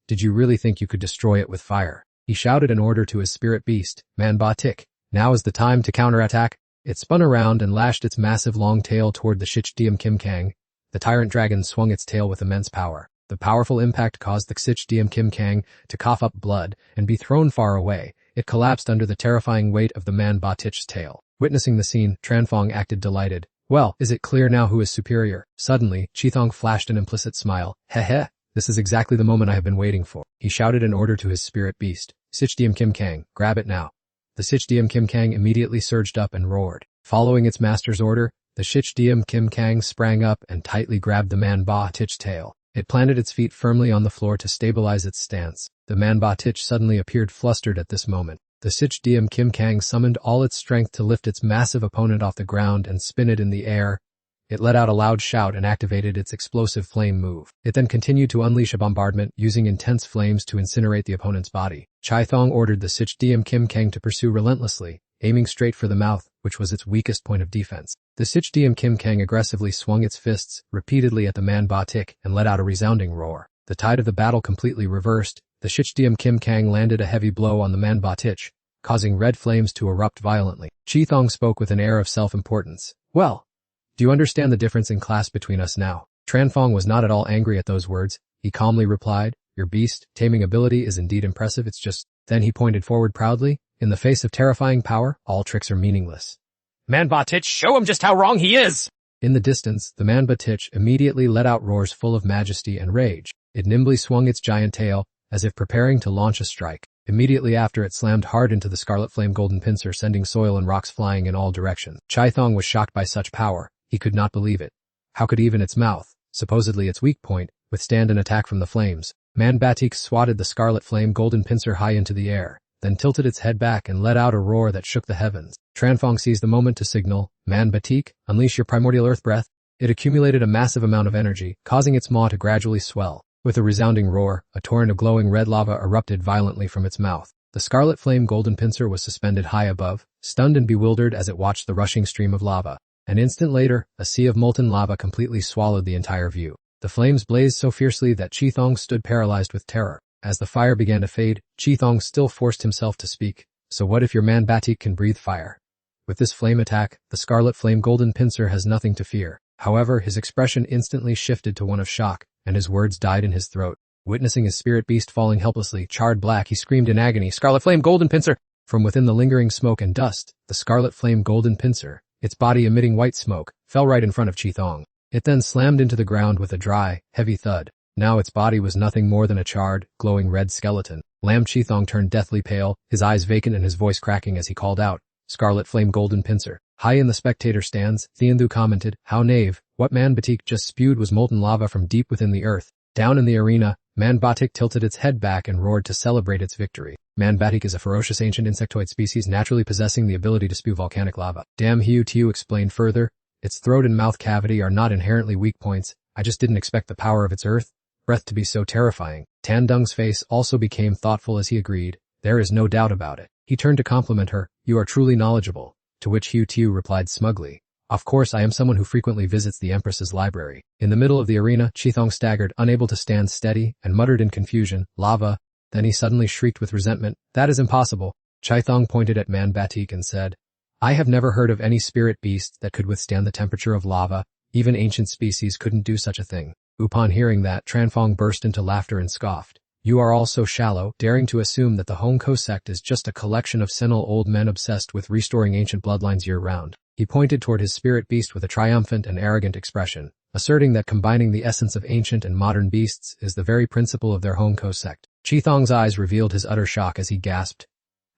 Did you really think you could destroy it with fire? He shouted an order to his spirit beast, Manhwa Tich. Now is the time to counterattack. It spun around and lashed its massive long tail toward the Shichdium Kim Kang. The tyrant dragon swung its tail with immense power. The powerful impact caused the Shichdium Kim Kang to cough up blood and be thrown far away. It collapsed under the terrifying weight of the Manhwa Tich's tail. Witnessing the scene, Tranfong acted delighted. Well, is it clear now who is superior? Suddenly, Chithong flashed an implicit smile. Heh, this is exactly the moment I have been waiting for. He shouted an order to his spirit beast. Shichdium Kim Kang, grab it now. The Shichdium Kim Kang immediately surged up and roared. Following its master's order, the Shichdium Kim Kang sprang up and tightly grabbed the Manhwa Tich's tail. It planted its feet firmly on the floor to stabilize its stance. The Manhwa Tich suddenly appeared flustered at this moment. The Shichdium Kim Kang summoned all its strength to lift its massive opponent off the ground and spin it in the air. It let out a loud shout and activated its explosive flame move. It then continued to unleash a bombardment, using intense flames to incinerate the opponent's body. Chithong ordered the Shichdium Kim Kang to pursue relentlessly, aiming straight for the mouth, which was its weakest point of defense. The Shichdium Kim Kang aggressively swung its fists repeatedly at the Manhwa Tich and let out a resounding roar. The tide of the battle completely reversed. The Shichdium Kim Kang landed a heavy blow on the Manhwa Tich, causing red flames to erupt violently. Chithong spoke with an air of self-importance. Well, do you understand the difference in class between us now? Tranfong was not at all angry at those words. He calmly replied, your beast taming ability is indeed impressive, it's just... Then he pointed forward proudly. In the face of terrifying power, all tricks are meaningless. Manhwa Tich, show him just how wrong he is! In the distance, the Manhwa Tich immediately let out roars full of majesty and rage. It nimbly swung its giant tail, as if preparing to launch a strike. Immediately after, it slammed hard into the scarlet flame golden pincer, sending soil and rocks flying in all directions. Chithong was shocked by such power. He could not believe it. How could even its mouth, supposedly its weak point, withstand an attack from the flames? Manhwa Tich swatted the scarlet flame golden pincer high into the air, then tilted its head back and let out a roar that shook the heavens. Tranfong seized the moment to signal, Manhwa Tich, unleash your primordial earth breath. It accumulated a massive amount of energy, causing its maw to gradually swell. With a resounding roar, a torrent of glowing red lava erupted violently from its mouth. The scarlet flame golden pincer was suspended high above, stunned and bewildered as it watched the rushing stream of lava. An instant later, a sea of molten lava completely swallowed the entire view. The flames blazed so fiercely that Chithong stood paralyzed with terror. As the fire began to fade, Chithong still forced himself to speak. So what if your Manhwa Tich can breathe fire? With this flame attack, the scarlet flame golden pincer has nothing to fear. However, his expression instantly shifted to one of shock, and his words died in his throat. Witnessing his spirit beast falling helplessly, charred black, he screamed in agony, Scarlet Flame Golden Pincer! From within the lingering smoke and dust, the Scarlet Flame Golden Pincer, its body emitting white smoke, fell right in front of Chithong. It then slammed into the ground with a dry, heavy thud. Now its body was nothing more than a charred, glowing red skeleton. Lam Chithong turned deathly pale, his eyes vacant and his voice cracking as he called out, Scarlet Flame Golden Pincer. High in the spectator stands, Thienthu commented, how knave, what Manhwa Tich just spewed was molten lava from deep within the earth. Down in the arena, Manhwa Tich tilted its head back and roared to celebrate its victory. Manhwa Tich is a ferocious ancient insectoid species naturally possessing the ability to spew volcanic lava. Dam Hiu Tiu explained further, its throat and mouth cavity are not inherently weak points, I just didn't expect the power of its earth breath to be so terrifying. Tan Dung's face also became thoughtful as he agreed, there is no doubt about it. He turned to compliment her, you are truly knowledgeable, to which Hiu Tiu replied smugly, of course I am someone who frequently visits the Empress's library. In the middle of the arena, Chithong staggered, unable to stand steady, and muttered in confusion, lava. Then he suddenly shrieked with resentment, that is impossible. Chithong pointed at Manhwa Tich and said, I have never heard of any spirit beast that could withstand the temperature of lava. Even ancient species couldn't do such a thing. Upon hearing that, Tranfong burst into laughter and scoffed. You are all so shallow, daring to assume that the Hongko sect is just a collection of senile old men obsessed with restoring ancient bloodlines year-round. He pointed toward his spirit beast with a triumphant and arrogant expression, asserting that combining the essence of ancient and modern beasts is the very principle of their Hongko sect. Chithong's eyes revealed his utter shock as he gasped.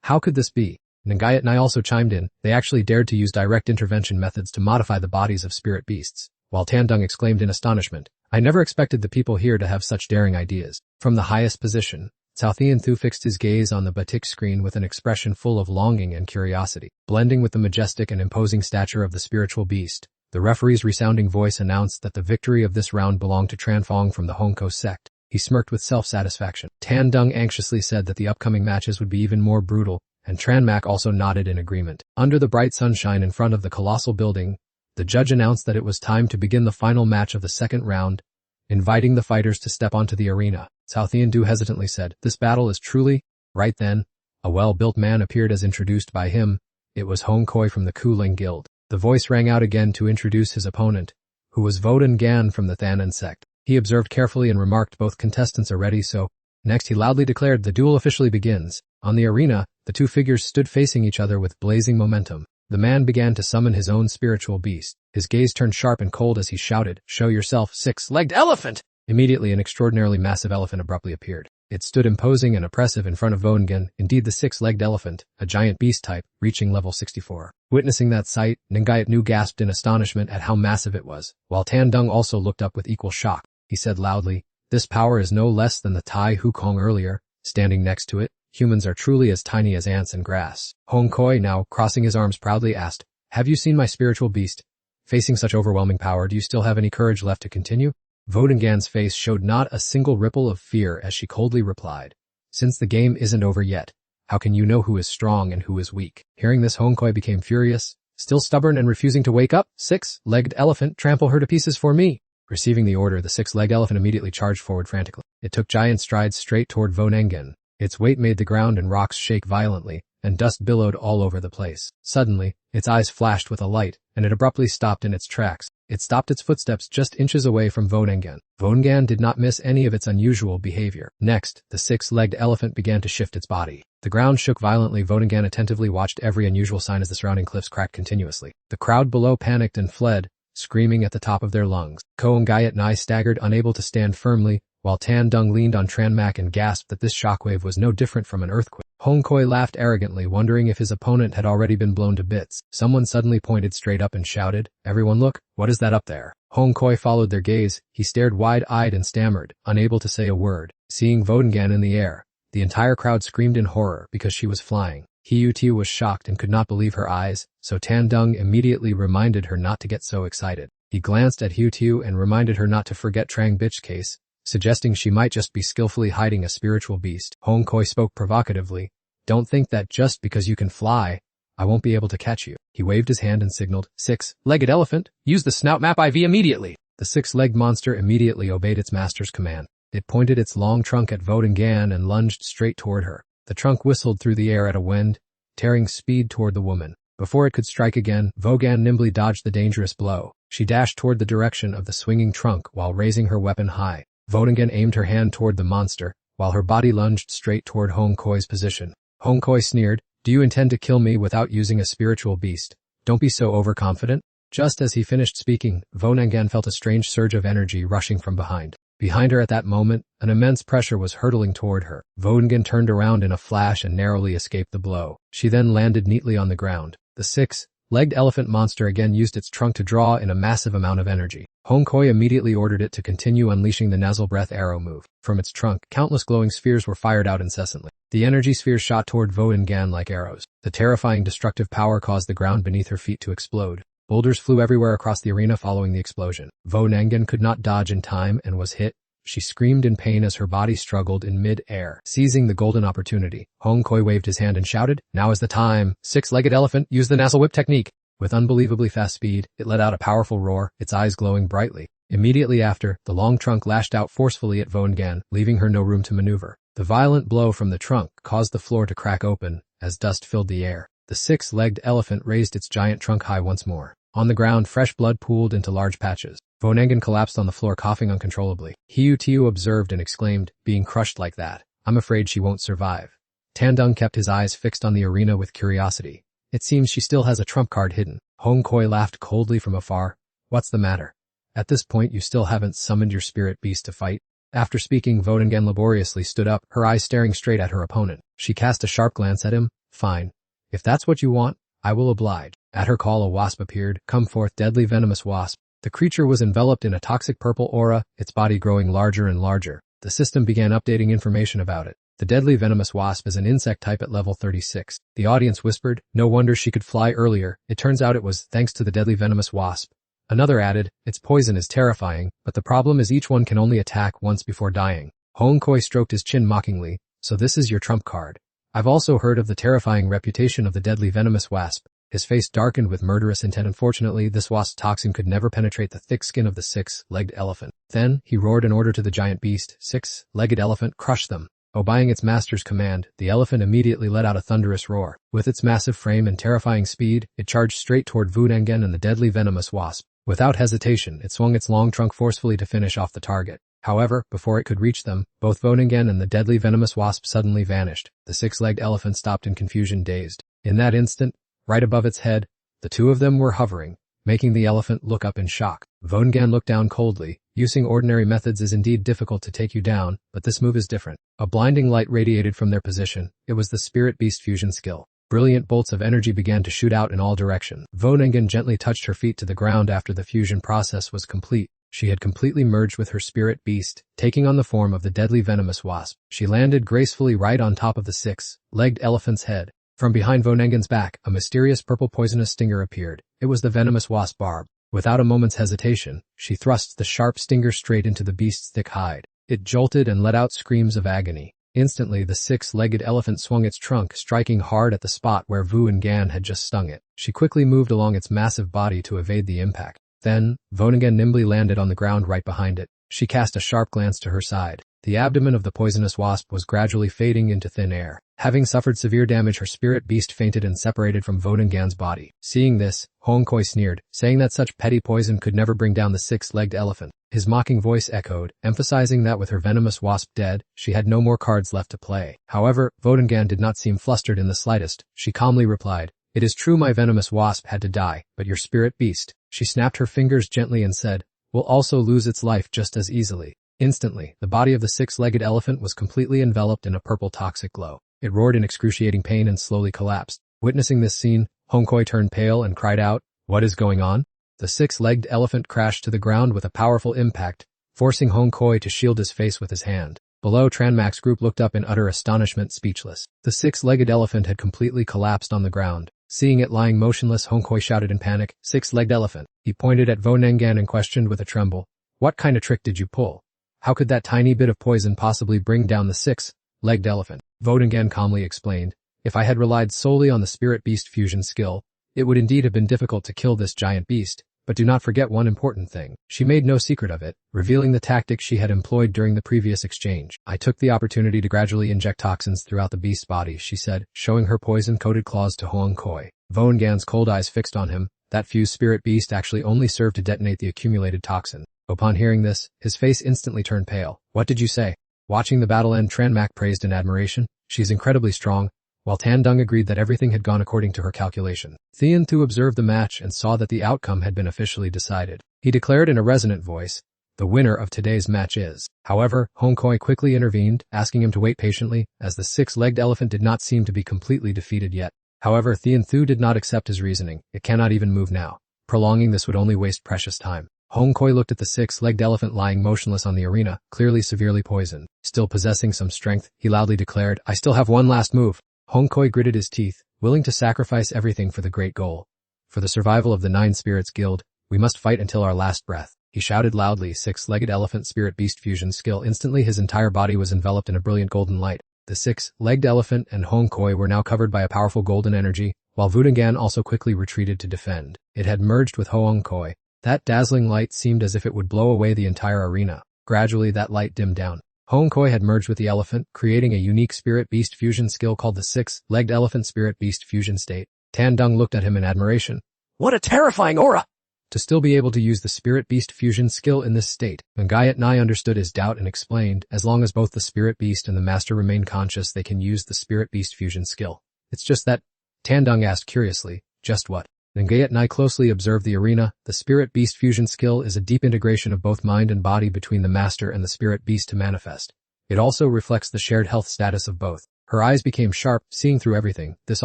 How could this be? Ngayat and I also chimed in, they actually dared to use direct intervention methods to modify the bodies of spirit beasts, while Tandung exclaimed in astonishment, I never expected the people here to have such daring ideas. From the highest position, Cao Thianthu fixed his gaze on the batik screen with an expression full of longing and curiosity. Blending with the majestic and imposing stature of the spiritual beast, the referee's resounding voice announced that the victory of this round belonged to Tranfong from the Hongko sect. He smirked with self-satisfaction. Tan Dung anxiously said that the upcoming matches would be even more brutal, and Tranmak also nodded in agreement. Under the bright sunshine in front of the colossal building, the judge announced that it was time to begin the final match of the second round, inviting the fighters to step onto the arena. Cao Thianthu hesitantly said, "This battle is truly..." Right then, a well-built man appeared as introduced by him. It was Hong Koi from the Kuling Guild. The voice rang out again to introduce his opponent, who was Voden Gan from the Thanan sect. He observed carefully and remarked, "Both contestants are ready, so..." Next he loudly declared, "The duel officially begins." On the arena, the two figures stood facing each other with blazing momentum. The man began to summon his own spiritual beast. His gaze turned sharp and cold as he shouted, "Show yourself, six-legged elephant!" Immediately an extraordinarily massive elephant abruptly appeared. It stood imposing and oppressive in front of Vongen, indeed the six-legged elephant, a giant beast type, reaching level 64. Witnessing that sight, Ningayat Nu gasped in astonishment at how massive it was, while Tan Dung also looked up with equal shock. He said loudly, "This power is no less than the Tai Hukong earlier." Standing next to it, humans are truly as tiny as ants and grass. Hong Koi, now crossing his arms proudly, asked, "Have you seen my spiritual beast? Facing such overwhelming power, do you still have any courage left to continue?" Vodengan's face showed not a single ripple of fear as she coldly replied, "Since the game isn't over yet, how can you know who is strong and who is weak?" Hearing this, Hong Koi became furious. "Still stubborn and refusing to wake up? Six-legged elephant, trample her to pieces for me." Receiving the order, the six-legged elephant immediately charged forward frantically. It took giant strides straight toward Vonengen. Its weight made the ground and rocks shake violently, and dust billowed all over the place. Suddenly, its eyes flashed with a light, and it abruptly stopped in its tracks. It stopped its footsteps just inches away from Vonengen. Vonengen did not miss any of its unusual behavior. Next, the six-legged elephant began to shift its body. The ground shook violently. Vonengen attentively watched every unusual sign as the surrounding cliffs cracked continuously. The crowd below panicked and fled, screaming at the top of their lungs. Ko and Gayat Nai staggered, unable to stand firmly, while Tan Dung leaned on Tranmak and gasped that this shockwave was no different from an earthquake. Hong Koi laughed arrogantly, wondering if his opponent had already been blown to bits. Someone suddenly pointed straight up and shouted, "Everyone look, what is that up there?" Hong Koi followed their gaze. He stared wide-eyed and stammered, unable to say a word. Seeing Vodengan in the air, the entire crowd screamed in horror because she was flying. Hiutiu was shocked and could not believe her eyes, so Tan Dung immediately reminded her not to get so excited. He glanced at Hiutiu and reminded her not to forget Trang Bich's case, suggesting she might just be skillfully hiding a spiritual beast. Hong Koi spoke provocatively, "Don't think that just because you can fly, I won't be able to catch you." He waved his hand and signaled, "Six-legged elephant, use the snout map IV immediately." The six-legged monster immediately obeyed its master's command. It pointed its long trunk at Vodengan and lunged straight toward her. The trunk whistled through the air at a wind, tearing speed toward the woman. Before it could strike again, Vogan nimbly dodged the dangerous blow. She dashed toward the direction of the swinging trunk while raising her weapon high. Vodengan aimed her hand toward the monster, while her body lunged straight toward Hong Koi's position. Hong Koi sneered, "Do you intend to kill me without using a spiritual beast? Don't be so overconfident." Just as he finished speaking, Vonengan felt a strange surge of energy rushing from behind. Behind her at that moment, an immense pressure was hurtling toward her. Vonengan turned around in a flash and narrowly escaped the blow. She then landed neatly on the ground. The six-legged elephant monster again used its trunk to draw in a massive amount of energy. Hong Koi immediately ordered it to continue unleashing the nasal breath arrow move. From its trunk, countless glowing spheres were fired out incessantly. The energy spheres shot toward Voengan like arrows. The terrifying destructive power caused the ground beneath her feet to explode. Boulders flew everywhere across the arena following the explosion. Voengan could not dodge in time and was hit. She screamed in pain as her body struggled in mid-air. Seizing the golden opportunity, Hong Koi waved his hand and shouted, "Now is the time! Six-legged elephant, use the nasal whip technique!" With unbelievably fast speed, it let out a powerful roar, its eyes glowing brightly. Immediately after, the long trunk lashed out forcefully at Voengan, leaving her no room to maneuver. The violent blow from the trunk caused the floor to crack open, as dust filled the air. The six-legged elephant raised its giant trunk high once more. On the ground, fresh blood pooled into large patches. Voengan collapsed on the floor, coughing uncontrollably. Hiutiu observed and exclaimed, "Being crushed like that, I'm afraid she won't survive." Tan Dung kept his eyes fixed on the arena with curiosity. "It seems she still has a trump card hidden." Hong Koi laughed coldly from afar. "What's the matter? At this point you still haven't summoned your spirit beast to fight?" After speaking, Vodengan laboriously stood up, her eyes staring straight at her opponent. She cast a sharp glance at him. "Fine. If that's what you want, I will oblige." At her call, a wasp appeared. "Come forth, deadly venomous wasp." The creature was enveloped in a toxic purple aura, its body growing larger and larger. The system began updating information about it. The The deadly venomous wasp is an insect type at level 36. The audience whispered, no wonder she could fly earlier. It turns out it was thanks to the deadly venomous wasp. Another added, its poison is terrifying, but the problem is each one can only attack once before dying. Hong Koi stroked his chin mockingly, so this is your trump card. I've also heard of the terrifying reputation of the deadly venomous wasp. His face darkened with murderous intent. Unfortunately, this wasp toxin could never penetrate the thick skin of the six-legged elephant. Then, he roared an order to the giant beast. Six-legged elephant, crush them. Obeying its master's command, the elephant immediately let out a thunderous roar. With its massive frame and terrifying speed, it charged straight toward Wunengan and the deadly venomous wasp. Without hesitation, it swung its long trunk forcefully to finish off the target. However, before it could reach them, both Wunengan and the deadly venomous wasp suddenly vanished. The six-legged elephant stopped in confusion, dazed. In that instant, right above its head, the two of them were hovering, making the elephant look up in shock. Wunengan looked down coldly. Using ordinary methods is indeed difficult to take you down, but this move is different. A blinding light radiated from their position. It was the Spirit Beast fusion skill. Brilliant bolts of energy began to shoot out in all directions. Wunengan gently touched her feet to the ground after the fusion process was complete. She had completely merged with her Spirit Beast, taking on the form of the deadly venomous wasp. She landed gracefully right on top of the six-legged elephant's head. From behind Wunengan's back, a mysterious purple poisonous stinger appeared. It was the venomous wasp barb. Without a moment's hesitation, she thrust the sharp stinger straight into the beast's thick hide. It jolted and let out screams of agony. Instantly, the six-legged elephant swung its trunk, striking hard at the spot where Wunengan had just stung it. She quickly moved along its massive body to evade the impact. Then, Wunengan nimbly landed on the ground right behind it. She cast a sharp glance to her side. The abdomen of the poisonous wasp was gradually fading into thin air. Having suffered severe damage, her spirit beast fainted and separated from Wunengan's body. Seeing this, Hong Koi sneered, saying that such petty poison could never bring down the six-legged elephant. His mocking voice echoed, emphasizing that with her venomous wasp dead, she had no more cards left to play. However, Wunengan did not seem flustered in the slightest. She calmly replied, "It is true my venomous wasp had to die, but your spirit beast," she snapped her fingers gently and said, "will also lose its life just as easily." Instantly, the body of the six-legged elephant was completely enveloped in a purple toxic glow. It roared in excruciating pain and slowly collapsed. Witnessing this scene, Hong Koi turned pale and cried out, "What is going on?" The six-legged elephant crashed to the ground with a powerful impact, forcing Hong Koi to shield his face with his hand. Below, Tranmak's group looked up in utter astonishment, speechless. The six-legged elephant had completely collapsed on the ground. Seeing it lying motionless, Hong Koi shouted in panic, "Six-legged elephant." He pointed at Wunengan and questioned with a tremble, "What kind of trick did you pull? How could that tiny bit of poison possibly bring down the six-legged elephant?" Wunengan calmly explained, "If I had relied solely on the Spirit Beast fusion skill, it would indeed have been difficult to kill this giant beast, but do not forget one important thing." She made no secret of it, revealing the tactics she had employed during the previous exchange. "I took the opportunity to gradually inject toxins throughout the beast's body," she said, showing her poison-coated claws to Hong Koi. Wunengan's cold eyes fixed on him. That fused Spirit Beast actually only served to detonate the accumulated toxin. Upon hearing this, his face instantly turned pale. "What did you say?" Watching the battle end, Tranmak praised in admiration. "She's incredibly strong," while Tan Dung agreed that everything had gone according to her calculation. Thean Thu observed the match and saw that the outcome had been officially decided. He declared in a resonant voice, "The winner of today's match is." However, Hong Koi quickly intervened, asking him to wait patiently, as the six-legged elephant did not seem to be completely defeated yet. However, Thean Thu did not accept his reasoning. It cannot even move now. Prolonging this would only waste precious time. Hong Koi looked at the six-legged elephant lying motionless on the arena, clearly severely poisoned. Still possessing some strength, he loudly declared, "I still have one last move." Hong Koi gritted his teeth, willing to sacrifice everything for the great goal. "For the survival of the Nine Spirits Guild, we must fight until our last breath." He shouted loudly. Six-legged elephant Spirit Beast fusion skill. Instantly his entire body was enveloped in a brilliant golden light. The six-legged elephant and Hong Koi were now covered by a powerful golden energy, while Wunengan also quickly retreated to defend. It had merged with Hong Koi. That dazzling light seemed as if it would blow away the entire arena. Gradually that light dimmed down. Hong Koi had merged with the elephant, creating a unique Spirit Beast fusion skill called the six-legged elephant Spirit Beast fusion state. Tan Dung looked at him in admiration. "What a terrifying aura!" To still be able to use the Spirit Beast fusion skill in this state, Ngayat Nai understood his doubt and explained, as long as both the Spirit Beast and the Master remain conscious, they can use the Spirit Beast fusion skill. "It's just that," Tan Dung asked curiously, "just what?" Ngayat Nai closely observed the arena. The Spirit Beast fusion skill is a deep integration of both mind and body between the Master and the Spirit Beast to manifest. It also reflects the shared health status of both. Her eyes became sharp, seeing through everything. This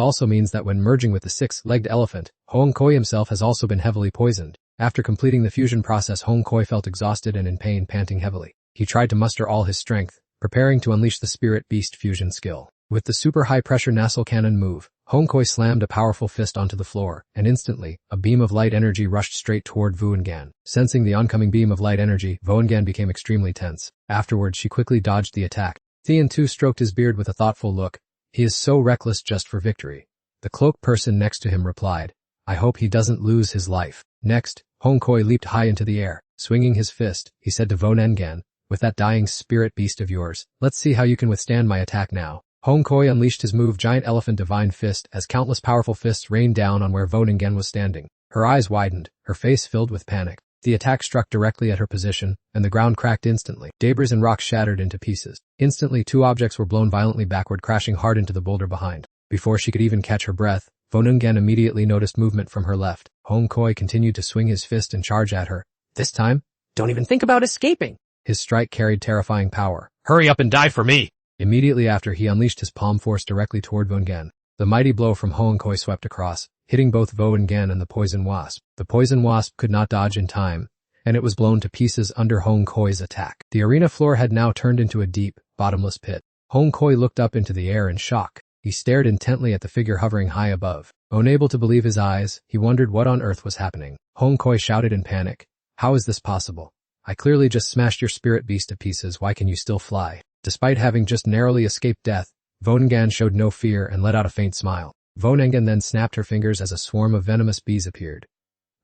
also means that when merging with the six-legged elephant, Hong Koi himself has also been heavily poisoned. After completing the fusion process, Hong Koi felt exhausted and in pain, panting heavily. He tried to muster all his strength, preparing to unleash the Spirit Beast fusion skill. With the super high-pressure Nassel cannon move, Hongkoi slammed a powerful fist onto the floor, and instantly, a beam of light energy rushed straight toward Vuongan. Sensing the oncoming beam of light energy, Vuongan became extremely tense. Afterwards, she quickly dodged the attack. Thean Tu stroked his beard with a thoughtful look. He is so reckless just for victory. The cloaked person next to him replied, I hope he doesn't lose his life. Next, Hongkoi leaped high into the air. Swinging his fist, he said to Vuongan, with that dying spirit beast of yours, let's see how you can withstand my attack now. Hongkoi unleashed his move Giant Elephant Divine Fist as countless powerful fists rained down on where Vuongan was standing. Her eyes widened, her face filled with panic. The attack struck directly at her position, and the ground cracked instantly. Debris and rocks shattered into pieces. Instantly, 2 objects were blown violently backward, crashing hard into the boulder behind. Before she could even catch her breath, Vuongan immediately noticed movement from her left. Hongkoi continued to swing his fist and charge at her. This time, Don't even think about escaping. his strike carried terrifying power. Hurry up and die for me. Immediately after, he unleashed his palm force directly toward Vuongan. The mighty blow from Hongkoi swept across, hitting both Vuongan and the poison wasp. The poison wasp could not dodge in time, and it was blown to pieces under Hongkoi's attack. The arena floor had now turned into a deep, bottomless pit. Hongkoi looked up into the air in shock. He stared intently at the figure hovering high above. Unable to believe his eyes, he wondered what on earth was happening. Hongkoi shouted in panic, How is this possible? I clearly just smashed your spirit beast to pieces, why can you still fly? Despite having just narrowly escaped death, Vuongan showed no fear and let out a faint smile. Vuongan then snapped her fingers as a swarm of venomous bees appeared.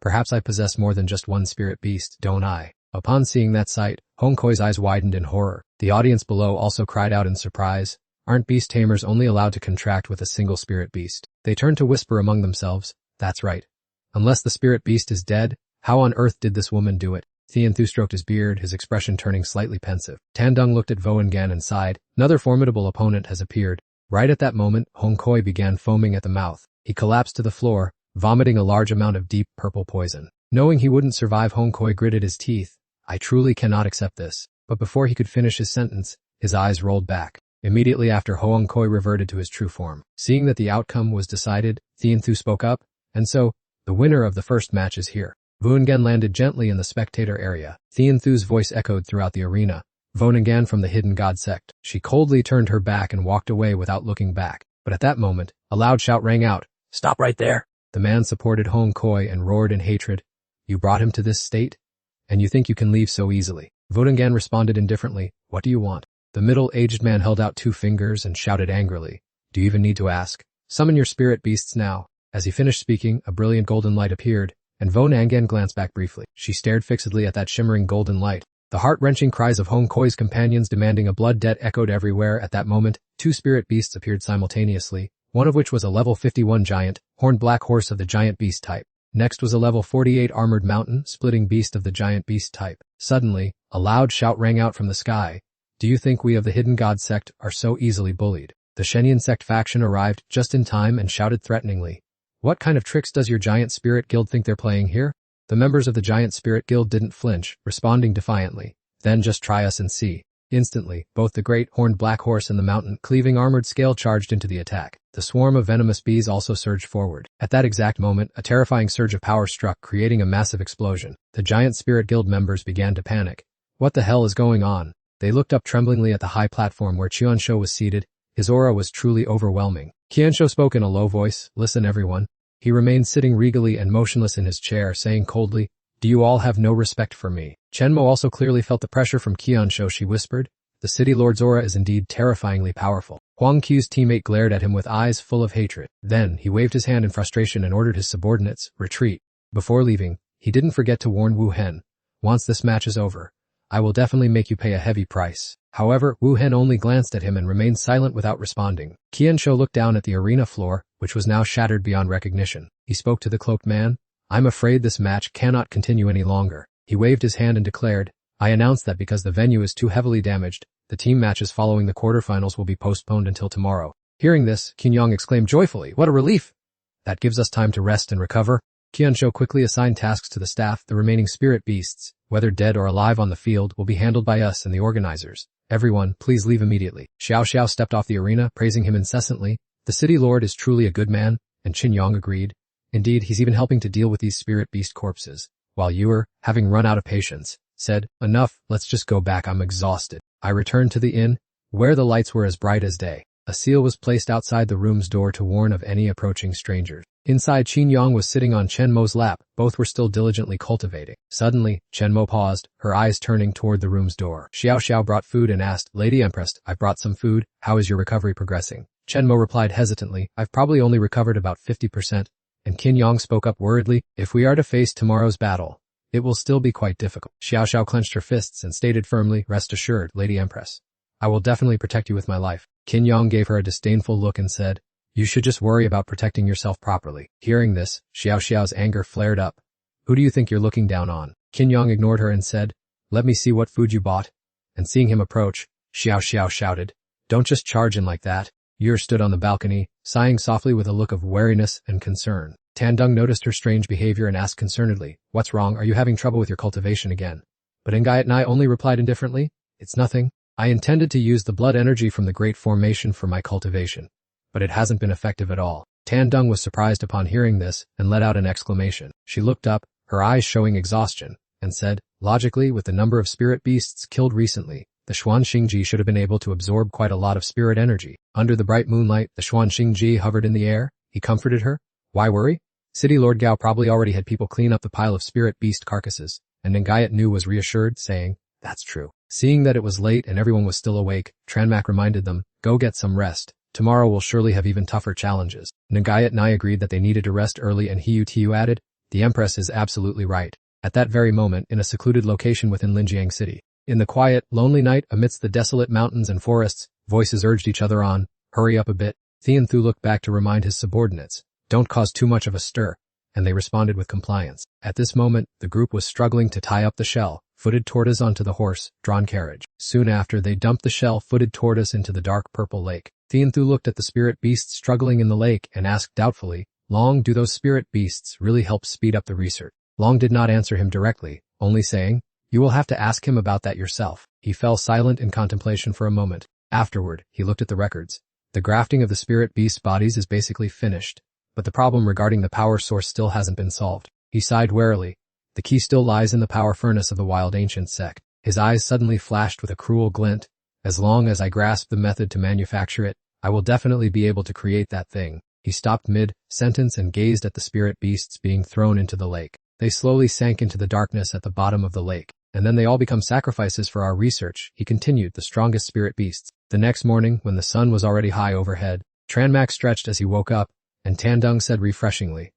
Perhaps I possess more than just one spirit beast, don't I? Upon seeing that sight, Hongkoi's eyes widened in horror. The audience below also cried out in surprise. Aren't beast tamers only allowed to contract with a single spirit beast? They turned to whisper among themselves, that's right. Unless the spirit beast is dead, how on earth did this woman do it? Thean Thu stroked his beard, his expression turning slightly pensive. Tandung looked at Vuongan and sighed. Another formidable opponent has appeared. Right at that moment, Hongkoi began foaming at the mouth. He collapsed to the floor, vomiting a large amount of deep purple poison. Knowing he wouldn't survive, Hongkoi gritted his teeth. I truly cannot accept this. But before he could finish his sentence, his eyes rolled back. Immediately after, Hongkoi reverted to his true form. Seeing that the outcome was decided, Thean Thu spoke up, and so, the winner of the first match is here. Vuongan landed gently in the spectator area. Thean Thu's voice echoed throughout the arena. Vuongan from the Hidden God sect. She coldly turned her back and walked away without looking back. But at that moment, a loud shout rang out. Stop right there. The man supported Hongkoi and roared in hatred. You brought him to this state? And you think you can leave so easily? Vuongan responded indifferently. What do you want? The middle-aged man held out 2 fingers and shouted angrily. Do you even need to ask? Summon your spirit beasts now. As he finished speaking, a brilliant golden light appeared, and Vuongan glanced back briefly. She stared fixedly at that shimmering golden light. The heart-wrenching cries of Hongkoi's companions demanding a blood debt echoed everywhere. At that moment, 2 spirit beasts appeared simultaneously, one of which was a level 51 giant, horned black horse of the giant beast type. Next was a level 48 armored mountain, splitting beast of the giant beast type. Suddenly, a loud shout rang out from the sky. Do you think we of the Hidden God sect are so easily bullied? The Shenyang sect faction arrived just in time and shouted threateningly. What kind of tricks does your giant spirit guild think they're playing here? The members of the giant spirit guild didn't flinch, responding defiantly. Then just try us and see. Instantly, both the great horned black horse and the mountain cleaving armored scale charged into the attack. The swarm of venomous bees also surged forward. At that exact moment, a terrifying surge of power struck, creating a massive explosion. The giant spirit guild members began to panic. What the hell is going on? They looked up tremblingly at the high platform where Qiansho was seated. His aura was truly overwhelming. Qiansho spoke in a low voice. Listen, everyone. He remained sitting regally and motionless in his chair, saying coldly, Do you all have no respect for me? Chenmo also clearly felt the pressure from Qiansho. She whispered, The city lord's aura is indeed terrifyingly powerful. Huang Qi's teammate glared at him with eyes full of hatred. Then, he waved his hand in frustration and ordered his subordinates, retreat. Before leaving, he didn't forget to warn Wu Hen. Once this match is over, I will definitely make you pay a heavy price. However, Wu Hen only glanced at him and remained silent without responding. Qiansho looked down at the arena floor, which was now shattered beyond recognition. He spoke to the cloaked man. I'm afraid this match cannot continue any longer. He waved his hand and declared, I announce that because the venue is too heavily damaged, the team matches following the quarterfinals will be postponed until tomorrow. Hearing this, Qinyong exclaimed joyfully, What a relief! That gives us time to rest and recover. Qiansho quickly assigned tasks to the staff. The remaining spirit beasts, whether dead or alive on the field, will be handled by us and the organizers. Everyone, please leave immediately. Xiao Xiao stepped off the arena, praising him incessantly. The city lord is truly a good man, and Qin Yong agreed. Indeed, he's even helping to deal with these spirit beast corpses. While Yuer, having run out of patience, said, Enough, let's just go back, I'm exhausted. I returned to the inn, where the lights were as bright as day. A seal was placed outside the room's door to warn of any approaching strangers. Inside, Qin Yang was sitting on Chen Mo's lap. Both were still diligently cultivating. Suddenly, Chen Mo paused, her eyes turning toward the room's door. Xiao Xiao brought food and asked, "Lady Empress, I've brought some food. How is your recovery progressing?" Chen Mo replied hesitantly, "I've probably only recovered about 50%. And Qin Yang spoke up worriedly, "If we are to face tomorrow's battle, it will still be quite difficult." Xiao Xiao clenched her fists and stated firmly, "Rest assured, Lady Empress. I will definitely protect you with my life." Qin Yang gave her a disdainful look and said, "You should just worry about protecting yourself properly." Hearing this, Xiao Xiao's anger flared up. "Who do you think you're looking down on?" Qin Yang ignored her and said, "Let me see what food you bought." And seeing him approach, Xiao Xiao shouted, "Don't just charge in like that." Yer stood on the balcony, sighing softly with a look of wariness and concern. Tandung noticed her strange behavior and asked concernedly, "What's wrong? Are you having trouble with your cultivation again?" But Ngayatnai only replied indifferently, "It's nothing. I intended to use the blood energy from the Great Formation for my cultivation, but it hasn't been effective at all." Tandung was surprised upon hearing this and let out an exclamation. She looked up, her eyes showing exhaustion, and said, "Logically, with the number of spirit beasts killed recently, the Xuan Xingji should have been able to absorb quite a lot of spirit energy." Under the bright moonlight, the Xuan Xingji hovered in the air. He comforted her. "Why worry? City Lord Gao probably already had people clean up the pile of spirit beast carcasses." And Ngayat Nu was reassured, saying, "That's true." Seeing that it was late and everyone was still awake, Tranmak reminded them, "Go get some rest. Tomorrow will surely have even tougher challenges." Ngayat Nai agreed that they needed to rest early, and Hiu Tiu added, "The Empress is absolutely right." At that very moment, in a secluded location within Linjiang City, in the quiet, lonely night amidst the desolate mountains and forests, voices urged each other on, "Hurry up a bit." Thian Thu looked back to remind his subordinates, "Don't cause too much of a stir," and they responded with compliance. At this moment, the group was struggling to tie up the shell-footed tortoise onto the horse-drawn carriage. Soon after, they dumped the shell-footed tortoise into the dark purple lake. Thian Thu looked at the spirit beasts struggling in the lake and asked doubtfully, "Long, do those spirit beasts really help speed up the research?" Long did not answer him directly, only saying, "You will have to ask him about that yourself." He fell silent in contemplation for a moment. Afterward, he looked at the records. The grafting of the spirit beast bodies is basically finished, but the problem regarding the power source still hasn't been solved. He sighed warily. The key still lies in the power furnace of the wild ancient sect. His eyes suddenly flashed with a cruel glint. "As long as I grasp the method to manufacture it, I will definitely be able to create that thing." He stopped mid-sentence and gazed at the spirit beasts being thrown into the lake. They slowly sank into the darkness at the bottom of the lake. "And then they all become sacrifices for our research," he continued, "the strongest spirit beasts." The next morning, when the sun was already high overhead, Tranmak stretched as he woke up, and Tandung said refreshingly,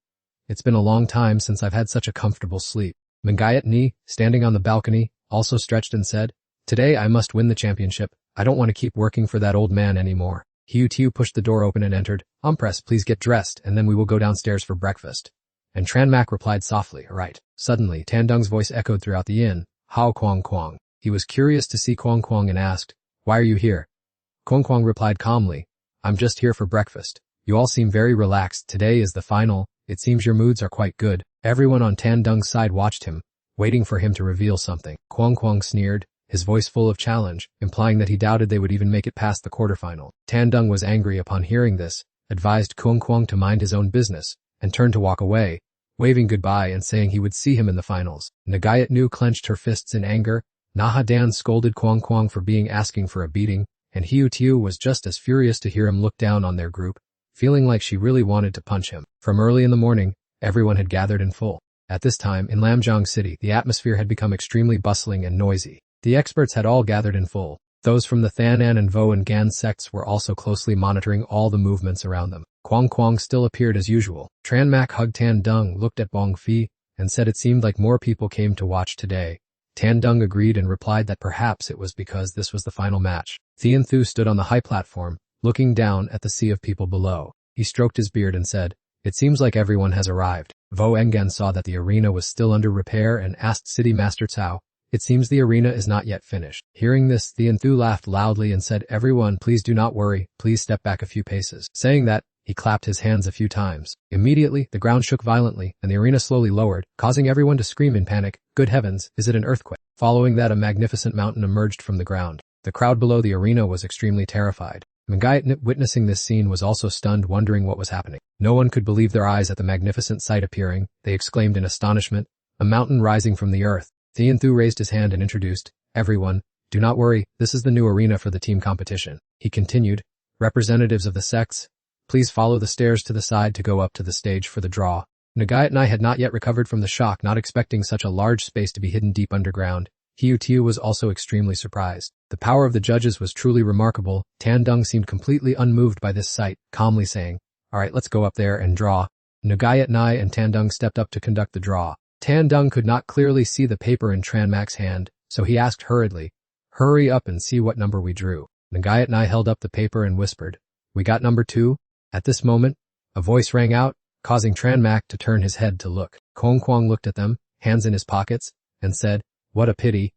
"It's been a long time since I've had such a comfortable sleep." Mangayat Ni, standing on the balcony, also stretched and said, "Today I must win the championship. I don't want to keep working for that old man anymore." Hiu Tiu pushed the door open and entered. "Empress, please get dressed, and then we will go downstairs for breakfast." And Tranmak replied softly, "Right." Suddenly, Tandung's voice echoed throughout the inn, "Hao Kuang Kuang." He was curious to see Kuang Kuang and asked, "Why are you here?" Kuang Kuang replied calmly, "I'm just here for breakfast. You all seem very relaxed. Today is the final. It seems your moods are quite good." Everyone on Tandung's side watched him, waiting for him to reveal something. Kuang Kuang sneered, his voice full of challenge, implying that he doubted they would even make it past the quarterfinal. Tandung was angry upon hearing this, advised Kuang Kuang to mind his own business, and turned to walk away, waving goodbye and saying he would see him in the finals. Ngayat Nu clenched her fists in anger. Nahadan scolded Kuang Kuang for asking for a beating, and Hiu Tiu was just as furious to hear him look down on their group, feeling like she really wanted to punch him. From early in the morning, everyone had gathered in full. At this time, in Lamjiang City, the atmosphere had become extremely bustling and noisy. The experts had all gathered in full. Those from the Thanan and Vo and Gan sects were also closely monitoring all the movements around them. Kuang Kuang still appeared as usual. Tranmak hugged Tandung, looked at Bong Fi, and said it seemed like more people came to watch today. Tandung agreed and replied that perhaps it was because this was the final match. Thian Thu stood on the high platform, looking down at the sea of people below. He stroked his beard and said, "It seems like everyone has arrived." Vo Engan saw that the arena was still under repair and asked City Master Cao, "It seems the arena is not yet finished." Hearing this, Thian Thu laughed loudly and said, "Everyone, please do not worry, please step back a few paces." Saying that, he clapped his hands a few times. Immediately, the ground shook violently, and the arena slowly lowered, causing everyone to scream in panic, "Good heavens, is it an earthquake?" Following that, a magnificent mountain emerged from the ground. The crowd below the arena was extremely terrified. Mangayat, witnessing this scene, was also stunned, wondering what was happening. No one could believe their eyes at the magnificent sight appearing. They exclaimed in astonishment, "A mountain rising from the earth." Thian Thu raised his hand and introduced, "Everyone, Do not worry, this is the new arena for the team competition. He continued, representatives of the sects, please follow the stairs to the side to go up to the stage for the draw. Nagayatnai had not yet recovered from the shock, not expecting such a large space to be hidden deep underground. Hiutiu was also extremely surprised. The power of the judges was truly remarkable. Tandung seemed completely unmoved by this sight, calmly saying, alright, let's go up there and draw. Nagayatnai and Tandung stepped up to conduct the draw. Tandung could not clearly see the paper in Tranmak's hand, so he asked hurriedly, hurry up and see what number we drew. Nagayatnai held up the paper and whispered, we got number 2. At this moment, a voice rang out, causing Tranmak to turn his head to look. Kong Kwang looked at them, hands in his pockets, and said, what a pity.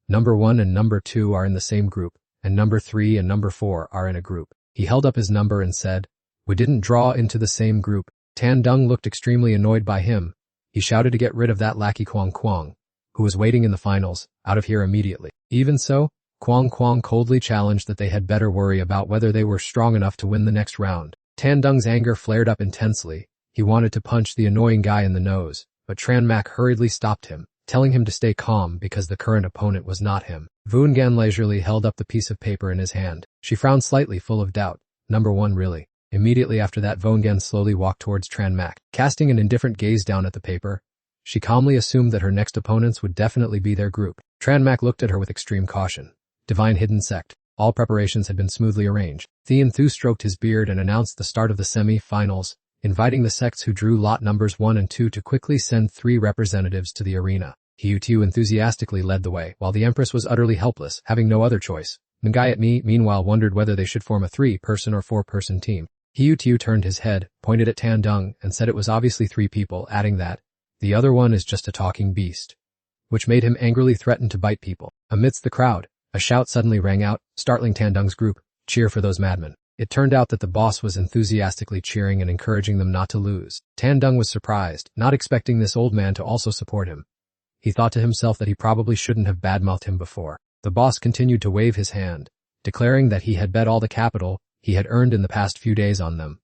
Number 1 and number 2 are in the same group, and number 3 and number 4 are in a group. He held up his number and said, we didn't draw into the same group. Tandung looked extremely annoyed by him. He shouted to get rid of that lackey Kwang Kwang, who was waiting in the finals, out of here immediately. Even so, Kwang Kwang coldly challenged that they had better worry about whether they were strong enough to win the next round. Tandung's anger flared up intensely. He wanted to punch the annoying guy in the nose, but Tranmak hurriedly stopped him, telling him to stay calm because the current opponent was not him. Vungan leisurely held up the piece of paper in his hand. She frowned slightly, full of doubt. Number 1 really. Immediately after that, Vungan slowly walked towards Tranmak. Casting an indifferent gaze down at the paper, she calmly assumed that her next opponents would definitely be their group. Tranmak looked at her with extreme caution. Divine Hidden Sect. All preparations had been smoothly arranged. Thean Thu stroked his beard and announced the start of the semi-finals, inviting the sects who drew lot numbers 1 and 2 to quickly send 3 representatives to the arena. Hiutiu enthusiastically led the way, while the Empress was utterly helpless, having no other choice. Ngayatmi, meanwhile, wondered whether they should form a 3-person or 4-person team. Hiutiu turned his head, pointed at Tandung, and said it was obviously 3 people, adding that, the other one is just a talking beast. Which made him angrily threaten to bite people. Amidst the crowd, a shout suddenly rang out, startling Tandung's group, cheer for those madmen. It turned out that the boss was enthusiastically cheering and encouraging them not to lose. Tandung was surprised, not expecting this old man to also support him. He thought to himself that he probably shouldn't have badmouthed him before. The boss continued to wave his hand, declaring that he had bet all the capital he had earned in the past few days on them.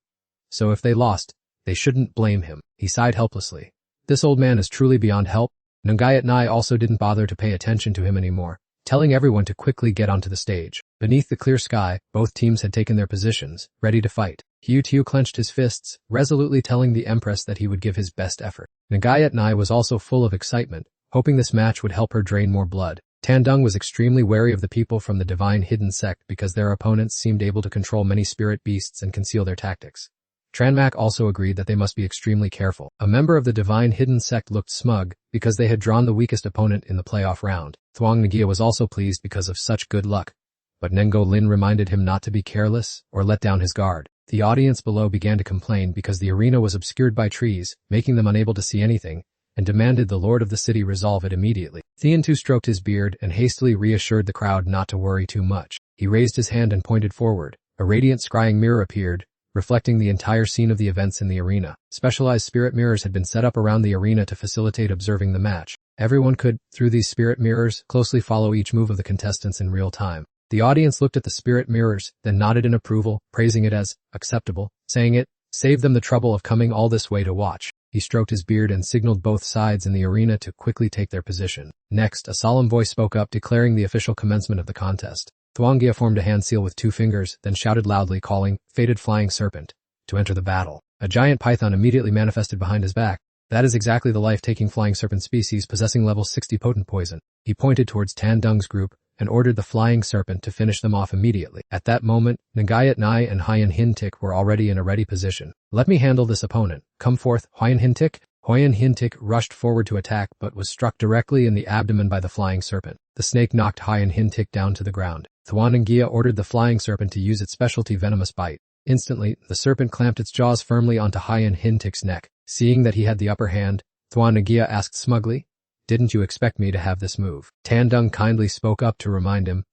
So if they lost, they shouldn't blame him. He sighed helplessly. This old man is truly beyond help. Nungayatnai also didn't bother to pay attention to him anymore, telling everyone to quickly get onto the stage. Beneath the clear sky, both teams had taken their positions, ready to fight. Hiutiu clenched his fists, resolutely telling the Empress that he would give his best effort. Nungayatnai was also full of excitement, hoping this match would help her drain more blood. Tandung was extremely wary of the people from the Divine Hidden Sect because their opponents seemed able to control many spirit beasts and conceal their tactics. Tranmak also agreed that they must be extremely careful. A member of the Divine Hidden Sect looked smug because they had drawn the weakest opponent in the playoff round. Thuong Nagia was also pleased because of such good luck, but Nengo Lin reminded him not to be careless or let down his guard. The audience below began to complain because the arena was obscured by trees, making them unable to see anything, and demanded the Lord of the City resolve it immediately. Thean Tu stroked his beard and hastily reassured the crowd not to worry too much. He raised his hand and pointed forward. A radiant scrying mirror appeared, reflecting the entire scene of the events in the arena. Specialized spirit mirrors had been set up around the arena to facilitate observing the match. Everyone could, through these spirit mirrors, closely follow each move of the contestants in real time. The audience looked at the spirit mirrors, then nodded in approval, praising it as acceptable, saying it saved them the trouble of coming all this way to watch. He stroked his beard and signaled both sides in the arena to quickly take their position. Next, a solemn voice spoke up, declaring the official commencement of the contest. Thuangia formed a hand seal with 2 fingers, then shouted loudly, calling, Fated Flying Serpent, to enter the battle. A giant python immediately manifested behind his back. That is exactly the life-taking flying serpent species possessing level 60 potent poison. He pointed towards Tandung's group and ordered the flying serpent to finish them off immediately. At that moment, Ngayat Nai and Hyen Hintik were already in a ready position. Let me handle this opponent. Come forth, Hyen Hintik. Hyen Hintik rushed forward to attack but was struck directly in the abdomen by the flying serpent. The snake knocked Hyen Hintik down to the ground. Thuanangia ordered the flying serpent to use its specialty venomous bite. Instantly, the serpent clamped its jaws firmly onto Hyen Hintik's neck. Seeing that he had the upper hand, Thuanangia asked smugly, Didn't you expect me to have this move? Tandung kindly spoke up to remind him,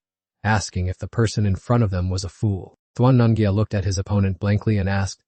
asking if the person in front of them was a fool. Thuanangia looked at his opponent blankly and asked,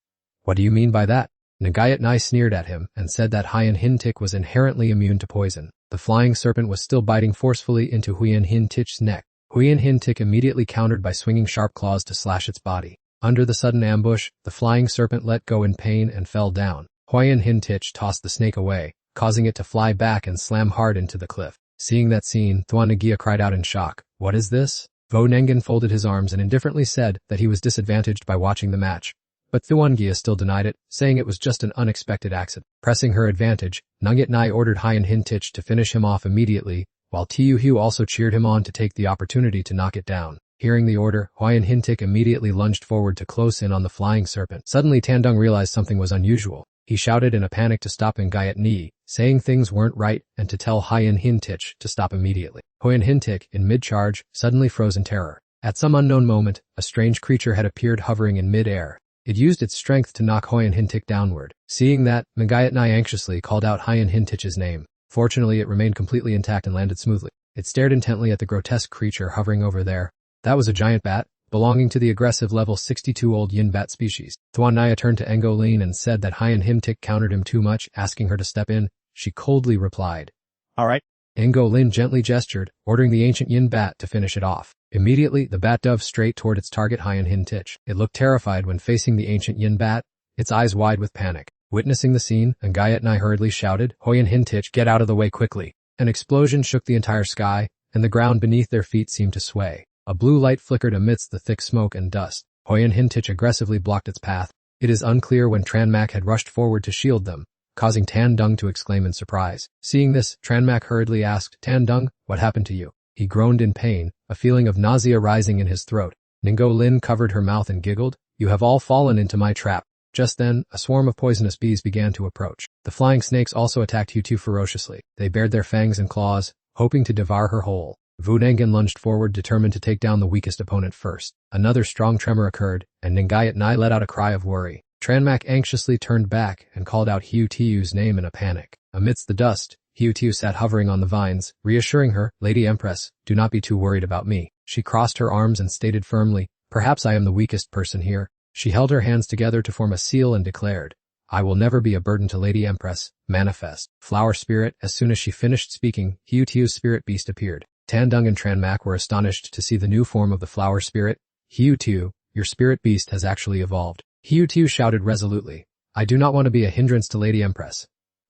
What do you mean by that? Ngayat Nai sneered at him and said that Hyen Hintik was inherently immune to poison. The flying serpent was still biting forcefully into Hyen Hintik's neck. Hyen Hintik immediately countered by swinging sharp claws to slash its body. Under the sudden ambush, the flying serpent let go in pain and fell down. Hyen Hintik tossed the snake away, causing it to fly back and slam hard into the cliff. Seeing that scene, Thuan Nagia cried out in shock. What is this? Vo Nengen folded his arms and indifferently said that he was disadvantaged by watching the match. But Thuan Gia still denied it, saying it was just an unexpected accident. Pressing her advantage, Nungyat Nai ordered Hien Hintich to finish him off immediately, while Tiu Hu also cheered him on to take the opportunity to knock it down. Hearing the order, Hien Hintic immediately lunged forward to close in on the flying serpent. Suddenly Tandung realized something was unusual. He shouted in a panic to stop Nungyat Ni, saying things weren't right and to tell Hien Hintich to stop immediately. Hien Hintic, in mid-charge, suddenly froze in terror. At some unknown moment, a strange creature had appeared hovering in mid-air. It used its strength to knock Hien Hintic downward. Seeing that, Nungyat Nai anxiously called out Hien Hintich's name. Fortunately, it remained completely intact and landed smoothly. It stared intently at the grotesque creature hovering over there. That was a giant bat, belonging to the aggressive level 62 old yin bat species. Thuan Naya turned to Engo Lin and said that Hien Hintic countered him too much, asking her to step in. She coldly replied, All right. Engo Lin gently gestured, ordering the ancient yin bat to finish it off. Immediately, the bat dove straight toward its target Hien Hintich. It looked terrified when facing the ancient yin bat, its eyes wide with panic. Witnessing the scene, Nungyat Nai hurriedly shouted, Hien Hintich, get out of the way quickly. An explosion shook the entire sky, and the ground beneath their feet seemed to sway. A blue light flickered amidst the thick smoke and dust. Hien Hintich aggressively blocked its path. It is unclear when Tranmak had rushed forward to shield them, causing Tandung to exclaim in surprise. Seeing this, Tranmak hurriedly asked, Tandung, what happened to you? He groaned in pain, a feeling of nausea rising in his throat. Ningo Lin covered her mouth and giggled, You have all fallen into my trap. Just then, a swarm of poisonous bees began to approach. The flying snakes also attacked Hu-Tu ferociously. They bared their fangs and claws, hoping to devour her whole. Wu Nengen lunged forward, determined to take down the weakest opponent first. Another strong tremor occurred, and Nungyat Nai let out a cry of worry. Tranmak anxiously turned back and called out Hu-Tu's name in a panic. Amidst the dust, Hu-Tu sat hovering on the vines, reassuring her, Lady Empress, do not be too worried about me. She crossed her arms and stated firmly, Perhaps I am the weakest person here. She held her hands together to form a seal and declared, I will never be a burden to Lady Empress. Manifest. Flower Spirit. As soon as she finished speaking, Hu-Tu's spirit beast appeared. Tandung and Tranmak were astonished to see the new form of the flower spirit. Hu-Tu, your spirit beast has actually evolved. Hu-Tu shouted resolutely, I do not want to be a hindrance to Lady Empress.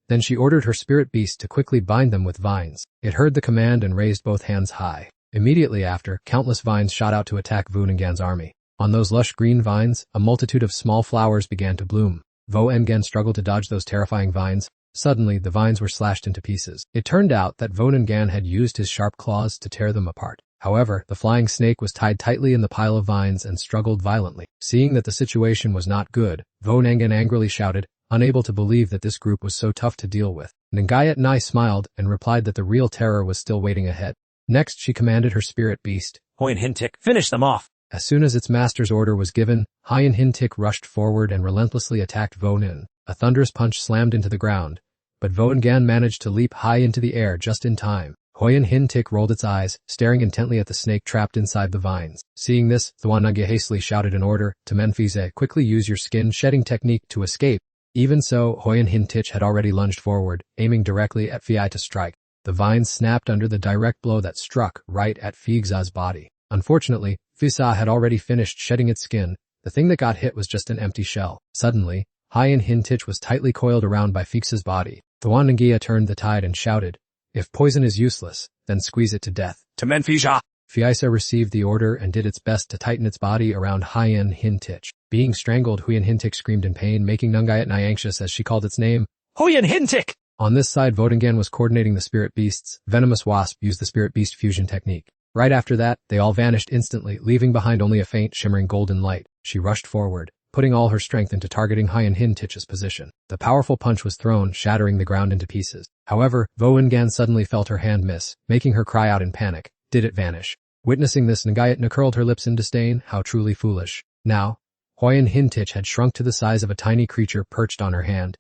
Then she ordered her spirit beast to quickly bind them with vines. It heard the command and raised both hands high. Immediately after, countless vines shot out to attack Wu Nengen's army. On those lush green vines, a multitude of small flowers began to bloom. Vo Nengen struggled to dodge those terrifying vines. Suddenly, the vines were slashed into pieces. It turned out that Vo Nengen had used his sharp claws to tear them apart. However, the flying snake was tied tightly in the pile of vines and struggled violently. Seeing that the situation was not good, Vo Nengen angrily shouted, unable to believe that this group was so tough to deal with. Nungyat Nai smiled and replied that the real terror was still waiting ahead. Next, she commanded her spirit beast, Hien Hintic, finish them off. As soon as its master's order was given, Hien Hintic rushed forward and relentlessly attacked Vo Nen. A thunderous punch slammed into the ground, but Vo Nengen managed to leap high into the air just in time. Hien Hintic rolled its eyes, staring intently at the snake trapped inside the vines. Seeing this, Thuan Nagia hastily shouted an order to Menfize, quickly use your skin-shedding technique to escape. Even so, Hien Hintich had already lunged forward, aiming directly at Fi to strike. The vines snapped under the direct blow that struck right at Fixa's body. Unfortunately, Fixa had already finished shedding its skin. The thing that got hit was just an empty shell. Suddenly, Hien Hintich was tightly coiled around by Fixa's body. Thuan Nagia turned the tide and shouted, if poison is useless, then squeeze it to death. To Menfija! Fiisa received the order and did its best to tighten its body around Hien Hintich. Being strangled, Hien Hintic screamed in pain, making Nungyat Nai anxious as she called its name. Hien Hintic! On this side, Vo Nengen was coordinating the spirit beasts. Venomous Wasp used the spirit beast fusion technique. Right after that, they all vanished instantly, leaving behind only a faint, shimmering golden light. She rushed forward, putting all her strength into targeting Hien Hintich's position. The powerful punch was thrown, shattering the ground into pieces. However, Vo Nengen suddenly felt her hand miss, making her cry out in panic. Did it vanish? Witnessing this, Nungyat Nai curled her lips in disdain. How truly foolish. Now, Hien Hintich had shrunk to the size of a tiny creature perched on her hand.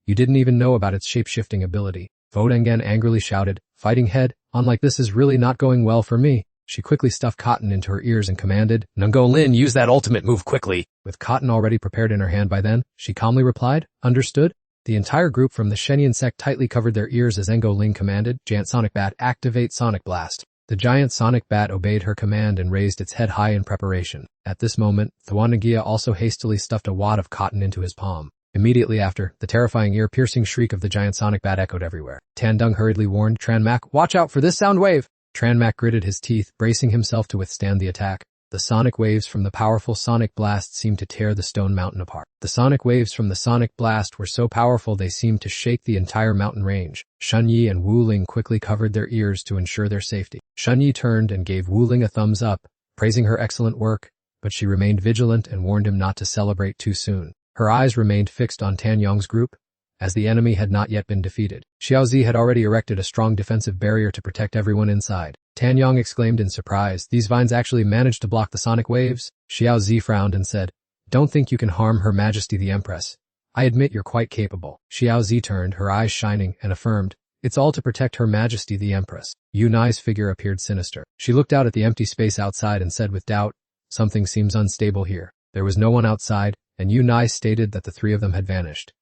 You didn't even know about its shape-shifting ability. Vo Nengen angrily shouted, fighting head, on like this is really not going well for me. She quickly stuffed cotton into her ears and commanded, Nungo Lin, use that ultimate move quickly. With cotton already prepared in her hand by then, she calmly replied, understood. The entire group from the Shenian sect tightly covered their ears as Engo Ling commanded, Giant Sonic Bat, activate Sonic Blast. The giant Sonic Bat obeyed her command and raised its head high in preparation. At this moment, Thuan Nagia also hastily stuffed a wad of cotton into his palm. Immediately after, the terrifying ear-piercing shriek of the giant sonic bat echoed everywhere. Tandung hurriedly warned Tranmak, "Watch out for this sound wave!" Tranmak gritted his teeth, bracing himself to withstand the attack. The sonic waves from the powerful sonic blast seemed to tear the stone mountain apart. The sonic waves from the sonic blast were so powerful they seemed to shake the entire mountain range. Shunyi and Wu Ling quickly covered their ears to ensure their safety. Shunyi turned and gave Wu Ling a thumbs up, praising her excellent work, but she remained vigilant and warned him not to celebrate too soon. Her eyes remained fixed on Tan Yong's group, as the enemy had not yet been defeated. Xiaozi had already erected a strong defensive barrier to protect everyone inside. Tan Yong exclaimed in surprise, "These vines actually managed to block the sonic waves?" Xiaozi frowned and said, "Don't think you can harm Her Majesty the Empress. I admit you're quite capable." Xiaozi turned, her eyes shining, and affirmed, "It's all to protect Her Majesty the Empress." Yu Nai's figure appeared sinister. She looked out at the empty space outside and said with doubt, "Something seems unstable here." There was no one outside, and Yu Nai stated that the three of them had vanished.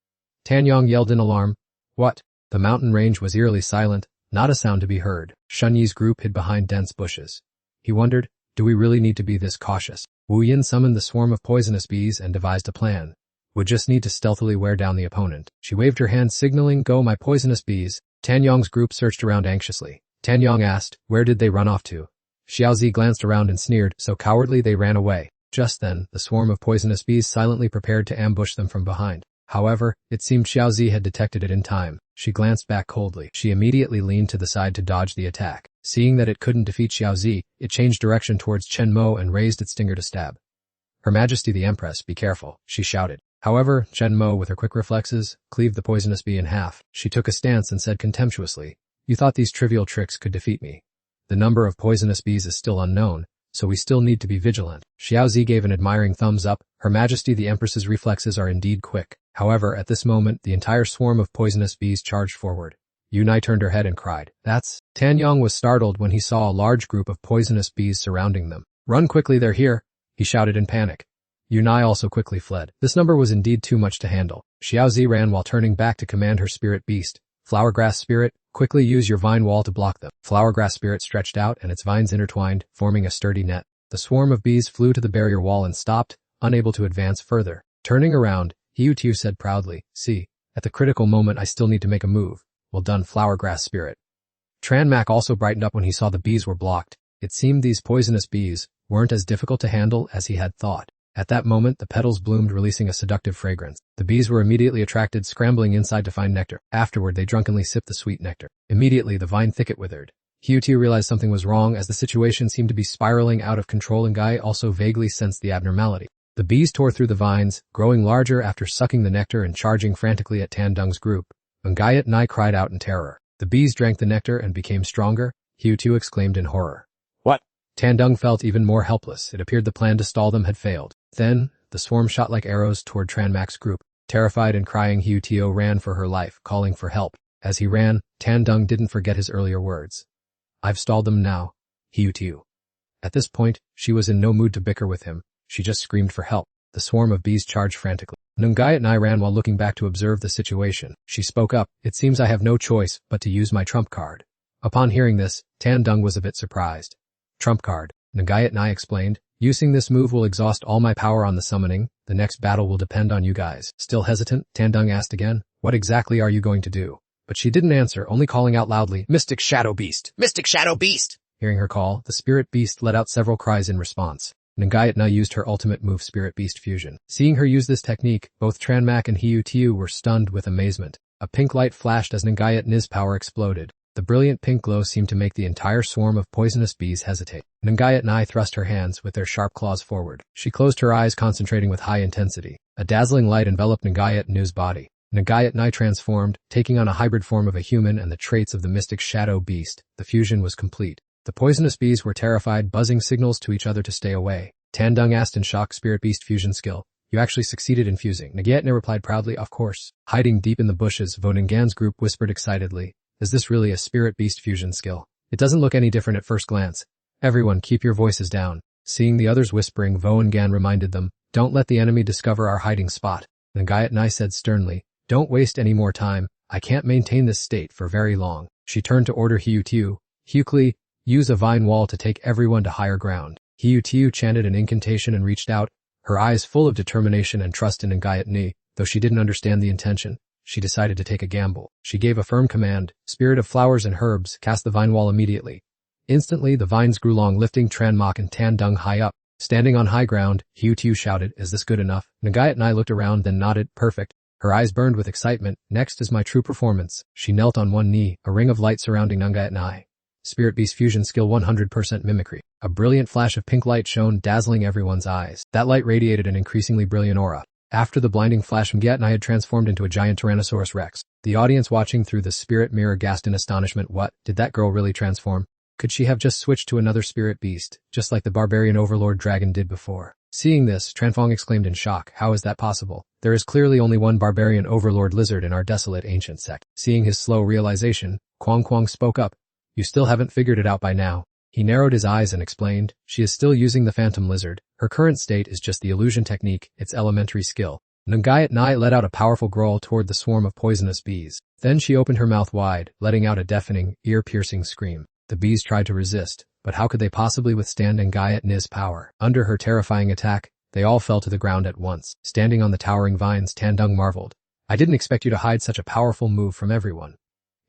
Tan Yong yelled in alarm, "What?" The mountain range was eerily silent, not a sound to be heard. Shunyi's group hid behind dense bushes. He wondered, do we really need to be this cautious? Wu Yin summoned the swarm of poisonous bees and devised a plan. Would just need to stealthily wear down the opponent. She waved her hand signaling, "Go my poisonous bees." Tan Yong's group searched around anxiously. Tan Yong asked, "Where did they run off to?" Xiaozi glanced around and sneered, "So cowardly they ran away." Just then, the swarm of poisonous bees silently prepared to ambush them from behind. However, it seemed Xiaozi had detected it in time. She glanced back coldly. She immediately leaned to the side to dodge the attack. Seeing that it couldn't defeat Xiaozi, it changed direction towards Chen Mo and raised its stinger to stab. "Her Majesty the Empress, be careful," she shouted. However, Chen Mo, with her quick reflexes, cleaved the poisonous bee in half. She took a stance and said contemptuously, "You thought these trivial tricks could defeat me. The number of poisonous bees is still unknown, so we still need to be vigilant." Xiaozi gave an admiring thumbs up. Her Majesty the Empress's reflexes are indeed quick. However, at this moment, the entire swarm of poisonous bees charged forward. Yu Nai turned her head and cried, "That's..." Tan Yong was startled when he saw a large group of poisonous bees surrounding them. "Run quickly, they're here," he shouted in panic. Yu Nai also quickly fled. This number was indeed too much to handle. Xiaozi ran while turning back to command her spirit beast. "Flowergrass spirit, quickly use your vine wall to block them." Flowergrass spirit stretched out and its vines intertwined, forming a sturdy net. The swarm of bees flew to the barrier wall and stopped, unable to advance further. Turning around, Hiu-Tiu said proudly, "See, at the critical moment I still need to make a move. Well done, Flowergrass Spirit." Tranmak also brightened up when he saw the bees were blocked. It seemed these poisonous bees weren't as difficult to handle as he had thought. At that moment, the petals bloomed, releasing a seductive fragrance. The bees were immediately attracted, scrambling inside to find nectar. Afterward, they drunkenly sipped the sweet nectar. Immediately, the vine thicket withered. Hiu-Tiu realized something was wrong as the situation seemed to be spiraling out of control, and Guy also vaguely sensed the abnormality. The bees tore through the vines, growing larger after sucking the nectar and charging frantically at Tandung's group. Ngayat Nai cried out in terror. The bees drank the nectar and became stronger. Hiu-Tiu exclaimed in horror. "What?" Tandung felt even more helpless. It appeared the plan to stall them had failed. Then, the swarm shot like arrows toward Tranmak's group. Terrified and crying, Hiu-Tiu ran for her life, calling for help. As he ran, Tandung didn't forget his earlier words. "I've stalled them now, Hiu-Tiu." At this point, she was in no mood to bicker with him. She just screamed for help. The swarm of bees charged frantically. Ngayat Nai ran while looking back to observe the situation. She spoke up, "It seems I have no choice but to use my trump card." Upon hearing this, Tandung was a bit surprised. "Trump card," Ngayat Nai explained. "Using this move will exhaust all my power on the summoning. The next battle will depend on you guys." Still hesitant, Tandung asked again, "What exactly are you going to do?" But she didn't answer, only calling out loudly, "Mystic Shadow Beast! Mystic Shadow Beast!" Hearing her call, the spirit beast let out several cries in response. Ngayat Nai used her ultimate move, Spirit Beast Fusion. Seeing her use this technique, both Tranmak and Hiu-Tiu were stunned with amazement. A pink light flashed as Ngayat Nai's power exploded. The brilliant pink glow seemed to make the entire swarm of poisonous bees hesitate. Ngayat Nai thrust her hands with their sharp claws forward. She closed her eyes, concentrating with high intensity. A dazzling light enveloped Ngayat Nai's body. Ngayat Nai transformed, taking on a hybrid form of a human and the traits of the mystic shadow beast. The fusion was complete. The poisonous bees were terrified, buzzing signals to each other to stay away. Tandung asked in shock, "Spirit Beast Fusion skill. You actually succeeded in fusing." Ngayat Nai replied proudly, "Of course." Hiding deep in the bushes, Vonengan's group whispered excitedly, "Is this really a Spirit Beast Fusion skill? It doesn't look any different at first glance." "Everyone, keep your voices down." Seeing the others whispering, Vonengan reminded them, "Don't let the enemy discover our hiding spot." Ngayat Nai said sternly, "Don't waste any more time. I can't maintain this state for very long." She turned to order Hiu-Tiu, "Hiu-Kli, use a vine wall to take everyone to higher ground." Hiu-Tiu chanted an incantation and reached out, her eyes full of determination and trust in Ngayat Nai. Though she didn't understand the intention, she decided to take a gamble. She gave a firm command, Spirit of Flowers and Herbs, cast the vine wall immediately. Instantly, the vines grew long, lifting Tran Mok and Tan Dung high up. Standing on high ground, Hu Tiu shouted, "Is this good enough?" Nagayat Nai looked around, then nodded, "Perfect." Her eyes burned with excitement. "Next is my true performance." She knelt on one knee, a ring of light surrounding Nagayat Nai. Spirit Beast Fusion Skill 100% Mimicry. A brilliant flash of pink light shone, dazzling everyone's eyes. That light radiated an increasingly brilliant aura. After the blinding flash, Nagayat Nai had transformed into a giant Tyrannosaurus Rex. The audience watching through the spirit mirror gasped in astonishment. What? Did that girl really transform? Could she have just switched to another spirit beast, just like the barbarian overlord dragon did before? Seeing this, Tranfong exclaimed in shock, "How is that possible? There is clearly only one barbarian overlord lizard in our desolate ancient sect." Seeing his slow realization, Kwang Kwang spoke up, "You still haven't figured it out by now." He narrowed his eyes and explained, "She is still using the phantom lizard. Her current state is just the illusion technique, its elementary skill." Nagayat Nai let out a powerful growl toward the swarm of poisonous bees. Then she opened her mouth wide, letting out a deafening, ear-piercing scream. The bees tried to resist, but how could they possibly withstand Nagayat Nai's power? Under her terrifying attack, they all fell to the ground at once. Standing on the towering vines, Tandung marveled, "I didn't expect you to hide such a powerful move from everyone."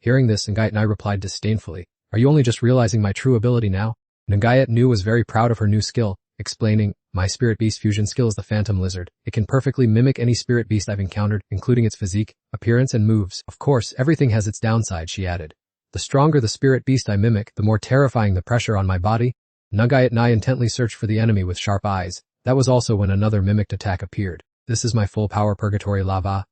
Hearing this, Nagayat Nai replied disdainfully, "Are you only just realizing my true ability now?" Nagayat Nu was very proud of her new skill, explaining, "My Spirit Beast Fusion skill is the Phantom Lizard. It can perfectly mimic any spirit beast I've encountered, including its physique, appearance, and moves. Of course, everything has its downside," she added. "The stronger the spirit beast I mimic, the more terrifying the pressure on my body." Nagayat Nai intently searched for the enemy with sharp eyes. That was also when another mimicked attack appeared. "This is my full power purgatory lava."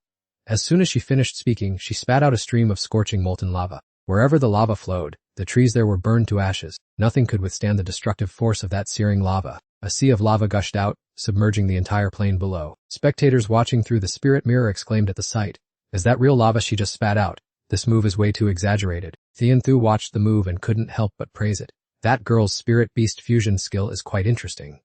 As soon as she finished speaking, she spat out a stream of scorching molten lava. Wherever the lava flowed, the trees there were burned to ashes. Nothing could withstand the destructive force of that searing lava. A sea of lava gushed out, submerging the entire plain below. Spectators watching through the spirit mirror exclaimed at the sight, "Is that real lava she just spat out? This move is way too exaggerated." Thien Thu watched the move and couldn't help but praise it. "That girl's spirit beast fusion skill is quite interesting."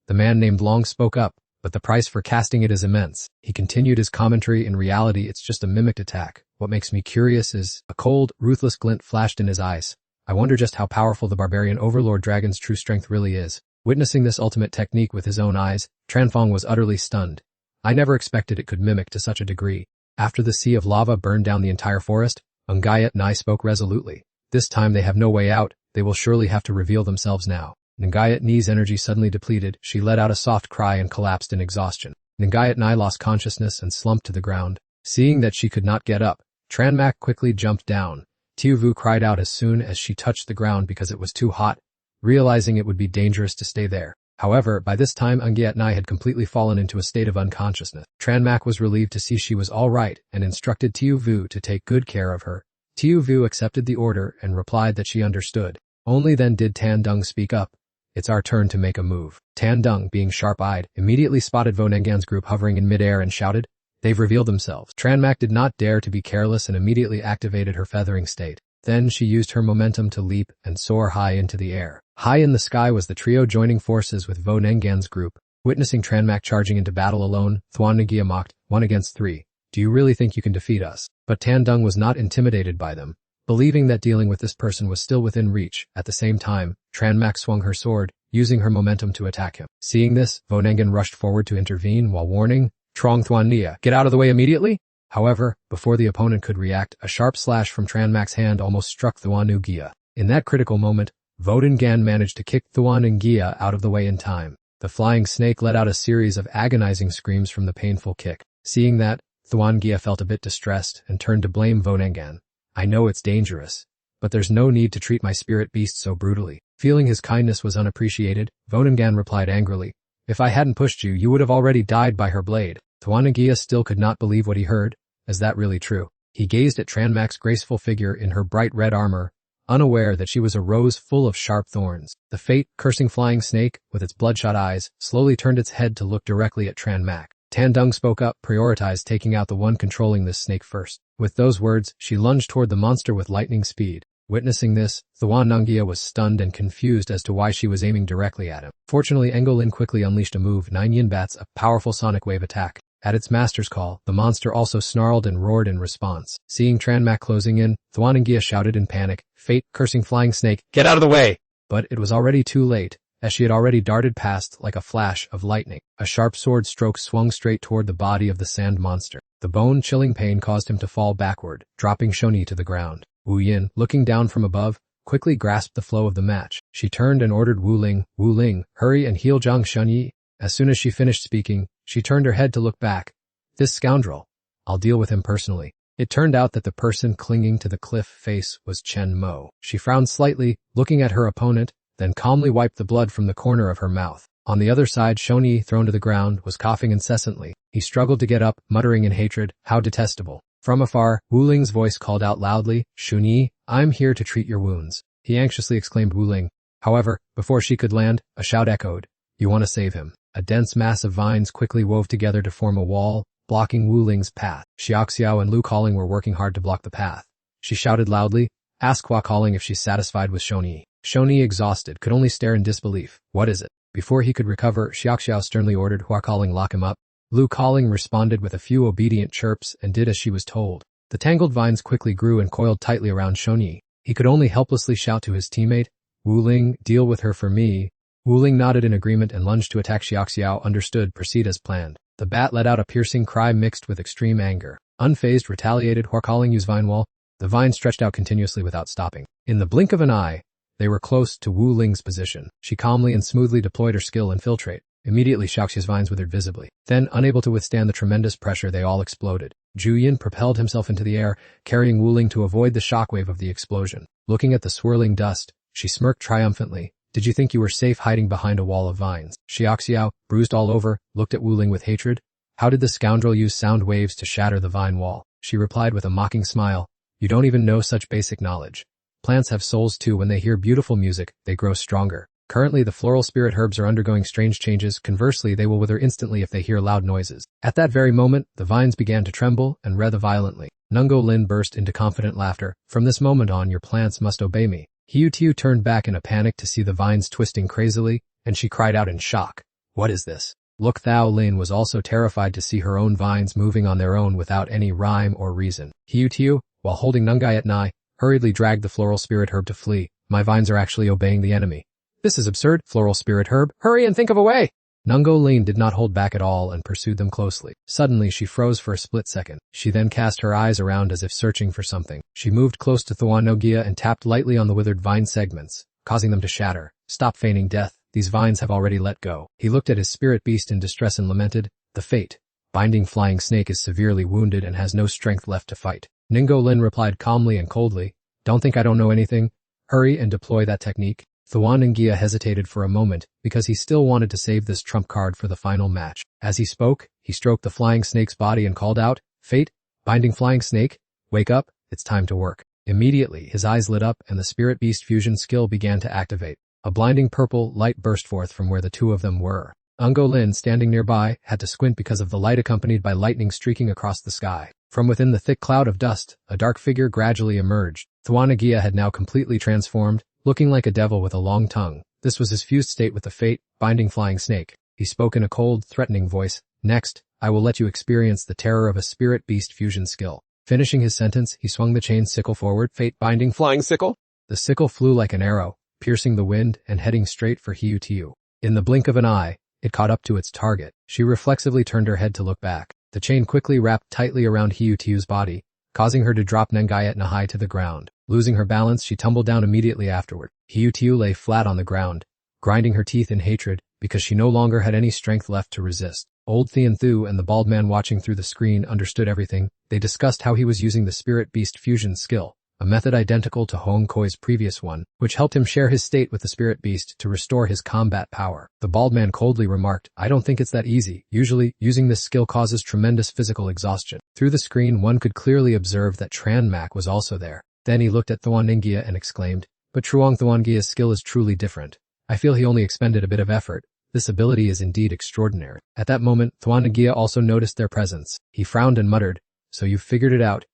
The man named Long spoke up, "But the price for casting it is immense." He continued his commentary, "In reality, it's just a mimicked attack. What makes me curious is..." A cold, ruthless glint flashed in his eyes. "I wonder just how powerful the barbarian overlord dragon's true strength really is." Witnessing this ultimate technique with his own eyes, Tranfong was utterly stunned. "I never expected it could mimic to such a degree." After the sea of lava burned down the entire forest, Nagayat Nai spoke resolutely. "This time they have no way out. They will surely have to reveal themselves now." Nagayat Nai's energy suddenly depleted. She let out a soft cry and collapsed in exhaustion. Nagayat Nai lost consciousness and slumped to the ground. Seeing that she could not get up, Tranmak quickly jumped down. Tiu Vu cried out as soon as she touched the ground because it was too hot, realizing it would be dangerous to stay there. However, by this time Nagayat Nai had completely fallen into a state of unconsciousness. Tranmak was relieved to see she was all right and instructed Tiu Vu to take good care of her. Tiu Vu accepted the order and replied that she understood. Only then did Tan Dung speak up. "It's our turn to make a move." Tan Dung, being sharp-eyed, immediately spotted Vonengan's group hovering in midair and shouted, "They've revealed themselves." Tranmak did not dare to be careless and immediately activated her feathering state. Then she used her momentum to leap and soar high into the air. High in the sky was the trio joining forces with Vonengan's group. Witnessing Tranmak charging into battle alone, Thuan Nagia mocked, 1 against 3. "Do you really think you can defeat us?" But Tan Dung was not intimidated by them. Believing that dealing with this person was still within reach, at the same time, Tranmak swung her sword, using her momentum to attack him. Seeing this, Vonengan rushed forward to intervene while warning, "Trong Thuan Nia, get out of the way immediately!" However, before the opponent could react, a sharp slash from Tranmak's hand almost struck Thuan Ngia. In that critical moment, Vonengan managed to kick Thuan Ngia out of the way in time. The flying snake let out a series of agonizing screams from the painful kick. Seeing that, Thuan Ngia felt a bit distressed and turned to blame Vonengan. "I know it's dangerous, but there's no need to treat my spirit beast so brutally." Feeling his kindness was unappreciated, Vonengan replied angrily, "If I hadn't pushed you, you would have already died by her blade." Thuan Ngia still could not believe what he heard. Is that really true? He gazed at Tranmak's graceful figure in her bright red armor, unaware that she was a rose full of sharp thorns. The cursing flying snake, with its bloodshot eyes, slowly turned its head to look directly at Tranmak. Tan Dung spoke up, "Prioritize taking out the one controlling this snake first." With those words, she lunged toward the monster with lightning speed. Witnessing this, Thuan Ngia was stunned and confused as to why she was aiming directly at him. Fortunately, Engolin quickly unleashed a move, 9 Yin Bats, a powerful sonic wave attack. At its master's call, the monster also snarled and roared in response. Seeing Tranmak closing in, Thuan Ngia shouted in panic, "Fate, cursing flying snake, get out of the way!" But it was already too late. as she had already darted past like a flash of lightning. A sharp sword stroke swung straight toward the body of the sand monster. The bone-chilling pain caused him to fall backward, dropping Shoni to the ground. Wu Yin, looking down from above, quickly grasped the flow of the match. She turned and ordered Wu Ling, hurry and heal Zhang Shunyi. As soon as she finished speaking, she turned her head to look back. This scoundrel. I'll deal with him personally. It turned out that the person clinging to the cliff face was Chen Mo. She frowned slightly, looking at her opponent, then calmly wiped the blood from the corner of her mouth. On the other side, Shoni, thrown to the ground, was coughing incessantly. He struggled to get up, muttering in hatred, how detestable. From afar, Wu Ling's voice called out loudly, Shuni, I'm here to treat your wounds. He anxiously exclaimed Wu Ling. However, before she could land, a shout echoed. You want to save him. A dense mass of vines quickly wove together to form a wall, blocking Wu Ling's path. Xiaoxiao and Lu Calling were working hard to block the path. She shouted loudly, ask Hua Calling if she's satisfied with Shoni. Shoni, exhausted, could only stare in disbelief. What is it? Before he could recover, Xiaoxiao sternly ordered Hua Calling lock him up. Lu Calling responded with a few obedient chirps and did as she was told. The tangled vines quickly grew and coiled tightly around Shoni. He could only helplessly shout to his teammate, Wu Ling, deal with her for me. Wu Ling nodded in agreement and lunged to attack. Xiaoxiao understood, proceed as planned. The bat let out a piercing cry mixed with extreme anger. Unfazed, retaliated Hua Calling use vine wall. The vine stretched out continuously without stopping. In the blink of an eye, they were close to Wu Ling's position. She calmly and smoothly deployed her skill Infiltrate. Immediately Xiaoxiao's vines withered visibly. Then, unable to withstand the tremendous pressure, they all exploded. Zhu Yin propelled himself into the air, carrying Wu Ling to avoid the shockwave of the explosion. Looking at the swirling dust, she smirked triumphantly. Did you think you were safe hiding behind a wall of vines? Xiaoxiao, bruised all over, looked at Wu Ling with hatred. How did the scoundrel use sound waves to shatter the vine wall? She replied with a mocking smile. You don't even know such basic knowledge. Plants have souls too. When they hear beautiful music, they grow stronger. Currently, the floral spirit herbs are undergoing strange changes. Conversely, they will wither instantly if they hear loud noises. At that very moment, the vines began to tremble and writhe violently. Nungo Lin burst into confident laughter. From this moment on, your plants must obey me. Hiu Tiu turned back in a panic to see the vines twisting crazily, and she cried out in shock. What is this? Look, Thao Lin was also terrified to see her own vines moving on their own without any rhyme or reason. Hiu Tiu, while holding Nungayat Nai, hurriedly dragged the floral spirit herb to flee. My vines are actually obeying the enemy. This is absurd, floral spirit herb. Hurry and think of a way. Nungo Lin did not hold back at all and pursued them closely. Suddenly, she froze for a split second. She then cast her eyes around as if searching for something. She moved close to Thuan Nogia and tapped lightly on the withered vine segments, causing them to shatter. Stop feigning death. These vines have already let go. He looked at his spirit beast in distress and lamented, the fate. Binding flying snake is severely wounded and has no strength left to fight. Nungo Lin replied calmly and coldly, don't think I don't know anything. Hurry and deploy that technique. Thuan Ngia hesitated for a moment because he still wanted to save this trump card for the final match. As he spoke, he stroked the flying snake's body and called out, Fate, binding flying snake, wake up, it's time to work. Immediately, his eyes lit up and the spirit beast fusion skill began to activate. A blinding purple light burst forth from where the two of them were. Nungo Lin, standing nearby, had to squint because of the light accompanied by lightning streaking across the sky. From within the thick cloud of dust, a dark figure gradually emerged. Thuan Ngia had now completely transformed, looking like a devil with a long tongue. This was his fused state with the fate, binding flying snake. He spoke in a cold, threatening voice. Next, I will let you experience the terror of a spirit beast fusion skill. Finishing his sentence, he swung the chain sickle forward, fate binding flying sickle. The sickle flew like an arrow, piercing the wind and heading straight for Hiu Tiu. In the blink of an eye, it caught up to its target. She reflexively turned her head to look back. The chain quickly wrapped tightly around Hiu Tiu's body, causing her to drop Nengayat Nahai to the ground. Losing her balance, she tumbled down immediately afterward. Hiu Tiu lay flat on the ground, grinding her teeth in hatred because she no longer had any strength left to resist. Old Thian Thu and the bald man watching through the screen understood everything. They discussed how he was using the spirit beast fusion skill, a method identical to Hong Koi's previous one, which helped him share his state with the spirit beast to restore his combat power. The bald man coldly remarked, I don't think it's that easy. Usually, using this skill causes tremendous physical exhaustion. Through the screen, one could clearly observe that Tran Mak was also there. Then he looked at Thuan Ngia and exclaimed, but Truong Thuan Ngia's skill is truly different. I feel he only expended a bit of effort. This ability is indeed extraordinary. At that moment, Thuan Ngia also noticed their presence. He frowned and muttered, so you've figured it out.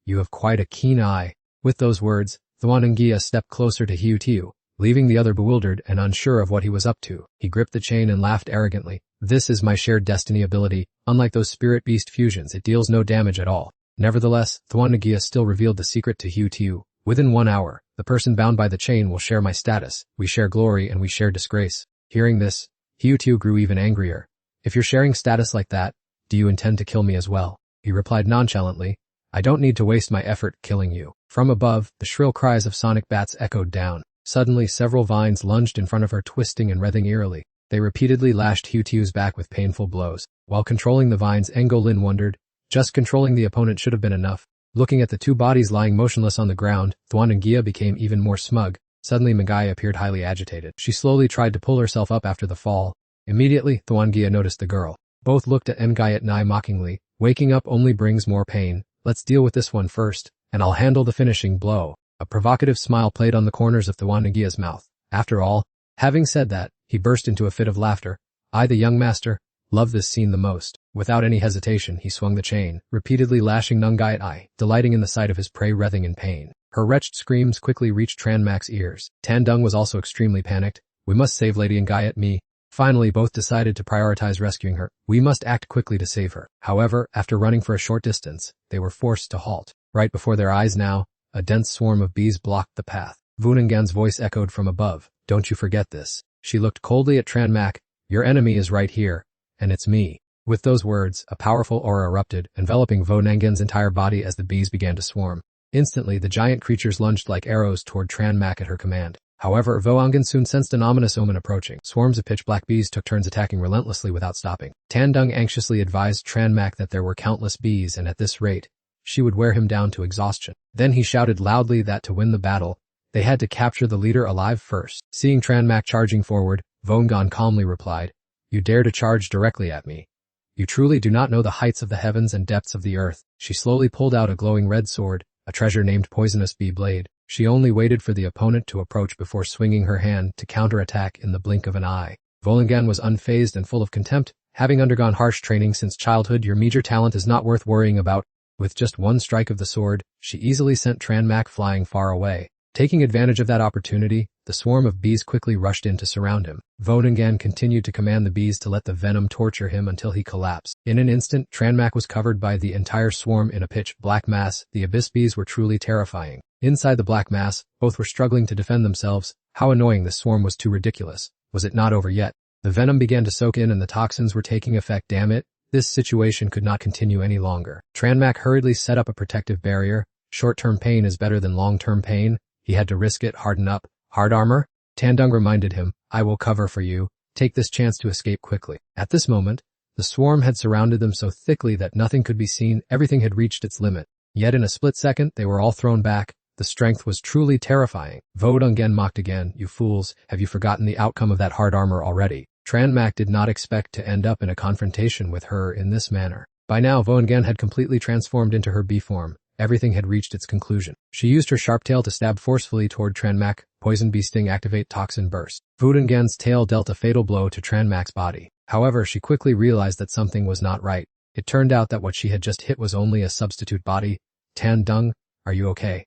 You have quite a keen eye. With those words, Thuan Ngia stepped closer to Hiu Tiu, leaving the other bewildered and unsure of what he was up to. He gripped the chain and laughed arrogantly. This is my shared destiny ability. Unlike those spirit beast fusions, it deals no damage at all. Nevertheless, Thuan Ngia still revealed the secret to Hiu Tiu. Within 1 hour, the person bound by the chain will share my status. We share glory and we share disgrace. Hearing this, Hyutu grew even angrier. If you're sharing status like that, do you intend to kill me as well? He replied nonchalantly, I don't need to waste my effort killing you. From above, the shrill cries of sonic bats echoed down. Suddenly, several vines lunged in front of her, twisting and writhing eerily. They repeatedly lashed Hyutu's back with painful blows. While controlling the vines, Engolin wondered, just controlling the opponent should have been enough. Looking at the two bodies lying motionless on the ground, Thwanangia became even more smug. Suddenly Magai appeared highly agitated. She slowly tried to pull herself up after the fall. Immediately, Thwanangia noticed the girl. Both looked at Ngayat Nai mockingly. Waking up only brings more pain. Let's deal with this one first, and I'll handle the finishing blow. A provocative smile played on the corners of Thwanangia's mouth. After all, having said that, he burst into a fit of laughter. I, the young master, love this scene the most. Without any hesitation, he swung the chain, repeatedly lashing Ngayat Nai, delighting in the sight of his prey writhing in pain. Her wretched screams quickly reached Tranmak's ears. Tandung was also extremely panicked. We must save Lady Ngayat Me. Finally, both decided to prioritize rescuing her. We must act quickly to save her. However, after running for a short distance, they were forced to halt. Right before their eyes now, a dense swarm of bees blocked the path. Vunangan's voice echoed from above. Don't you forget this. She looked coldly at Tranmak. Your enemy is right here, and it's me. With those words, a powerful aura erupted, enveloping Vunangan's entire body as the bees began to swarm. Instantly, the giant creatures lunged like arrows toward Tranmak at her command. However, Voangan soon sensed an ominous omen approaching. Swarms of pitch-black bees took turns attacking relentlessly without stopping. Tandung anxiously advised Tranmak that there were countless bees, and at this rate, she would wear him down to exhaustion. Then he shouted loudly that to win the battle, they had to capture the leader alive first. Seeing Tranmak charging forward, Voangan calmly replied, You dare to charge directly at me. You truly do not know the heights of the heavens and depths of the earth. She slowly pulled out a glowing red sword, a treasure named Poisonous Bee Blade. She only waited for the opponent to approach before swinging her hand to counterattack in the blink of an eye. Voangan was unfazed and full of contempt. Having undergone harsh training since childhood, your meager talent is not worth worrying about. With just one strike of the sword, she easily sent Tranmak flying far away. Taking advantage of that opportunity, the swarm of bees quickly rushed in to surround him. Voangan continued to command the bees to let the venom torture him until he collapsed. In an instant, Tranmak was covered by the entire swarm in a pitch-black mass. The abyss bees were truly terrifying. Inside the black mass, both were struggling to defend themselves. How annoying, this swarm was too ridiculous. Was it not over yet? The venom began to soak in and the toxins were taking effect. Damn it, this situation could not continue any longer. Tranmak hurriedly set up a protective barrier. Short-term pain is better than long-term pain. He had to risk it. Harden up. Hard armor? Tandung reminded him, I will cover for you. Take this chance to escape quickly. At this moment, the swarm had surrounded them so thickly that nothing could be seen. Everything had reached its limit. Yet in a split second, they were all thrown back. The strength was truly terrifying. Voangan mocked again. You fools, have you forgotten the outcome of that hard armor already? Tranmak did not expect to end up in a confrontation with her in this manner. By now, Voangan had completely transformed into her bee form. Everything had reached its conclusion. She used her sharp tail to stab forcefully toward Tranmak. Poison bee sting, activate toxin burst. Voangan's tail dealt a fatal blow to Tranmak's body. However, she quickly realized that something was not right. It turned out that what she had just hit was only a substitute body. Tandung, are you okay?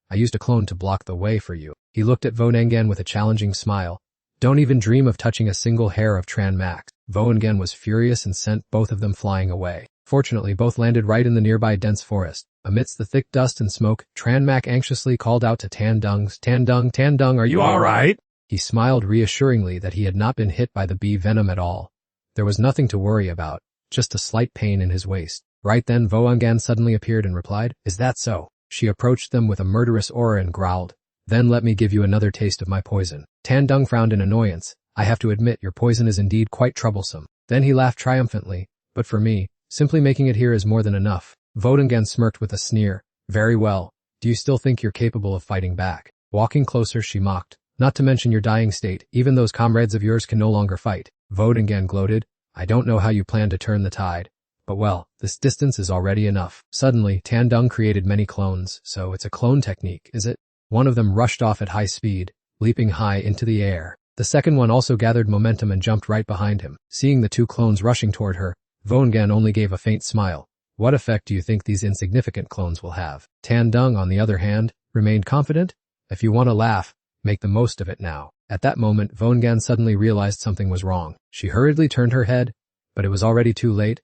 I used a clone to block the way for you. He looked at Voangan with a challenging smile. Don't even dream of touching a single hair of Tranmak. Voangan was furious and sent both of them flying away. Fortunately, both landed right in the nearby dense forest. Amidst the thick dust and smoke, Tranmak anxiously called out to Tandung, are you all right? He smiled reassuringly that he had not been hit by the bee venom at all. There was nothing to worry about, just a slight pain in his waist. Right then, Voangan suddenly appeared and replied, Is that so? She approached them with a murderous aura and growled, Then let me give you another taste of my poison. Tandung frowned in annoyance. I have to admit, your poison is indeed quite troublesome. Then he laughed triumphantly. But for me, simply making it here is more than enough. Voangan smirked with a sneer. Very well. Do you still think you're capable of fighting back? Walking closer, she mocked. Not to mention your dying state, even those comrades of yours can no longer fight. Voangan gloated. I don't know how you plan to turn the tide. But well, this distance is already enough. Suddenly, Tandung created many clones, so it's a clone technique, is it? One of them rushed off at high speed, leaping high into the air. The second one also gathered momentum and jumped right behind him. Seeing the two clones rushing toward her, Voangan only gave a faint smile. What effect do you think these insignificant clones will have? Tandung, on the other hand, remained confident. If you want to laugh, make the most of it now. At that moment, Voangan suddenly realized something was wrong. She hurriedly turned her head, but it was already too late.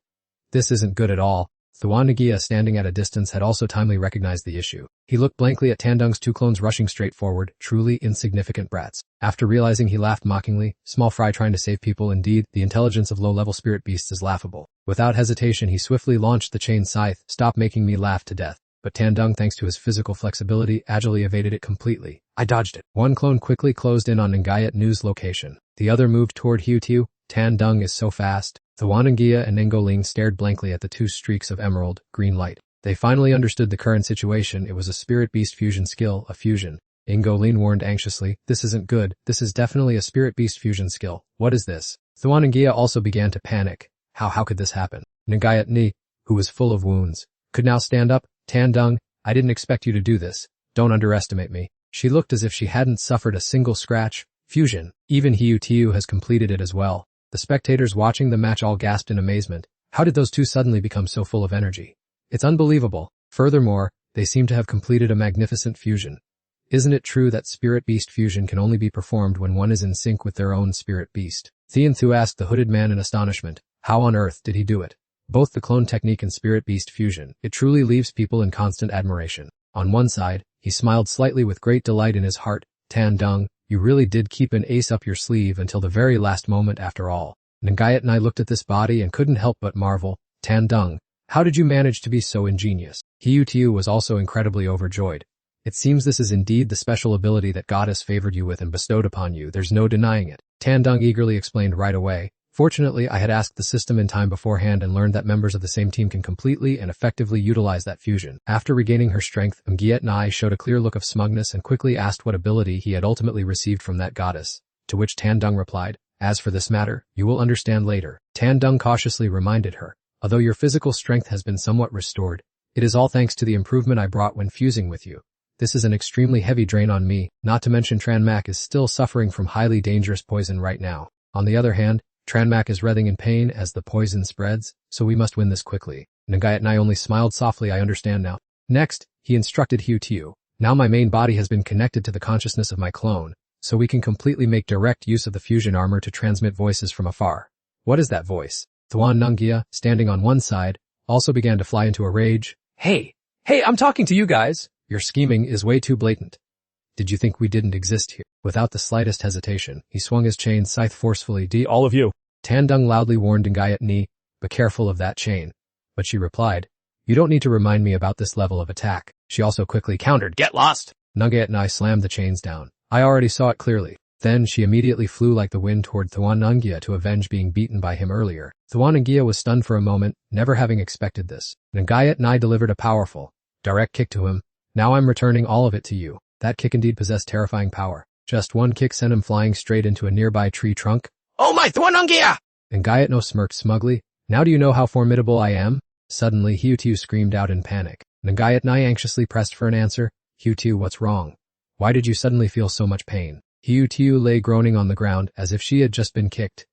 This isn't good at all. Thuan Nagia, standing at a distance, had also timely recognized the issue. He looked blankly at Tandung's two clones rushing straight forward, truly insignificant brats. After realizing, he laughed mockingly. Small fry trying to save people indeed. The intelligence of low-level spirit beasts is laughable. Without hesitation, he swiftly launched the chain scythe. Stop making me laugh to death. But Tandung, thanks to his physical flexibility, agilely evaded it completely. I dodged it. One clone quickly closed in on Ngayat Nu's location. The other moved toward Hutiu. Tandung is so fast. Thuan Nagia and Ngoling stared blankly at the two streaks of emerald green light. They finally understood the current situation. It was a spirit beast fusion skill, a fusion. Ngoling warned anxiously, this isn't good. This is definitely a spirit beast fusion skill. What is this? Thuan Nagia also began to panic. How could this happen? Ngayat Ni, who was full of wounds, could now stand up. Tandung, I didn't expect you to do this. Don't underestimate me. She looked as if she hadn't suffered a single scratch. Fusion. Even Hutiu has completed it as well. The spectators watching the match all gasped in amazement. How did those two suddenly become so full of energy? It's unbelievable. Furthermore, they seem to have completed a magnificent fusion. Isn't it true that spirit beast fusion can only be performed when one is in sync with their own spirit beast? Thianthu asked the hooded man in astonishment. How on earth did he do it? Both the clone technique and spirit beast fusion, it truly leaves people in constant admiration. On one side, he smiled slightly with great delight in his heart. Tandung, you really did keep an ace up your sleeve until the very last moment after all. Ngayat and I looked at this body and couldn't help but marvel. Tandung, how did you manage to be so ingenious? Hutiu was also incredibly overjoyed. It seems this is indeed the special ability that God has favored you with and bestowed upon you. There's no denying it. Tandung eagerly explained right away. Fortunately, I had asked the system in time beforehand and learned that members of the same team can completely and effectively utilize that fusion. After regaining her strength, Ngayat Nai showed a clear look of smugness and quickly asked what ability he had ultimately received from that goddess. To which Tandung replied, as for this matter, you will understand later. Tandung cautiously reminded her, although your physical strength has been somewhat restored, it is all thanks to the improvement I brought when fusing with you. This is an extremely heavy drain on me, not to mention Tranmak is still suffering from highly dangerous poison right now. On the other hand, Tranmak is writhing in pain as the poison spreads, so we must win this quickly. Ngayat Nai only smiled softly. I understand now. Next, he instructed Hutiu. Now my main body has been connected to the consciousness of my clone, so we can completely make direct use of the fusion armor to transmit voices from afar. What is that voice? Thuan Nagia, standing on one side, also began to fly into a rage. Hey, I'm talking to you guys. Your scheming is way too blatant. Did you think we didn't exist here? Without the slightest hesitation, he swung his chain scythe forcefully. All of you. Tandung loudly warned Ngayat Ni, be careful of that chain. But she replied, you don't need to remind me about this level of attack. She also quickly countered, Get lost. Ngayat Ni slammed the chains down. I already saw it clearly. Then she immediately flew like the wind toward Thuan Nagia to avenge being beaten by him earlier. Thuan Nagia was stunned for a moment, never having expected this. Ngayat Ni delivered a powerful, direct kick to him. Now I'm returning all of it to you. That kick indeed possessed terrifying power. Just one kick sent him flying straight into a nearby tree trunk. Oh my Thwanangia! Ngayat No smirked smugly. Now do you know how formidable I am? Suddenly Hutiu screamed out in panic. Ngayat Nai anxiously pressed for an answer. Hutiu, what's wrong? Why did you suddenly feel so much pain? Hutiu lay groaning on the ground as if she had just been kicked.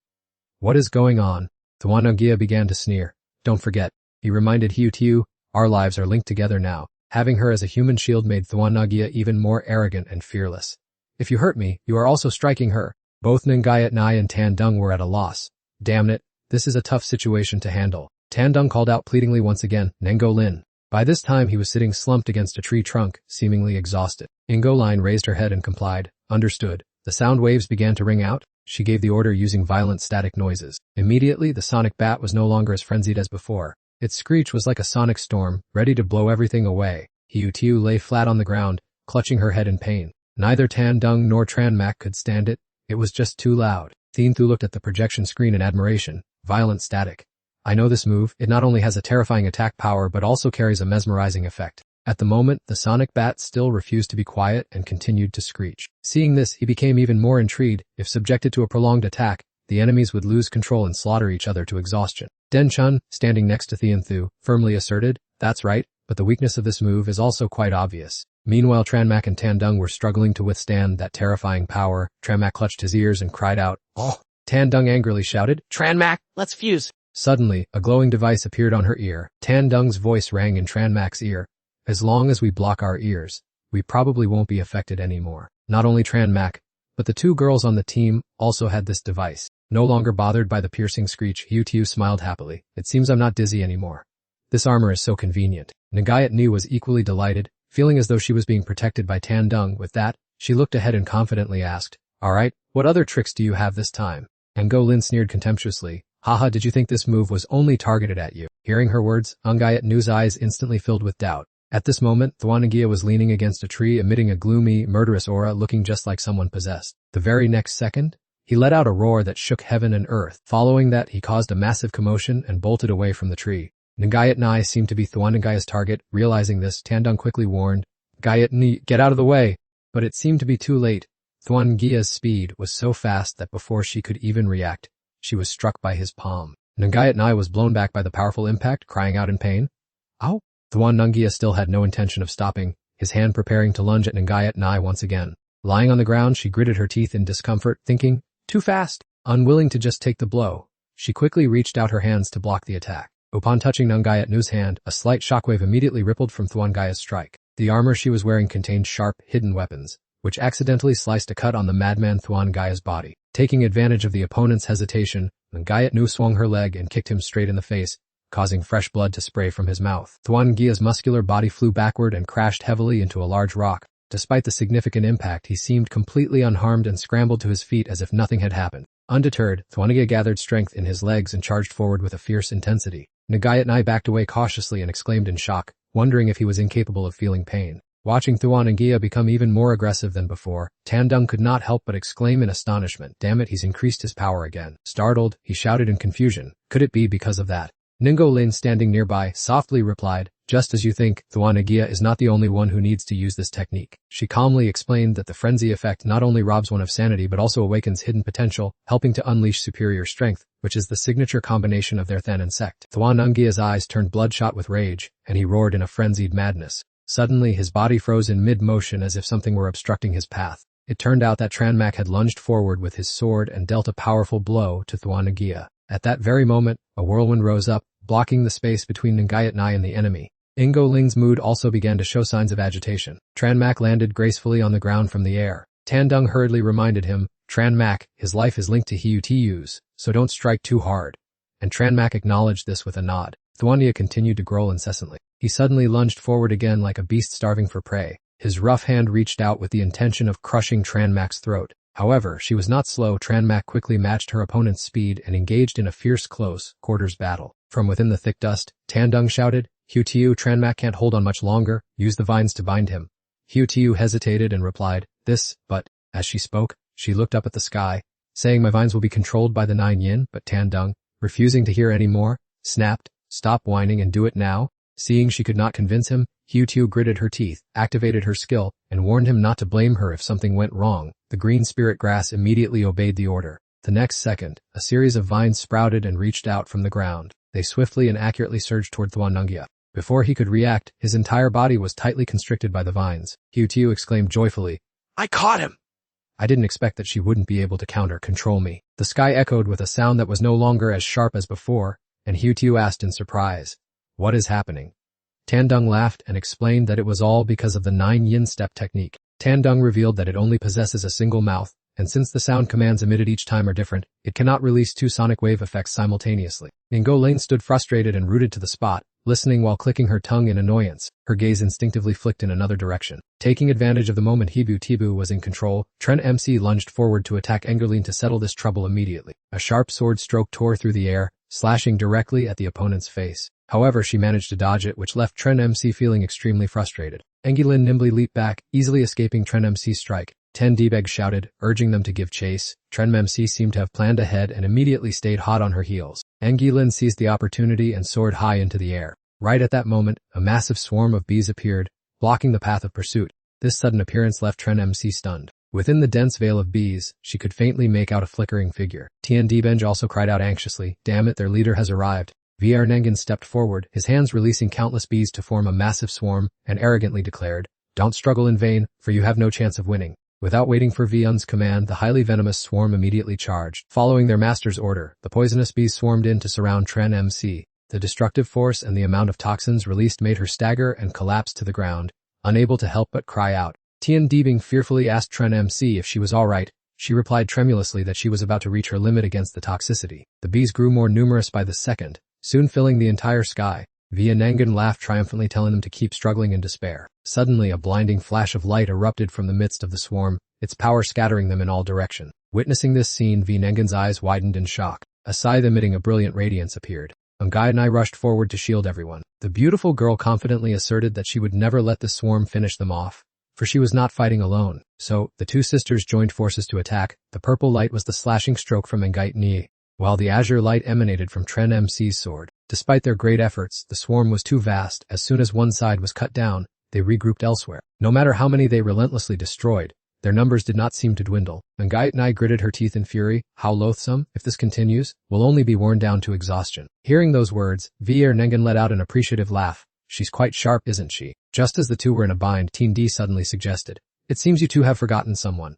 What is going on? Thwanagia began to sneer. Don't forget, he reminded Hutiu, our lives are linked together now. Having her as a human shield made Thwanagia even more arrogant and fearless. If you hurt me, you are also striking her. Both Ngayat Nai and Tandung were at a loss. Damn it, this is a tough situation to handle. Tandung called out pleadingly once again, Ngolin. By this time he was sitting slumped against a tree trunk, seemingly exhausted. Ngolin raised her head and complied. Understood. The sound waves began to ring out. She gave the order using violent static noises. Immediately, the sonic bat was no longer as frenzied as before. Its screech was like a sonic storm, ready to blow everything away. Hutiu lay flat on the ground, clutching her head in pain. Neither Tandung nor Tranmak could stand it. It was just too loud. Thianthu looked at the projection screen in admiration. Violent static. I know this move. It not only has a terrifying attack power but also carries a mesmerizing effect. At the moment, the sonic bat still refused to be quiet and continued to screech. Seeing this, he became even more intrigued. If subjected to a prolonged attack, the enemies would lose control and slaughter each other to exhaustion. Den-chun, standing next to Thianthu, firmly asserted, that's right, but the weakness of this move is also quite obvious. Meanwhile, Tranmak and Tandung were struggling to withstand that terrifying power. Tranmak clutched his ears and cried out, "Oh!" Tandung angrily shouted, Tranmak, let's fuse. Suddenly, a glowing device appeared on her ear. Tandung's voice rang in Tranmak's ear. As long as we block our ears, we probably won't be affected anymore. Not only Tranmak, but the two girls on the team also had this device. No longer bothered by the piercing screech, Hutiu smiled happily. It seems I'm not dizzy anymore. This armor is so convenient. Nagayat Ni was equally delighted, feeling as though she was being protected by Tandung. With that, she looked ahead and confidently asked, "Alright, what other tricks do you have this time?" Ngo Lin sneered contemptuously, "Haha, did you think this move was only targeted at you?" Hearing her words, Nagayat Ni's eyes instantly filled with doubt. At this moment, Thwanagia was leaning against a tree emitting a gloomy, murderous aura looking just like someone possessed. The very next second, he let out a roar that shook heaven and earth. Following that, he caused a massive commotion and bolted away from the tree. Nagayat Ni seemed to be Thwanagia's target. Realizing this, Tandung quickly warned, "Gayat Ni, get out of the way!" But it seemed to be too late. Thwanagia's speed was so fast that before she could even react, she was struck by his palm. Nagayat Ni was blown back by the powerful impact, crying out in pain. "Ow!" Thwanagia still had no intention of stopping, his hand preparing to lunge at Nagayat Ni once again. Lying on the ground, she gritted her teeth in discomfort, thinking, "Too fast." Unwilling to just take the blow, she quickly reached out her hands to block the attack. Upon touching Nagayat Ni's hand, a slight shockwave immediately rippled from Thwanagia's strike. The armor she was wearing contained sharp, hidden weapons, which accidentally sliced a cut on the madman Thwanagia's body. Taking advantage of the opponent's hesitation, Nagayat Ni swung her leg and kicked him straight in the face, causing fresh blood to spray from his mouth. Thwanagia's muscular body flew backward and crashed heavily into a large rock. Despite the significant impact, he seemed completely unharmed and scrambled to his feet as if nothing had happened. Undeterred, Thwanagia gathered strength in his legs and charged forward with a fierce intensity. Nagayat Ni backed away cautiously and exclaimed in shock, wondering if he was incapable of feeling pain. Watching Thwanagia become even more aggressive than before, Tandung could not help but exclaim in astonishment, "Damn it, he's increased his power again." Startled, he shouted in confusion, "Could it be because of that?" Ngo Lin, standing nearby, softly replied, "Just as you think, Thwanagia is not the only one who needs to use this technique." She calmly explained that the frenzy effect not only robs one of sanity but also awakens hidden potential, helping to unleash superior strength, which is the signature combination of their Than and sect. Thwanagia's eyes turned bloodshot with rage, and he roared in a frenzied madness. Suddenly, his body froze in mid-motion as if something were obstructing his path. It turned out that Tranmak had lunged forward with his sword and dealt a powerful blow to Thwanagia. At that very moment, a whirlwind rose up, blocking the space between Nagayat Ni and the enemy. Ngo Ling's mood also began to show signs of agitation. Tranmak landed gracefully on the ground from the air. Tandung hurriedly reminded him, "Tranmak, his life is linked to Hutu's, so don't strike too hard." And Tranmak acknowledged this with a nod. Thwanagia continued to growl incessantly. He suddenly lunged forward again like a beast starving for prey. His rough hand reached out with the intention of crushing Tranmak's throat. However, she was not slow. Tranmak quickly matched her opponent's speed and engaged in a fierce close-quarters battle. From within the thick dust, Tandung shouted, "Hutu, Tranmak can't hold on much longer, use the vines to bind him." Hutu hesitated and replied, but, as she spoke, she looked up at the sky, saying, "My vines will be controlled by the 9 yin, but Tandung, refusing to hear any more, snapped, "Stop whining and do it now." Seeing she could not convince him, Hutu gritted her teeth, activated her skill, and warned him not to blame her if something went wrong. The green spirit grass immediately obeyed the order. The next second, a series of vines sprouted and reached out from the ground. They swiftly and accurately surged toward Thwanagia. Before he could react, his entire body was tightly constricted by the vines. Hutu exclaimed joyfully, I caught him! "I didn't expect that she wouldn't be able to control me." The sky echoed with a sound that was no longer as sharp as before, and Hutu asked in surprise, "What is happening?" Tandung laughed and explained that it was all because of the 9 yin step technique. Tandung revealed that it only possesses a single mouth, and since the sound commands emitted each time are different, it cannot release 2 sonic wave effects simultaneously. Ngo Lane stood frustrated and rooted to the spot, listening while clicking her tongue in annoyance. Her gaze instinctively flicked in another direction. Taking advantage of the moment Hibu Tibu was in control, Tren MC lunged forward to attack Engerline to settle this trouble immediately. A sharp sword stroke tore through the air, slashing directly at the opponent's face. However, she managed to dodge it, which left Tren MC feeling extremely frustrated. Engerline nimbly leaped back, easily escaping Tren MC's strike. Ten Debeg shouted, urging them to give chase. Tren MC seemed to have planned ahead and immediately stayed hot on her heels. Engerline seized the opportunity and soared high into the air. Right at that moment, a massive swarm of bees appeared, blocking the path of pursuit. This sudden appearance left Tren MC stunned. Within the dense veil of bees, she could faintly make out a flickering figure. Tien Debeng also cried out anxiously, "Damn it, their leader has arrived." VR Nengen stepped forward, his hands releasing countless bees to form a massive swarm, and arrogantly declared, "Don't struggle in vain, for you have no chance of winning." Without waiting for Vion's command, the highly venomous swarm immediately charged. Following their master's order, the poisonous bees swarmed in to surround Tren MC. The destructive force and the amount of toxins released made her stagger and collapse to the ground, unable to help but cry out. Tien Debeng fearfully asked Tren MC if she was alright. She replied tremulously that she was about to reach her limit against the toxicity. The bees grew more numerous by the second, soon filling the entire sky. Nangan laughed triumphantly, telling them to keep struggling in despair. Suddenly, a blinding flash of light erupted from the midst of the swarm, its power scattering them in all directions. Witnessing this scene, Nangan's eyes widened in shock. A scythe emitting a brilliant radiance appeared. Angayatnai rushed forward to shield everyone. The beautiful girl confidently asserted that she would never let the swarm finish them off, for she was not fighting alone. So, the two sisters joined forces to attack. The purple light was the slashing stroke from Angayatnai, while the azure light emanated from Tren MC's sword. Despite their great efforts, the swarm was too vast. As soon as one side was cut down, they regrouped elsewhere. No matter how many they relentlessly destroyed, their numbers did not seem to dwindle. Angayatnai gritted her teeth in fury. How loathsome, if this continues, we'll only be worn down to exhaustion. Hearing those words, Nangan let out an appreciative laugh. She's quite sharp, isn't she? Just as the two were in a bind, Teen D suddenly suggested, "It seems you two have forgotten someone."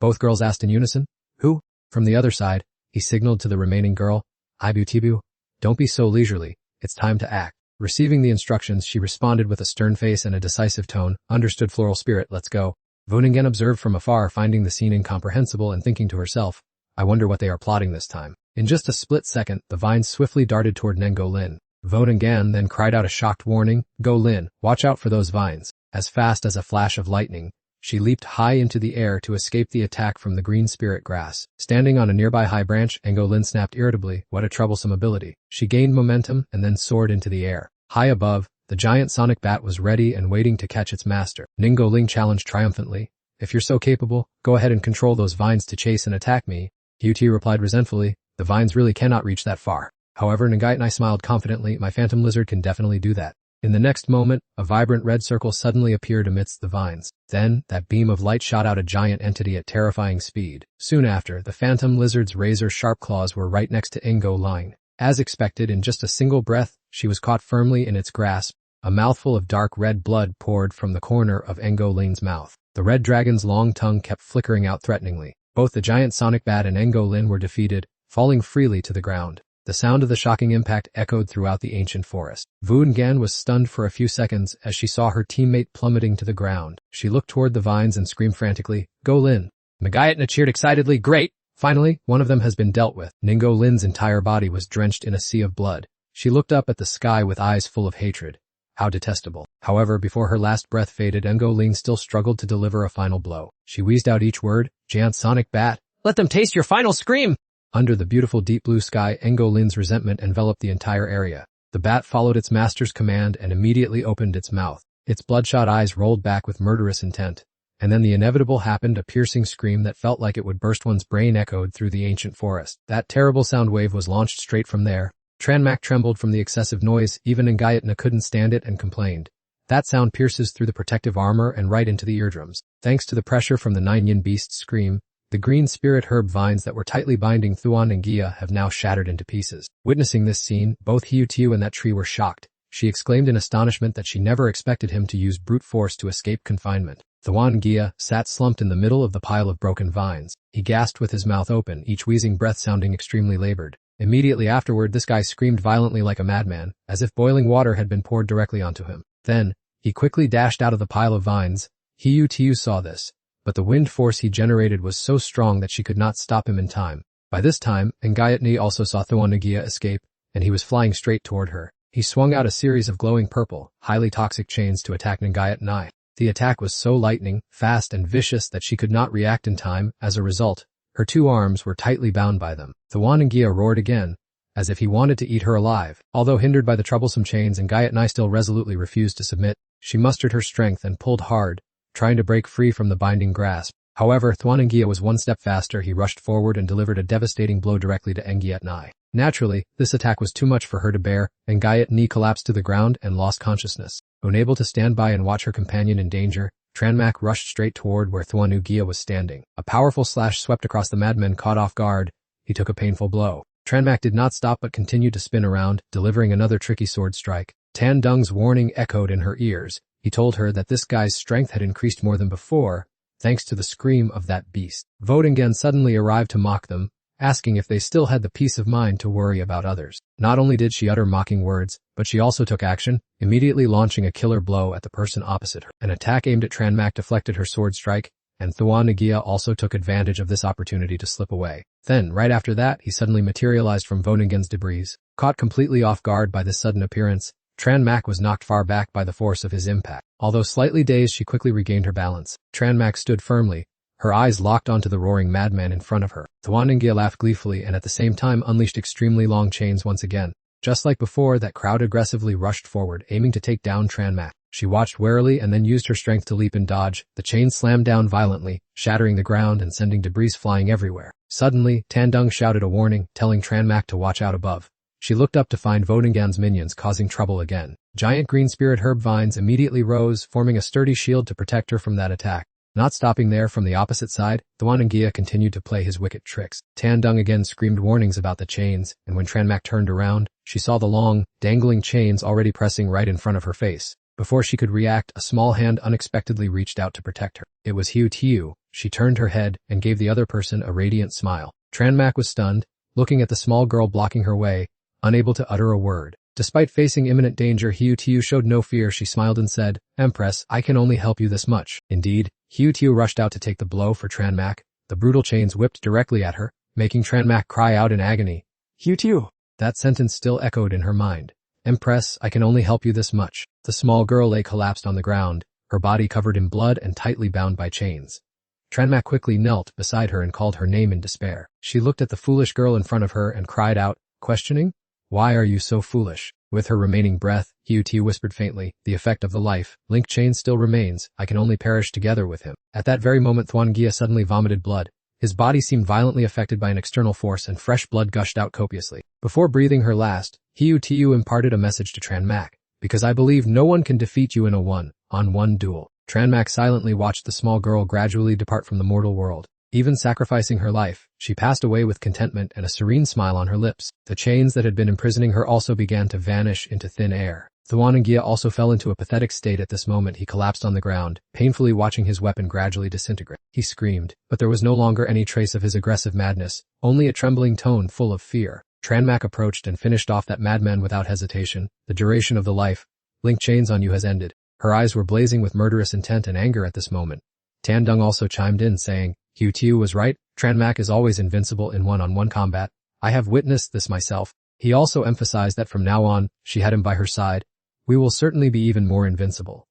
Both girls asked in unison. "Who?" From the other side, he signaled to the remaining girl, "Ibu Tibu, don't be so leisurely, it's time to act." Receiving the instructions, she responded with a stern face and a decisive tone. "Understood, Floral Spirit, let's go." Nangan observed from afar, finding the scene incomprehensible and thinking to herself, "I wonder what they are plotting this time." In just a split second, the vines swiftly darted toward Nengo Lin. Nangan then cried out a shocked warning, "Go Lin, watch out for those vines." As fast as a flash of lightning, she leaped high into the air to escape the attack from the green spirit grass. Standing on a nearby high branch, Nengo Lin snapped irritably. What a troublesome ability. She gained momentum and then soared into the air. High above, the giant sonic bat was ready and waiting to catch its master. Nengo Ling challenged triumphantly, "If you're so capable, go ahead and control those vines to chase and attack me." Hu replied resentfully, "The vines really cannot reach that far." However, Angayatnai smiled confidently, "My phantom lizard can definitely do that." In the next moment, a vibrant red circle suddenly appeared amidst the vines. Then, that beam of light shot out a giant entity at terrifying speed. Soon after, the phantom lizard's razor-sharp claws were right next to Nengo Ling. As expected, in just a single breath, she was caught firmly in its grasp. A mouthful of dark red blood poured from the corner of Nengo Ling's mouth. The red dragon's long tongue kept flickering out threateningly. Both the giant sonic bat and Nengo Lin were defeated, falling freely to the ground. The sound of the shocking impact echoed throughout the ancient forest. Nangan was stunned for a few seconds as she saw her teammate plummeting to the ground. She looked toward the vines and screamed frantically, "Go Lin!" Angayatnai cheered excitedly, "Great! Finally, one of them has been dealt with." Nengo Lin's entire body was drenched in a sea of blood. She looked up at the sky with eyes full of hatred. How detestable. However, before her last breath faded, Nengo Lin still struggled to deliver a final blow. She wheezed out each word, "Giant sonic bat." Let them taste your final scream! Under the beautiful deep blue sky, Nengo Lin's resentment enveloped the entire area. The bat followed its master's command and immediately opened its mouth. Its bloodshot eyes rolled back with murderous intent. And then the inevitable happened, a piercing scream that felt like it would burst one's brain echoed through the ancient forest. That terrible sound wave was launched straight from there. Tranmak trembled from the excessive noise, even Angayatnai couldn't stand it and complained. That sound pierces through the protective armor and right into the eardrums. Thanks to the pressure from the Nine-Yin beast's scream, the green spirit herb vines that were tightly binding Thuan and Gia have now shattered into pieces. Witnessing this scene, both Tiu and that tree were shocked. She exclaimed in astonishment that she never expected him to use brute force to escape confinement. Thuan Gia sat slumped in the middle of the pile of broken vines. He gasped with his mouth open, each wheezing breath sounding extremely labored. Immediately afterward, this guy screamed violently like a madman, as if boiling water had been poured directly onto him. Then, he quickly dashed out of the pile of vines. Tiu saw this, but the wind force he generated was so strong that she could not stop him in time. By this time, Angayatnai also saw Thuan Gia escape, and he was flying straight toward her. He swung out a series of glowing purple, highly toxic chains to attack Angayatnai. The attack was so lightning, fast and vicious that she could not react in time. As a result, her two arms were tightly bound by them. Thuan Gia roared again, as if he wanted to eat her alive. Although hindered by the troublesome chains, Angayatnai still resolutely refused to submit. She mustered her strength and pulled hard, trying to break free from the binding grasp. However, Thuan Gia was one step faster. He rushed forward and delivered a devastating blow directly to Angayatnai. Naturally, this attack was too much for her to bear. Angayatnai collapsed to the ground and lost consciousness. Unable to stand by and watch her companion in danger, Tranmak rushed straight toward where Thuan Gia was standing. A powerful slash swept across the madman. Caught off guard, he took a painful blow. Tranmak did not stop but continued to spin around, delivering another tricky sword strike. Tan Dung's warning echoed in her ears. He told her that this guy's strength had increased more than before, thanks to the scream of that beast. Nangan suddenly arrived to mock them, asking if they still had the peace of mind to worry about others. Not only did she utter mocking words, but she also took action, immediately launching a killer blow at the person opposite her. An attack aimed at Tranmak deflected her sword strike, and Thuan Gia also took advantage of this opportunity to slip away. Then, right after that, he suddenly materialized from Nangan's debris. Caught completely off guard by this sudden appearance, Tran Mak was knocked far back by the force of his impact. Although slightly dazed, she quickly regained her balance. Tran Mak stood firmly, her eyes locked onto the roaring madman in front of her. Thwanangia laughed gleefully and at the same time unleashed extremely long chains once again. Just like before, that crowd aggressively rushed forward, aiming to take down Tran Mak. She watched warily and then used her strength to leap and dodge. The chains slammed down violently, shattering the ground and sending debris flying everywhere. Suddenly, Tandung shouted a warning, telling Tran Mak to watch out above. She looked up to find Vodingan's minions causing trouble again. Giant green spirit herb vines immediately rose, forming a sturdy shield to protect her from that attack. Not stopping there, from the opposite side, Thwanangia continued to play his wicked tricks. Tandung again screamed warnings about the chains, and when Tran Mak turned around, she saw the long, dangling chains already pressing right in front of her face. Before she could react, a small hand unexpectedly reached out to protect her. It was Hu Tiu. She turned her head and gave the other person a radiant smile. Tran Mak was stunned, looking at the small girl blocking her way, unable to utter a word. Despite facing imminent danger, Hu Tiu showed no fear. She smiled and said, "Empress, I can only help you this much." Indeed, Hu Tiu rushed out to take the blow for Tran Mak. The brutal chains whipped directly at her, making Tran Mak cry out in agony. Hu Tiu. That sentence still echoed in her mind. "Empress, I can only help you this much." The small girl lay collapsed on the ground, her body covered in blood and tightly bound by chains. Tran Mak quickly knelt beside her and called her name in despair. She looked at the foolish girl in front of her and cried out, questioning, "Why are you so foolish?" With her remaining breath, Hu Tiu whispered faintly, "The effect of the life-link chain still remains. I can only perish together with him." At that very moment, Thwanangia suddenly vomited blood. His body seemed violently affected by an external force and fresh blood gushed out copiously. Before breathing her last, Hu Tiu imparted a message to Tran Mak. "Because I believe no one can defeat you in a one-on-one duel." Tran Mak silently watched the small girl gradually depart from the mortal world. Even sacrificing her life, she passed away with contentment and a serene smile on her lips. The chains that had been imprisoning her also began to vanish into thin air. Thwanangia also fell into a pathetic state at this moment. He collapsed on the ground, painfully watching his weapon gradually disintegrate. He screamed, but there was no longer any trace of his aggressive madness, only a trembling tone full of fear. Tran Mak approached and finished off that madman without hesitation. "The duration of the life-link chains on you has ended." Her eyes were blazing with murderous intent and anger at this moment. Tandung also chimed in, saying, "Hu Tiu was right. Tran Mak is always invincible in one-on-one combat. I have witnessed this myself." He also emphasized that from now on, she had him by her side. "We will certainly be even more invincible."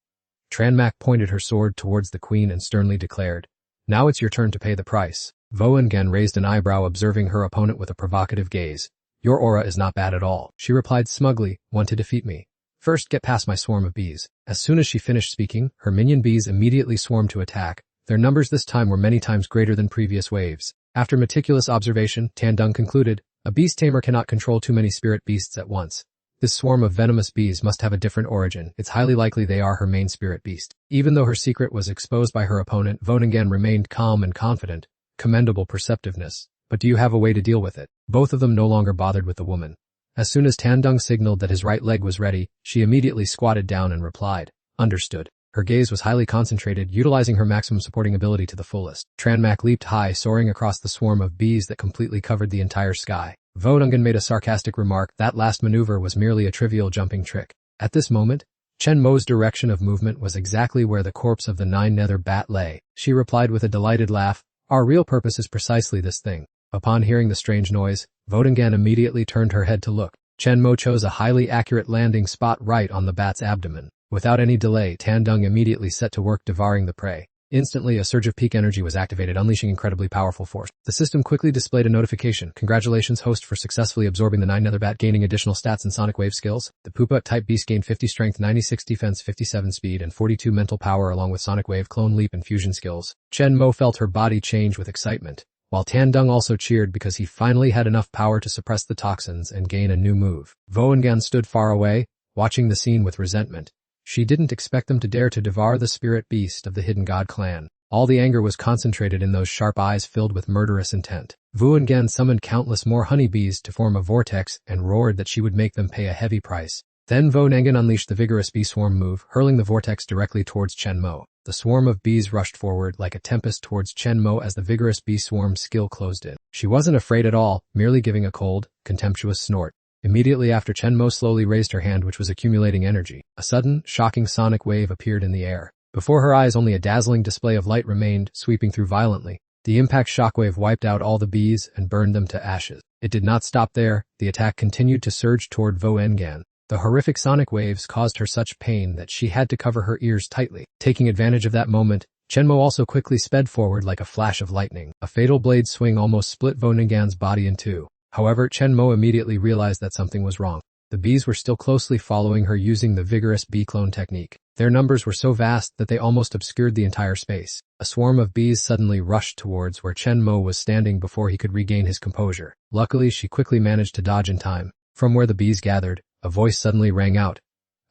Tran Mak pointed her sword towards the queen and sternly declared, "Now it's your turn to pay the price." Voengen raised an eyebrow, observing her opponent with a provocative gaze. "Your aura is not bad at all," she replied smugly. "Want to defeat me? First get past my swarm of bees." As soon as she finished speaking, her minion bees immediately swarmed to attack. Their numbers this time were many times greater than previous waves. After meticulous observation, Tandung concluded, "A beast tamer cannot control too many spirit beasts at once. This swarm of venomous bees must have a different origin. It's highly likely they are her main spirit beast." Even though her secret was exposed by her opponent, Vodingan remained calm and confident. Commendable perceptiveness. But do you have a way to deal with it? Both of them no longer bothered with the woman. As soon as Tandung signaled that his right leg was ready, she immediately squatted down and replied, "Understood." Her gaze was highly concentrated, utilizing her maximum supporting ability to the fullest. Tran Mak leaped high, soaring across the swarm of bees that completely covered the entire sky. Vodungan made a sarcastic remark. That last maneuver was merely a trivial jumping trick. At this moment, Chen Mo's direction of movement was exactly where the corpse of the 9-nether bat lay. She replied with a delighted laugh, "Our real purpose is precisely this thing." Upon hearing the strange noise, Vodungan immediately turned her head to look. Chen Mo chose a highly accurate landing spot right on the bat's abdomen. Without any delay, Tandung immediately set to work devouring the prey. Instantly, a surge of peak energy was activated, unleashing incredibly powerful force. The system quickly displayed a notification. "Congratulations, host, for successfully absorbing the 9-nether bat, gaining additional stats and sonic wave skills. The Pupa-type beast gained 50 strength, 96 defense, 57 speed, and 42 mental power along with sonic wave, clone leap, and fusion skills." Chen Mo felt her body change with excitement, while Tandung also cheered because he finally had enough power to suppress the toxins and gain a new move. Voengan stood far away, watching the scene with resentment. She didn't expect them to dare to devour the spirit beast of the Hidden God clan. All the anger was concentrated in those sharp eyes filled with murderous intent. Voengan summoned countless more honeybees to form a vortex and roared that she would make them pay a heavy price. Then Voengan unleashed the vigorous bee swarm move, hurling the vortex directly towards Chen Mo. The swarm of bees rushed forward like a tempest towards Chen Mo as the vigorous bee swarm skill closed in. She wasn't afraid at all, merely giving a cold, contemptuous snort. Immediately after, Chen Mo slowly raised her hand, which was accumulating energy. A sudden, shocking sonic wave appeared in the air. Before her eyes, only a dazzling display of light remained, sweeping through violently. The impact shockwave wiped out all the bees and burned them to ashes. It did not stop there. The attack continued to surge toward Voengan. The horrific sonic waves caused her such pain that she had to cover her ears tightly. Taking advantage of that moment, Chenmo also quickly sped forward like a flash of lightning. A fatal blade swing almost split Vonnegan's body in two. However, Chenmo immediately realized that something was wrong. The bees were still closely following her using the vigorous bee clone technique. Their numbers were so vast that they almost obscured the entire space. A swarm of bees suddenly rushed towards where Chenmo was standing before he could regain his composure. Luckily, she quickly managed to dodge in time. From where the bees gathered, a voice suddenly rang out.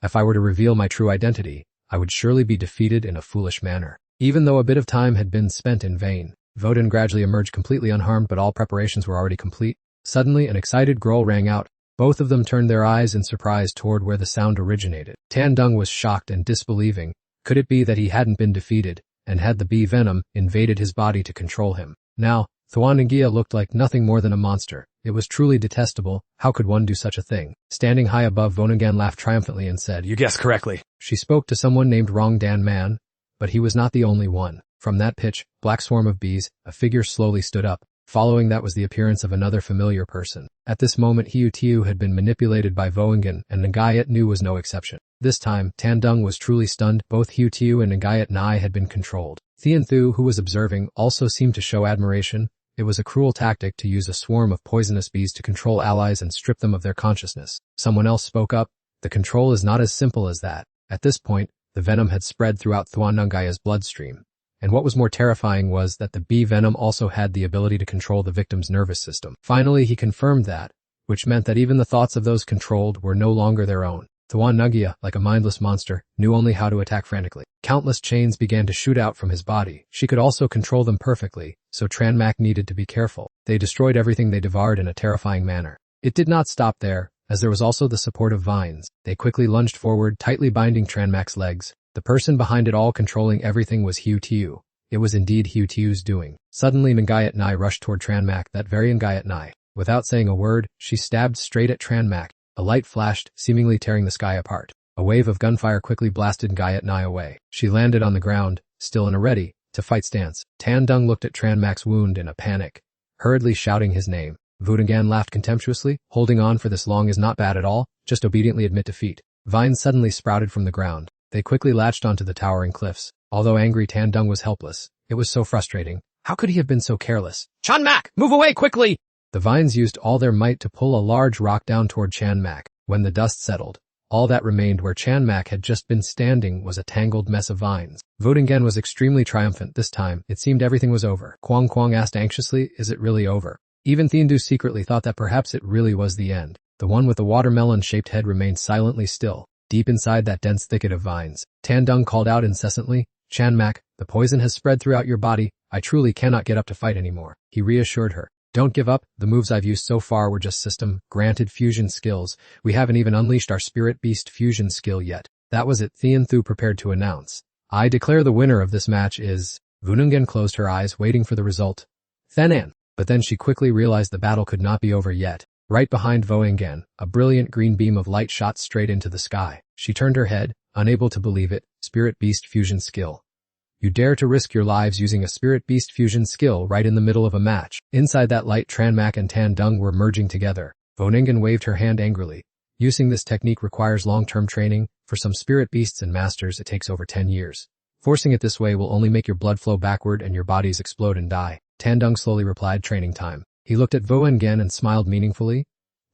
If I were to reveal my true identity, I would surely be defeated in a foolish manner. Even though a bit of time had been spent in vain, Voden gradually emerged completely unharmed, but all preparations were already complete. Suddenly, an excited growl rang out. Both of them turned their eyes in surprise toward where the sound originated. Tandung was shocked and disbelieving. Could it be that he hadn't been defeated, and had the bee venom invaded his body to control him? Now, Thuan looked like nothing more than a monster. It was truly detestable. How could one do such a thing? Standing high above, Vonnegan laughed triumphantly and said, You guessed correctly. She spoke to someone named Rong Dan Man, but he was not the only one. From that pitch, black swarm of bees, a figure slowly stood up. Following that was the appearance of another familiar person. At this moment, Hiu Tiu had been manipulated by Voengen, and Ngayat Nu was no exception. This time, Tandung was truly stunned. Both Hiu Tiu and Ngayat Nai had been controlled. Thien Thu, who was observing, also seemed to show admiration. It was a cruel tactic to use a swarm of poisonous bees to control allies and strip them of their consciousness. Someone else spoke up. The control is not as simple as that. At this point, the venom had spread throughout Thuanungaya's bloodstream. And what was more terrifying was that the bee venom also had the ability to control the victim's nervous system. Finally, he confirmed that, which meant that even the thoughts of those controlled were no longer their own. Thuanungia, like a mindless monster, knew only how to attack frantically. Countless chains began to shoot out from his body. She could also control them perfectly, so Tranmak needed to be careful. They destroyed everything they devoured in a terrifying manner. It did not stop there, as there was also the support of vines. They quickly lunged forward, tightly binding Tranmak's legs. The person behind it all controlling everything was Hiu Tiu. It was indeed Hiu Tiu's doing. Suddenly Ngayat Nai rushed toward Tranmak, that very Ngayat Nai. Without saying a word, she stabbed straight at Tranmak. A light flashed, seemingly tearing the sky apart. A wave of gunfire quickly blasted Ngayat Nai away. She landed on the ground, still in a ready-to-fight stance. Tandung looked at Tranmak's wound in a panic, hurriedly shouting his name. Vudangan laughed contemptuously. Holding on for this long is not bad at all, just obediently admit defeat. Vines suddenly sprouted from the ground. They quickly latched onto the towering cliffs. Although angry, Tandung was helpless. It was so frustrating. How could he have been so careless? Chanmak, move away quickly! The vines used all their might to pull a large rock down toward Chanmak. When the dust settled, all that remained where Chanmak had just been standing was a tangled mess of vines. Vodingen was extremely triumphant this time. It seemed everything was over. Kwang Kwang asked anxiously, is it really over? Even Thiendu secretly thought that perhaps it really was the end. The one with the watermelon-shaped head remained silently still, deep inside that dense thicket of vines. Tandung called out incessantly, Chanmak, the poison has spread throughout your body. I truly cannot get up to fight anymore. He reassured her. Don't give up. The moves I've used so far were just system-granted fusion skills. We haven't even unleashed our Spirit Beast fusion skill yet. That was it. Thien Thu prepared to announce. I declare the winner of this match is... Vunungen closed her eyes, waiting for the result. Thenan. But then she quickly realized the battle could not be over yet. Right behind Voengen, a brilliant green beam of light shot straight into the sky. She turned her head, unable to believe it. Spirit Beast fusion skill. You dare to risk your lives using a Spirit Beast fusion skill right in the middle of a match. Inside that light, Tranmak and Tandung were merging together. Voningen waved her hand angrily. Using this technique requires long-term training. For some Spirit Beasts and Masters, it takes over 10 years. Forcing it this way will only make your blood flow backward and your bodies explode and die. Tandung slowly replied, training time. He looked at Voengen and smiled meaningfully.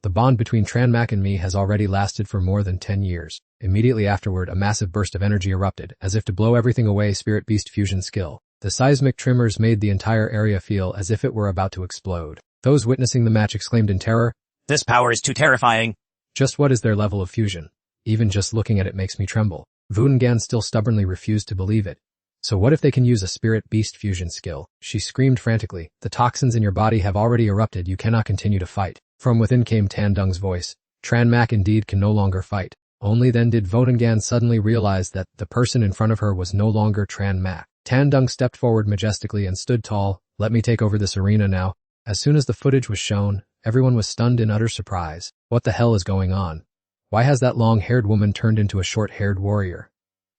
The bond between Tranmak and me has already lasted for more than 10 years. Immediately afterward, a massive burst of energy erupted, as if to blow everything away. Spirit Beast fusion skill. The seismic tremors made the entire area feel as if it were about to explode. Those witnessing the match exclaimed in terror, This power is too terrifying. Just what is their level of fusion? Even just looking at it makes me tremble. Voongan still stubbornly refused to believe it. So what if they can use a Spirit Beast fusion skill? She screamed frantically. The toxins in your body have already erupted. You cannot continue to fight. From within came Tandung's voice. Tranmak indeed can no longer fight. Only then did Vodangan suddenly realize that the person in front of her was no longer Tranmak. Tandung stepped forward majestically and stood tall. Let me take over this arena now. As soon as the footage was shown, everyone was stunned in utter surprise. What the hell is going on? Why has that long-haired woman turned into a short-haired warrior?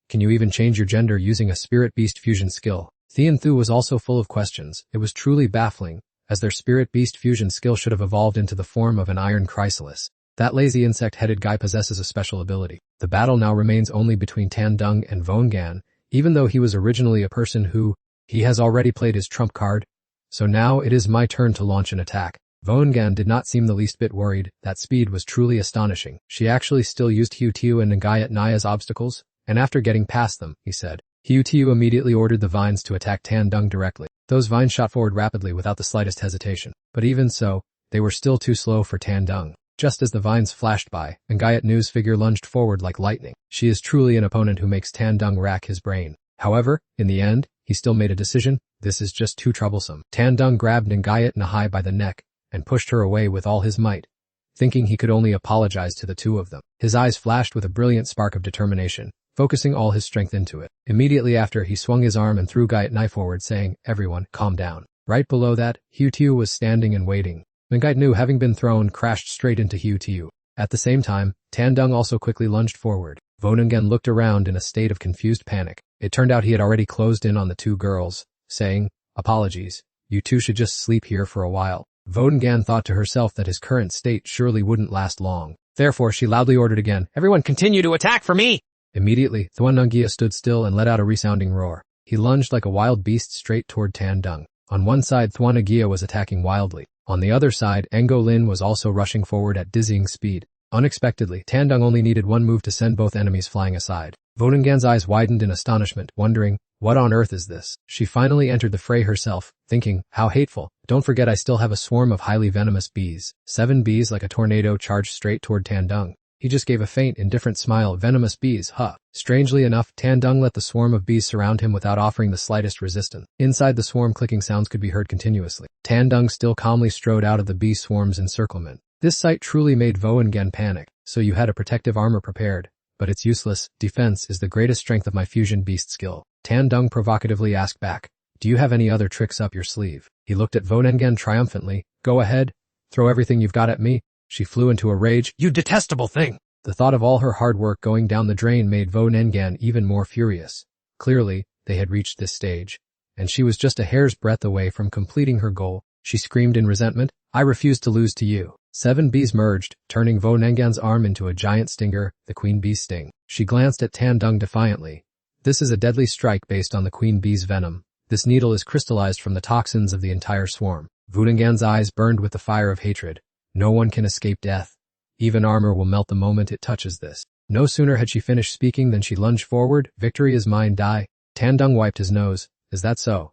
Can you even change your gender using a Spirit Beast fusion skill? Thien Thu was also full of questions. It was truly baffling, as their Spirit Beast fusion skill should have evolved into the form of an iron chrysalis. That lazy insect-headed guy possesses a special ability. The battle now remains only between Tan Dung and Vongan, even though he was originally a person who, he has already played his trump card. So now it is my turn to launch an attack. Vongan did not seem the least bit worried. That speed was truly astonishing. She actually still used Tiu and Nagayat Nai as obstacles, and after getting past them, he said. Tiu immediately ordered the vines to attack Tan Dung directly. Those vines shot forward rapidly without the slightest hesitation. But even so, they were still too slow for Tan Dung. Just as the vines flashed by, Nagayat Nu's figure lunged forward like lightning. She is truly an opponent who makes Tan Dung rack his brain. However, in the end, he still made a decision. This is just too troublesome. Tan Dung grabbed Nagayat Nahai by the neck and pushed her away with all his might, thinking he could only apologize to the two of them. His eyes flashed with a brilliant spark of determination, focusing all his strength into it. Immediately after, he swung his arm and threw Nagayat Nai forward, saying, "Everyone, calm down." Right below that, Tiu was standing and waiting. Nagayat Nu, having been thrown, crashed straight into Tiu. At the same time, Tan Dung also quickly lunged forward. Vongan looked around in a state of confused panic. It turned out he had already closed in on the two girls, saying, "Apologies, you two should just sleep here for a while." Vongan thought to herself that his current state surely wouldn't last long. Therefore, she loudly ordered again, "Everyone Continue to attack for me!" Immediately, Thuanungia stood still and let out a resounding roar. He lunged like a wild beast straight toward Tan Dung. On one side, Thuanungia was attacking wildly. On the other side, Engolin was also rushing forward at dizzying speed. Unexpectedly, Tan Dung only needed one move to send both enemies flying aside. Vongan's eyes widened in astonishment, wondering, what on earth is this? She finally entered the fray herself, thinking, how hateful. Don't forget I still have a swarm of highly venomous bees. 7 bees like a tornado charged straight toward Tan Dung. He just gave a faint, indifferent smile. Venomous bees, huh? Strangely enough, Tan Dung let the swarm of bees surround him without offering the slightest resistance. Inside the swarm, clicking sounds could be heard continuously. Tan Dung still calmly strode out of the bee swarm's encirclement. This sight truly made Vongan panic. So you had a protective armor prepared, but it's useless. Defense is the greatest strength of my fusion beast skill. Tan Dung provocatively asked back, do you have any other tricks up your sleeve? He looked at Vongan triumphantly. Go ahead. Throw everything you've got at me. She flew into a rage. You detestable thing! The thought of all her hard work going down the drain made Vongan even more furious. Clearly, they had reached this stage, and she was just a hair's breadth away from completing her goal. She screamed in resentment, I refuse to lose to you. 7 bees merged, turning Vongan's arm into a giant stinger, the queen bee's sting. She glanced at Tan Dung defiantly. This is a deadly strike based on the queen bee's venom. This needle is crystallized from the toxins of the entire swarm. Vongan's eyes burned with the fire of hatred. No one can escape death. Even armor will melt the moment it touches this. No sooner had she finished speaking than she lunged forward. Victory is mine, die. Tan Dung wiped his nose. Is that so?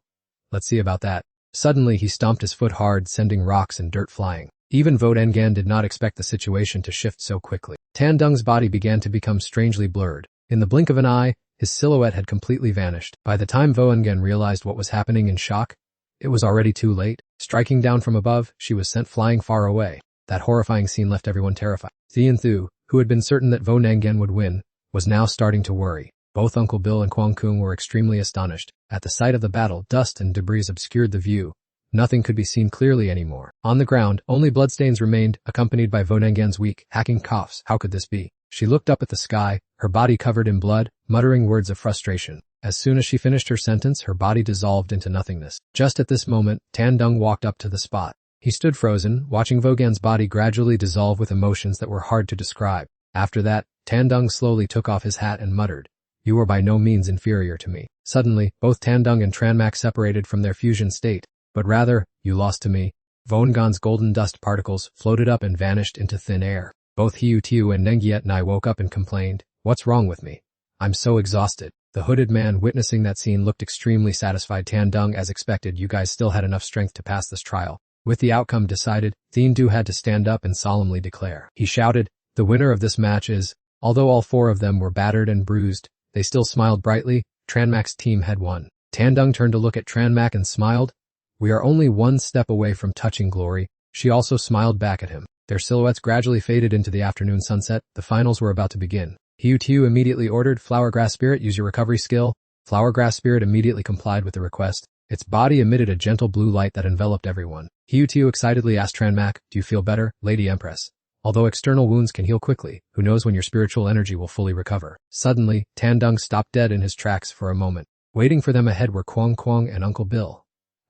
Let's see about that. Suddenly he stomped his foot hard, sending rocks and dirt flying. Even Vongan did not expect the situation to shift so quickly. Tan Dung's body began to become strangely blurred. In the blink of an eye, his silhouette had completely vanished. By the time Vongan realized what was happening in shock, it was already too late. Striking down from above, she was sent flying far away. That horrifying scene left everyone terrified. Thien Thu, who had been certain that Vongan would win, was now starting to worry. Both Uncle Bill and Kwang Kung were extremely astonished. At the sight of the battle, dust and debris obscured the view. Nothing could be seen clearly anymore. On the ground, only bloodstains remained, accompanied by Vongan's weak, hacking coughs. How could this be? She looked up at the sky, her body covered in blood, muttering words of frustration. As soon as she finished her sentence, her body dissolved into nothingness. Just at this moment, Tan Dung walked up to the spot. He stood frozen, watching Vongan's body gradually dissolve with emotions that were hard to describe. After that, Tan Dung slowly took off his hat and muttered, you are by no means inferior to me. Suddenly, both Tan Dung and Tranmak separated from their fusion state. But rather, you lost to me. Vongan's golden dust particles floated up and vanished into thin air. Both Tiu and Nagayat Nai woke up and complained, what's wrong with me? I'm so exhausted. The hooded man witnessing that scene looked extremely satisfied. Tan Dung, as expected, you guys still had enough strength to pass this trial. With the outcome decided, Thien Du had to stand up and solemnly declare. He shouted, the winner of this match is, although all 4 of them were battered and bruised, they still smiled brightly. Tranmak's team had won. Tan Dung turned to look at Tranmak and smiled. We are only 1 step away from touching glory. She also smiled back at him. Their silhouettes gradually faded into the afternoon sunset. The finals were about to begin. Tiu immediately ordered, Flower Grass Spirit, use your recovery skill. Flower Grass Spirit immediately complied with the request. Its body emitted a gentle blue light that enveloped everyone. Tiu excitedly asked Tranmak, do you feel better, Lady Empress? Although external wounds can heal quickly, who knows when your spiritual energy will fully recover. Suddenly, Tan Dung stopped dead in his tracks for a moment. Waiting for them ahead were Kwang Kwang and Uncle Bill.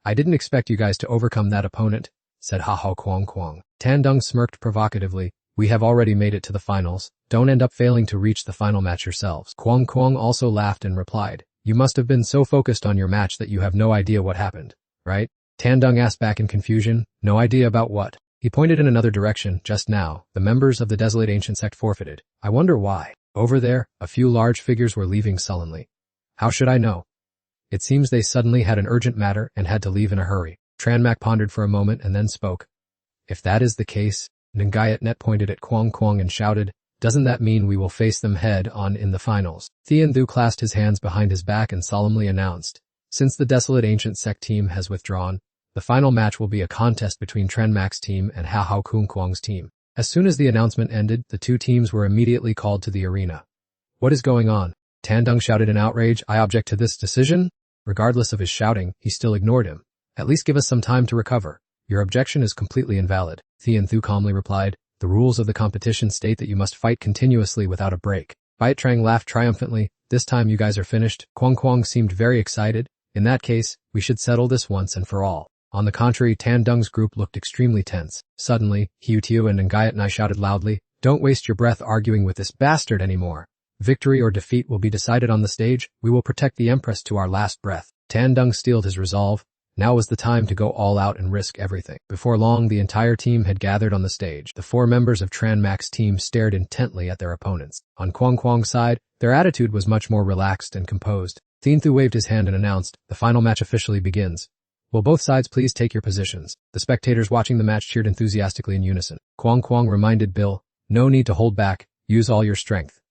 I didn't expect you guys to overcome that opponent, said Ha Ho Kwang Kwang. Tan Dung smirked provocatively, We have already made it to the finals. Don't end up failing to reach the final match yourselves. Kwang Kwang also laughed and replied, you must have been so focused on your match that you have no idea what happened, right? Tandung asked back in confusion, no idea about what? He pointed in another direction. Just now, the members of the desolate ancient sect forfeited. I wonder why. Over there, a few large figures were leaving sullenly. How should I know? It seems they suddenly had an urgent matter and had to leave in a hurry. Tranmak pondered for a moment and then spoke. If that is the case, Ngayat Net pointed at Kwang Kwang and shouted, doesn't that mean we will face them head on in the finals? Thian Thu clasped his hands behind his back and solemnly announced, since the desolate ancient sect team has withdrawn, the final match will be a contest between Tranmak's team and Hao Kung Kwang's team. As soon as the announcement ended, the two teams were immediately called to the arena. What is going on? Tandung shouted in outrage, I object to this decision. Regardless of his shouting, he still ignored him. At least give us some time to recover. Your objection is completely invalid. Thian Thu calmly replied, the rules of the competition state that you must fight continuously without a break. Bait Trang laughed triumphantly, this time you guys are finished. Kwang Kwang seemed very excited. In that case, we should settle this once and for all. On the contrary, Tandung's group looked extremely tense. Suddenly, Hiu Tiu and Ngayat Nai shouted loudly, don't waste your breath arguing with this bastard anymore. Victory or defeat will be decided on the stage. We will protect the Empress to our last breath. Tandung steeled his resolve. Now was the time to go all out and risk everything. Before long, the entire team had gathered on the stage. The 4 members of Tranmak's team stared intently at their opponents. On Kwang Kwang's side, their attitude was much more relaxed and composed. Thian Thu waved his hand and announced, the final match officially begins. Will both sides please take your positions? The spectators watching the match cheered enthusiastically in unison. Kwang Kwang reminded Bill, no need to hold back, use all your strength.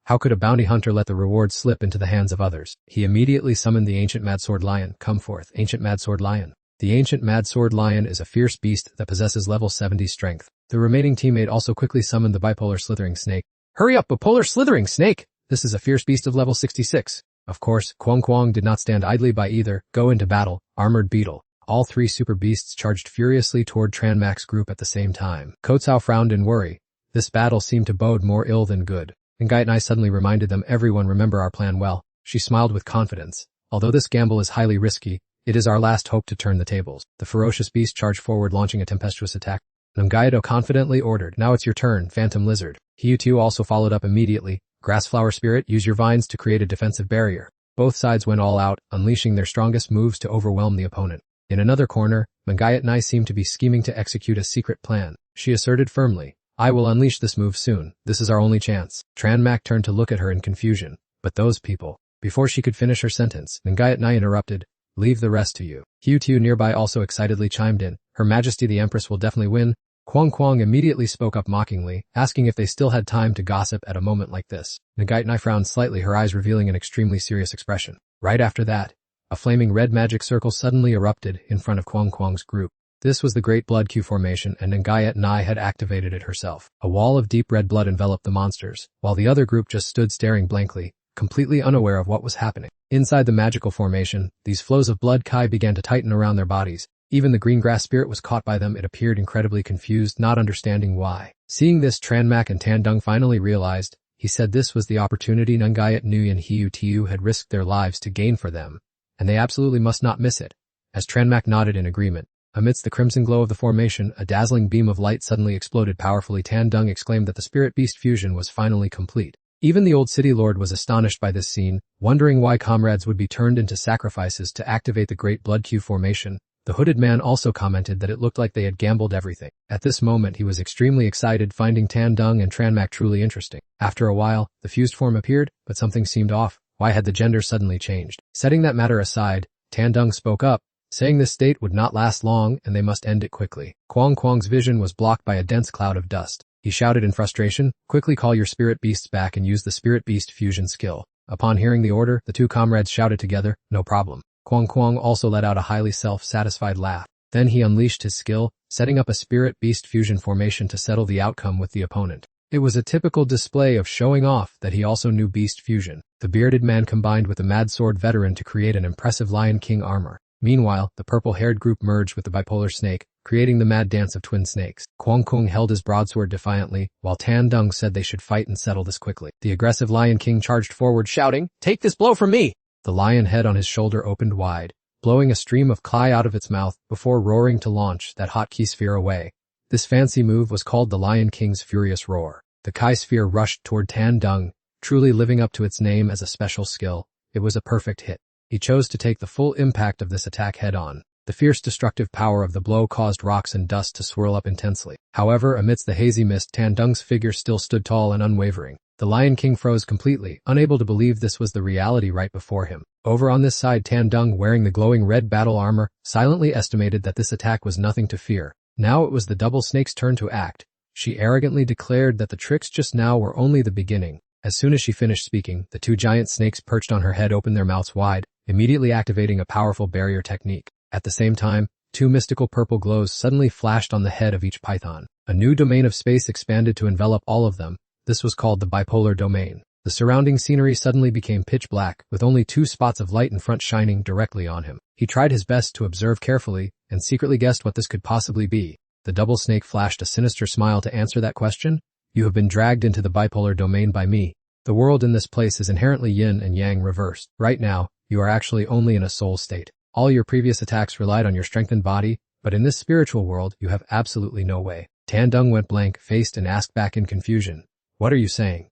How could a bounty hunter let the reward slip into the hands of others? He immediately summoned the ancient Mad Sword Lion. Come forth, ancient Mad Sword Lion. The ancient Mad Sword Lion is a fierce beast that possesses level 70 strength. The remaining teammate also quickly summoned the bipolar slithering snake. Hurry up, bipolar slithering snake! This is a fierce beast of level 66. Of course, Kwang Kwang did not stand idly by either. Go into battle, armored beetle. All 3 super beasts charged furiously toward Tranmak's group at the same time. Kotsao frowned in worry. This battle seemed to bode more ill than good. Ngayat Nai suddenly reminded them, everyone remember our plan well. She smiled with confidence. Although this gamble is highly risky, it is our last hope to turn the tables. The ferocious beast charged forward, launching a tempestuous attack. Ngayat confidently ordered, now it's your turn, Phantom Lizard. Hiu Tu also followed up immediately. Grassflower Spirit, use your vines to create a defensive barrier. Both sides went all out, unleashing their strongest moves to overwhelm the opponent. In another corner, Ngayat Nai seemed to be scheming to execute a secret plan. She asserted firmly, I will unleash this move soon. This is our only chance. Tranmak turned to look at her in confusion. But those people. Before she could finish her sentence, Ngayat Nai interrupted. Leave the rest to you. Hiu Tu nearby also excitedly chimed in. Her Majesty the Empress will definitely win. Kwang Kwang immediately spoke up mockingly, asking if they still had time to gossip at a moment like this. Ngayat Nai frowned slightly, her eyes revealing an extremely serious expression. Right after that, a flaming red magic circle suddenly erupted in front of Kwang Kwang's group. This was the Great Blood Q formation, and Ngayat Nai had activated it herself. A wall of deep red blood enveloped the monsters, while the other group just stood staring blankly, completely unaware of what was happening. Inside the magical formation, these flows of blood Kai began to tighten around their bodies. Even the green grass spirit was caught by them. It appeared incredibly confused, not understanding why. Seeing this, Tranmak and Tandung finally realized. He said this was the opportunity Ngayat Nui and Hiu Tiu had risked their lives to gain for them, and they absolutely must not miss it. As Tranmak nodded in agreement, amidst the crimson glow of the formation, a dazzling beam of light suddenly exploded powerfully. Tandung exclaimed that the spirit-beast fusion was finally complete. Even the old city lord was astonished by this scene, wondering why comrades would be turned into sacrifices to activate the Great Blood Q formation. The hooded man also commented that it looked like they had gambled everything. At this moment he was extremely excited, finding Tandung and Tranmak truly interesting. After a while, the fused form appeared, but something seemed off. Why had the gender suddenly changed? Setting that matter aside, Tandung spoke up, saying this state would not last long and they must end it quickly. Kwang Kwang's vision was blocked by a dense cloud of dust. He shouted in frustration, quickly call your spirit beasts back and use the spirit beast fusion skill. Upon hearing the order, the two comrades shouted together, no problem. Kwang Kwang also let out a highly self-satisfied laugh. Then he unleashed his skill, setting up a spirit beast fusion formation to settle the outcome with the opponent. It was a typical display of showing off that he also knew beast fusion. The bearded man combined with the mad sword veteran to create an impressive Lion King armor. Meanwhile, the purple-haired group merged with the bipolar snake, creating the mad dance of twin snakes. Kwang Kwang held his broadsword defiantly, while Tandung said they should fight and settle this quickly. The aggressive Lion King charged forward, shouting, take this blow from me! The lion head on his shoulder opened wide, blowing a stream of Kai out of its mouth before roaring to launch that hotkey sphere away. This fancy move was called the Lion King's Furious Roar. The Kai sphere rushed toward Tan Dung, truly living up to its name as a special skill. It was a perfect hit. He chose to take the full impact of this attack head-on. The fierce destructive power of the blow caused rocks and dust to swirl up intensely. However, amidst the hazy mist, Tan Dung's figure still stood tall and unwavering. The Lion King froze completely, unable to believe this was the reality right before him. Over on this side, Tan Dung, wearing the glowing red battle armor, silently estimated that this attack was nothing to fear. Now it was the double snake's turn to act. She arrogantly declared that the tricks just now were only the beginning. As soon as she finished speaking, the two giant snakes perched on her head opened their mouths wide, immediately activating a powerful barrier technique. At the same time, two mystical purple glows suddenly flashed on the head of each python. A new domain of space expanded to envelop all of them. This was called the bipolar domain. The surrounding scenery suddenly became pitch black, with only 2 spots of light in front shining directly on him. He tried his best to observe carefully, and secretly guessed what this could possibly be. The double snake flashed a sinister smile to answer that question. You have been dragged into the bipolar domain by me. The world in this place is inherently yin and yang reversed. Right now, you are actually only in a soul state. All your previous attacks relied on your strengthened body, but in this spiritual world, you have absolutely no way. Tan Dung went blank-faced and asked back in confusion. What are you saying?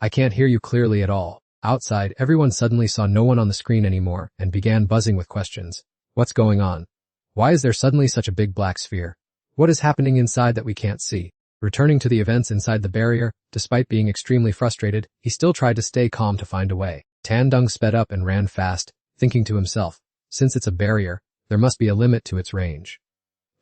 I can't hear you clearly at all. Outside, everyone suddenly saw no one on the screen anymore and began buzzing with questions. What's going on? Why is there suddenly such a big black sphere? What is happening inside that we can't see? Returning to the events inside the barrier, despite being extremely frustrated, he still tried to stay calm to find a way. Tan Dung sped up and ran fast, thinking to himself, since it's a barrier, there must be a limit to its range.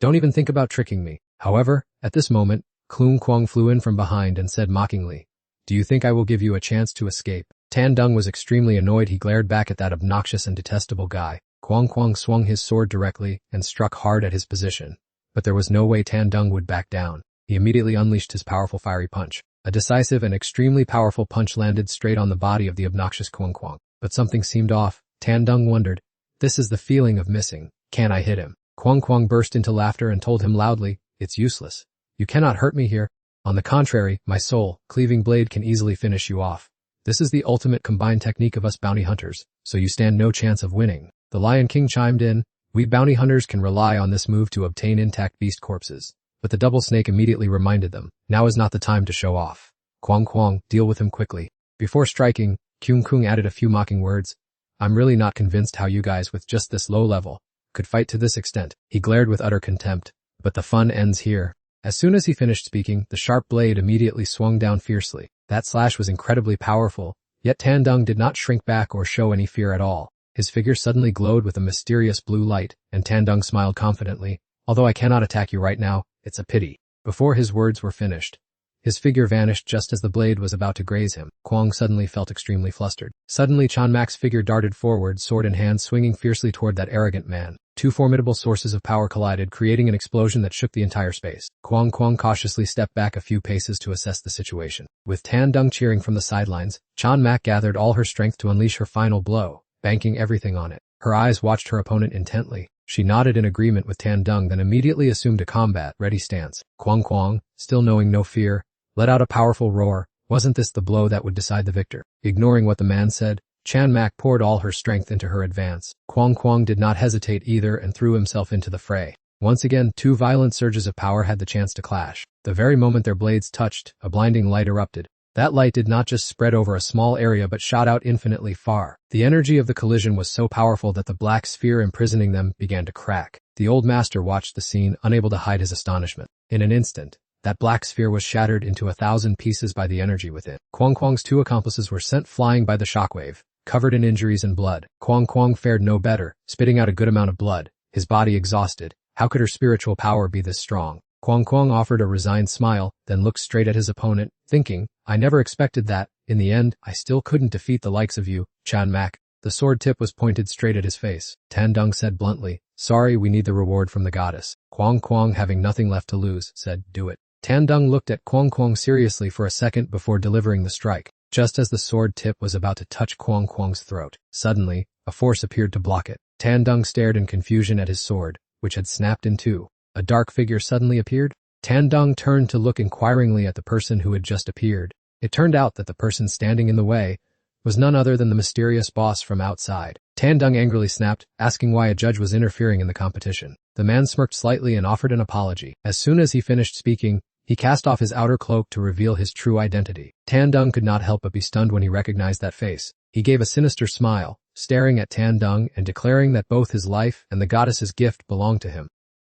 Don't even think about tricking me. However, at this moment, Klung Kwang flew in from behind and said mockingly, Do you think I will give you a chance to escape? Tan Dung was extremely annoyed. He glared back at that obnoxious and detestable guy. Kwang Kwang swung his sword directly and struck hard at his position. But there was no way Tan Dung would back down. He immediately unleashed his powerful fiery punch. A decisive and extremely powerful punch landed straight on the body of the obnoxious Kwang Kwang. But something seemed off. Tan Dung wondered, This is the feeling of missing. Can I hit him? Kwang Kwang burst into laughter and told him loudly, It's useless. You cannot hurt me here. On the contrary, my soul, cleaving blade can easily finish you off. This is the ultimate combined technique of us bounty hunters, so you stand no chance of winning. The Lion King chimed in, We bounty hunters can rely on this move to obtain intact beast corpses. But the double snake immediately reminded them, Now is not the time to show off. Kwang Kwang, deal with him quickly. Before striking, Kyung Kung added a few mocking words. I'm really not convinced how you guys with just this low level could fight to this extent. He glared with utter contempt. But the fun ends here. As soon as he finished speaking, the sharp blade immediately swung down fiercely. That slash was incredibly powerful, yet Tan Dung did not shrink back or show any fear at all. His figure suddenly glowed with a mysterious blue light, and Tan Dung smiled confidently. Although I cannot attack you right now, it's a pity. Before his words were finished, his figure vanished just as the blade was about to graze him. Kwang suddenly felt extremely flustered. Suddenly Chan Mak's figure darted forward, sword in hand, swinging fiercely toward that arrogant man. Two formidable sources of power collided, creating an explosion that shook the entire space. Kwang Kwang cautiously stepped back a few paces to assess the situation. With Tan Dung cheering from the sidelines, Chan Mak gathered all her strength to unleash her final blow, banking everything on it. Her eyes watched her opponent intently. She nodded in agreement with Tan Dung, then immediately assumed a combat-ready stance. Kwang Kwang, still knowing no fear, let out a powerful roar. Wasn't this the blow that would decide the victor? Ignoring what the man said, Chan Mak poured all her strength into her advance. Kwang Kwang did not hesitate either and threw himself into the fray. Once again, two violent surges of power had the chance to clash. The very moment their blades touched, a blinding light erupted. That light did not just spread over a small area but shot out infinitely far. The energy of the collision was so powerful that the black sphere imprisoning them began to crack. The old master watched the scene, unable to hide his astonishment. In an instant, that black sphere was shattered into 1,000 pieces by the energy within. Kwang Kwang's two accomplices were sent flying by the shockwave, covered in injuries and blood. Kwang Kwang fared no better, spitting out a good amount of blood, his body exhausted. How could her spiritual power be this strong? Kwang Kwang offered a resigned smile, then looked straight at his opponent, thinking, I never expected that. In the end, I still couldn't defeat the likes of you, Chan Mak. The sword tip was pointed straight at his face. Tan Dung said bluntly, Sorry, we need the reward from the goddess. Kwang Kwang, having nothing left to lose, said, Do it. Tan Dung looked at Kwang Kwang seriously for a second before delivering the strike. Just as the sword tip was about to touch Kwang Kwang's throat, suddenly, a force appeared to block it. Tan Dung stared in confusion at his sword, which had snapped in two. A dark figure suddenly appeared. Tan Dung turned to look inquiringly at the person who had just appeared. It turned out that the person standing in the way was none other than the mysterious boss from outside. Tan Dung angrily snapped, asking why a judge was interfering in the competition. The man smirked slightly and offered an apology. As soon as he finished speaking, he cast off his outer cloak to reveal his true identity. Tan Dung could not help but be stunned when he recognized that face. He gave a sinister smile, staring at Tan Dung and declaring that both his life and the goddess's gift belonged to him.